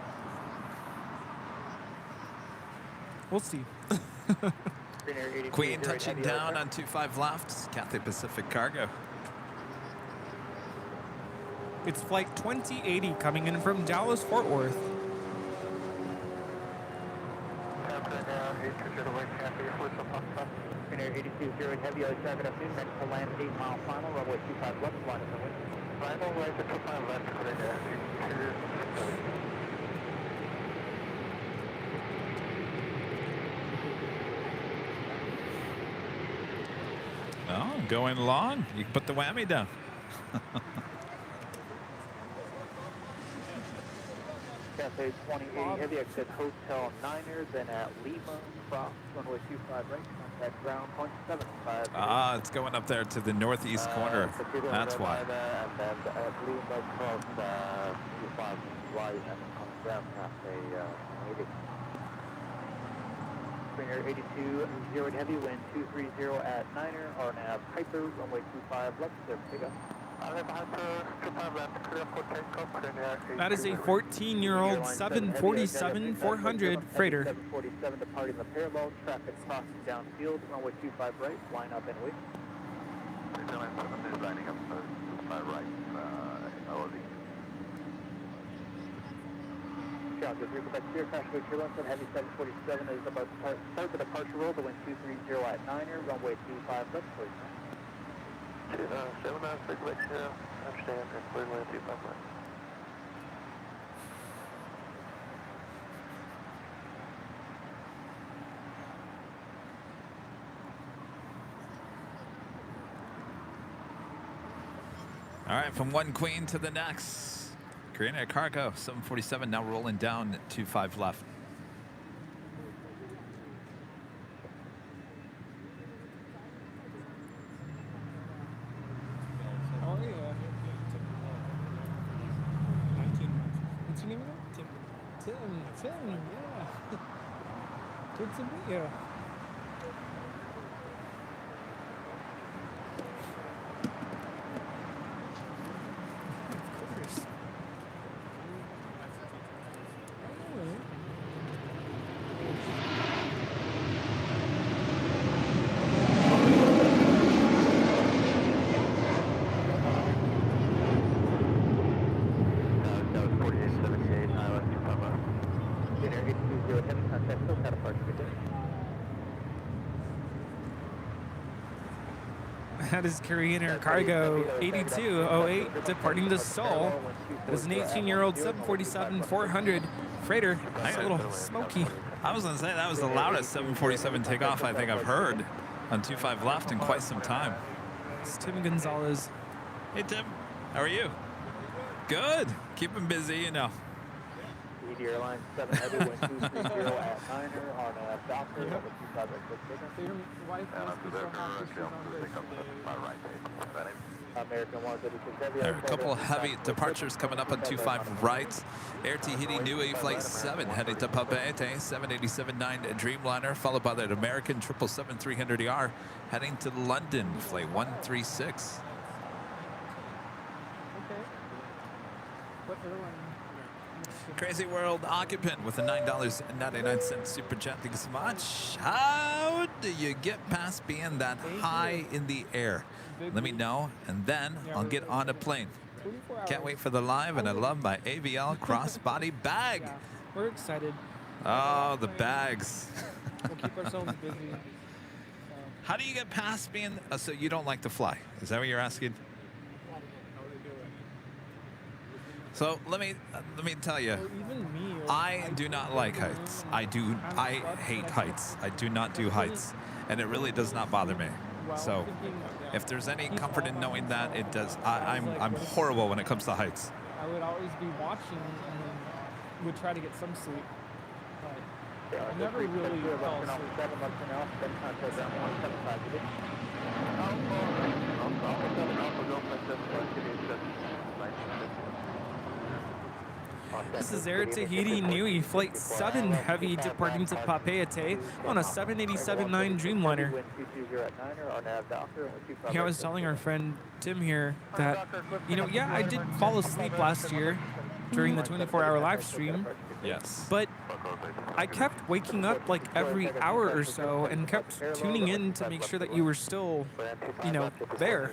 We'll see. Queen touching down on 25 left, Cathay Pacific Cargo. It's flight 2080 coming in from Dallas, Fort Worth. 120 heavy, LA traffic up soon, next to land 8 mile final, runway 25 left, line up and wind. Final right to 25 left, clear the interior. Oh, going long. You can put the whammy down. Cafe 2080 heavy, exit Hotel Niner, then at Lima, cross, runway 25 right, contact ground, 0.75. Ah, it's going up there to the northeast corner. That's why. And then at Lima, cross, 25 right, and then contact ground, Cafe 80. Springer 82, 0 and heavy, wind 230 at Niner, RNAV Hyper, runway 25 left, there, pick up. That is a 14-year-old 747-400 freighter. 747 departing the parallel, traffic crossing downfield, runway 25 right, line up and wait. Lining up 5 right, LOD. Charles, if you're Quebec clear, crash weight turbulence, and heavy 747 is about to start the departure roll, the wind 230 at Niner, runway 25 left, please. 796 Quebec, understand, and clear land 25 right. All right, from one queen to the next. Korean Air Cargo, 747 now rolling down 25 left. Oh, yeah. What's your name again? Tim. Tim, yeah. Good to meet you. That is Korean Air Cargo 8208 departing to Seoul. That is an 18-year-old 747-400 freighter. It's a little smoky. I was going to say that was the loudest 747 takeoff I think I've heard on 25 left in quite some time. It's Tim Gonzalez. Hey, Tim. How are you? Good. Keep him busy, you know. Airline 7 heavy, wind 230 at Niner, RNAV Doctor, runway 25 right, So your wife must be so happy she's on American 136 heavy. There are a couple of heavy departures coming up on 25 right. Air Tahiti Nui Flight 7 heading to Papeete, 787-9 Dreamliner, followed by that American 777-300ER heading to London, Flight 136. Okay. What airline? Crazy World occupant with a $9.99 super chat. Thank you so much. How do you get past being that high in the air? Let me know, and then I'll get on a plane. Can't wait for the live, and I love my AVL crossbody bag. Yeah, we're excited. Oh, the bags. We'll keep ourselves busy. How do you get past being? So you don't like to fly? Is that what you're asking? So let me tell you, I do not like heights. I hate heights. I do not do heights, and it really does not bother me. So if there's any comfort in knowing that, it does. I'm horrible when it comes to heights. I would always be watching and then would try to get some sleep, but I never really fell asleep. This is Air Tahiti Nui Flight 7 heavy departing to Papeete on a 787-9 Dreamliner. Yeah, I was telling our friend Tim here that, I did fall asleep last year during the 24-hour live stream. Yes. But I kept waking up like every hour or so and kept tuning in to make sure that you were still, you know, there.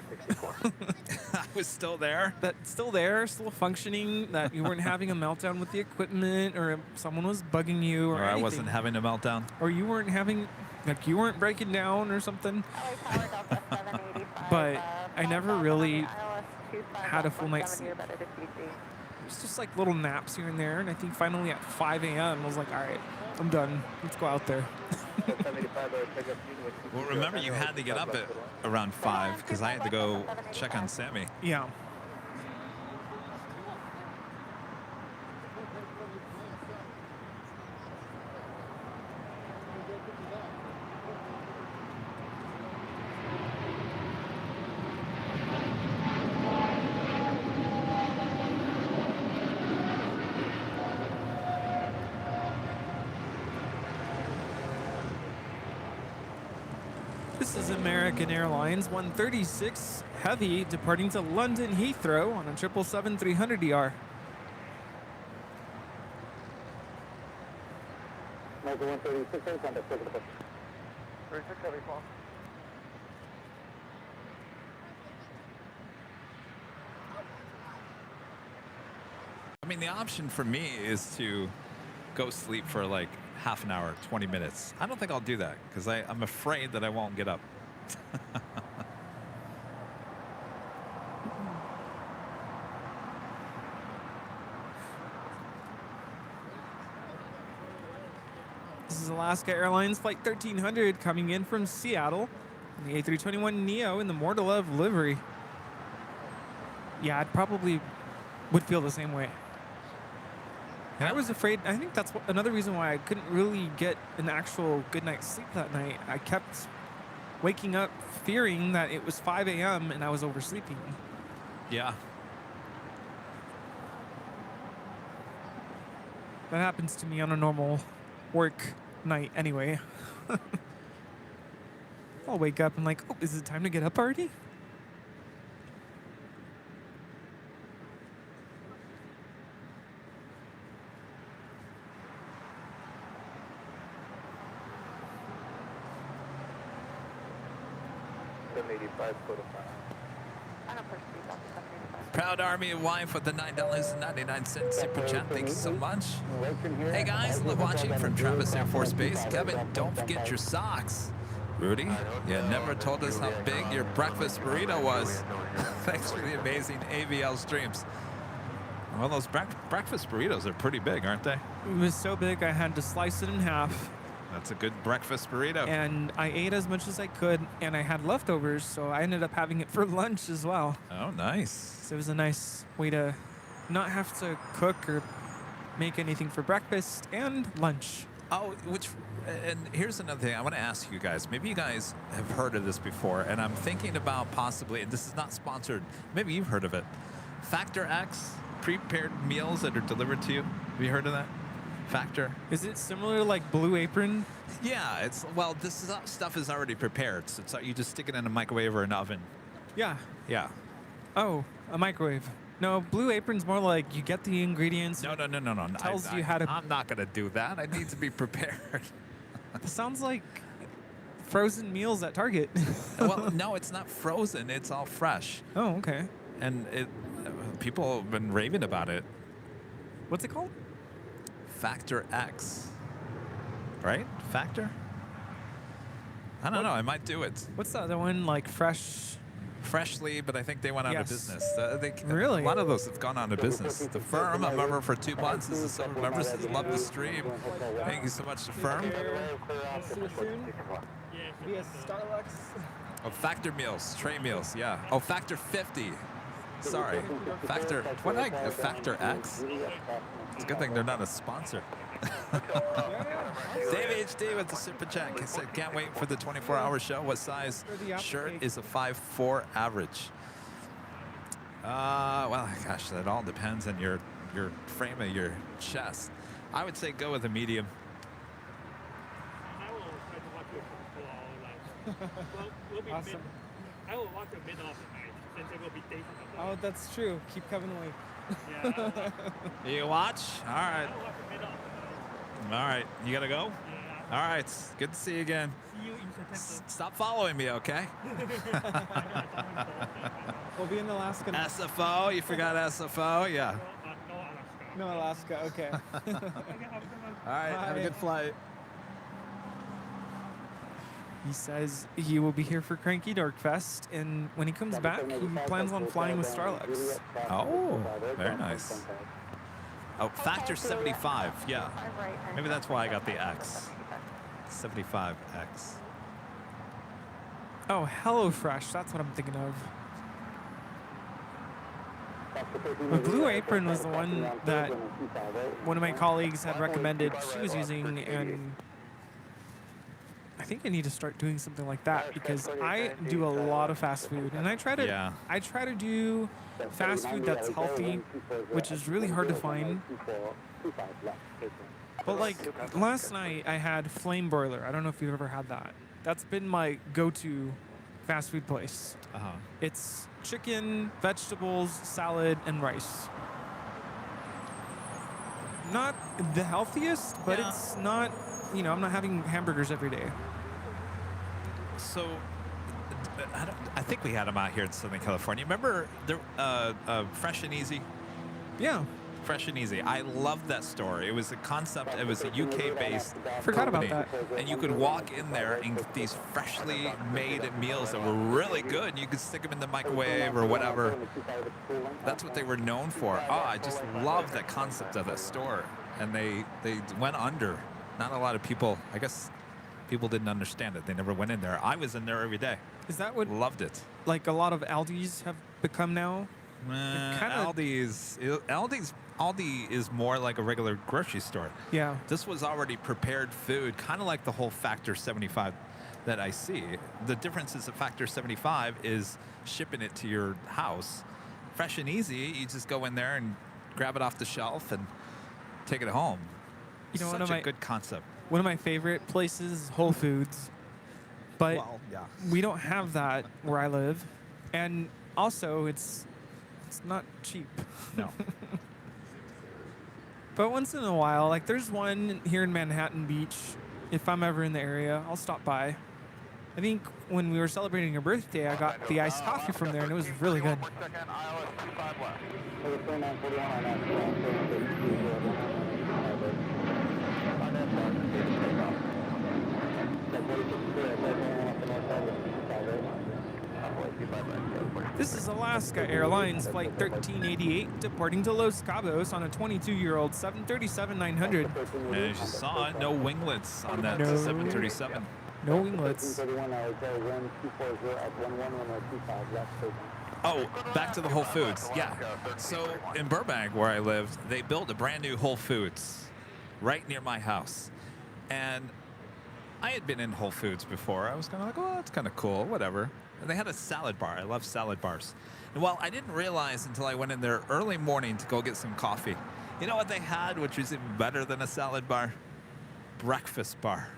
I was still there. Still there, still functioning, that you weren't having a meltdown with the equipment or someone was bugging you or Or I anything. wasn't having a meltdown. Or you weren't having, like you weren't breaking down or something. LA Tower Delta 785. But I never really ILS 25 had a full night's sleep. about it if you see. It's just like little naps here and there. And I think finally at 5 a.m. I was like, all right, I'm done. Let's go out there. Well, remember you had to get up at around 5 because I had to go check on Sammy. Yeah. This is American Airlines 136 Heavy departing to London Heathrow on a 777-300ER. American 136, contact 36 Heavy, Paul. I mean, the option for me is to go sleep for like half an hour, 20 minutes. I don't think I'll do that because I'm afraid that I won't get up. This is Alaska Airlines Flight 1300 coming in from Seattle on the A321neo in the Mordelev livery. Yeah, I probably would feel the same way. And I was afraid, I think that's another reason why I couldn't really get an actual good night's sleep that night. I kept waking up fearing that it was 5 a.m. and I was oversleeping. Yeah. That happens to me on a normal work night anyway. I'll wake up and like, oh, is it time to get up already? Proud Army wife with the $9.99 super chat. Thank you so much. Hey guys, live watching from Travis Air Force Base. Kevin, don't forget your socks. Rudy, you never told us how big your breakfast burrito was. Thanks for the amazing AVL streams. Well, those breakfast burritos are pretty big, aren't they? It was so big I had to slice it in half. That's a good breakfast burrito. And I ate as much as I could, and I had leftovers, so I ended up having it for lunch as well. Oh, nice. So it was a nice way to not have to cook or make anything for breakfast and lunch. Oh, and here's another thing I want to ask you guys. Maybe you guys have heard of this before, and I'm thinking about possibly, and this is not sponsored, maybe you've heard of it. Factor X, prepared meals that are delivered to you. Have you heard of that? Factor. Is it similar like Blue Apron? Yeah, well, this stuff is already prepared. So it's you just stick it in a microwave or an oven. Yeah. Yeah. Oh, a microwave. No, Blue Apron's more like you get the ingredients. No. Tells you how to. I'm not going to do that. I need to be prepared. It sounds like frozen meals at Target. Well, no, it's not frozen. It's all fresh. Oh, okay. And people have been raving about it. What's it called? Factor X. Right? Factor? I don't know. I might do it. What's the other one? Like Freshly, but I think they went out of business. Really? A lot of those have gone out of business. The Firm, I'm member for 2 months. This is some member says, love the stream. Thank you so much to Firm. See you soon. Via Starbucks. Oh, Factor meals, tray meals, yeah. Oh, Factor 50. Sorry. Factor, Factor X? It's a good thing they're not a sponsor. Dave HD with the super chat. He said, can't wait for the 24-hour show. What size shirt is a 5'4" average? Well, gosh, that all depends on your frame of your chest. I would say go with a medium. I will try to watch you for all night. We'll be Awesome. I will watch the middle of the night since it will be daytime. Oh, that's true. Keep Kevin awake. Yeah, You watch? All right. I will watch the middle of the night. All right, you gotta go? Yeah. All right, good to see you again. See you in September. Stop following me, okay? We'll be in Alaska now. SFO, you forgot SFO? Yeah. No, Alaska. No, Alaska. Okay. Okay, have a good one. All right, have a Bye. good flight. He says he will be here for Cranky Dork Fest, and when he comes back, he plans on flying with Starlux. Oh, very nice. Oh, factor 75, yeah. Maybe that's why I got the X. 75X. Oh, HelloFresh, that's what I'm thinking of. The Blue Apron was the one that one of my colleagues had recommended she was using, and I think I need to start doing something like that because I do a lot of fast food, and I try to do fast food that's healthy, which is really hard to find. But like last night I had Flame Broiler. I don't know if you've ever had that. That's been my go-to fast food place. It's chicken, vegetables, salad, and rice. Not the healthiest, but it's not, you know, I'm not having hamburgers every day. So, I think we had them out here in Southern California. Remember Fresh and Easy? Yeah. Fresh and Easy. I loved that store. It was a concept. It was a UK-based Forgot about company. that. And you could walk in there and get these freshly made meals that were really good. You could stick them in the microwave or whatever. That's what they were known for. Oh, I just love that concept of that store. And they went under. Not a lot of people, I guess people didn't understand it. They never went in there. I was in there every day. Is that what Loved it. like a lot of Aldi's have become now? Aldi is more like a regular grocery store. Yeah. This was already prepared food, kind of like the whole Factor 75 that I see. The difference is the Factor 75 is shipping it to your house. Fresh and Easy, you just go in there and grab it off the shelf and take it home. You know, Such a good concept. One of my favorite places is Whole Foods, but we don't have that where I live, and also it's not cheap. No. But once in a while, like there's one here in Manhattan Beach. If I'm ever in the area, I'll stop by. I think when we were celebrating your birthday, I got the iced coffee from there, and it was really good. This is Alaska Airlines Flight 1388 departing to Los Cabos on a 22-year-old 737-900. And as you saw, no winglets on that 737. No winglets. Oh, back to the Whole Foods. Yeah. So in Burbank, where I lived, they built a brand new Whole Foods right near my house. And I had been in Whole Foods before. I was kind of like, oh, that's kind of cool, whatever. And they had a salad bar. I love salad bars. And well, I didn't realize until I went in there early morning to go get some coffee. You know what they had, which was even better than a salad bar? Breakfast bar.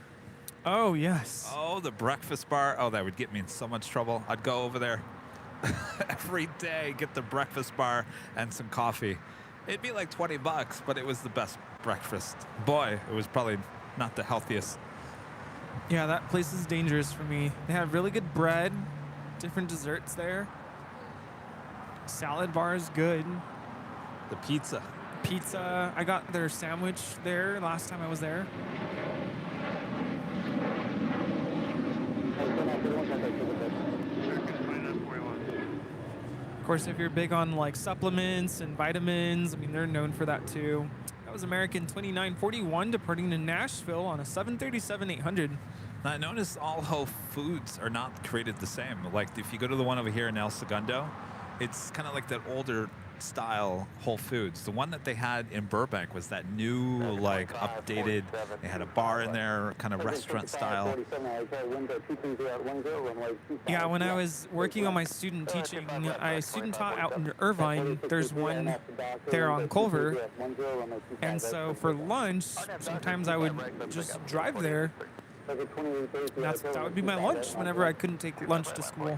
Oh, yes. Oh, the breakfast bar. Oh, that would get me in so much trouble. I'd go over there every day, get the breakfast bar and some coffee. It'd be like $20, but it was the best breakfast. Boy, it was probably not the healthiest. Yeah, that place is dangerous for me. They have really good bread, different desserts there. Salad bar is good. The pizza. Pizza. I got their sandwich there last time I was there. Of course, if you're big on like supplements and vitamins, I mean, they're known for that too. That was American 2941 departing to Nashville on a 737-800. I noticed all Whole Foods are not created the same. Like if you go to the one over here in El Segundo, it's kind of like that older style Whole Foods. The one that they had in Burbank was that new, like updated, they had a bar in there, kind of restaurant style. Yeah, when I was working on my student teaching, I student taught out in Irvine. There's one there on Culver. And so for lunch, sometimes I would just drive there. That would be my lunch whenever I couldn't take lunch to school.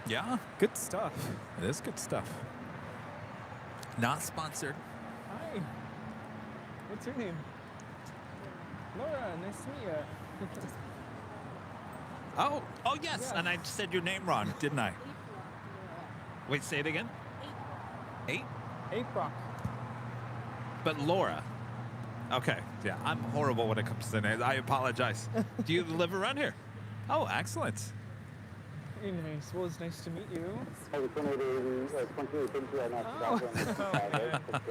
Yeah. Good stuff. It is good stuff. Not sponsored. Hi. What's your name? Laura, nice to meet you. Oh, yes. And I said your name wrong, didn't I? Wait, say it again. 8? April. But Laura. Okay, yeah, I'm horrible when it comes to names. I apologize. Do you live around here? Oh, excellent. Very nice. Well, it's nice to meet you.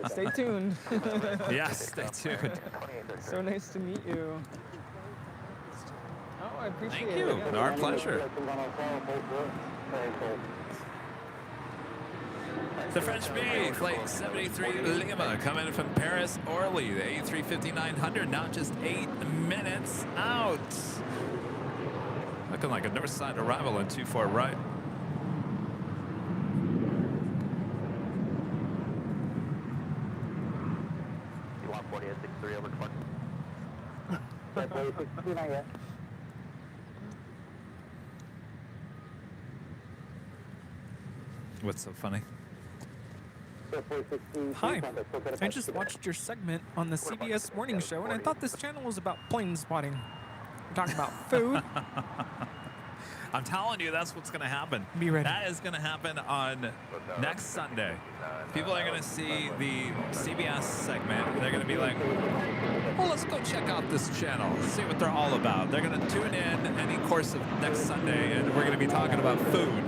Stay tuned. Yes, stay tuned. So nice to meet you. Oh, I appreciate Thank it. you. Yeah. Our pleasure. The French Bay, flight 73 Lima, coming in from Paris, Orly, the A350-900, now just 8 minutes out. Looking like a north side arrival on 24 right. You want 4863 over 20? 4863, not yet. What's so funny? Hi, I just watched your segment on the CBS Morning Show, and I thought this channel was about plane spotting. We're talking about food. I'm telling you, that's what's going to happen. Be ready. That is going to happen on next Sunday. People are going to see the CBS segment. They're going to be like, well, let's go check out this channel, see what they're all about. They're going to tune in any course of next Sunday, and we're going to be talking about food.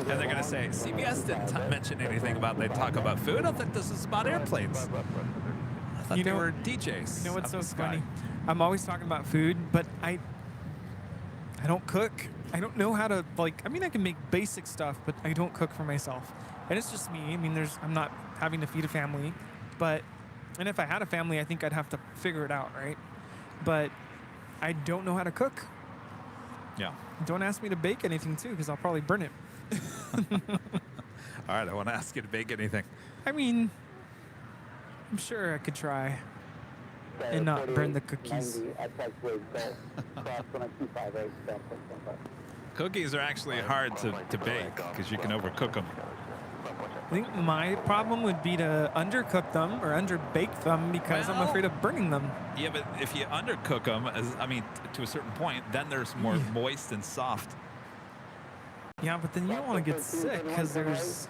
And they're going to say, CBS didn't mention anything about they talk about food. I think this is about airplanes. I thought they were DJs. You know what's so up the sky. funny? I'm always talking about food, but I don't cook. I don't know how to, like, I mean, I can make basic stuff, but I don't cook for myself. And it's just me. I mean, I'm not having to feed a family, and if I had a family, I think I'd have to figure it out, right? But I don't know how to cook. Yeah. Don't ask me to bake anything, too, because I'll probably burn it. All right, I want to ask you to bake anything. I mean, I'm sure I could try and not burn the cookies. Cookies are actually hard to bake because you can overcook them. I think my problem would be to undercook them or underbake them because I'm afraid of burning them. Yeah, but if you undercook them, to a certain point, then there's more moist and soft. Yeah, but then you don't want to get sick because there's...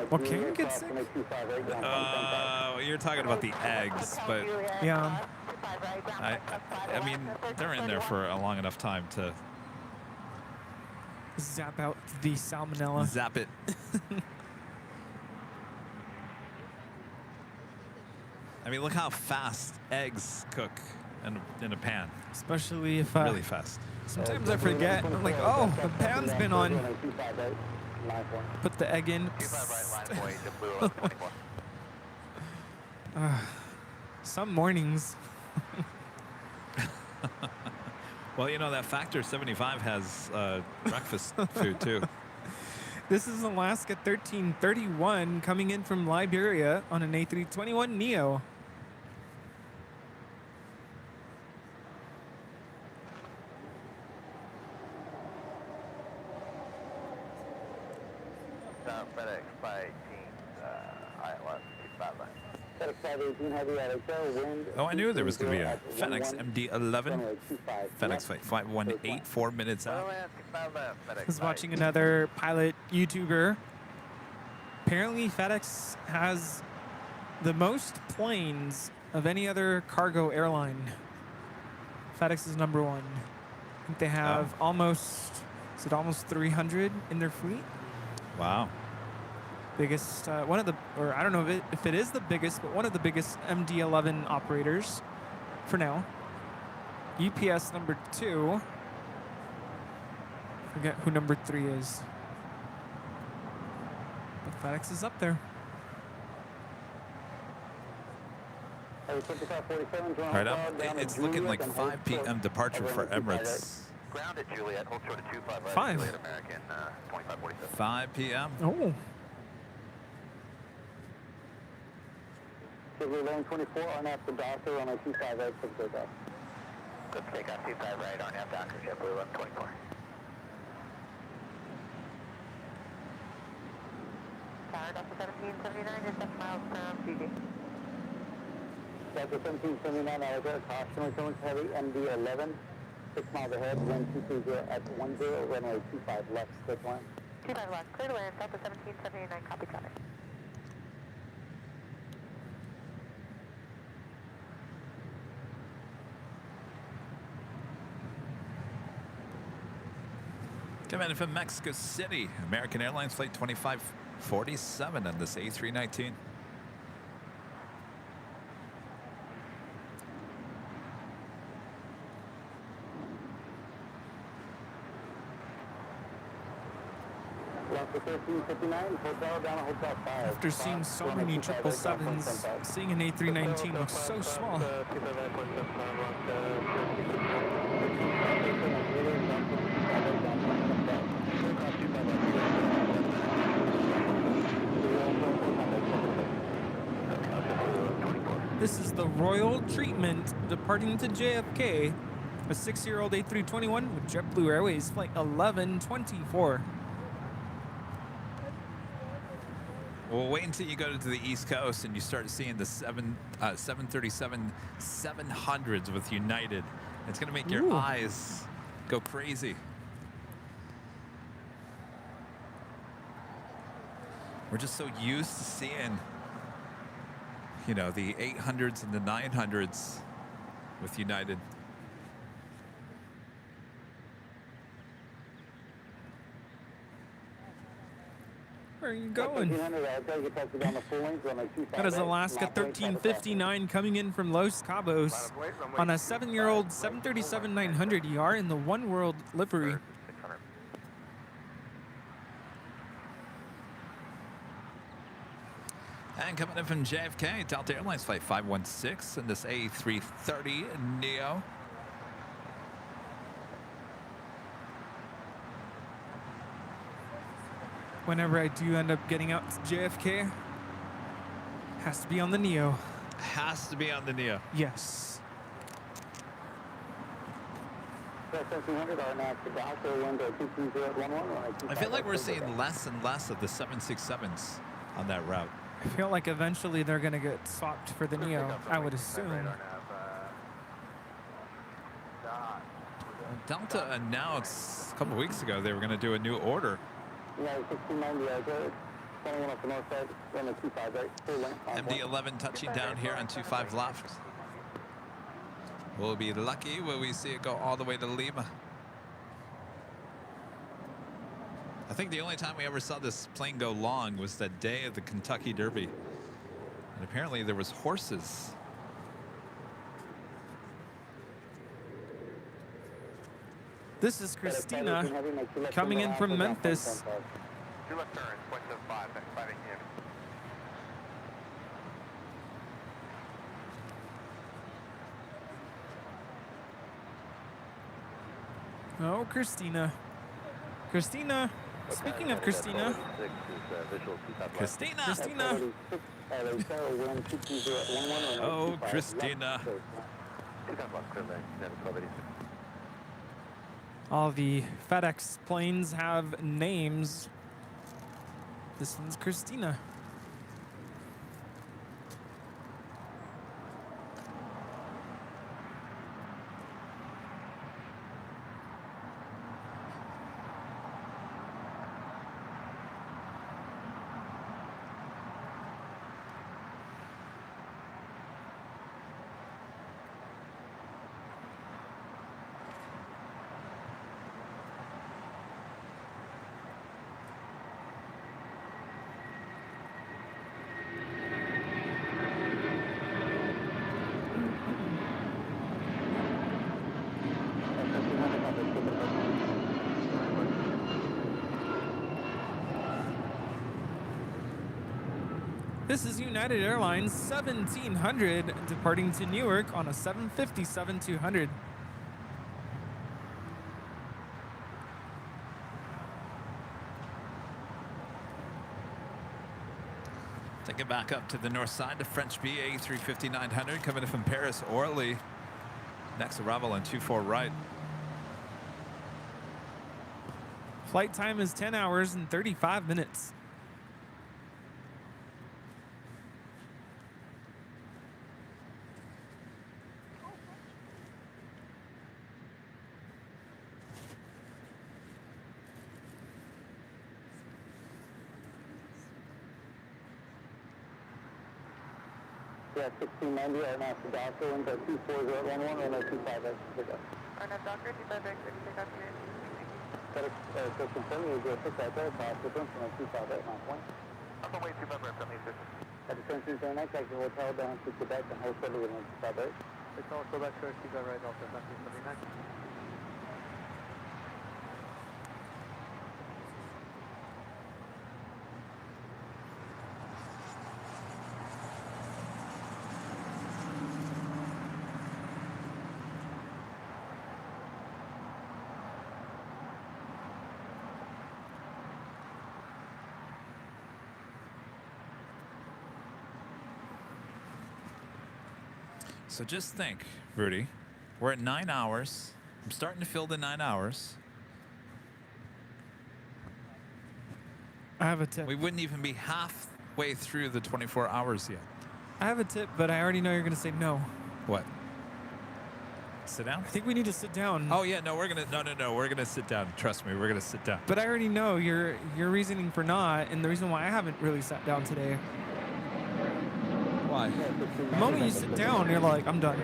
Well, can you get sick? You're talking about the eggs, but Yeah. I mean, they're in there for a long enough time to Zap out the salmonella. zap it. I mean, look how fast eggs cook in a pan. Especially if... Really fast. Sometimes I forget. I'm like, oh, the pan's been on. Put the egg in. Some mornings. Well, you know, that Factor 75 has breakfast food, too. This is Alaska 1331 coming in from Liberia on an A321neo. FedEx 518, ILS 259. FedEx 518 heavy at hotel, wind. Oh, I knew there was going to be a FedEx MD-11. FedEx Flight 518, 4 minutes out. I was watching another pilot YouTuber. Apparently, FedEx has the most planes of any other cargo airline. FedEx is number one. I think they have almost 300 in their fleet? Wow. Biggest, one of the, or I don't know if it is the biggest, but one of the biggest MD-11 operators for now. UPS number 2. Forget who number 3 is. But FedEx is up there. All right, it's looking like 5 p.m. departure for Emirates. Ground at Juliet, hold short at 25 right, 5. Juliet American, 2547. 5 p.m. Oh. Civil lane 24, RNAV to Docker on a 25 right, 6 goes up. Let's take off 25 right, RNAV Docker, JetBlue 1124. Tower Delta 1779, just 7 miles from GG. Delta 1779, Alabama, caution returns heavy, ND 11, 6 miles ahead, wind 230 at 10, runway 25 left, stick line. 25 left, clear to land, Delta 1779, copy, copy. Coming in from Mexico City, American Airlines Flight 2547 on this A319. Delta 1359, hotel down at hotel 5. After seeing so many 777s, seeing an A319 looks so small. This is the Royal Treatment departing to JFK, a 6-year-old A321 with JetBlue Airways Flight 1124. Well, wait until you go to the East Coast and you start seeing the 737 700s with United. It's going to make your eyes go crazy. We're just so used to seeing, you know, the 800s and the 900s with United. Where are you going? That is Alaska 1359 coming in from Los Cabos on a 7-year-old 737-900 ER in the One World livery. And coming in from JFK, Delta Airlines Flight 516 and this A330 Neo. Whenever I do end up getting out to JFK, has to be on the Neo. Has to be on the Neo. Yes. I feel like we're seeing less and less of the 767s on that route. I feel like eventually they're going to get swapped for the Neo, I would assume. Delta announced a couple weeks ago they were going to do a new order. MD-11 touching down here on 25 left. We'll be lucky when we see it go all the way to Lima. I think the only time we ever saw this plane go long was that day of the Kentucky Derby. And apparently there was horses. This is Christina coming in from Memphis. 2 left turns, 0.75, 5 in. Oh, Christina. Christina. Speaking of Christina. Christina. Oh, Christina. All the FedEx planes have names. This one's Christina. This is United Airlines 1700 departing to Newark on a 757-200. Take it back up to the north side to French BA 350-900 coming in from Paris Orly. Next arrival on 24 right. Flight time is 10 hours and 35 minutes. Yeah, 1690, right now, the doctor, winds at 24011, runway 25X, pick up. Arnab Docker, 25X, pick up here. So confirming you go 6 out there, pass difference from 25 at 9 point. I'm on way to member from me, sir. At the Century 79, take the hotel down to Quebec and hold steady with 25 It's also back to Artiga right off the 79. So just think, Rudy, we're at 9 hours. I'm starting to feel the 9 hours. I have a tip. We wouldn't even be halfway through the 24 hours yet. I have a tip, but I already know you're going to say no. What? Sit down? I think we need to sit down. Oh yeah, no, we're gonna we're gonna sit down. Trust me, we're gonna sit down. But I already know your reasoning for not, and the reason why I haven't really sat down today. Why? The moment you sit down, you're like, I'm done.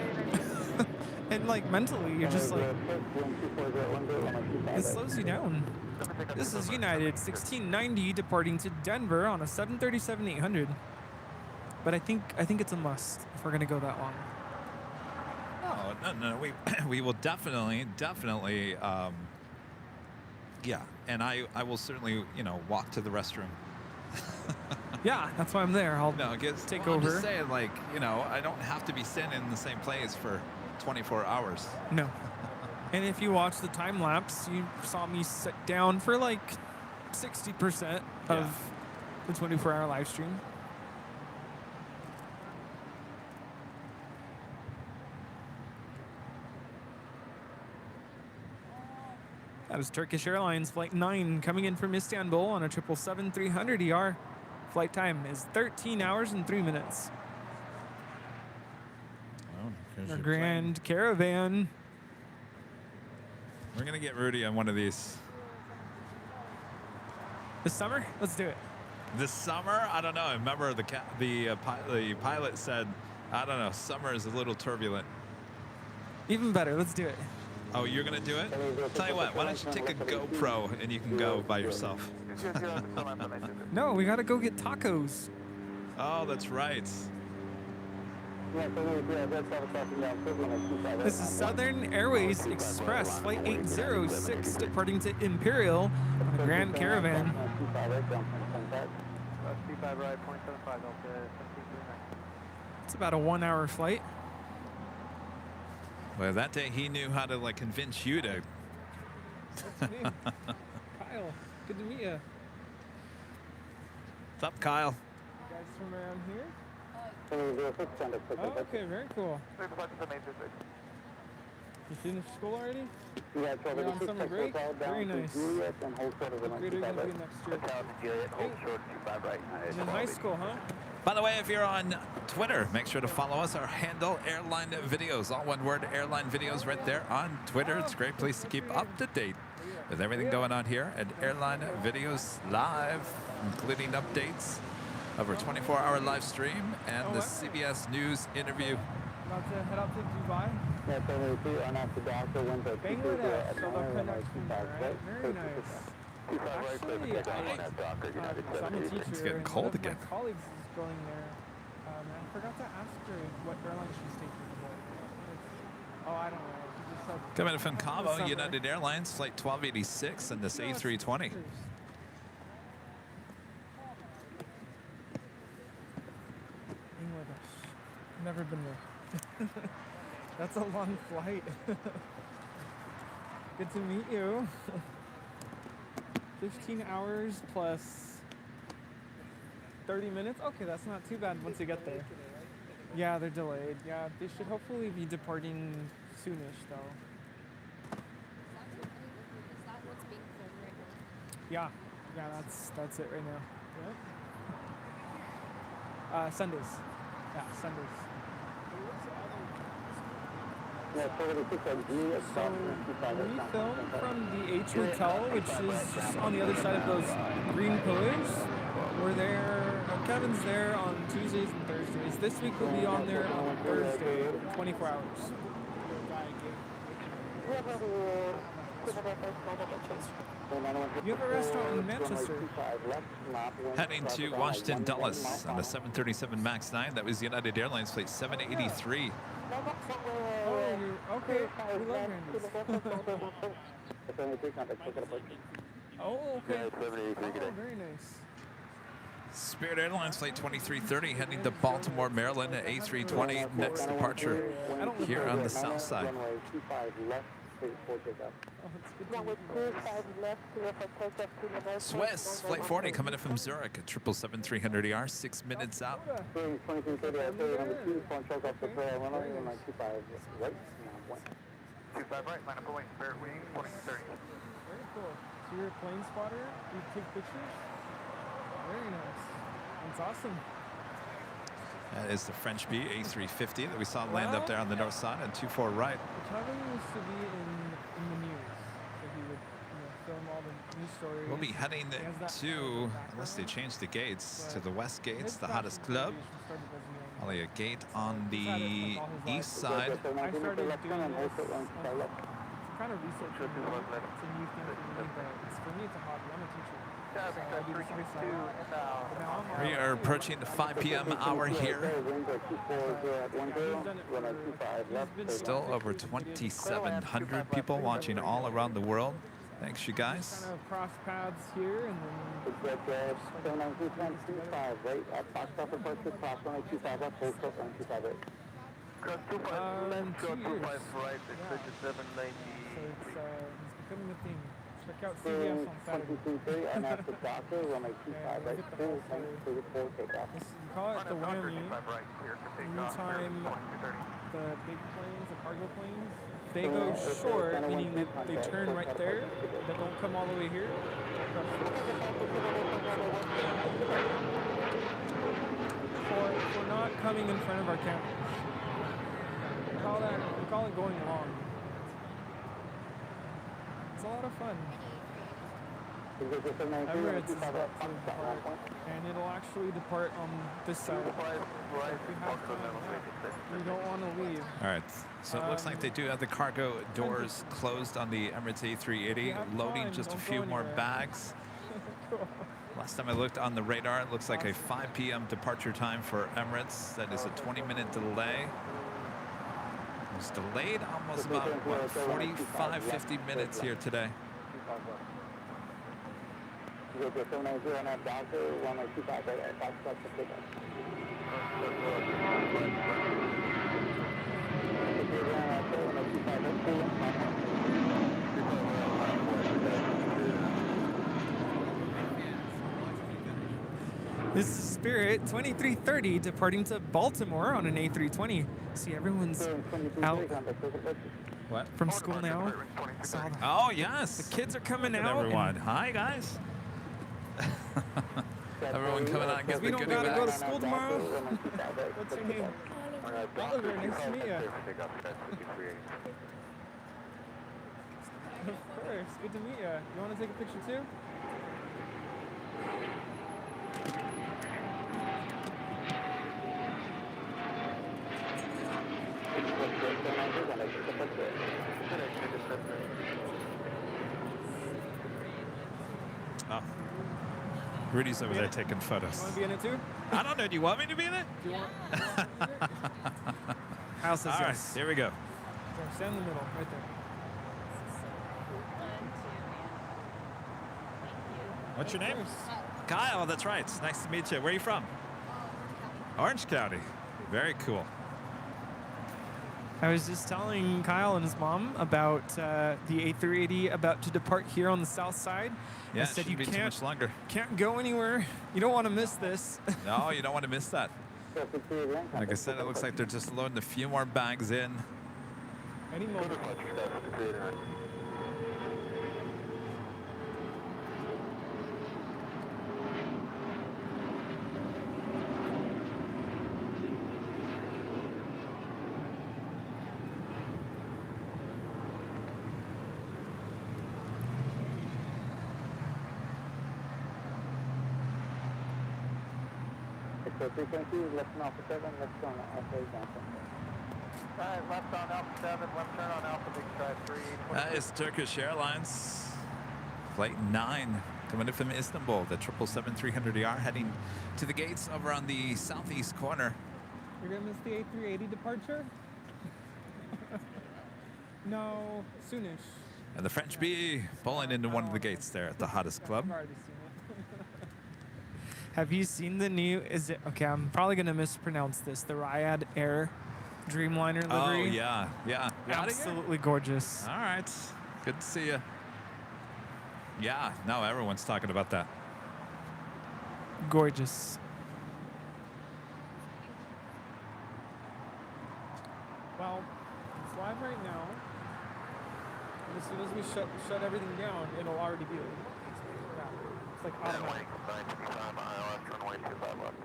And like mentally, you're just like, it slows you down. This is United 1690 departing to Denver on a 737-800. But I think it's a must if we're gonna go that long. No, we will definitely, yeah. And I will certainly, walk to the restroom. Yeah, that's why I'm there. I'll take over. I'm just saying, like, I don't have to be sitting in the same place for 24 hours. No. And if you watch the time lapse, you saw me sit down for like 60% of the 24-hour live stream. That was Turkish Airlines Flight 9 coming in from Istanbul on a 777-300ER. Flight time is 13 hours and 3 minutes. Oh, Our Grand Caravan. We're going to get Rudy on one of these. This summer? Let's do it. This summer? I don't know. I remember the pilot said, I don't know, summer is a little turbulent. Even better. Let's do it. Oh, you're going to do it? Tell you what, why don't you take a GoPro and you can go by yourself? No, we got to go get tacos. Oh, that's right. This is Southern Airways Express Flight 806 departing to Imperial on a Grand Caravan. It's about a 1 hour flight. Well, that day he knew how to like convince you to. That's me. Kyle, good to meet you. What's up, Kyle? You guys from around here? Oh, okay, very cool. You finished school already? Yeah, you're on summer break? Very nice. What grade are you going to be next year? You're in high school, huh? By the way, if you're on Twitter, make sure to follow us. Our handle, Airline Videos. All one word, Airline Videos right there on Twitter. It's a great place to keep up to date with everything going on here at Airline Videos Live, including updates of our 24-hour live stream and the CBS News interview. About to head out to Dubai? Bangladesh, so they'll connect from there, right? Very nice. Actually, so I'm a teacher. It's getting cold one of again. My colleagues is going there. I forgot to ask her what airline she's taking. Oh, I don't know. She just said Coming from the Cabo, summer. United Airlines, Flight 1286 and this No, it's A320. teachers. Bangladesh. Never been there. That's a long flight. Good to meet you. 15 hours plus 30 minutes? Okay, that's not too bad once you get there. Yeah, they're delayed. Yeah, they should hopefully be departing soonish though. Yeah, that's it right now. Yep. Sundays. Yeah, Sundays. So we filmed from the H Hotel, which is just on the other side of those green pillars. We're there, Kevin's there on Tuesdays and Thursdays Because this week we'll be on there on Thursday, 24 hours. You have a restaurant in Manchester. Heading to Washington Dulles on the 737 MAX 9. That was United Airlines flight 783. Oh, okay. We love Randy's. Oh, okay. Oh, very nice. Spirit Airlines flight 2330 heading to Baltimore, Maryland at A320. Next departure here on the south side. Swiss flight 40 coming in from Zurich at 777-300ER, 6 minutes out. 25 right, line up away, Spirit wing, 2030. Very cool. So you're a plane spotter? You take pictures? Very nice. That's awesome. That is the French B A350 that we saw land up there on the north side and 24 right. Kevin used to be in the news. So he would film all the news stories. We'll be heading to, unless they change the gates, to the west gates, the hottest club. Only a gate on the east side. I started doing this kind of research. It's a new thing for me, but for me it's a hobby. I'm a teacher. We are approaching the 5 p.m. hour here. Still over 2,700 people watching all around the world. Thanks, you guys. Kind of cross paths here and then. Cross 25 left, cross 25 right, extension 790. So it's becoming a thing. Check out CBS on Saturday. You call it the whammy. Anytime the big planes, the cargo planes, they go short, meaning that they turn right there, they don't come all the way here. For not coming in front of our cameras. We call it going long. It's a lot of fun. Emirates is about to depart, and it'll actually depart on this side. We don't want to leave. All right, so it looks like they do have the cargo doors closed on the Emirates A380, loading just a few more bags. Cool. Last time I looked on the radar, it looks like a 5 p.m. departure time for Emirates. That is a 20-minute delay. It was delayed almost about, what, 45, 50 minutes here today. This is Spirit 2330 departing to Baltimore on an A320. See, everyone's out What? from school now. Saw the, Oh, yes. the kids are coming Look at out. everyone. Hi, guys. Everyone coming out and getting We the don't goodie gotta go to bags. school tomorrow. What's your name? Oliver, nice to meet you. Of course, good to meet you. You want to take a picture too? Oh. Rudy's over there taking You photos. want to be in it too? I don't know. Do you want me to be in it? Do you want House says All right, yes. here we go. There, stand in the middle, right there. What's your name? Kyle, that's right. It's nice to meet you. Where are you from? Orange County. Very cool. I was just telling Kyle and his mom about the A380 about to depart here on the south side. Yeah, I said you shouldn't be too much longer. can't go anywhere. You don't want to miss this. No, you don't want to miss that. Like I said, it looks like they're just loading a few more bags in. Any moment. So frequency, left on Alpha 7, left on Alpha 8, Johnson. Alright, left on Alpha 7, left turn on Alpha Big Stride 3. That is Turkish Airlines. Flight 9 coming in from Istanbul, the 777-300ER heading to the gates over on the southeast corner. You're gonna miss the A380 departure? No, soonish. And the French bee pulling into one of the gates there at the hottest club. I've already seen it. Have you seen the new? Is it okay? I'm probably gonna mispronounce this. The Riyadh Air Dreamliner livery. Oh yeah, yeah. You outta here? Absolutely gorgeous. All right, good to see you. Yeah, no, everyone's talking about that. Gorgeous. Well, it's live right now. And as soon as we shut everything down, it'll already be. Yeah, it's like automatic. 925 ILS, runway 25 left.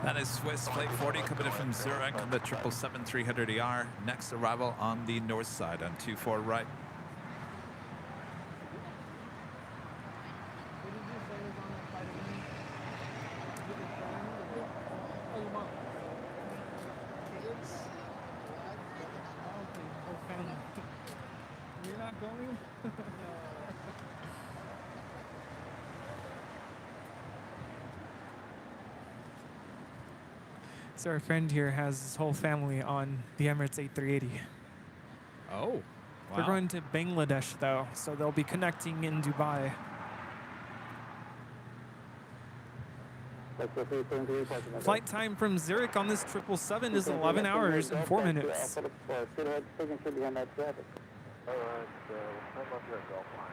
That is Swiss Flight 40 coming in from Zurich on the 777-300ER. Next arrival on the north side on 24 right. You're not going? So our friend here has his whole family on the Emirates A380. Oh, They're going to Bangladesh though, so they'll be connecting in Dubai. Flight time from Zurich on this 777 is 11 hours and 4 minutes. Alright, I'm up here, Gulf Line.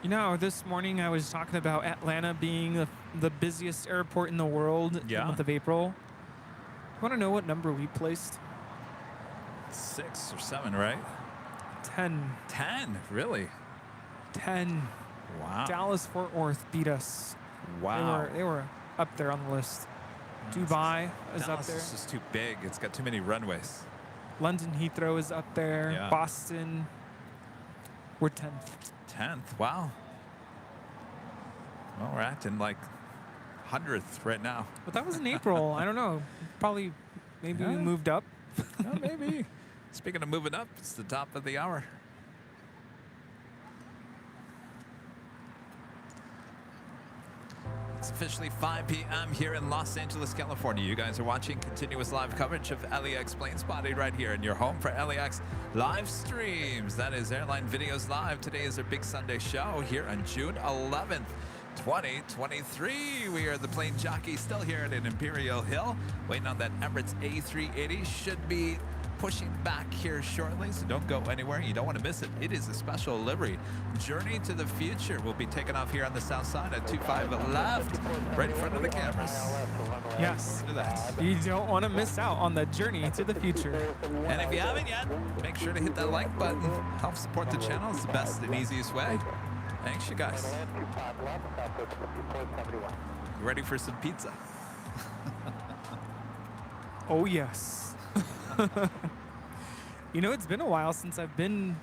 You know, this morning I was talking about Atlanta being the busiest airport in the world in the month of April. You want to know what number we placed? 6 or 7, right? 10. 10, really? 10. Wow. Dallas Fort Worth beat us. Wow. They were up there on the list. Dubai is up Dallas there. is just too big. It's got too many runways. London Heathrow is up there. Yeah. Boston. We're 10th. 10th, wow. Well, we're acting like 100th right now. But that was in April. I don't know. Probably, maybe we moved up. Maybe. Speaking of moving up, it's the top of the hour. It's officially 5 p.m. here in Los Angeles, California. You guys are watching continuous live coverage of LAX Plane Spotting right here in your home for LAX live streams. That is Airline Videos Live. Today is our big Sunday show here on June 11th, 2023. We are the plane jockeys still here at Imperial Hill, waiting on that Emirates A380. Should be pushing back here shortly, so don't go anywhere. You don't want to miss it. It is a special livery. Journey to the Future will be taking off here on the south side at 25 left, right in front of the cameras. Yes. Look at that. You don't want to miss out on the journey to the future. And if you haven't yet, make sure to hit that like button. Help support the channel. It's the best and easiest way. Thanks, you guys. You ready for some pizza? Oh, yes. You know, it's been a while since I've been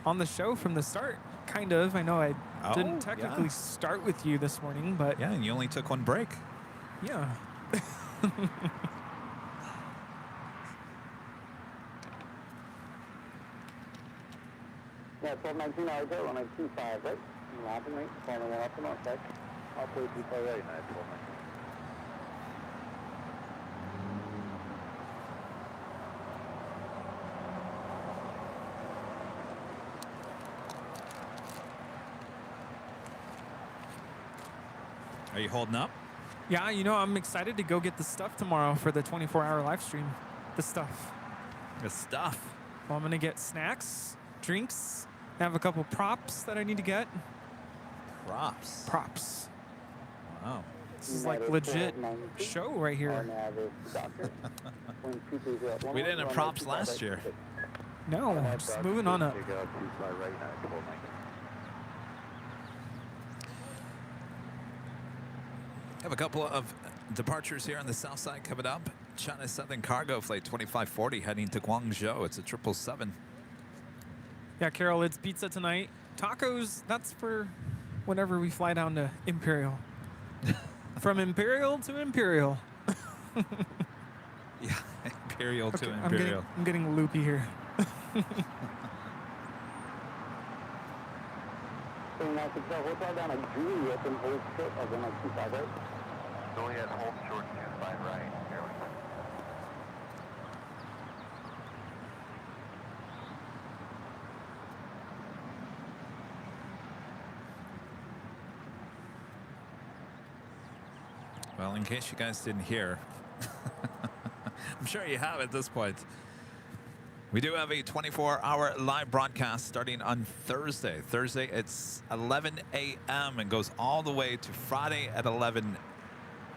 on the show from the start, kind of. I know I didn't technically start with you this morning, but... Yeah, and you only took one break. Yeah. Yeah, 1219 hours ago, 125, right? Lapping, right? Calling one up and off, right? I'll play depot right now, 1219. Are you holding up? Yeah, you know, I'm excited to go get the stuff tomorrow for the 24-hour live stream. The stuff. Good stuff. Well, I'm gonna get snacks, drinks. I have a couple props that I need to get. Props. Props. Wow. This is like legit show right here. We didn't have props last year. No, just moving on up. Have a couple of departures here on the south side coming up. China Southern Cargo Flight 2540 heading to Guangzhou. It's a 777. Yeah, Carol, it's pizza tonight. Tacos, that's for whenever we fly down to Imperial. From Imperial to Imperial. Yeah, Imperial to Okay, Imperial. I'm getting loopy here. Juliet, hold short 25 right. Airline. Well, in case you guys didn't hear, I'm sure you have at this point. We do have a 24-hour live broadcast starting on Thursday. Thursday, it's 11 a.m. and goes all the way to Friday at 11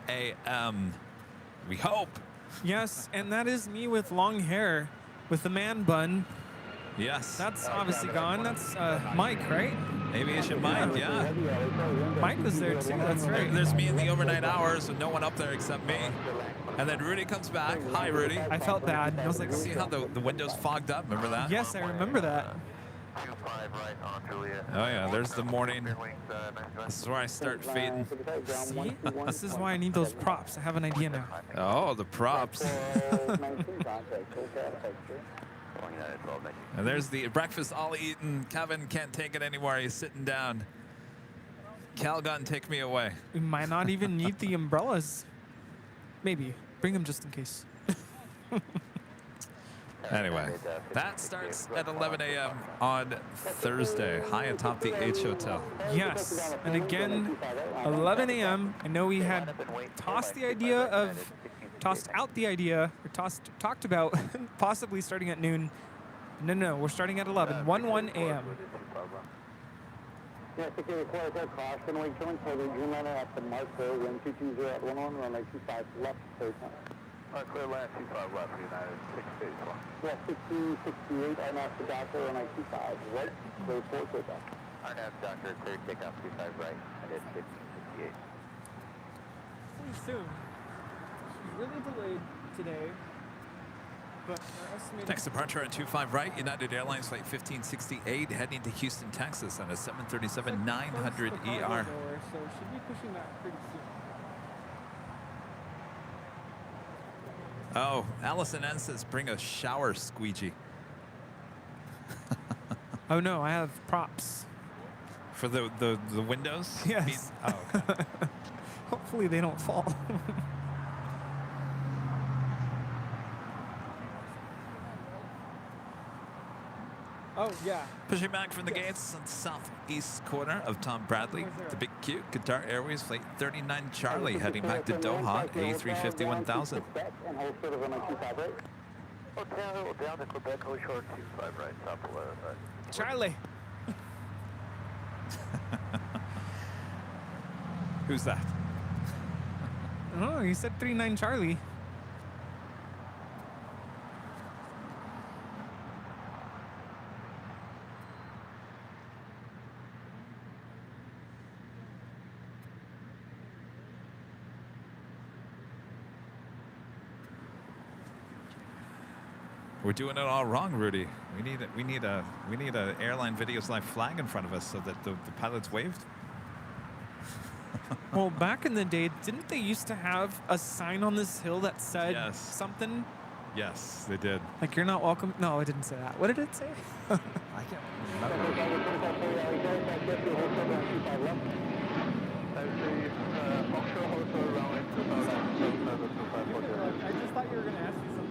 a.m. We hope. Yes, and that is me with long hair, with the man bun. Yes. That's obviously gone. That's Mike, right? Aviation Mike, yeah. Mike was there too, that's right. There's me in the overnight hours with no one up there except me. And then Rudy comes back. Hi, Rudy. I felt bad. I was like, See how the windows fogged up? Remember that? yes, I remember that. 25 right on Juliet. Oh, yeah. There's the morning. This is where I start fading. See? This is why I need those props. I have an idea now. Oh, the props. And there's the breakfast all eaten. Kevin can't take it anymore. He's sitting down. Calgon, take me away. We might not even need the umbrellas. Maybe. Bring them just in case. Anyway, that starts at 11 a.m. on Thursday, high atop the H Hotel. Yes, and again, 11 a.m. I know we had tossed out the idea, or talked about possibly starting at noon. No, we're starting at 11, 1 a.m. Yeah, security quarter, caution, wait, killing further, Dreamliner at the marker, 1220 at 11, runway 25 left, 30 time. Clear land 25 left, United 6 days long. Yeah, 1668, I'm after Doctor, runway 25 right, clear 4, clear back. RNAV Doctor, clear takeoff 25 right, I did 1568. Pretty soon. She's really delayed today. But our estimated Next departure at 25 right, United Airlines Flight 1568 heading to Houston, Texas on a 737-900 ER. So should be pushing that pretty soon. Oh, Allison N says bring a shower squeegee. Oh no, I have props. For the windows? Yes. Oh, okay. Hopefully they don't fall. Oh, yeah. Pushing back from the gates on the southeast corner of Tom Bradley, the Big Q, Qatar Airways Flight 39 Charlie heading back to Doha, A350 1000. And hold short of runway 25 right. Hotel down to Quebec, hold short 25 right, top 11 right. Charlie. Who's that? Oh, you said 39 Charlie. We're doing it all wrong, Rudy. We need a Airline Videos Live flag in front of us so that the pilots waved. Well, back in the day, didn't they used to have a sign on this hill that said Yes. something? Yes, they did. Like, you're not welcome? No, it didn't say that. What did it say? I can't remember. I just thought you were going to ask me something.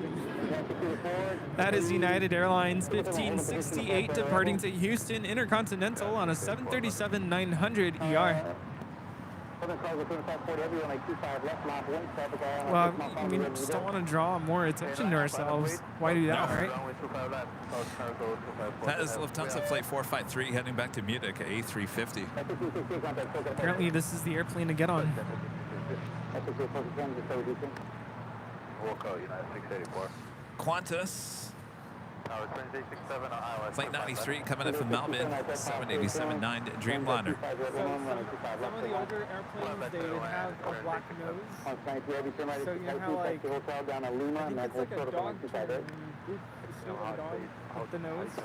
That is United Airlines 1568 departing to Houston Intercontinental on a 737-900 ER. Well, we just don't want to draw more attention to ourselves. Why do that, right? That is Lufthansa Flight 453 heading back to Munich at A350. Apparently, this is the airplane to get on. Qantas. Flight 93 coming in from Melbourne, 787-9 Dreamliner. Some of the older airplanes, they have a black nose. So you know how like, I think it's like a dog turn when you boot the dog up the nose. It's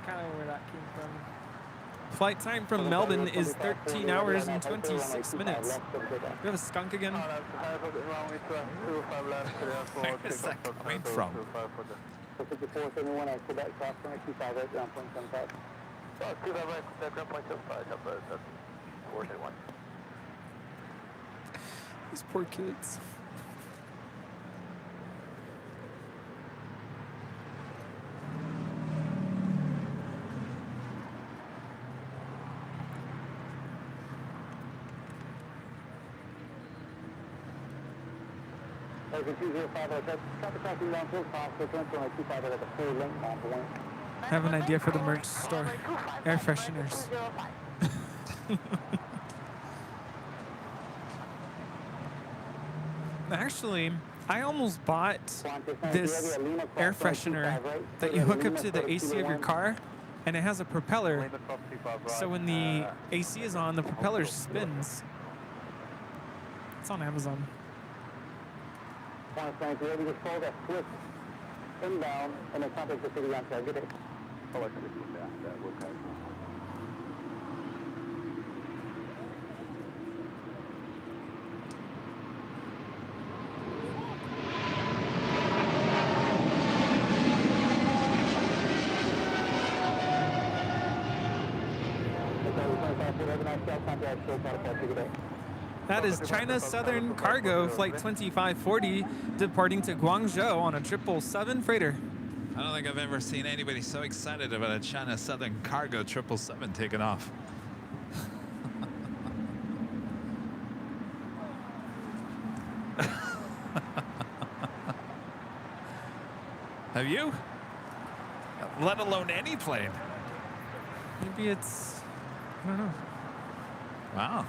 kind of where that came from. Flight time from Melbourne is 13 hours and 26 minutes. We have a skunk again. Where is that coming from? These poor kids. I have an idea for the merch store. Air fresheners. Actually, I almost bought this air freshener that you hook up to the AC of your car, and it has a propeller. So when the AC is on, the propeller spins. It's on Amazon. Inbound and then contact the city on target. That is China Southern Cargo Flight 2540 departing to Guangzhou on a 777 freighter. I don't think I've ever seen anybody so excited about a China Southern Cargo 777 taking off. Have you? Let alone any plane. Maybe it's, I don't know. Wow.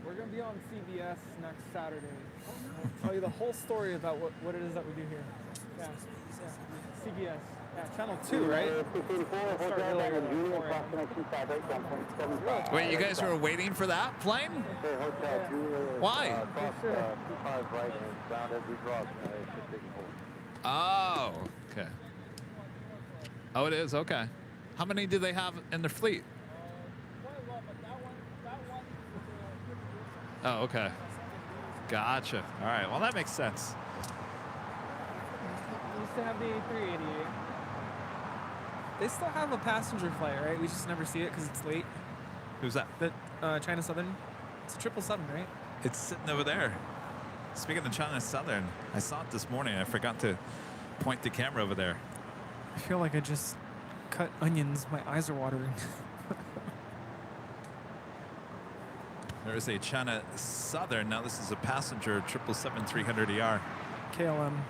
We're going to be on CBS next Saturday. I'll tell you the whole story about what it is that we do here. Yeah. CBS. Yeah, channel 2, right? Wait, you guys were waiting for that plane? Why? Oh, okay. Oh, it is? Okay. How many do they have in their fleet? Oh, okay. Gotcha. All right. Well, that makes sense. We used to have the A380. They still have a passenger flight, right? We just never see it because it's late. Who's that? The China Southern. It's a 777, right? It's sitting over there. Speaking of China Southern, I saw it this morning. I forgot to point the camera over there. I feel like I just cut onions. My eyes are watering. There is a China Southern. Now this is a passenger 777-300ER. KLM.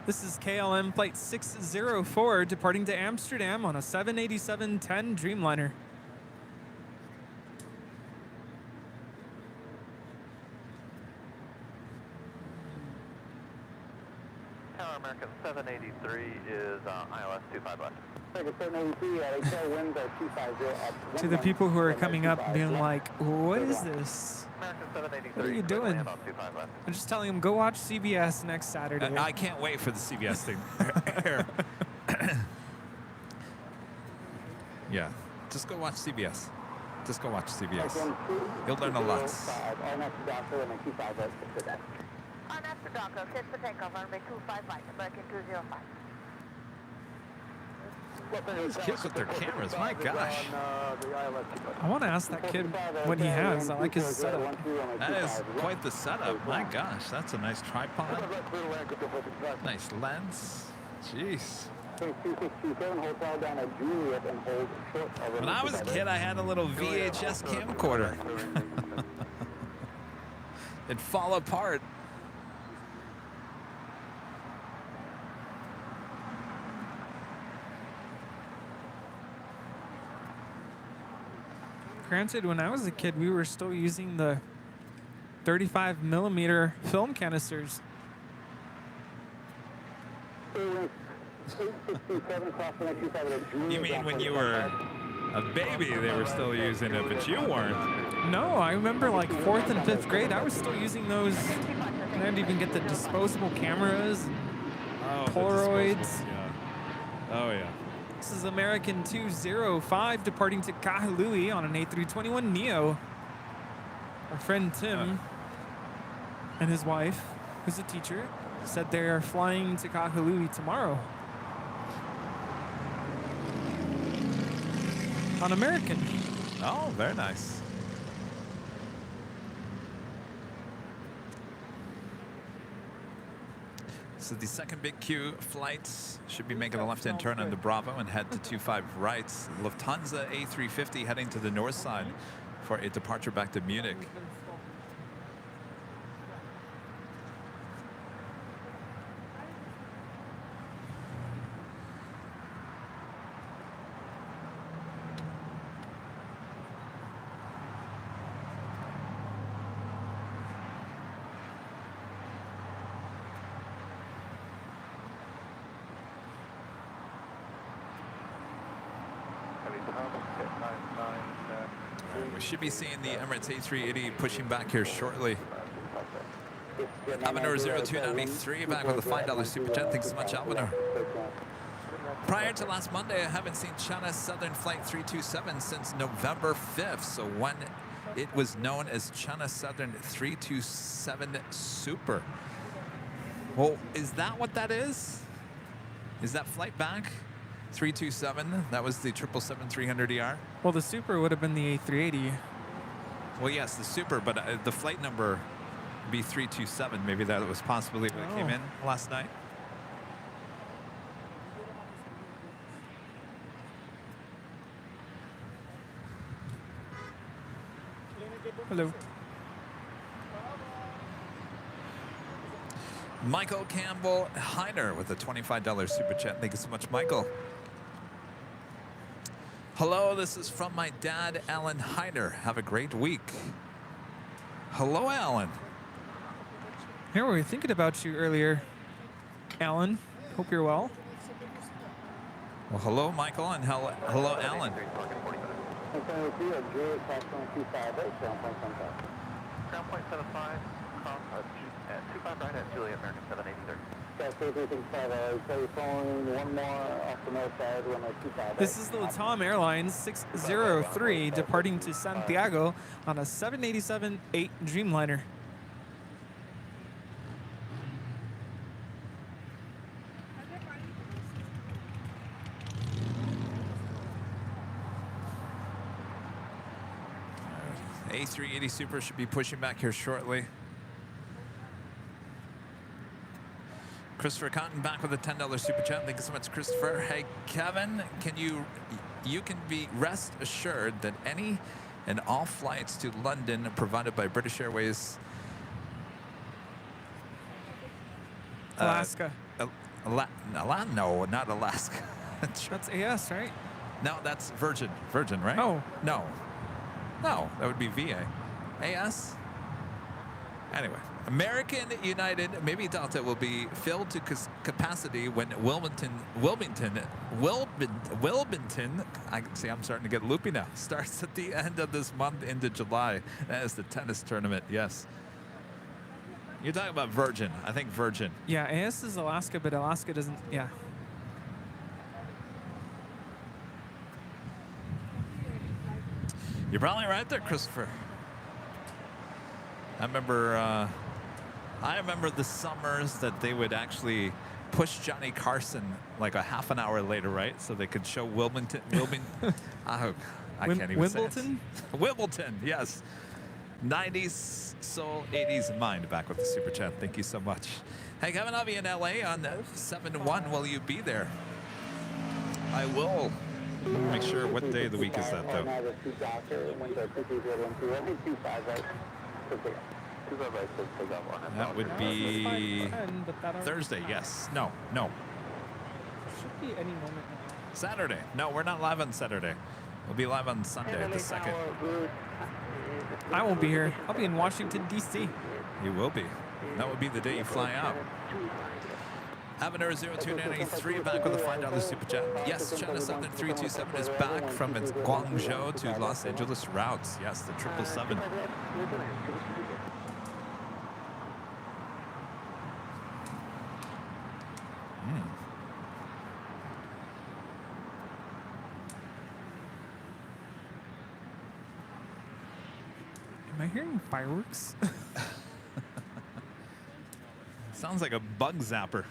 This is KLM Flight 604 departing to Amsterdam on a 787-10 Dreamliner. Tower American 783 is ILS 25 left. To the people who are coming up being like, what is this? What are you doing? I'm just telling them, go watch CBS next Saturday. I can't wait for the CBS thing. Yeah, just go watch CBS. Just go watch CBS. You'll learn a lot. On after Doco, set for takeoff, runway 25 right, American 205. These kids with their cameras, my gosh. I want to ask that kid what he has. I like his setup. That is quite the setup. My gosh, that's a nice tripod. Nice lens. Jeez. When I was a kid, I had a little VHS camcorder. It'd fall apart. Granted, when I was a kid, we were still using the 35mm film canisters. You mean when you were a baby, they were still using it, but you weren't? No, I remember like 4th and 5th grade, I was still using those. I didn't even get the disposable cameras, and Polaroids. Oh, yeah. This is American 205 departing to Kahului on an A321neo. Our friend Tim and his wife, who's a teacher, said they are flying to Kahului tomorrow. On American. Oh, very nice. So the second big Q flights should be making a left-hand turn on the Bravo and head to 25 rights. Lufthansa A350 heading to the north side for a departure back to Munich. We should be seeing the Emirates A380 pushing back here shortly. Avenor 0293 back with a $5 super chat. Thanks so much, Avenor. Prior to last Monday, I haven't seen China Southern Flight 327 since November 5th. So when it was known as China Southern 327 Super. Well, is that what that is? Is that flight back? 327, that was the 777-300ER. Well, the Super would have been the A380. Well, yes, the Super, but the flight number would be 327. Maybe that was possibly what came in last night. Hello. Michael Campbell Heiner with a $25 super chat. Thank you so much, Michael. Hello, this is from my dad, Alan Heiner. Have a great week. Hello, Alan. Here, we were thinking about you earlier, Alan. Hope you're well. Well, hello, Michael, and hello, Alan. Ground point 75, 25 right at Juliet, American 783. This is the Latam Airlines 603 departing to Santiago on a 787-8 Dreamliner. A380 Super should be pushing back here shortly. Christopher Cotton back with a $10 super chat. Thank you so much, Christopher. Hey, Kevin, you can be rest assured that any and all flights to London provided by British Airways. Alaska. No, not Alaska. That's AS, right? No, that's Virgin. Virgin, right? Oh. No, that would be VA. AS? Anyway, American United, maybe Delta, will be filled to capacity when Wilmington, I'm starting to get loopy now, starts at the end of this month into July. That is the tennis tournament, yes. You're talking about Virgin, I think Virgin. Yeah, AS is Alaska, but Alaska doesn't, yeah. You're probably right there, Christopher. I remember the summers that they would actually push Johnny Carson like a half an hour later, right? So they could show Wilmington. I can't even say Wimbledon? it. Wimbledon, yes. 90s soul, 80s mind. Back with the super chat. Thank you so much. Hey, Kevin, I'll be in LA on 7/1. Will you be there? I will. Make sure what day of the week is that, though. That would be Thursday, yes. No. Should be any moment now. Saturday. No, we're not live on Saturday. We'll be live on Sunday, the 2nd. I won't be here. I'll be in Washington, D.C. You will be. That would be the day you fly out. Avenir 0293 back with a $5 super chat. Yes, China Southern 327 is back from its Guangzhou to Los Angeles routes. Yes, the 777. Am I hearing fireworks? Sounds like a bug zapper.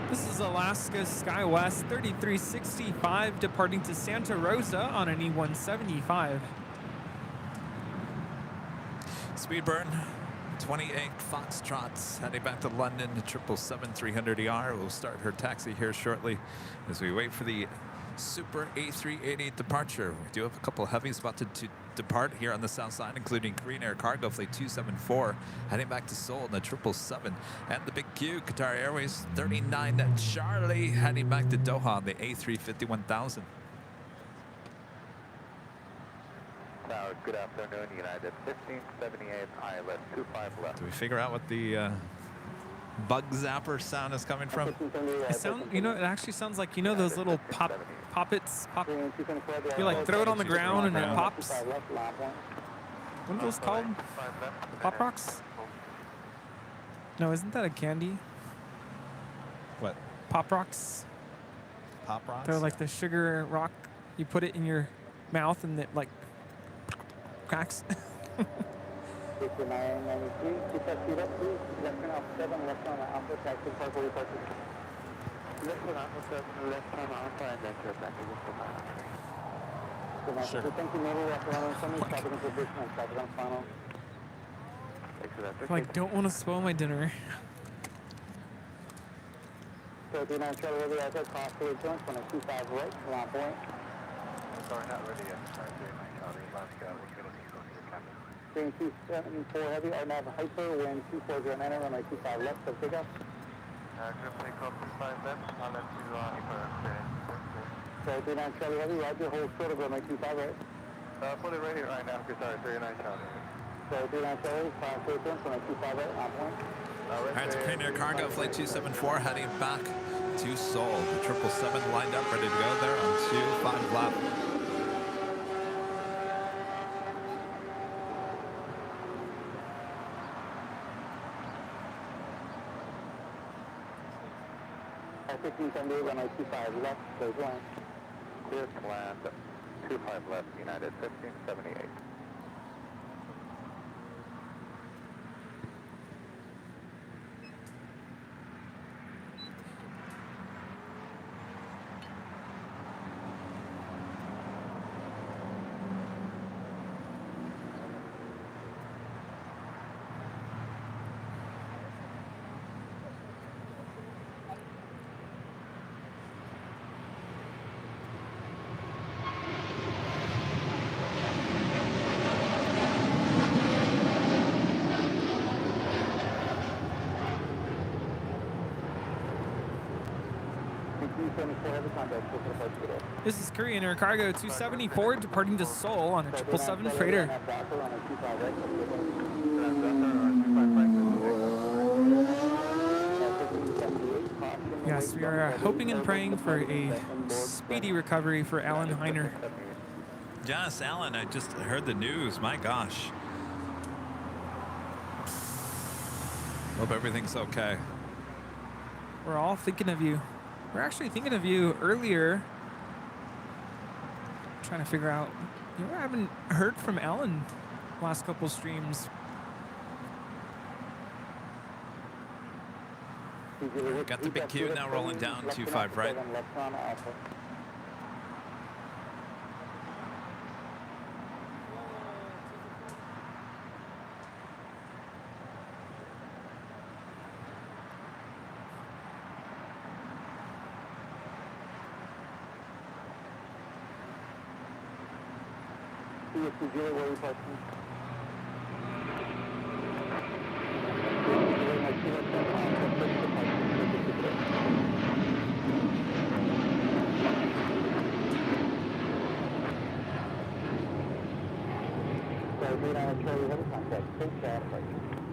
This is Alaska SkyWest 3365 departing to Santa Rosa on an E175. Speed burn, 28 Foxtrots heading back to London, 777-300ER. We'll start her taxi here shortly as we wait for the Super A380 departure. We do have a couple of heavies about to depart here on the south side, including Korean Air Cargo Flight 274 heading back to Seoul in the 777, and the Big Q, Qatar Airways 39 Charlie heading back to Doha on the A350-1000. Good afternoon, United 1578, ILS 25 left. Do we figure out what the bug zapper sound is coming from? It actually sounds like, those little poppets. You like throw it on the ground and it pops. What are those called? Pop rocks? No, isn't that a candy? What? Pop rocks. Pop rocks? They're like the sugar rock. You put it in your mouth and it like cracks. Like, don't want to spoil my dinner. Sorry, not ready yet. Sorry, 274 heavy, I have a hyper, wind 2409, runway 25 left, so take off. Group take off 25 left, I'll let you Sorry, 39 Charlie heavy, roger, hold short of runway 25 right. Fully ready right now, sorry, 39 Charlie. Sorry, 39 Charlie, 5 runway 25 right, on point. All right, it's Korean Air Cargo Flight 274 heading back to Seoul. The 777 lined up, ready to go there on 25 left. Runway 25 left, goes line. Clear to land 25 left, United 1578. This is Korean Air Cargo 274 departing to Seoul on a 777 freighter. Yes, we are hoping and praying for a speedy recovery for Alan Heiner. Yes, Alan, I just heard the news. My gosh. Hope everything's okay. We're all thinking of you. We're actually thinking of you earlier. Trying to figure out. You know, I haven't heard from Alan last couple streams. Got the big Q now rolling down 25 right.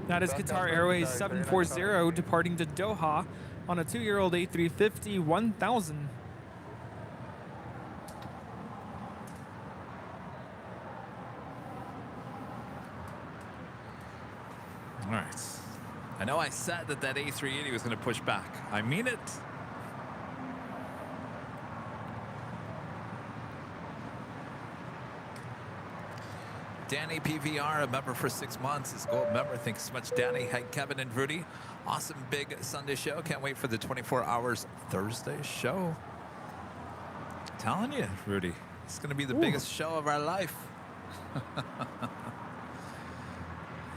That is Qatar Airways 740 departing to Doha on a 2-year-old A350 1000. All right. I know I said that A380 was going to push back. I mean it. Danny PVR, a member for 6 months, is gold member. Thanks so much, Danny. Hi, Kevin and Rudy. Awesome big Sunday show. Can't wait for the 24 hours Thursday show. Telling you, Rudy, it's going to be the biggest show of our life.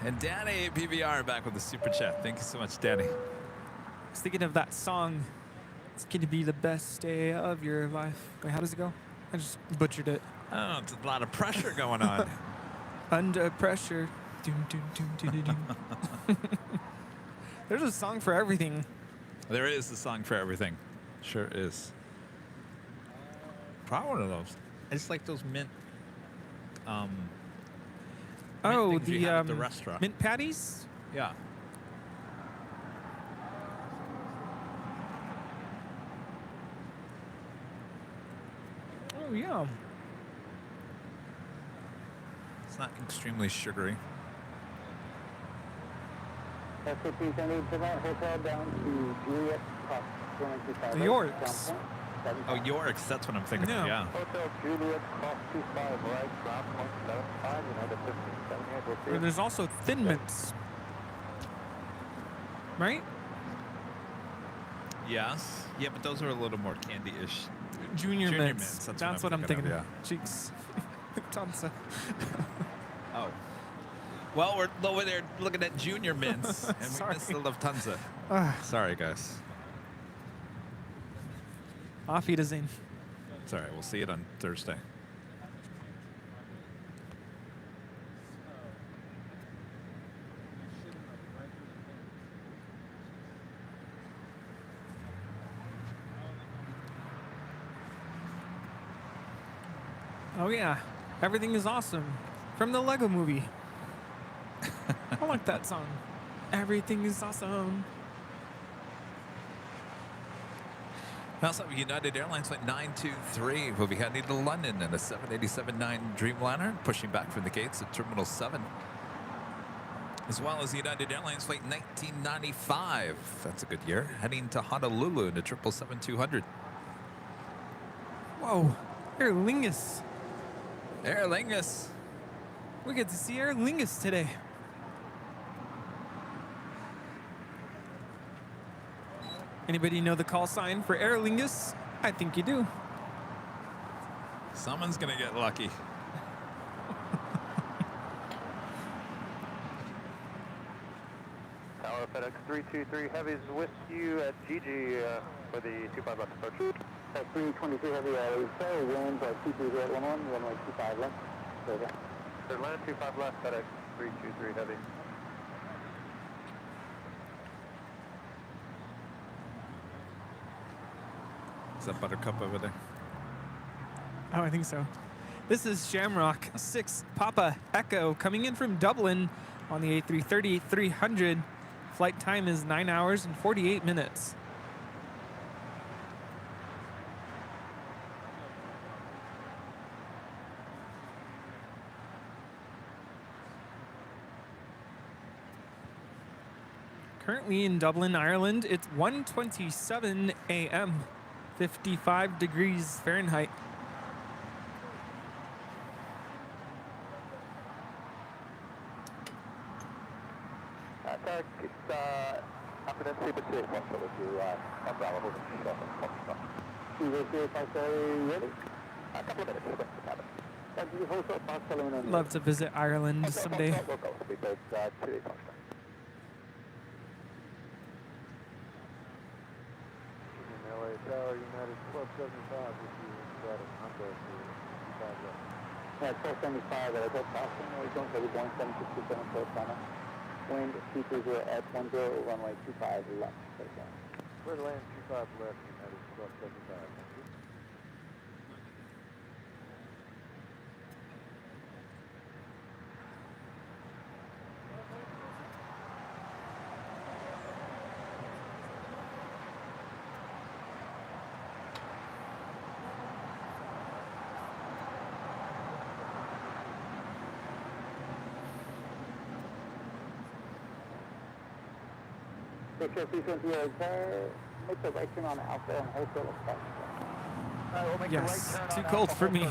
And Danny PVR back with the super chat. Thank you so much, Danny. I was thinking of that song. It's going to be the best day of your life. Wait, how does it go? I just butchered it. Oh, it's a lot of pressure going on. Under pressure. Doom, doom, doom, doom, doom. There's a song for everything. There is a song for everything. Sure is. Probably one of those. It's like those mint. Oh, things you have at the the restaurant. mint patties? Yeah. Oh, yeah. It's not extremely sugary. Hotel down to Juliet, The Yorks. Oh, Yorks. That's what I'm thinking of. Yeah. Hotel Juliet, cross 25 right, ground 175, United 1578. Or there's also Thin Mints. Right? Yes. Yeah, but those are a little more candy-ish. Junior Junior Mints. Mints, That's what I'm thinking of. yeah. Cheeks. Lufthansa. Oh. Well, we're over there looking at Junior Mints, and we Sorry. missed the Lufthansa. Sorry, guys. Auf Wiedersehen. It's all right. We'll see it on Thursday. Oh, yeah. Everything is awesome. From the Lego movie. I like that song. Everything is awesome. We also have United Airlines flight 923. We'll be heading to London in a 787-9 Dreamliner, pushing back from the gates at Terminal 7. As well as United Airlines flight 1995. That's a good year. Heading to Honolulu in a 777-200. Whoa. Aer Lingus. Aer Lingus. We get to see Aer Lingus today. Anybody know the call sign for Aer Lingus? I think you do. Someone's going to get lucky. Tower FedEx 323 Heavies with you at GG for the 25 left approach. 323 Heavy, sorry, winds are 230 runway 25 left. Third land 25 left, FedEx 323 Heavy. Is that Buttercup over there? Oh, I think so. This is Shamrock 6 Papa Echo coming in from Dublin on the A330-300. Flight time is 9 hours and 48 minutes. currently in Dublin, Ireland. It's 1:27 a.m., 55 degrees Fahrenheit. It's afternoon, super safe, so with you, umbrella holding yourself on the front. Ready? A couple of minutes, we'll get to the cabin. Love to visit Ireland someday. We'll go, because 2 days function. LA Tower, United Club 75, if you got a Honda to 25 left. Yeah, 1275, I got Boston, we're going to the Boeing 767 close on it. Wind 230 at 10, runway 25 left. Clear to land 25 left, United Club 75. Thank you. Make the right turn on Alpha and wholesale Yes, too cold for me.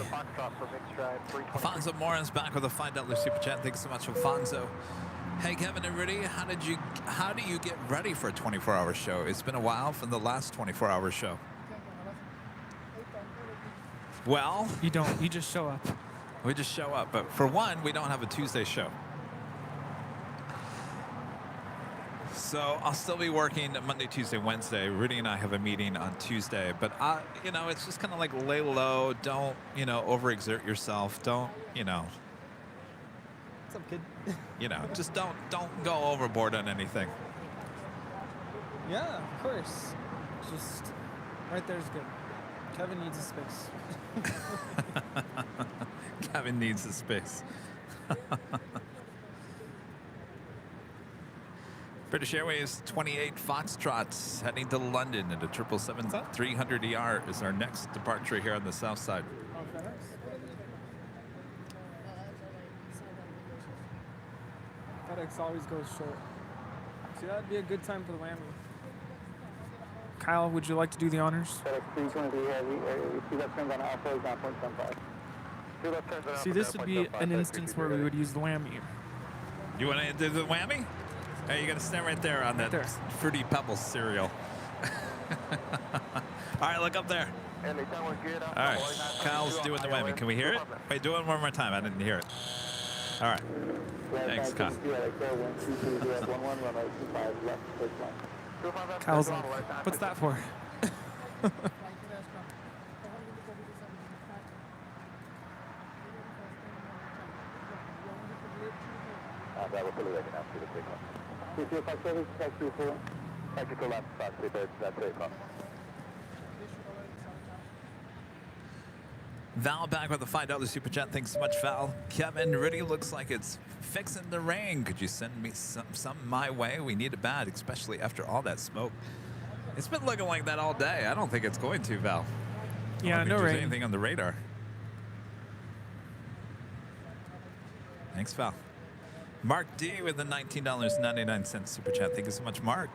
Alfonso Moran's back with a $5 super chat. Thanks so much, Alfonso. Hey, Kevin and Rudy, how do you get ready for a 24-hour show? It's been a while from the last 24-hour show. Well, You don't. You just show up. we just show up, but for one, we don't have a Tuesday show. So I'll still be working Monday, Tuesday, Wednesday. Rudy and I have a meeting on Tuesday, but you know, it's just kind of like lay low. Don't, overexert yourself. Don't, What's up, kid? just don't go overboard on anything. Yeah, of course. Just right there's good. Kevin needs a space. Kevin needs the space. British Airways 28 Foxtrots heading to London at a 777-300ER is our next departure here on the south side. Oh, FedEx? FedEx always goes short. See, that'd be a good time for the whammy. Kyle, would you like to do the honors? See, this would be an instance where we would use the whammy. You want to do the whammy? Hey, you got to stand right there on that Fruity Pebbles cereal. All right, look up there. All right, Kyle's doing the whammy. Can we hear it? Wait, do it one more time. I didn't hear it. All right. Thanks, Kyle. Kyle's like, what's that for? Val back with a $5 super chat. Thanks so much, Val. Kevin, Rudy, looks like it's fixing the rain. Could you send me some my way? We need it bad, especially after all that smoke. It's been looking like that all day. I don't think it's going to, Val. Yeah, no rain. Anything on the radar? Thanks, Val. Mark D with the $19.99 super chat. Thank you so much, Mark.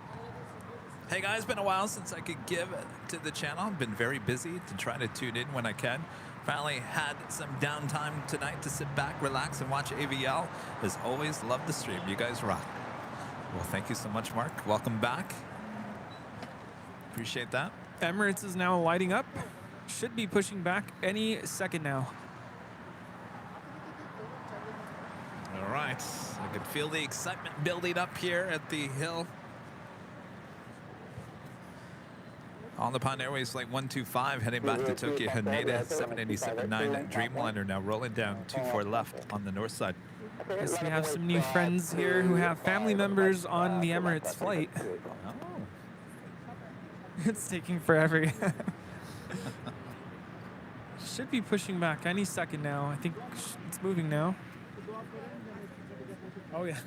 Hey guys, been a while since I could give to the channel. I've been very busy to try to tune in when I can. Finally had some downtime tonight to sit back, relax, and watch AVL. As always, love the stream. You guys rock. Well, thank you so much, Mark. Welcome back. Appreciate that. Emirates is now lighting up. Should be pushing back any second now. All right. I can feel the excitement building up here at the hill. On the Pond Airways Flight 125 heading back to Tokyo Haneda 787-9 Dreamliner now rolling down 24 left on the north side. Yes, we have some new friends here who have family members on the Emirates flight. Oh. It's taking forever. Should be pushing back any second now. I think it's moving now. Oh yeah.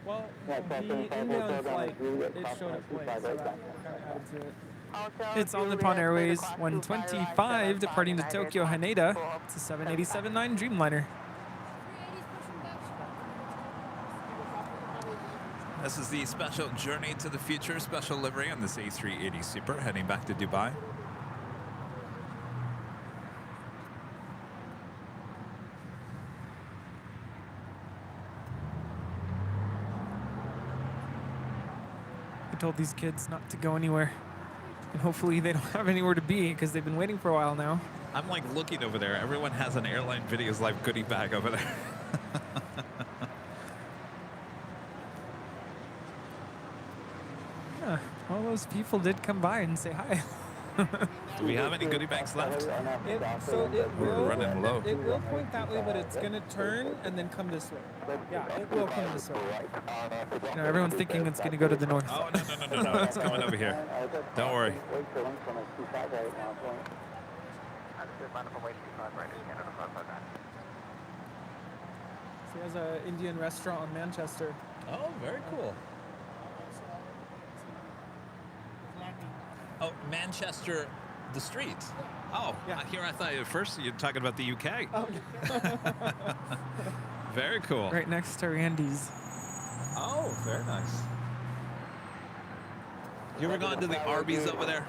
Well, the inbound flight, it showed up late, so that kind of added to it. It's on the Pond Airways 125 departing to Tokyo Haneda. It's a 787-9 Dreamliner. This is the special Journey to the Future special livery on this A380 Super heading back to Dubai. I told these kids not to go anywhere. And hopefully they don't have anywhere to be because they've been waiting for a while now. I'm like looking over there. Everyone has an Airline Videos Live goodie bag over there. Yeah, all those people did come by and say hi. Do we have any goodie bags left? So We're running low. It will point that way, but it's gonna turn and then come this way. Yeah, it will come this way. You know, everyone's thinking it's gonna go to the north. Oh, no. It's coming over here. Don't worry. So he has an Indian restaurant on Manchester. Oh, very cool. Oh, Manchester, the street. Oh, Yeah. Here I thought at first you were talking about the UK. Oh, Very cool. right next to Randy's. Oh, very nice. You ever gone to the Arby's over there?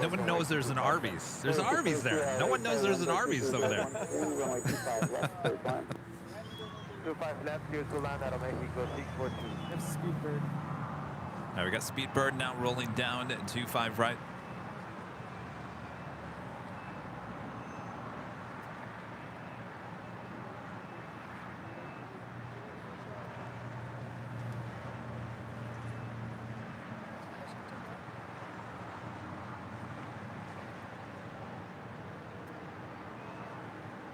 No one knows there's an Arby's. There's Arby's there. No one knows there's an Arby's over there. 25 left, clear to land out of Mexico 642. There's Speedbird. Now we got Speedbird now rolling down at 25 right.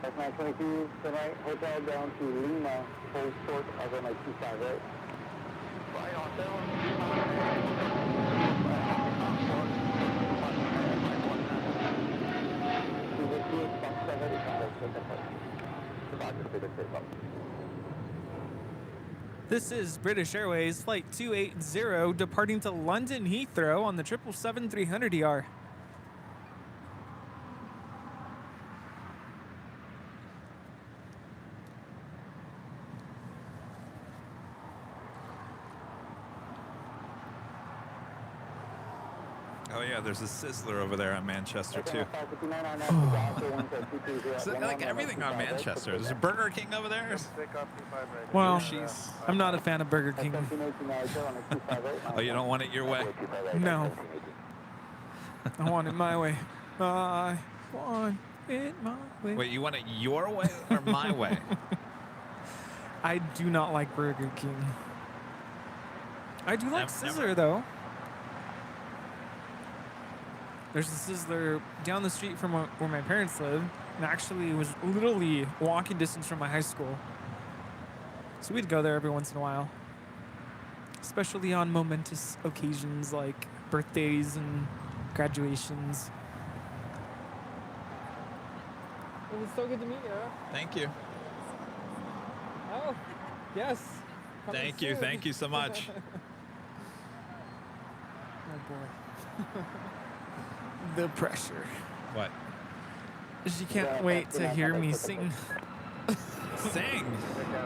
That's 922 tonight, hotel down to Lima, hold short of runway 25 right. Fly on This is British Airways Flight 280 departing to London Heathrow on the 777-300ER. Oh yeah, there's a Sizzler over there on Manchester too. So, like everything on Manchester. There's a Burger King over there. Well, Jeez. I'm not a fan of Burger King. Oh, you don't want it your way? No. I want it my way. I want it my way. Wait, you want it your way or my way? I do not like Burger King. I do like Never- Sizzler though. There's a Sizzler down the street from where my parents live, and actually it was literally walking distance from my high school. So we'd go there every once in a while, especially on momentous occasions like birthdays and graduations. It was so good to meet you. Thank you. Oh, yes. Thank you so much. Oh boy. The pressure. What? She can't wait to hear me sing. Sing?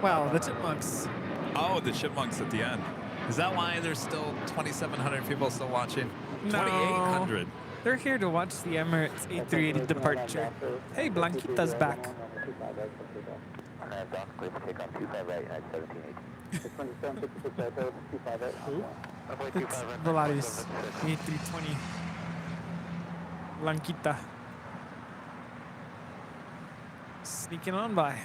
Wow, the Chipmunks. Oh, the Chipmunks at the end. Is that why there's still 2,700 people still watching? No. 2,800. They're here to watch the Emirates A380 departure. Hey, Blanquita's back. It's Volaris A320. Blanquita. Sneaking on by.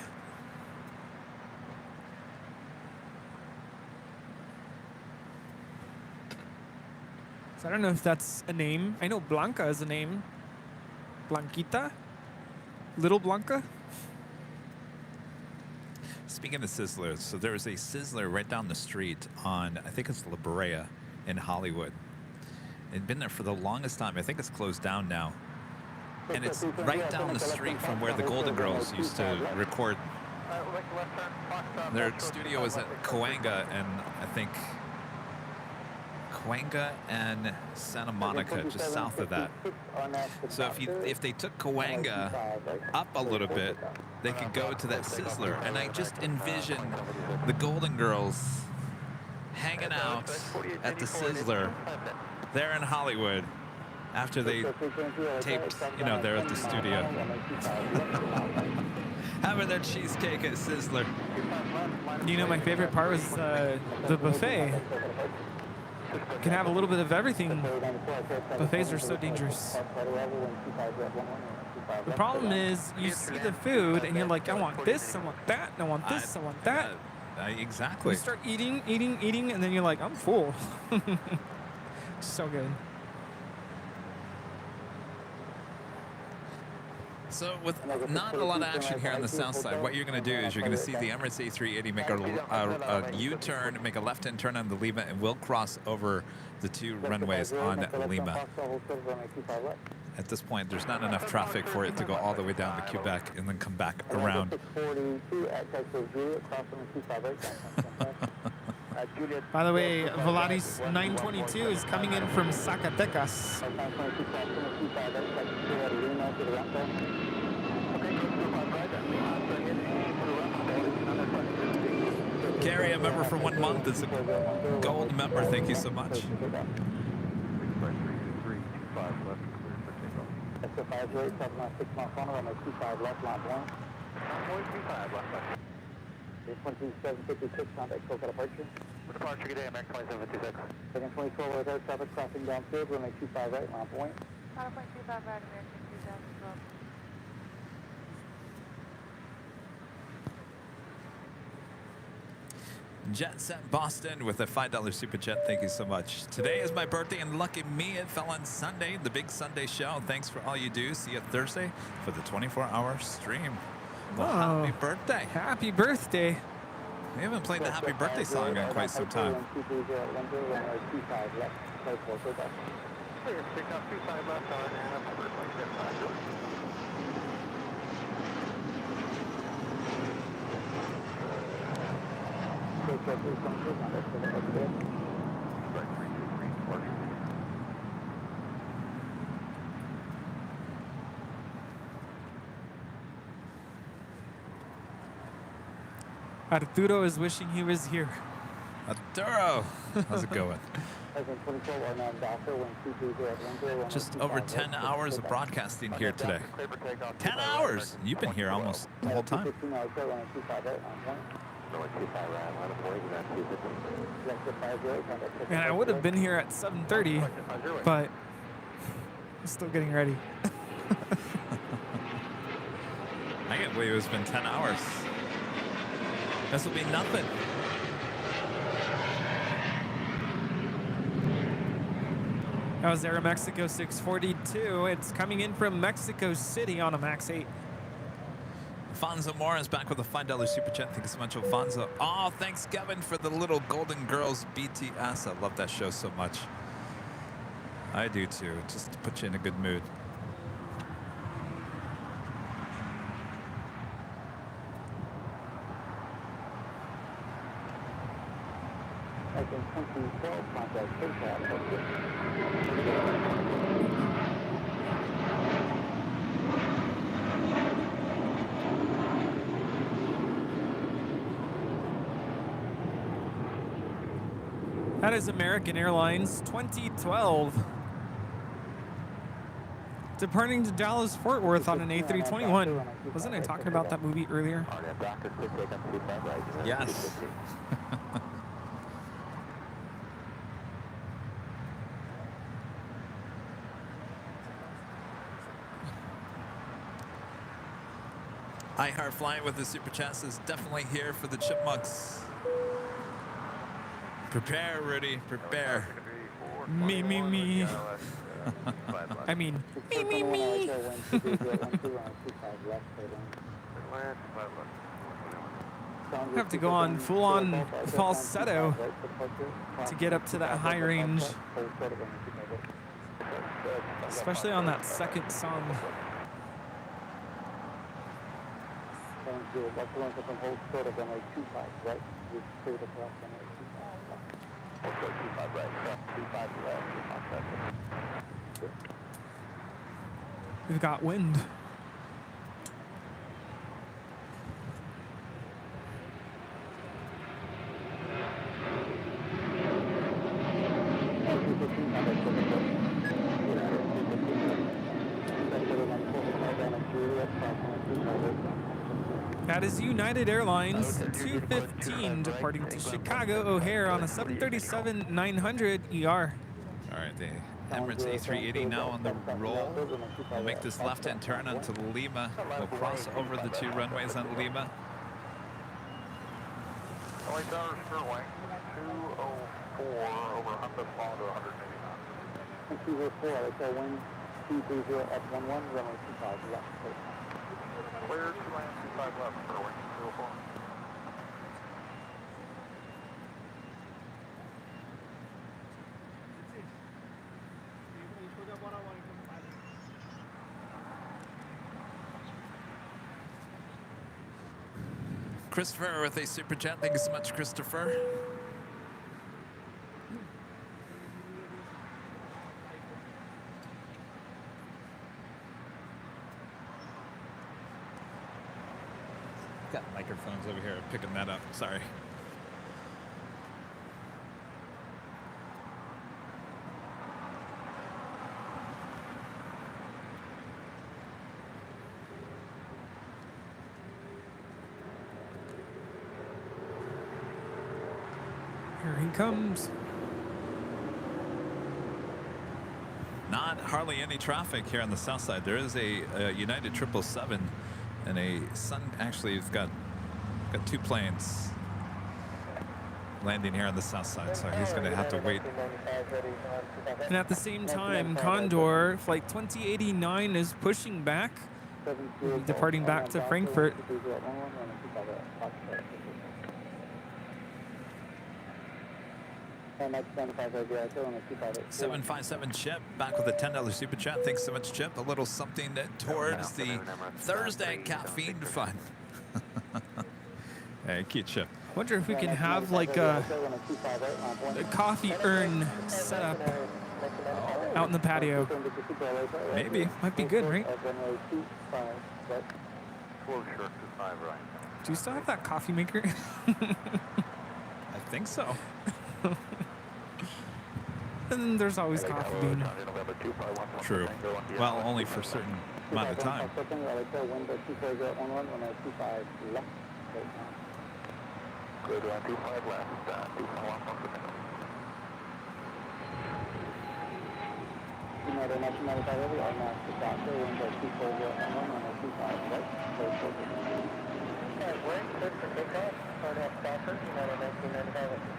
So I don't know if that's a name. I know Blanca is a name. Blanquita? Little Blanca? Speaking of Sizzlers, so there's a Sizzler right down the street on, I think it's La Brea in Hollywood. It'd been there for the longest time. I think it's closed down now. And it's right down the street from where the Golden Girls used to record. Their studio was at Coanga, and I think Cahuenga and Santa Monica, just south of that. So if they took Cahuenga up a little bit, they could go to that Sizzler. And I just envision the Golden Girls hanging out at the Sizzler there in Hollywood after they taped, you know, there at the studio. Having their cheesecake at Sizzler. You know, my favorite part was the buffet. You can have a little bit of everything. Buffets are so dangerous. The problem is you see the food and you're like, I want this, I want that, I want this, I want that. Exactly. You start eating, and then you're like, I'm full. So good. So with not a lot of action here on the south side, what you're going to do is you're going to see the Emirates A380 make a U-turn, make a left-hand turn on the Lima, and we'll cross over the two runways on Lima. At this point, there's not enough traffic for it to go all the way down to Quebec and then come back around. By the way, Volaris 922 is coming in from Zacatecas. Gary, a member for 1 month, is a gold member. Thank you so much. Departure, good day, American 2756. Second 2012, with air traffic crossing downfield, runway 25 right, line point. 5.25 right, American 2012. Jet Set Boston with a $5 super chat. Thank you so much. Today is my birthday, and lucky me, it fell on Sunday, the big Sunday show. Thanks for all you do. See you Thursday for the 24-hour stream. Well, happy birthday. Happy birthday. We haven't played the happy birthday song in quite some time. Arturo is wishing he was here. Arturo, how's it going? Just over 10 hours of broadcasting here today. 10 hours! You've been here almost the whole time. Man, I would have been here at 7:30, but I'm still getting ready. I can't believe it's been 10 hours. This will be nothing. That was Aeromexico 642. It's coming in from Mexico City on a MAX 8. Alfonso Morris back with a $5 super chat. Thank you so much, Alfonso. Oh, thanks, Kevin, for the little Golden Girls BTS. I love that show so much. I do too. Just to put you in a good mood. That is American Airlines 2012. Departing to Dallas Fort Worth on an A321. Wasn't I talking about that movie earlier? Yes. iHeart Flying with the super chat says definitely here for the Chipmunks. Prepare, Rudy, prepare. Me. I mean, me. Have to go on full-on falsetto to get up to that high range, especially on that second song. We'll go 25 right. 25 left. Contact. We've got wind. That is United Airlines 215 departing to Chicago O'Hare on a 737-900 ER. All right, the Emirates A380 now on the roll. We'll make this left-hand turn onto Lima. We'll cross over the 2 runways on Lima. Only tower Sterling, 204 over Honda Fall to 189. 204, I tell wind 230 up 11, runway 25 left. Clear to land 25 left, Sterling, 204. Christopher with a super chat. Thank you so much, Christopher. Got microphones over here picking that up. Sorry. Here he comes. Not hardly any traffic here on the south side. There is a United 777 and a Sun. Actually, it's got 2 planes landing here on the south side, so he's going to have to wait. And at the same time, Condor Flight 2089 is pushing back, departing back to Frankfurt. 757 Chip back with a $10 super chat. Thanks so much, Chip. A little something towards the Thursday caffeine fun. Hey, cute Chip. I wonder if we can have like a coffee urn set up out in the patio. Maybe. Might be good, right? Close short to 5 right. Do you still have that coffee maker? I think so. And there's always coffee bean. True. Well, only for a certain amount of time. Clear to land 25 left, 241 once again. United National 95 over, our master doctor, window 240 on 25 right, close over. Wait, clear for takeoff, cardiac doctor, United 1995.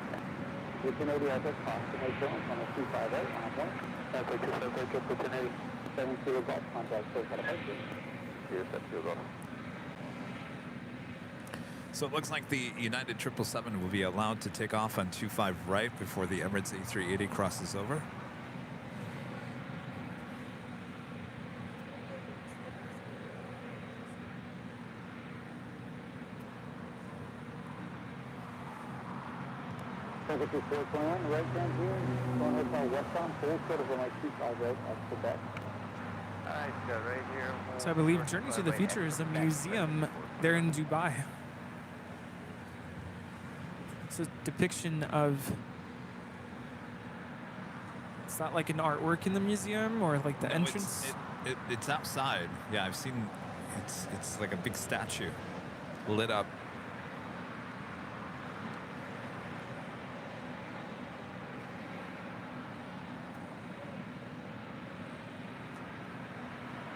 The 1080 has a cost to make turn on a 25 right, on point. That's a 278, the 1080. 70 golf contact, clear for the purchase. Yes, that's your golf. So it looks like the United 777 will be allowed to take off on 25 right before the Emirates A380 crosses over. Take it to 421, right hand here, going hotel westbound, full sort of like 25 right, that's the back. Alright, so right here. So I believe Journey to the Future is a museum there in Dubai. It's a depiction of, it's not like an artwork in the museum or like the No, entrance. It's outside. Yeah, I've seen. It's like a big statue, lit up.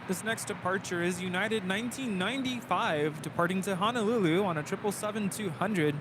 This next departure is United 1995, departing to Honolulu on a 777-200.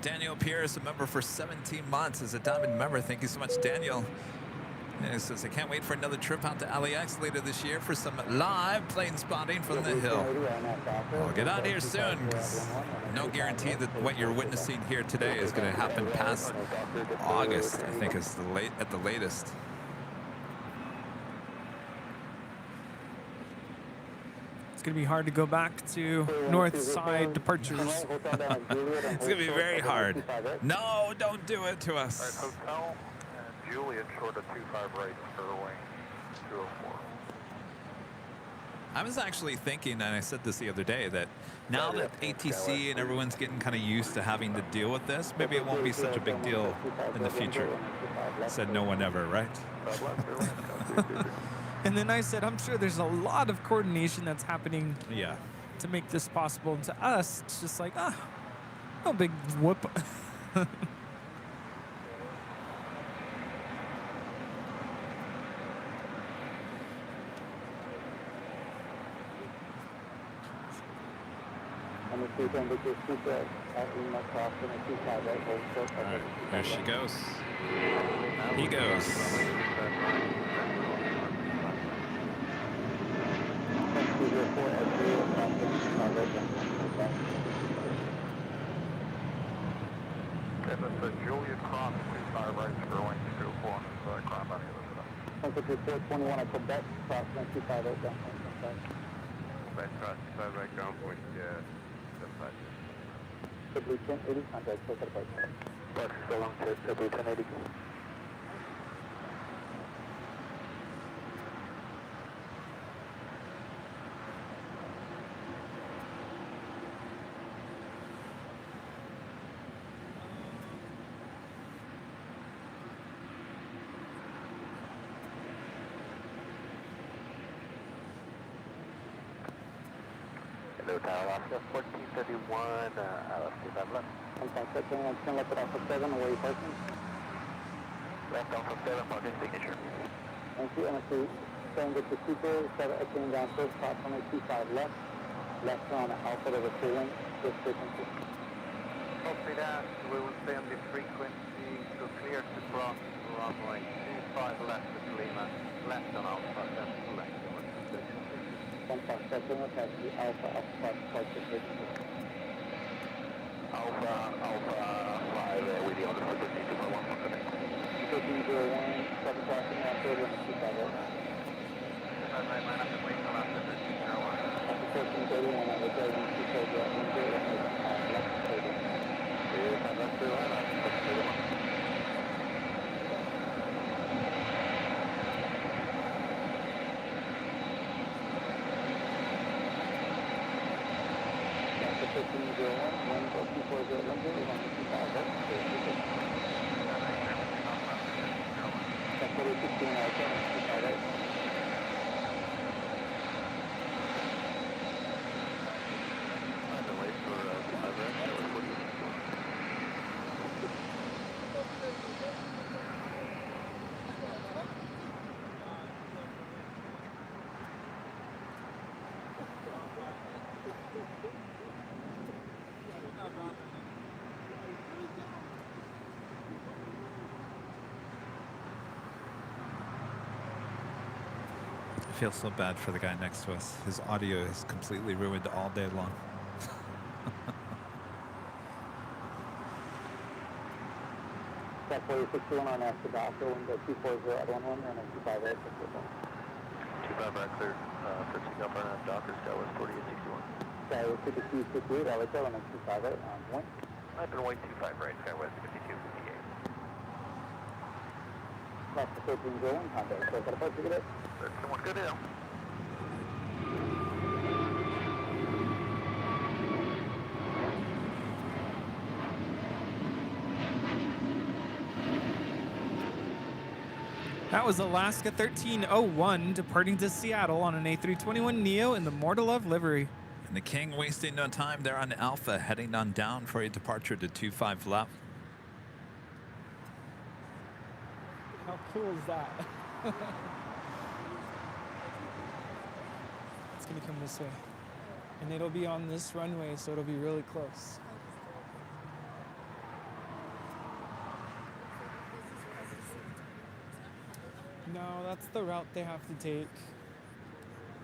Daniel Pierce, a member for 17 months, is a diamond member. Thank you so much, Daniel. And he says, I can't wait for another trip out to LAX later this year for some live plane spotting from the hill. We'll get out here soon. No guarantee that what you're witnessing here today is going to happen past August, I think is at the latest. It's going to be hard to go back to north side departures. It's going to be very hard. No, don't do it to us. All right, hotel, Juliet, short of 25 right, Airline 204. I was actually thinking, and I said this the other day, that now that ATC and everyone's getting kind of used to having to deal with this, maybe it won't be such a big deal in the future. Said no one ever, right? And then I said, I'm sure there's a lot of coordination that's happening Yeah. to make this possible. And to us, it's just like, no big whoop. There she goes. He goes. Okay, that's a Juliet Cross, 25 right, Airline 204 on this crime body of the 421 at Quebec, cross 258 down. Quebec Cross 25 right, ground point, February 1080, contact close at approach. Bucks, so long to February 1080. Hello, Tower Oscar 1431, LS25 left. Contact section 10 left at Alpha 7, away parking. Left Alpha 7, parking signature. Thank you, and if you staying with the Cooper, start exiting down first, approximately 25 left. Left on Alpha to the cooling, this frequency. Copy that. We will stay on this frequency, so clear to cross runway 25 left at Lima, left on Alpha, that's left. Contact section attached to Alpha, Alpha 5, frequency. Alpha 5, with the other frequency 241 for connect. 1301, 7 crossing after and 25 left. After 1431, I was driving 240 left 30. Left to line, After 1501, 124 Lincoln is on 55 left. That's 16 out 7, 55 right. I've been waiting for 25 right. I feel so bad for the guy next to us. His audio is completely ruined all day long. That's 4621 on after doctor, window 240 at 11 and then 25 right. 25 right clear, fixing up right now, Docker, Skywest 4861. Skywest 5268, I would tell him 25 right on point. I've been waiting 25 right, Skywest 5258. That's the 1301, contact, so got a place to get it. 13-1, good deal. That was Alaska 1301 departing to Seattle on an A321neo in the More to Love livery. And the King wasting no time there on Alpha, heading on down for a departure to 25 left. How cool is that? It's gonna come this way. And it'll be on this runway, so it'll be really close. No, that's the route they have to take.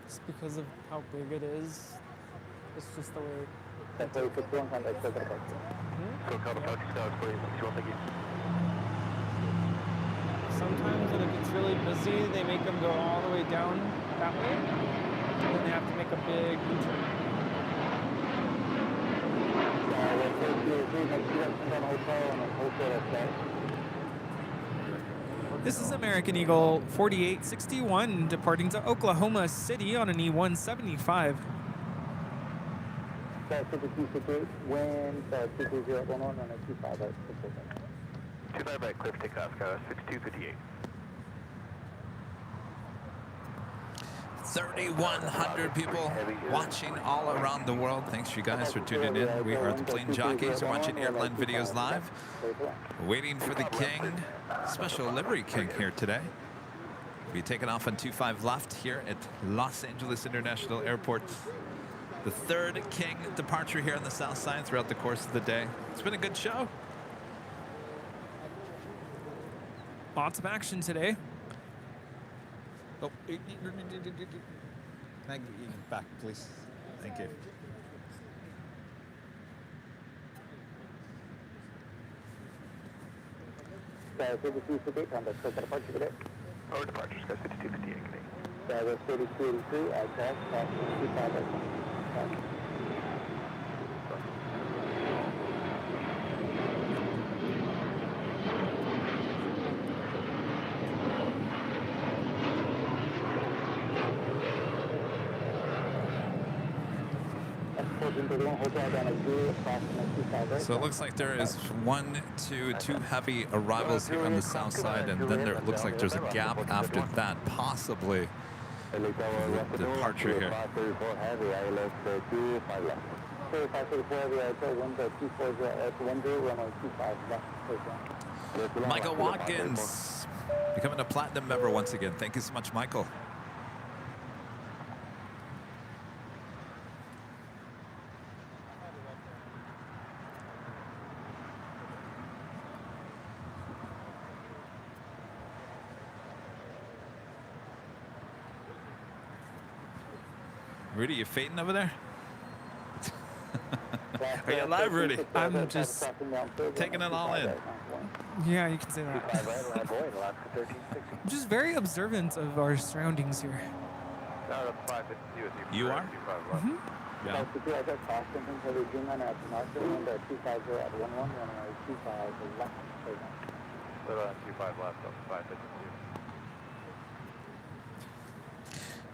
Just because of how big it is. It's just the way. That's why you put one contact circle back. So call the Falcon Scouts, please. Thank you. Sometimes when it gets really busy, they make them go all the way down that way. And then they have to make a big U-turn. This is American Eagle 4861 departing to Oklahoma City on an E175. Wind 23011 on a 25 at 25 right, clear for takeoff, Skylar 6258. 3,100 people watching all around the world. Thanks you guys for tuning in. We are the Plane Jockeys watching Airline Videos live. Waiting for the King, special livery King here today. We'll be taking off on 25 left here at Los Angeles International Airport. The third King departure here on the south side throughout the course of the day. It's been a good show. Lots of action today. Oh, can I get you back, please? Thank you. Our departures, guys, 5258. That was 3283, I crossed, 25 So it looks like there is two heavy arrivals here on the south side, and then there looks like there's a gap after that, possibly the departure here. Michael Watkins becoming a platinum member once again. Thank you so much, Michael. Rudy, you fading over there? Are you alive, Rudy? I'm just taking it all in. Yeah, you can say that. I'm just very observant of our surroundings here. You are? Mm-hmm. Yeah.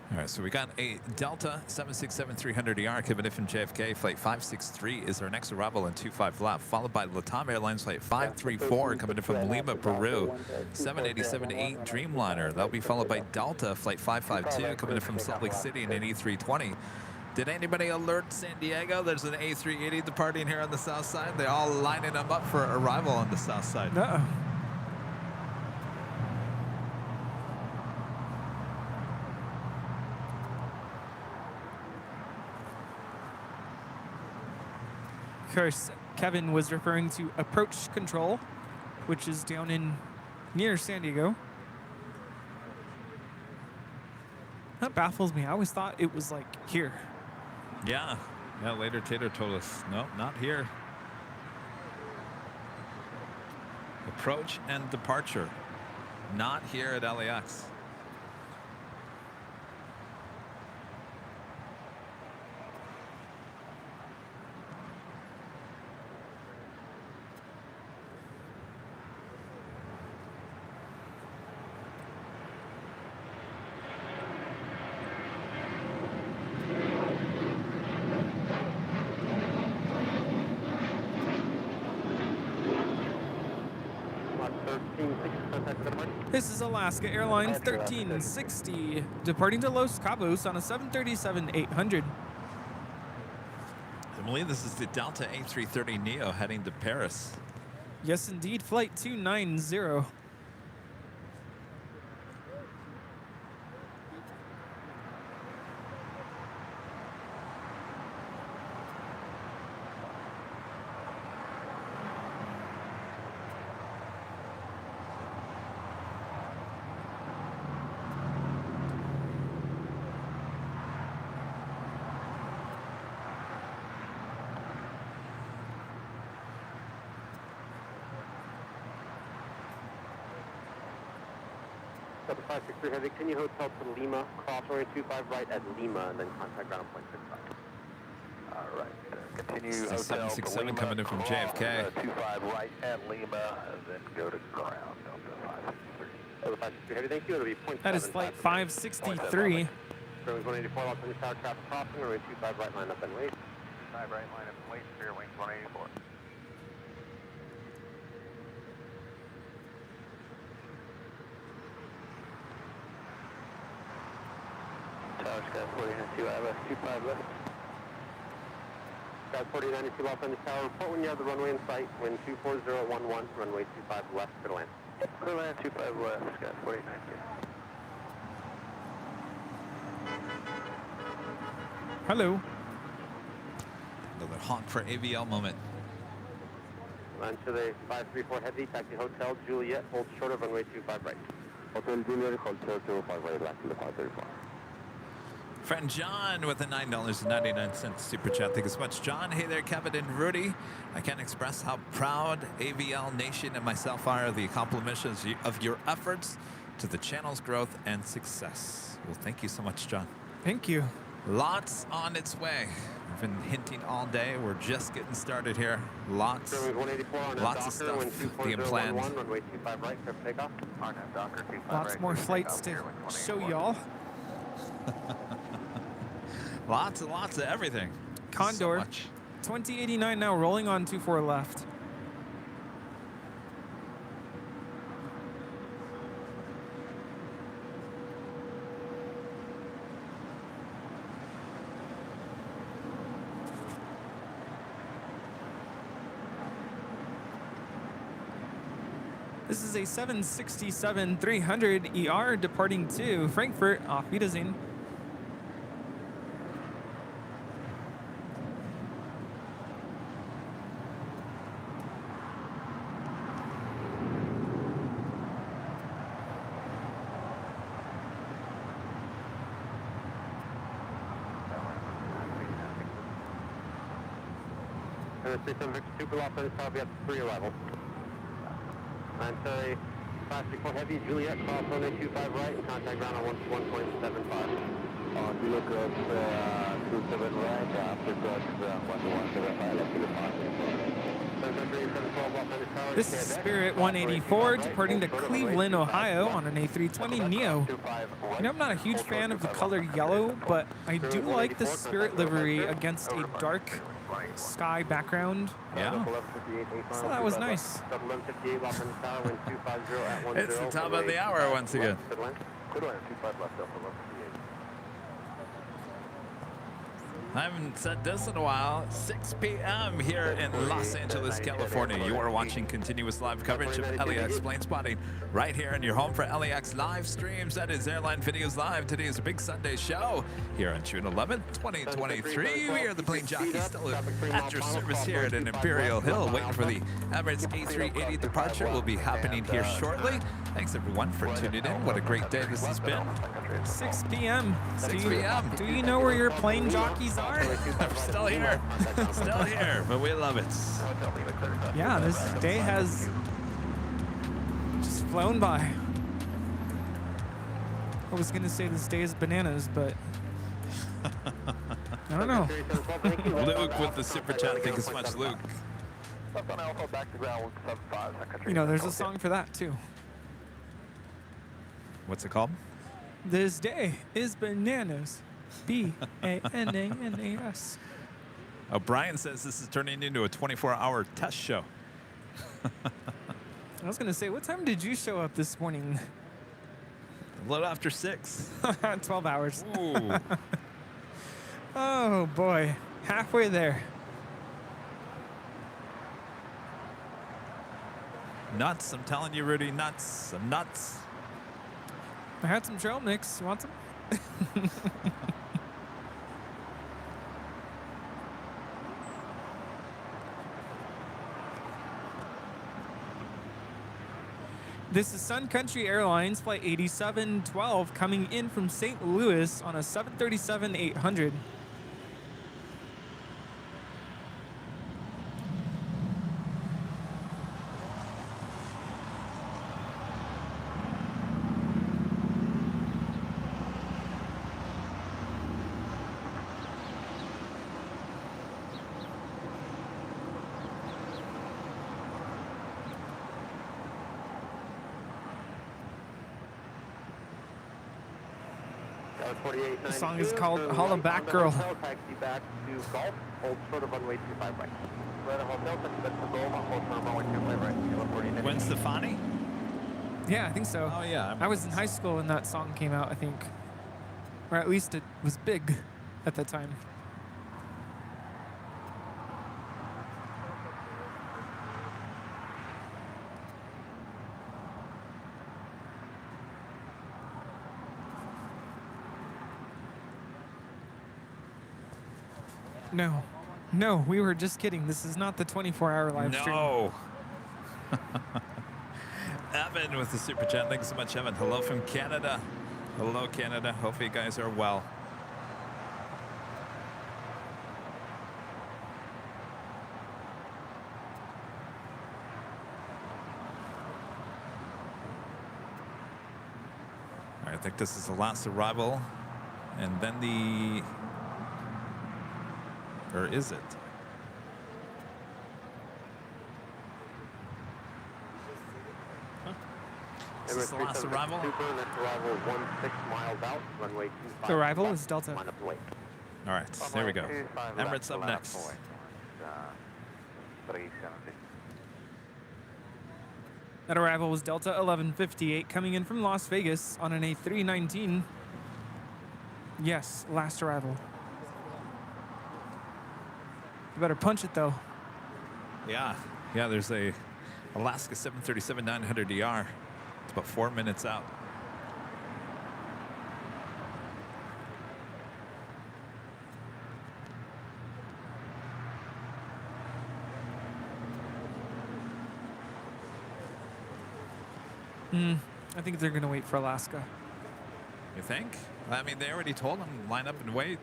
All right, so we got a Delta 767-300ER coming in from JFK. Flight 563 is our next arrival on 25 left, followed by Latam Airlines Flight 534 coming in from Lima, Peru. 787-8 Dreamliner. That'll be followed by Delta Flight 552 coming in from Salt Lake City in an E320. Did anybody alert San Diego? There's an A380 departing here on the south side. They're all lining them up for arrival on the south side. Uh-oh. Of course, Kevin was referring to approach control, which is down in near San Diego. That baffles me. I always thought it was like here. Yeah. Yeah, later Tater told us, no, not here. Approach and departure. Not here at LAX. This is Alaska Airlines 1360, departing to Los Cabos on a 737-800. I believe this is the Delta A330neo heading to Paris. Yes, indeed, flight 290. Delta 563 Heavy, can you hotel to Lima, cross runway 25 right at Lima, and then contact ground on 0.65. All right. Continue This is hotel to 767 Lima, coming in from cross, JFK. 25 right at Lima, and then go to ground. Delta 563. Delta 563 Heavy, thank you. It'll be 0.75. That is flight 563. Runway 184, Los Angeles Tower traffic crossing, runway 25 right line up and wait. 5 right line up and wait, clear wings 184. Tower Sky 4092, ILS 25 left. Sky 4092, Los Angeles Tower, report when you have the runway in sight, wind 24011, runway 25 left, clear to land. Clear land 25 left, Sky 4092. Hello. Another honk for AVL moment. Land to the 534 Heavy, taxi Hotel Juliet, hold short of runway 25 right. Hotel Juliet, Hotel 05 right, back to the 534. Friend John with a $9.99 super chat. Thank you so much, John. Hey there, Kevin and Rudy. I can't express how proud AVL Nation and myself are of the accomplishments of your efforts to the channel's growth and success. Well, thank you so much, John. Thank you. Lots on its way. We've been hinting all day. We're just getting started here. Lots of stuff being planned. Runway 25 right, clear for takeoff. RNAV Docker 25 Lots right, more clear flights takeoff, to clear wings show 184. y'all. Lots and lots of everything. Condor, So much. 2089 now, rolling on 24 left. This is a 767-300 ER departing to Frankfurt. Auf Wiedersehen. And the 6752 Los Angeles Tower, be at 3 arrival. And to the 534 Heavy, Juliet, cross runway 25 right, and contact ground on 1.75. Juliet cross 27 right, after cross 1175, left to the 5. This is Spirit 184 departing to Cleveland, Ohio on an A320 Neo. You know, I'm not a huge fan of the color yellow, but I do like the Spirit livery against a dark sky background. Yeah. So that was nice. It's the top of the hour once again. Good land 25 left, Delta 1158. I haven't said this in a while. 6 p.m. here in Los Angeles, California. You are watching continuous live coverage of LAX plane spotting right here in your home for LAX live streams. That is Airline Videos Live. Today is a big Sunday show here on June 11th, 2023. We are the plane jockeys still at your service here at Imperial Hill, waiting for the Emirates A380 departure. Will be happening here shortly. Thanks everyone for tuning in. What a great day this has been. 6 p.m. 6 p.m. Do you know where your plane jockeys are? We're still here. Still here, but we love it. Yeah, this day has just flown by. I was going to say this day is bananas, but I don't know. Luke with the super chat. Thank you so much, Luke. Left on Alpha, back to ground 175. You know, there's a song for that too. What's it called? This day is bananas. B-A-N-A-N-A-S. Oh, Brian says this is turning into a 24-hour test show. I was going to say, what time did you show up this morning? A little after 6. 12 hours. Ooh. Oh, boy. Halfway there. Nuts. I'm telling you, Rudy, nuts. Some nuts. I had some trail mix. You want some? This is Sun Country Airlines Flight 8712 coming in from St. Louis on a 737-800. 4892. The song is called turn Holla right Back onto Girl. Hotel, taxi back to Golf, hold short of runway 25 right. Right on Hotel, taxi back to Golf, hold short of runway 25 right. Gwen Stefani? Yeah, I think so. Oh, yeah. I was in high school when that song came out, I think. Or at least it was big at the time. No. No, we were just kidding. This is not the 24-hour live stream. No. Evan with the super chat. Thanks so much, Evan. Hello from Canada. Hello, Canada. Hope you guys are well. All right, I think this is the last arrival. And then the... Or is it? Is this the last arrival? Super, next arrival is 16 miles out, runway 25. The arrival is Delta. Line up the way. All right, there we go. 25 Emirates left, up left next. point, 370. That arrival was Delta 1158 coming in from Las Vegas on an A319. Yes, last arrival. You better punch it though. Yeah, there's a Alaska 737-900ER. It's about 4 minutes out. I think they're gonna wait for Alaska. You think? I mean, they already told him line up and wait.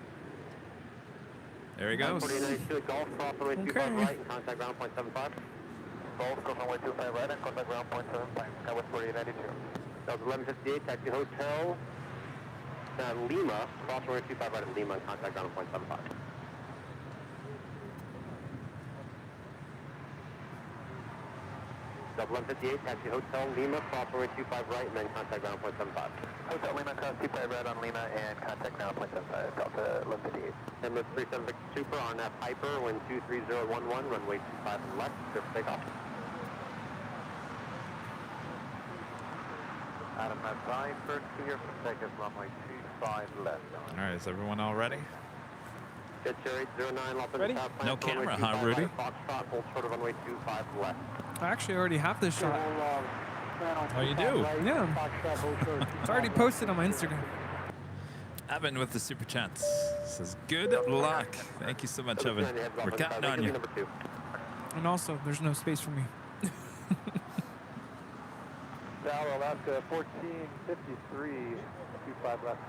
There he goes. 4892 Golf, cross runway 25 Okay. right, and contact ground point 75. Golf, cross runway 25 right and contact ground point 75. That was 4892. That was 1158, taxi hotel. Lima, cross runway 25 right at Lima, and contact ground point 75. Double 1158, taxi hotel Lima, cross runway 25 right, and then contact ground point 75. Hotel Lima, cross 25 right on Lima and contact ground point 75. Delta 1158. Emirates 376 Super on that Piper, wind 23011, runway 25 and left, clear for takeoff. Adam at 5, first clear for takeoff, runway 25 left. All right, is everyone all ready? Jet Chair 809, Los Ready? Angeles, No runway camera, huh, 25 Rudy? right, Foxtrot, hold short of runway 25 left. I actually already have this shot. Oh, you do? Yeah. It's already posted on my Instagram. Evan with the super chats says, good luck. Thank you so much, Evan. We're counting on you. Number 2. And also, there's no space for me. Tower, Alaska 1453, 25 left.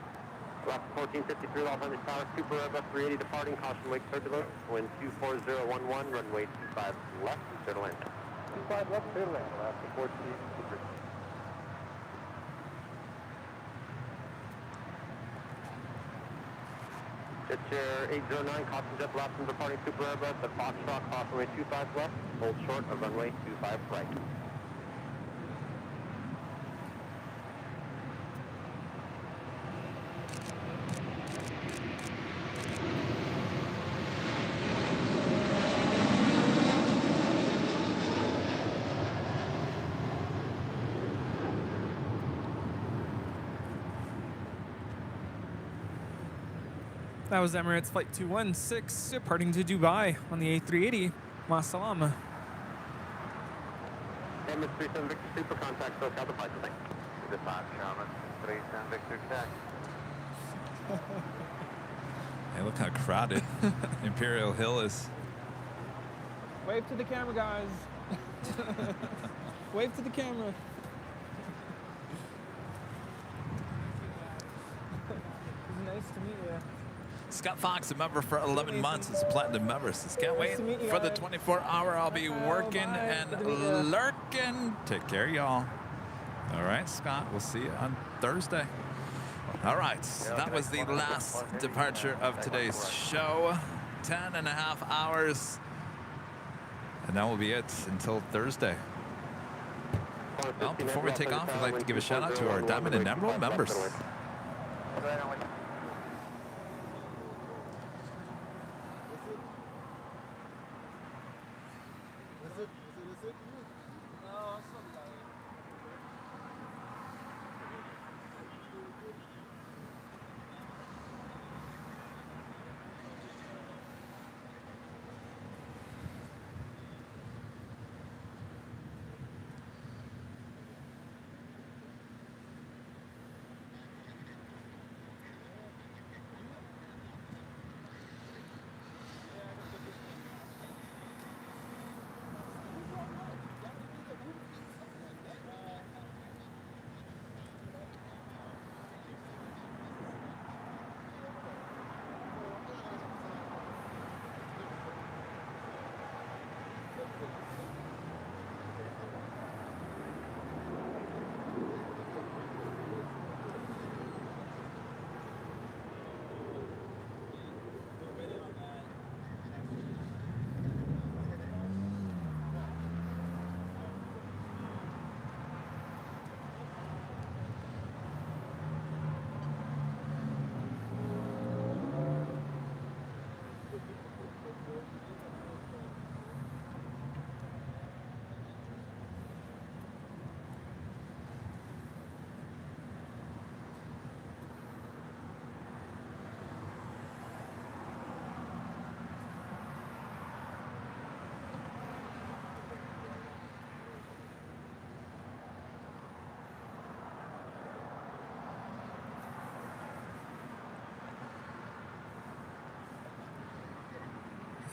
Alaska 1453, Los Angeles Tower, Super Airbus 380 departing, caution wake turbulence, wind 24011, runway 25 left, clear to land. 25 left, clear to land, Alaska 1453. Jet Chair 809, caution jet left from departing Super Airbus at Foxtrot, cross runway 25 left, hold short of runway 25 right. That was Emirates Flight 216 departing to Dubai on the A380. Ma salama. Emirates 37 Victor Super, contact SoCal departure, thanks. Dispatch, Sherman, 37 Victor check. Hey, look how crowded Imperial Hill is. Wave to the camera, guys. Wave to the camera. It's nice to meet you. Scott Fox, a member for 11 months, is a platinum member. Says, can't wait to meet you for the guys. 24-hour. I'll be working bye. and Good to meet ya. lurking. Take care, y'all. All right, Scott, we'll see you on Thursday. All right, that was the last departure of today's show. 10.5 hours. And that will be it until Thursday. Well, before we take off, I'd like to give a shout out to our Diamond and Emerald members.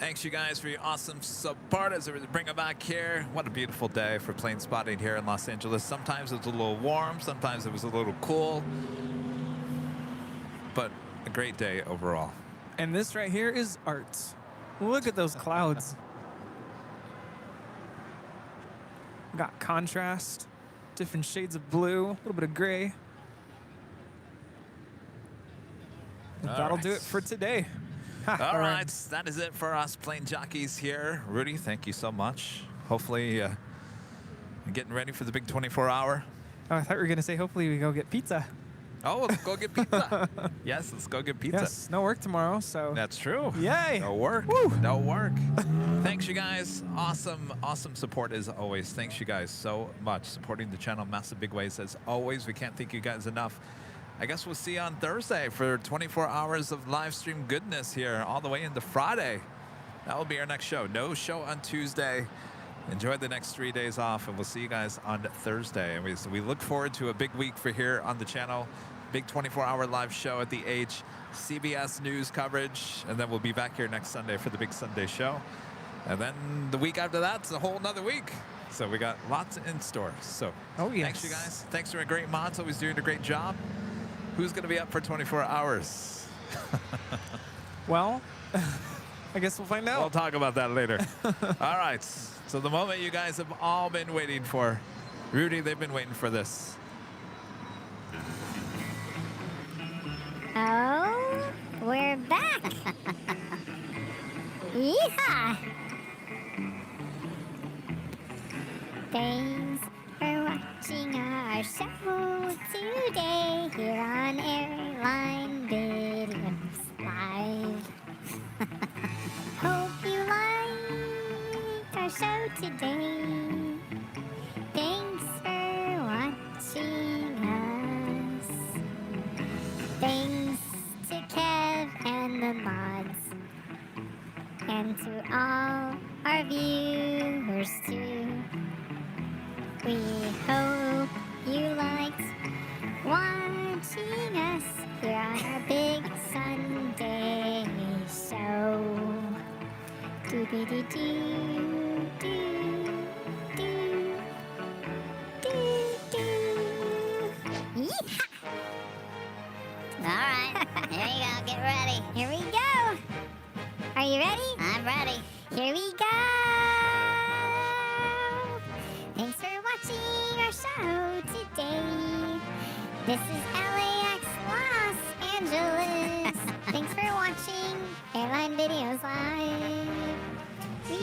Thanks, you guys, for your awesome support as we bring it back here. What a beautiful day for plane spotting here in Los Angeles. Sometimes it was a little warm, sometimes it was a little cool, but a great day overall. And this right here is art. Look at those clouds. Got contrast, different shades of blue, a little bit of gray. And that'll do it for today. All right, that is it for us plane jockeys here. Rudy, thank you so much. Hopefully, you're getting ready for the big 24-hour. Oh, I thought you were going to say hopefully we go get pizza. Oh, let's go get pizza. Yes, let's go get pizza. Yes, no work tomorrow, so. That's true. Yay. No work. Woo. No work. Thanks, you guys. Awesome support as always. Thanks, you guys, so much. Supporting the channel massive big ways as always. We can't thank you guys enough. I guess we'll see you on Thursday for 24 hours of live stream goodness here all the way into Friday. That will be our next show. No show on Tuesday. Enjoy the next 3 days off, and we'll see you guys on Thursday. And we look forward to a big week for here on the channel. Big 24-hour live show at the H, CBS News coverage, and then we'll be back here next Sunday for the big Sunday show. And then the week after that's a whole nother week. So we got lots in store. So thanks, you guys. Thanks for a great mods. Always doing a great job. Who's going to be up for 24 hours? Well, I guess we'll find out. We'll talk about that later. All right. So the moment you guys have all been waiting for. Rudy, they've been waiting for this. Oh, we're back. Yeehaw. Thanks for watching our show today here on Airline Videos Live. Hope you liked our show today. Thanks for watching us. Thanks to Kev and the mods. And to all our viewers too. We hope you liked watching us here on our big Sunday show. Doo-doo-doo-doo, doo-doo, doo-doo. Yeehaw! All right, here you go. Get ready. Here we go. Are you ready? I'm ready. Here we go. Thanks for watching our show today. This is LAX, Los Angeles. Thanks for watching Airline Videos Live. We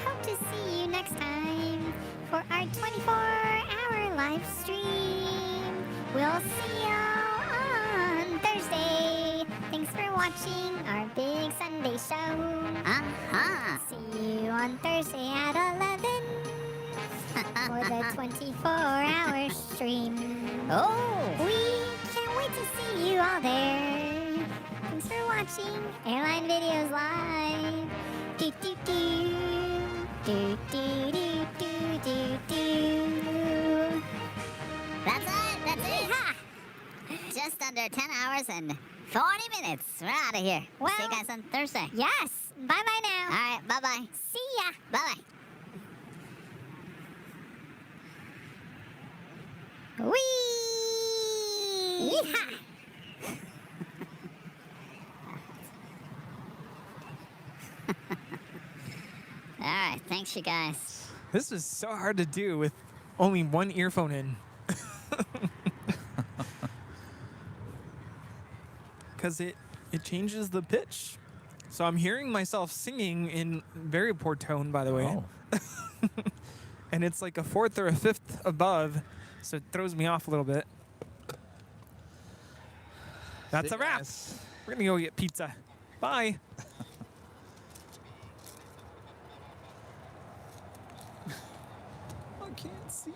hope to see you next time for our 24-hour live stream. We'll see y'all on Thursday. Thanks for watching our big Sunday show. See you on Thursday at 11 for the 24-hour stream. Oh, we can't wait to see you all there. Thanks for watching Airline Videos Live. Do do do do do do do do. That's it. Ha! Just under 10 hours and 40 minutes. We're out of here. Well, see you guys on Thursday. Yes. Bye-bye now. All right. Bye-bye. See ya. Bye-bye. Whee! Yeehaw! All right. Thanks, you guys. This is so hard to do with only one earphone in. Because it changes the pitch. So I'm hearing myself singing in very poor tone, by the way. Oh. And it's like a fourth or a fifth above, so it throws me off a little bit. That's a wrap. We're going to go get pizza. Bye. I can't see.